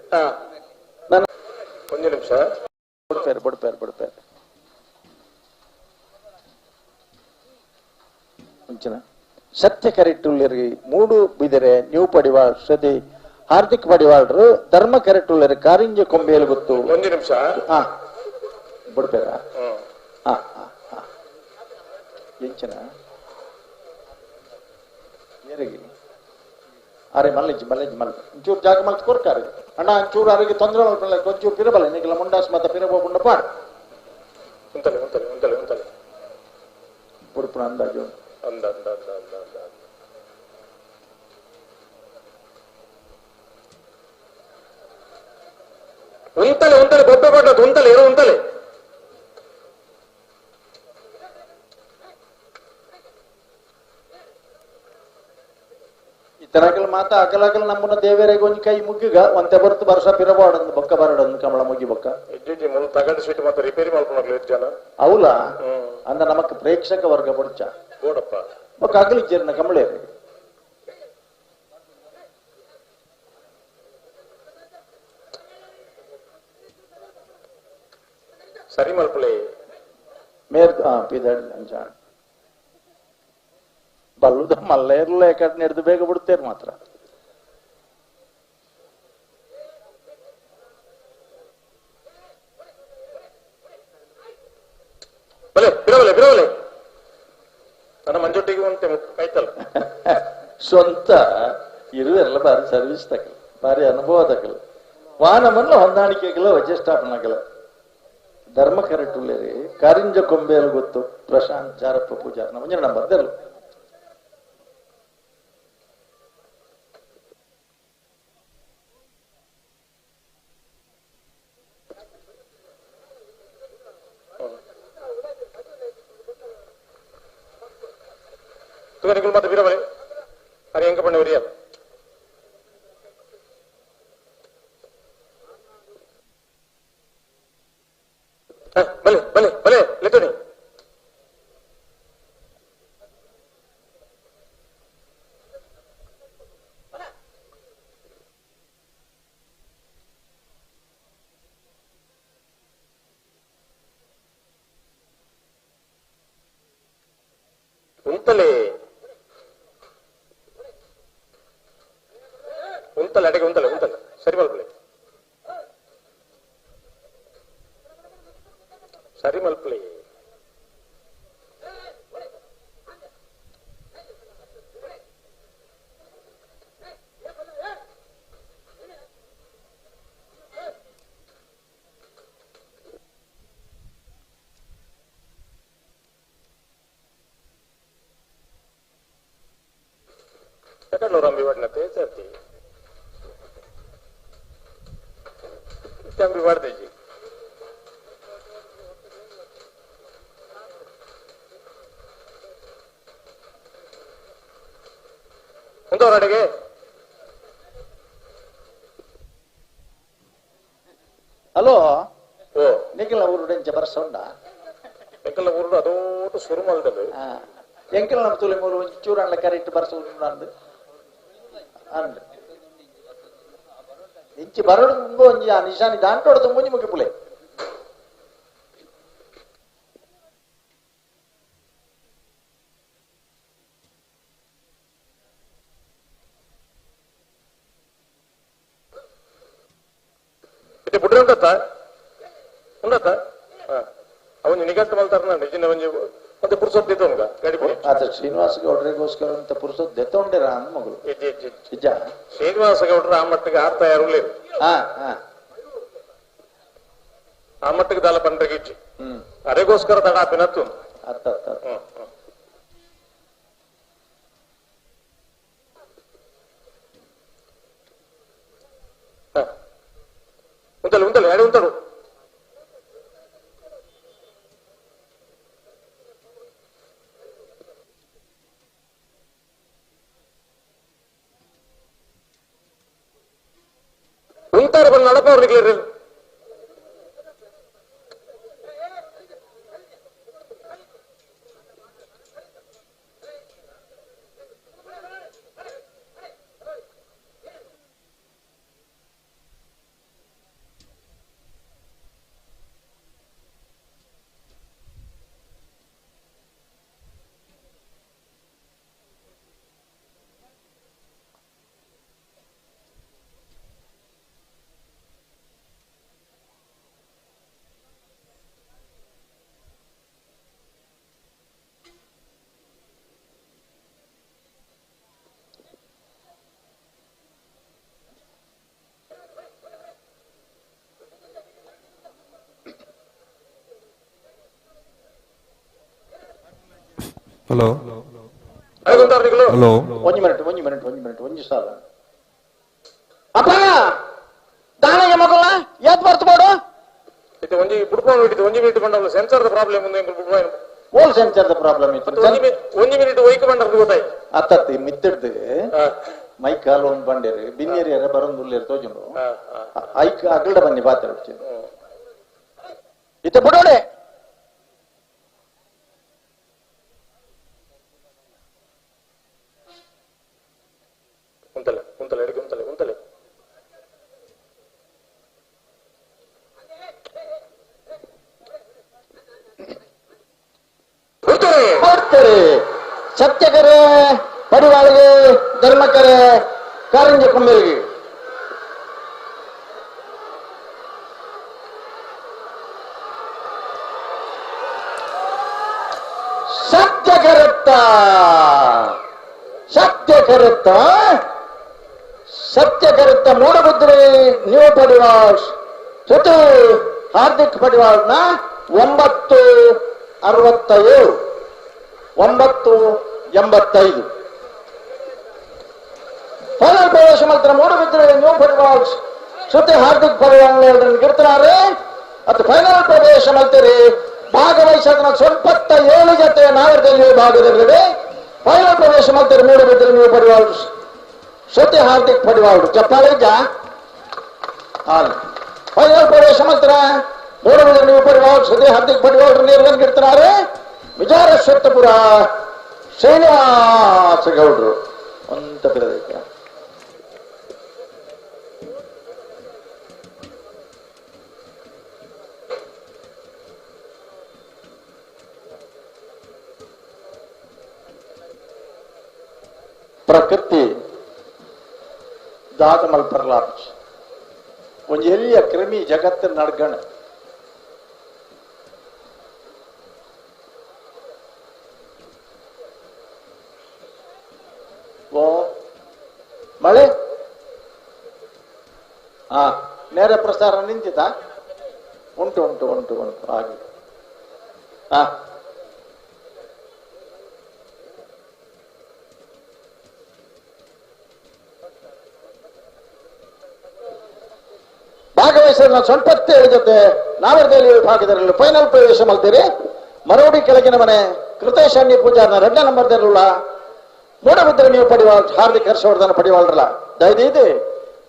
ನಾನು 1 ನಿಮಿಷ ಬಿಡ್ಪೇರು ಸತ್ಯ ಕರೆಟ್ಟುಳ್ಳರಿ 3 ಬಿದರೆ ನ್ಯೂ ಪಡಿವಾಳ್ ಶ್ರದ್ಧೆ ಹಾರ್ದಿಕ್ ಪಡಿವಾಳ್ರು ಧರ್ಮ ಕರೆಟ್ಟುಳ್ಳರಿ ಕಾರಿಂಜ ಕೊಂಬೇಲು ಗೊತ್ತು 1 ನಿಮಿಷ ಬಿಡ್ಪೇರ ಎಂಚನ ಏರಿಗೆ ಅರೆ ಮಲ್ಲಜ್ಜಿ ಒಂಚೂರು ಜಾಗ ಮಲ್ತ್ ಕೊಡ್ತಾರೆ ಅಣ್ಣ ಒಂಚೂರು ಅವರಿಗೆ ತೊಂದರೆ ಮಾಡ್ಕೊಳ್ಳ ಒಂಚೂರು ಪಿರಬಲ್ಲ ನೀಗೆಲ್ಲ ಮುಂಡಾಸ್ ಮತ್ತ ಪಿರಬೋಗುಂಡ ಪಾಡ್ ಪುಡ್ಪುಣ ಅಂದಾಜು ಉಂತಲೆ ಬೊಬ್ಬೆ ಪಡ್ಡದು ಉಂತಲೆ ಏನೋ ಉಂತಲೆ ಇತರಕಲ್ ಮಾತ ಅಕಲಕಲ್ ನಮ್ಮನ್ನ ದೇವರಿಗೆ ಒಂಜಿ ಕೈ ಮುಗ್ಗಿಗ ಒಂತೆ ಬರ್ತು ವರ್ಷ ಪಿರಬಾಡಂದು ಬೊಕ್ಕ ಬರಡಂದು ಕಮಲ ಮುಗಿ ಬೊಕ್ಕ ತಗಡು ಸೀಟ್ ಮತ್ತೆ ರಿಪೇರಿ ಮಾಡ್ಕೊಂಡು ಜನ ಅವಲ ಅಂದ ನಮಕ್ ಪ್ರೇಕ್ಷಕ ವರ್ಗ ಬುಡ್ಚ ಗೋಡಪ್ಪ ಬೊಕ್ಕ ಅಗಲಿಜ್ಜೇರಿನ ಕಮಳೆ ಸರಿ ಮಲ್ಪಲೆ ಮೇರ್ ಪಿದಡ್ ಅಂಜ ಬಲ್ಲುದ ಮಲ್ಲೇರ್ಲ ಕಟ್ ನಡೆದು ಬೇಗ ಬಿಡ್ತೇರ್ ಮಾತ್ರ ಬಲೆ ಬಿರವಲೆ ಬಿರವಲೆ ನನ್ನ ಮಂಜೊಟ್ಟಿಗೆ ಒಂತೆ ಕೈತಲ್ಲ ಸ್ವಂತ ಇರುವೆಲ್ಲ ಬಾರಿ ಸರ್ವಿಸ್ ತಕಲ್ ಬಾರಿ ಅನುಭವ ತಕಲ್ ವಾನಮಲ್ಲ ಹೊಂದಾಣಿಕೆಗಳ ವಜ್ರಸ್ಥಾಪನಗಳ ಧರ್ಮ ಕರೆಟುಳ್ಳೇರಿ ಕಾರಿಂಜ ಕೊಂಬೆಯಲ್ಲಿ ಗೊತ್ತು ಪ್ರಶಾಂತ್ ಜಾರಪ್ಪ ಪೂಜಾರ್ ಮುಂಜಾನೆ ನಮ್ಮ ಬರ್ದಲ್ಲ ಮತ್ತೆ ಬಿರವಲೆ ಅರೆ ಹೆಂಗ பண்ண ವರಿಯ ಬಲೆ ಬಲೆ ಬಲೆ ಲೆತೋನಿ ಉಂತಲೆ ಉಂತಲೆ ಅಡೆಗೆ ಉಂತಲೆ ಉಂತಲೆ ಸರಿ ಮಲ್ಪಲೆ ಸರಿ ಮಲ್ಪಲೆ ರಂಬಿ ಬಡ್ನತೆ ಸರ್ತಿ ರಂಬಿ ಬಡ್ದೇಜಿ ಮುಂದವರಡೆಗೆ ಹಲೋ ಓ ನಿಖಿಲ ಊರುಡೆಂಚ ಬರ್ಸೊಂಡ ಎಂಕಲ್ಲ ಊರು ಅದೋಟು ಶುರು ಮಾಡಿದಲ್ಲ ಎಂಕಲ್ ನಮ್ಮ ತುಲೆ ಮೂರು ಒಂಚೂರು ಅಣ್ಣ ಕರೆಕ್ಟ್ ಬರ್ಸ ಅಂದು ಅಂದ್ ಇಂಚಿ ಬರೋಡು ಮುಂಗು ಒಂಜಿ ಆ ನಿಶಾನಿ ದಾಂಟೋಡದು ಮುಂಜಿ ಮುಗಿ ಪುಲೆ ಇದು ಬುಡ್ರೆ ಉಂಟತ್ತ ಉಂಡತ್ತ ಅವನು ನಿಗಂತ ಮಲ್ತಾರ ನಿಜಿನ ಒಂಜಿ ಮತ್ತೆ ಪುರುಸೊತ್ ದಿತ್ತವನ್ಗ ಗಾಡಿ ಆತ ಶ್ರೀನಿವಾಸ ಗೌಡ್ರಿಗೋಸ್ಕರ ಅಂತ ಪುರುಸೊತ್ ದೆತ್ತೊಂಡಿರ ಅಂದ್ ಮಗಳು ನಿಜ ಶ್ರೀನಿವಾಸ ಗೌಡ್ರ ಆ ಮಟ್ಟಿಗೆ ಆರ್ತಾ ಯಾರು ಆ ಮಟ್ಟಿಗೆ ದಾಲ ಬಂಡ್ರಿಗೆ ಇಚ್ಚಿ ಅರೆಗೋಸ್ಕರ ತಡ ಆಪಿನತ್ತು ಅರ್ಥ ಅರ್ಥ ಉಂತಲ್ಲ ಉಂತಲ್ಲ ಎರಡು ಉಂತಡು ಉಂತಾರೆ ಬಂದು ನಡಪವ್ರಿಗೆ ಹಲೋ ಹಲೋ ಒಂಜಿ ಮಿನಿಟ್ ಒಂಜಿ ಸಾಲ ಅಪ್ಪ ದಾನಯ್ಯ ಮಗಳ ಯಾತ್ ಬರ್ತು ಬೋಡು ಇದು ಒಂಜಿ ಬುಡ್ಕೊಂಡು ಬಿಟ್ಟಿದ್ದು ಒಂಜಿ ಮಿನಿಟ್ ಬಂಡಲ್ಲ ಸೆನ್ಸರ್ದ ಪ್ರಾಬ್ಲಮ್ ಒಂದು ಓಲ್ ಸೆನ್ಸರ್ದ ಪ್ರಾಬ್ಲಮ್ ಇತ್ತು ಒಂಜಿ ಮಿನಿಟ್ ಒಯ್ಕೆ ಬಂಡದ್ದು ಗೊತ್ತಾಯ್ತು ಅತ್ತತ್ತಿ ಮಿತ್ತಿಡ್ದು ಮೈಕ್ ಹಾಲು ಒಂದು ಬಂಡೇರಿ ಬಿನ್ನೇರಿಯರ ಬರಂದುಲ್ಲೇರು ತೋಜುಂಡು ಐಕ್ ಅಗಲ್ಡ ಬನ್ನಿ ಪಾತ್ರ ಇತ್ತ ಬಿಡೋಡೆ ಕುಂತಲೆ ಕುಂತಲೆ ಎಡಿ ಕುಂತಲೆ ಕುಂತಲೆ ಮಾಡ್ತಾರೆ ಸತ್ಯಕರೆ ಪಡಿವಾಳಿಗೆ ಧರ್ಮಕರೆ ಕಾರಂಜಿ ಕೊಂಬೆರಿಗೆ ಸತ್ಯಕರುತ್ತ ಮೂಡಬಿದ್ರೆ ನ್ಯೂ ಪಡಿವಾಳ್ ಜೊತೆ ಹಾರ್ದಿಕ್ ಪಡಿವಾಳ್ನ 967 985 ಫೈನಲ್ ಪ್ರವೇಶ ಮಾಡ್ತಾರೆ ಮೂಡಬಿದ್ರೆ ನ್ಯೂ ಪಡಿವಾಳ್ ಜೊತೆ ಹಾರ್ದಿಕ್ ಪಡಿವಾಳ್ ಗೆಡ್ತಾರೆ ಅದು ಫೈನಲ್ ಪ್ರವೇಶ ಮಾಡ್ತೀರಿ ಭಾಗವಹಿಸಿದ 27 ಜೊತೆ ನಾಗರದಲ್ಲಿ ಭಾಗದಲ್ಲಿದೆ ಫೈನಲ್ ಪ್ರವೇಶ ಮಾಡ್ತಾರೆ ಮೂಡಬಿದ್ರೆ ನ್ಯೂ ಪಡಿವಾಳ್ ಜೊತೆ ಹಾರ್ದಿಕ್ ಪಡಿವಾಳ್ ಚಪ್ಪಾಳಿಗ ಫೈನಲ್ ಪ್ರವೇಶ ಮಾಡ್ತಾರೆ ಮೂಡಬಿದ್ರೆ ನ್ಯೂ ಪಡಿವಾಳ್ ಜೊತೆ ಹಾರ್ದಿಕ್ ಪಡಿವಾಳ್ ಗೆಡ್ತಾರೆ ವಿಚಾರ ಶ್ವೇತಪುರ ಶ್ರೀನಿವಾಸ ಗೌಡ್ರು ಅಂತ ಬಿಡದಕ್ಕೆ ಪ್ರಕೃತಿ ದಾದ ಮಲ್ಪರ್ಲಾರ್ಜ ಒಂದು ಎಲ್ಲಿಯ ಕ್ರಿಮಿ ಜಗತ್ತಿನ ನಡ್ಗಣ ಓ ಮಳೆ ನೇರ ಪ್ರಸಾರ ನಿಂತಿತ ಉಂಟು ಉಂಟು ಉಂಟು ಉಂಟು ಹಾಗೆ ಭಾಗವಹಿಸಿದ 27 ಜೊತೆ ನಾಗರದಲ್ಲಿ ಭಾಗದಲ್ಲಿ ಫೈನಲ್ ಪ್ರವೇಶ ಮಾಡ್ತೀರಿ ಮರವಡಿ ಕೆಳಗಿನ ಮನೆ ಕೃತೇಶಾನ್ಯ ಪೂಜಾರ್ನ 2 ನಂಬರ್ದಲ್ಲ ಮೂಡಬಿದ್ರೆ ನೀವು ಪಡಿವಾಳ್ ಹಾರ್ದಿಕ್ ಹರ್ಷವರ್ಧನ ಪಡಿವಾಳ್ರಲ್ಲ ದಯದೀದಿ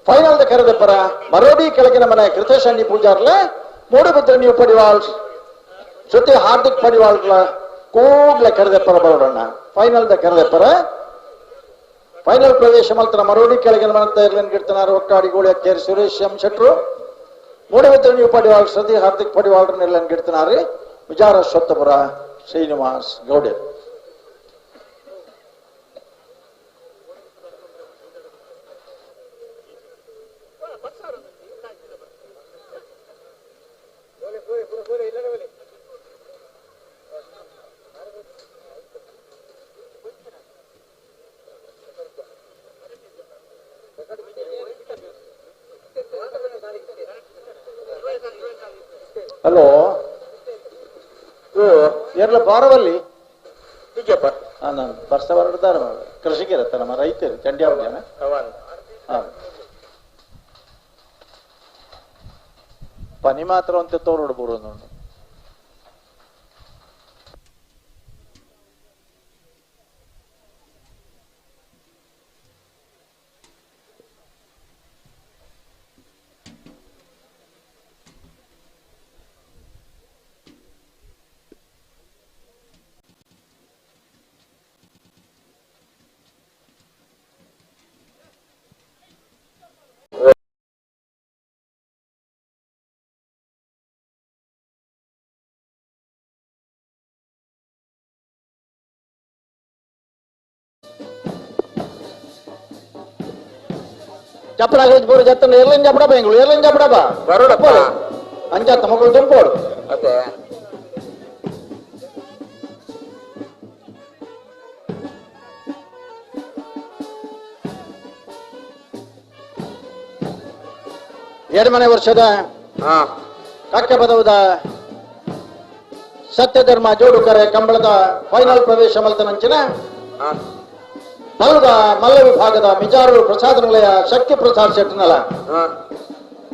ಫೈನಲ್ ಕರೆದ ಪರ ಮರೋಡಿ ಕೆಳಗಿನ ಮನೆ ಕೃತೇಶಾನ್ಯ ಪೂಜಾರ್ಲ ಮೂಡಬಿದ್ರೆ ನೀವು ಪಡಿವಾಳ್ ಜೊತೆ ಹಾರ್ದಿಕ್ ಪಡಿವಾಳ್ರ ಕೂಡ್ಲೆ ಕರೆದ ಪರ ಬರೋಣ ಫೈನಲ್ ಕರೆದ ಪರ ಫೈನಲ್ ಪ್ರವೇಶ ಮಾಡ್ತಾರ ಮರೋಡಿ ಕೆಳಗಿನ ಮನೆ ಇರ್ಲೇನ್ ಗಿಡ್ತಾರ ಒಟ್ಟಾಡಿ ಗೋಳಿಯಕ್ಕೇರಿ ಸುರೇಶ್ ಎಂ ಶೆಟ್ರು ಮೂಡಬಿದ್ರೆ ನೀವು ಪಡಿವಾಳ್ ಸತಿ ಹಾರ್ದಿಕ್ ಪಡಿವಾಳ್ರನ್ನ ಇರ್ಲೇನ್ ಗಿಡ್ತಾರಿ ವಿಚಾರ ಶ್ವೇತಪುರ ಶ್ರೀನಿವಾಸ್ ಗೌಡೆ ಹಲೋ ಎಲ್ಲ ಬಾರವಲ್ಲಿ ನಿಜಪ್ಪ ನಾನು ವರ್ಷ ಹೊರಡ್ದಾರ ಕೃಷಿಕಿರತ್ತ ನಮ್ಮ ರೈತರು ಚಂಡ್ಯಾವನ ಪನಿ ಮಾತ್ರ ಅಂತ ತೋರ್ಬಿಡ್ಬೋದು ನೋಡಿ ಚಪ್ಪಡ ಪೂರ ಜತ್ತನ ಏರ್ಲೈನ್ ಚಪ್ಪಡ ಬೆಂಗಳೂರು ಏರ್ಲೈನ್ ಚಪ್ಪಡ ಬಾ ಬರೋಡಪ್ಪ ಅಂಜತ್ತ ಮಕ್ಕಳು ತುಂಬೋಡು ಅದೇ ಎರಡನೇ ವರ್ಷದ ಕಕ್ಕೆ ಪದವದ ಸತ್ಯಧರ್ಮ ಜೋಡುಕರೆ ಕಂಬಳದ ಫೈನಲ್ ಪ್ರವೇಶ ಮಲ್ತನಂಚಿನ ಮಲ್ಲದ ಮಲ್ಲ ವಿಭಾಗದ ಮಿಜಾರು ಪ್ರಸಾದ ನಿಲಯ ಶಕ್ತಿ ಪ್ರಸಾದ್ ಶೆಟ್ನಲ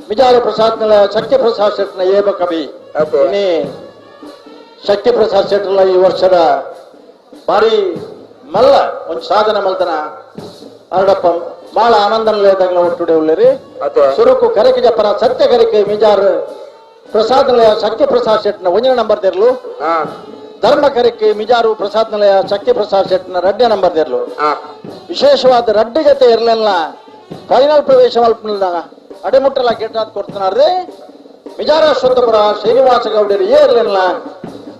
ಮಿಜಾರು ಪ್ರಸಾದ್ ನಿಲಯ ಶಕ್ತಿ ಪ್ರಸಾದ್ ಶೆಟ್ನ ಏಬ ಕವಿ ಇನ್ನೇ ಶಕ್ತಿ ಪ್ರಸಾದ್ ಶೆಟ್ಲ ಈ ವರ್ಷದ ಬಾರಿ ಮಲ್ಲ ಒಂದು ಸಾಧನ ಮಲ್ತನ ಅರಡಪ್ಪ ಬಾಳ ಆನಂದ ನಿಲಯದಾಗಲ ಒಟ್ಟುಡೆ ಉಳ್ಳರಿ ಅದೇ ಸುರುಕು ಕರೆಕೆ ಜಪ್ಪರ ಸತ್ಯ ಕರೆಕೆ ಮಿಜಾರ್ ಪ್ರಸಾದ್ ನಿಲಯ ಶಕ್ತಿ ಪ್ರಸಾದ್ ಶೆಟ್ನ 1 ನಂಬರ್ ದೇರ್ಲು ಹಾ ಧರ್ಮ ಕರೆಕೆ ಮಿಜಾರು ಪ್ರಸಾದ್ ನಿಲಯ ಶಕ್ತಿ ಪ್ರಸಾದ್ ಶೆಟ್ನ 2 ನಂಬರ್ ದೇರ್ಲು ಹಾ ವಿಶೇಷವಾದ ರಡ್ಡಿ ಜೊತೆ ಇರ್ಲಿಲ್ಲ ಫೈನಲ್ ಪ್ರವೇಶ ಮಲ್ಪನಿಲ್ಲ ಅಡೆಮುಟ್ಟಲ ಗೆಟ್ಟಾದ್ ಕೊಡ್ತಾರ್ರಿ ಮಿಜಾರ ಸ್ವತಪುರ ಶ್ರೀನಿವಾಸ ಗೌಡರು ಏರ್ಲಿಲ್ಲ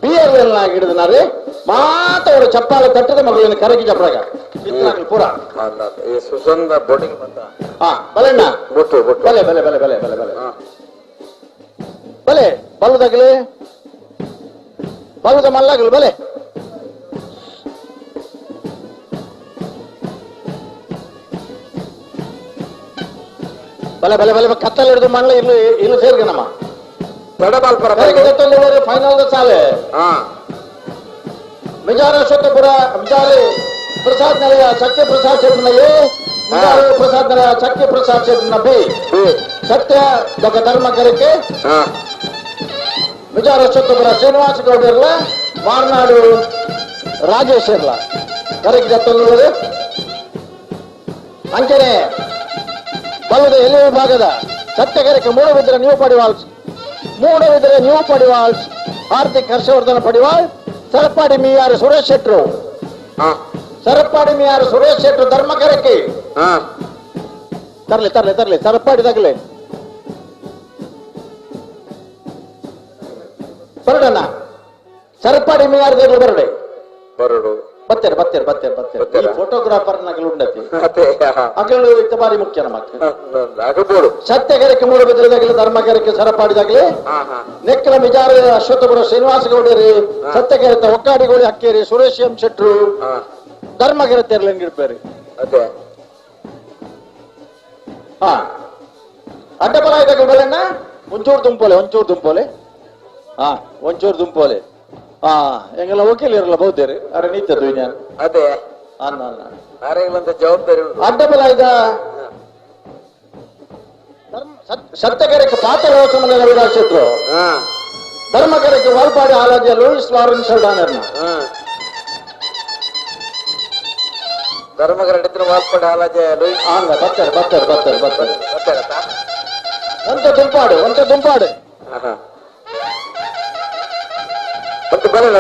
ಬಿ ಇರ್ಲಿಲ್ಲ ಗಿಡದನಾರಿ ಮಾತವರು ಚಪ್ಪಾಳೆ ತಟ್ಟದ ಮಗಳಿನ ಕರಗಿ ಚಪ್ರಾಗ ಇತ್ನಾಗ್ಲಿ ಪೂರ ಈ ಸುಗಂಧ ಬೋರ್ಡಿಂಗ್ ಬಂತ ಹಾ ಬಲೆಣ್ಣ ಬೊಟ್ಟು ಬೊಟ್ಟು ಬಲೆ ಬಲೆ ಬಲೆ ಬಲೆ ಬಲೆ ಬಲೆ ಬಲೆ ಬಲ್ಲದಾಗಲಿ ಬಲ್ಲದ ಮಲ್ಲಾಗಲಿ ಬಲೆ ಬಲೆ ಬಲೆ ಬಲೆ ಕತ್ತಲ್ ಹಿಡಿದು ಮಣ್ಣ ಇನ್ನು ಸೇರ್ಗನಮ್ಮ ತಡಬಾಲ್ಪರ ಫೈನಲ್ ಸಾಲೆ ಹಾ ಮಿಜಾರ ಸ್ವತಪುರ ಮಿಜಾಲಿ ಪ್ರಸಾದ್ ನಲಯ ಸತ್ಯ ಪ್ರಸಾದ್ ಶೆಟ್ನ ಎ ಮಿಜಾರು ಪ್ರಸಾದ್ ನಲಯ ಸತ್ಯ ಪ್ರಸಾದ್ ಶೆಟ್ನ ಬಿ ಸತ್ಯ ಧರ್ಮ ಕರೆಕೆ ಹಾ ಮಿಜಾರ ಸ್ವತಪುರ ಶ್ರೀನಿವಾಸ ಗೌಡ ಇರ್ಲ ಮಾರ್ನಾಡು ರಾಜೇಶ್ ಇರ್ಲ ಕರೆಗೆ ಜತ್ತಲ್ಲೂರು ಅಂಚನೆ ಬಲ್ಲದ ಎಲೆ ವಿಭಾಗದ ಸತ್ಯ ಕರೆಕೆ ಮೂಡಬಿದ್ರೆ ನ್ಯೂ ಪಡಿವಾಲ್ಸ್ ಹಾರ್ದಿಕ್ ಹರ್ಷವರ್ಧನ ಪಡಿವಾಳ್ ಸರಪಾಡಿ ಮಿಯಾರು ಸುರೇಶ್ ಶೆಟ್ರು ಸರಪಾಡಿ ಮಿಯಾರು ಸುರೇಶ್ ಶೆಟ್ರು ಧರ್ಮ ಕರೆಕೆ ತರ್ಲಿ ತರ್ಲಿ ತರ್ಲಿ ಸರಪಾಡಿದಾಗಲೇ ಬರಡಣ್ಣ ಸರಪಾಡಿ ಮಿಯಾರು ದೇಗ್ಲು ಬರಡೆ ಬರಡು ಬತ್ತೇರು ಬತ್ತೇರು ಬತ್ತೇರು ಬತ್ತೇರು ಫೋಟೋಗ್ರಾಫರ್ ನಗಲು ಉಂಡತಿ ಅದೇ ಅಗಲು ಇತ್ತ ಬಾರಿ ಮುಖ್ಯ ನಮಗೆ ಆಗಬಹುದು ಸತ್ಯಗರಕ್ಕೆ ಮೂಡಬಿದ್ರದಾಗಲಿ ಧರ್ಮಗರಕ್ಕೆ ಸರಪಾಡಿದಾಗಲಿ ನೆಕ್ಕಲ ಮಿಜಾರ ಅಶ್ವತ್ಥಪುರ ಶ್ರೀನಿವಾಸ ಗೌಡರಿ ಸತ್ಯಗರತ ಒಕ್ಕಾಡಿಗೋಳಿ ಅಕ್ಕೇರಿ ಸುರೇಶ್ ಎಂ ಶೆಟ್ರು ಧರ್ಮಗರ ತೆರಲಿಂಗಿಡ್ಬೇರಿ ಅದೇ ಹಾ ಅಡ್ಡಬಲ ಇದಾಗ ಬೆಳೆಣ್ಣ ಒಂಚೂರು ದುಂಪೋಲೆ ಹಾ ಒಂಚೂರು ದುಂಪೋಲೆ ಹಾ ಎಂಗೆಲ್ಲ ವಕೀಲ ಇರಲ್ಲ ಬಹುದೇರಿ ಅರೆ ನೀತದ್ದು ನಾನು ಅದೇ ಅನ್ನ ಅನ್ನ ಯಾರಿಗಂತ ಜವಾಬ್ದಾರಿ ಉಂಟು ಅಡ್ಡಬಲ ಇದ ಸತ್ಯಗರಕ್ಕೆ ಪಾತಲೋಚಮನ ರವಿರಾಜ್ ಶೆಟ್ರು ಧರ್ಮಗರಕ್ಕೆ ವಾಲ್ಪಾಡಿ ಆಲಾಜಿಯ ಲೂಯಿಸ್ ಲಾರೆನ್ಸ್ ಡಾನರ್ನ ಧರ್ಮಗರ ಹಿಡಿದ್ರೆ ವಾಲ್ಪಾಡಿ ಆಲಾಜೆ ಹಂಗ ಬರ್ತಾರೆ ಒಂತೆ ದುಂಪಾಡು ಮತ್ತೆ ಬರಲ್ಲ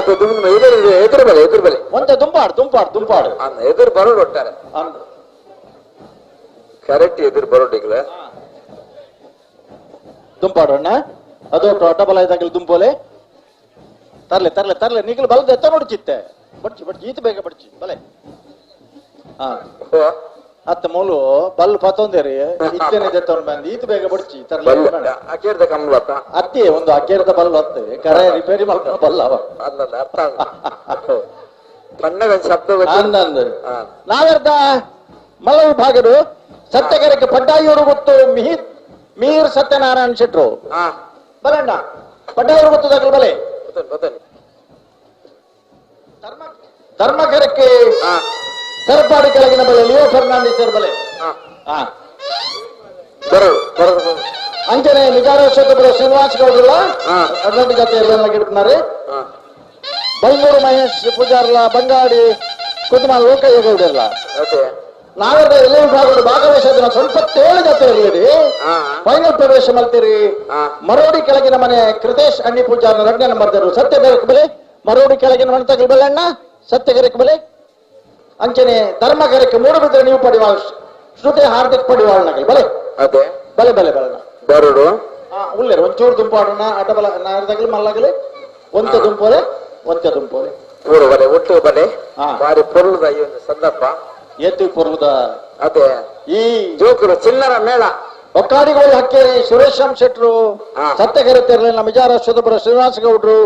ಎದುರು ಬಲೆ ಒಂತೆ ದುಂಪಾಡು ಎದುರು ಬರೋಡು ಒಟ್ಟಾರೆ ಕರೆಕ್ಟ್ ಎದುರು ಬರೋಡಿಗ್ಲ ದುಂಪಾಡು ಅಣ್ಣ ಅದು ಡಬಲ್ ಆಯ್ದಾಗಲಿ ದುಂಪೋಲೆ ತರ್ಲೆ ನೀಗಲು ಬಲದ ಎತ್ತ ನೋಡ್ಚಿತ್ತೆ ಬಡ್ಚಿ ಈತ ಬೇಗ ಬಡ್ಚಿ ಬಲೆ ಹಾ ಅತ್ತ ಮೂಲು ಬಲ್ ಪತ್ತೊಂದೇರಿ ಇತ್ತೇನೆ ದೆತ್ತವನ್ ಬಂದು ಈತ ಬೇಗ ಬಡ್ಚಿ ತರ್ಲೆ ಅಕ್ಕೇರ್ದ ಕಮ್ಲತ್ತ ಅತ್ತಿ ಒಂದು ಅಕ್ಕೇರ್ದ ಬಲ್ ಬರ್ತದೆ ಕರೆ ರಿಪೇರಿ ಮಾಡ್ಕೊಂಡು ಬಲ್ಲ ಅವ ಅರ್ಥ ಸಣ್ಣಗ ಶಬ್ದ ಅಂದಂದು ನಾವೆರ್ದ ಮಲ ವಿಭಾಗರು ಸತ್ಯಗರಕ್ಕೆ ಪಡ್ಡಾಯಿಯವರು ಗೊತ್ತು ಮೀರ್ ಸತ್ಯನಾರಾಯಣ ಶೆಟ್ರು ಬಲಣ್ಣ ಪಡ್ಡಾಯಿಯವರು ಗೊತ್ತದಾಗಲು ಬಲೆ ಧರ್ಮಗರಕ್ಕೆ ಸರಪಾಡಿ ಕೆಳಗಿನ ಬಲೆ ಲಿಯೋ ಫರ್ನಾಂಡಿಸ್ ಬಲೆ ಅಂಚನೆ ನಿಜಾರೋಷಕರು ಶ್ರೀನಿವಾಸ ಗೌಡರು ಅಡ್ಡಂಟಿ ಜಾತಿಯಲ್ಲ ಗಿಡ್ತಾರೆ ಬೈಲೂರು ಮಹೇಶ್ ಪೂಜಾರ್ಲ ಬಂಗಾಡಿ ಕುದುಮಾಲ್ ಲೋಕಯ್ಯ ಗೌಡರ್ಲ ನಾವೆಲ್ಲ ಎಲ್ಲ ವಿಭಾಗದ ಭಾಗವಹಿಸೋದನ್ನ ಸ್ವಲ್ಪ 7 ಜೊತೆ ಇರಲಿ ಫೈನಲ್ ಪ್ರವೇಶ ಮಾಡ್ತೀರಿ ಮರೋಡಿ ಕೆಳಗಿನ ಮನೆ ಕೃತೇಶ್ ಅಣ್ಣಿ ಪೂಜಾರ 2ನೇ ನಂಬರ್ ಸತ್ಯಗರಕ್ಕೆ ಬೆಲೆ ಮರೋಡಿ ಕೆಳಗಿನ ಮನೆ ತಗಲು ಬೆಲೆ ಅಣ್ಣ ಸತ್ಯಗರಕ್ಕೆ ಬೆಲೆ ಅಂಚನೆ ಧರ್ಮಗರಕ್ಕೆ ಮೂಡಬಿದ್ರೆ ನೀವು ಪಡಿವಾಳ್ ಶ್ರುತಿ ಹಾರ್ದಿಕ್ ಪಡಿವಾಳ್ ನಗಲ್ ಬಲೆ ಅದೇ ಬಲೆ ಬಲೆ ಬಲೆ ಬರೋಡು ಉಳ್ಳೇರು ಒಂಚೂರು ದುಂಪಾಡೋಣ ಅಡ್ಡಬಲ ನಾರ್ದಾಗಲಿ ಮಲ್ಲಾಗಲಿ ಒಂತೆ ದುಂಪೋಲೆ ಊರು ಬಲೆ ಒಟ್ಟು ಬಲೆ ಬಾರಿ ಪೊರ್ಲದ ಈ ಒಂದು ಸಂದರ್ಭ ಎತ್ತಿ ಪೊರ್ಲದ ಅದೇ ಈ ಜೋಕರು ಚಿಲ್ಲರ ಮೇಳ ಒಕ್ಕಾಡಿಗೋಳಿ ಹಕ್ಕೇರಿ ಸುರೇಶ್ ಎಂ ಶೆಟ್ರು ಸತ್ಯಗರ ತೆರಲಿನ ಮಿಜಾರ ಅಶ್ವತ್ಥಪುರ ಶ್ರೀನಿವಾಸ ಗೌಡ್ರು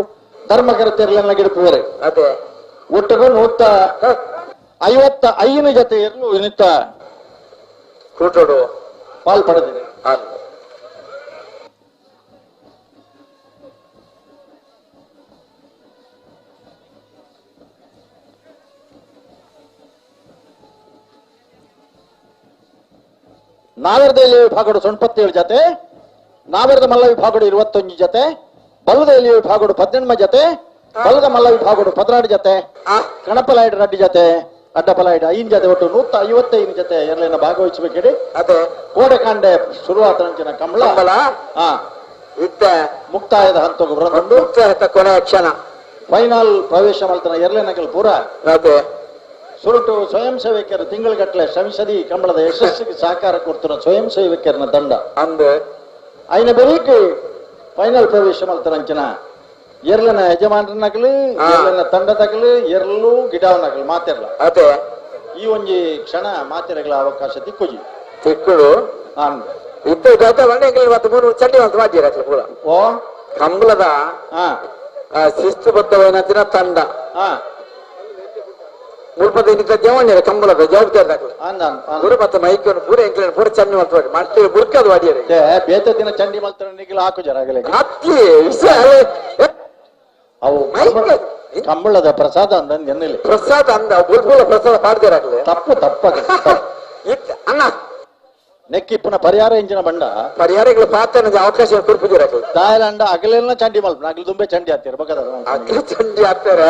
ಧರ್ಮಗರ ತೆರಲಿನ ಗಿಡಪುವರೆ ಅದೇ ಒಟ್ಟಿಗೂ 155 ಜೊತೆ ಇರಲು ನಿಂತ ಕೂಟೋಡು ಪಾಲ್ಪಡೆದಿದೆ ನಾವೆರ್ದಲ್ಲಿ ವಿಭಾಗಡು 97 ಜೊತೆ ನಾವೆರ್ದ ಮಲ್ಲ ವಿಭಾಗಡು 21 ಜೊತೆ ಬಲ್ಲದಲ್ಲಿ ವಿಭಾಗಡು 18 ಜೊತೆ ಬಲ್ಲದ ಮಲ್ಲ ವಿಭಾಗಡು 16 ಜೊತೆ ಕಣಪಲಾಯ್ಡ ರಡ್ಡಿ ಜೊತೆ ಅಡ್ಡಬಲ ಇಡ ಐನ್ ಜೊತೆ ಒಟ್ಟು 155 ಜೊತೆ ಎರಲಿನ ಭಾಗವಹಿಸಬೇಕಿಡಿ. ಅದೇ ಕೋಡೆಕಾಂಡೆ ಶುರುವಾತಂಚಿನ ಕಂಬಳ ಹಾ ಇತ್ತ ಮುಕ್ತಾಯದ ಹಂತಕ್ಕೆ ಬರೋದು ಕೊನೆಯ ಕ್ಷಣ ಫೈನಲ್ ಪ್ರವೇಶ ಮಾಡ್ತಾನೆ ಎರಲಿನಗಲ್ ಪೂರ. ಅದೇ ಸುರುಟು ಸ್ವಯಂ ಸೇವಕರು ತಿಂಗಳಗಟ್ಟಲೆ ಶ್ರಮಿಸದಿ ಕಂಬಳದ ಯಶಸ್ಸಿಗೆ ಸಹಕಾರ ಕೊಡ್ತಿರೋ ಸ್ವಯಂ ಸೇವಕರನ್ನ ತಂಡ ಅಂದು ఆయన ಬೆರೀకి ಫೈನಲ್ ಪ್ರವೇಶ ಮಾಡ್ತಾರಂಚಿನ ಎರಲನ ಯಜಮಾನರನ್ನಾಗಲಿ ಎರಲನ ತಂಡದಾಗಲಿ ಎರಲು ಗಿಡವನ್ನಾಗಲಿ ಮಾತಿರಲ್ಲ. ಅದೇ ಈ ಒಂಜಿ ಕ್ಷಣ ಮಾತಿರಗಳ ಅವಕಾಶ ತಿಕ್ಕುಜಿ ತಿಕ್ಕುಡು ಇತ್ತು ಗತ ಬಂಡೆಗಳು ಮತ್ತು 3 ಚಂಡಿ ಅಂತ ಬಾಜಿರ ಪೂರ ಓ ಕಂಬಳದ ಶಿಸ್ತುಬದ್ಧವೈನ ತಂಡ ಮುಲ್ಪದ ಇನ್ನಿತ ಜವಾನ್ಯರ ಕಂಬಳದ ಜವಾಬ್ದಾರಿ ಗುರು ಮತ್ತೆ ಮೈಕನ್ನು ಪೂರ ಎಂಕ್ಲ ಪೂರ ಚಂಡಿ ಮಲ್ತ ಮತ್ತೆ ಬುರ್ಕದು ಬಾಡಿಯರೆ ಬೇತ ದಿನ ಚಂಡಿ ಮಲ್ತಾರ ನಿಗಿಲ ಹಾಕು ಜರಾಗಲೇ ಅತ್ತಿ ಅವು ಕಂಬಳದ ಪ್ರಸಾದ ಅಂದ ಎನ್ನಿಲ್ಲ ಪ್ರಸಾದ ಅಂದ ಬುಲ್ಬುಲ ಪ್ರಸಾದ ಪಾಡ್ದಿರಾಗಲೇ ತಪ್ಪು ಅಣ್ಣ ನೆಕ್ಕಿ ಪುನಃ ಪರಿಹಾರ ಇಂಜಿನ ಬಂಡ ಪರಿಹಾರಗಳು ಪಾತ್ರ ಅವಕಾಶ ಕುರ್ಪಿದಿರಾಗಲೇ ದಾಯಲಂಡ ಅಗಲೆಲ್ಲ ಚಂಡಿ ಮಲ್ಪ ನಾಗಲು ತುಂಬೆ ಚಂಡಿ ಹಾಕ್ತಿರ ಬಗದ ಅಗ್ಲ ಚಂಡಿ ಹಾಕ್ತಾರ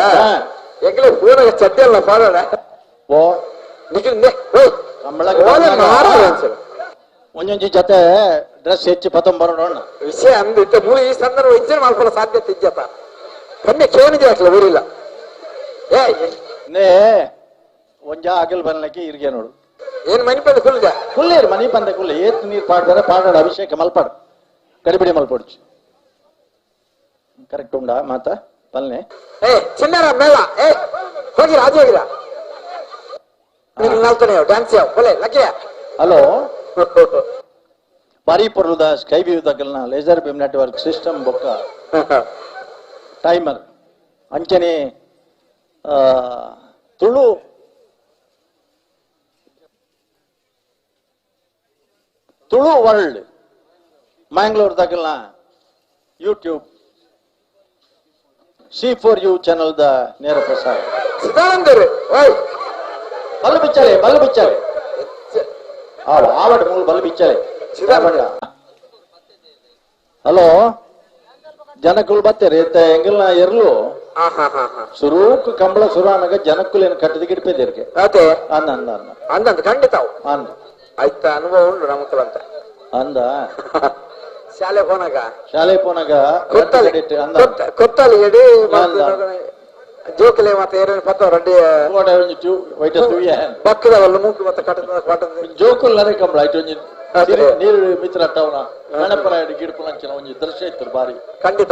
ಎಗ್ಲೆ ಪೂರ ಚಡ್ಡಿ ಅಲ್ಲ ಪಾಡೋಣ ಓ ನಿಖಿಲ್ ಒಂದೊಂಜಿ ಜೊತೆ ಡ್ರೆಸ್ ಹೆಚ್ಚಿ ಪತಂ ಬರೋಣ ವಿಷಯ ಅಂದಿತ್ತ ಮೂಲ ಈ ಸಂದರ್ಭ ಇಂಜನ್ ಮಾಡ್ಕೊಳ್ಳೋ ಸಾಧ್ಯತೆ ಇದ್ಯಪ್ಪ ಕಮ್ಮಿ ಕೇಳಿದೆ ಹಾಕ್ಲ ಊರಿಲ್ಲ ನೇ ಒಂಜ ಅಗಲ್ ಬರ್ಲಕ್ಕೆ ಇರ್ಗೆ ನೋಡು ಏನ್ ಮನಿ ಬಂದ ಕುಲ್ಗ ಕುಲ್ಲೇರು ಮನಿ ಬಂದ ಕುಲ್ಲ ಏತ್ ನೀರ್ ಪಾಡ್ದಾರೆ ಪಾಡಾಡ ಅಭಿಷೇಕ ಮಲ್ಪಾಡು ಗಡಿಬಿಡಿ ಮಲ್ಪೊಡ್ಚು ಕರೆಕ್ಟ್ ಉಂಡಾ ಮಾತ ಪಲ್ನೆ ಚಿನ್ನಾರ ಮೇಳ ಹೋಗಿರ ಅದು ಹೋಗಿರ ನಾಲ್ಕನೇ ಡ್ಯಾನ್ಸ್ ಒಲೆ ಲಕ್ಕಿಯ ಹಲೋ ಬಾರಿ ಪೊರ್ಲುದ ಸ್ಕೈ ವ್ಯೂ ದಗಲ್ನ ಲೇಸರ್ ಬೀಮ್ ನೆಟ್ವರ್ಕ್ ಸಿಸ್ಟಮ್ ಬೊಕ್ಕ ಟೈಮರ್ ಅಂಚನೆ ತುಳು ವರ್ಲ್ಡ್ ಮ್ಯಾಂಗ್ಳೂರ್ ದಗಲ್ನ ಯೂಟ್ಯೂಬ್ C4U ಚಾನಲ್ ದ ನೇರ ಪ್ರಸಾರ ಬಲ್ಲು ಬಿಚ್ಚಾಲೆ ಆವಡ್ ಮೂಲ ಬಲ್ಲು ಬಿಚ್ಚಾಲೆ ಹಲೋ ಜನಕ್ಕುಲ್ ಬತ್ತೇರಿ ಎಂಗಲ್ನ ಎರಲು ಸುರೂಕ್ ಕಂಬಳ ಸುರಾನಾಗ ಜನಕ್ಕುಲೇನು ಕಟ್ಟದ ಗಿಡ್ಪೇದಿರ್ಗೆ ಅದೇ ಅಂದ ಖಂಡಿತ ಅಂದ ಆಯ್ತಾ ಅನುಭವ ಉಂಟು ನಮಕ್ಕಳ ಅಂತ ಅಂದ ಶಾಲೆ ಪೋನಾಗ ಕೊತ್ತಲಿ ಎಡಿ ಜೋಕಲೆ ಮತ್ತೆ ಏನೇನು ಪತ್ತ ರೆಡ್ಡಿ ಪಕ್ಕದವಲ್ಲ ಮೂಕು ಮತ್ತೆ ಕಟ್ಟದ ಜೋಕುಲ್ ನರೆ ಕಂಬಳ ಆಯ್ತು ಒಂಜಿ ನೀರು ಮಿತ್ರ ಅಟ್ಟವನ ಗಣಪನ ಗಿಡಪನ ಅಂಚಿನ ಒಂಜಿ ದೃಶ್ಯ ಇತ್ತು ಬಾರಿ ಖಂಡಿತ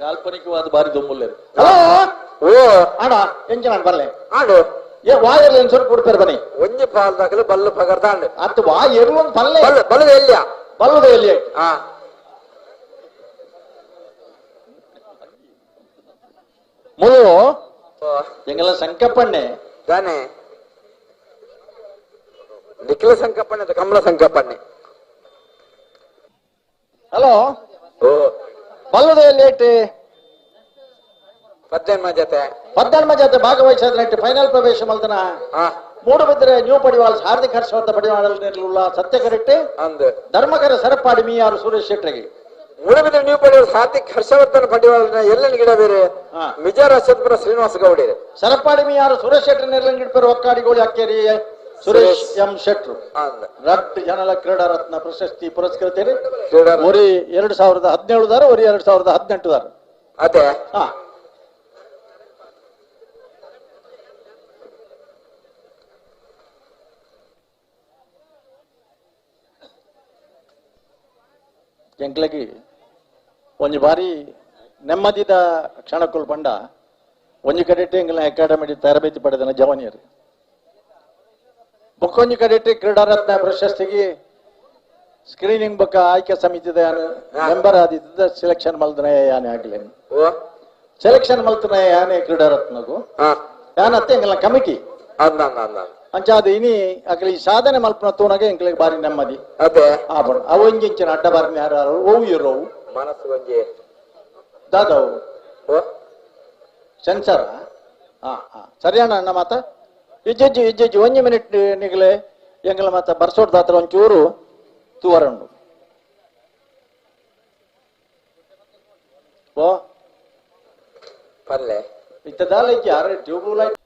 ಕಾಲ್ಪನಿಕವಾದ ಬಾರಿ ದೊಮ್ಮುಲ್ಲೇರು ಓ ಆಡ ಎಂಚಿನ ಬರ್ಲೆ ಆಡು ವಾಯರ್ ಸ್ವಲ್ಪ ಕೊಡ್ತಾರೆ ಬನ್ನಿ ಒಂಜಿ ಪಾಲ್ದಾಗಲು ಬಲ್ಲು ಪಗರ್ತಾಂಡ್ ಅತ್ತು ವಾ ಎರಡು ಒಂದು ಪಲ್ಲೆ ಬಲ್ಲದ ಎಲ್ಲಿಯ ಬಲ್ಲದ ಎಲ್ಲಿ ಮುಳು ಎಂಗೆಲ್ಲ ಸಂಕಪ್ಪಣ್ಣೆ ತಾನೆ ನಿಖಿಲ ಸಂಕಪ್ಪಣ್ಣೆ ಕಮಲ ಸಂಕಪ್ಪಣ್ಣೆ ಹಲೋ ಓ ಬಲ್ಲದ ಎಲ್ಲಿ ಐತಿ ಪದ್ದೆನ್ಮ ಜೊತೆ ಭಾಗವಹಿಸಿದ್ರೆ ಫೈನಲ್ ಪ್ರವೇಶ ಮಲ್ತನ ಮೂಡುಬಿದ್ರೆ ನ್ಯೂ ಪಡಿವಾಲ್ಸ್ ಹಾರ್ದಿಕ ಹರ್ಷವರ್ಧ ಪಡಿವಾಳ ಸತ್ಯ ಕರೆಕ್ಟ್ ಧರ್ಮಕರ ಸರಪಾಡಿ ಮೀಯಾರು ಸುರೇಶ್ ಶೆಟ್ಟರಿಗೆ ಮೂಡುಬಿದ್ರೆ ನ್ಯೂ ಪಡಿವಾಲ್ಸ್ ಹಾರ್ದಿಕ್ ಹರ್ಷವರ್ಧನ ಪಡಿವಾಳ ಎಲ್ಲೆಲ್ಲಿ ಗಿಡ ಬೇರೆ ಮಿಜಾರ ಸತ್ಪುರ ಶ್ರೀನಿವಾಸ ಗೌಡಿ ಸರಪಾಡಿ ಮೀಯಾರು ಸುರೇಶ್ ಶೆಟ್ಟರ್ ನೆರಳನ್ ಗಿಡಪೇರು ಒಕ್ಕಾಡಿಗೋಳಿ ಅಕ್ಕೇರಿ ಸುರೇಶ್ ಎಂ ಶೆಟ್ರು ರಟ್ ಜನಲ ಕ್ರೀಡಾ ರತ್ನ ಪ್ರಶಸ್ತಿ ಪುರಸ್ಕೃತರು 2017 ದಾರ 2018 ದಾರ ಅದೇ ಎಂಕ್ಲಗಿ ಒಂಜಿ ಬಾರಿ ನೆಮ್ಮದಿದ ಕ್ಷಣಕ್ಕುಲ್ ಪಂಡ ಒಂಜಿ ಕಡೆಟ್ ಎಂಗ್ಲ ಅಕಾಡೆಮಿ ತರಬೇತಿ ಪಡೆದನ ಜವಾನಿಯರು ಬೊಕ್ಕೊಂಜಿ ಕಡೆಟ್ ಕ್ರೀಡಾರತ್ನ ಪ್ರಶಸ್ತಿಗೆ ಸ್ಕ್ರೀನಿಂಗ್ ಬೊಕ್ಕ ಆಯ್ಕೆ ಸಮಿತಿದ ಮೆಂಬರ್ ಆದಿದ್ದ ಸೆಲೆಕ್ಷನ್ ಮಲ್ತನ ಯಾನೆ ಆಗ್ಲೇನು ಸೆಲೆಕ್ಷನ್ ಮಲ್ತನ ಯಾನೆ ಕ್ರೀಡಾರತ್ನಗು ಯಾನತ್ತೆ ಎಂಗ್ಲ ಕಮಿಟಿ ಅಂಚಾದ ಇನಿ ಅಕಲಿ ಸಾಧನೆ ಮಲ್ಪನ ತೋನಾಗ ಎಂಕ್ಲಿಗೆ ಬಾರಿ ನೆಮ್ಮದಿ ಅದೇ ಆಬಣ ಅವು ಇಂಚಿನ ಅಡ್ಡ ಬಾರಿನ ಯಾರು ಓವು ಇರೋವು ಮನಸ್ಸು ಒಂಜಿ ದಾದವು ಸೆನ್ಸರ್ ಸರಿಯಾಣ ಅಣ್ಣ ಮಾತ ಇಜ್ಜಜ್ಜಿ 1 ಮಿನಿಟ್ ನಿಗಲೆ ಎಂಗ್ಲ ಮಾತ ಬರ್ಸೋಡ್ ದಾತ್ರ ಒಂಚೂರು ತೂವರಂಡು ಓ ಪಲ್ಲೆ ಇತ್ತದಾಲ ಯಾರು ಟ್ಯೂಬ್ ಲೈಟ್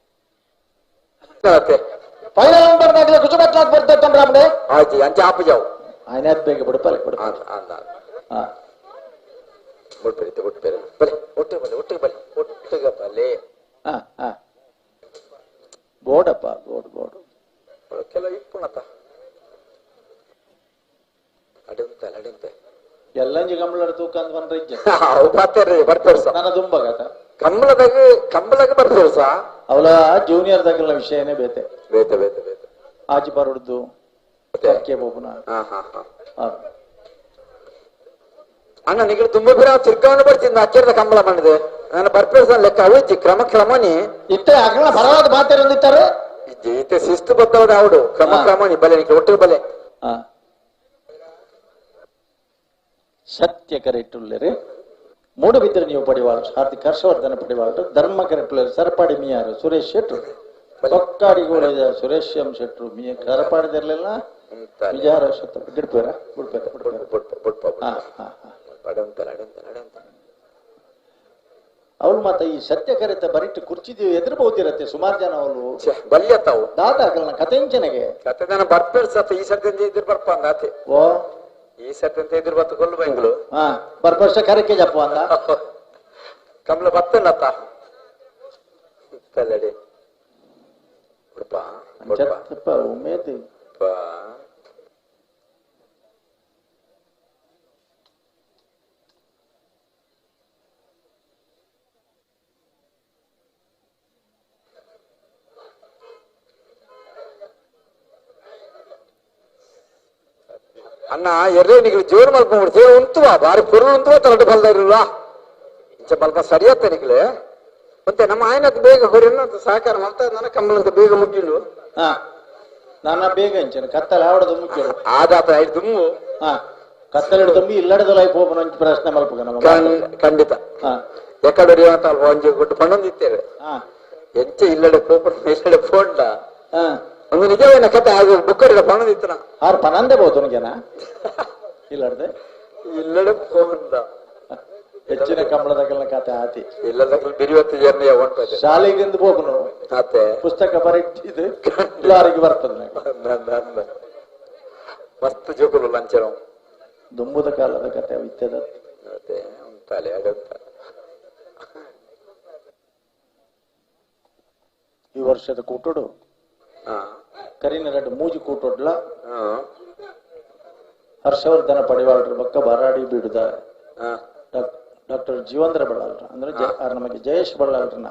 ಫೈನಲ್ ನಂಬರ್ ನಾಗಲೇ ಕುಚುಬಟ್ಲಾಕ್ ಬರ್ತೈತೆ ರಾಮಡೆ ಆಯ್ತು ಅಂಚ ಆಪು ಜಾವು ಆಯ್ನಾದ್ ಬೇಗ ಬಿಡಪಲ್ಲ ಬಿಡ ಹಾ ಬಿಟ್ಬೇರೆ ಬಲೆ ಒಟ್ಟಿಗೆ ಬಲೆ ಹಾ ಹಾ ಬೋರ್ಡಪ್ಪ ಬೋರ್ಡ್ ಕೆಲವು ಇಪ್ಪುಣತ ಅಡಿಂತೆ ಎಲ್ಲಂಜಿ ಕಂಬಳ ತೂಕ ಅಂತ ಬಂದ್ರೆ ಬರ್ತಾರೆ ಸರ್ ನನ್ನ ದುಂಬಾಗತ ಕಂಬಳದಾಗ ಬರ್ತಾರೆ ಸಾ ಅವಳ ಜೂನಿಯರ್ ದಾಗಲ ವಿಷಯನೇ ಬೇತೆ ಆಚೆ ಬರೋದು ಬೋಪನ ಅಣ್ಣ ನಿಗಳು ತುಂಬಾ ಬೇರೆ ತಿರ್ಕೊಂಡು ಬರ್ತೀನಿ ಅಚ್ಚರದ ಕಂಬಳ ಮಾಡಿದೆ ನಾನು ಬರ್ಪೇರ್ ಲೆಕ್ಕ ಅವಿಚ್ಚಿ ಕ್ರಮನಿ ಇತ್ತೆ ಅಗಲ ಬರವಾದ ಮಾತೇರಂದಿತ್ತಾರೆ ಈತೆ ಶಿಸ್ತು ಬತ್ತವದ ಅವಡು ಕ್ರಮನಿ ಬಲೆ ನಿಕ್ಕೆ ಒಟ್ಟಿಗೆ ಬಲೆ ಸತ್ಯ ಕರೆಕ್ಟುಳ್ಳರೆ ಮೂಡಬಿದ್ರೆ ನೀವು ಪಡಿವಾಳು ಹಾರ್ದಿಕ್ ಹರ್ಷವರ್ಧನ ಪಡಿವಾಳು ಧರ್ಮ ಕರೆಕ್ಟುಳ್ಳರೆ ಸರಪಾಡಿ ಮಿಯಾರು ಸುರೇಶ್ ಶೆಟ್ರು ಪಕ್ಕಾಡಿಗೋಳಿದ ಸುರೇಶ್ ಎಂ ಶೆಟ್ರು ಮಿಯ ಸರಪಾಡಿದಿರ್ಲಿಲ್ಲ ವಿಜಾರ ಗಿಡ್ಪೇರ ಅವಳು ಮತ್ತೆ ಈ ಸತ್ಯ ಕರೆತ ಬರಿಟ್ಟು ಕುರ್ಚಿದೀವಿ ಎದುರ್ಬಹುದಿರತ್ತೆ ಸುಮಾರು ಜನ ಅವಳು ಬಲ್ಯತಾವು ದಾದಾಗಲ್ನ ಕಥೆಂಚನೆಗೆ ಕತೆ ನಾನು ಬರ್ಪೇರ್ ಸತ್ತ ಈ ಸರ್ತಿ ಇದ್ರ ಬರ್ಪ ಅಂದಾತೆ ಓ ಈ ಸರ್ತಿ ಅಂತ ಇದ್ರ ಬತ್ತು ಕೊಲ್ಲು ಬೆಂಗ್ಳು ಬರ್ಪರ್ಷ ಕರೆಕೆ ಜಪ್ಪ ಅಂದ ಕಮಲ ಬತ್ತನತ್ತ ಕಲ್ಲಡಿ ಉಮೇದಿ ಅಣ್ಣ ಎರ್ರೆ ನಿಗಳು ಜೋರು ಮಲ್ಕೊಂಡ್ಬಿಡ್ತೀವಿ ಉಂಟುವಾ ಬಾರಿ ಪುರು ಉಂಟುವ ತರಡು ಬಲ್ದ ಇರಲ್ವಾ ಇಂಚ ಮಲ್ಪ ಸರಿಯತ್ತೆ ನಿಗಳು ಮತ್ತೆ ನಮ್ಮ ಆಯ್ನತ್ ಬೇಗ ಹೊರನ ಸಹಕಾರ ಮಾಡ್ತಾ ನನ್ನ ಕಂಬಳಂತ ಬೇಗ ಮುಗಿಲು ನನ್ನ ಬೇಗ ಇಂಚನ ಕತ್ತಲ ಆವಡದ ಮುಗಿಲು ಆದಾತ ಐದು ದುಮ್ಮು ಕತ್ತಲ ತುಂಬಿ ಇಲ್ಲಡದ ಲೈಫ್ ಓಪನ್ ಅಂತ ಪ್ರಶ್ನೆ ಮಲ್ಪ ಖಂಡಿತ ಎಕಡೆ ಅಂತ ಅಲ್ವಾ ಒಂಜಿ ಕೊಟ್ಟು ಪಣ್ಣೊಂದಿತ್ತೇವೆ ಎಂಚೆ ಇಲ್ಲಡೆ ಕೋಪನ್ ಇಲ್ಲಡೆ ಫೋಂಡ ಒಂದು ನಿಜವೇನ ಕತೆ ಆಗ ಬುಕ್ಕಡಿದ ಪಣ್ಣೊಂದಿತ್ತನ ಆರು ಪನಂದೆ ಬೋದು ನನಗೇನ ಇಲ್ಲಡೆ ಇಲ್ಲಡೆ ಫೋಂಡ ಹೆಚ್ಚಿನ ಕಂಬಳದಾಗಲ್ಲ ಕತೆ ಆತಿ ಇಲ್ಲದಾಗ ಬಿರಿವತ್ತು ಜರ್ನಿ ಹೊಂಟದೆ ಶಾಲೆಗಿಂದ ಹೋಗನು ಮತ್ತೆ ಪುಸ್ತಕ ಬರೀತಿದ್ದು ಲಾರಿಗೆ ಬರ್ತದೆ ಮಸ್ತ್ ಜೋಕುಲು ಲಂಚನ ದುಂಬುದ ಕಾಲದ ಕತೆ ಇತ್ತದ ಮತ್ತೆ ಉಂಟಲೆ ಆಗತ್ತ ಈ ವರ್ಷದ ಕೂಟೋಡು ಕರಿನರಡು ಮೂಜಿ ಕೂಟೋಡ್ಲ ಹರ್ಷವರ್ಧನ ಪಡಿವಾಳ್ರ ಬಕ್ಕ ಬರಾಡಿ ಬಿಡುದ ಡಾಕ್ಟರ್ ಜೀವಂದ್ರ ಬಳ್ಳಾಳ್ರ ಅಂದ್ರೆ ನಮಗೆ ಜಯೇಶ್ ಬಳ್ಳಾಳ್ರನ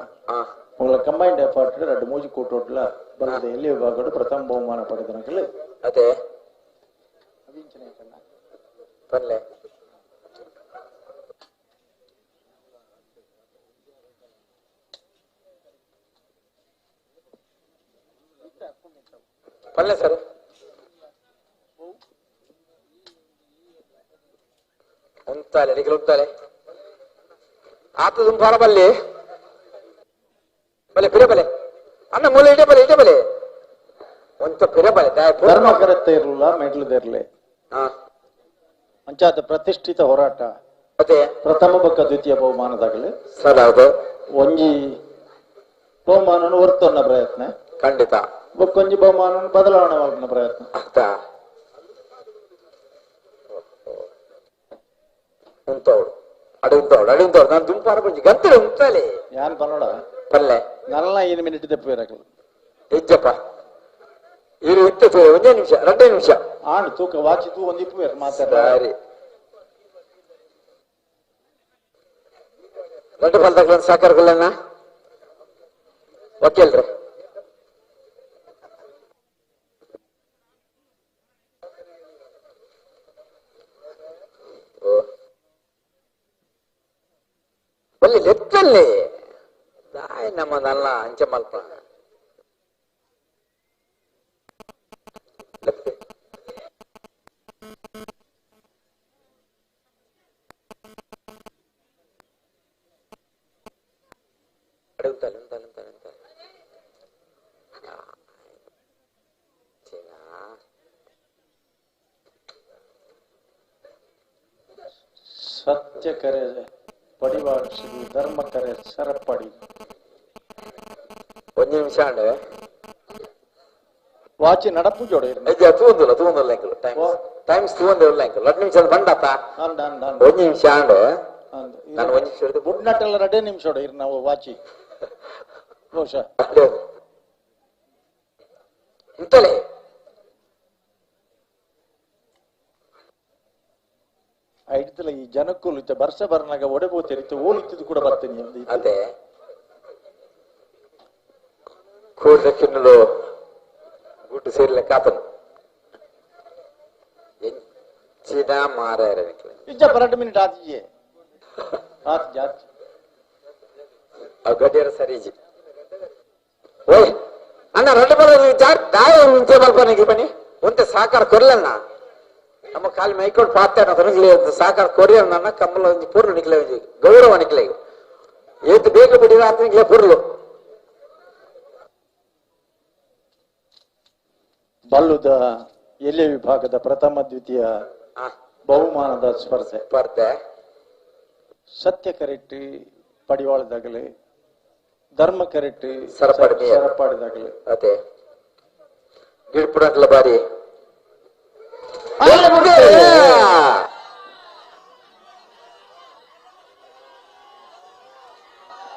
ಉಂಗಳ ಕಂಬೈನ್ಡ್ ಎಫರ್ಟ್ ಎರಡು ಮೂಜಿ ಕೂಟೋಡ್ಲ ಬಲ್ಲದ ಎಲ್ಲಿ ವಿಭಾಗಗಳು ಪ್ರಥಮ ಬಹುಮಾನ ಪಡೆದನಕಲ್ಲಿ ಅದೇ ಬರ್ಲೆ ಪಲ್ಲೆ ಸರ್ ಉಂಟಾಲೆ ನಿಖಿಲ್ ಉಂಟಾಲೆ ಆತದ ಬಾಳ ಬಲ್ಲೆ ಬಲೆ ಪಿರೆ ಬಲೆ ಅಣ್ಣ ಮೂಲೆ ಇಡೆ ಬಲೆ ಒಂಚ ಪಿರೆ ಬಲೆ ಧರ್ಮ ಕರೆತ್ತ ಇರಲಿಲ್ಲ ಮೆಟ್ಲದಿರ್ಲಿ ಅಂಚಾದ ಪ್ರತಿಷ್ಠಿತ ಹೋರಾಟ ಅದೇ ಪ್ರಥಮ ಬಕ್ಕ ದ್ವಿತೀಯ ಬಹುಮಾನದಾಗಲಿ ಸರ್ ಹೌದು ಒಂಜಿ ಬಹುಮಾನವನ್ನು ಹೊರ್ತನ್ನ ಪ್ರಯತ್ನ ಖಂಡಿತ ಬಕ್ಕೊಂಜಿ ಬಹುಮಾನವನ್ನು ಬದಲಾವಣೆ ಮಾಡಿನ ಪ್ರಯತ್ನ ಉಂಟವಳು ಅಡಿಂತವಳು ನಾನು ದುಂಪಾರ ಬಂಜಿ ಗಂತಲೆ ಉಂಟಲೆ ಯಾನ್ ಪನ್ನೋಡ ಪಲ್ಲೆ ನಲ್ಲ 5 ಮಿನಿಟ್ ತಪ್ಪಿರಕಲ್ಲ ಹೆಜ್ಜಪ್ಪ ಇರು ಇತ್ತು ಒಂದೇ ನಿಮಿಷ 2 ನಿಮಿಷ ಆಣ್ ತೂಕ ವಾಚಿ ತೂ ಒಂದಿಪ್ಪು ಮಾತಾಡ್ರಿ ದೊಡ್ಡ ಫಲದಾಗ ಸಾಕಾರಗಳನ್ನ ವಕೀಲ್ರಿ ಒಳ್ಳೆ ಲೆಕ್ಕಲ್ಲಿ ದಾಯ್ ನಮ್ಮದಲ್ಲ ಅಂಚೆ ಮಲ್ಪ ಸತ್ಯ ಕರೆ ಪಡಿವಾಳ ಶ್ರೀ ಧರ್ಮ ಕರೆ ಸರಪಡಿ ಒಂದು ನಿಮಿಷ ವಾಚಿ ನಡಪು ಜೋಡು ಇದು ತೂಂದಿಲ್ಲ ಲೆಂಕಲು ಟೈಮ್ಸ್ ತೂಂದಿಲ್ಲ ಲೆಂಕಲು 2 ನಿಮಿಷ ಬಂಡಾತ ಒಂದು ನಿಮಿಷ ಆಂಡು ನಾನು ಒಂದು ನಿಮಿಷ ಹಿಡಿದು ಬುಡ್ ನಟ್ಟೆಲ್ಲ 2 ನಿಮಿಷ ಇರ್ ನಾವು ವಾಚಿ ಬಹುಶಃ ಇಂತಲೇ ಐಡ್ತಲ್ಲ ಈ ಜನಕ್ಕೂ ಬರ್ಸ ಬರ್ನಾಗ ಒಡೆಬೋತಿರಿತ್ತು ಓಲಿತ್ತಿದ್ದು ಕೂಡ ಬರ್ತೀನಿ ಅದೇ ಕೂಡಕ್ಕಿನ್ನಲು ಗುಟ್ಟು ಸೇರಿಲ್ಲ ಕಾಪನ್ ಎಂಚಿನ ಮಾರಾಯರ ಇಜ್ಜ 2 ಮಿನಿಟ್ ಆತಿಜೆ ಆತ್ ಜಾತಿ ಗಡಿಯರ ಸರಿಜಿ ಓಯ್ ಅಣ್ಣ 2 ಬಲ ದಾಯ ಮುಂಚೆ ಮಲ್ಪನಿಗೆ ಬನ್ನಿ ಒಂತೆ ಸಾಕಾರ ಕೊರ್ಲಣ್ಣ ನಮ್ಮ ಕಾಲಿ ಮೈಕೋಡ್ ಪಾತ್ಯಾನ ತನಗಲಿ ಸಾಕಾರ ಕೊರಿಯರ್ ನನ್ನ ಕಮ್ಮಲ ಒಂಜಿ ಪೂರ್ಣ ನಿಕ್ಲೆ ಒಂಜಿ ಗೌರವ ನಿಕ್ಲೆ ಏತ್ ಬೇಗ ಬಿಡಿರ ಅಂತ ನಿಕ್ಲೆ ಪೂರ್ಲು ಬಲ್ಲುದ ಎಲೆ ವಿಭಾಗದ ಪ್ರಥಮ ದ್ವಿತೀಯ ಬಹುಮಾನದ ಸ್ಪರ್ಧೆ ಸತ್ಯ ಕರೆಟ್ಟಿ ಪಡಿವಾಳದಾಗಲಿ ಧರ್ಮ ಕರೆಟ್ಟಿ ಸರಪಾಡಿದಾಗಲಿ ಅದೇ ಗಿಡ್ಪುಡಕ್ಲ ಬಾರಿ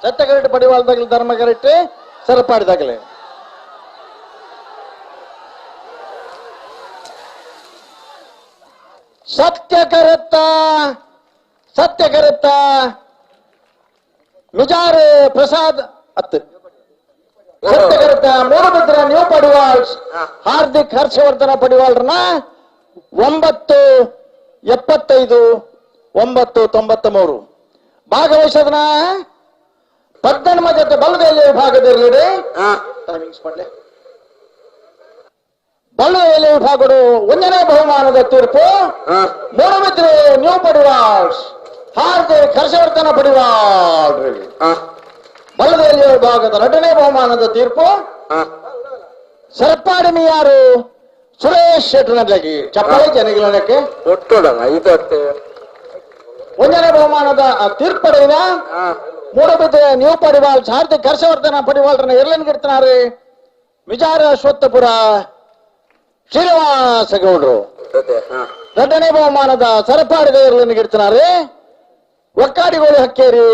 ಸತ್ಯ ಕರೆಟ್ಟಿ ಪಡಿವಾಳದಾಗಲಿ ಧರ್ಮ ಕರೆಟ್ಟಿ ಸರಪಾಡಿದಾಗಲಿ ಸತ್ಯ ಕರೆತ್ತ ಮಿಜಾರ್ ಪ್ರಸಾದ್ ಅತ್ ಸತ್ಯ ಕರೆತ್ತ ಮೂಡಬಿದ್ರ ನ್ಯೂ ಪಡಿವಾಳ್ಸ್ ಹಾರ್ದಿಕ್ ಹರ್ಷವರ್ಧನ ಪಡಿವಾಳ್ರನ್ನ 975 993 ಭಾಗವಹಿಸೋದನ್ನ ಪದ್ದನ್ಮ ಜೊತೆ ಬಲದಲ್ಲಿ ವಿಭಾಗದಲ್ಲಿ ಟೈಮಿಂಗ್ಸ್ ಮಾಡಲಿ ಬಳ್ಳೇಲಿ ವಿಭಾಗಗಳು 1ನೇ ಬಹುಮಾನದ ತೀರ್ಪು ಮೂಡಬಿದ್ರೆ ನ್ಯೂ ಪಡಿವಾಳ್ಸ್ ಹಾರ್ದಿಕ್ ಹರ್ಷವರ್ಧನ ಪಡಿವಾಳ್ ಬಳ್ಳೇಲಿ ವಿಭಾಗದ 2ನೇ ಬಹುಮಾನದ ತೀರ್ಪು ಸರಪಾಡಿ ಮಿಯಾರು ಸುರೇಶ್ ಶೆಟ್ಟರ್ನಲ್ಲಗಿ ಚಪ್ಪಾಳೆ ಜನಗಳಕ್ಕೆ ಒಟ್ಟೋಡಣ ಇದಕ್ಕೆ 1ನೇ ಬಹುಮಾನದ ತೀರ್ಪಡೆಯ ಮೂಡಬಿದ್ರೆ ನ್ಯೂ ಪಡಿವಾಳ್ಸ್ ಹಾರ್ದಿಕ್ ಹರ್ಷವರ್ಧನ ಪಡಿವಾಳ್ರನ್ನ ಇರ್ಲನ್ಗಿಡ್ತಾರೆ ವಿಚಾರ ಅಶ್ವತ್ಥಪುರ ಶ್ರೀನಿವಾಸ ಗೌಡ್ರು 2ನೇ ಬಹುಮಾನದ ಸರಪಾಡಿದ ಇರ್ಲನ್ಗಿಡ್ತಾರೆ ಒಕ್ಕಾಡಿಗೋಳಿ ಹಕ್ಕೇರಿ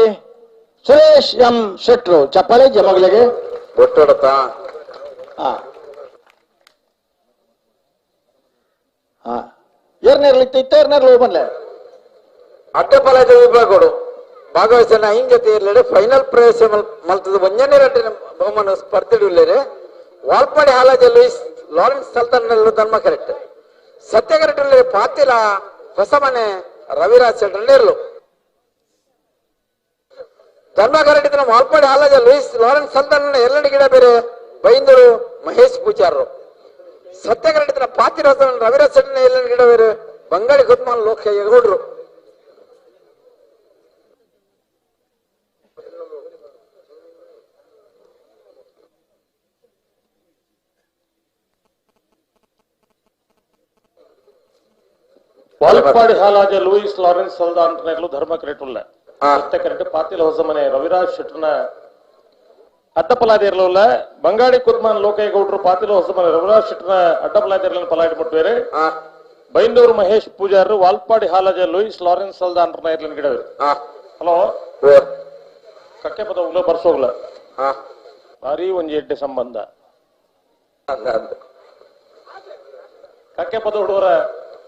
ಸುರೇಶ್ ಎಂ ಶೆಟ್ರು ಚಪ್ಪಾಳೆ ಜಮಗಳಿಗೆ ಒಟ್ಟೋಡತ ಏರ್ನೇರ್ಲಿ ಬಂದ್ಲೆ ಅಡ್ಡಪಲಾಜ ವಿಭಾಗಗಳು ಭಾಗವಹಿಸನ ಹಿಂಗತಿ ಇರ್ಲಿಡೆ ಫೈನಲ್ ಪ್ರವೇಶ ಮಲ್ತದ 1ನೇ ಬಹುಮಾನ ಸ್ಪರ್ಧೆ ವಾಲ್ಪಾಡಿ ಹಾಲಾಜ ಲೂಯಿಸ್ ಲಾರೆನ್ಸ್ ಸಲ್ತಾನ್ ಧರ್ಮ ಕರೆಕ್ಟ್ ಸತ್ಯ ಕರೆಕ್ಟ್ ಪಾತಿಲ ಹೊಸಮನೆ ರವಿರಾಜ್ ಶೆಟ್ಟರ್ಲು ಧರ್ಮ ಕರೆಕ್ಟ್ ವಾಲ್ಪಾಡಿ ಹಾಲಾಜ ಲೂಯಿಸ್ ಲಾರೆನ್ಸ್ ಸಲ್ತಾನ್ ಎಲ್ಲೆಡೆ ಗಿಡ ಬೇರೆ ಬೈಂದೂರು ಮಹೇಶ್ ಪೂಜಾರರು ಸತ್ಯ ಕರೆಕ್ಟ್ ಪಾತಿಲ ಹೊಸ ರವಿರಾಜ್ ಶೆಟ್ಟರ್ನ ಎಲ್ಲೆಡೆ ಗಿಡ ಬೇರೆ ಬಂಗಾಳಿ ಗುದ್ಮಾನ್ ಲೋಕ ಗೌಡ್ರು ವಾಲ್ಪಾಡಿ ಹಾಲಾಜ ಲೂಯಿಸ್ ಲಾರೆನ್ಸ್ ಸಲ್ದಾನ್ ಧರ್ಮ ಕರೆಕ್ಟ್ ಉಳ್ಳ ಸತ್ಯ ಕರೆಕ್ಟ್ ಪಾತಿಲ ಹೊಸ ಮನೆ ರವಿರಾಜ್ ಶೆಟ್ಟರ್ನ ಅಡ್ಡಪಲಾದಿರ್ಲ ಬಂಗಾಳಿ ಕುದ್ಮಾನ್ ಲೋಕೇಗೌಡರು ಪಾತಿಲ ಹೊಸ ಮನೆ ರವಿರಾಜ್ ಶೆಟ್ಟರ್ನ ಅಡ್ಡಪಲಾದಿರ್ಲ ಪಲಾಟಿ ಮುಟ್ಬೇರೆ ಬೈಂದೂರು ಮಹೇಶ್ ಪೂಜಾರರು ವಾಲ್ಪಾಡಿ ಹಾಲಾಜ ಲೂಯಿಸ್ ಲಾರೆನ್ಸ್ ಸಲ್ದಾನ್ ಇರ್ಲನ್ ಗಿಡವೆ ಹಲೋ ಕಕ್ಕೆ ಪದ ಉಗ್ಲ ಬರ್ಸೋಗ್ಲ ಭಾರಿ ಒಂಜಿ ಎಡ್ಡೆ ಸಂಬಂಧ ಕಕ್ಕೆ ಪದ ಹುಡುಗರ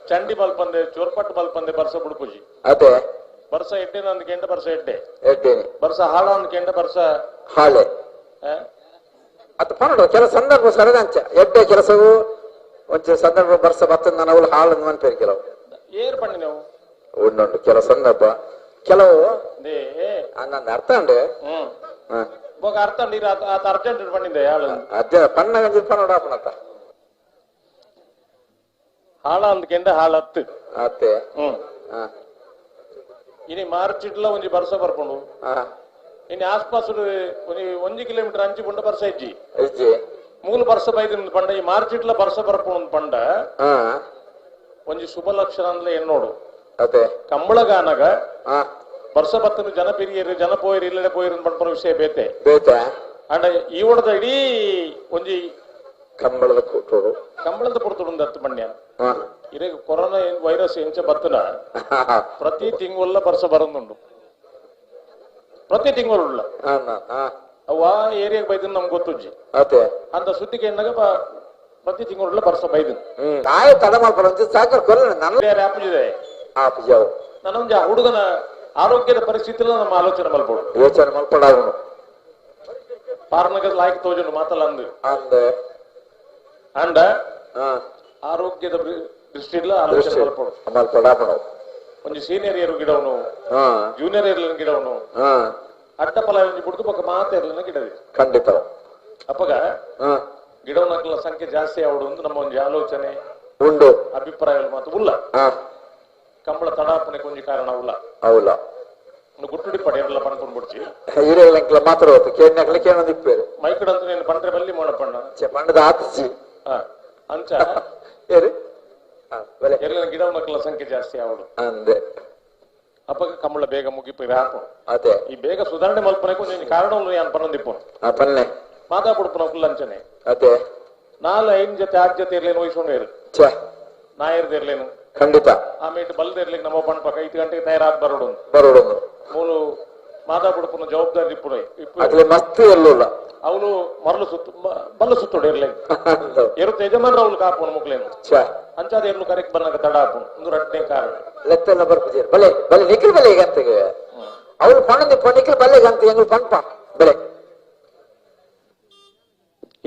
ಚಂಡಿ ಮಲ್ಪಂದೆ ಚೋರ್ಪಟ್ಟು ಮಲ್ಪಂದೆ ಬರ್ಸ ಬುಡುಪುಜಿ ಅದೇ ಬರ್ಸ ಎಡ್ಡೆ ನಂದು ಕೆಂಡ ಬರ್ಸ ಎಡ್ಡೆ ಬರ್ಸ ಹಾಳ ಅಂದ್ ಕೆಂಡ ಬರ್ಸ ಹಾಳೆ ಅದು ಪನ್ನಡ ಕೆಲ ಸಂದರ್ಭ ಸರದಂಚ ಎಡ್ಡೆ ಕೆಲಸವು ಒಂಚೂರು ಸಂದರ್ಭ ಬರ್ಸ ಬರ್ತದ ನಾನು ಅವಳು ಹಾಳಂದು ಮನ್ಪೇರು ಕೆಲವು ಏರ್ ಪಣ್ಣಿ ನೀವು ಉಂಡು ಕೆಲ ಸಂದರ್ಭ ಕೆಲವು ನಂದು ಅರ್ಥ ಉಂಡು ಅರ್ಥ ನೀರು ಅರ್ಜೆಂಟ್ ಪಣ್ಣಿಂದೆ ಹಾಳು ಅದೇ ಪಣ್ಣ ಗಂಜಿ ಪನ್ನಡ ಹಾಳ ಅಂದ್ ಕೆಂಡ ಹಾಳತ್ತು ಅತ್ತೆ ಇನಿ ಮಾರ್ಚ್ ಇಡ್ಲ ಒಂಜಿ ಬರ್ಸ ಬರ್ಪುಂಡು ಇನಿ ಆಸ್ಪಾಸ್ ಒಂಜಿ ಕಿಲೋಮೀಟರ್ ಅಂಚಿ ಪುಂಡ ಬರ್ಸ ಇಜ್ಜಿ ಮೂಲ ಬರ್ಸ ಬೈದ ಪಂಡ ಈ ಮಾರ್ಚ್ ಇಡ್ಲ ಬರ್ಸ ಬರ್ಪುಂಡು ಪಂಡ ಒಂಜಿ ಶುಭ ಲಕ್ಷಣ ಅಂದ್ಲೆ ಎನ್ನೋಡು ಕಂಬಳಗಾನಗ ಬರ್ಸ ಬತ್ತನು ಜನ ಪಿರಿಯರು ಜನ ಪೋಯರು ಇಲ್ಲಡೆ ಪೋಯರು ಪಂಪನ ವಿಷಯ ಬೇತೆ ಅಂಡ ಈ ಒಡದ ಇಡೀ ಒಂಜಿ ಕಂಬಳದ ಕೂಟೋಡು ಕಂಬಳದ ಪುಡ್ತುಡು ಹತ್ತು ಮಣ್ಯ ಇದೇ ಕೊರೋನಾ ವೈರಸ್ ಎಂಚ ಬತ್ತನ ಪ್ರತಿ ತಿಂಗಳ ವರ್ಷ ಬರೋದುಂಡು ಪ್ರತಿ ತಿಂಗಳ ಅವ ಏರಿಯಾಗ ಬೈದನ್ ನಮ್ಗೆ ಗೊತ್ತುಜ್ಜಿ ಅಂತ ಸುದ್ದಿಗೆ ಏನಾಗ ಪ್ರತಿ ತಿಂಗಳ ವರ್ಷ ಬೈದನ್ ತಡ ಮಾಡ್ಕೊಳ್ಳೋ ಸಾಕಿದೆ ನಾನೊಂದು ಹುಡುಗನ ಆರೋಗ್ಯದ ಪರಿಸ್ಥಿತಿ ನಮ್ಮ ಆಲೋಚನೆ ಮಲ್ಪಡು ಯೋಚನೆ ಮಲ್ಪಡ ಪಾರ್ನಗದ ಲಾಯ್ಕ್ ತೋಜನು ಮಾತಲ್ಲ ಅಂದ ಅಂಡ ಆರೋಗ್ಯದ ದೃಷ್ಟಿಲ್ಲ ಆಲೋಚನೆ ಮಲ್ಪಡು ಒಂದು ಸೀನಿಯರ್ ಇಯರ್ ಗಿಡವನು ಜೂನಿಯರ್ ಇರ್ಲಿನ ಗಿಡವನು ಅಡ್ಡಪಲ ಒಂದು ಬಿಡ್ದು ಪಕ್ಕ ಮಾತಾ ಇರ್ಲಿನ ಗಿಡವಿ ಖಂಡಿತ ಅಪ್ಪಗ ಗಿಡವನಕ್ಕೆಲ್ಲ ಸಂಖ್ಯೆ ಜಾಸ್ತಿ ಆವಡು ಅಂತ ನಮ್ಮ ಒಂದು ಆಲೋಚನೆ ಉಂಡು ಅಭಿಪ್ರಾಯ ಮಾತು ಉಲ್ಲ ಕಂಬಳ ತಡಾಪನೆ ಕೊಂಚ ಕಾರಣ ಉಲ್ಲ ಅವಲ್ಲ ಗುಟ್ಟುಡಿ ಪಡೆ ಎಲ್ಲ ಪನ್ಕೊಂಡು ಬಿಡ್ಚಿ ಹಿರಿಯಲ್ಲ ಮಾತಾಡೋದು ಕೇಳಕ್ಕೆ ಏನಂದಿಪ್ಪೇರು ಮೈಕಡಂತ ನೀನು ಪಂಡ್ರೆ ಬಲ್ಲಿ ಮಾಡಪಣ್ಣ ಪಂಡದ ಆತಿಸಿ ಅಂಚ ಏರು ಎಲ್ಲ ಗಿಡವನಕ್ಕೆಲ್ಲ ಸಂಖ್ಯೆ ಜಾಸ್ತಿ ಆವಡು ಅಂದೆ ಅಪ್ಪಗ ಕಂಬಳ ಬೇಗ ಮುಗಿಪಿರ ಹಾಕು ಅದೇ ಈ ಬೇಗ ಸುಧಾರಣೆ ಮಲ್ಪನೆ ಕೊಂಚ ಕಾರಣ ನಾನು ಪನ್ನೊಂದಿಪ್ಪು ಪನ್ನೆ ಮಾತಾಡ್ಬಿಡ್ಪು ಕುಲ್ಲಂಚನೆ ಅದೇ 4-5 ಜೊತೆ 6 ಜೊತೆ ಇರ್ಲೇನು ವಹಿಸ್ಕೊಂಡು ಇರು ನಾ ಇರ್ದಿರ್ಲೇನು ಖಂಡಿತ ಆಮೇಲೆ ಬಲ್ದಿರ್ಲಿಕ್ಕೆ ನಮ್ಮ ಪಣ್ ಪಕ್ಕ 5 ಗಂಟೆಗೆ ತಯಾರಾಗಿ ಬರೋಡು ಮೂಲು ಮಾತಾಡ್ಬಿಡ್ಪು ಜವಾಬ್ದಾರಿ ಇಪ್ಪು ಮಸ್ತ್ ಎಲ್ಲಲ್ಲ ಅವನು ಮರಳು ಬಲ್ಲು ಸುತ್ತೋಡು ಇರ್ಲೇನು ಇರುತ್ತೆ ಯಜಮಾನ್ರ ಅವಳು ಕಾಪು ಮುಕ್ಲೇನು ಅಂಚಾದ ಎರ್ಲು ಕರೆಕ್ಟ್ ಬರ್ನಾಗ ತಡ ಹಾಕು ಒಂದು 2ನೇ ಕಾರಣ ಲೆತ್ತೆಲ್ಲ ಬರ್ಪುಜೇರು ಬಲೆ ಬಲೆ ನಿಖಿಲ್ ಬಲೆ ಗಂತೆಗೆ ಅವಳು ಪಣ್ಣದಿಪ್ಪ ನಿಖಿಲ್ ಬಲೆ ಗಂತೆ ಎಂಗಳು ಪಣ್ಪ ಬೆಲೆ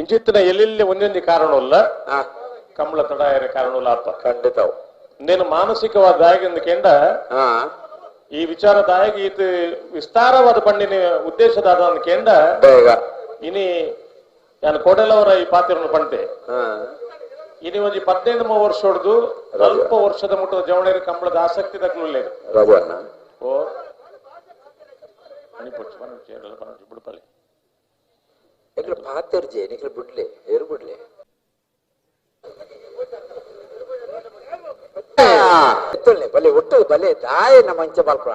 ಇಂಚಿತ್ತಿನ ಎಲ್ಲೆಲ್ಲಿ ಒಂದೊಂದು ಕಾರಣವಲ್ಲ ಕಂಬಳ ತಡ ಕಾರಣವಲ್ಲ ಅಪ್ಪ ಖಂಡಿತ నేను మానసికవాద దాయగింది కేండ ఈ విచార దాయగి ఇది విస్తారವಾದ ಪಣ್ಣಿನ ಉದ್ದೇಶದಾದ ಕೇಂಡ ಇನಿ ನಾನು ಕೋಡೆಲವರ ಈ ಪಾತ್ರವನ್ನು ಪಂತೆ ಇನಿ ಒಂದು 18 ವರ್ಷ ಹೊಡೆದು 40 ವರ್ಷದ ಮುಟ್ಟದ ಜವಣೇರಿ ಕಂಬಳದ ಆಸಕ್ತಿ ತಕ್ಕಲಿಲ್ಲ ಓ ಬಿಡ್ಪಲ್ಲಿ ಪಾತ್ರಜೆ ನಿಖಿಲ್ ಬಿಡ್ಲೆ ಏರು ಬಿಡ್ಲೆ ಬಲೆ ಒಟ್ಟು ಬಲೆ ದಾಯನ ಮಂಚ ಬಾಲ್ಕೊಳ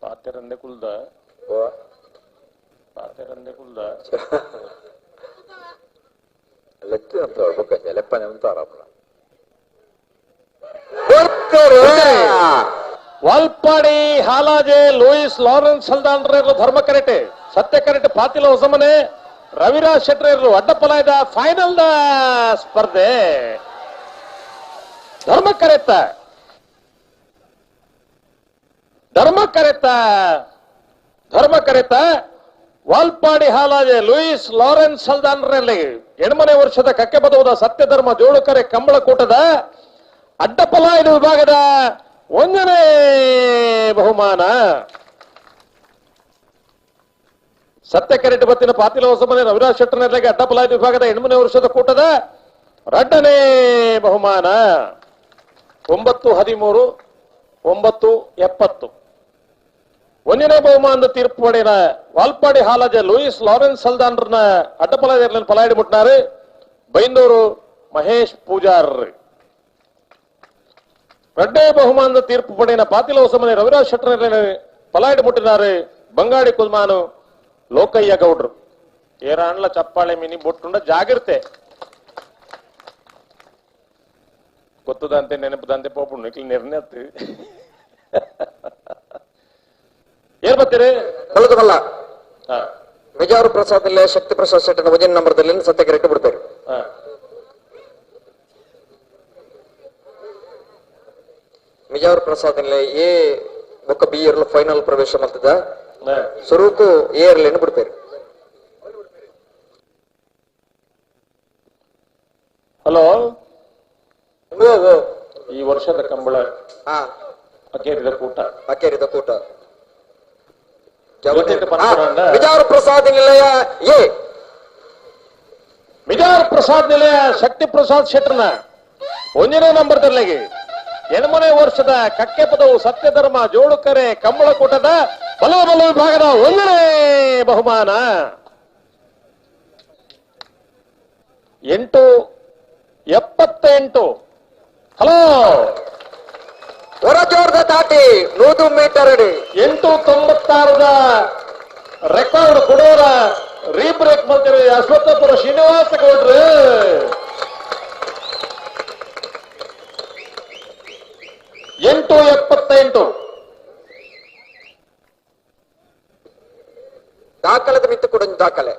ಪಾತೆರಂದೆ ಕುಲ್ದ ಪಾತೆರಂದೆ ಕುಲ್ದ ಲೆಕ್ಕ ಅಂತ ಹೇಳ್ಬೇಕು ಲೆಪ್ಪನೆ ಅಂತಾರಪ್ಪ ವಾಲ್ಪಾಡಿ ಹಾಲಾಜೆ ಲೂಯಿಸ್ ಲಾರೆನ್ಸ್ ಹಲ್ದಾಂಡ್ರೇರು ಧರ್ಮಕರೆಟೆ ಸತ್ಯಕರೆಟೆ ಪಾತಿಲ ಹೊಸಮನೆ ರವಿರಾಜ್ ಶೆಟ್ರೇರು ಅಡ್ಡಪಲಾಯದ ಫೈನಲ್ ದ ಸ್ಪರ್ಧೆ ಧರ್ಮಕರೆತ ವಾಲ್ಪಾಡಿ ಹಾಲಾಜೆ ಲೂಯಿಸ್ ಲಾರೆನ್ಸ್ ಹಲ್ದಾನ್ರಲ್ಲಿ 8ನೇ ವರ್ಷದ ಕಕ್ಕೆ ಬದುವುದ ಸತ್ಯಧರ್ಮ ಜೋಡುಕರೆ ಕಂಬಳ ಕೂಟದ ಅಡ್ಡಪಲಾಯದ ವಿಭಾಗದ 1ನೇ ಬಹುಮಾನ ಸತ್ಯಕರೆಟ್ ಬತ್ತಿನ ಪಾತಿಲ ಹೊಸಮನೆ ರವಿರಾಜ್ ಶೆಟ್ಟರ್ನಲ್ಲಿಗೆ ಅಡ್ಡಪಲಾಯದ ವಿಭಾಗದ 8ನೇ ವರ್ಷದ ಕೂಟದ 2ನೇ ಬಹುಮಾನ 9-13 9-70 1ನೇ ಬಹುಮಾನದ ತೀರ್ಪು ಪಡೆದ ವಾಲ್ಪಾಡಿ ಹಾಲಾಜ ಲೂಯಿಸ್ ಲಾರೆನ್ಸ್ ಹಲ್ದಾನ್ರನ್ನ ಅಡ್ಡಪಲಾಯದಲ್ಲಿ ಪಲಾಯಡಿ ಮುಟ್ಟಿನಾರು ಬೈಂದೂರು ಮಹೇಶ್ ಪೂಜಾರ್ 2ನೇ ಬಹುಮಾನದ ತೀರ್ಪು ಪಡೆದ ಪಾತಿಲ ಹೊಸಮನೆ ರವಿರಾಜ್ ಶೆಟ್ಟರ್ನಲ್ಲಿ ಪಲಾಯಡಿ ಮುಟ್ಟಿನಾರು ಬಂಗಾಡಿ ಕುಲ್ಮಾನು ಲೋಕಯ್ಯ ಗೌಡ್ರು ಏರಾಣ್ಲ ಚಪ್ಪಾಳೆ ಮಿನಿ ಬೊಟ್ಟುಂಡ ಜಾಗಿರ್ತೆ ಗೊತ್ತದಂತೆ ನೆನಪದಂತೆ ಪೋಪುಣ್ಣು ಇಕ್ಲಿ ನಿರ್ಣಯತ್ತು ಏನ್ ಬರ್ತೀರಿ ಕಳೆದುಕೊಳ್ಳ ಮಿಜಾರು ಪ್ರಸಾದ್ ಇಲ್ಲ ಶಕ್ತಿ ಪ್ರಸಾದ್ ಶೆಟ್ಟನ 1ನೇ ನಂಬರ್ದಲ್ಲಿ ಸತ್ಯಕರೆಟ್ ಬಿಡ್ತಾರೆ ಮಿಜಾರು ಪ್ರಸಾದ್ ಇಲ್ಲ ಎ ಬೊಕ್ಕ ಬಿ ಇರ್ಲ ಫೈನಲ್ ಪ್ರವೇಶ ಮಾಡ್ತದ ಸ್ವರೂಪು ಎ ಇರ್ಲೇನು ಬಿಡ್ತಾರೆ ಹಲೋ ಈ ವರ್ಷದ ಕಂಬಳ ಅಕೇರಿದ ಕೂಟ ವಿಜಾರು ಪ್ರಸಾದ್ ನಿಲಯ ಎ ಮಿಜಾರ್ ಪ್ರಸಾದ್ ನಿಲಯ ಶಕ್ತಿ ಪ್ರಸಾದ್ ಶೆಟ್ಟರ್ನ 1ನೇ ನಂಬರ್ ದರ್ಲೆಗೆ 8ನೇ ವರ್ಷದ ಕಕ್ಕೆ ಪದವು ಸತ್ಯಧರ್ಮ ಜೋಡುಕರೆ ಕಂಬಳಕೂಟದ ಬಲ ವಿಭಾಗದ 1ನೇ ಬಹುಮಾನ 8:78. ಹಲೋ ಹೊರಜೋರ್ದ ದಾಟಿ 100 ಮೀಟರ್ ಅಡಿ 8:96ದ ರೆಕಾರ್ಡ್ ಕೊಡೋರ ರೀಬ್ರೇಕ್ ಮಾಡ್ತೀವಿ ಅಶ್ವತ್ಥಪುರ ಶ್ರೀನಿವಾಸ ಗೌಡ್ರು. 8:78 ದಾಖಲೆದ ಮಿತ್ತು ಕೊಡ ದಾಖಲೆ.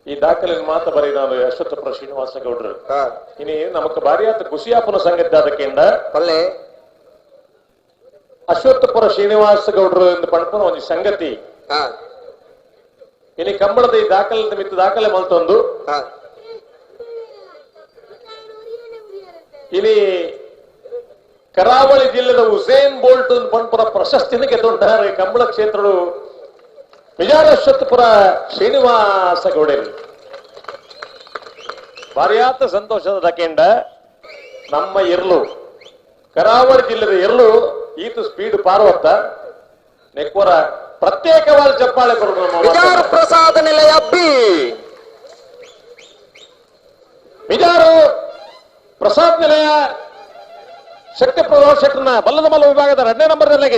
ಈ ದಾಖಲೆ ಮಾತ್ರ ಬರೀ ನಾನು ಅಶ್ವತ್ಥಪುರ ಶ್ರೀನಿವಾಸ ಗೌಡ್ರು ಇನಿ ನಮಕ್ ಭಾರಿ ಆತ ಖುಷಿಯಾಪನ ಸಂಗತಿ ಅದಕ್ಕಿಂತ ಪಲ್ಲೆ ಅಶ್ವತ್ಥಪುರ ಶ್ರೀನಿವಾಸ ಗೌಡ್ರು ಎಂದು ಪಡ್ಕೊಂಡು ಒಂದು ಸಂಗತಿ ಇನಿ ಕಂಬಳದ ಈ ದಾಖಲೆ ಮಿತ್ತು ದಾಖಲೆ ಮಲ್ತೊಂದು ಇನಿ ಕರಾವಳಿ ಜಿಲ್ಲೆದ ಹುಸೇನ್ ಬೋಲ್ಟ್ ಪಂಪುರ ಪ್ರಶಸ್ತಿನ ಗೆದ್ದುಂಟಾರೆ ಕಂಬಳ ಕ್ಷೇತ್ರಗಳು ಮಿಜಾರ ಅಶ್ವತ್ಥಪುರ ಶ್ರೀನಿವಾಸ ಗೌಡರು. ಭಾರಿಯಾತ ಸಂತೋಷದ ದಕೆಂಡ ನಮ್ಮ ಇರ್ಲು ಕರಾವಳಿ ಜಿಲ್ಲೆದ ಇರ್ಲು ಈತು ಸ್ಪೀಡ್ ಪಾರ್ವತ್ತ ನೆಕ್ವರ ಪ್ರತ್ಯೇಕವಾದ ಚಪ್ಪಾಳೆ ಬರೋದು ಮಿಜಾರು ಪ್ರಸಾದ ನಿಲಯ ಬಿ. ಮಿಜಾರು ಪ್ರಸಾದ್ ನಿಲಯ ಶಕ್ತಿ ಪ್ರಸಾದ್ ಶೆಟ್ಟರ್ನ ಬಲ್ಲದ ಮಲ್ಲ ವಿಭಾಗದ 2ನೇ ನಂಬರ್ ನಲ್ಲಿ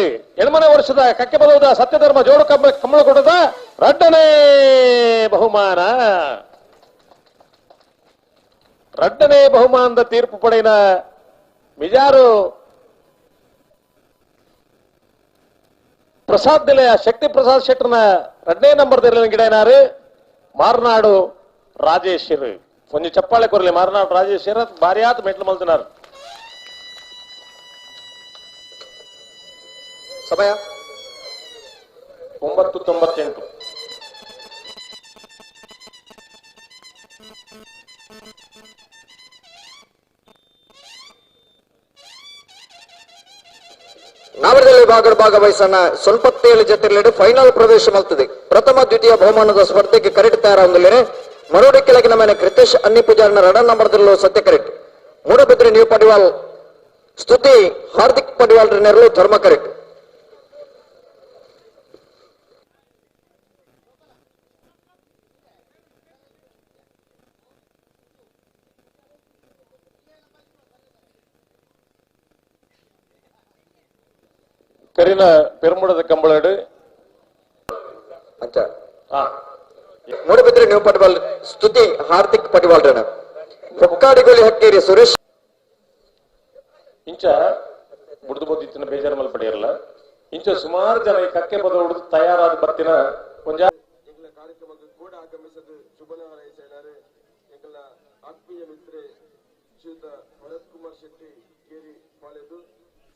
8ನೇ ವರ್ಷದ ಕಕ್ಕೆ ಪದವದ ಸತ್ಯಧರ್ಮ ಜೋಡು ಕಂಬಳಕೂಟದ 2ನೇ ಬಹುಮಾನ. 2ನೇ ಬಹುಮಾನದ ತೀರ್ಪು ಪಡೆಯಿನ ಮಿಜಾರು ಪ್ರಸಾದ್ ನಿಲಯ ಶಕ್ತಿ ಪ್ರಸಾದ್ ಶೆಟ್ಟರ್ನ 2ನೇ ನಂಬರ್ ಗಿಡನಾರು ಮಾರ್ನಾಡು ರಾಜೇಶ್ವರ್. ಒಂದು ಚಪ್ಪಾಳೆ ಕೊರಲಿ ಮಾರ್ನಾಡು ರಾಜೇಶ್ವರ ಭಾರಿ ಆತ ಮೆಟ್ಲು ಮಲ್ತಿನಾರು. ಸಮಯ 9:98. ನಾವರದಲ್ಲಿ ಭಾಗವಹಿಸೋಣ. ಸ್ವಲ್ಪ 7 ಜೊತೆಯಲ್ಲಿ ಫೈನಲ್ ಪ್ರವೇಶ ಮಾಡ್ತದೆ. ಪ್ರಥಮ ದ್ವಿತೀಯ ಬಹುಮಾನದ ಸ್ಪರ್ಧೆಗೆ ಕರೆಕ್ಟ್ ತಯಾರಾಗಲಿದೆ. ಮರೋಡಿ ಕೆಳಗಿನ ಮನೆ ಕೃತೇಶ್ ಅನ್ನಿ ಪೂಜಾರನ 2ನೇ ನಂಬರ್ದಲ್ಲೂ ಸತ್ಯ ಕರೆಕ್ಟ್. ಮೂಡಬಿದ್ರಿ ನ್ಯೂ ಪಡಿವಾಲ್ ಸ್ತುತಿ ಹಾರ್ದಿಕ್ ಪಡಿವಾಲ್ ನೆರಳು ಧರ್ಮ ಕರೆಕ್ಟ್. ಕರಿನ ಪೆರುಮುಡದ ಕಂಬಳಡು ಮೂಡಬಿದ್ರಿ ನ್ಯೂ ಪಡಿವಾಲ್ ಸ್ತುತಿ ಹಾರ್ದಿಕ್ ಪಡಿವಾಲ್ ಹೊಕ್ಕಾಡಿಗೋಲಿ ಹಕ್ಕೇರಿ ಸುರೇಶ್ ಇಂಚ ಮುಡಿದು ಬೋದಿತ್ತಿನ ಬೇಜಾರ ಮೇಲೆ ಪಡೆಯಲ್ಲ ಇಂಚ ಸುಮಾರು ಜನ ಈ ಕಕ್ಕೆ ಪದ ಹುಡುದು ತಯಾರಾದ ಬರ್ತಿನ ಒಂಜ ಕಾರ್ಯಕ್ರಮಕ್ಕೆ ಕೂಡ ಆಗಮಿಸದು ಶುಭನ ಹಾರೈಸಿದ್ದಾರೆ. ಎಂಕಲ ಆತ್ಮೀಯ ಮಿತ್ರೆ ಶ್ರೀಯುತ ಭರತ್ ಕುಮಾರ್ ಶೆಟ್ಟಿ ಕೇರಿ ಕಾಲೇಜು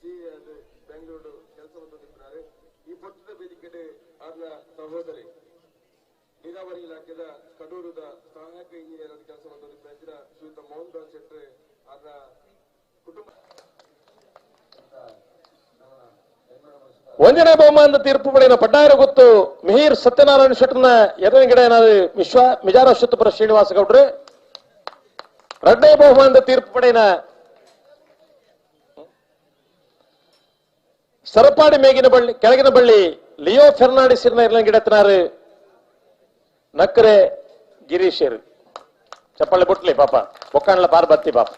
ಸಿಎ ಬೆಂಗಳೂರು ಕೆಲಸವನ್ನು ನಿಂತಿದ್ದಾರೆ. ಈ ಪಟ್ಟದ ವೇದಿಕೆಗೆ ಅವರ ಸಹೋದರಿ ನೀರಾವರಿ ಇಲಾಖೆಯ ಕಡೂರದ ಸಹಾಯಕ ಇಂಜಿನಿಯರ್ ಆದ ಕೆಲಸವನ್ನು ನಿರ್ವಹಿಸಿದ ಶ್ರೀಯುತ ಮೋಹನ್ ದಾಸ್ ಶೆಟ್ಟಿ ಅವರ ಕುಟುಂಬ 1ನೇ ಬಹುಮಾನದ ತೀರ್ಪು ಪಡೆಯಿನ ಪಡ್ಡಾಯರ ಗೊತ್ತು ಮಿಹಿರ್ ಸತ್ಯನಾರಾಯಣ ಶೆಟ್ಟರ್ನ 2ನೇ ಗಿಡ ಏನಾದ್ರು ಮಿಜಾರ ಅಶ್ವತ್ಥಪುರ ಶ್ರೀನಿವಾಸ ಗೌಡ್ರು. 2ನೇ ಬಹುಮಾನದ ತೀರ್ಪು ಪಡೆಯಿನ ಸರಪಾಡಿ ಮೇಗಿನ ಬಳ್ಳಿ ಕೆಳಗಿನ ಬಳ್ಳಿ ಲಿಯೋ ಫೆರ್ನಾಂಡಿಸ್ 2ನೇ ಗಿಡ ಎತ್ತನಾರು ನಕ್ಕರೆ ಗಿರೀಶರ್. ಚಪ್ಪಾಳೆ ಬುಟ್ಲಿ ಪಾಪ ಬೊಕ್ಕಣ್ಣ ಪಾರ್ ಬತ್ತಿ ಪಾಪ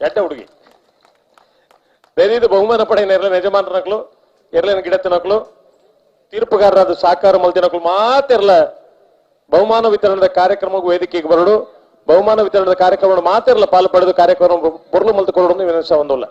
ಎಡ್ಡ ಹುಡುಗಿ ಬೇರೆ ಬಹುಮಾನ ಪಡೆಯಿನ ಇರಲಿನ ಯಜಮಾನರ ನಕಲು ಇರಲಿನ ಗಿಡತ್ತ ನಕಲು ತೀರ್ಪುಗಾರರಾದ ಸಾಕಾರ ಮಲ್ತಿ ನಕಲು ಮಾತಿರಲ ಬಹುಮಾನ ವಿತರಣದ ಕಾರ್ಯಕ್ರಮಕ್ಕೆ ವೇದಿಕೆಗೆ ಬರಡು ಬಹುಮಾನ ವಿತರಣದ ಕಾರ್ಯಕ್ರಮ ಮಾತಿರಲ ಪಾಲು ಪಡೆದು ಕಾರ್ಯಕ್ರಮ ಬರಲು ಮಲ್ತುಕೊಳ್ಳು ವಿನಂತಿಸ ಒಂದಲ್ಲ.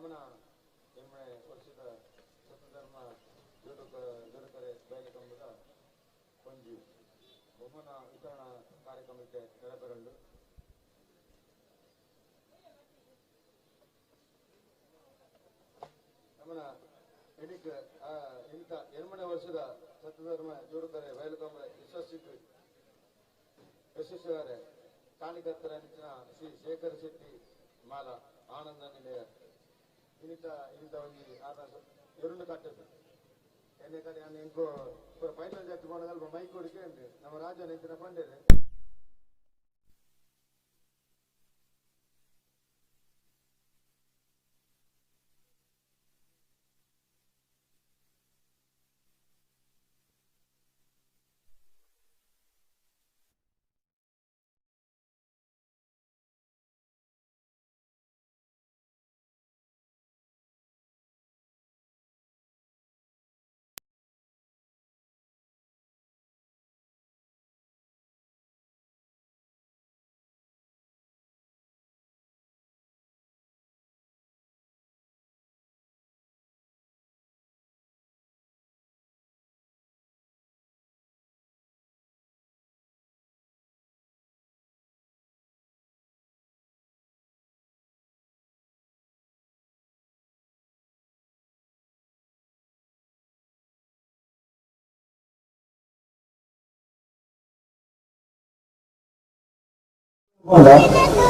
ನಮ್ಮನ ಎಮ್ಮೆ ವರ್ಷದ ಸತ್ಯಧರ್ಮ ಜೋಡುಕರೆ ಬಯಲುಕಂಬದ ಒಂಜಿ ಬೊಮ್ಮನ ವಿತರಣಾ ಕಾರ್ಯಕ್ರಮಕ್ಕೆ ನೆರವೇರಲು ನಮ್ಮನ ಎಡಿಕ್ ಇಂಥ 2ನೇ ವರ್ಷದ ಸತ್ಯಧರ್ಮ ಜೋಡುಕರೆ ಬಯಲುಕಂಬ ಯಶಸ್ವಿಯಾರೆ ಕಾಣಿಕತ್ತರ ಶ್ರೀ ಶೇಖರ್ ಶೆಟ್ಟಿ ಮಾಲ ಆನಂದ ನಿಲಯ ಇನ್ನಿತ ಒಂದು ಎರಡು ಕಟ್ಟದು ಎನ್ನೆ ಕಡೆ ನಾನು ಇಂಕೋ ಫೈನಲ್ ಜಾತಿ ಮಾಡೋದಲ್ವ ಮೈಕ್ ಕೊಡಿಕೆ ಉಂಟು ನಮ್ಮ ರಾಜನ ಇಂತಿನ ಪಂಡೇರಿ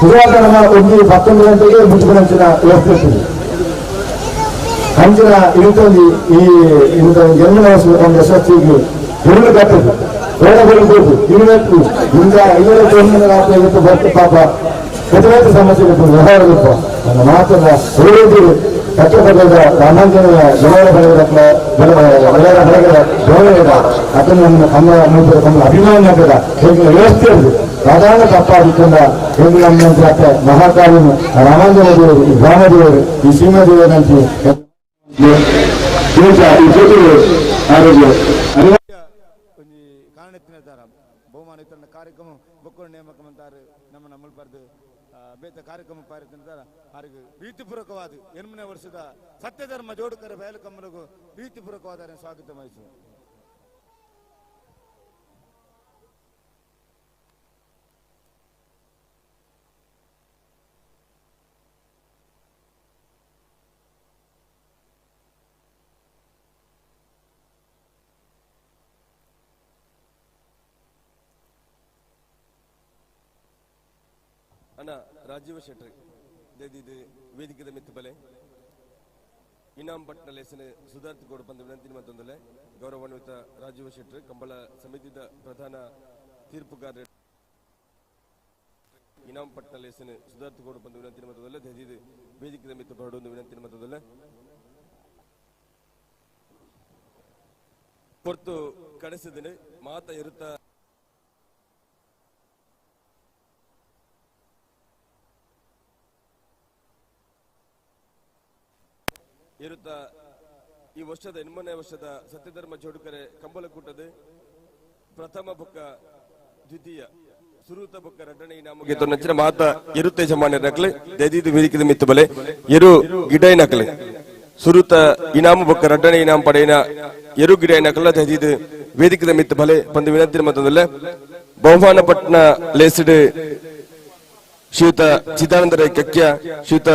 ಸುಧಾಕರಣ ಒಂದು 11 ಗಂಟೆಗೆ ಮುಚ್ಚಿನ ವ್ಯವಸ್ಥೆ ಇರ್ತದೆ ಅಂಚಿನ ಇರುತ್ತಲ್ಲಿ ಈ ಜನ್ಮ ಒಂದು ಯಶಸ್ಸಿಗೆ ಎರಡು ಕಟ್ಟದು ಬೇಡ ಬೆಳಬೇಕು ಇರಬೇಕು ಇಂದ 51 ರಾತ್ರಿ ಇವತ್ತು ಬರ್ತು ಪಾಪ ಪ್ರತಿಯೊಂದು ಸಮಸ್ಯೆ ಇರ್ತದೆ ವ್ಯವಹಾರ ಇರ್ಪ ನನ್ನ ಮಾತನ್ನ ಒಳ್ಳೆಯದು ಕಷ್ಟಪಟ್ಟದ ರಾಮಾಂಜನೆಯ ಜನರ ಬೆಳೆಗಳ ಬೆಳೆಗಳ ಅದನ್ನು ನಮ್ಮ ಅಭಿಮಾನ ಆಗ್ತದ ಹೇಗೆ ವ್ಯವಸ್ಥೆ ಇರುದು ಸಾಧಾರಣ ತಪ್ಪಾಗಿಕೊಂಡ ಹೇಗೆ ನಮ್ಮ ಮಹಾಕಾಲಿನ ರಾಮಾಂಜನ ದೇವರು ಈ ಗ್ರಾಮದೇವರು ಈ ಸೀಮಾದೇವರಂತೆ ಈ ಜೊತೆಗೆ ಆರೋಗ್ಯ ಬಹುಮಾನ ವಿತರಣೆ ಕಾರ್ಯಕ್ರಮ ಬೊಕ್ಕಡ ನೇಮಕ ಅಂತಾರೆ ನಮ್ಮ ಮುಲ್ಪರ್ದು ಬೇತ ಕಾರ್ಯಕ್ರಮ ಪಾರಿತಿರ್ತಾರೆ ಅವರಿಗೆ ಪ್ರೀತಿಪೂರ್ವಕವಾದ 8ನೇ ವರ್ಷದ ಸತ್ಯಧರ್ಮ ಜೋಡುಕರೆ ಬಯಲುಕಂಬನಿಗೂ ಪ್ರೀತಿಪೂರ್ವಕವಾದ ಸ್ವಾಗತ ವಹಿಸು ಅಣ್ಣ ರಾಜೀವ ಶೆಟ್ಟಿ ಇದು ವೇದಿಕೆ ಮಿತ್ತು ಬಲೆ ಇನಾಮ್ ಪಟ್ನ ಲೇಸನ ಸುಧಾರ್ಥ ಗೋಡ್ ಬಂದ ವಿನಂತಿ ಮತ್ತೊಂದಲೆ ಗೌರವಾನ್ವಿತ ರಾಜೀವ ಶೆಟ್ಟಿ ಕಂಬಳ ಸಮಿತಿಯ ಪ್ರಧಾನ ತೀರ್ಪುಗಾರ ಇನಾಮ್ ಪಟ್ನ ಲೇಸನ ಸುಧಾರ್ಥ ಗೋಡ್ ಬಂದ ವಿನಂತಿ ಮತ್ತೊಂದಲೆ ಇದು ವೇದಿಕೆ ಮಿತ್ತು ಬರಡು ವಿನಂತಿ ಮತ್ತೊಂದಲೆ ಪೊರ್ತು ಕಡೆಸಿದನೆ ಮಾತ ಇರುತ್ತ ಇರುತ್ತ ಈ ವರ್ಷದ 8ನೇ ವರ್ಷದ ಸತ್ಯಧರ್ಮ ಜೋಡುಕರೆ ಕಂಬಲಕೂಟದ ಪ್ರಥಮ ಬುಕ್ಕ ದ್ವಿತೀಯ ಸುರೂತ ಬುಕ್ಕ ರಡ್ಡಣೆ ನಮಗೆ ನಚ್ಚಿನ ಮಾತ ಇರುತ್ತೆ ಜಮಾನೆ ನಕಲೆ ದೈದಿದು ವೇದಿಕೆ ಮಿತ್ತು ಬಲೆ ಎರು ಗಿಡೈ ನಕಲೆ ಸುರೂತ ಇನಾಮ ಬುಕ್ಕ ರಡ್ಡಣೆ ಇನಾಮ ಪಡೆಯಿನ ಎರು ಗಿಡೈ ನಕಲ ದೈದಿದು ವೇದಿಕೆ ಮಿತ್ತು ಬಲೆ ಪಂದು ವಿನಂತಿ ಮತ್ತೊಂದಲ್ಲ ಬಹುಮಾನ ಪಟ್ನ ಲೇಸಿಡ್ ಶ್ರೀಯುತ ಚಿದಾನಂದ ರೈ ಕಕ್ಯ ಶ್ರೀಯುತ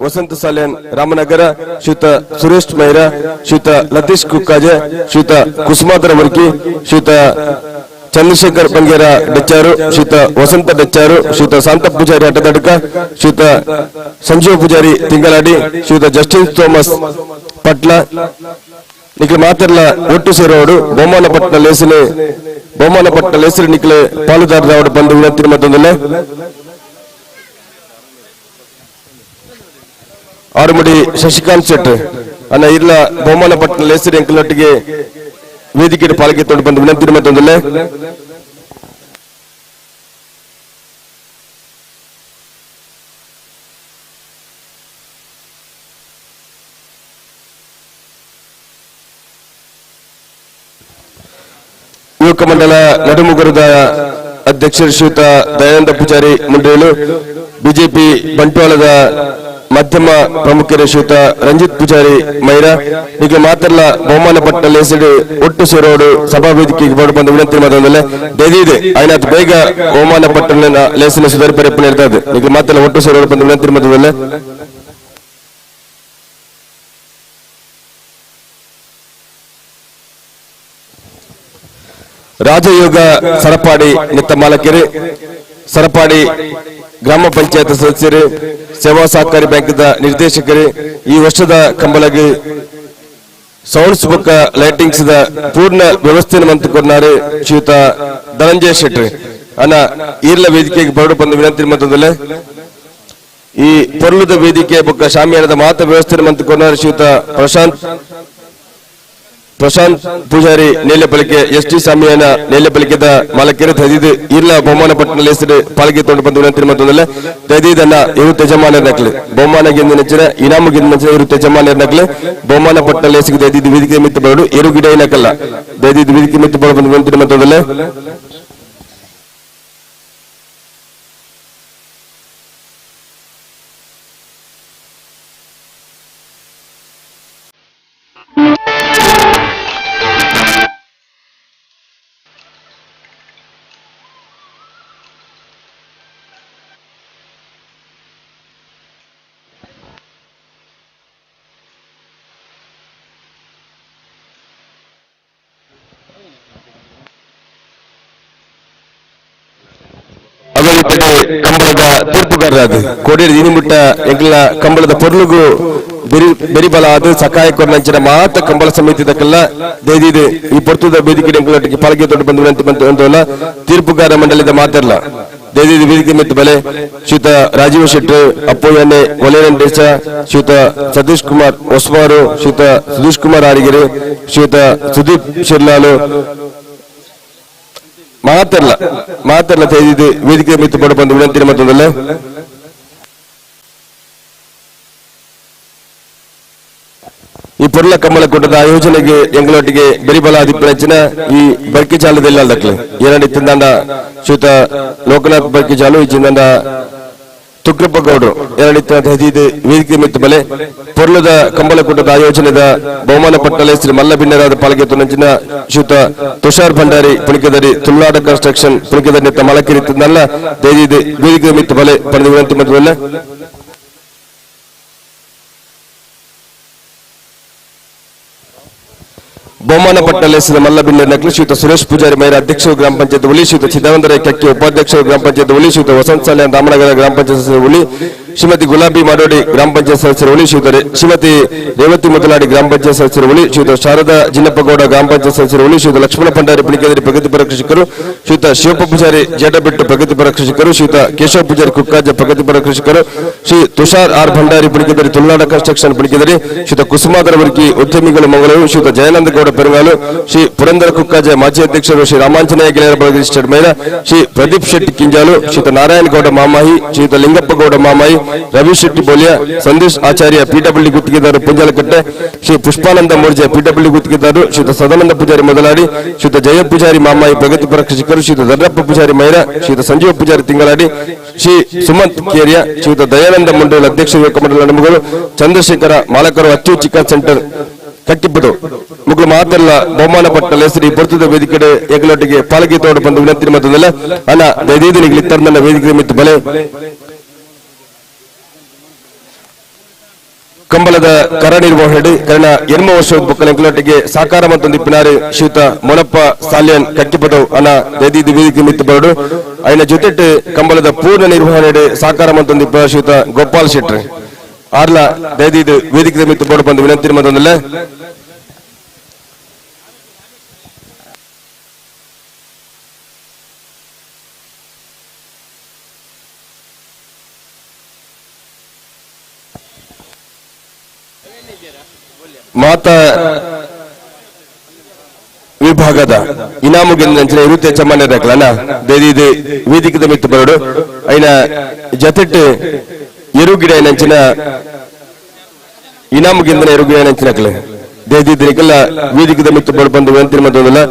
ವಸಂತ ಸಾಲ್ಯಾನ್ ರಾಮನಗರ ಶ್ರೀಯುತ ಸುರೇಶ್ ಮೈರಾ ಶ್ರೀಯುತ ಲತೀಶ್ ಕುಕ್ಕಾಜೆ ಶ್ರೀಯುತ ಕುಸುಮಾಧರ ವರ್ಕಿ ಶ್ರೀಯುತ ಚಂದ್ರಶೇಖರ್ ಬಂಗೇರ ಡೆಚ್ಚಾರು ಶ್ರೀಯುತ ವಸಂತ ಡೆಚ್ಚಾರು ಶ್ರೀಯುತ ಶಾಂತ ಪೂಜಾರಿ ಅಡ್ಡದಡ್ಕ ಶ್ರೀಯುತ ಸಂಜೀವ ಪೂಜಾರಿ ತಿಂಗಳಾಡಿ ಶ್ರೀಯುತ ಜಸ್ಟಿನ್ ಥೋಮಸ್ ಪಟ್ಲ ನಿಖಿಲ್ ಮಾತಿರ್ಲ ಒಟ್ಟು ಸೇರೋಡು ಬಹುಮಾನ ಪಟ್ನ ಲೇಸಲು ನಿಖಿಲ್ ಪಾಲುದಾರದವರು ಬಂದು ವಿನಂತಿ ಮತ್ತೊಂದಲ್ಲ ಆರುಮಡಿ ಶಶಿಕಾಂತ್ ಶೆಟ್ಟಿ ಅನ್ನ ಇಲ್ಲ ಬಹುಮಾನ ಪಟ್ನ ಲೇಸರಿ ಎಂಕಲೊಟ್ಟಿಗೆ ವೇದಿಕೆ ಪಾಲ್ಗೆ ತೊಂಡು ಬಂದು ವಿನಂತಿ ಮತ್ತೊಂದಲ್ಲೇ ಯುವಕ ಮಂಡಲ ನಡುಮುಗರದ ಅಧ್ಯಕ್ಷರು ಶ್ರೀಯುತ ದಯಾನಂದ ಪೂಜಾರಿ ಮುಂಡೇಲು ಬಿಜೆಪಿ ಬಂಟ್ವಾಳದ ಮಾಧ್ಯಮ ಪ್ರಮುಖರು ಶ್ರೀಯುತ ರಂಜಿತ್ ಪೂಜಾರಿ ಮೈರಾ ಈಗ ಮಾತ್ರಲ್ಲ ಬಹುಮಾನ ಪಟ್ಟ ಲೇಸಿಡ್ ಒಟ್ಟು ಸೇರೋಡು ಸಭಾ ವೇದಿಕೆಗೆ ಬೋರ್ಡ್ ಬಂದು ವಿನಂತಿ ಮಾಡೋದಲ್ಲ ದಯದಿದೆ ಐನಾತ್ ಬೇಗ ಬಹುಮಾನ ಪಟ್ಟ ಲೇಸಿನ ಸುಧಾರಿಪರಿಪಣೆ ಇರ್ತದೆ ಈಗ ಮಾತ್ರಲ್ಲ ಒಟ್ಟು ಸೇರೋಡು ಬಂದು ವಿನಂತಿ ಮಾಡೋದಲ್ಲ ರಾಜಯೋಗ ಸರಪಾಡಿ ನಿತ್ತ ಮಾಲಕರು ಸರಪಾಡಿ ಗ್ರಾಮ ಪಂಚಾಯತ್ ಸದಸ್ಯರು ಸೇವಾ ಸಹಕಾರಿ ಬ್ಯಾಂಕ್ದ ನಿರ್ದೇಶಕರು ಈ ವರ್ಷದ ಕಂಬಳಗೆ ಸೌಂಡ್ಸ್ ಬುಕ್ ಲೈಟಿಂಗ್ಸ್ ಪೂರ್ಣ ವ್ಯವಸ್ಥೆಯನ್ನು ಮಂತುಕೊన్నారు ಶ್ರೀಯುತ ಧನಂಜಯ ಶೆಟ್ಟಿ ಅನ್ನ ಈರ್ಲ ವೇದಿಕೆಗೆ ಬರಡು ಬಂದು ವಿನಂತಿ ಮತ್ತೊಂದಲ್ಲ ಈ ಪೊರ್ಲುದ ವೇದಿಕೆ ಬುಕ್ಕ ಶಾಮಿಯಾನದ ಮಾತ ವ್ಯವಸ್ಥೆಯನ್ನು ಮಂತುಕೊన్నారు ಶ್ರೀಯುತ ಪ್ರಶಾಂತ್ ಪೂಜಾರಿ ನೇಲೆಪಲಿಕೆ ಎಸ್.ಟಿ. ಸಾಮಿಯಾನ ನೇಲೆಪಲಿಕೆದ ಮಾಲಕರು ತದಿದು ಇರ್ಲ ಬಹುಮಾನ ಪಟ್ಟಣ ಹೆಸರು ಪಾಲ್ಗೆ ತೊಂಡು ಬಂದು ವಿನಂತಿ ಮತ್ತೊಂದಲ್ಲ ತದಿದನ್ನ ಇರು ತೆಜಮಾನರ್ ನಕ್ಲೆ ಬಹುಮಾನ ಗೆಂದು ನೆಚ್ಚಿನ ಇನಾಮು ಗೆಂದು ನೆಚ್ಚಿನ ಇರು ತೆಜಮಾನರ್ ನಕ್ಲೆ ಬಹುಮಾನ ಪಟ್ಟಣ ಲೇಸಿಗೆ ತದಿದು ವೇದಿಕೆ ಮಿತ್ತು ಬರಡು ಇರು ಗಿಡ ಏನಕ್ಕಲ್ಲ ತದಿದು ವೇದಿಕೆ ಮಿತ್ತು ಬರಡು ಬಂದು ವಿನಂತಿ ಮತ್ತೊಂದಲ್ಲ ಕಂಬಳದ ತೀರ್ಪುಗಾರರಾದ ಕೋಡೇರಿ ದಿನಿಮುಟ್ಟ ಎಂಕ್ಲ ಕಂಬಳದ ಪೊರ್ಲುಗು ಬೆರಿಬಲ ಅದು ಸಕಾಯ ಕೊರ್ನಂಚಿನ ಮಾತ ಕಂಬಳ ಸಮಿತಿದಕ್ಕೆಲ್ಲ ದೈದಿದೆ ಈ ಪೊರ್ತುದ ವೇದಿಕೆ ಎಂಕ್ಲೊಟ್ಟಿಗೆ ಪಾಲ್ಗೆ ತೊಟ್ಟು ಬಂದು ವಿನಂತಿ ಬಂತು ತೀರ್ಪುಗಾರ ಮಂಡಳಿದ ಮಾತಿರಲ್ಲ ದೈದಿದ ವೇದಿಕೆ ಮಿತ್ತು ಬಲೆ ಶ್ರೀಯುತ ರಾಜೀವ್ ಶೆಟ್ಟಿ ಅಪ್ಪಯ್ಯನೆ ಒಲೆರಂಡೇಶ ಶ್ರೀಯುತ ಸತೀಶ್ ಕುಮಾರ್ ಹೊಸ್ಮಾರು ಶ್ರೀಯುತ ಸುಧೀಶ್ ಕುಮಾರ್ ಆರಿಗೆರೆ ಶ್ರೀಯುತ ಸುದೀಪ್ ಶಿರ್ಲಾಲು ಮಾತಲ್ಲ ತೈದಿದ್ದು ವೇದಿಕೆ ಮಿತ್ತು ಪಡ ಬಂದು ವಿನಂತಿ ಮತ್ತೊಂದಲ್ಲ ಈ ಪೊರ್ಲ ಕಮ್ಮಲ ಕೂಟದ ಆಯೋಜನೆಗೆ ಎಂಗಳೊಟ್ಟಿಗೆ ಬೆರಿಬಲ ದಿಪ್ಪನಚ್ಚಿನ ಈ ಬರ್ಕಿ ಚಾಲದಲ್ಲಿ ಅಲ್ದಕ್ಲೆ ಏನಡಿತ್ತಂದ ಶ್ರೀಯುತ ಲೋಕನಾಥ್ ಬರ್ಕಿ ಚಾಲು ಈ ಚಿಂದ ತುಕ್ರಪ್ಪ ಗೌಡ್ರು ಎರಡಿತ್ತ ಹದಿದು ವೇದಿಕೆ ಮಿತ್ತು ಬಲೆ ಪೊರ್ಲದ ಕಂಬಳ ಕೂಟದ ಆಯೋಜನೆದ ಬಹುಮಾನ ಪಟ್ಟಲೆ ಶ್ರೀ ಮಲ್ಲ ಭಿನ್ನರಾದ ಪಾಲ್ಗೆ ತುನಂಚಿನ ಶ್ರೀಯುತ ತುಷಾರ್ ಭಂಡಾರಿ ಪುಣಿಕೆದರಿ ತುಳುನಾಡ ಕನ್ಸ್ಟ್ರಕ್ಷನ್ ಪುಣಿಕೆದರಿ ನಿತ್ತ ಮಲಕಿರಿತ್ತಲ್ಲ ದೈದಿದೆ ವೇದಿಕೆ ಮಿತ್ತು ಬಲೆ ಪಡೆದ ವಿನಂತಿ ಮತ್ತಲ್ಲ ಬಹುಮಾನ ಪಟ್ಟಣ ಮಲ್ಲ ಬಿನ್ನರ್ ನಕಲಿ ಶ್ರೀಯುತ ಸುರೇಶ್ ಪೂಜಾರಿ ಮೈರ ಅಧ್ಯಕ್ಷರು ಗ್ರಾಮ ಪಂಚಾಯತ್ ಉಳಿ ಶ್ರೀಯುತ ಚಿದಾನಂದರ ಕೆಕ್ಕಿ ಉಪಾಧ್ಯಕ್ಷರು ಗ್ರಾಮ ಪಂಚಾಯತ್ ಉಳಿ ಶ್ರೀಯುತ ವಸಂತ ಸಾಲೆ ರಾಮನಗರ ಗ್ರಾಮ ಪಂಚಾಯತ್ ಸದಸ್ಯರು ಉಳಿ ಶ್ರೀಮತಿ ಗುಲಾಬಿ ಮಾಡೋಡಿ ಗ್ರಾಮ ಪಂಚಾಯತ್ ಸದಸ್ಯರು ಉಳಿ ಶ್ರೀಮತಿ ರೇವತಿ ಮುದಲಾಡಿ ಗ್ರಾಮ ಪಂಚಾಯತ್ ಸದಸ್ಯರು ಉಳಿ ಶ್ರೀಯುತ ಶಾರದಾ ಜಿನ್ನಪ್ಪಗೌಡ ಗ್ರಾಮ ಪಂಚಾಯತ್ ಸದಸ್ಯರು ಉಳಿ ಶ್ರೀಯುತ ಲಕ್ಷ್ಮಣ ಭಂಡಾರಿ ಪುಣಿಕೆದರಿ ಪ್ರಗತಿಪರ ಕೃಷಿಕರು ಶ್ರೀಯುತ ಶಿವಪ್ಪ ಪೂಜಾರಿ ಜೇಡಬೆಟ್ಟು ಪ್ರಗತಿಪರ ಕೃಷಿಕರು ಶ್ರೀಯುತ ಕೇಶವ ಪೂಜಾರಿ ಕುಕ್ಕಾಜ ಪ್ರಗತಿಪರ ಕೃಷಿಕರು ಶ್ರೀ ತುಷಾರ್ ಆರ್ ಭಂಡಾರಿ ಪುಣಿಕೆದರಿ ತುಳುನಾಡ ಕನ್ಸ್ಟ್ರಕ್ಷನ್ ಪುಣಿಕೆದರಿ ಶ್ರೀಯುತ ಕುಸುಮಾಧರ ವರ್ಗಿ ಉದ್ಯಮಿಗಳು ಮಂಗಳೂರು ಶ್ರೀಯುತ ಜಯಾನಂದ ಗೌಡ ಪೆರುಗಾಲು ಶ್ರೀ ಪುರಂದರ ಕುಕ್ಕಾಜ ಮಾಜಿ ಅಧ್ಯಕ್ಷರು ಶ್ರೀ ರಾಮಾಂಜನೇಯ ಗೆಳೆಯರ ಬಳಗ ರಿಜಿಸ್ಟರ್ಡ್ ಮೈರ ಶ್ರೀ ಪ್ರದೀಪ್ ಶೆಟ್ಟಿ ಕಿಂಜಾಲು ಶ್ರೀಯುತ ನಾರಾಯಣ ಗೌಡ ಮಾಮಾಹಿ ಶ್ರೀಯುತ ಲಿಂಗಪ್ಪ ಗೌಡ ಮಾಮಾಯಿ ರವಿ ಶೆಟ್ಟಿ ಬೋಲಿಯ ಸಂದೇಶ್ ಆಚಾರ್ಯ ಪಿಡಬ್ಲ್ಯೂ ಗುತ್ತಿಗೆದಾರರು ಪುಂಜಾಲಕಟ್ಟೆ ಶ್ರೀ ಪುಷ್ಪಾನಂದ ಮೋರ್ಜೆ ಪಿಡಬ್ಲ್ಯೂ ಗುತ್ತಿಗೆದಾರರು ಶ್ರೀಯುತ ಸದಾನಂದ ಪೂಜಾರಿ ಮೊದಲಾಡಿ ಶ್ರೀಯುತ ಜಯ ಪೂಜಾರಿ ಮಾಮಾಯಿ ಪ್ರಗತಿಪರ ಕೃಷಿಕರು ಶ್ರೀಯುತ ದರ್ರಪ್ಪ ಪೂಜಾರಿ ಮೈರ ಶ್ರೀಯುತ ಸಂಜೀವ ಪೂಜಾರಿ ತಿಂಗಳಾಡಿ ಶ್ರೀ ಸುಮಂತ್ ಕೇರಿಯ ಶ್ರೀಯುತ ದಯಾನಂದ ಮಂಡಲ ಅಧ್ಯಕ್ಷ ಯುವಕ ಮಂಡಲ ನಡುಮಗಳು ಚಂದ್ರಶೇಖರ ಮಾಲಕರು ಅಚ್ಚು ಚಿಕನ್ ಸೆಂಟರ್ ಕಟ್ಟಿಬಿಡು ಮುಗ್ಲು ಮಾತಲ್ಲ ಬಹುಮಾನ ಪಟ್ಟಣ ಹೆಸರಿ ಪೊರ್ತುದ ವೇದಿಕೆ ಏಕಲೊಟ್ಟಿಗೆ ಪಾಲ್ಗೆ ತೋಡು ಬಂದು ವಿನಂತಿ ಮತ್ತದಲ್ಲ ಅನ್ನ ದೈದಿನಿಗೆ ಇತ್ತರ್ನ ವೇದಿಕೆ ಮಿತ್ತು ಬಲೆ ಕಂಬಳದ ಕರ ನಿರ್ವಹಣೆ ಕಾರಣ 8 ವರ್ಷದ ಬುಕ್ಕನ ಎಂಕಲೊಟ್ಟಿಗೆ ಸಾಕಾರ ಮತ್ತು ದಿಪ್ಪಿನಾರಿ ಶ್ರೀಯುತ ಮೊನಪ್ಪ ಸಾಲ್ಯನ್ ಕಟ್ಟಿಪದವು ಅನ್ನ ದೈದಿದ ವೇದಿಕೆ ಮಿತ್ತು ಬರಡು ಅಯ್ನ ಜೊತೆಟ್ಟು ಕಂಬಳದ ಪೂರ್ಣ ನಿರ್ವಹಣೆ ಸಾಕಾರ ಮತ್ತು ದಿಪ್ಪ ಶ್ರೀಯುತ ಗೋಪಾಲ್ ಶೆಟ್ಟಿ ಆರ್ಲ ದೈದಿದ ವೇದಿಕೆ ಮಿತ್ತು ಬೋರ್ಡ್ ಬಂದು ವಿನಂತಿ ಮತ್ತೊಂದಲ್ಲ ಮಾತಾ ವಿಭಾಗದ ಇನಾಮು ಗೆಂದಂಚಿನ ಇರುತ್ತೆ ಚಮ್ಮನೆ ರಕ್ಲನ ದೇದಿ ವೇದಿಕೆ ಮಿತ್ತು ಬರಡು ಐನ ಜತೆಟ್ಟು ಎರುಗಿಡ ನಂಚಿನ ಇನಾಮು ಗೆಂದನ ಎರುಗಿಡ ನಂಚಿನಕ್ಲೆ ದೇದಿ ದಿನಕ್ಕೆಲ್ಲ ವೇದಿಕೆ ಮಿತ್ತು ಬರಡು ಬಂದು ವಿನಂತಿ ಮತ್ತೊಂದಲ್ಲ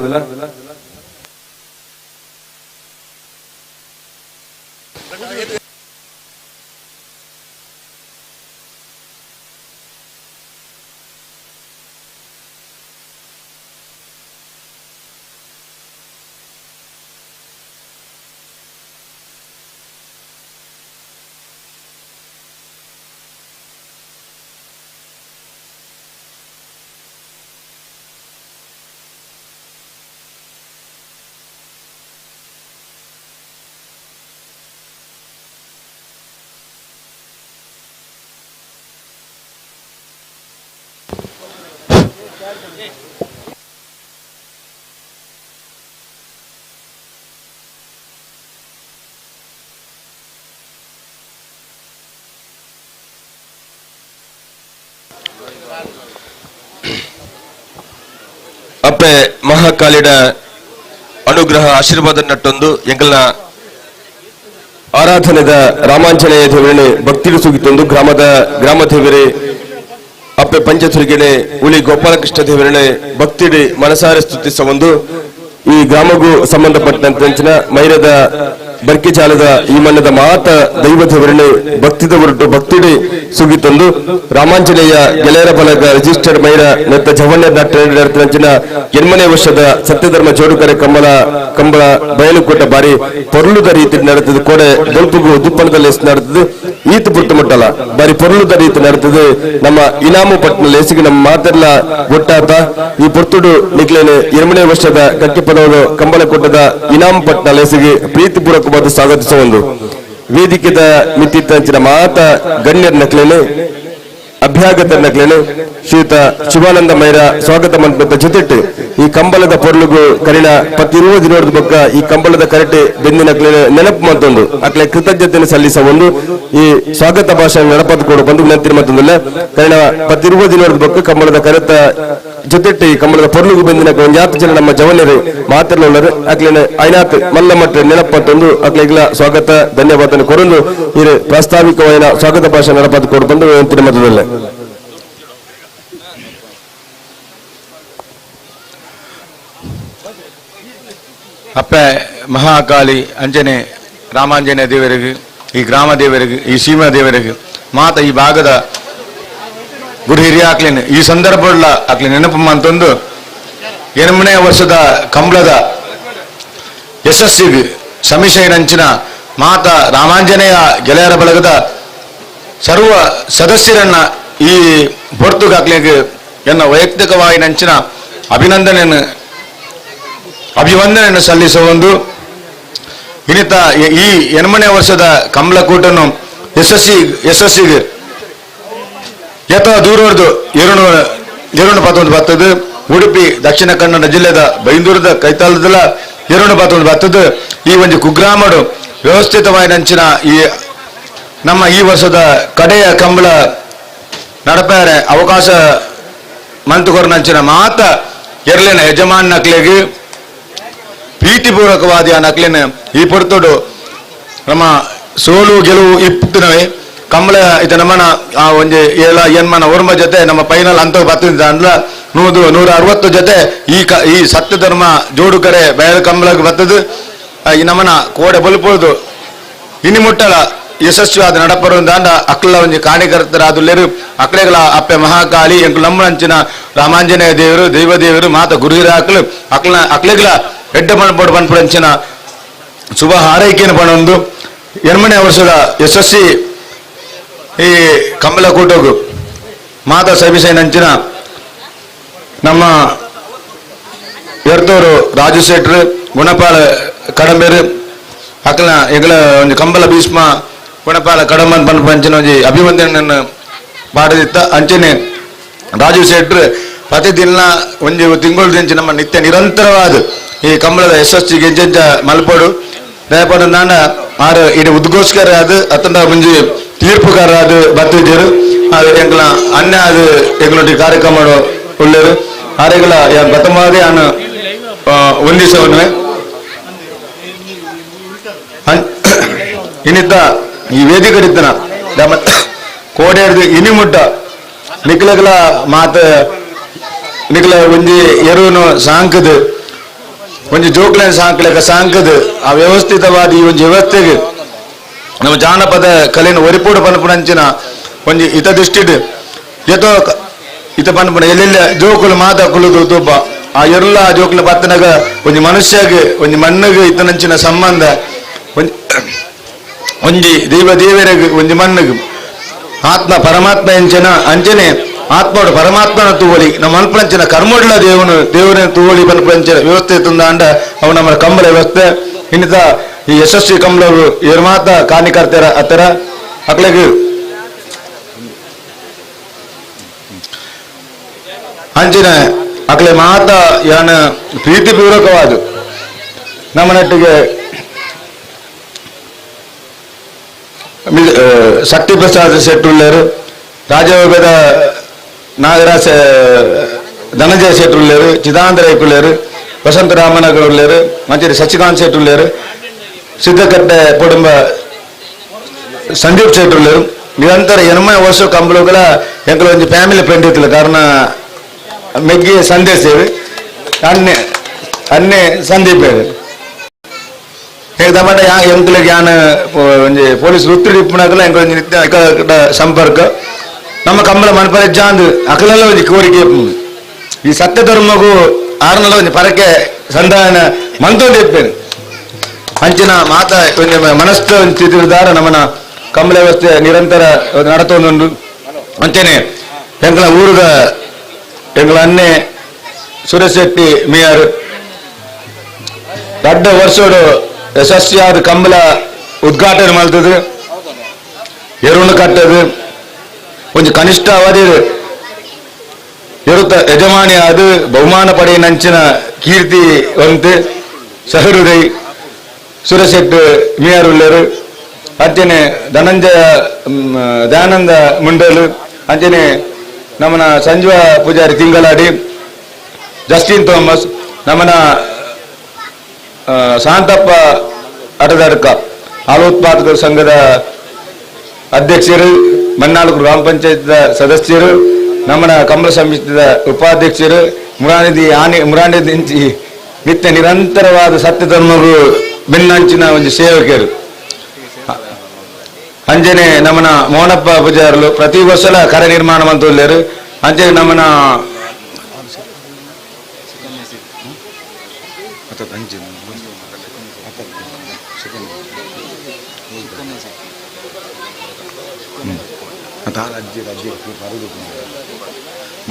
ಅಪ್ಪೆ ಮಹಾಕಾಲಿಡ ಅನುಗ್ರಹ ಆಶೀರ್ವಾದ ನಟ್ಟೊಂದು ಎಂಕಲ್ನ ಆರಾಧನೆದ ರಾಮಾಂಜನೇಯ ದೇವರೇ ಭಕ್ತಿಡು ಸುಗಿತೊಂದು ಗ್ರಾಮ ದೇವರೇ ಅಪ್ಪೆ ಪಂಚತುರ್ಗೆನೆ ಉಳಿ ಗೋಪಾಲಕೃಷ್ಣ ದೇವರೇ ಭಕ್ತಿಡಿ ಮನಸಾರೆ ಸ್ತುತಿಸ ಒಂದು ಈ ಗ್ರಾಮಗೂ ಸಂಬಂಧಪಟ್ಟಂತ ಮೈರದ ಬರ್ಕಿಜಾಲದ ಈ ಮಣ್ಣದ ಮಾತ ದೈವ ದೇವರೇ ಭಕ್ತಿದ ಹೊರಟು ಭಕ್ತಿಡಿ ಸುಗಿತೊಂದು ರಾಮಾಂಜನೇಯ ಗೆಳೆಯರ ಬಲಗ ರಿಜಿಸ್ಟರ್ಡ್ ಮೈರ ನೆತ್ತ ಜವಣ್ಣ ಎನ್ಮನೆ ವರ್ಷದ ಸತ್ಯಧರ್ಮ ಜೋಡುಕರೆ ಕಂಬಳ ಬಯಲುಕೋಟ ಬಾರಿ ಪೊರ್ಲುದ ರೀತಿ ನಡೆತದೆ ಕೋಡೆ ದೊಲ್ಪುಗು ದುಪ್ಪಣದಲ್ಲಿ ನಡೆತದೆ ಈತ ಪುಟ್ಟು ಮುಟ್ಟಲ್ಲ ಬಾರಿ ಪೊರ್ಲುದ ರೀತಿ ನಡೆತದೆ ನಮ್ಮ ಇನಾಮು ಪಟ್ಟಣ ಲೇಸಿಗೆ ನಮ್ಮ ಮಾತೆಲ್ಲ ಒಟ್ಟಾತ ಈ ಪೊರ್ತುಡು ನಿಕ್ಲೇನೆ ಎನ್ಮನೆ ವರ್ಷದ ಕಟ್ಟಿಪದವರು ಕಂಬಳಕೋಟದ ಇನಾಮು ಪಟ್ಟಣ ಲೇಸಿಗೆ ಪ್ರೀತಿಪೂರ್ವಕವಾದ ಸ್ವಾಗತಿಸುವ ಒಂದು ವೇದಿಕೆದ ಮಿತ್ತಿತ್ತಂಚಿನ ಮಾತ ಗಣ್ಯರ ನಕ್ಲೇನೆ ಅಭ್ಯಾಗತ ನಕ್ಲೇನೆ ಶ್ರೀಯುತ ಶಿವಾನಂದ ಮೈರ ಸ್ವಾಗತ ಮಂಟಪದ ಜೊತೆಟ್ಟು ಈ ಕಂಬಳದ ಪೊರ್ಲುಗು ಕರಿಣ ಪತ್ತಿರುವ ದಿನದ ಬೊಕ್ಕ ಈ ಕಂಬಳದ ಕರೆಟೆ ಬೆಂದಿನ ನೆನಪು ಮತ್ತೊಂದು ಅಕ್ಲೆ ಕೃತಜ್ಞತೆ ಸಲ್ಲಿಸ ಒಂದು ಈ ಸ್ವಾಗತ ಭಾಷಣ ನೆನಪದ ಕೊಡು ಬಂದು ನಂತರ ಮತ್ತೊಂದಿಲ್ಲ ಕರಿಣ ಪತ್ತಿರುವ ದಿನದ ಬೊಕ್ಕ ಕಂಬಳದ ಕರೆತ ಜೊತೆಟ್ಟು ಈ ಕಂಬಳದ ಪೊರ್ಲುಗು ಬೆಂದಿನ ಒಂಜಾತು ಜನ ನಮ್ಮ ಜವನರು ಮಾತರ್ಲರು ಅಕ್ಲೇನೆ ಐನಾತ್ ಮಲ್ಲ ಮಟ್ಟ ನೆನಪು ಮತ್ತೊಂದು ಅಕ್ಲೆಗ್ಲ ಸ್ವಾಗತ ಧನ್ಯವಾದ ಕೊರಲು ಈ ಪ್ರಾಸ್ತಾವಿಕವಾದ ಸ್ವಾಗತ ಭಾಷಣ ನೆನಪದ ಕೊಡು ಬಂದು ನಂತರ ಮತ್ತೊಂದಿಲ್ಲ ಅಪ್ಪ ಮಹಾಕಾಳಿ ಅಂಜನೆ ರಾಮಾಂಜನೇಯ ದೇವರಿಗೆ ಈ ಗ್ರಾಮ ದೇವರಿಗೆ ಈ ಸೀಮಾ ದೇವರಿಗೆ ಮಾತ ಈ ಭಾಗದ ಗುರು ಹಿರಿಯ ಆಕ್ಲೇನೆ ಈ ಸಂದರ್ಭ ಆಕ್ಲೆ ನೆನಪು ಅಂತಂದು 8ನೇ ವರ್ಷದ ಕಂಬಳದ ಯಶಸ್ಸಿಗೆ ಸಮೀಶೈನಂಚಿನ ಮಾತ ರಾಮಾಂಜನೇಯ ಗೆಳೆಯರ ಬಳಗದ ಸರ್ವ ಸದಸ್ಯರನ್ನ ಈ ಹೊರ್ತುಗಾಕ್ಲಿಗೆ ಎನ್ನ ವೈಯಕ್ತಿಕವಾಗಿ ನಂಚಿನ ಅಭಿವಂದನೆಯನ್ನು ಸಲ್ಲಿಸುವ ಒಂದು ಇನ್ನಿತ ಈ 8ನೇ ವರ್ಷದ ಕಂಬಳಕೂಟನ್ನು ಯಶಸ್ಸಿಗೆ ಯಥಾ ದೂರವರ್ದು 211 ಬರ್ತದೆ ಉಡುಪಿ ದಕ್ಷಿಣ ಕನ್ನಡ ಜಿಲ್ಲೆದ ಬೈಂದೂರದ ಕೈತಾಲದಲ್ಲ 211 ಬರ್ತದೆ ಈ ಒಂದು ಕುಗ್ರಾಮಡು ವ್ಯವಸ್ಥಿತವಾಗಿ ನಂಚಿನ ಈ ನಮ್ಮ ಈ ವರ್ಷದ ಕಡೆಯ ಕಂಬಳ ನಡಪಾರೆ ಅವಕಾಶ ಮಂತುಕೊರ ನಂಚಿನ ಮಾತ ಎರಲಿನ ಯಜಮಾನ್ ನಕ್ಲೆಗೆ ಪ್ರೀತಿಪೂರ್ವಕವಾದ ನಕ್ಲಿನ ಈ ಪೊರ್ತೋಡು ನಮ್ಮ ಸೋಲು ಗೆಲುವು ಇಪ್ಪತ್ತನವೇ ಕಂಬಳ ಇತ ನಮ್ಮನ ಆ ಒಂದು ಏನ್ಮನ ಓರ್ಮ ಜೊತೆ ನಮ್ಮ ಫೈನಲ್ ಅಂತ ಬರ್ತದ ಅಂದ್ರ 160 ಜೊತೆ ಈ ಸತ್ಯ ಧರ್ಮ ಜೋಡುಕರೆ ಬಯಲು ಕಂಬಳಕ್ಕೆ ಬರ್ತದೆ ಈ ನಮ್ಮನ ಕೋಡೆ ಬಲ್ಪೋದು ಇನಿ ಮುಟ್ಟಲ ಯಶಸ್ವಿಯಾದ ನಡಪರುಂದಾಂಡ ಅಕ್ಲ ಒಂಜಿ ಕಾರ್ಯಕರ್ತರಾದುಲ್ಲೇರು ಅಕ್ಲೆಗಳ ಅಪ್ಪೆ ಮಹಾಕಾಳಿ ಎಂಕು ನಮ್ಮಂಚಿನ ರಾಮಾಂಜನೇಯ ದೇವರು ದೈವ ದೇವರು ಮಾತ ಗುರುಹಿರ ಅಕ್ಲೆಗಳ ಎಡ್ಡ ಮಣ್ಪೋಡು ಪನ್ಪುಡಂಚಿನ ಶುಭ ಹಾರೈಕೆಯನ್ನು ಪಣೊಂದು 8ನೇ ವರ್ಷದ ಯಶಸ್ವಿ ಈ ಕಂಬಳಕೂಟಗೂ ಮಾತ ಸಭಿಸೈನಂಚಿನ ನಮ್ಮ ಎರ್ತೂರು ರಾಜು ಶೆಟ್ರು ಗುಣಪಾಲ ಕಡಂಬೇರು ಅಕ್ಲ ಎಗಳ ಒಂದು ಕಂಬಳ ಭೀಷ್ಮ ಗುಣಪಾಲ ಕಡಂಬನ್ ಪಂಚಿನ ಒಂಜಿ ಅಭಿವಂದನೆಯನ್ನು ಪಾಡದಿತ್ತ ಅಂಚನೆ ರಾಜು ಶೆಟ್ರು ಪ್ರತಿದಿನ ಒಂದು ತಿಂಗಳು ದಿಂಚಿ ನಮ್ಮ ನಿತ್ಯ ನಿರಂತರವಾದ ಈ ಕಂಬಳದ ಯಶಸ್ಸಿಗೆ ಹೆಜ್ಜೆಜ್ಜ ಮಲ್ಪಡು ದಯಪಡು ನಾನು ಆರು ಇಡೀ ಉದ್ಘೋಷಕರ ಅದು ಅತ್ತಂಡ ಮುಂಜಿ ತೀರ್ಪುಗಾರ ಅದು ಬರ್ತಿದ್ದರು ಅದು ಎಂಗ್ಲ ಅನ್ಯ ಅದು ಎಂಗ್ಲೊಂದು ಕಾರ್ಯಕ್ರಮ ಉಳ್ಳರು ಆರೆಗಳ ಬತ್ತಮಾದಿ ನಾನು ಹೊಂದಿಸವನ್ನೇ ಇನ್ನಿದ್ದ ಈ ವೇದಿಕರಿದ್ದನ ಕೋಡೆರ್ದು ಇನಿಮುಟ್ಟ ನಿಕ್ಲಗಳ ಮಾತ ನಿಕ್ಲ ಒಂಜಿ ಎರುನು ಸಾಂಕದು ಒಂಜಿ ಜೋಕ್ಲೆನ್ ಸಾಂಕ್ಲೆಗ ಸಾಂಕದು ಆ ವ್ಯವಸ್ಥಿತವಾದ ಈ ಒಂದು ವ್ಯವಸ್ಥೆಗೆ ನಮ್ಮ ಜಾನಪದ ಕಲೆಯನ್ನು ಒರಿಪೂಡು ಪನ್ಪುಣಂಚಿನ ಒಂಜಿ ಹಿತ ದೃಷ್ಟಿಡ್ ಯಥೋ ಹಿತ ಪನ್ಪುಣ ಎಲ್ಲೆಲ್ಲ ಜೋಕುಲು ಮಾತ ಕುಲುದು ತೂಪ ಆ ಎಲ್ಲ ಜೋಕುಲು ಪತ್ತನಗ ಒಂಜಿ ಮನುಷ್ಯಗೆ ಒಂಜಿ ಮಣ್ಣಿಗೆ ಇತನಂಚಿನ ಸಂಬಂಧ ಒಂಜಿ ದೈವ ದೇವರಿಗೆ ಒಂಜಿ ಮಣ್ಣಿಗೆ ಆತ್ಮ ಪರಮಾತ್ಮ ಎಂಚಿನ ಅಂಚನೆ ಆತ್ಮೋಡು ಪರಮಾತ್ಮನ ತೂವಳಿ ನಮ್ಮ ಅನ್ಪಂಚಿನ ಕರ್ಮೋಡ್ಲ ದೇವರನ್ನ ತೂವಳಿ ಪನ್ಪಂಚಿನ ವ್ಯವಸ್ಥೆ ತುಂದಾಂಡ ಅವು ನಮ್ಮ ಕಂಬಳ ವ್ಯವಸ್ಥೆ ಇನ್ನಿತ ಈ ಯಶಸ್ವಿ ಕಂಬಳವು ಇವರು ಮಾತ ಕಾರ್ಯಕರ್ತರ ಹತ್ತಿರ ಅಕ್ಲೆಗೆ ಅಂಚಿನ ಅಕ್ಲೆ ಮಾತ ಯಾನ ಪ್ರೀತಿಪೂರ್ವಕವಾದ ನಮ್ಮ ನಟ್ಟಿಗೆ ಶಕ್ತಿ ಪ್ರಸಾದ್ ಶೆಟ್ಟುಳ್ಳರು, ರಾಜಯೋಗದ ನಾಗರಾಜ ಧನಂಜಯ ಶೆಟ್ಟುಳ್ಳರು, ಚಿದಾನಂದ ರೈಕುಳ್ಳರು, ವಸಂತ ರಾಮನಗರ್ ಉಳ್ಳರು, ಮಂಚೇರಿ ಸಚಿಕಾಂತ್ ಶೆಟ್ಟುಳ್ಳರು, ಸಿದ್ದಕಟ್ಟೆ ಕುಟುಂಬ ಸಂದೀಪ್ ಶೆಟ್ಟುಳ್ಳರು. ನಿರಂತರ 80 ವರ್ಷ ಕಂಬಳುಗಳ ಎಂಕಲ ಒಂದು ಫ್ಯಾಮಿಲಿ ಫ್ರೆಂಡ್ ಇತ್ತಿಲ್ಲ. ಕಾರಣ ಮೆಗ್ಗಿ ಸಂದೇಶ ಅನ್ನೆ ಅನ್ನೆ ಸಂದೀಪ್ ಹೇಗದಮಟ ಎಂಕಲಿಗೆ ಯಾನ ಒಂಜಿ ಪೊಲೀಸ್ ವೃತ್ತಿ ಇಪ್ಪುನಾಗಲ ಎಂಕಲ ನಿತ್ಯ ಸಂಪರ್ಕ ನಮ್ಮ ಕಂಬಳ ಮನಪರೆ ಜಾಂದ್ ಅಕಲೆಲ್ಲ ಒಂದು ಕೋರಿಕೆ ಈ ಸತ್ಯ ಧರ್ಮಗೂ ಆರ್ನಲ್ಲ ಒಂದು ಪರಕೆ ಸಂಧಾನ ಮಂತೊಂದು ಇಪ್ಪೇನು ಅಂಚಿನ ಮಾತ ಒಂದು ಮನಸ್ಸು ತಿದ್ದಿರ್ದಾರ ನಮ್ಮನ ಕಂಬಳ ವ್ಯವಸ್ಥೆ ನಿರಂತರ ನಡತೊಂದುಂಡು ಅಂಚೆನೆ ಎಂಕಲ ಊರುದ ಎಂಕಲ ಅನ್ನೆ ಸುರೇಶ್ ಶೆಟ್ಟಿ ಮೇಯರ್ ದೊಡ್ಡ ವರ್ಷೋಡು ಯಶಸ್ವಿಯಾದ ಕಂಬಳ ಉದ್ಘಾಟನೆ ಮಾಡ್ತದೆ, ಎರುಣು ಕಟ್ಟದು ಒಂದು ಕನಿಷ್ಠ ಅವಧಿ ಇರುತ್ತ ಯಜಮಾನಿ ಅದು ಬಹುಮಾನ ಪಡೆಯ ನಂಚಿನ ಕೀರ್ತಿ ವಂತೆ ಸಹೃದಯ ಸುರೇಶ್ ಶೆಟ್ಟಿ ಮೇಯರ್ ಉಳ್ಳರು. ಅಂಚನೆ ಧನಂಜಯ ದಯಾನಂದ ಮುಂಡಲು, ಅಂಚನೆ ನಮ್ಮನ ಸಂಜೀವ ಪೂಜಾರಿ ತಿಂಗಳಾಡಿ, ಜಸ್ಟಿನ್ ಥಾಮಸ್, ನಮ್ಮನ ಶಾಂತಪ್ಪ ಅಡದಡ್ಕ ಹಾಲು ಉತ್ಪಾದಕರ ಸಂಘದ ಅಧ್ಯಕ್ಷರು, ಮನ್ನಾಳು ಗ್ರಾಮ ಪಂಚಾಯತ್ ಸದಸ್ಯರು, ನಮ್ಮನ ಕಂಬಳ ಸಮಿತಿಯ ಉಪಾಧ್ಯಕ್ಷರು, ಮುರಾಣಿದಿ ನಿತ್ಯ ನಿರಂತರವಾದ ಸತ್ಯ ಧರ್ಮಗಳು ಭಿನ್ನಂಚಿನ ಒಂದು ಸೇವಕರು. ಅಂಜನೆ ನಮ್ಮನ ಮೋಹನಪ್ಪ ಪೂಜಾರರು ಪ್ರತಿ ವರ್ಷಲ ಕರ ನಿರ್ಮಾಣ ಮಂತುಳ್ಳರು. ಅಂಜನೆ ನಮ್ಮನ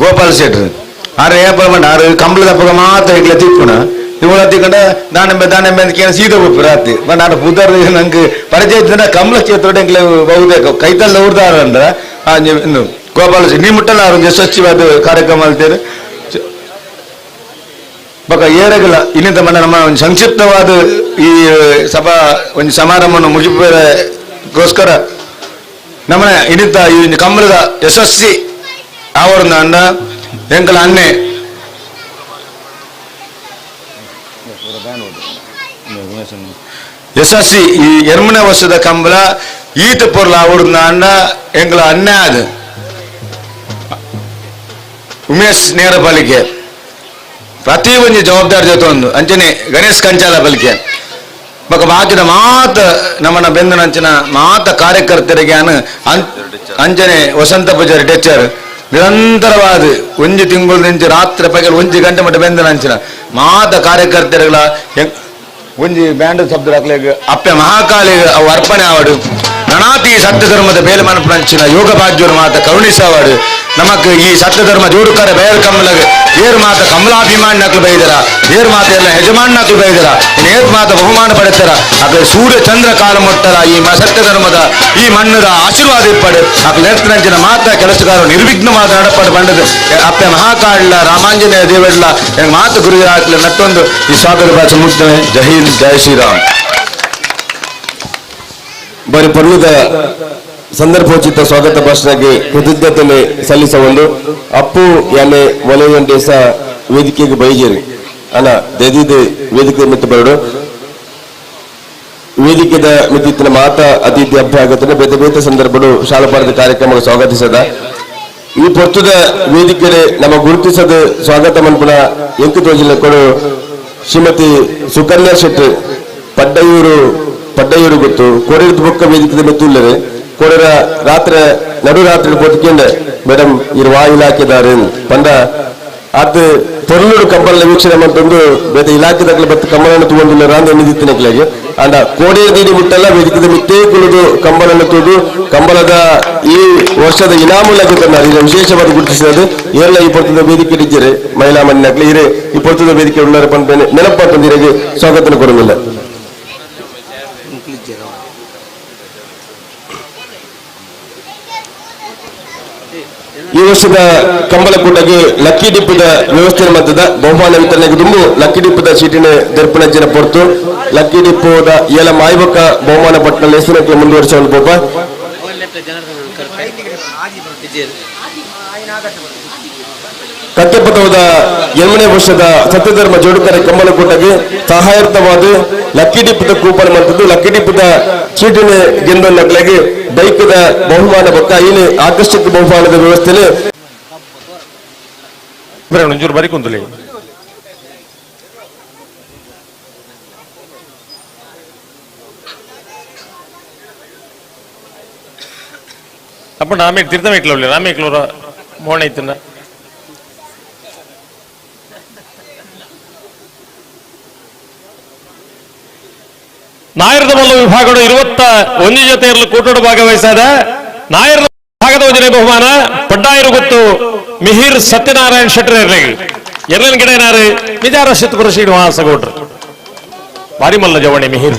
ಗೋಪಾಲ್ ಶೆಟ್ರು ಆರು ಏಪಲ್ ಆರು ಕಂಬಳ ತಪ್ಪಗ ಮಾತ್ರ ಇಟ್ಲ ತಿಪ್ಪುನ ಇವಳ ತಿಕ್ಕಂಡ ದಾನೆಂಬೆ ಸೀದ ಗೊಪ್ಪು ರಾತ್ರಿ ಬಟ್ ಆಟ ಪುದರ್ ನಂಗೆ ಪರಿಚಯ ಇದ್ದ ಕಂಬಳ ಕ್ಷೇತ್ರ ಬಹುತೇಕ ಕೈತಲ್ಲ ಊರ್ದಾರ ಅಂದ್ರ ಇನ್ನು ಗೋಪಾಲ್ ಶೆಟ್ಟಿ ನೀ ಮುಟ್ಟಲ್ಲ ಅವ್ರಿಗೆ ಸ್ವಚ್ಛವಾದ ಕಾರ್ಯಕ್ರಮ ಅಲ್ತೇನೆ ಬಕ ಏರಗಲ ಇನ್ನಿಂದ ಮನ ನಮ್ಮ ಒಂದು ಸಂಕ್ಷಿಪ್ತವಾದ ಈ ಸಭಾ ಒಂದು ಸಮಾರಂಭವನ್ನು ಮುಗಿಸೋಸ್ಕರ ನಮ್ಮ ಇನ್ನಿಂದ ಈ ಕಂಬಳದ ಯಶಸ್ವಿ ಆವರಣ ಅಂಡ ಎಂಕಲ ಅನ್ನೆ ಯಶಸ್ವಿ ಈ 2ನೇ ವರ್ಷದ ಕಂಬಳ ಈತ ಪೊರ್ಲ ಆವರಣ ಅಂಡ ಎಂಕಲ ಅನ್ನೆ ಆದ ಉಮೇಶ್ ನೇರ ಪಾಲಿಕೆ ಪ್ರತಿ ಒಂದು ಜವಾಬ್ದಾರಿ ಜೊತೆ ಒಂದು ಅಂಚನೆ ಗಣೇಶ್ ಕಂಚಾಲ ಬಲಿಕೆ ಬಕ ಬಾಕಿದ ಮಾತ ನಮ್ಮನ ಬೆಂದನಂಚಿನ ಮಾತ ಕಾರ್ಯಕರ್ತರಿಗೆ ಅಂಚನೆ ವಸಂತ ಪೂಜಾರಿ ಟೆಚ್ಚರ್ ನಿರಂತರವಾದ ಒಂಜಿ ತಿಂಗಳು ರಾತ್ರಿ ಪಗಲು 1 ಗಂಟೆ ಮಟ್ಟ ಬೆಂದನಂಚಿನ ಮಾತ ಕಾರ್ಯಕರ್ತರುಗಳ ಒಂಜಿ ಬ್ಯಾಂಡ್ ಶಬ್ದ ಅಪ್ಪೆ ಮಹಾಕಾಳಿಗೆ ಅವು ಅರ್ಪಣೆ ಆವಡು ನನಾತಿ ಸತ್ಯ ಧರ್ಮದ ಬೇಲೆ ಮನಪಂಚಿನ ಯೋಗ ಭಾಗ್ಯರು ಮಾತ ಕರುಣಿಸವಾಡು ನಮಕ್ ಈ ಸತ್ಯ ಧರ್ಮ ಜೋಡುಕಾರ ಬೇರೆ ಕಮ್ಮಲಾಗ ಏರ್ ಮಾತ ಕಮಲಾಭಿಮಾನ ನಕಲು ಬೈದರ ಏರ್ ಮಾತ ಎಲ್ಲ ಯಜಮಾನ ನಕಲು ಬೈದರ ಏರ್ ಮಾತ ಬಹುಮಾನ ಪಡೆತಾರ ಅಕಲೆ ಸೂರ್ಯ ಚಂದ್ರ ಕಾಲ ಮುಟ್ಟರ ಈ ಸತ್ಯ ಧರ್ಮದ ಈ ಮಣ್ಣದ ಆಶೀರ್ವಾದ ಇಪ್ಪಡು ಅಕಲೆ ನೆತ್ತಿನಂಚಿನ ಮಾತ ಕೆಲಸಗಾರರು ನಿರ್ವಿಘ್ನವಾದ ನಡಪಡು ಬಂಡದು ಅಪ್ಪೆ ಮಹಾಕಾಳ ರಾಮಾಂಜನೇಯ ದೇವಡ್ಲ ಮಾತು ಗುರುಗಳ ಹಾಕಲಿ ನಟ್ಟೊಂದು ಈ ಸ್ವಾಗತ ಭಾಷೆ ಮುಗ್ತವೆ. ಜೈ ಹಿಂದ್, ಜೈ ಶ್ರೀರಾಮ್. ಬರೀ ಪರ್ವದ ಸಂದರ್ಭೋಚಿತ ಸ್ವಾಗತ ಭಾಷಣಕ್ಕೆ ಕೃತಜ್ಞತೆ ಸಲ್ಲಿಸಬಹುದು. ಅಪ್ಪು ಯಾನೆ ವಲಯ ಸಹ ವೇದಿಕೆಗೆ ಬೈಜೇರಿ ಅಲ್ಲ ದೆದಿದೆ ವೇದಿಕೆ ಮಿತ್ತು ಬರಡು ವೇದಿಕೆದ ಮಿತ್ತಿನ ಮಾತ ಅತಿಥಿ ಹಬ್ಬ ಆಗುತ್ತದೆ. ಬೇತೆ ಬೇತೆ ಸಂದರ್ಭಗಳು ಶಾಲಾಪಾಠದ ಕಾರ್ಯಕ್ರಮ ಸ್ವಾಗತಿಸದ ಈ ಪೊರ್ತದ ವೇದಿಕೆ ನಮ್ಮ ಗುರುತಿಸದ ಸ್ವಾಗತ ಮನ್ಪುನ ಎಂಕು ತೋಜಿನ ಕೊಡು ಶ್ರೀಮತಿ ಸುಕನ್ಯಾ ಶೆಟ್ಟಿ ಪಡ್ಡಯೂರು ಗೊತ್ತು ಕೋಡಿರ ಬೊಕ್ಕ ವೇದಿಕೆ ಮೆತ್ತುಳ್ಳರೆ ಕೋಡಿರ ರಾತ್ರಿ ನಡುರಾತ್ರಿ ಪೊತ್ತಿಕೊಂಡೆ ಮೇಡಮ್ ಇರುವ ಇಲಾಖೆದಾರೆ ಪಂಡ ಅದು ತೊರಲೂರು ಕಂಬಳ ವೀಕ್ಷಣೆ ಮಂತೊಂದು ಬೇರೆ ಇಲಾಖೆದಾಗಲಿ ಬತ್ತು ಕಂಬಳನ್ನು ತಗೊಂಡಿಲ್ಲ ಅಂದ ನಿಧಿತ್ತಿನಕ್ಲಾಗಿ ಅಂಡ ಕೋಡಿಯ ದೀಡಿ ಮುಟ್ಟಲ್ಲ ವೇದಿಕೆದ ಮಿತ್ತೇ ಕುಳಿದು ಕಂಬಳನ್ನು ತೂದು ಕಂಬಳದ ಈ ವರ್ಷದ ಇನಾಮುಲಾಗಿ ತಂದಾರೆ ಇದು ವಿಶೇಷವಾದ ಗುರುತಿಸಿರೋದು ಎಲ್ಲ ಈ ಪೊರ್ತದ ವೇದಿಕೆ ಇದ್ದರೆ ಮಹಿಳಾ ಮನೆಯಾಗ್ಲಿ ಇರೇ ಈ ಪೊರ್ತದ ವೇದಿಕೆ ಉಳ್ಳಾರ ಪಂಪೇನೆ ನೆನಪಂದಿರಿಗೆ ಸ್ವಾಗತ ಕೊಡುವುದಿಲ್ಲ. ಈ ವರ್ಷದ ಕಂಬಳಕೂಟಕ್ಕೆ ಲಕ್ಕಿ ಡಿಪ್ಪದ ವ್ಯವಸ್ಥೆ ಮತ್ತದ ಬಹುಮಾನ ವಿತರಣೆಗೆ ತುಂಬು ಲಕ್ಕಿ ಡಿಪ್ಪದ ಚೀಟಿನ ದರ್ಪಣಜ್ಜನ ಪೊರ್ತು ಲಕ್ಕಿ ಡಿಪ್ಪದ ಏಲ ಮಾಯ್ಬಕ್ಕ ಬಹುಮಾನ ಪಟ್ಟಣ ಹೆಸರು ಮುಂದುವರಿಸಲು ಪೋಪ ಕತ್ತೆಪಥದ 8ನೇ ವರ್ಷದ ಸತ್ಯಧರ್ಮ ಜೋಡುಕರೆ ಕಂಬಳಕೂಟಕ್ಕೆ ಸಹಾಯಾರ್ಥವಾದ ಲಕ್ಕಿ ಡಿಪ್ಪದ ಕೂಪನ್ ಮಂತದ್ದು ಲಕ್ಕಿ ಡಿಪ್ಪದ ಚೀಟಿನ ಗೆಂದ ನಕಲೆಗೆ ಬೈಕ್ದ ಬಹುಮಾನ ಬೊಕ್ಕ ಇಲ್ಲಿ ಆಕರ್ಷಕ ಬಹುಮಾನದ ವ್ಯವಸ್ಥೆಯಲ್ಲಿ ಒಂಚೂರು ಬರಿ ಕುಂತಲಿ ಅಪ್ಪ ನಾಮೇ ತೀರ್ಥಮೇಕ್ಲವ್ಲಿ ರಾಮೇಕ್ಲವ್ರ ಮೋಣ ಐತನ ನಾಯರದ ಮಲ್ಲ ವಿಭಾಗದ 21 ಜೊತೆಯಲ್ಲಿ ಕೂಟೋಡು ಭಾಗವಹಿಸಿದ ನಾಯರದ ವಿಭಾಗದ ಯೋಜನೆ ಬಹುಮಾನ ಪಡ್ಡಾಯರು ಗೊತ್ತು ಮಿಹಿರ್ ಸತ್ಯನಾರಾಯಣ ಶೆಟ್ಟರ್ ಎರಲಿನ ಗಿಡ ಏನಾರು ನಿಜಾರ ಶತಪುರ ಶ್ರೀನಿವಾಸ ಗೌಡ್ರು ಭಾರಿ ಮಲ್ಲ ಜವಣೆ ಮಿಹಿರ್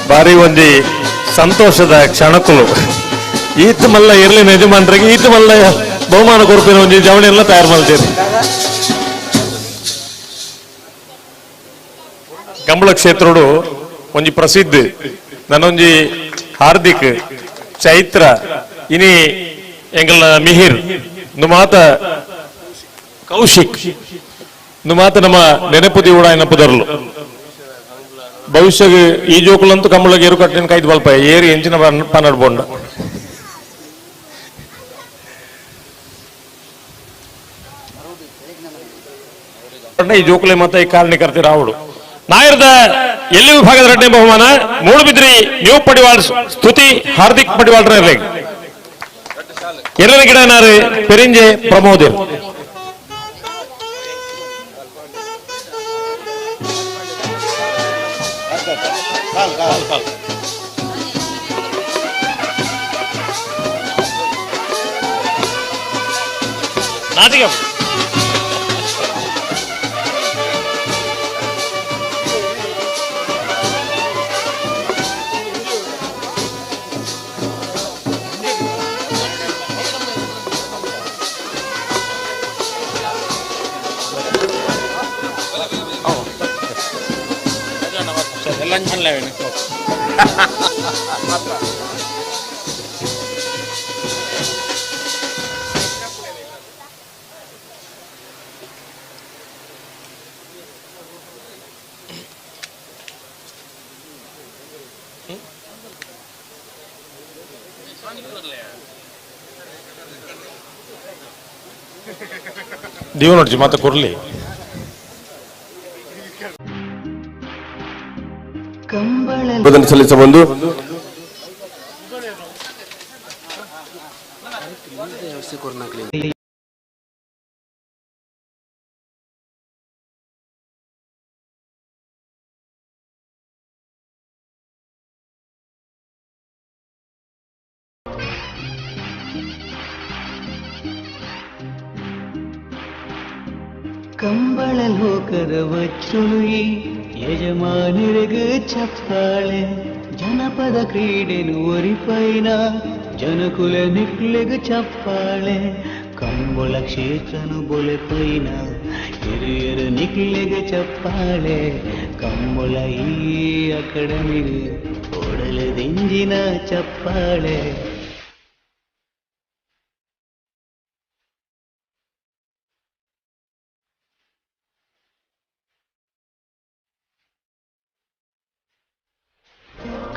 ಭಾರಿ ಒಂದು ಸಂತೋಷದ ಕ್ಷಣಕ್ಕಲು ಈತ ಮಲ್ಲ ಇರ್ಲಿನ ಯಜಮಾನ್ರಿಗೆ ಈತ ಮಲ್ಲ ಬಹುಮಾನ ಕೊಡ್ಪಿನ ಒಂದು ಜವಳಿ ಎಲ್ಲ ತಯಾರು ಮಾಡ್ತೀರಿ ಕಂಬಳ ಕ್ಷೇತ್ರೋಡು ಒಂಜಿ ಪ್ರಸಿದ್ಧ ನನ್ನೊಂಜಿ ಹಾರ್ದಿಕ್ ಚೈತ್ರ ಇನಿ ಎಂಗಲ ಮಿಹಿರ್ ನುಮಾತ ಕೌಶಿಕ್ ನುಮಾತ ನಮ್ಮ ನೆನಪುದಿ ಕೂಡ ನೆನಪುದರ್ಲು ಭವಿಷ್ಯಗೆ ಈ ಜೋಕುಲಂತೂ ಕಂಬಳಗೆ ಏರು ಕಟ್ಟಿನ ಕೈದು ಬಲ್ಪ ಏರಿ ಎಂಚಿನ ಪನ್ನಡ ಬೋಂಡ ಈ ಜೋಕುಲೆ ಮತ್ತೆ ಈ ಕಾರಣಕರ್ತಿ ರಾವುಡು ನಾಯರದ ಎಲ್ಲಿ ವಿಭಾಗದ 2ನೇ ಬಹುಮಾನ ಮೂಡುಬಿದ್ರಿ ನ್ಯೂ ಪಡಿವಾಳ್ ಸ್ತುತಿ ಹಾರ್ದಿಕ್ ಪಡಿವಾಳ್ರ ಎರಡನೇ ಗಿಡ ಏನಾರು ಪೆರಿಂಜೆ ಪ್ರಮೋದ್ ನಾಚಿಕ ದೀವ ನೋಡ್ಜಿ ಮತ್ತೆ ಕೊರ್ಲಿ ಸಲ್ಲಿಸಬಂದು ಕಂಬಳ ಲೋಕದ ವಚ್ಚುಳಿ ಯಜಮಾನಿರಗ ಚಪ್ಪಾಳೆ ಜನಪದ ಕ್ರೀಡೆನು ಒರಿಪೈನ ಜನಕುಲ ನಿಕ್ಲೆಗ ಚಪ್ಪಾಳೆ ಕಂಬಳ ಕ್ಷೇತ್ರನು ಬೊಲೆಪೈನ ಹಿರಿಯರು ನಿಕ್ಲೆಗ ಚಪ್ಪಾಳೆ ಕಂಬಳ ಈ ಅಕಾಡೆಮಿಗೆ ಓಡಲದಿಂಜಿನ ಚಪ್ಪಾಳೆ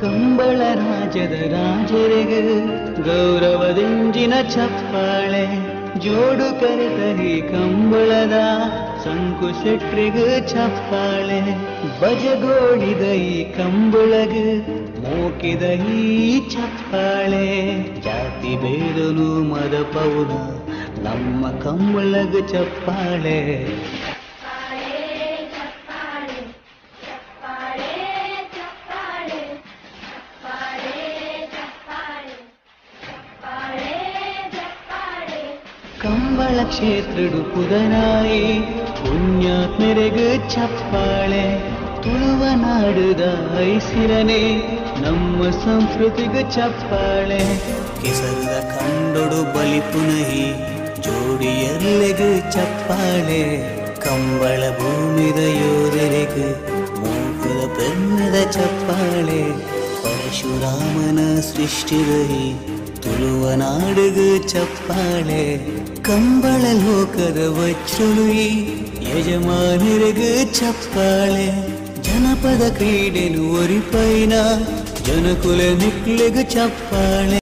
ಕಂಬಳ ರಾಜದ ರಾಜರಿಗೆ ಗೌರವದಿಂಜಿನ ಚಪ್ಪಾಳೆ ಜೋಡು ಕರೆತರಿ ಕಂಬಳದ ಸಂಕು ಶೆಟ್ರಿಗ ಚಪ್ಪಾಳೆ ಬಜಗೋಡಿದ ಈ ಕಂಬಳಗ ಮೋಕಿದ ಈ ಚಪ್ಪಾಳೆ ಜಾತಿ ಬೇದನು ಮದ ಪೌನ ನಮ್ಮ ಕಂಬಳಗ ಚಪ್ಪಾಳೆ ಕಂಬಳ ಕ್ಷೇತ್ರಡು ಪುದನಾಯಿ ಪುಣ್ಯಾತ್ಮರೆಗೆ ಚಪ್ಪಾಳೆ ತುಳುವ ನಾಡುದ ಐಸಿರನೆ ನಮ್ಮ ಸಂಸ್ಕೃತಿಗೆ ಚಪ್ಪಾಳೆ ಕೆಸರದ ಕಂಡೊಡು ಬಲಿ ಪುನಹಿ ಜೋಡಿಯರ್ಲೆಗೆ ಚಪ್ಪಾಳೆ ಕಂಬಳ ಭೂಮಿದ ಯೋಧರಿಗೆ ಮೂಕದ ಬೆನ್ನದ ಚಪ್ಪಾಳೆ ಪರಶುರಾಮನ ಸೃಷ್ಟಿರಹಿ ತುಳುವ ನಾಡುಗೆ ಚಪ್ಪಾಳೆ ಕಂಬಳ ಲೋಕದ ವಜ್ರುಳಿ ಯಜಮಾನರಿಗೆ ಚಪ್ಪಾಳೆ ಜನಪದ ಕ್ರೀಡೆನು ಒರಿಪೈನ ಜನಕುಲ ನಿಕ್ಲೆಗೆ ಚಪ್ಪಾಳೆ